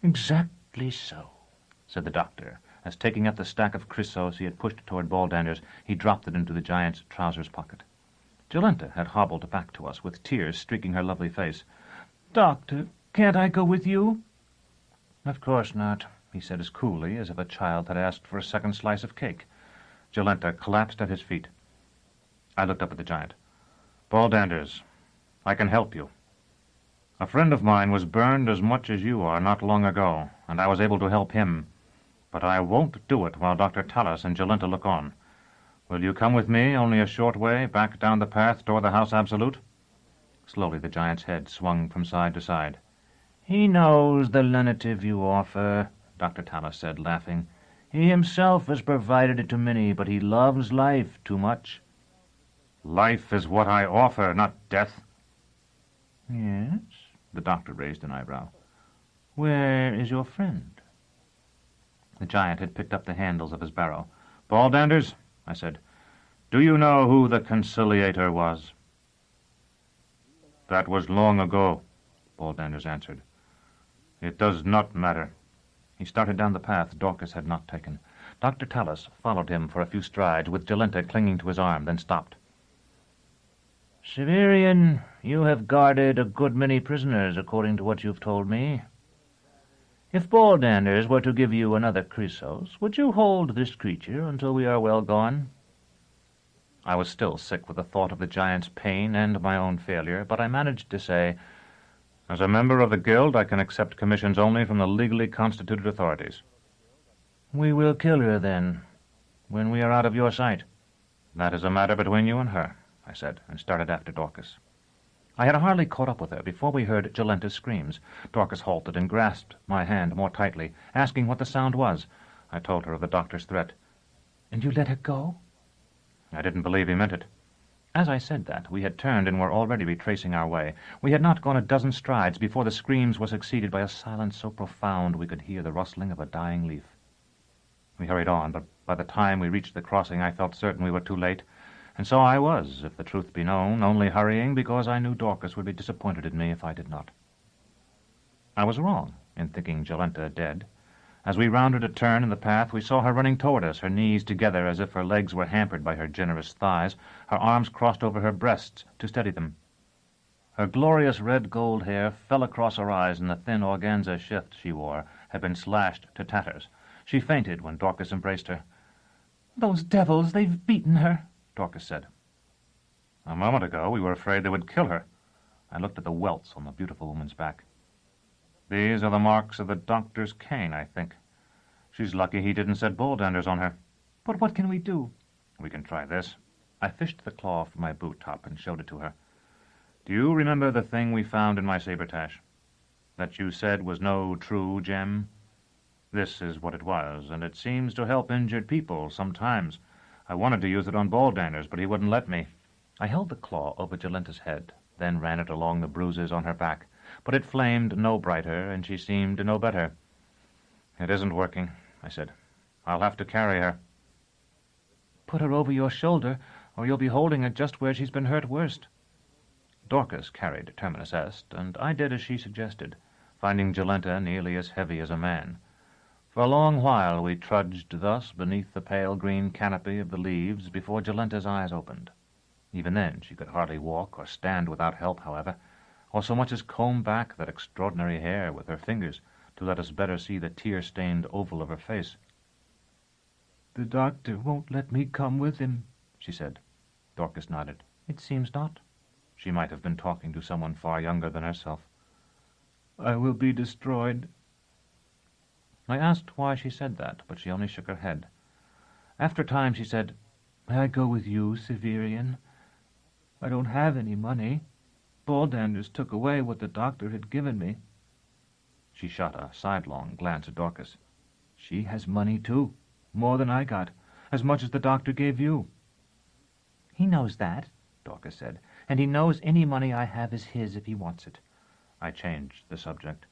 S3: Exactly so,
S1: said the doctor, as taking up the stack of chrysos he had pushed toward Baldander's, he dropped it into the giant's trousers pocket. Jolenta had hobbled back to us, with tears streaking her lovely face.
S5: Doctor, can't I go with you?
S1: Of course not, he said as coolly as if a child had asked for a second slice of cake. Jolenta collapsed at his feet. I looked up at the giant. Baldanders, I can help you. A friend of mine was burned as much as you are not long ago, and I was able to help him. But I won't do it while Dr. Tallis and Jolenta look on. Will you come with me only a short way back down the path toward the House Absolute? Slowly the giant's head swung from side to side.
S3: He knows the lenitive you offer, Dr. Tallis said, laughing. He himself has provided it to many, but he loves life too much.
S1: Life is what I offer, not death.
S3: Yes? The doctor raised an eyebrow. Where is your friend?
S1: The giant had picked up the handles of his barrow. Baldanders, I said, do you know who the conciliator was? That was long ago, Baldanders answered. It does not matter. He started down the path Dorcas had not taken. Dr. Tallis followed him for a few strides, with Jolenta clinging to his arm, then stopped.
S3: Severian, you have guarded a good many prisoners, according to what you've told me. If Baldanders were to give you another chrysos, would you hold this creature until we are well gone?
S1: I was still sick with the thought of the giant's pain and my own failure, but I managed to say, as a member of the guild, I can accept commissions only from the legally constituted authorities.
S3: We will kill her, then, when we are out of your sight.
S1: That is a matter between you and her, I said, and started after Dorcas. I had hardly caught up with her before we heard Jolenta's screams. Dorcas halted and grasped my hand more tightly, asking what the sound was. I told her of the doctor's threat.
S6: And you let her go?
S1: I didn't believe he meant it. As I said that, we had turned and were already retracing our way. We had not gone a dozen strides before the screams were succeeded by a silence so profound we could hear the rustling of a dying leaf. We hurried on, but by the time we reached the crossing I felt certain we were too late, and so I was, if the truth be known, only hurrying because I knew Dorcas would be disappointed in me if I did not. I was wrong in thinking Jolenta dead. As we rounded a turn in the path, we saw her running toward us, her knees together as if her legs were hampered by her generous thighs, her arms crossed over her breasts to steady them. Her glorious red-gold hair fell across her eyes, and the thin organza shift she wore had been slashed to tatters. She fainted when Dorcas embraced her.
S6: "Those devils, they've beaten her,"
S1: Dorcas said. A moment ago we were afraid they would kill her. I looked at the welts on the beautiful woman's back. These are the marks of the doctor's cane, I think. She's lucky he didn't set bulldanders on her.
S6: "But what can we do?"
S1: We can try this. I fished the claw from my boot top and showed it to her. Do you remember the thing we found in my sabretache? That you said was no true gem? This is what it was, and it seems to help injured people sometimes. I wanted to use it on bulldanders, but he wouldn't let me. I held the claw over Jolenta's head, then ran it along the bruises on her back, but it flamed no brighter, and she seemed no better. It isn't working, I said. I'll have to carry her.
S6: "Put her over your shoulder, or you'll be holding her just where she's been hurt worst."
S1: Dorcas carried Terminus Est, and I did as she suggested, finding Jolenta nearly as heavy as a man. For a long while we trudged thus beneath the pale green canopy of the leaves before Jolenta's eyes opened. Even then she could hardly walk or stand without help, however, or so much as comb back that extraordinary hair with her fingers to let us better see the tear-stained oval of her face.
S6: "The doctor won't let me come with him,"
S1: she said. Dorcas nodded.
S6: "It seems not."
S1: She might have been talking to someone far younger than herself.
S6: "I will be destroyed."
S1: I asked why she said that, but she only shook her head. After a time she said,
S6: "May I go with you, Severian? I don't have any money. Bulldanders took away what the doctor had given me."
S1: She shot a sidelong glance at Dorcas.
S6: "She has money, too. More than I got. As much as the doctor gave you." "He knows that," Dorcas said, "and he knows any money I have is his if he wants it."
S1: I changed the subject.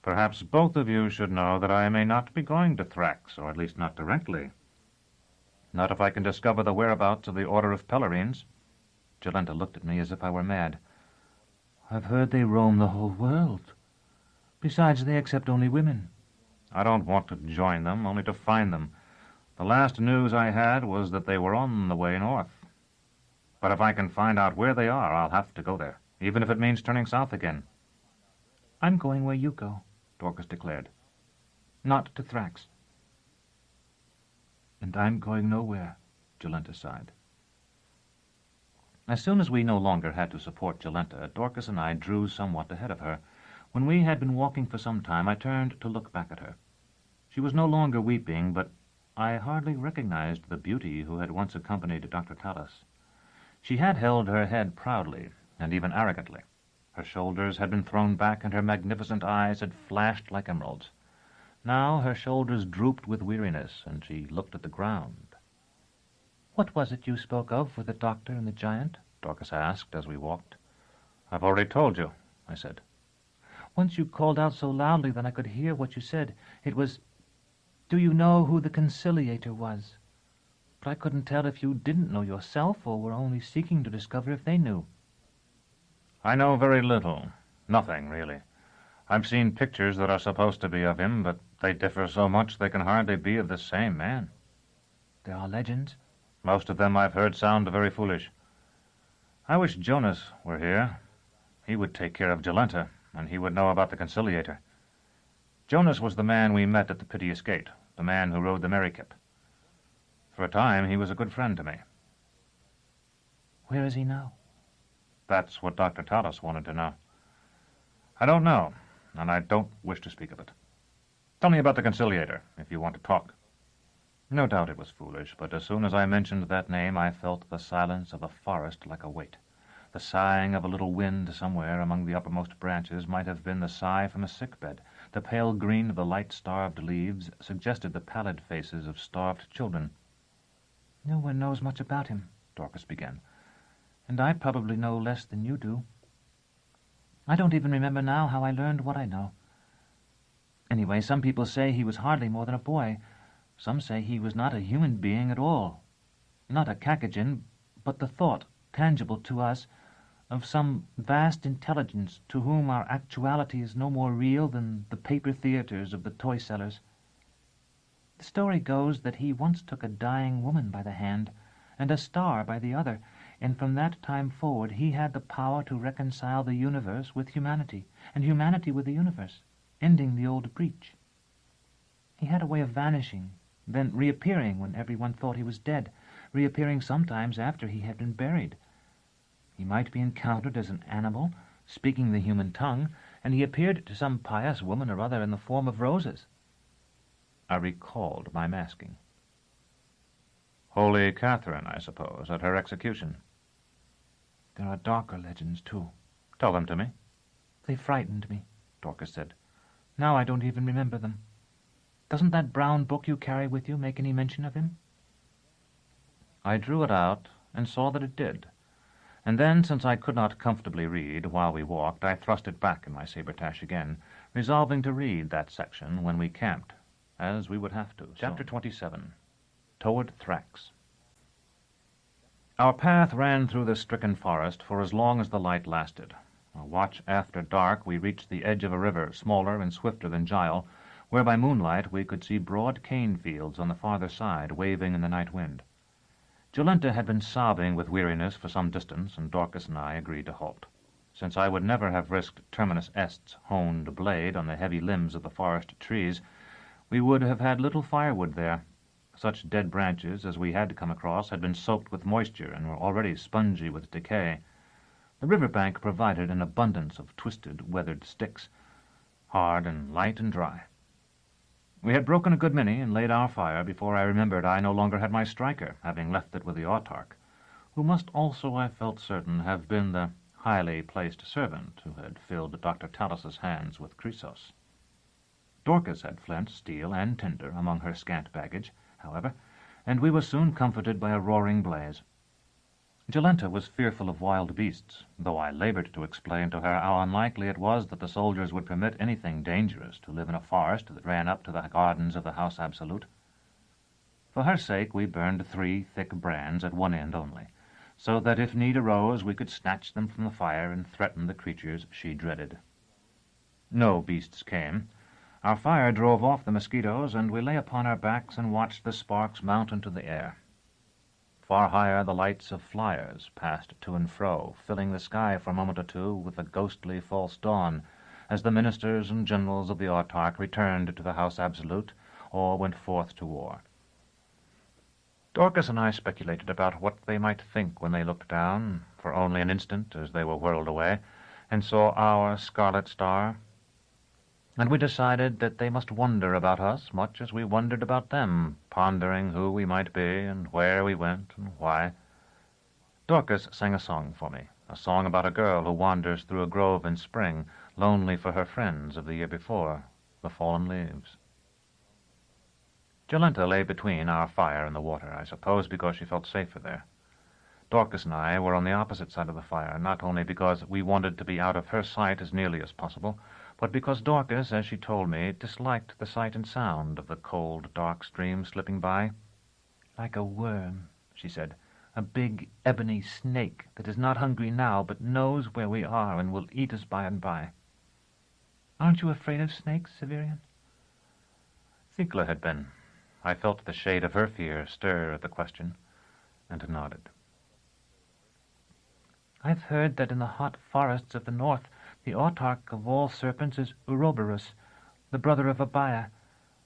S1: Perhaps both of you should know that I may not be going to Thrax, or at least not directly. Not if I can discover the whereabouts of the Order of Pellerines. Jolenta looked at me as if I were mad.
S6: "I've heard they roam the whole world. Besides, they accept only women."
S1: I don't want to join them, only to find them. The last news I had was that they were on the way north. But if I can find out where they are, I'll have to go there, even if it means turning south again.
S6: "I'm going where you go,"
S1: Dorcas declared.
S6: "Not to Thrax."
S1: "And I'm going nowhere," Jolenta sighed. As soon as we no longer had to support Jolenta, Dorcas and I drew somewhat ahead of her. When we had been walking for some time, I turned to look back at her. She was no longer weeping, but I hardly recognized the beauty who had once accompanied Dr. Tallis. She had held her head proudly, and even arrogantly. Her shoulders had been thrown back, and her magnificent eyes had flashed like emeralds. Now her shoulders drooped with weariness, and she looked at the ground.
S6: "What was it you spoke of with the doctor and the giant?"
S1: Dorcas asked as we walked. "I've already told you," I said.
S6: "Once you called out so loudly that I could hear what you said. It was, 'Do you know who the conciliator was?' But I couldn't tell if you didn't know yourself or were only seeking to discover if they knew."
S1: "I know very little. Nothing, really. I've seen pictures that are supposed to be of him, but they differ so much they can hardly be of the same man."
S6: "There are legends?"
S1: "Most of them I've heard sound very foolish. I wish Jonas were here. He would take care of Jolenta, and he would know about the conciliator. Jonas was the man we met at the Piteous Gate, the man who rode the Merrykip. For a time he was a good friend to me."
S6: "Where is he now?"
S1: "That's what Dr. Tallis wanted to know. I don't know, and I don't wish to speak of it. Tell me about the conciliator, if you want to talk." No doubt it was foolish, but as soon as I mentioned that name I felt the silence of a forest like a weight. The sighing of a little wind somewhere among the uppermost branches might have been the sigh from a sick-bed. The pale green of the light-starved leaves suggested the pallid faces of starved children.
S6: "No one knows much about him," Dorcas began, "and I probably know less than you do. I don't even remember now how I learned what I know. Anyway, some people say he was hardly more than a boy. Some say he was not a human being at all. Not a Caucasian, but the thought, tangible to us, of some vast intelligence to whom our actuality is no more real than the paper theaters of the toy sellers. The story goes that he once took a dying woman by the hand and a star by the other, and from that time forward he had the power to reconcile the universe with humanity, and humanity with the universe, ending the old breach. He had a way of vanishing, then reappearing when everyone thought he was dead, reappearing sometimes after he had been buried. He might be encountered as an animal, speaking the human tongue, and he appeared to some pious woman or other in the form of roses."
S1: I recalled my masking. Holy Catherine, I suppose, at her execution.
S6: "There are darker legends, too."
S1: Tell them to me.
S6: "They frightened me," Dorcas said. "Now I don't even remember them. Doesn't that brown book you carry with you make any mention of him?"
S1: I drew it out and saw that it did. And then, since I could not comfortably read while we walked, I thrust it back in my sabretache again, resolving to read that section when we camped, as we would have to. Chapter 27. Toward Thrax. Our path ran through the stricken forest for as long as the light lasted. A watch after dark, we reached the edge of a river, smaller and swifter than Gile, where by moonlight we could see broad cane fields on the farther side, waving in the night wind. Jolenta had been sobbing with weariness for some distance, and Dorcas and I agreed to halt. Since I would never have risked Terminus Est's honed blade on the heavy limbs of the forest trees, we would have had little firewood there. Such dead branches as we had come across had been soaked with moisture and were already spongy with decay. The river bank provided an abundance of twisted, weathered sticks, hard and light and dry. We had broken a good many and laid our fire before I remembered I no longer had my striker, having left it with the autarch, who must also, I felt certain, have been the highly placed servant who had filled Dr. Talus's hands with Chrysos. Dorcas had flint, steel, and tinder among her scant baggage, however, and we were soon comforted by a roaring blaze. Jolenta was fearful of wild beasts, though I labored to explain to her how unlikely it was that the soldiers would permit anything dangerous to live in a forest that ran up to the gardens of the House Absolute. For her sake we burned 3 thick brands at one end only, so that if need arose we could snatch them from the fire and threaten the creatures she dreaded. No beasts came. Our fire drove off the mosquitoes, and we lay upon our backs and watched the sparks mount into the air. Far higher the lights of flyers passed to and fro, filling the sky for a moment or two with a ghostly false dawn, as the ministers and generals of the autarch returned to the House Absolute or went forth to war. Dorcas and I speculated about what they might think when they looked down, for only an instant as they were whirled away, and saw our scarlet star. And we decided that they must wonder about us much as we wondered about them, pondering who we might be and where we went and why. Dorcas sang a song for me, a song about a girl who wanders through a grove in spring, lonely for her friends of the year before, the fallen leaves. Jolenta lay between our fire and the water, I suppose because she felt safer there. Dorcas and I were on the opposite side of the fire, not only because we wanted to be out of her sight as nearly as possible, but because Dorcas, as she told me, disliked the sight and sound of the cold, dark stream slipping by. "Like a worm," she said, "a big ebony snake that is not hungry now, but knows where we are and will eat us by and by." "Aren't you afraid of snakes, Severian?" Thecla had been. I felt the shade of her fear stir at the question, and nodded. "I've heard that in the hot forests of the north the autarch of all serpents is Ouroboros, the brother of Abaya,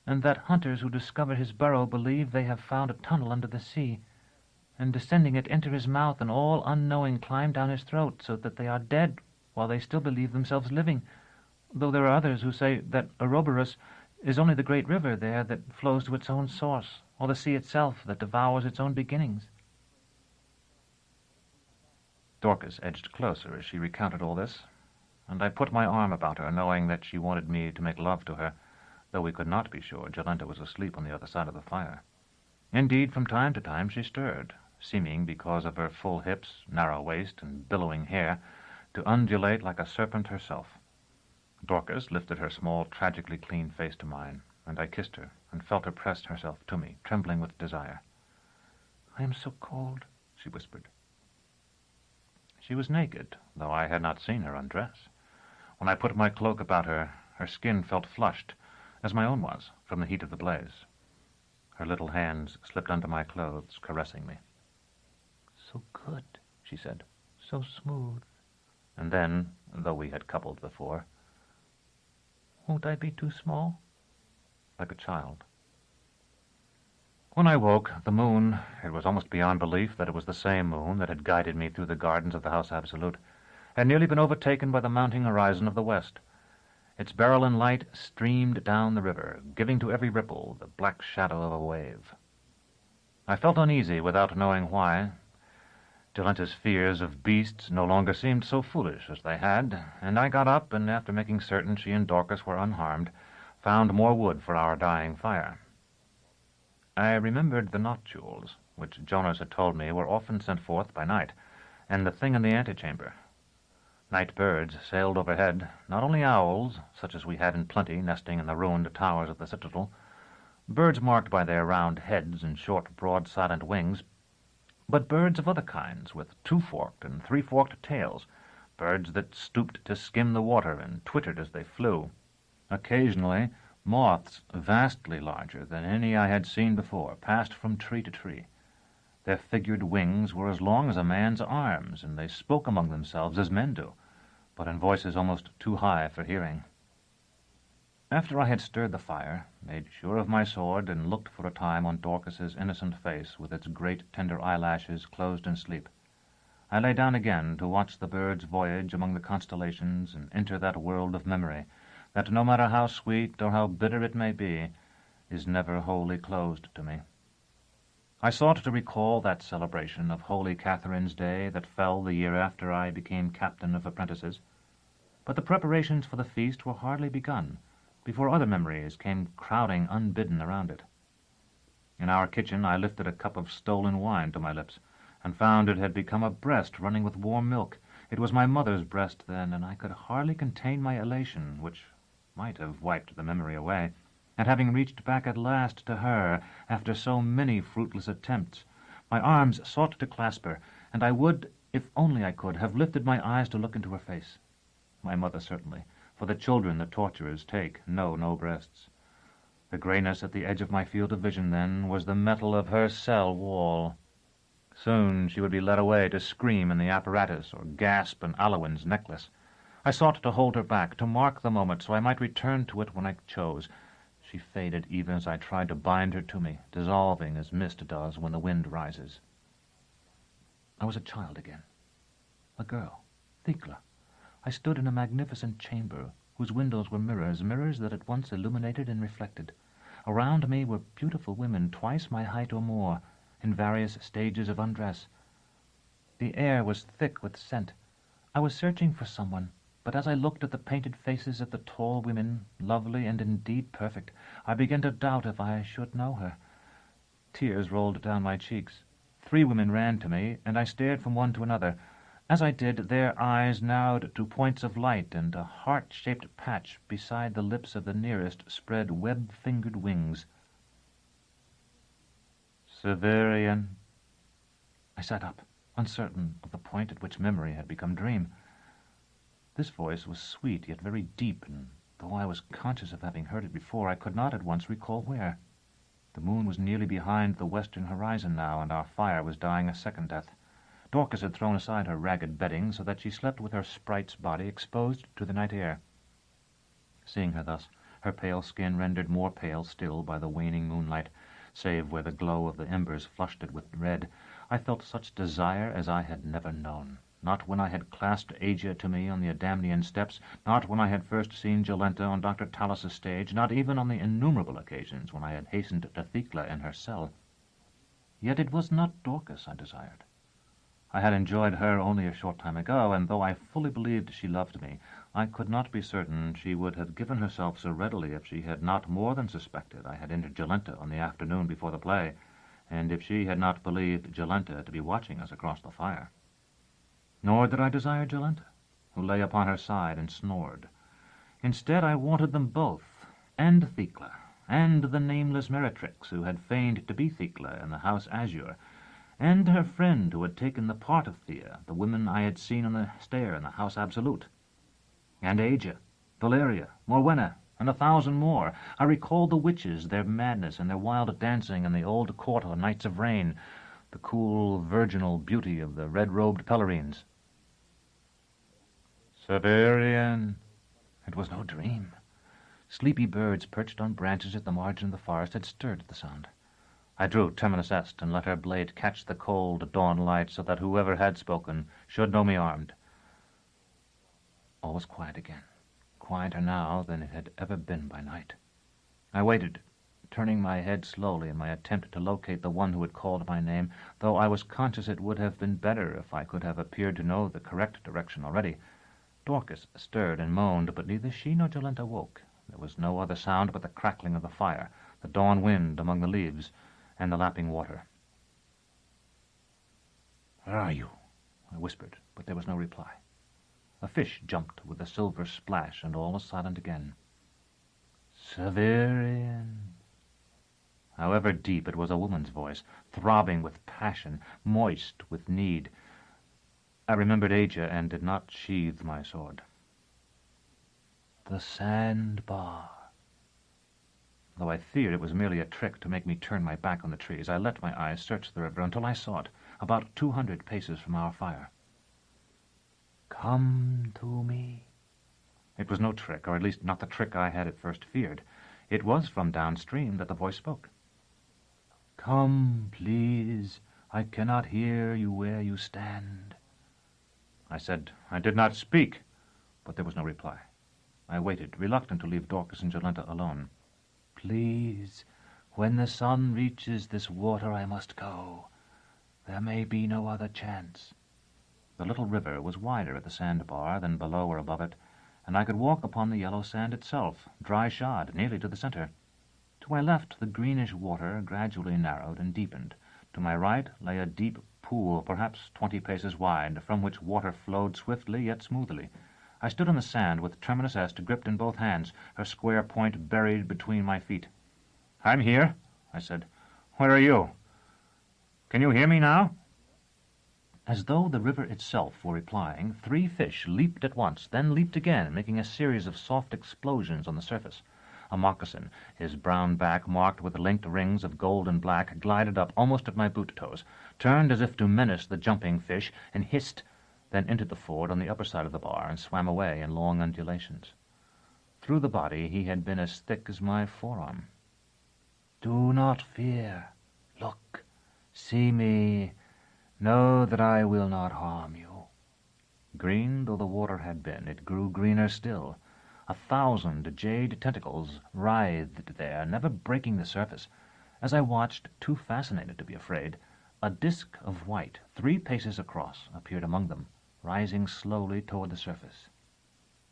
S1: and that hunters who discover his burrow believe they have found a tunnel under the sea, and descending it enter his mouth and all unknowing climb down his throat, so that they are dead while they still believe themselves living, though there are others who say that Ouroboros
S5: is only the great river there that flows to its own source, or the sea itself that devours its own beginnings.
S1: Dorcas edged closer as she recounted all this, and I put my arm about her, knowing that she wanted me to make love to her, though we could not be sure Jolenta was asleep on the other side of the fire. Indeed, from time to time she stirred, seeming, because of her full hips, narrow waist, and billowing hair, to undulate like a serpent herself. Dorcas lifted her small, tragically clean face to mine, and I kissed her and felt her press herself to me, trembling with desire.
S5: "I am so cold," she whispered.
S1: She was naked, though I had not seen her undress. When I put my cloak about her, her skin felt flushed, as my own was, from the heat of the blaze. Her little hands slipped under my clothes, caressing me.
S5: "So good," she said. "So smooth."
S1: And then, though we had coupled before,
S5: "Won't I be too small?"
S1: like a child. When I woke, the moon, it was almost beyond belief that it was the same moon that had guided me through the gardens of the House Absolute, had nearly been overtaken by the mounting horizon of the west. Its beryl light streamed down the river, giving to every ripple the black shadow of a wave. I felt uneasy without knowing why. Jolenta's fears of beasts no longer seemed so foolish as they had, and I got up, and after making certain she and Dorcas were unharmed, found more wood for our dying fire. I remembered the noctules, which Jonas had told me were often sent forth by night, and the thing in the antechamber. Night birds sailed overhead, not only owls, such as we had in plenty nesting in the ruined towers of the citadel, birds marked by their round heads and short, broad, silent wings, but birds of other kinds, with two-forked and three-forked tails, birds that stooped to skim the water and twittered as they flew. Occasionally, moths vastly larger than any I had seen before passed from tree to tree. Their figured wings were as long as a man's arms, and they spoke among themselves as men do, but in voices almost too high for hearing. After I had stirred the fire, made sure of my sword, and looked for a time on Dorcas's innocent face with its great tender eyelashes closed in sleep, I lay down again to watch the birds voyage among the constellations and enter that world of memory that, no matter how sweet or how bitter it may be, is never wholly closed to me. I sought to recall that celebration of Holy Catherine's Day that fell the year after I became captain of apprentices, but the preparations for the feast were hardly begun before other memories came crowding unbidden around it. In our kitchen I lifted a cup of stolen wine to my lips, and found it had become a breast running with warm milk. It was my mother's breast then, and I could hardly contain my elation, which might have wiped the memory away, at having reached back at last to her after so many fruitless attempts. My arms sought to clasp her, and I would, if only I could, have lifted my eyes to look into her face. My mother certainly, for the children the torturers take know no breasts. The grayness at the edge of my field of vision, then, was the metal of her cell wall. Soon she would be led away to scream in the apparatus or gasp an Alowin's necklace. I sought to hold her back, to mark the moment, so I might return to it when I chose. She faded even as I tried to bind her to me, dissolving as mist does when the wind rises. I was a child again, a girl, Thecla. I stood in a magnificent chamber whose windows were mirrors that at once illuminated and reflected. Around me were beautiful women twice my height or more, in various stages of undress. The air was thick with scent. I was searching for someone, but as I looked at the painted faces of the tall women, lovely and indeed perfect, I began to doubt if I should know her. Tears rolled down my cheeks. 3 women ran to me, and I stared from one to another. As I did, their eyes narrowed to points of light, and a heart-shaped patch beside the lips of the nearest spread web-fingered wings. "Severian." I sat up, uncertain of the point at which memory had become dream. This voice was sweet, yet very deep, and though I was conscious of having heard it before, I could not at once recall where. The moon was nearly behind the western horizon now, and our fire was dying a second death. Dorcas had thrown aside her ragged bedding, so that she slept with her sprite's body exposed to the night air. Seeing her thus, her pale skin rendered more pale still by the waning moonlight, save where the glow of the embers flushed it with red, I felt such desire as I had never known, not when I had clasped Asia to me on the Adamnian steps, not when I had first seen Jolenta on Dr. Talus's stage, not even on the innumerable occasions when I had hastened to Thecla in her cell. Yet it was not Dorcas I desired. I had enjoyed her only a short time ago, and though I fully believed she loved me, I could not be certain she would have given herself so readily if she had not more than suspected I had entered Jolenta on the afternoon before the play, and if she had not believed Jolenta to be watching us across the fire. Nor did I desire Jolenta, who lay upon her side and snored. Instead, I wanted them both, and Thecla, and the nameless Meretrix who had feigned to be Thecla in the House Azure, and her friend who had taken the part of Thea, the women I had seen on the stair in the House Absolute, and Asia, Valeria, Morwenna, and 1,000 more. I recalled the witches, their madness, and their wild dancing in the old court on nights of rain, the cool, virginal beauty of the red-robed Pellerines. Severian. It was no dream. Sleepy birds perched on branches at the margin of the forest had stirred at the sound. I drew terminus est and let her blade catch the cold dawn light so that whoever had spoken should know me armed. All was quiet again, quieter now than it had ever been by night. I waited, turning my head slowly in my attempt to locate the one who had called my name, though I was conscious it would have been better if I could have appeared to know the correct direction already. Dorcas stirred and moaned, but neither she nor Jolenta woke. There was no other sound but the crackling of the fire, the dawn wind among the leaves, and the lapping water. "Where are you?" I whispered, but there was no reply. A fish jumped with a silver splash, and all was silent again. Severian. However deep, it was a woman's voice, throbbing with passion, moist with need. I remembered Asia and did not sheathe my sword. The sandbar. Though I feared it was merely a trick to make me turn my back on the trees, I let my eyes search the river until I saw it, about 200 paces from our fire. Come to me. It was no trick, or at least not the trick I had at first feared. It was from downstream that the voice spoke. Come, please. I cannot hear you where you stand. I said I did not speak, but there was no reply. I waited, reluctant to leave Dorcas and Jolenta alone. Please, when the sun reaches this water I must go. There may be no other chance. The little river was wider at the sandbar than below or above it, and I could walk upon the yellow sand itself, dry-shod, nearly to the center. To my left the greenish water gradually narrowed and deepened. To my right lay a deep pool, perhaps 20 paces wide, from which water flowed swiftly yet smoothly. I stood on the sand with terminus est gripped in both hands, her square point buried between my feet. I'm here, I said. Where are you? Can you hear me now? As though the river itself were replying, 3 fish leaped at once, then leaped again, making a series of soft explosions on the surface. A moccasin, his brown back marked with linked rings of gold and black, glided up almost at my boot-toes, turned as if to menace the jumping fish, and hissed, then entered the ford on the upper side of the bar and swam away in long undulations. Through the body he had been as thick as my forearm. Do not fear. Look, see me. Know that I will not harm you. Green though the water had been, it grew greener still. 1,000 jade tentacles writhed there, never breaking the surface. As I watched, too fascinated to be afraid, a disk of white, 3 paces across, appeared among them, rising slowly toward the surface.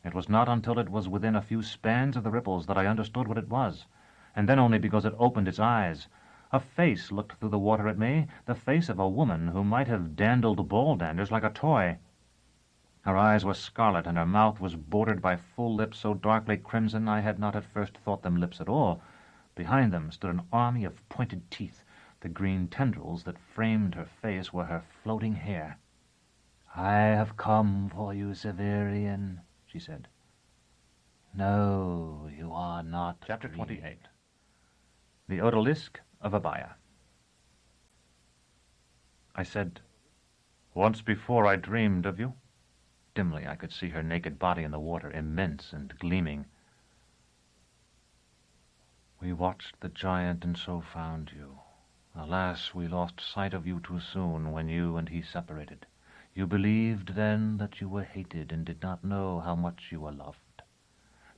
S1: It was not until it was within a few spans of the ripples that I understood what it was, and then only because it opened its eyes. A face looked through the water at me, the face of a woman who might have dandled ball-danders like a toy. Her eyes were scarlet, and her mouth was bordered by full lips so darkly crimson I had not at first thought them lips at all. Behind them stood an army of pointed teeth. The green tendrils that framed her face were her floating hair. I have come for you, Severian, she said. No, you are not. Chapter 28. The Odalisque of Abaya. I said, once before I dreamed of you. Dimly I could see her naked body in the water, immense and gleaming. We watched the giant and so found you. Alas, we lost sight of you too soon when you and he separated.
S3: You believed then that you were hated and did not know how much you were loved.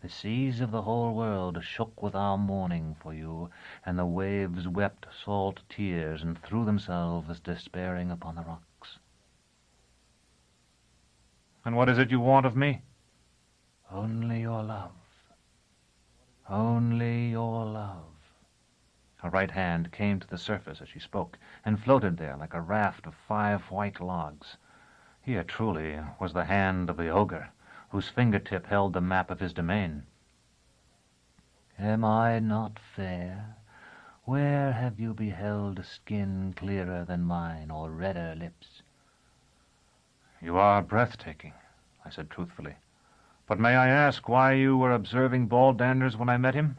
S3: The seas of the whole world shook with our mourning for you, and the waves wept salt tears and threw themselves despairing upon the rocks.
S4: And what is it you want of me?
S3: Only your love. Only your love. Her right hand came to the surface as she spoke, and floated there like a raft of 5 white logs. Here truly was the hand of the ogre, whose fingertip held the map of his domain. Am I not fair? Where have you beheld skin clearer than mine, or redder lips?
S4: You are breathtaking, I said truthfully. But may I ask why you were observing Baldanders when I met him?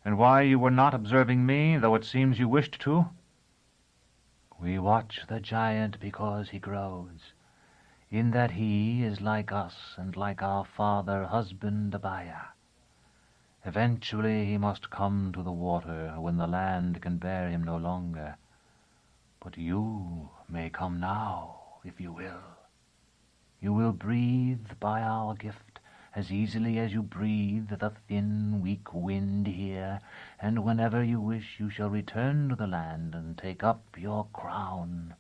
S4: And why you were not observing me, though it seems you wished to?
S3: We watch the giant because he grows, in that he is like us and like our father husband Abaya. Eventually he must come to the water when the land can bear him no longer. But you may come now, if you will. You will breathe by our gift as easily as you breathe the thin, weak wind here, and whenever you wish you shall return to the land and take up your crown.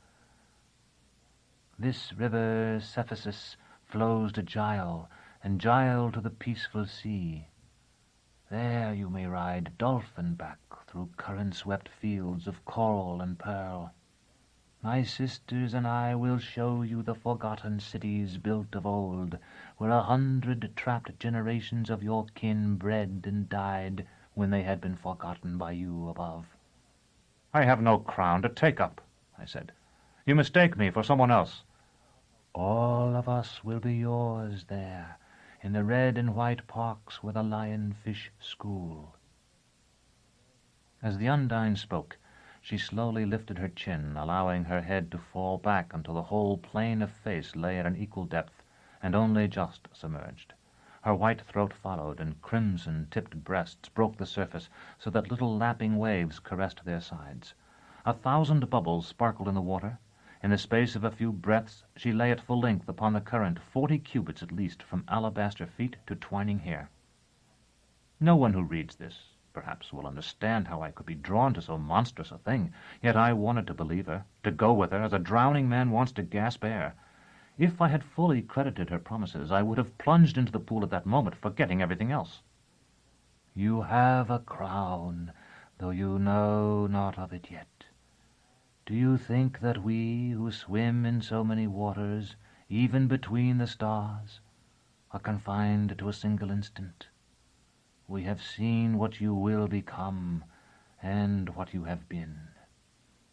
S3: This river Cephasus flows to Gial, and Gial to the peaceful sea. There you may ride dolphin back through current-swept fields of coral and pearl. My sisters and I will show you the forgotten cities built of old, where 100 trapped generations of your kin bred and died when they had been forgotten by you above.
S4: I have no crown to take up, I said. You mistake me for someone else.
S3: All of us will be yours there, in the red and white parks where the lionfish school. As the Undine spoke, she slowly lifted her chin, allowing her head to fall back until the whole plane of face lay at an equal depth, and only just submerged. Her white throat followed, and crimson-tipped breasts broke the surface so that little lapping waves caressed their sides. 1,000 bubbles sparkled in the water. In the space of a few breaths she lay at full length upon the current, 40 cubits at least from alabaster feet to twining hair. No one who reads this, perhaps, will understand how I could be drawn to so monstrous a thing, yet I wanted to believe her, to go with her, as a drowning man wants to gasp air. If I had fully credited her promises, I would have plunged into the pool at that moment, forgetting everything else. You have a crown, though you know not of it yet. Do you think that we, who swim in so many waters, even between the stars, are confined to a single instant? We have seen what you will become, and what you have been.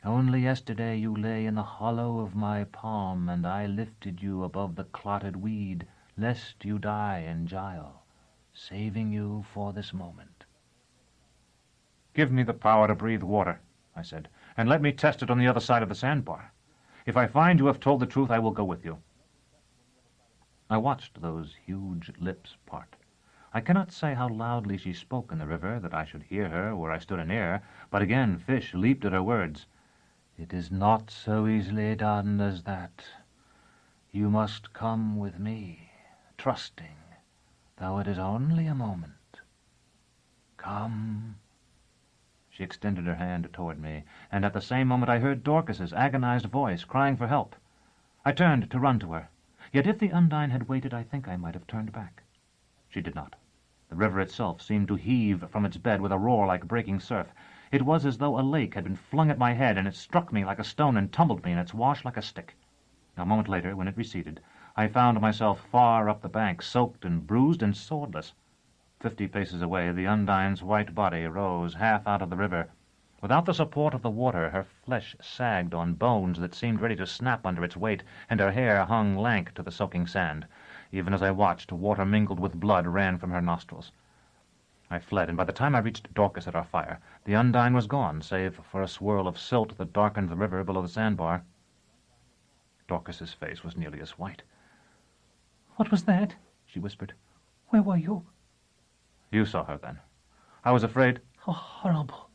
S3: Only yesterday you lay in the hollow of my palm, and I lifted you above the clotted weed, lest you die in Gial, saving you for this moment.
S4: Give me the power to breathe water, I said, and let me test it on the other side of the sandbar. If I find you have told the truth, I will go with you. I watched those huge lips part. I cannot say how loudly she spoke in the river, that I should hear her where I stood in air, but again fish leaped at her words. It is not so easily done as that. You must come with me, trusting, though it is only a moment. Come. She extended her hand toward me, and at the same moment I heard Dorcas's agonized voice crying for help. I turned to run to her, yet if the Undine had waited, I think I might have turned back. She did not. The river itself seemed to heave from its bed with a roar like breaking surf. It was as though a lake had been flung at my head, and it struck me like a stone and tumbled me in its wash like a stick. A moment later, when it receded, I found myself far up the bank, soaked and bruised and swordless. 50 paces away, the Undine's white body rose half out of the river. Without the support of the water, her flesh sagged on bones that seemed ready to snap under its weight, and her hair hung lank to the soaking sand. Even as I watched, water mingled with blood ran from her nostrils. I fled, and by the time I reached Dorcas at our fire, the Undine was gone, save for a swirl of silt that darkened the river below the sandbar. Dorcas's face was nearly as white.
S6: "What was that?" she whispered. "Where were you?"
S4: You saw her, then. I was afraid—
S6: "How horrible!"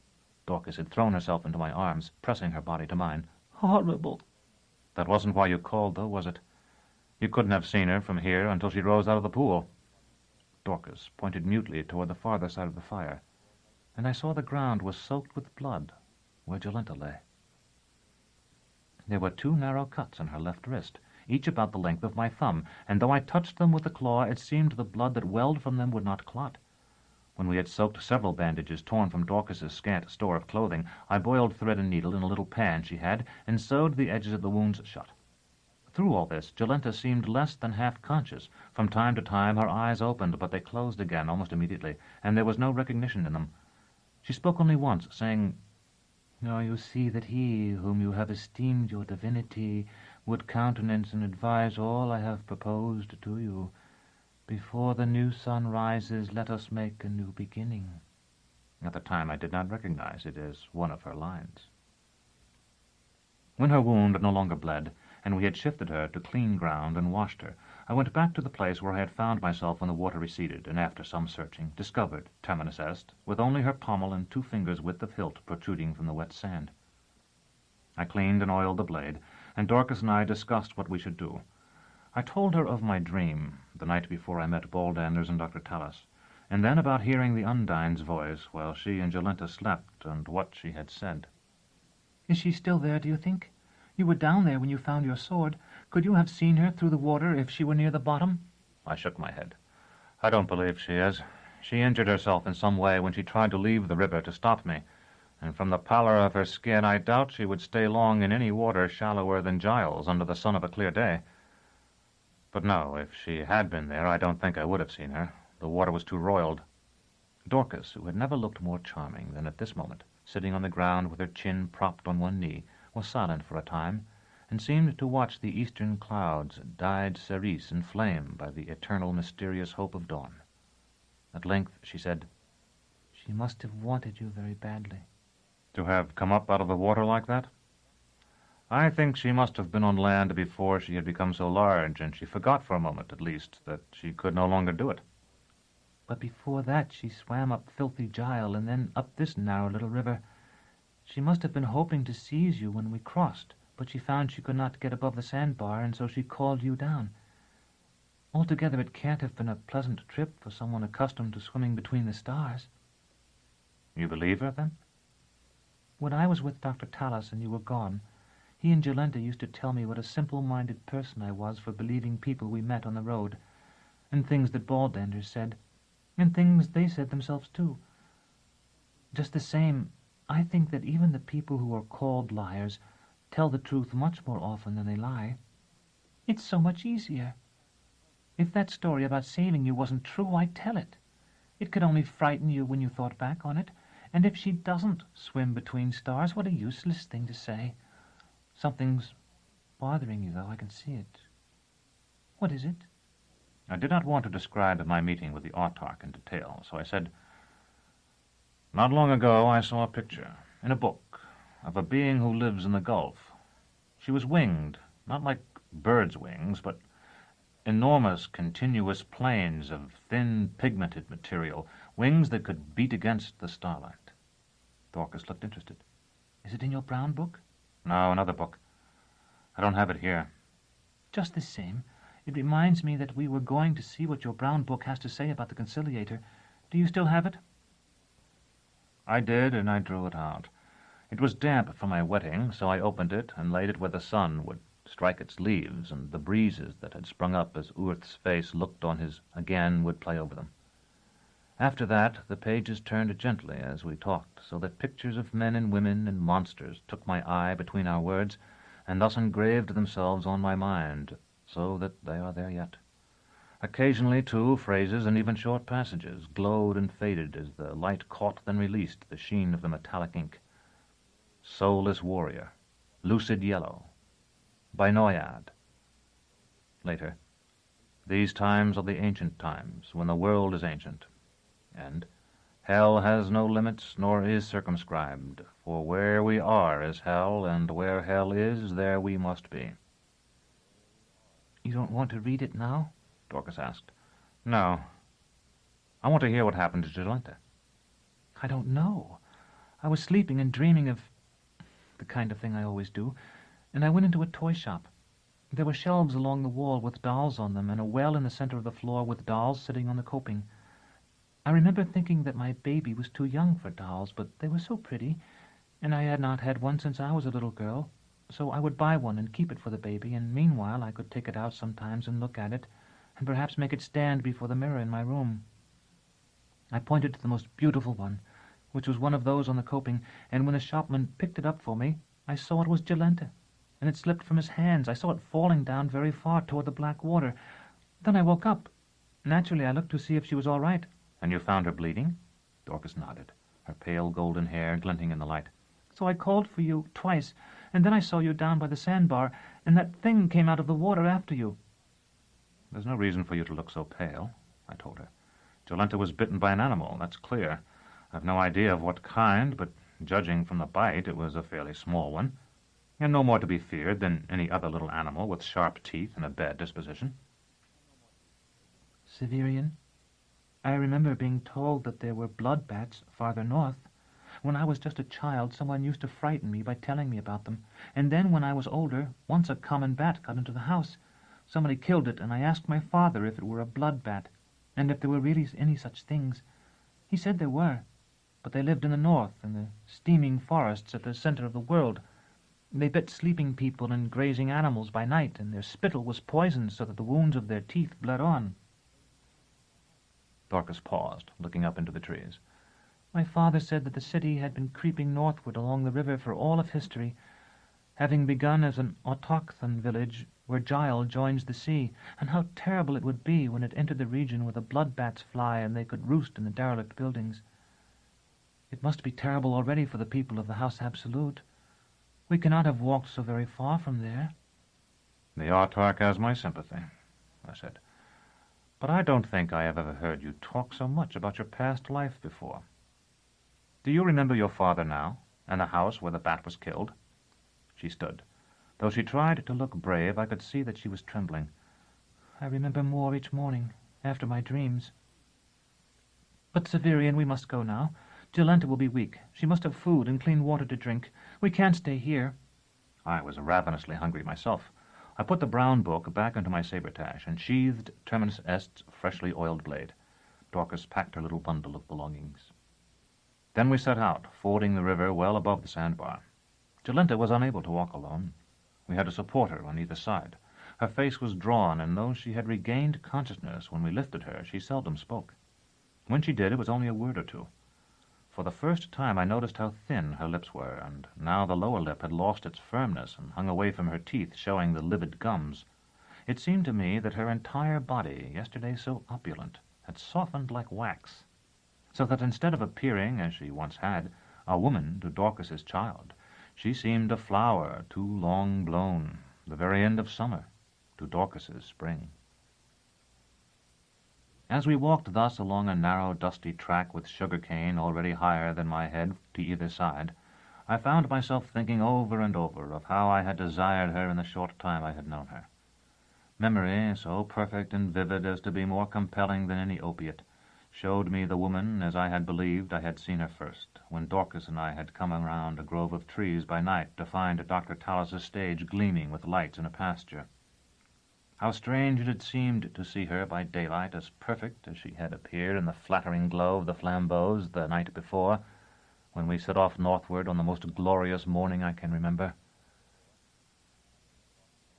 S4: Dorcas had thrown herself into my arms, pressing her body to mine.
S6: "Horrible!"
S1: That wasn't why you called, though, was it? You couldn't have seen her from here until she rose out of the pool. Dorcas pointed mutely toward the farther side of the fire, and I saw the ground was soaked with blood where Jolenta lay. There were 2 narrow cuts on her left wrist, each about the length of my thumb, and though I touched them with the claw, it seemed the blood that welled from them would not clot. When we had soaked several bandages torn from Dorcas's scant store of clothing, I boiled thread and needle in a little pan she had, and sewed the edges of the wounds shut. Through all this, Jolenta seemed less than half conscious. From time to time her eyes opened, but they closed again almost immediately, and there was no recognition in them. She spoke only once, saying, "Now you see that he, whom you have esteemed your divinity, would countenance and advise all I have proposed to you. Before the new sun rises, let us make a new beginning." At the time I did not recognize it as one of her lines. When her wound no longer bled, and we had shifted her to clean ground and washed her, I went back to the place where I had found myself when the water receded, and after some searching, discovered terminus est, with only her pommel and 2 fingers' width of hilt protruding from the wet sand. I cleaned and oiled the blade, and Dorcas and I discussed what we should do. I told her of my dream, the night before I met Baldanders and Dr. Tallis, and then about hearing the Undine's voice while she and Jolenta slept, and what she had said.
S6: Is she still there, do you think? You were down there when you found your sword. Could you have seen her through the water if she were near the bottom?
S1: I shook my head. I don't believe she is. She injured herself in some way when she tried to leave the river to stop me, and from the pallor of her skin I doubt she would stay long in any water shallower than Giles under the sun of a clear day. But no, if she had been there, I don't think I would have seen her. The water was too roiled. Dorcas, who had never looked more charming than at this moment, sitting on the ground with her chin propped on one knee, was silent for a time, and seemed to watch the eastern clouds, dyed cerise and flame by the eternal mysterious hope of dawn. At length she said,
S6: "She must have wanted you very badly."
S1: "To have come up out of the water like that? I think she must have been on land before she had become so large, and she forgot for a moment, at least, that she could no longer do it."
S6: "But before that she swam up Filthy Gile, and then up this narrow little river. She must have been hoping to seize you when we crossed, but she found she could not get above the sandbar, and so she called you down. Altogether it can't have been a pleasant trip for someone accustomed to swimming between the stars."
S1: "You believe her, then?"
S6: "When I was with Dr. Tallis and you were gone, he and Jolenta used to tell me what a simple-minded person I was for believing people we met on the road, and things that Baldanders said, and things they said themselves too. Just the same, I think that even the people who are called liars tell the truth much more often than they lie. It's so much easier. If that story about saving you wasn't true, I'd tell it. It could only frighten you when you thought back on it, and if she doesn't swim between stars, what a useless thing to say. Something's bothering you, though, I can see it. What is it?"
S1: I did not want to describe my meeting with the autarch in detail, so I said, "Not long ago I saw a picture, in a book, of a being who lives in the Gulf. She was winged, not like birds' wings, but enormous continuous planes of thin pigmented material, wings that could beat against the starlight." Dorcas looked interested.
S6: "Is it in your brown book?"
S1: "No, another book. I don't have it here."
S6: "Just the same, it reminds me that we were going to see what your brown book has to say about the conciliator. Do you still have it?"
S1: I did, and I drew it out. It was damp from my wetting, so I opened it and laid it where the sun would strike its leaves, and the breezes that had sprung up as Urth's face looked on his again would play over them. After that, the pages turned gently as we talked, so that pictures of men and women and monsters took my eye between our words, and thus engraved themselves on my mind, so that they are there yet. Occasionally, too, phrases and even short passages glowed and faded as the light caught then released the sheen of the metallic ink. Soulless warrior, lucid yellow, Binoyad. Later, these times are the ancient times, when the world is ancient, and hell has no limits nor is circumscribed, for where we are is hell, and where hell is, there we must be.
S6: "You don't want to read it now?"
S1: Dorcas asked. "No. I want to hear what happened to Jolenta."
S6: "I don't know. I was sleeping and dreaming of the kind of thing I always do, and I went into a toy shop. There were shelves along the wall with dolls on them, and a well in the center of the floor with dolls sitting on the coping. I remember thinking that my baby was too young for dolls, but they were so pretty, and I had not had one since I was a little girl, so I would buy one and keep it for the baby, and meanwhile I could take it out sometimes and look at it, and perhaps make it stand before the mirror in my room. I pointed to the most beautiful one, which was one of those on the coping, and when the shopman picked it up for me, I saw it was Jolenta, and it slipped from his hands. I saw it falling down very far toward the black water. Then I woke up. Naturally, I looked to see if she was all right.
S1: And you found her bleeding? Dorcas nodded, her pale golden hair glinting in the light.
S6: So I called for you twice, and then I saw you down by the sandbar, and that thing came out of the water after you.
S1: There's no reason for you to look so pale, I told her. Jolenta was bitten by an animal, that's clear. I've no idea of what kind, but judging from the bite, it was a fairly small one, and no more to be feared than any other little animal with sharp teeth and a bad disposition.
S6: Severian, I remember being told that there were blood bats farther north. When I was just a child, someone used to frighten me by telling me about them. And then when I was older, once a common bat got into the house. Somebody killed it, and I asked my father if it were a blood bat, and if there were really any such things. He said there were, but they lived in the north, in the steaming forests at the center of the world. They bit sleeping people and grazing animals by night, and their spittle was poisoned so that the wounds of their teeth bled on.
S1: Dorcas paused, looking up into the trees.
S6: My father said that the city had been creeping northward along the river for all of history, having begun as an autochthon village where Gile joins the sea, and how terrible it would be when it entered the region where the blood bats fly and they could roost in the derelict buildings. It must be terrible already for the people of the House Absolute. We cannot have walked so very far from there.
S1: The autarch has my sympathy, I said. But I don't think I have ever heard you talk so much about your past life before. Do you remember your father now, and the house where the bat was killed? She stood. Though she tried to look brave, I could see that she was trembling.
S6: I remember more each morning, after my dreams. But, Severian, we must go now. Jolenta will be weak. She must have food and clean water to drink. We can't stay here.
S1: I was ravenously hungry myself. I put the brown book back into my sabretache and sheathed Terminus Est's freshly oiled blade. Dorcas packed her little bundle of belongings. Then we set out, fording the river well above the sandbar. Jolenta was unable to walk alone. We had to support her on either side. Her face was drawn, and though she had regained consciousness when we lifted her, she seldom spoke. When she did, it was only a word or two. For the first time I noticed how thin her lips were, and now the lower lip had lost its firmness and hung away from her teeth, showing the livid gums. It seemed to me that her entire body, yesterday so opulent, had softened like wax, so that instead of appearing, as she once had, a woman to Dorcas's child, she seemed a flower too long blown, the very end of summer, to Dorcas's spring. As we walked thus along a narrow, dusty track with sugar cane already higher than my head to either side, I found myself thinking over and over of how I had desired her in the short time I had known her. Memory, so perfect and vivid as to be more compelling than any opiate, showed me the woman as I had believed I had seen her first, when Dorcas and I had come around a grove of trees by night to find Dr. Tallis's stage gleaming with lights in a pasture. How strange it had seemed to see her by daylight, as perfect as she had appeared in the flattering glow of the flambeaux the night before, when we set off northward on the most glorious morning I can remember.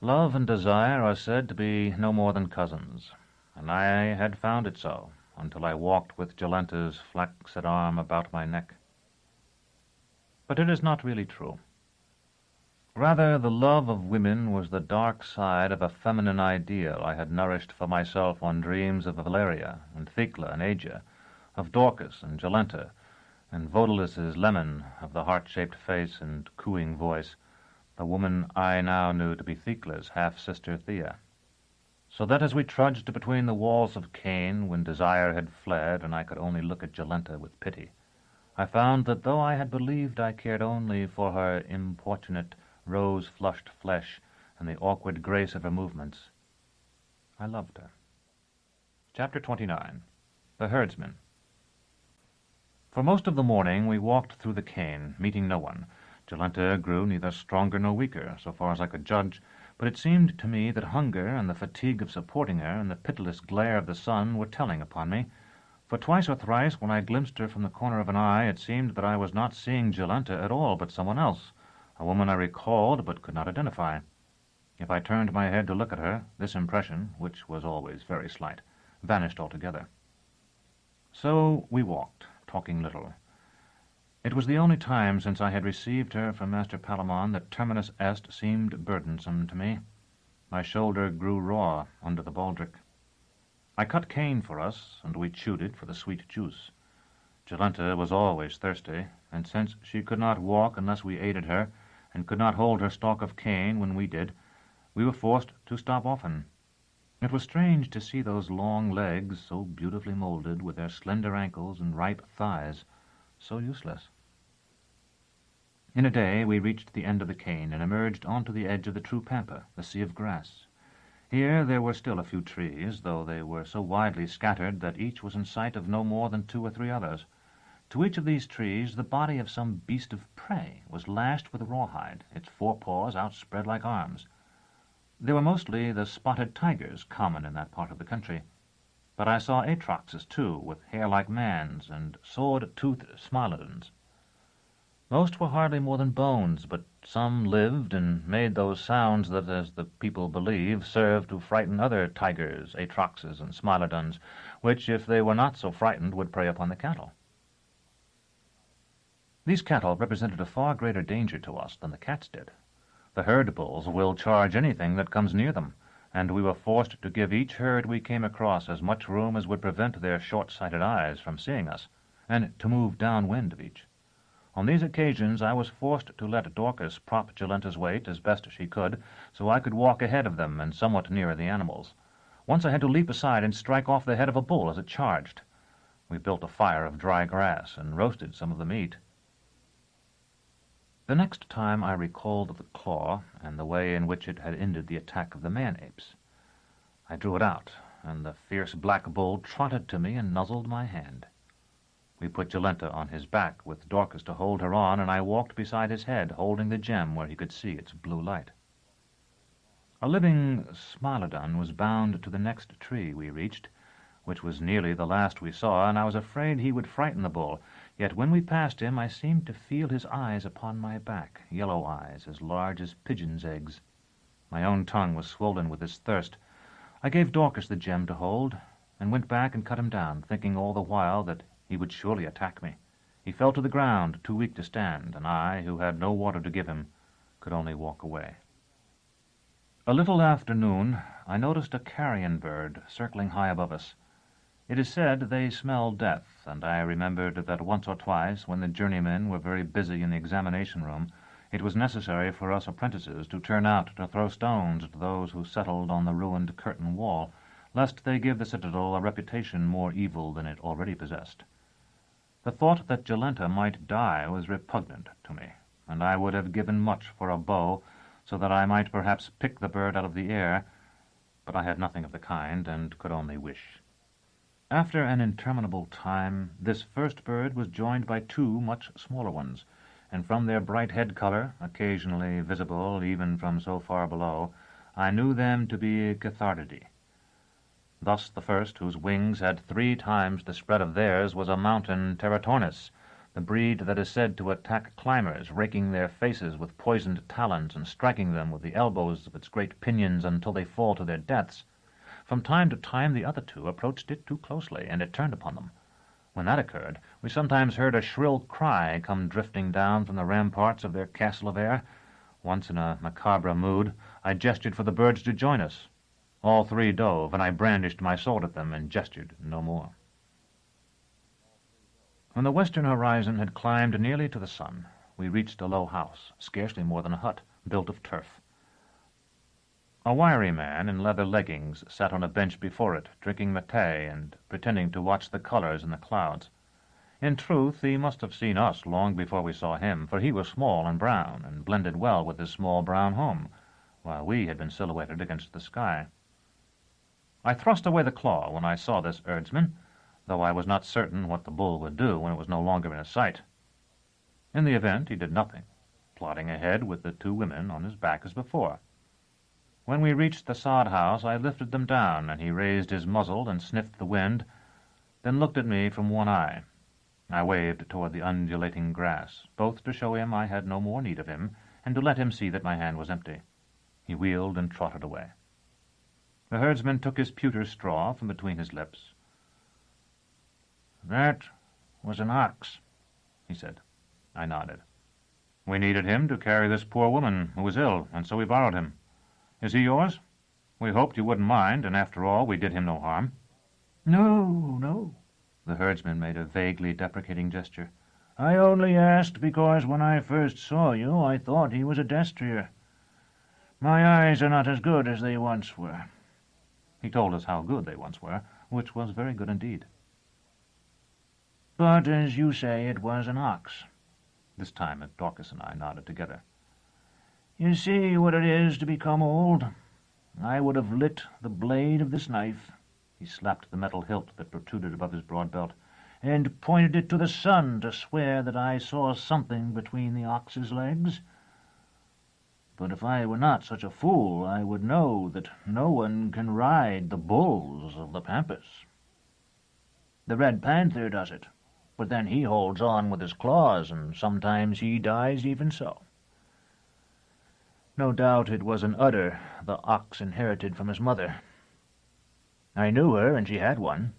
S1: Love and desire are said to be no more than cousins, and I had found it so until I walked with Jolenta's flaccid arm about my neck. But it is not really true. Rather, the love of women was the dark side of a feminine ideal I had nourished for myself on dreams of Valeria and Thecla and Asia, of Dorcas and Jolenta, and Vodalus's Lemon, of the heart-shaped face and cooing voice, the woman I now knew to be Thecla's half-sister Thea. So that as we trudged between the walls of cane when desire had fled and I could only look at Jolenta with pity, I found that though I had believed I cared only for her importunate, rose-flushed flesh and the awkward grace of her movements, I loved her. Chapter 29. The Herdsman. For most of the morning we walked through the cane, meeting no one, Jolenta grew neither stronger nor weaker, so far as I could judge, but it seemed to me that hunger and the fatigue of supporting her and the pitiless glare of the sun were telling upon me, for twice or thrice when I glimpsed her from the corner of an eye it seemed that I was not seeing Jolenta at all but someone else, a woman I recalled but could not identify. If I turned my head to look at her, this impression, which was always very slight, vanished altogether. So we walked, talking little. It was the only time since I had received her from Master Palamon that Terminus Est seemed burdensome to me. My shoulder grew raw under the baldric. I cut cane for us, and we chewed it for the sweet juice. Jolenta was always thirsty, and since she could not walk unless we aided her, and could not hold her stalk of cane when we did, we were forced to stop often. It was strange to see those long legs, so beautifully molded, with their slender ankles and ripe thighs, so useless. In a day we reached the end of the cane and emerged onto the edge of the true pampa, the sea of grass. Here there were still a few trees, though they were so widely scattered that each was in sight of no more than 2 or 3 others. To each of these trees the body of some beast of prey was lashed with rawhide, its forepaws outspread like arms. They were mostly the spotted tigers common in that part of the country, but I saw atroxes, too, with hair like man's, and sword-toothed smilodons. Most were hardly more than bones, but some lived and made those sounds that, as the people believe, served to frighten other tigers, atroxes, and smilodons, which, if they were not so frightened, would prey upon the cattle. These cattle represented a far greater danger to us than the cats did. The herd bulls will charge anything that comes near them, and we were forced to give each herd we came across as much room as would prevent their short-sighted eyes from seeing us, and to move downwind of each. On these occasions I was forced to let Dorcas prop Jolenta's weight as best she could, so I could walk ahead of them and somewhat nearer the animals. Once I had to leap aside and strike off the head of a bull as it charged. We built a fire of dry grass and roasted some of the meat. The next time I recalled the claw and the way in which it had ended the attack of the man-apes. I drew it out, and the fierce black bull trotted to me and nuzzled my hand. We put Jolenta on his back, with Dorcas to hold her on, and I walked beside his head, holding the gem where he could see its blue light. A living smilodon was bound to the next tree we reached, which was nearly the last we saw, and I was afraid he would frighten the bull. Yet when we passed him, I seemed to feel his eyes upon my back, yellow eyes as large as pigeons' eggs. My own tongue was swollen with his thirst. I gave Dorcas the gem to hold, and went back and cut him down, thinking all the while that he would surely attack me. He fell to the ground, too weak to stand, and I, who had no water to give him, could only walk away. A little after noon, I noticed a carrion bird circling high above us. It is said they smell death, and I remembered that once or twice, when the journeymen were very busy in the examination room, it was necessary for us apprentices to turn out to throw stones at those who settled on the ruined curtain wall, lest they give the citadel a reputation more evil than it already possessed. The thought that Jolenta might die was repugnant to me, and I would have given much for a bow, so that I might perhaps pick the bird out of the air, but I had nothing of the kind, and could only wish. After an interminable time, this first bird was joined by 2 much smaller ones, and from their bright head color, occasionally visible even from so far below, I knew them to be Cathartidae. Thus the first, whose wings had 3 times the spread of theirs, was a mountain Teratornis, the breed that is said to attack climbers, raking their faces with poisoned talons and striking them with the elbows of its great pinions until they fall to their deaths. From time to time the other 2 approached it too closely, and it turned upon them. When that occurred, we sometimes heard a shrill cry come drifting down from the ramparts of their castle of air. Once, in a macabre mood, I gestured for the birds to join us. All 3 dove, and I brandished my sword at them and gestured no more. When the western horizon had climbed nearly to the sun, we reached a low house, scarcely more than a hut, built of turf. A wiry man in leather leggings sat on a bench before it, drinking maté and pretending to watch the colors in the clouds. In truth, he must have seen us long before we saw him, for he was small and brown, and blended well with his small brown home, while we had been silhouetted against the sky. I thrust away the claw when I saw this herdsman, though I was not certain what the bull would do when it was no longer in his sight. In the event, he did nothing. plodding ahead with the 2 women on his back as before. When we reached the sod house, I lifted them down, and he raised his muzzle and sniffed the wind, then looked at me from one eye. I waved toward the undulating grass, both to show him I had no more need of him, and to let him see that my hand was empty. He wheeled and trotted away. The herdsman took his pewter straw from between his lips. "That was an ox," he said. I nodded. "We needed him to carry this poor woman who was ill, and so we borrowed him. Is he yours? We hoped you wouldn't mind, and after all, we did him no harm."
S3: No. The herdsman made a vaguely deprecating gesture. "I only asked because when I first saw you, I thought he was a destrier. My eyes are not as good as they once were."
S1: He told us how good they once were, which was very good indeed.
S3: "But, as you say, it was an ox."
S1: This time Dorcas and I nodded together.
S3: "You see what it is to become old. I would have lit the blade of this knife," he slapped the metal hilt that protruded above his broad belt, "and pointed it to the sun to swear that I saw something between the ox's legs. But if I were not such a fool, I would know that no one can ride the bulls of the pampas. The Red Panther does it, but then he holds on with his claws, and sometimes he dies even so. No doubt it was an udder the ox inherited from his mother. I knew her, and she had one."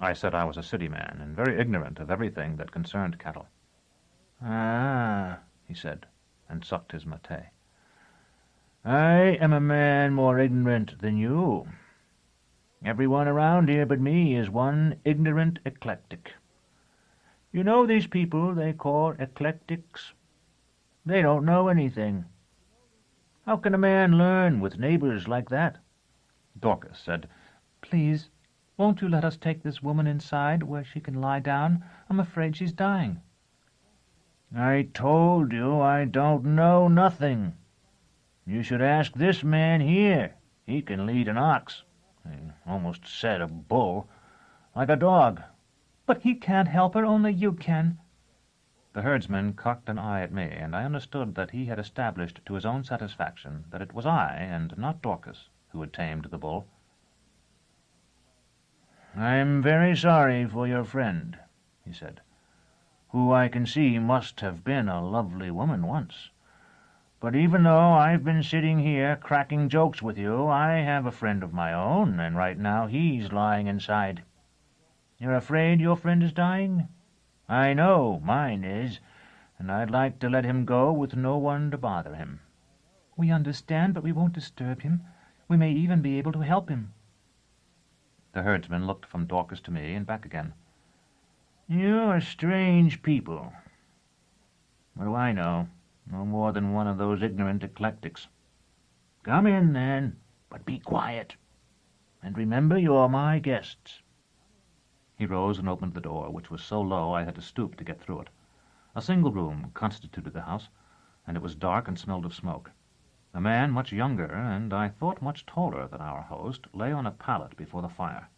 S1: I said I was a city man, and very ignorant of everything that concerned cattle.
S3: "Ah," he said, and sucked his maté. "I am a man more ignorant than you. Everyone around here but me is one ignorant eclectic. You know these people they call eclectics? They don't know anything. How can a man learn with neighbors like that?"
S1: Dorcas said,
S6: "Please, won't you let us take this woman inside where she can lie down? I'm afraid she's dying."
S3: "I told you I don't know nothing. You should ask this man here. He can lead an ox. I almost said a bull. Like a dog."
S6: "But he can't help her, only you can."
S1: The herdsman cocked an eye at me, and I understood that he had established to his own satisfaction that it was I, and not Dorcas, who had tamed the bull.
S3: "I'm very sorry for your friend," he said, "who I can see must have been a lovely woman once. But even though I've been sitting here cracking jokes with you, I have a friend of my own, and right now he's lying inside. You're afraid your friend is dying? I know mine is, and I'd like to let him go with no one to bother him."
S6: "We understand, but we won't disturb him. We may even be able to help him."
S1: The herdsman looked from Dorcas to me and back again.
S3: "You're strange people. What do I know? No more than one of those ignorant eclectics. Come in, then, but be quiet. And remember you're my guests."
S1: He rose and opened the door, which was so low I had to stoop to get through it. A single room constituted the house, and it was dark and smelled of smoke. A man much younger, and I thought much taller than our host, lay on a pallet before the fire.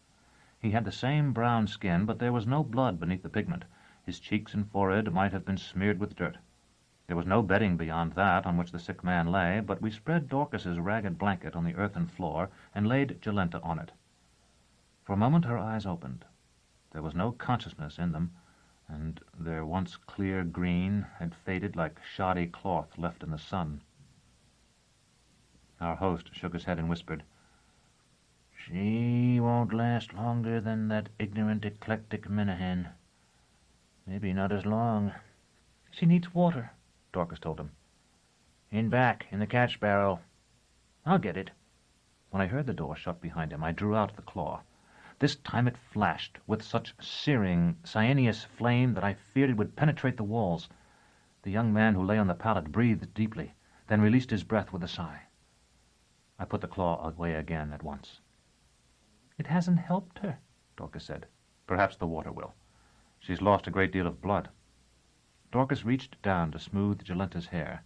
S1: He had the same brown skin, but there was no blood beneath the pigment. His cheeks and forehead might have been smeared with dirt. There was no bedding beyond that on which the sick man lay, but we spread Dorcas's ragged blanket on the earthen floor and laid Jolenta on it. For a moment her eyes opened. There was no consciousness in them, and their once clear green had faded like shoddy cloth left in the sun. Our host shook his head and whispered,
S3: "She won't last longer than that ignorant eclectic Minahan. Maybe not as long."
S6: "She needs water,"
S1: Dorcas told him.
S3: "In back, in the catch barrel. I'll get it."
S1: When I heard the door shut behind him, I drew out the claw. This time it flashed with such searing, cyaneous flame that I feared it would penetrate the walls. The young man who lay on the pallet breathed deeply, then released his breath with a sigh. I put the claw away again at once.
S6: "It hasn't helped her,"
S1: Dorcas said. "Perhaps the water will. She's lost a great deal of blood." Dorcas reached down to smooth Jolenta's hair.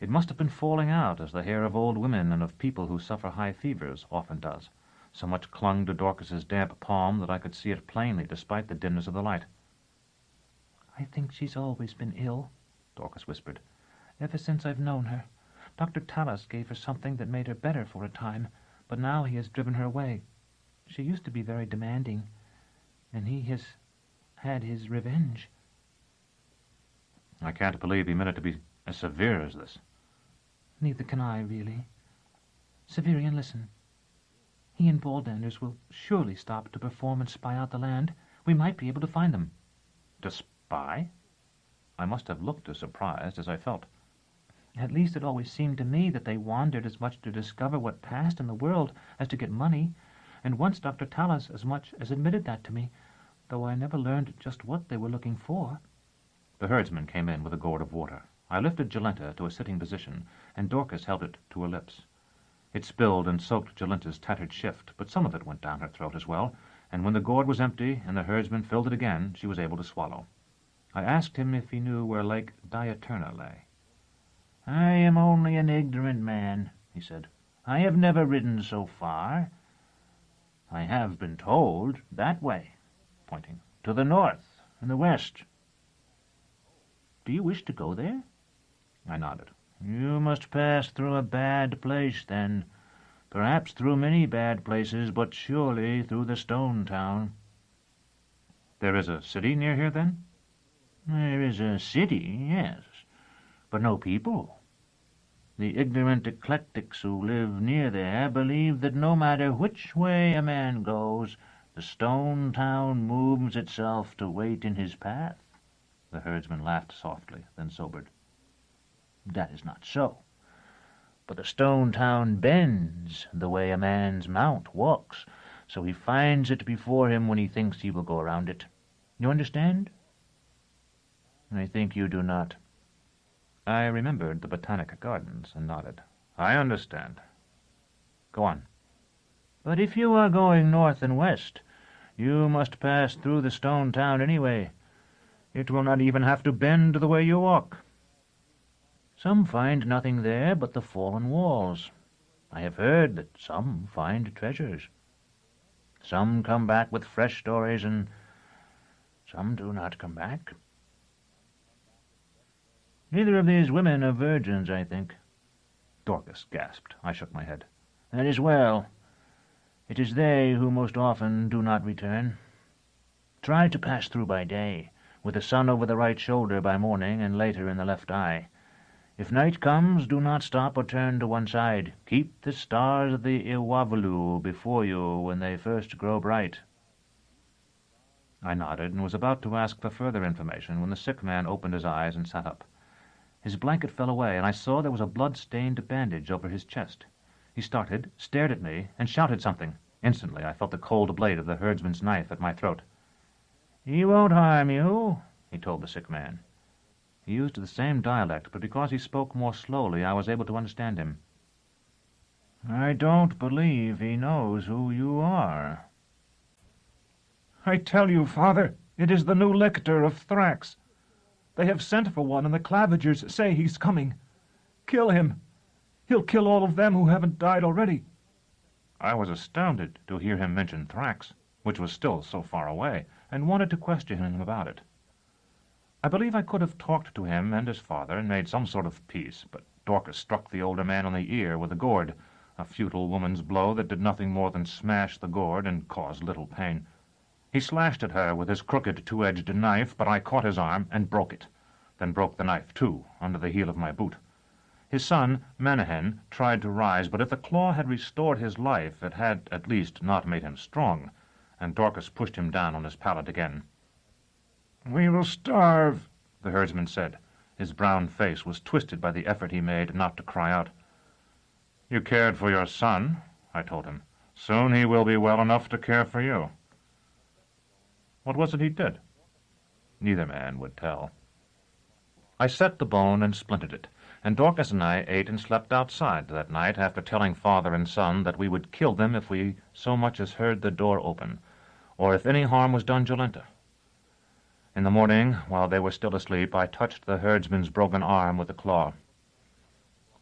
S1: It must have been falling out, as the hair of old women and of people who suffer high fevers often does. So much clung to Dorcas's damp palm that I could see it plainly despite the dimness of the light.
S6: "I think she's always been ill,"
S1: Dorcas whispered.
S6: ever since I've known her. Dr. Tallis gave her something that made her better for a time, but now he has driven her away. She used to be very demanding, and he has had his revenge.
S1: I can't believe he meant it to be as severe as this.
S6: Neither can I, really. Severian, listen. He and Ballanders will surely stop to perform and spy out the land. We might be able to find them.
S1: To spy? I must have looked as surprised as I felt.
S6: At least it always seemed to me that they wandered as much to discover what passed in the world as to get money, and once Dr. Tallis as much as admitted that to me, though I never learned just what they were looking for.
S1: The herdsman came in with a gourd of water. I lifted Jolenta to a sitting position, and Dorcas held it to her lips. It spilled and soaked Jolenta's tattered shift, but some of it went down her throat as well, and when the gourd was empty and the herdsman filled it again, she was able to swallow. I asked him if he knew where Lake Diaturna lay.
S3: "I am only an ignorant man," he said. "I have never ridden so far. I have been told that way," pointing, "to the north and the west. Do you wish to go there?"
S1: I nodded.
S3: "You must pass through a bad place, then. Perhaps through many bad places, but surely through the stone town."
S1: There is a city near here, then?
S3: "There is a city, yes, but no people. The ignorant eclectics who live near there believe that no matter which way a man goes, the stone town moves itself to wait in his path."
S1: The herdsman laughed softly, then sobered.
S3: "That is not so. But the stone town bends the way a man's mount walks, so he finds it before him when he thinks he will go around it. You understand?" "I think you do not."
S1: I remembered the Botanic Gardens and nodded. I understand. Go on.
S3: "But if you are going north and west, you must pass through the stone town anyway. It will not even have to bend the way you walk. Some find nothing there but the fallen walls. I have heard that some find treasures. Some come back with fresh stories, and some do not come back. Neither of these women are virgins, I think."
S1: Dorcas gasped. I shook my head.
S3: "That is well. It is they who most often do not return. Try to pass through by day, with the sun over the right shoulder by morning and later in the left eye. If night comes, do not stop or turn to one side. Keep the stars of the Iwavulu before you when they first grow bright."
S1: I nodded and was about to ask for further information when the sick man opened his eyes and sat up. His blanket fell away, and I saw there was a blood-stained bandage over his chest. He started, stared at me, and shouted something. Instantly I felt the cold blade of the herdsman's knife at my throat.
S3: "He won't harm you," he told the sick man.
S1: He used the same dialect, but because he spoke more slowly, I was able to understand him.
S3: "I don't believe he knows who you are."
S5: "I tell you, Father, it is the new lictor of Thrax. They have sent for one, and the Clavigers say he's coming. Kill him. He'll kill all of them who haven't died already."
S1: I was astounded to hear him mention Thrax, which was still so far away, and wanted to question him about it. I believe I could have talked to him and his father and made some sort of peace, but Dorcas struck the older man on the ear with a gourd, a futile woman's blow that did nothing more than smash the gourd and cause little pain. He slashed at her with his crooked two-edged knife, but I caught his arm and broke it, then broke the knife, too, under the heel of my boot. His son, Manahan, tried to rise, but if the claw had restored his life, it had at least not made him strong, and Dorcas pushed him down on his pallet again.
S5: "We will starve,"
S1: the herdsman said. His brown face was twisted by the effort he made not to cry out. "You cared for your son," I told him. "Soon he will be well enough to care for you." What was it he did? Neither man would tell. I set the bone and splintered it, and Dorcas and I ate and slept outside that night after telling father and son that we would kill them if we so much as heard the door open, or if any harm was done Jolenta. In the morning, while they were still asleep, I touched the herdsman's broken arm with a claw.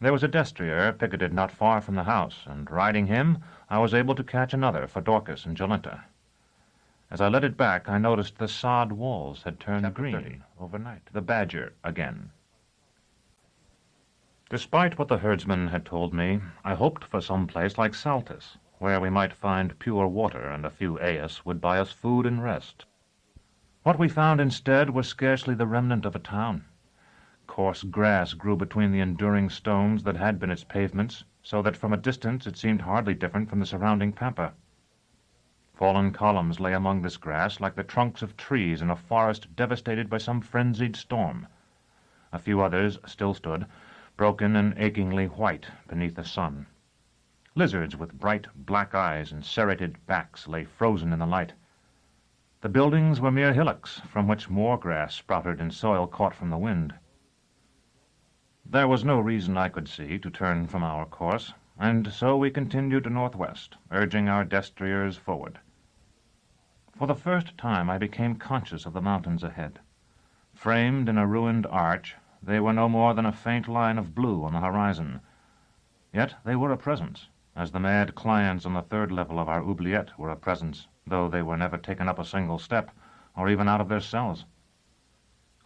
S1: There was a destrier picketed not far from the house, and riding him, I was able to catch another for Dorcas and Jolenta. As I led it back, I noticed the sod walls had turned green overnight. The badger again. Despite what the herdsman had told me, I hoped for some place like Saltis, where we might find pure water and a few eas would buy us food and rest. What we found instead was scarcely the remnant of a town. Coarse grass grew between the enduring stones that had been its pavements, so that from a distance it seemed hardly different from the surrounding pampa. Fallen columns lay among this grass like the trunks of trees in a forest devastated by some frenzied storm. A few others still stood, broken and achingly white beneath the sun. Lizards with bright black eyes and serrated backs lay frozen in the light. The buildings were mere hillocks, from which more grass sprouted in soil caught from the wind. There was no reason I could see to turn from our course, and so we continued northwest, urging our destriers forward. For the first time I became conscious of the mountains ahead. Framed in a ruined arch, they were no more than a faint line of blue on the horizon. Yet they were a presence, as the mad clients on the third level of our oubliette were a presence, though they were never taken up a single step, or even out of their cells.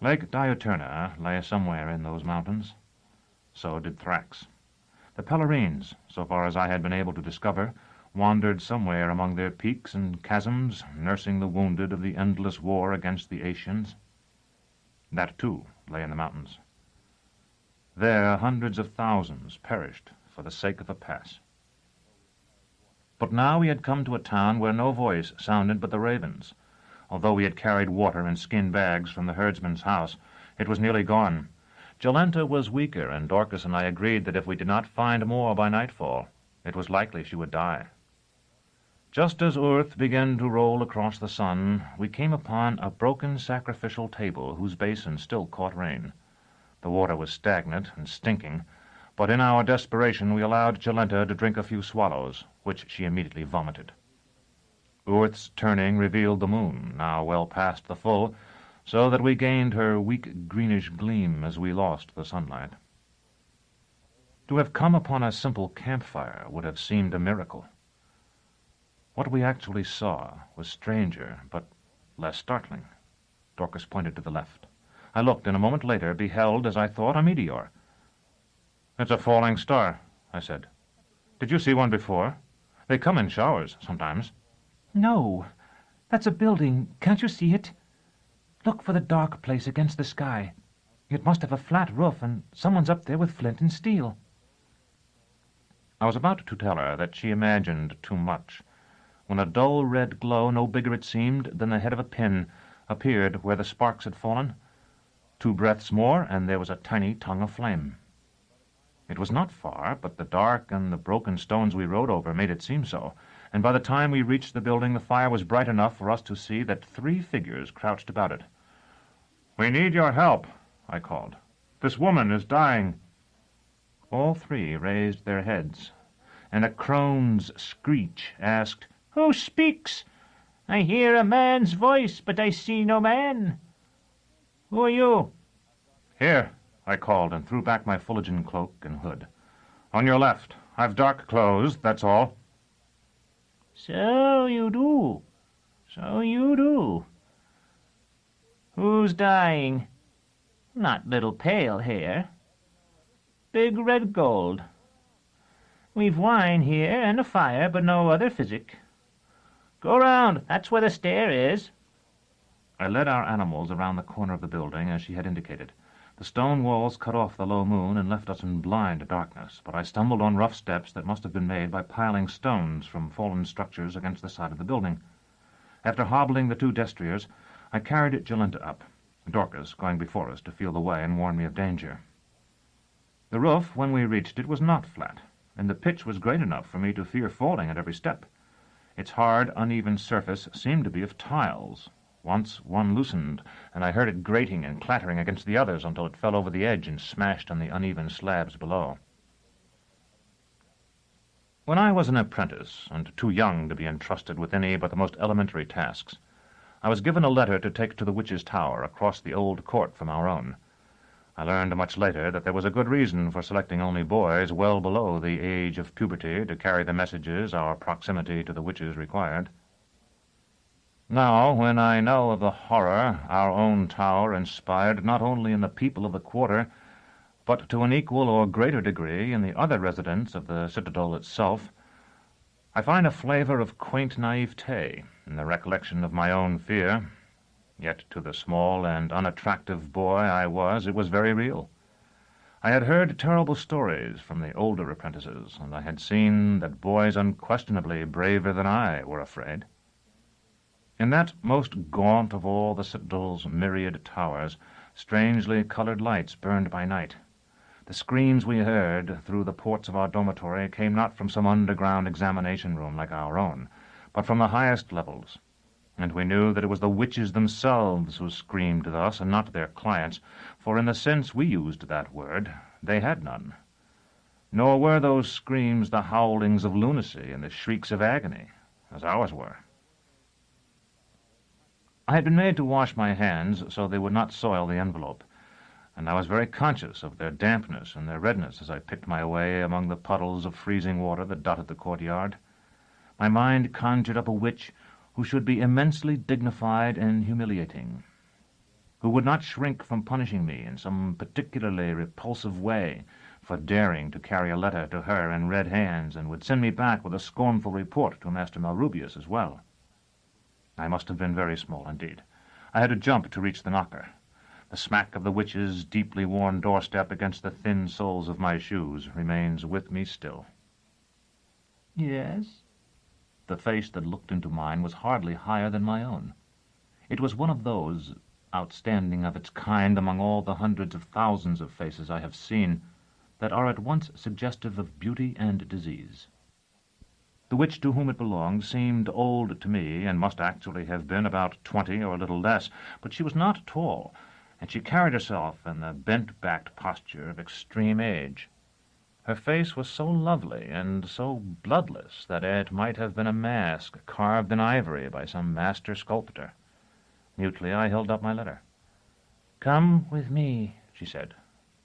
S1: Lake Diuturna lay somewhere in those mountains. So did Thrax. The Pelorines, so far as I had been able to discover, wandered somewhere among their peaks and chasms, nursing the wounded of the endless war against the Aetians. That, too, lay in the mountains. There hundreds of thousands perished for the sake of a pass. But now we had come to a town where no voice sounded but the ravens. Although we had carried water in skin bags from the herdsman's house, it was nearly gone. Jolenta was weaker, and Dorcas and I agreed that if we did not find more by nightfall, it was likely she would die. Just as earth began to roll across the sun, we came upon a broken sacrificial table whose basin still caught rain. The water was stagnant and stinking, but in our desperation we allowed Jolenta to drink a few swallows, which she immediately vomited. Earth's turning revealed the moon, now well past the full, so that we gained her weak greenish gleam as we lost the sunlight. To have come upon a simple campfire would have seemed a miracle. What we actually saw was stranger, but less startling. Dorcas pointed to the left. I looked, and a moment later beheld, as I thought, a meteor. "It's a falling star," I said. "Did you see one before? They come in showers sometimes."
S6: No, that's a building. Can't you see it? Look for the dark place against the sky. It must have a flat roof, and someone's up there with flint and steel.
S1: I was about to tell her that she imagined too much, when a dull red glow, no bigger it seemed than the head of a pin, appeared where the sparks had fallen. 2 breaths more, and there was a tiny tongue of flame. It was not far, but the dark and the broken stones we rode over made it seem so, and by the time we reached the building the fire was bright enough for us to see that 3 figures crouched about it. "We need your help," I called. "This woman is dying." All 3 raised their heads, and a crone's screech asked, "Who speaks? I hear a man's voice, but I see no man. Who are you?" "Here," I called, and threw back my Fuligan cloak and hood. "On your left. I've dark clothes, that's all." "So you do. So you do. Who's dying? Not little pale hair. Big red gold. We've wine here and a fire, but no other physic. Go round. That's where the stair is." I led our animals around the corner of the building as she had indicated. The stone walls cut off the low moon and left us in blind darkness, but I stumbled on rough steps that must have been made by piling stones from fallen structures against the side of the building. After hobbling the 2 destriers, I carried Jolenta up, Dorcas going before us to feel the way and warn me of danger. The roof, when we reached it, was not flat, and the pitch was great enough for me to fear falling at every step. Its hard, uneven surface seemed to be of tiles. Once one loosened, and I heard it grating and clattering against the others until it fell over the edge and smashed on the uneven slabs below. When I was an apprentice, and too young to be entrusted with any but the most elementary tasks, I was given a letter to take to the Witch's Tower across the old court from our own. I learned much later that there was a good reason for selecting only boys well below the age of puberty to carry the messages our proximity to the witches required. Now, when I know of the horror our own tower inspired not only in the people of the quarter, but to an equal or greater degree in the other residents of the citadel itself, I find a flavor of quaint naivete in the recollection of my own fear. Yet to the small and unattractive boy I was, it was very real. I had heard terrible stories from the older apprentices, and I had seen that boys unquestionably braver than I were afraid. In that most gaunt of all the citadel's myriad towers, strangely colored lights burned by night. The screams we heard through the ports of our dormitory came not from some underground examination room like our own, but from the highest levels, and we knew that it was the witches themselves who screamed thus, and not their clients, for in the sense we used that word, they had none. Nor were those screams the howlings of lunacy and the shrieks of agony, as ours were. I had been made to wash my hands so they would not soil the envelope, and I was very conscious of their dampness and their redness as I picked my way among the puddles of freezing water that dotted the courtyard. My mind conjured up a witch who should be immensely dignified and humiliating, who would not shrink from punishing me in some particularly repulsive way for daring to carry a letter to her in red hands, and would send me back with a scornful report to Master Malrubius as well. I must have been very small indeed. I had to jump to reach the knocker. The smack of the witch's deeply worn doorstep against the thin soles of my shoes remains with me still.
S3: Yes?
S1: The face that looked into mine was hardly higher than my own. It was one of those, outstanding of its kind among all the hundreds of thousands of faces I have seen, that are at once suggestive of beauty and disease. The witch to whom it belonged seemed old to me, and must actually have been about 20 or a little less, but she was not tall, and she carried herself in the bent-backed posture of extreme age. Her face was so lovely and so bloodless that it might have been a mask carved in ivory by some master sculptor. Mutely I held up my letter. "Come with me," she said.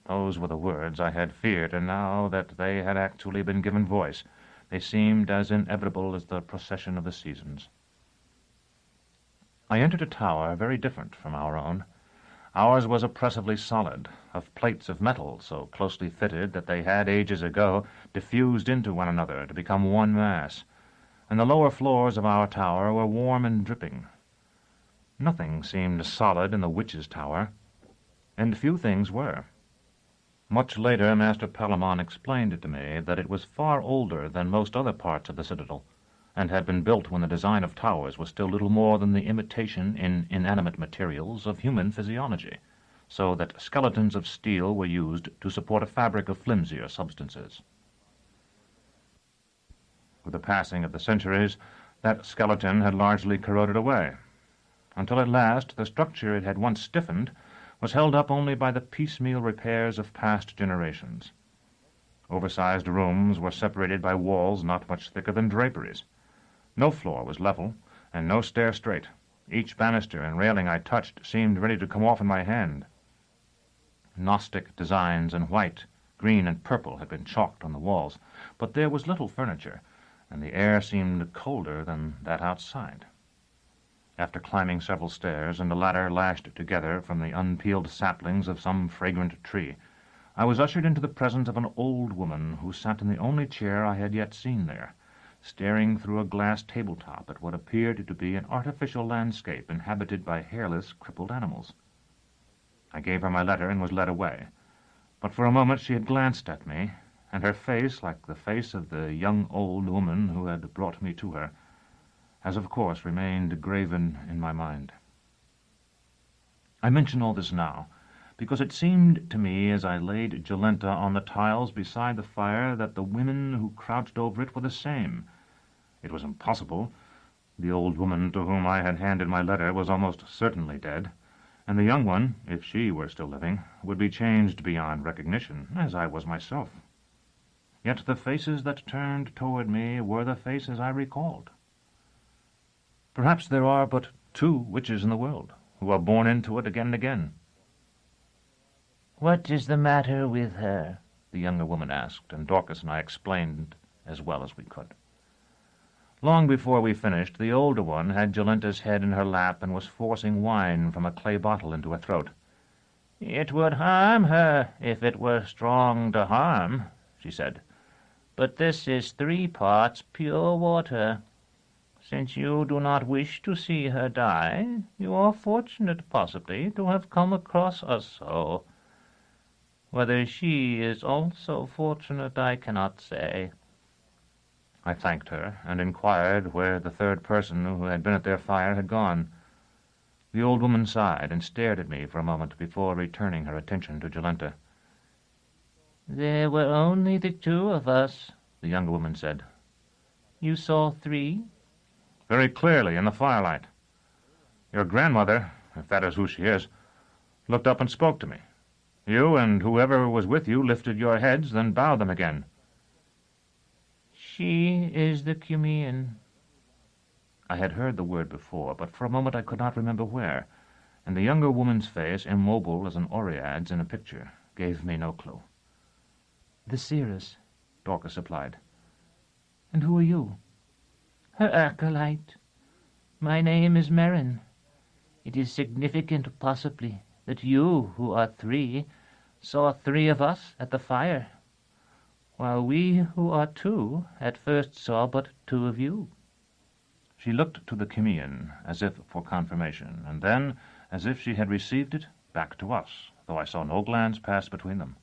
S1: Those were the words I had feared, and now that they had actually been given voice, they seemed as inevitable as the procession of the seasons. I entered a tower very different from our own. Ours was oppressively solid, of plates of metal so closely fitted that they had ages ago diffused into one another to become one mass, and the lower floors of our tower were warm and dripping. Nothing seemed solid in the witch's tower, and few things were. Much later, Master Palamon explained to me that it was far older than most other parts of the citadel, and had been built when the design of towers was still little more than the imitation in inanimate materials of human physiology, so that skeletons of steel were used to support a fabric of flimsier substances. With the passing of the centuries, that skeleton had largely corroded away, until at last the structure it had once stiffened was held up only by the piecemeal repairs of past generations. Oversized rooms were separated by walls not much thicker than draperies. No floor was level, and no stair straight. Each banister and railing I touched seemed ready to come off in my hand. Gnostic designs in white, green, and purple had been chalked on the walls, but there was little furniture, and the air seemed colder than that outside. After climbing several stairs, and a ladder lashed together from the unpeeled saplings of some fragrant tree, I was ushered into the presence of an old woman who sat in the only chair I had yet seen there, staring through a glass tabletop at what appeared to be an artificial landscape inhabited by hairless, crippled animals. I gave her my letter and was led away, but for a moment she had glanced at me, and her face, like the face of the young old woman who had brought me to her, has of course remained graven in my mind. I mention all this now, because it seemed to me as I laid Jolenta on the tiles beside the fire that the women who crouched over it were the same. It was impossible. The old woman to whom I had handed my letter was almost certainly dead, and the young one, if she were still living, would be changed beyond recognition, as I was myself. Yet the faces that turned toward me were the faces I recalled. Perhaps there are but 2 witches in the world, who are born into it again and again.
S3: "What is the matter with her?"
S1: the younger woman asked, and Dorcas and I explained as well as we could. Long before we finished, the older one had Jolenta's head in her lap and was forcing wine from a clay bottle into her throat.
S3: "It would harm her if it were strong to harm," she said. "But this is 3 parts pure water. Since you do not wish to see her die, you are fortunate, possibly, to have come across us so. Whether she is also fortunate, I cannot say."
S1: I thanked her, and inquired where the third person who had been at their fire had gone. The old woman sighed and stared at me for a moment before returning her attention to Jolenta.
S3: "There were only the 2 of us," the younger woman said. "You saw 3?
S1: "Very clearly in the firelight. Your grandmother, if that is who she is, looked up and spoke to me. You and whoever was with you lifted your heads, then bowed them again."
S3: "She is the Cumean."
S1: I had heard the word before, but for a moment I could not remember where, and the younger woman's face, immobile as an Oread's in a picture, gave me no clue.
S5: The seeress,
S1: Dorcas supplied.
S5: And who are you?
S3: "Her acolyte. My name is Merrin. It is significant, possibly, that you, who are 3, saw 3 of us at the fire, while we, who are 2, at first saw but 2 of you."
S1: She looked to the Cumean, as if for confirmation, and then, as if she had received it, back to us, though I saw no glance pass between them.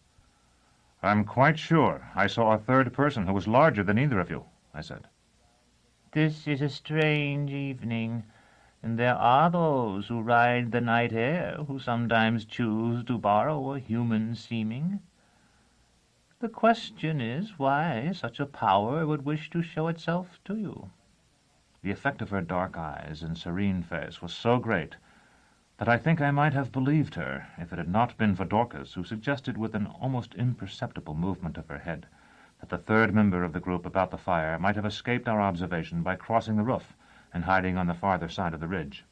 S1: "I'm quite sure I saw a third person who was larger than either of you," I said.
S3: "This is a strange evening, and there are those who ride the night air who sometimes choose to borrow a human seeming. The question is why such a power would wish to show itself to you."
S1: The effect of her dark eyes and serene face was so great that I think I might have believed her if it had not been for Dorcas, who suggested with an almost imperceptible movement of her head that the third member of the group about the fire might have escaped our observation by crossing the roof and hiding on the farther side of the ridge.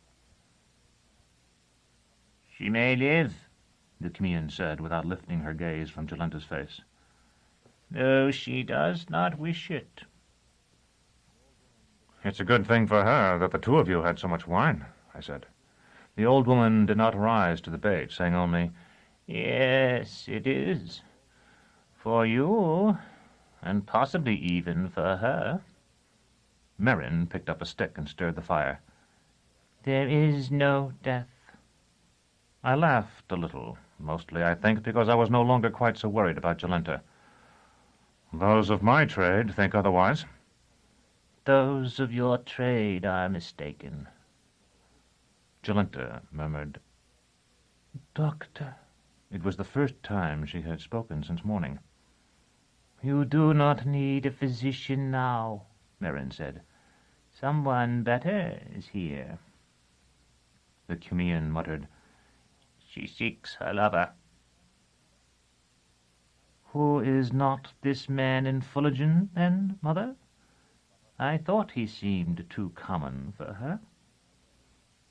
S3: "She may live,"
S1: the Cumean said, without lifting her gaze from Jolenta's face.
S3: "though she does not wish it."
S1: "It's a good thing for her that the 2 of you had so much wine," I said. The old woman did not rise to the bait, saying only,
S3: "Yes, it is. For you, and possibly even for her."
S1: Merrin picked up a stick and stirred the fire.
S3: "There is no death."
S1: I laughed a little, mostly, I think, because I was no longer quite so worried about Jolenta. "Those of my trade think otherwise."
S3: "Those of your trade are mistaken."
S1: Jolenta murmured,
S5: Doctor.
S1: It was the first time she had spoken since morning.
S3: "You do not need a physician now," Merrin said. "Someone better is here."
S1: The Cumean muttered,
S3: "She seeks her lover."
S5: Who is not this man in Fullerton, then, Mother? I thought he seemed too common for her.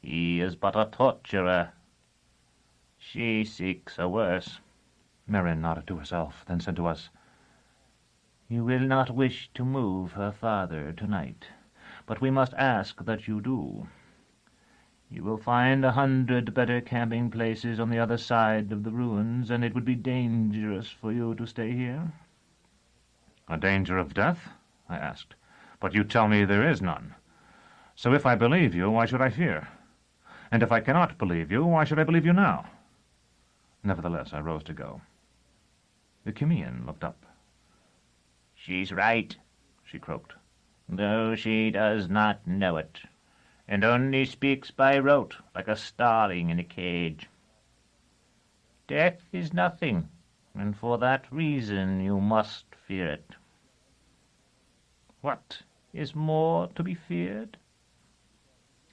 S3: "He is but a torturer. She seeks a worse."
S1: Merrin nodded to herself, then said to us,
S5: "You will not wish to move her father tonight, but we must ask that you do. You will find 100 better camping places on the other side of the ruins, and it would be dangerous for you to stay here."
S1: "A danger of death?" I asked. "But you tell me there is none. So if I believe you, why should I fear? And if I cannot believe you, why should I believe you now?" Nevertheless, I rose to go. The Cumean looked up.
S3: "She's right," she croaked, "though she does not know it, and only speaks by rote, like a starling in a cage. Death is nothing, and for that reason you must fear it." "What is more to be feared?"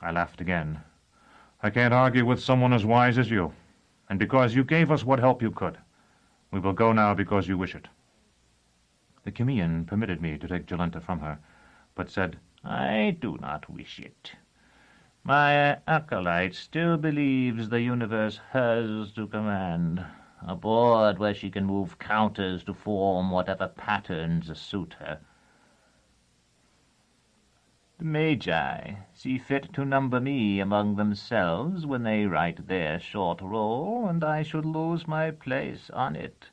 S1: I laughed again. "I can't argue with someone as wise as you, and because you gave us what help you could. We will go now because you wish it." The Cumean permitted me to take Jolenta from her, but said,
S3: "I do not wish it. My acolyte still believes the universe hers to command, a board where she can move counters to form whatever patterns suit her." The Magi see fit to number me among themselves when they write their short roll, and I should lose my place on it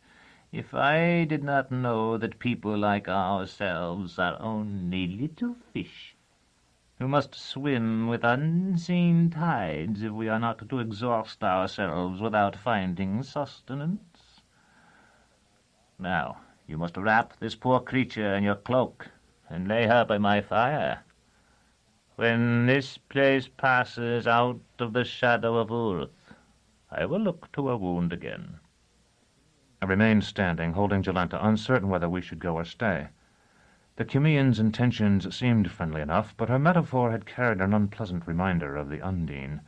S3: if I did not know that people like ourselves are only little fish, who must swim with unseen tides if we are not to exhaust ourselves without finding sustenance. Now, you must wrap this poor creature in your cloak, and lay her by my fire. When this place passes out of the shadow of earth, I will look to her wound again.
S1: I remained standing, holding Jolenta, uncertain whether we should go or stay. The Cumean's intentions seemed friendly enough, but her metaphor had carried an unpleasant reminder of the Undine,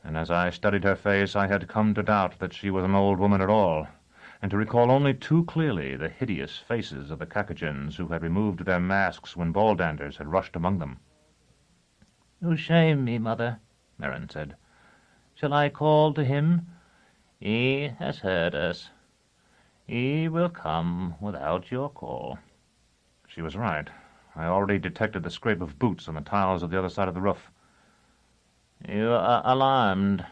S1: and as I studied her face I had come to doubt that she was an old woman at all, and to recall only too clearly the hideous faces of the Cacogens who had removed their masks when Baldanders had rushed among them.
S3: "You shame me, mother," Merrin said. "Shall I call to him? He has heard us. He will come without your call."
S1: She was right. I already detected the scrape of boots on the tiles of the other side of the roof.
S3: "You are alarmed.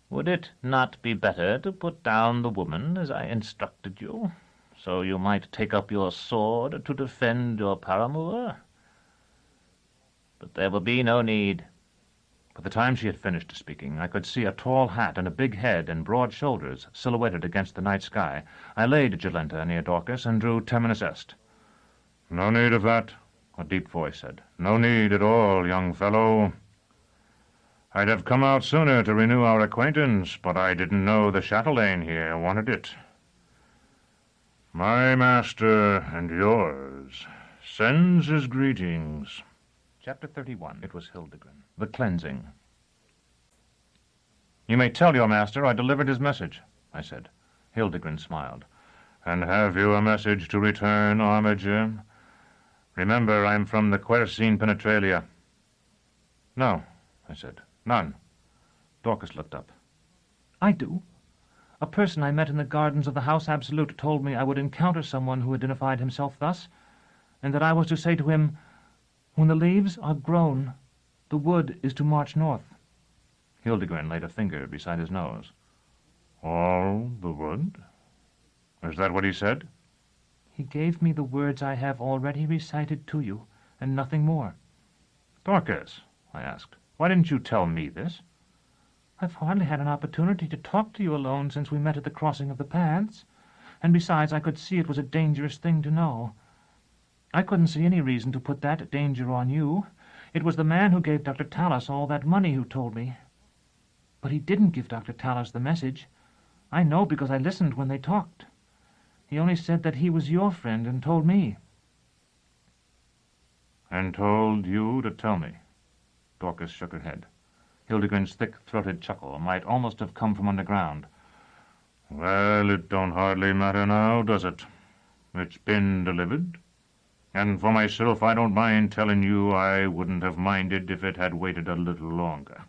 S3: Would it not be better to put down the woman as I instructed you, so you might take up your sword to defend your paramour? But there will be no need."
S1: By the time she had finished speaking, I could see a tall hat and a big head and broad shoulders silhouetted against the night sky. I laid Jolenta near Dorcas and drew Terminus Est.
S4: "No need of that," a deep voice said. "No need at all, young fellow. I'd have come out sooner to renew our acquaintance, but I didn't know the chatelaine here wanted it. My master and yours sends his greetings."
S1: Chapter 31. It was Hildegren. The Cleansing. "You may tell your master I delivered his message," I said. Hildegren smiled.
S4: "And have you a message to return, Armiger? Remember, I'm from the Quercine Penetralia."
S1: "No," I said. "None." Dorcas looked up.
S5: I do. A person I met in the gardens of the House Absolute told me I would encounter someone who identified himself thus, and that I was to say to him, 'When the leaves are grown, the wood is to march north.'"
S1: Hildegren laid a finger beside his nose.
S4: "All the wood? Is that what he said?"
S5: He gave me the words I have already recited to you, and nothing more.
S1: "Dorcas," I asked, "why didn't you tell me this?"
S5: "I've hardly had an opportunity to talk to you alone since we met at the crossing of the paths, and besides I could see it was a dangerous thing to know. I couldn't see any reason to put that danger on you. It was the man who gave Dr. Tallis all that money who told me. But he didn't give Dr. Tallis the message. I know because I listened when they talked. He only said that he was your friend and told me."
S4: "And told you to tell me?"
S1: Dorcas shook her head. Hildegren's thick-throated chuckle might almost have come from underground.
S4: "Well, it don't hardly matter now, does it? It's been delivered. And for myself, I don't mind telling you I wouldn't have minded if it had waited a little longer.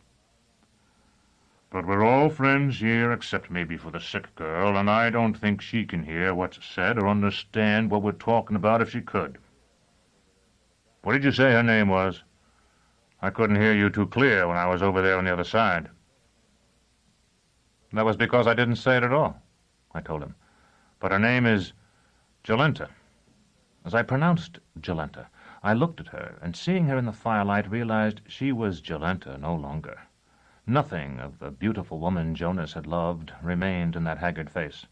S4: But we're all friends here except maybe for the sick girl, and I don't think she can hear what's said or understand what we're talking about if she could. What did you say her name was? I couldn't hear you too clear when I was over there on the other side."
S1: "That was because I didn't say it at all," I told him. "But her name is Jolenta." As I pronounced Jolenta, I looked at her, and seeing her in the firelight, realized she was Jolenta no longer. Nothing of the beautiful woman Jonas had loved remained in that haggard face.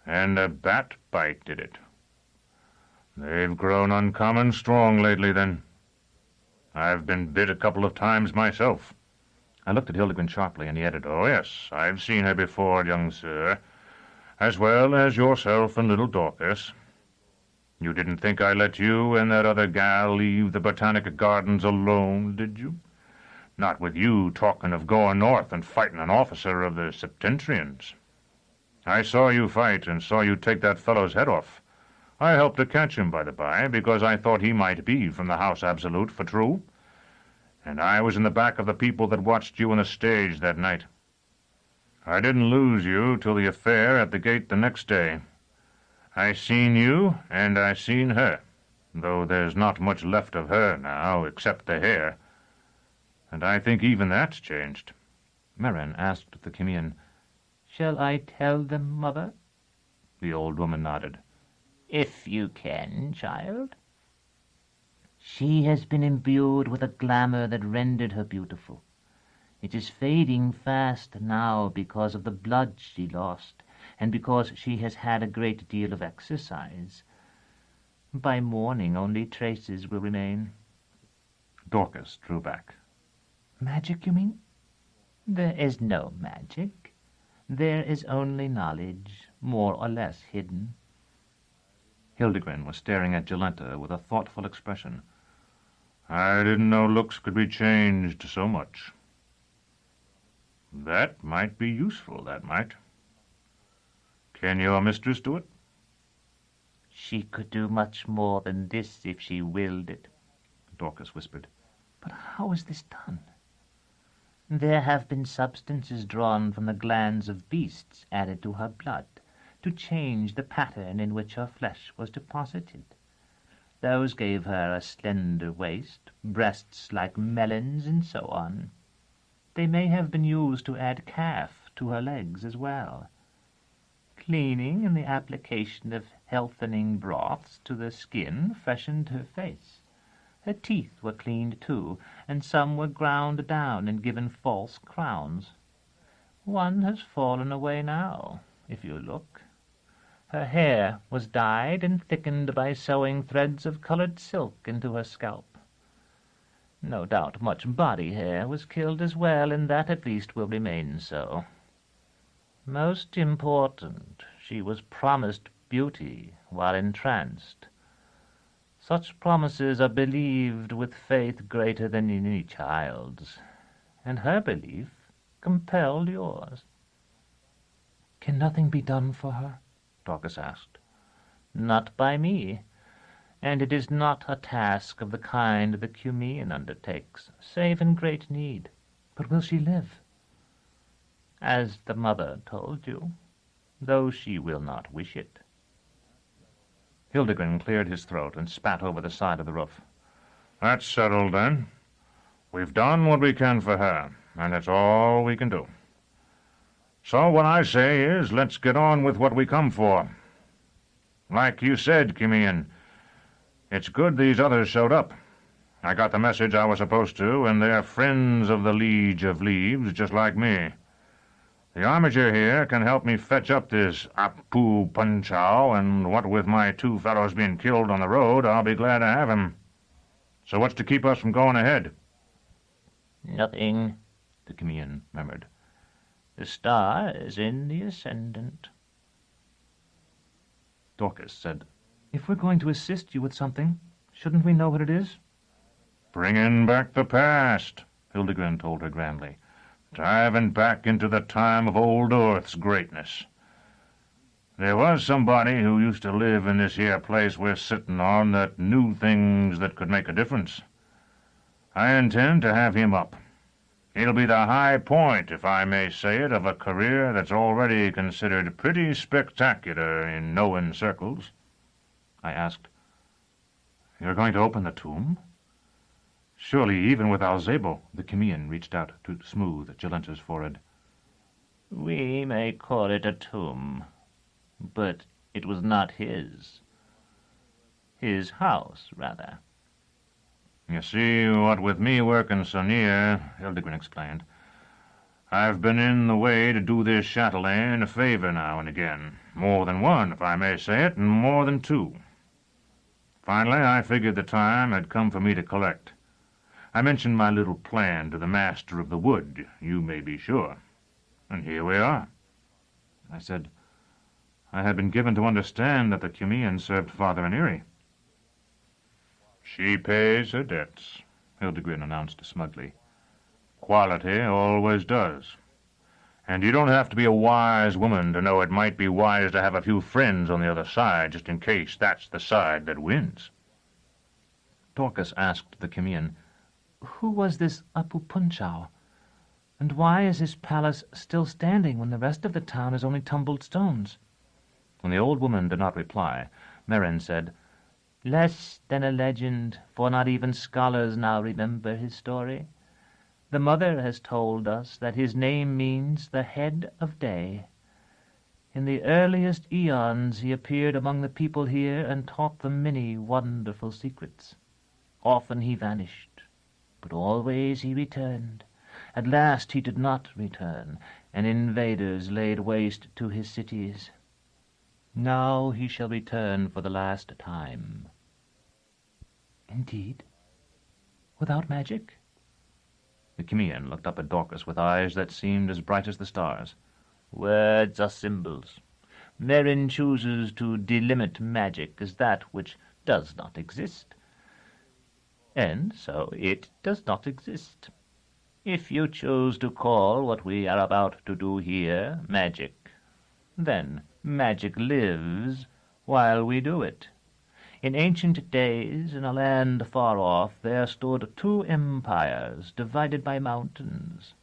S4: "And a bat bite did it. They've grown uncommon strong lately, then. I've been bit a couple of times myself."
S1: I looked at Hildegren sharply, and he added,
S4: "Oh, yes, I've seen her before, young sir, as well as yourself and little Dorcas. You didn't think I let you and that other gal leave the Botanic Gardens alone, did you? Not with you talking of going north and fighting an officer of the Septentrians. I saw you fight and saw you take that fellow's head off. I helped to catch him, by the by, because I thought he might be from the House Absolute for true. And I was in the back of the people that watched you on the stage that night. I didn't lose you till the affair at the gate the next day. I seen you, and I seen her. though there's not much left of her now, except the hair. And I think even that's changed.
S1: Merrin asked the Crimean,
S3: "Shall I tell them, Mother?"
S1: The old woman nodded.
S3: "If you can, child." "She has been imbued with a glamour that rendered her beautiful. It is fading fast now because of the blood she lost, and because she has had a great deal of exercise. By morning only traces will remain."
S1: Dorcas drew back.
S6: Magic, you mean?
S3: "There is no magic. There is only knowledge, more or less hidden."
S1: Hildegren was staring at Jolenta with a thoughtful expression.
S4: I didn't know looks could be changed so much. That might be useful, that might. Can your mistress do it?
S3: "She could do much more than this if she willed it,"
S1: Dorcas whispered.
S6: But how is this done?
S3: "There have been substances drawn from the glands of beasts added to her blood to change the pattern in which her flesh was deposited. Those gave her a slender waist, breasts like melons, and so on. They may have been used to add calf to her legs as well. Cleaning and the application of healthening broths to the skin freshened her face. Her teeth were cleaned too, and some were ground down and given false crowns. One has fallen away now, if you look. Her hair was dyed and thickened by sewing threads of colored silk into her scalp. No doubt much body hair was killed as well, and that at least will remain so. Most important, she was promised beauty while entranced. Such promises are believed with faith greater than any child's, and her belief compelled yours."
S6: Can nothing be done for her?
S1: Dorcas asked.
S3: "Not by me, and it is not a task of the kind the Crimean undertakes, save in great need."
S6: But will she live?
S3: "As the mother told you, though she will not wish it."
S1: Hildegren cleared his throat and spat over the side of the roof.
S4: That's settled, then. We've done what we can for her, and that's all we can do. So what I say is, let's get on with what we come for. Like you said, Crimean, it's good these others showed up. I got the message I was supposed to, and they're friends of the Liege of Leaves, just like me. The armiger here can help me fetch up this Apu Punchow, and what with my two fellows being killed on the road, I'll be glad to have him. So what's to keep us from going ahead?
S3: "Nothing,"
S1: the Crimean murmured.
S3: "The star is in the ascendant."
S1: Dorcas said,
S6: If we're going to assist you with something, shouldn't we know what it is?
S4: Bringing back the past, Hildegren told her grandly. Diving back into the time of old Earth's greatness. There was somebody who used to live in this here place we're sitting on that knew things that could make a difference. I intend to have him up. It'll be the high point, if I may say it, of a career that's already considered pretty spectacular in knowing circles.
S1: I asked, You're going to open the tomb? Surely, even with Alzebo, the Crimean reached out to smooth Jolenta's forehead.
S3: "We may call it a tomb, but it was not his. His house, rather."
S4: You see, what with me working so near, Hildegren explained, I've been in the way to do this chatelaine a favor now and again. More than one, if I may say it, and more than two. Finally, I figured the time had come for me to collect. I mentioned my little plan to the master of the wood, you may be sure. And here we are.
S1: I said, I had been given to understand that the Crimean served Father Aniri.
S4: She pays her debts, Hildegren announced smugly. Quality always does. And you don't have to be a wise woman to know it might be wise to have a few friends on the other side, just in case that's the side that wins.
S1: Dorcas asked the Crimean,
S6: Who was this Apu Punchow? And why is his palace still standing when the rest of the town is only tumbled stones?
S1: When the old woman did not reply, Merrin said,
S3: Less than a legend, for not even scholars now remember his story. The mother has told us that his name means the head of day. In the earliest eons he appeared among the people here and taught them many wonderful secrets. Often he vanished, but always he returned. At last he did not return, and invaders laid waste to his cities. Now he shall return for the last time.
S6: Indeed? Without magic?
S1: The Chimean looked up at Dorcas with eyes that seemed as bright as the stars.
S3: Words are symbols. Merrin chooses to delimit magic as that which does not exist. And so it does not exist. If you choose to call what we are about to do here magic, then magic lives while we do it. In ancient days, in a land far off, there stood two empires divided by mountains.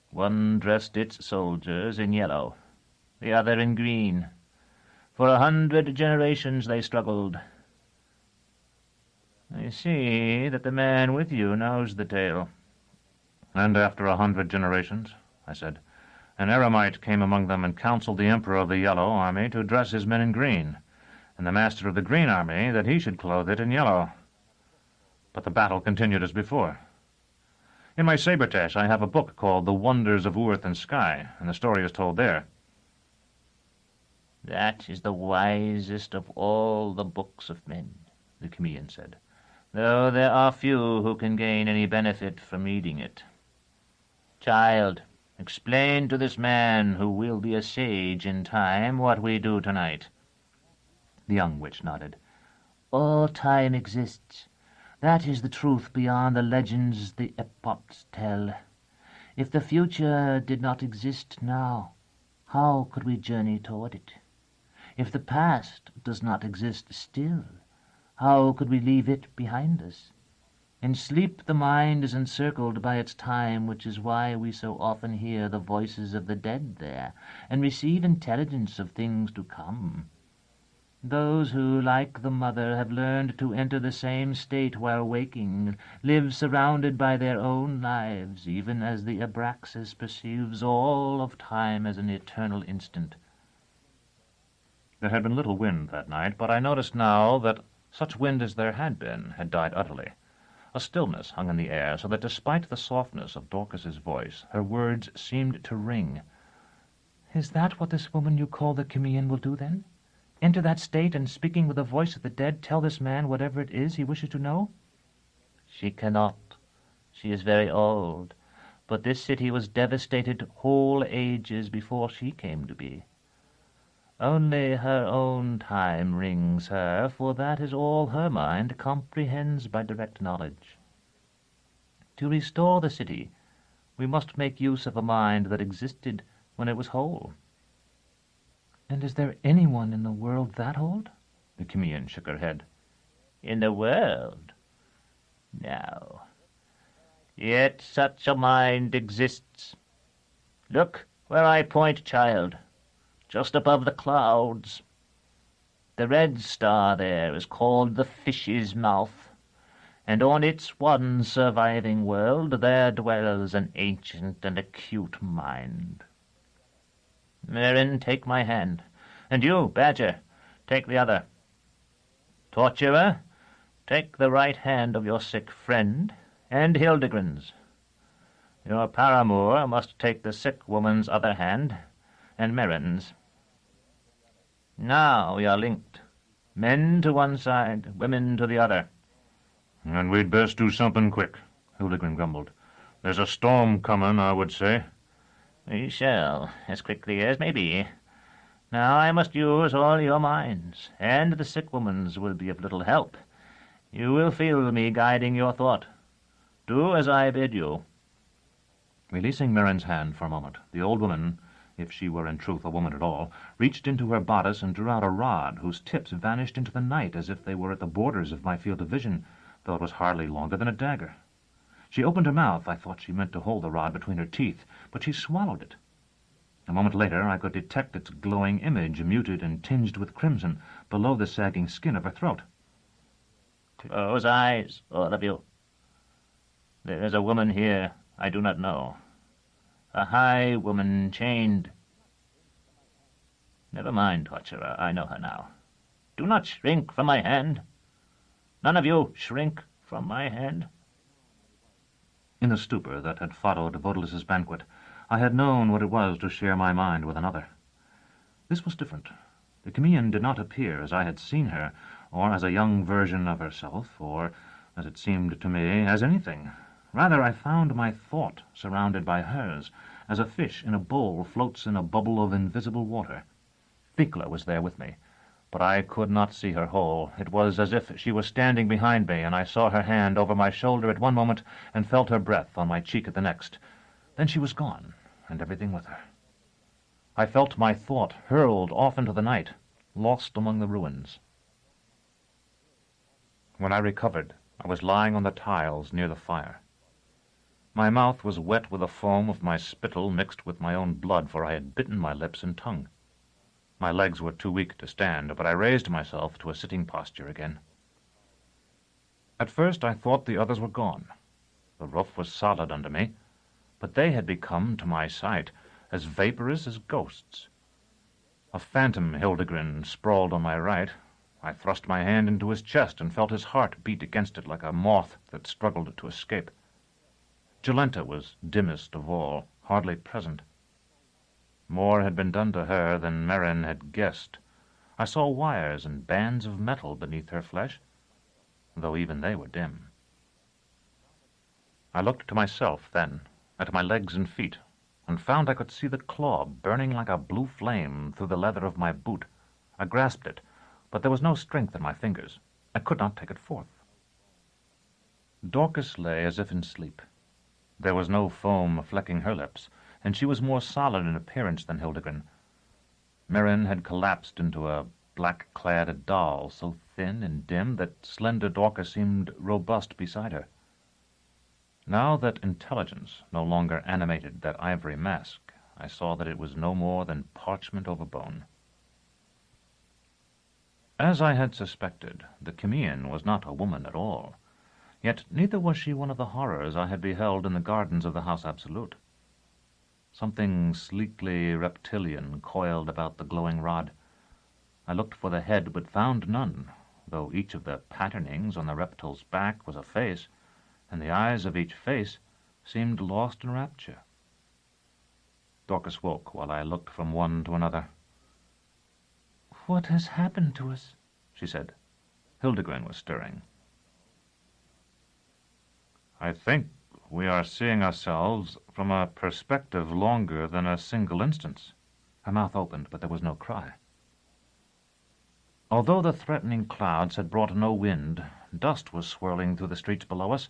S3: One dressed its soldiers in yellow, the other in green. For 100 generations they struggled. I see that the man with you knows the tale.
S1: And after 100 generations, I said, an eremite came among them and counseled the emperor of the Yellow Army to dress his men in green, and the master of the Green Army that he should clothe it in yellow. But the battle continued as before. In my sabretache I have a book called The Wonders of Earth and Sky, and the story is told there.
S3: That is the wisest of all the books of men, the Chimean said, though there are few who can gain any benefit from reading it. Child, explain to this man, who will be a sage in time, what we do tonight.
S1: The young witch nodded.
S3: All time exists. That is the truth beyond the legends the epochs tell. If the future did not exist now, how could we journey toward it? If the past does not exist still, how could we leave it behind us? In sleep the mind is encircled by its time, which is why we so often hear the voices of the dead there, and receive intelligence of things to come. Those who, like the mother, have learned to enter the same state while waking, live surrounded by their own lives, even as the Abraxas perceives all of time as an eternal instant.
S1: There had been little wind that night, but I noticed now that such wind as there had been had died utterly. A stillness hung in the air, so that despite the softness of Dorcas's voice, her words seemed to ring.
S6: Is that what this woman you call the Chimean will do, then? Enter that state, and speaking with the voice of the dead, tell this man whatever it is he wishes to know?
S3: She cannot. She is very old, but this city was devastated whole ages before she came to be. Only her own time rings her, for that is all her mind comprehends by direct knowledge. To restore the city, we must make use of a mind that existed when it was whole.
S6: And is there anyone in the world that old?
S1: The Chimean shook her head.
S3: In the world? No. Yet such a mind exists. Look where I point, child, just above the clouds. The red star there is called the Fish's Mouth, and on its one surviving world there dwells an ancient and acute mind. Merrin, take my hand, and you, Badger, take the other. Torturer, take the right hand of your sick friend, and Hildegren's. Your paramour must take the sick woman's other hand, and Merrin's. Now we are linked, men to one side, women to the other.
S1: And we'd best do something quick, Hildegren grumbled. There's a storm coming, I would say.
S3: We shall, as quickly as may be. Now I must use all your minds, and the sick woman's will be of little help. You will feel me guiding your thought. Do as I bid you.
S1: Releasing Merrin's hand for a moment, the old woman, if she were in truth a woman at all, reached into her bodice and drew out a rod whose tips vanished into the night as if they were at the borders of my field of vision, though it was hardly longer than a dagger. She opened her mouth. I thought she meant to hold the rod between her teeth, but she swallowed it. A moment later I could detect its glowing image, muted and tinged with crimson, below the sagging skin of her throat.
S3: Close eyes, all of you. There is a woman here I do not know. A high woman chained. Never mind, torturer, I know her now. Do not shrink from my hand. None of you shrink from my hand.
S1: In the stupor that had followed Vaudelis's banquet, I had known what it was to share my mind with another. This was different. The Camillean did not appear as I had seen her, or as a young version of herself, or, as it seemed to me, as anything. Rather, I found my thought surrounded by hers, as a fish in a bowl floats in a bubble of invisible water. Thecla was there with me, but I could not see her whole. It was as if she was standing behind me, and I saw her hand over my shoulder at one moment and felt her breath on my cheek at the next. Then she was gone, and everything with her. I felt my thought hurled off into the night, lost among the ruins. When I recovered, I was lying on the tiles near the fire. My mouth was wet with the foam of my spittle mixed with my own blood, for I had bitten my lips and tongue. My legs were too weak to stand, but I raised myself to a sitting posture again. At first I thought the others were gone. The roof was solid under me, but they had become, to my sight, as vaporous as ghosts. A phantom Hildegren sprawled on my right. I thrust my hand into his chest and felt his heart beat against it like a moth that struggled to escape. Jolenta was dimmest of all, hardly present. More had been done to her than Merrin had guessed. I saw wires and bands of metal beneath her flesh, though even they were dim. I looked to myself then, at my legs and feet, and found I could see the claw burning like a blue flame through the leather of my boot. I grasped it, but there was no strength in my fingers. I could not take it forth. Dorcas lay as if in sleep. There was no foam flecking her lips, and she was more solid in appearance than Hildegren. Merrin had collapsed into a black-clad doll, so thin and dim that slender Dorcas seemed robust beside her. Now that intelligence no longer animated that ivory mask, I saw that it was no more than parchment over bone. As I had suspected, the Camillean was not a woman at all, yet neither was she one of the horrors I had beheld in the gardens of the House Absolute. Something sleekly reptilian coiled about the glowing rod. I looked for the head, but found none, though each of the patternings on the reptile's back was a face, and the eyes of each face seemed lost in rapture. Dorcas woke while I looked from one to another.
S6: "What has happened to us?"
S1: she said. Hildegren was stirring. I think we are seeing ourselves from a perspective longer than a single instance. Her mouth opened, but there was no cry. Although the threatening clouds had brought no wind, dust was swirling through the streets below us.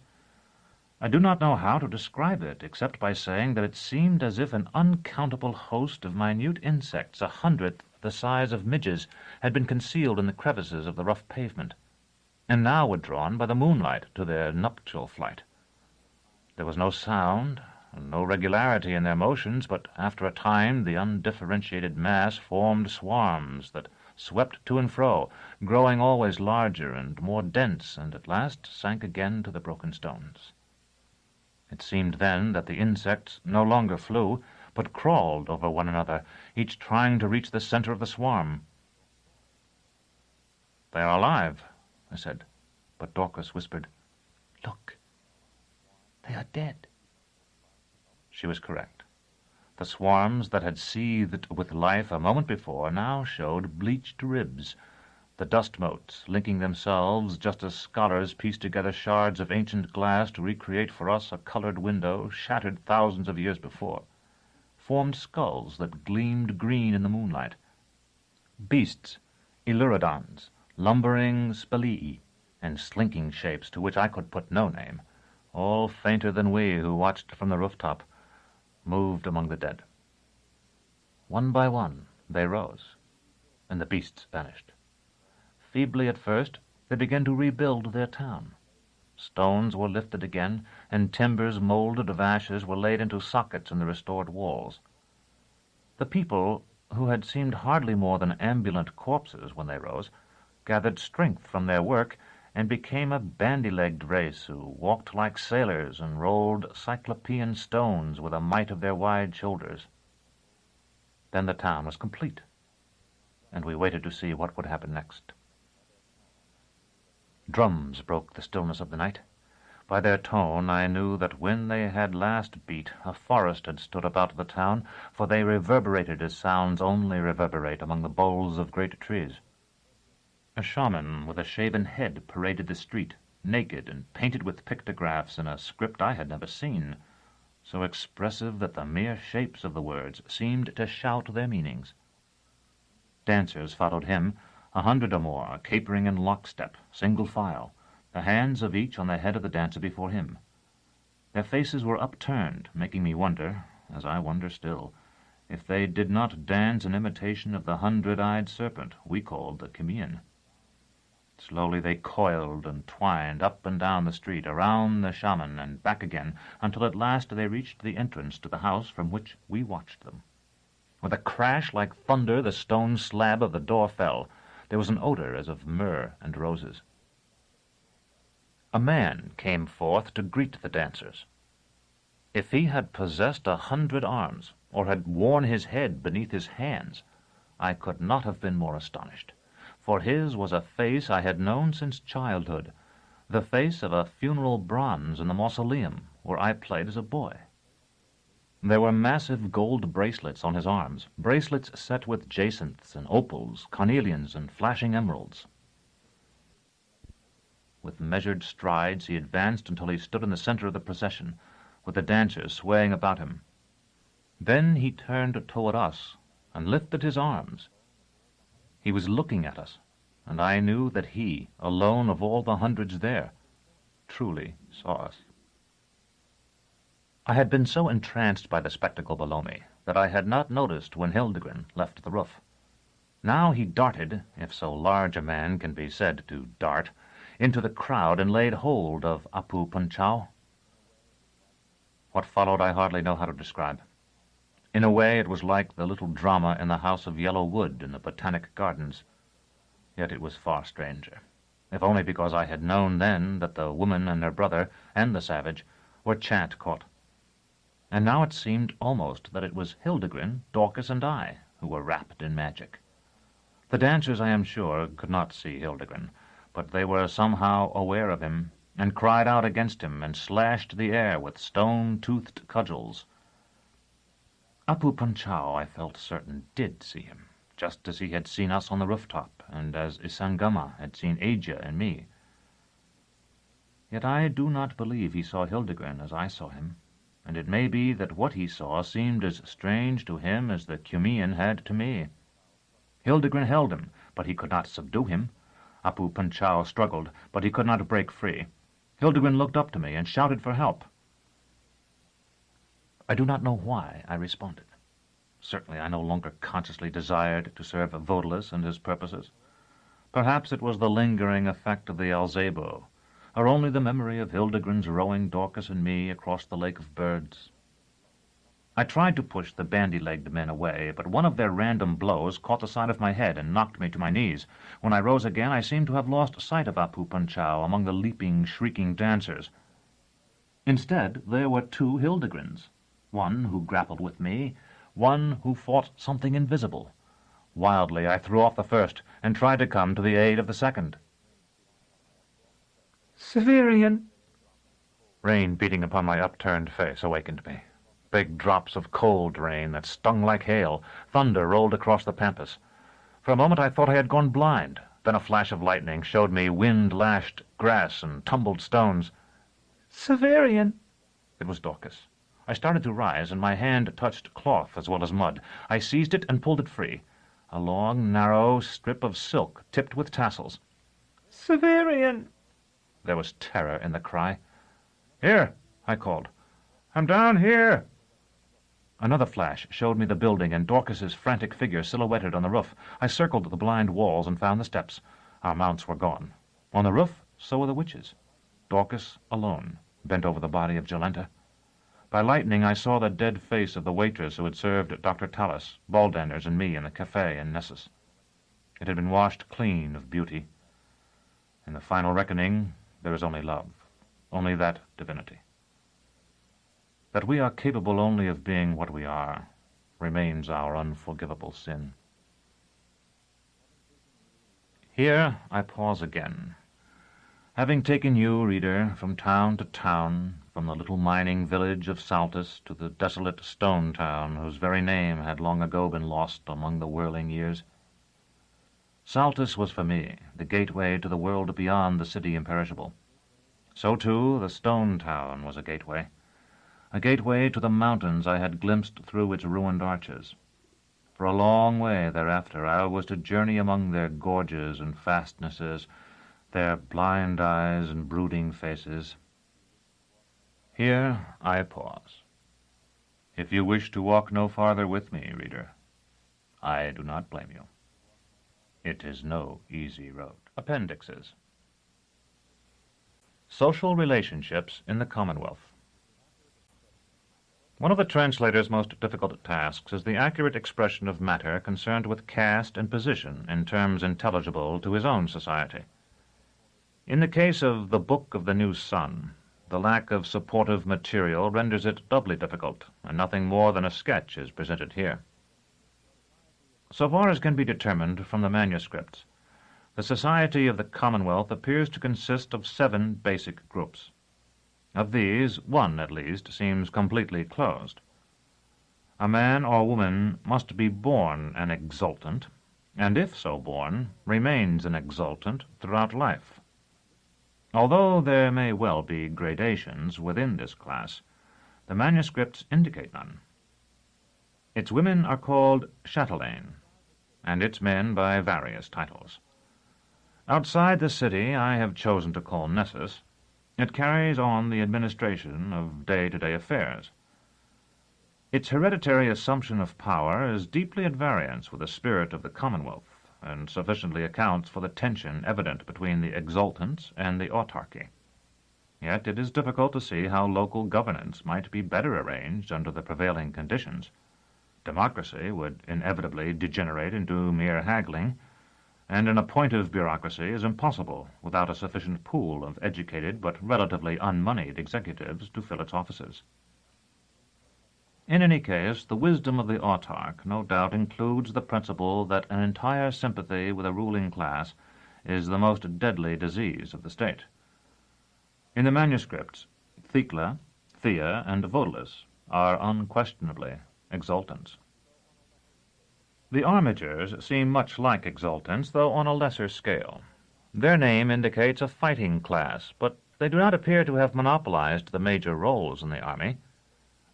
S1: I do not know how to describe it, except by saying that it seemed as if an uncountable host of minute insects, 100th the size of midges, had been concealed in the crevices of the rough pavement, and now were drawn by the moonlight to their nuptial flight. There was no sound, no regularity in their motions, but after a time the undifferentiated mass formed swarms that swept to and fro, growing always larger and more dense, and at last sank again to the broken stones. It seemed then that the insects no longer flew, but crawled over one another, each trying to reach the center of the swarm. "They are alive," I said, but Dorcas whispered,
S6: "Look, they are dead."
S1: She was correct. The swarms that had seethed with life a moment before now showed bleached ribs, the dust motes linking themselves just as scholars piece together shards of ancient glass to recreate for us a colored window shattered thousands of years before, formed skulls that gleamed green in the moonlight. Beasts, Illuridons, lumbering spelii, and slinking shapes to which I could put no name, all fainter than we who watched from the rooftop, moved among the dead. One by one they rose, and the beasts vanished. Feebly at first, they began to rebuild their town. Stones were lifted again, and timbers molded of ashes were laid into sockets in the restored walls. The people, who had seemed hardly more than ambulant corpses when they rose, gathered strength from their work and became a bandy-legged race who walked like sailors and rolled cyclopean stones with the might of their wide shoulders. Then the town was complete, and we waited to see what would happen next. Drums broke the stillness of the night. By their tone I knew that when they had last beat, a forest had stood about the town, for they reverberated as sounds only reverberate among the boles of great trees. A shaman with a shaven head paraded the street, naked and painted with pictographs in a script I had never seen, so expressive that the mere shapes of the words seemed to shout their meanings. Dancers followed him, 100 or more, capering in lockstep, single file, the hands of each on the head of the dancer before him. Their faces were upturned, making me wonder, as I wonder still, if they did not dance in imitation of the 100-eyed serpent we called the Chimean. Slowly they coiled and twined up and down the street, around the shaman and back again, until at last they reached the entrance to the house from which we watched them. With a crash like thunder, the stone slab of the door fell. There was an odor as of myrrh and roses. A man came forth to greet the dancers. If he had possessed 100 arms, or had worn his head beneath his hands, I could not have been more astonished, for his was a face I had known since childhood, the face of a funeral bronze in the mausoleum where I played as a boy. There were massive gold bracelets on his arms, bracelets set with jacinths and opals, carnelians and flashing emeralds. With measured strides he advanced until he stood in the center of the procession, with the dancers swaying about him. Then he turned toward us and lifted his arms. He was looking at us, and I knew that he, alone of all the hundreds there, truly saw us. I had been so entranced by the spectacle below me that I had not noticed when Hildegren left the roof. Now he darted, if so large a man can be said to dart, into the crowd and laid hold of Apu Punchau. What followed I hardly know how to describe. In a way it was like the little drama in the House of Yellow Wood in the Botanic Gardens. Yet it was far stranger, if only because I had known then that the woman and her brother, and the savage, were chant-caught. And now it seemed almost that it was Hildegren, Dorcas, and I who were wrapped in magic. The dancers, I am sure, could not see Hildegren, but they were somehow aware of him, and cried out against him, and slashed the air with stone-toothed cudgels. Apu Punchau, I felt certain, did see him, just as he had seen us on the rooftop, and as Isangama had seen Aja and me. Yet I do not believe he saw Hildegren as I saw him, and it may be that what he saw seemed as strange to him as the Chimean had to me. Hildegren held him, but he could not subdue him. Apu Punchau struggled, but he could not break free. Hildegren looked up to me and shouted for help. I do not know why I responded. Certainly I no longer consciously desired to serve Vodalus and his purposes. Perhaps it was the lingering effect of the Alzebo, or only the memory of Hildegren's rowing Dorcas and me across the lake of birds. I tried to push the bandy-legged men away, but one of their random blows caught the side of my head and knocked me to my knees. When I rose again, I seemed to have lost sight of Apu Punchau among the leaping, shrieking dancers. Instead, there were 2 Hildegrens, one who grappled with me, one who fought something invisible. Wildly, I threw off the first and tried to come to the aid of the second.
S6: Severian!
S1: Rain beating upon my upturned face awakened me. Big drops of cold rain that stung like hail. Thunder rolled across the pampas. For a moment I thought I had gone blind. Then a flash of lightning showed me wind-lashed grass and tumbled stones.
S6: Severian!
S1: It was Dorcas. I started to rise, and my hand touched cloth as well as mud. I seized it and pulled it free. A long, narrow strip of silk tipped with tassels.
S6: Severian!
S1: There was terror in the cry. "Here!" I called. "I'm down here!" Another flash showed me the building and Dorcas's frantic figure silhouetted on the roof. I circled the blind walls and found the steps. Our mounts were gone. On the roof, so were the witches. Dorcas alone, bent over the body of Jolenta. By lightning I saw the dead face of the waitress who had served Dr. Tallis, Baldanders, and me in the cafe in Nessus. It had been washed clean of beauty. In the final reckoning, there is only love, only that divinity. That we are capable only of being what we are remains our unforgivable sin. Here I pause again. Having taken you, reader, from town to town, from the little mining village of Saltus to the desolate stone town whose very name had long ago been lost among the whirling years, Saltus was for me the gateway to the world beyond the city imperishable. So, too, the stone town was a gateway to the mountains I had glimpsed through its ruined arches. For a long way thereafter I was to journey among their gorges and fastnesses, their blind eyes and brooding faces. Here I pause. If you wish to walk no farther with me, reader, I do not blame you. It is no easy road. Appendixes. Social relationships in the Commonwealth. One of the translator's most difficult tasks is the accurate expression of matter concerned with caste and position in terms intelligible to his own society. In the case of the Book of the New Sun, the lack of supportive material renders it doubly difficult, and nothing more than a sketch is presented here. So far as can be determined from the manuscripts, the society of the Commonwealth appears to consist of 7 basic groups. Of these, one, at least, seems completely closed. A man or woman must be born an exultant, and if so born, remains an exultant throughout life. Although there may well be gradations within this class, the manuscripts indicate none. Its women are called chatelaine, and its men by various titles. Outside the city I have chosen to call Nessus. It carries on the administration of day-to-day affairs. Its hereditary assumption of power is deeply at variance with the spirit of the Commonwealth, and sufficiently accounts for the tension evident between the exultants and the autarchy. Yet it is difficult to see how local governance might be better arranged under the prevailing conditions. Democracy would inevitably degenerate into mere haggling, and an appointive bureaucracy is impossible without a sufficient pool of educated but relatively unmoneyed executives to fill its offices. In any case, the wisdom of the autarch no doubt includes the principle that an entire sympathy with a ruling class is the most deadly disease of the state. In the manuscripts, Thecla, Thea, and Vodalus are unquestionably exultants. The armigers seem much like exultants, though on a lesser scale. Their name indicates a fighting class, but they do not appear to have monopolized the major roles in the army.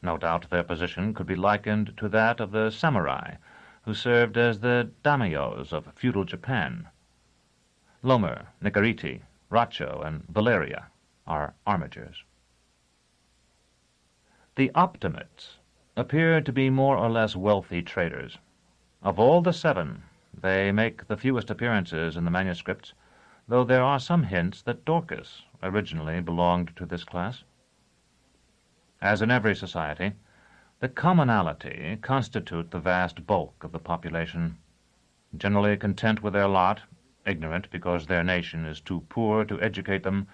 S1: No doubt their position could be likened to that of the samurai, who served as the daimyos of feudal Japan. Lomer, Nicariti, Racho, and Valeria are armigers. The optimates appear to be more or less wealthy traders. Of all the 7, they make the fewest appearances in the manuscripts, though there are some hints that Dorcas originally belonged to this class. As in every society, the commonalty constitute the vast bulk of the population. Generally content with their lot, ignorant because their nation is too poor to educate them,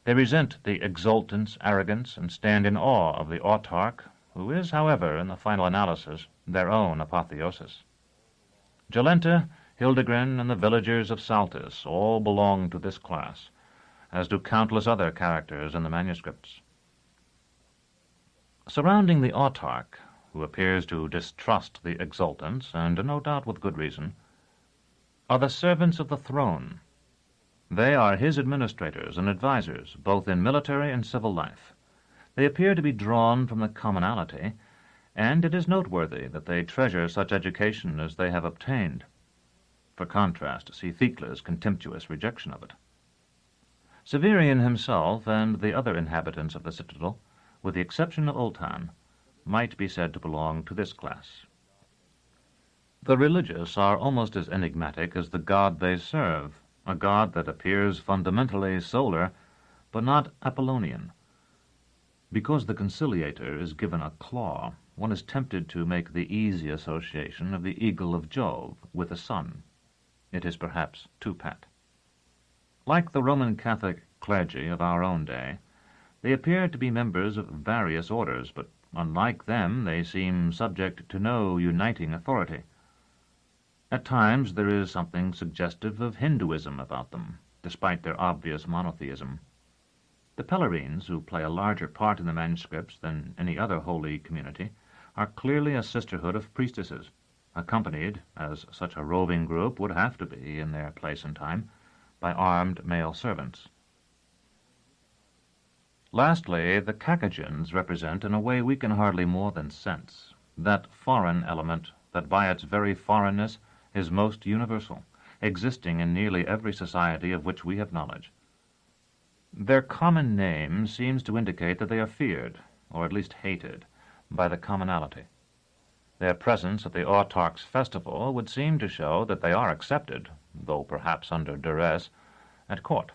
S1: they resent the exultant's arrogance and stand in awe of the autarch, who is, however, in the final analysis, their own apotheosis. Jolenta, Hildegren, and the villagers of Saltus all belong to this class, as do countless other characters in the manuscripts. Surrounding the autarch, who appears to distrust the exultants, and no doubt with good reason, are the servants of the throne. They are his administrators and advisers, both in military and civil life. They appear to be drawn from the commonalty, and it is noteworthy that they treasure such education as they have obtained. For contrast, see Thecla's contemptuous rejection of it. Severian himself and the other inhabitants of the citadel, with the exception of Ultan, might be said to belong to this class. The religious are almost as enigmatic as the god they serve, a god that appears fundamentally solar, but not Apollonian. Because the conciliator is given a claw, one is tempted to make the easy association of the eagle of Jove with the sun. It is perhaps too pat. Like the Roman Catholic clergy of our own day, they appear to be members of various orders, but unlike them, they seem subject to no uniting authority. At times there is something suggestive of Hinduism about them, despite their obvious monotheism. The Pellerines, who play a larger part in the manuscripts than any other holy community, are clearly a sisterhood of priestesses, accompanied, as such a roving group would have to be in their place and time, by armed male servants. Lastly, the Caucasians represent, in a way we can hardly more than sense, that foreign element that by its very foreignness is most universal, existing in nearly every society of which we have knowledge. Their common name seems to indicate that they are feared, or at least hated, by the commonalty. Their presence at the autarch's festival would seem to show that they are accepted, though perhaps under duress, at court.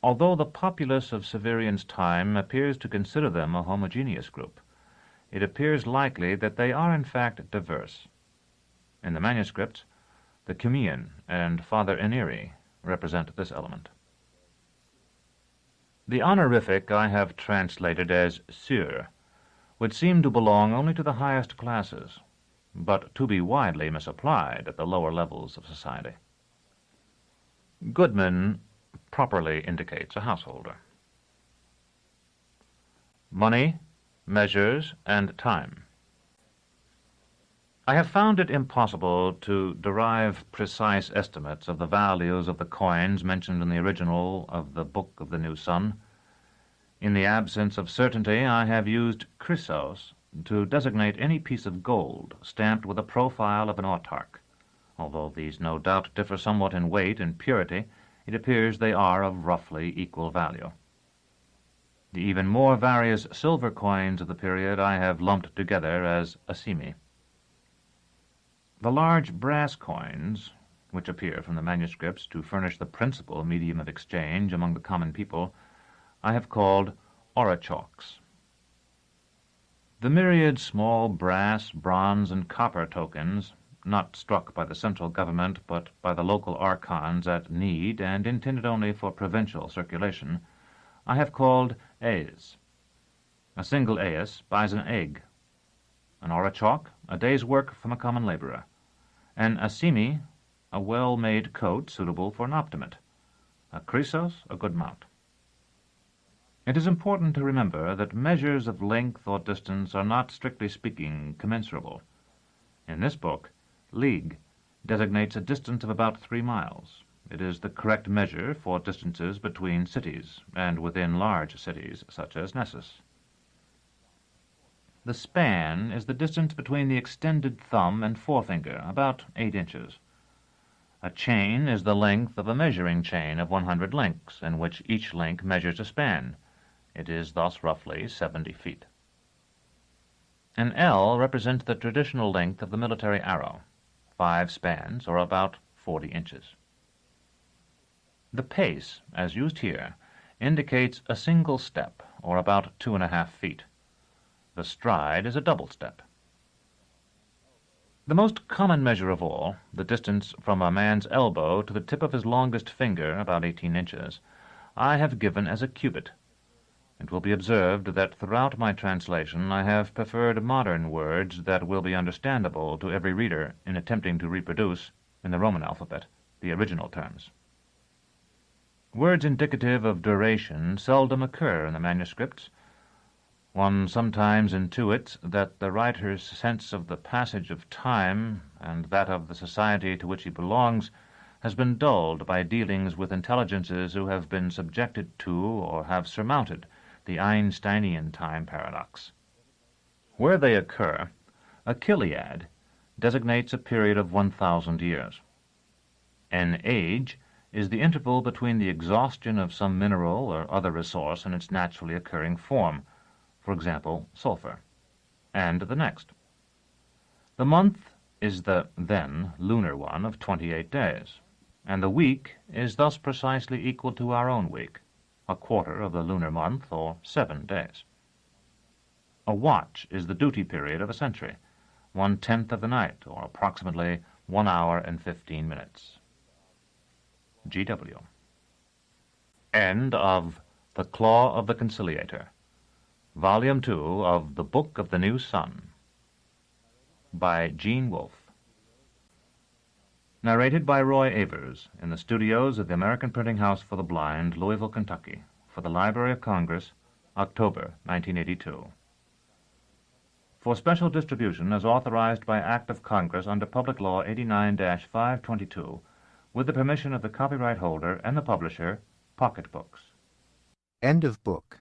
S1: Although the populace of Severian's time appears to consider them a homogeneous group, it appears likely that they are in fact diverse. In the manuscripts, the Cumean and Father Eniri represent this element. The honorific I have translated as Sieur would seem to belong only to the highest classes, but to be widely misapplied at the lower levels of society. Goodman properly indicates a householder. Money, measures, and time. I have found it impossible to derive precise estimates of the values of the coins mentioned in the original of the Book of the New Sun. In the absence of certainty, I have used chrysos to designate any piece of gold stamped with a profile of an autarch. Although these no doubt differ somewhat in weight and purity, it appears they are of roughly equal value. The even more various silver coins of the period I have lumped together as asimi. The large brass coins, which appear from the manuscripts to furnish the principal medium of exchange among the common people, I have called orichalks. The myriad small brass, bronze, and copper tokens, not struck by the central government but by the local archons at need and intended only for provincial circulation, I have called aes. A single aes buys an egg, an orichalk a day's work from a common laborer, an asimi a well-made coat suitable for an optimate, a chrysos a good mount. It is important to remember that measures of length or distance are not, strictly speaking, commensurable. In this book, league designates a distance of about 3 miles. It is the correct measure for distances between cities and within large cities, such as Nessus. The span is the distance between the extended thumb and forefinger, about 8 inches. A chain is the length of a measuring chain of 100 links, in which each link measures a span. It is thus roughly 70 feet. An L represents the traditional length of the military arrow, 5 spans, or about 40 inches. The pace, as used here, indicates a single step, or about 2.5 feet. The stride is a double step. The most common measure of all, the distance from a man's elbow to the tip of his longest finger, about 18 inches, I have given as a cubit. It will be observed that throughout my translation I have preferred modern words that will be understandable to every reader in attempting to reproduce, in the Roman alphabet, the original terms. Words indicative of duration seldom occur in the manuscripts. One sometimes intuits that the writer's sense of the passage of time and that of the society to which he belongs has been dulled by dealings with intelligences who have been subjected to or have surmounted the Einsteinian time paradox. Where they occur, a chiliad designates a period of 1,000 years. An age is the interval between the exhaustion of some mineral or other resource in its naturally occurring form, for example, sulfur, and the next. The month is the then lunar one of 28 days, and the week is thus precisely equal to our own week, a quarter of the lunar month, or 7 days. A watch is the duty period of a century, 1/10 of the night, or approximately 1 hour and 15 minutes. G.W. End of The CLAW of the Conciliator, Volume 2 of The Book of the New Sun, by Gene Wolfe. Narrated by Roy Avers in the studios of the American Printing House for the Blind, Louisville, Kentucky, for the Library of Congress, October 1982. For special distribution as authorized by Act of Congress under Public Law 89-522, with the permission of the copyright holder and the publisher, Pocket Books.
S7: End of book.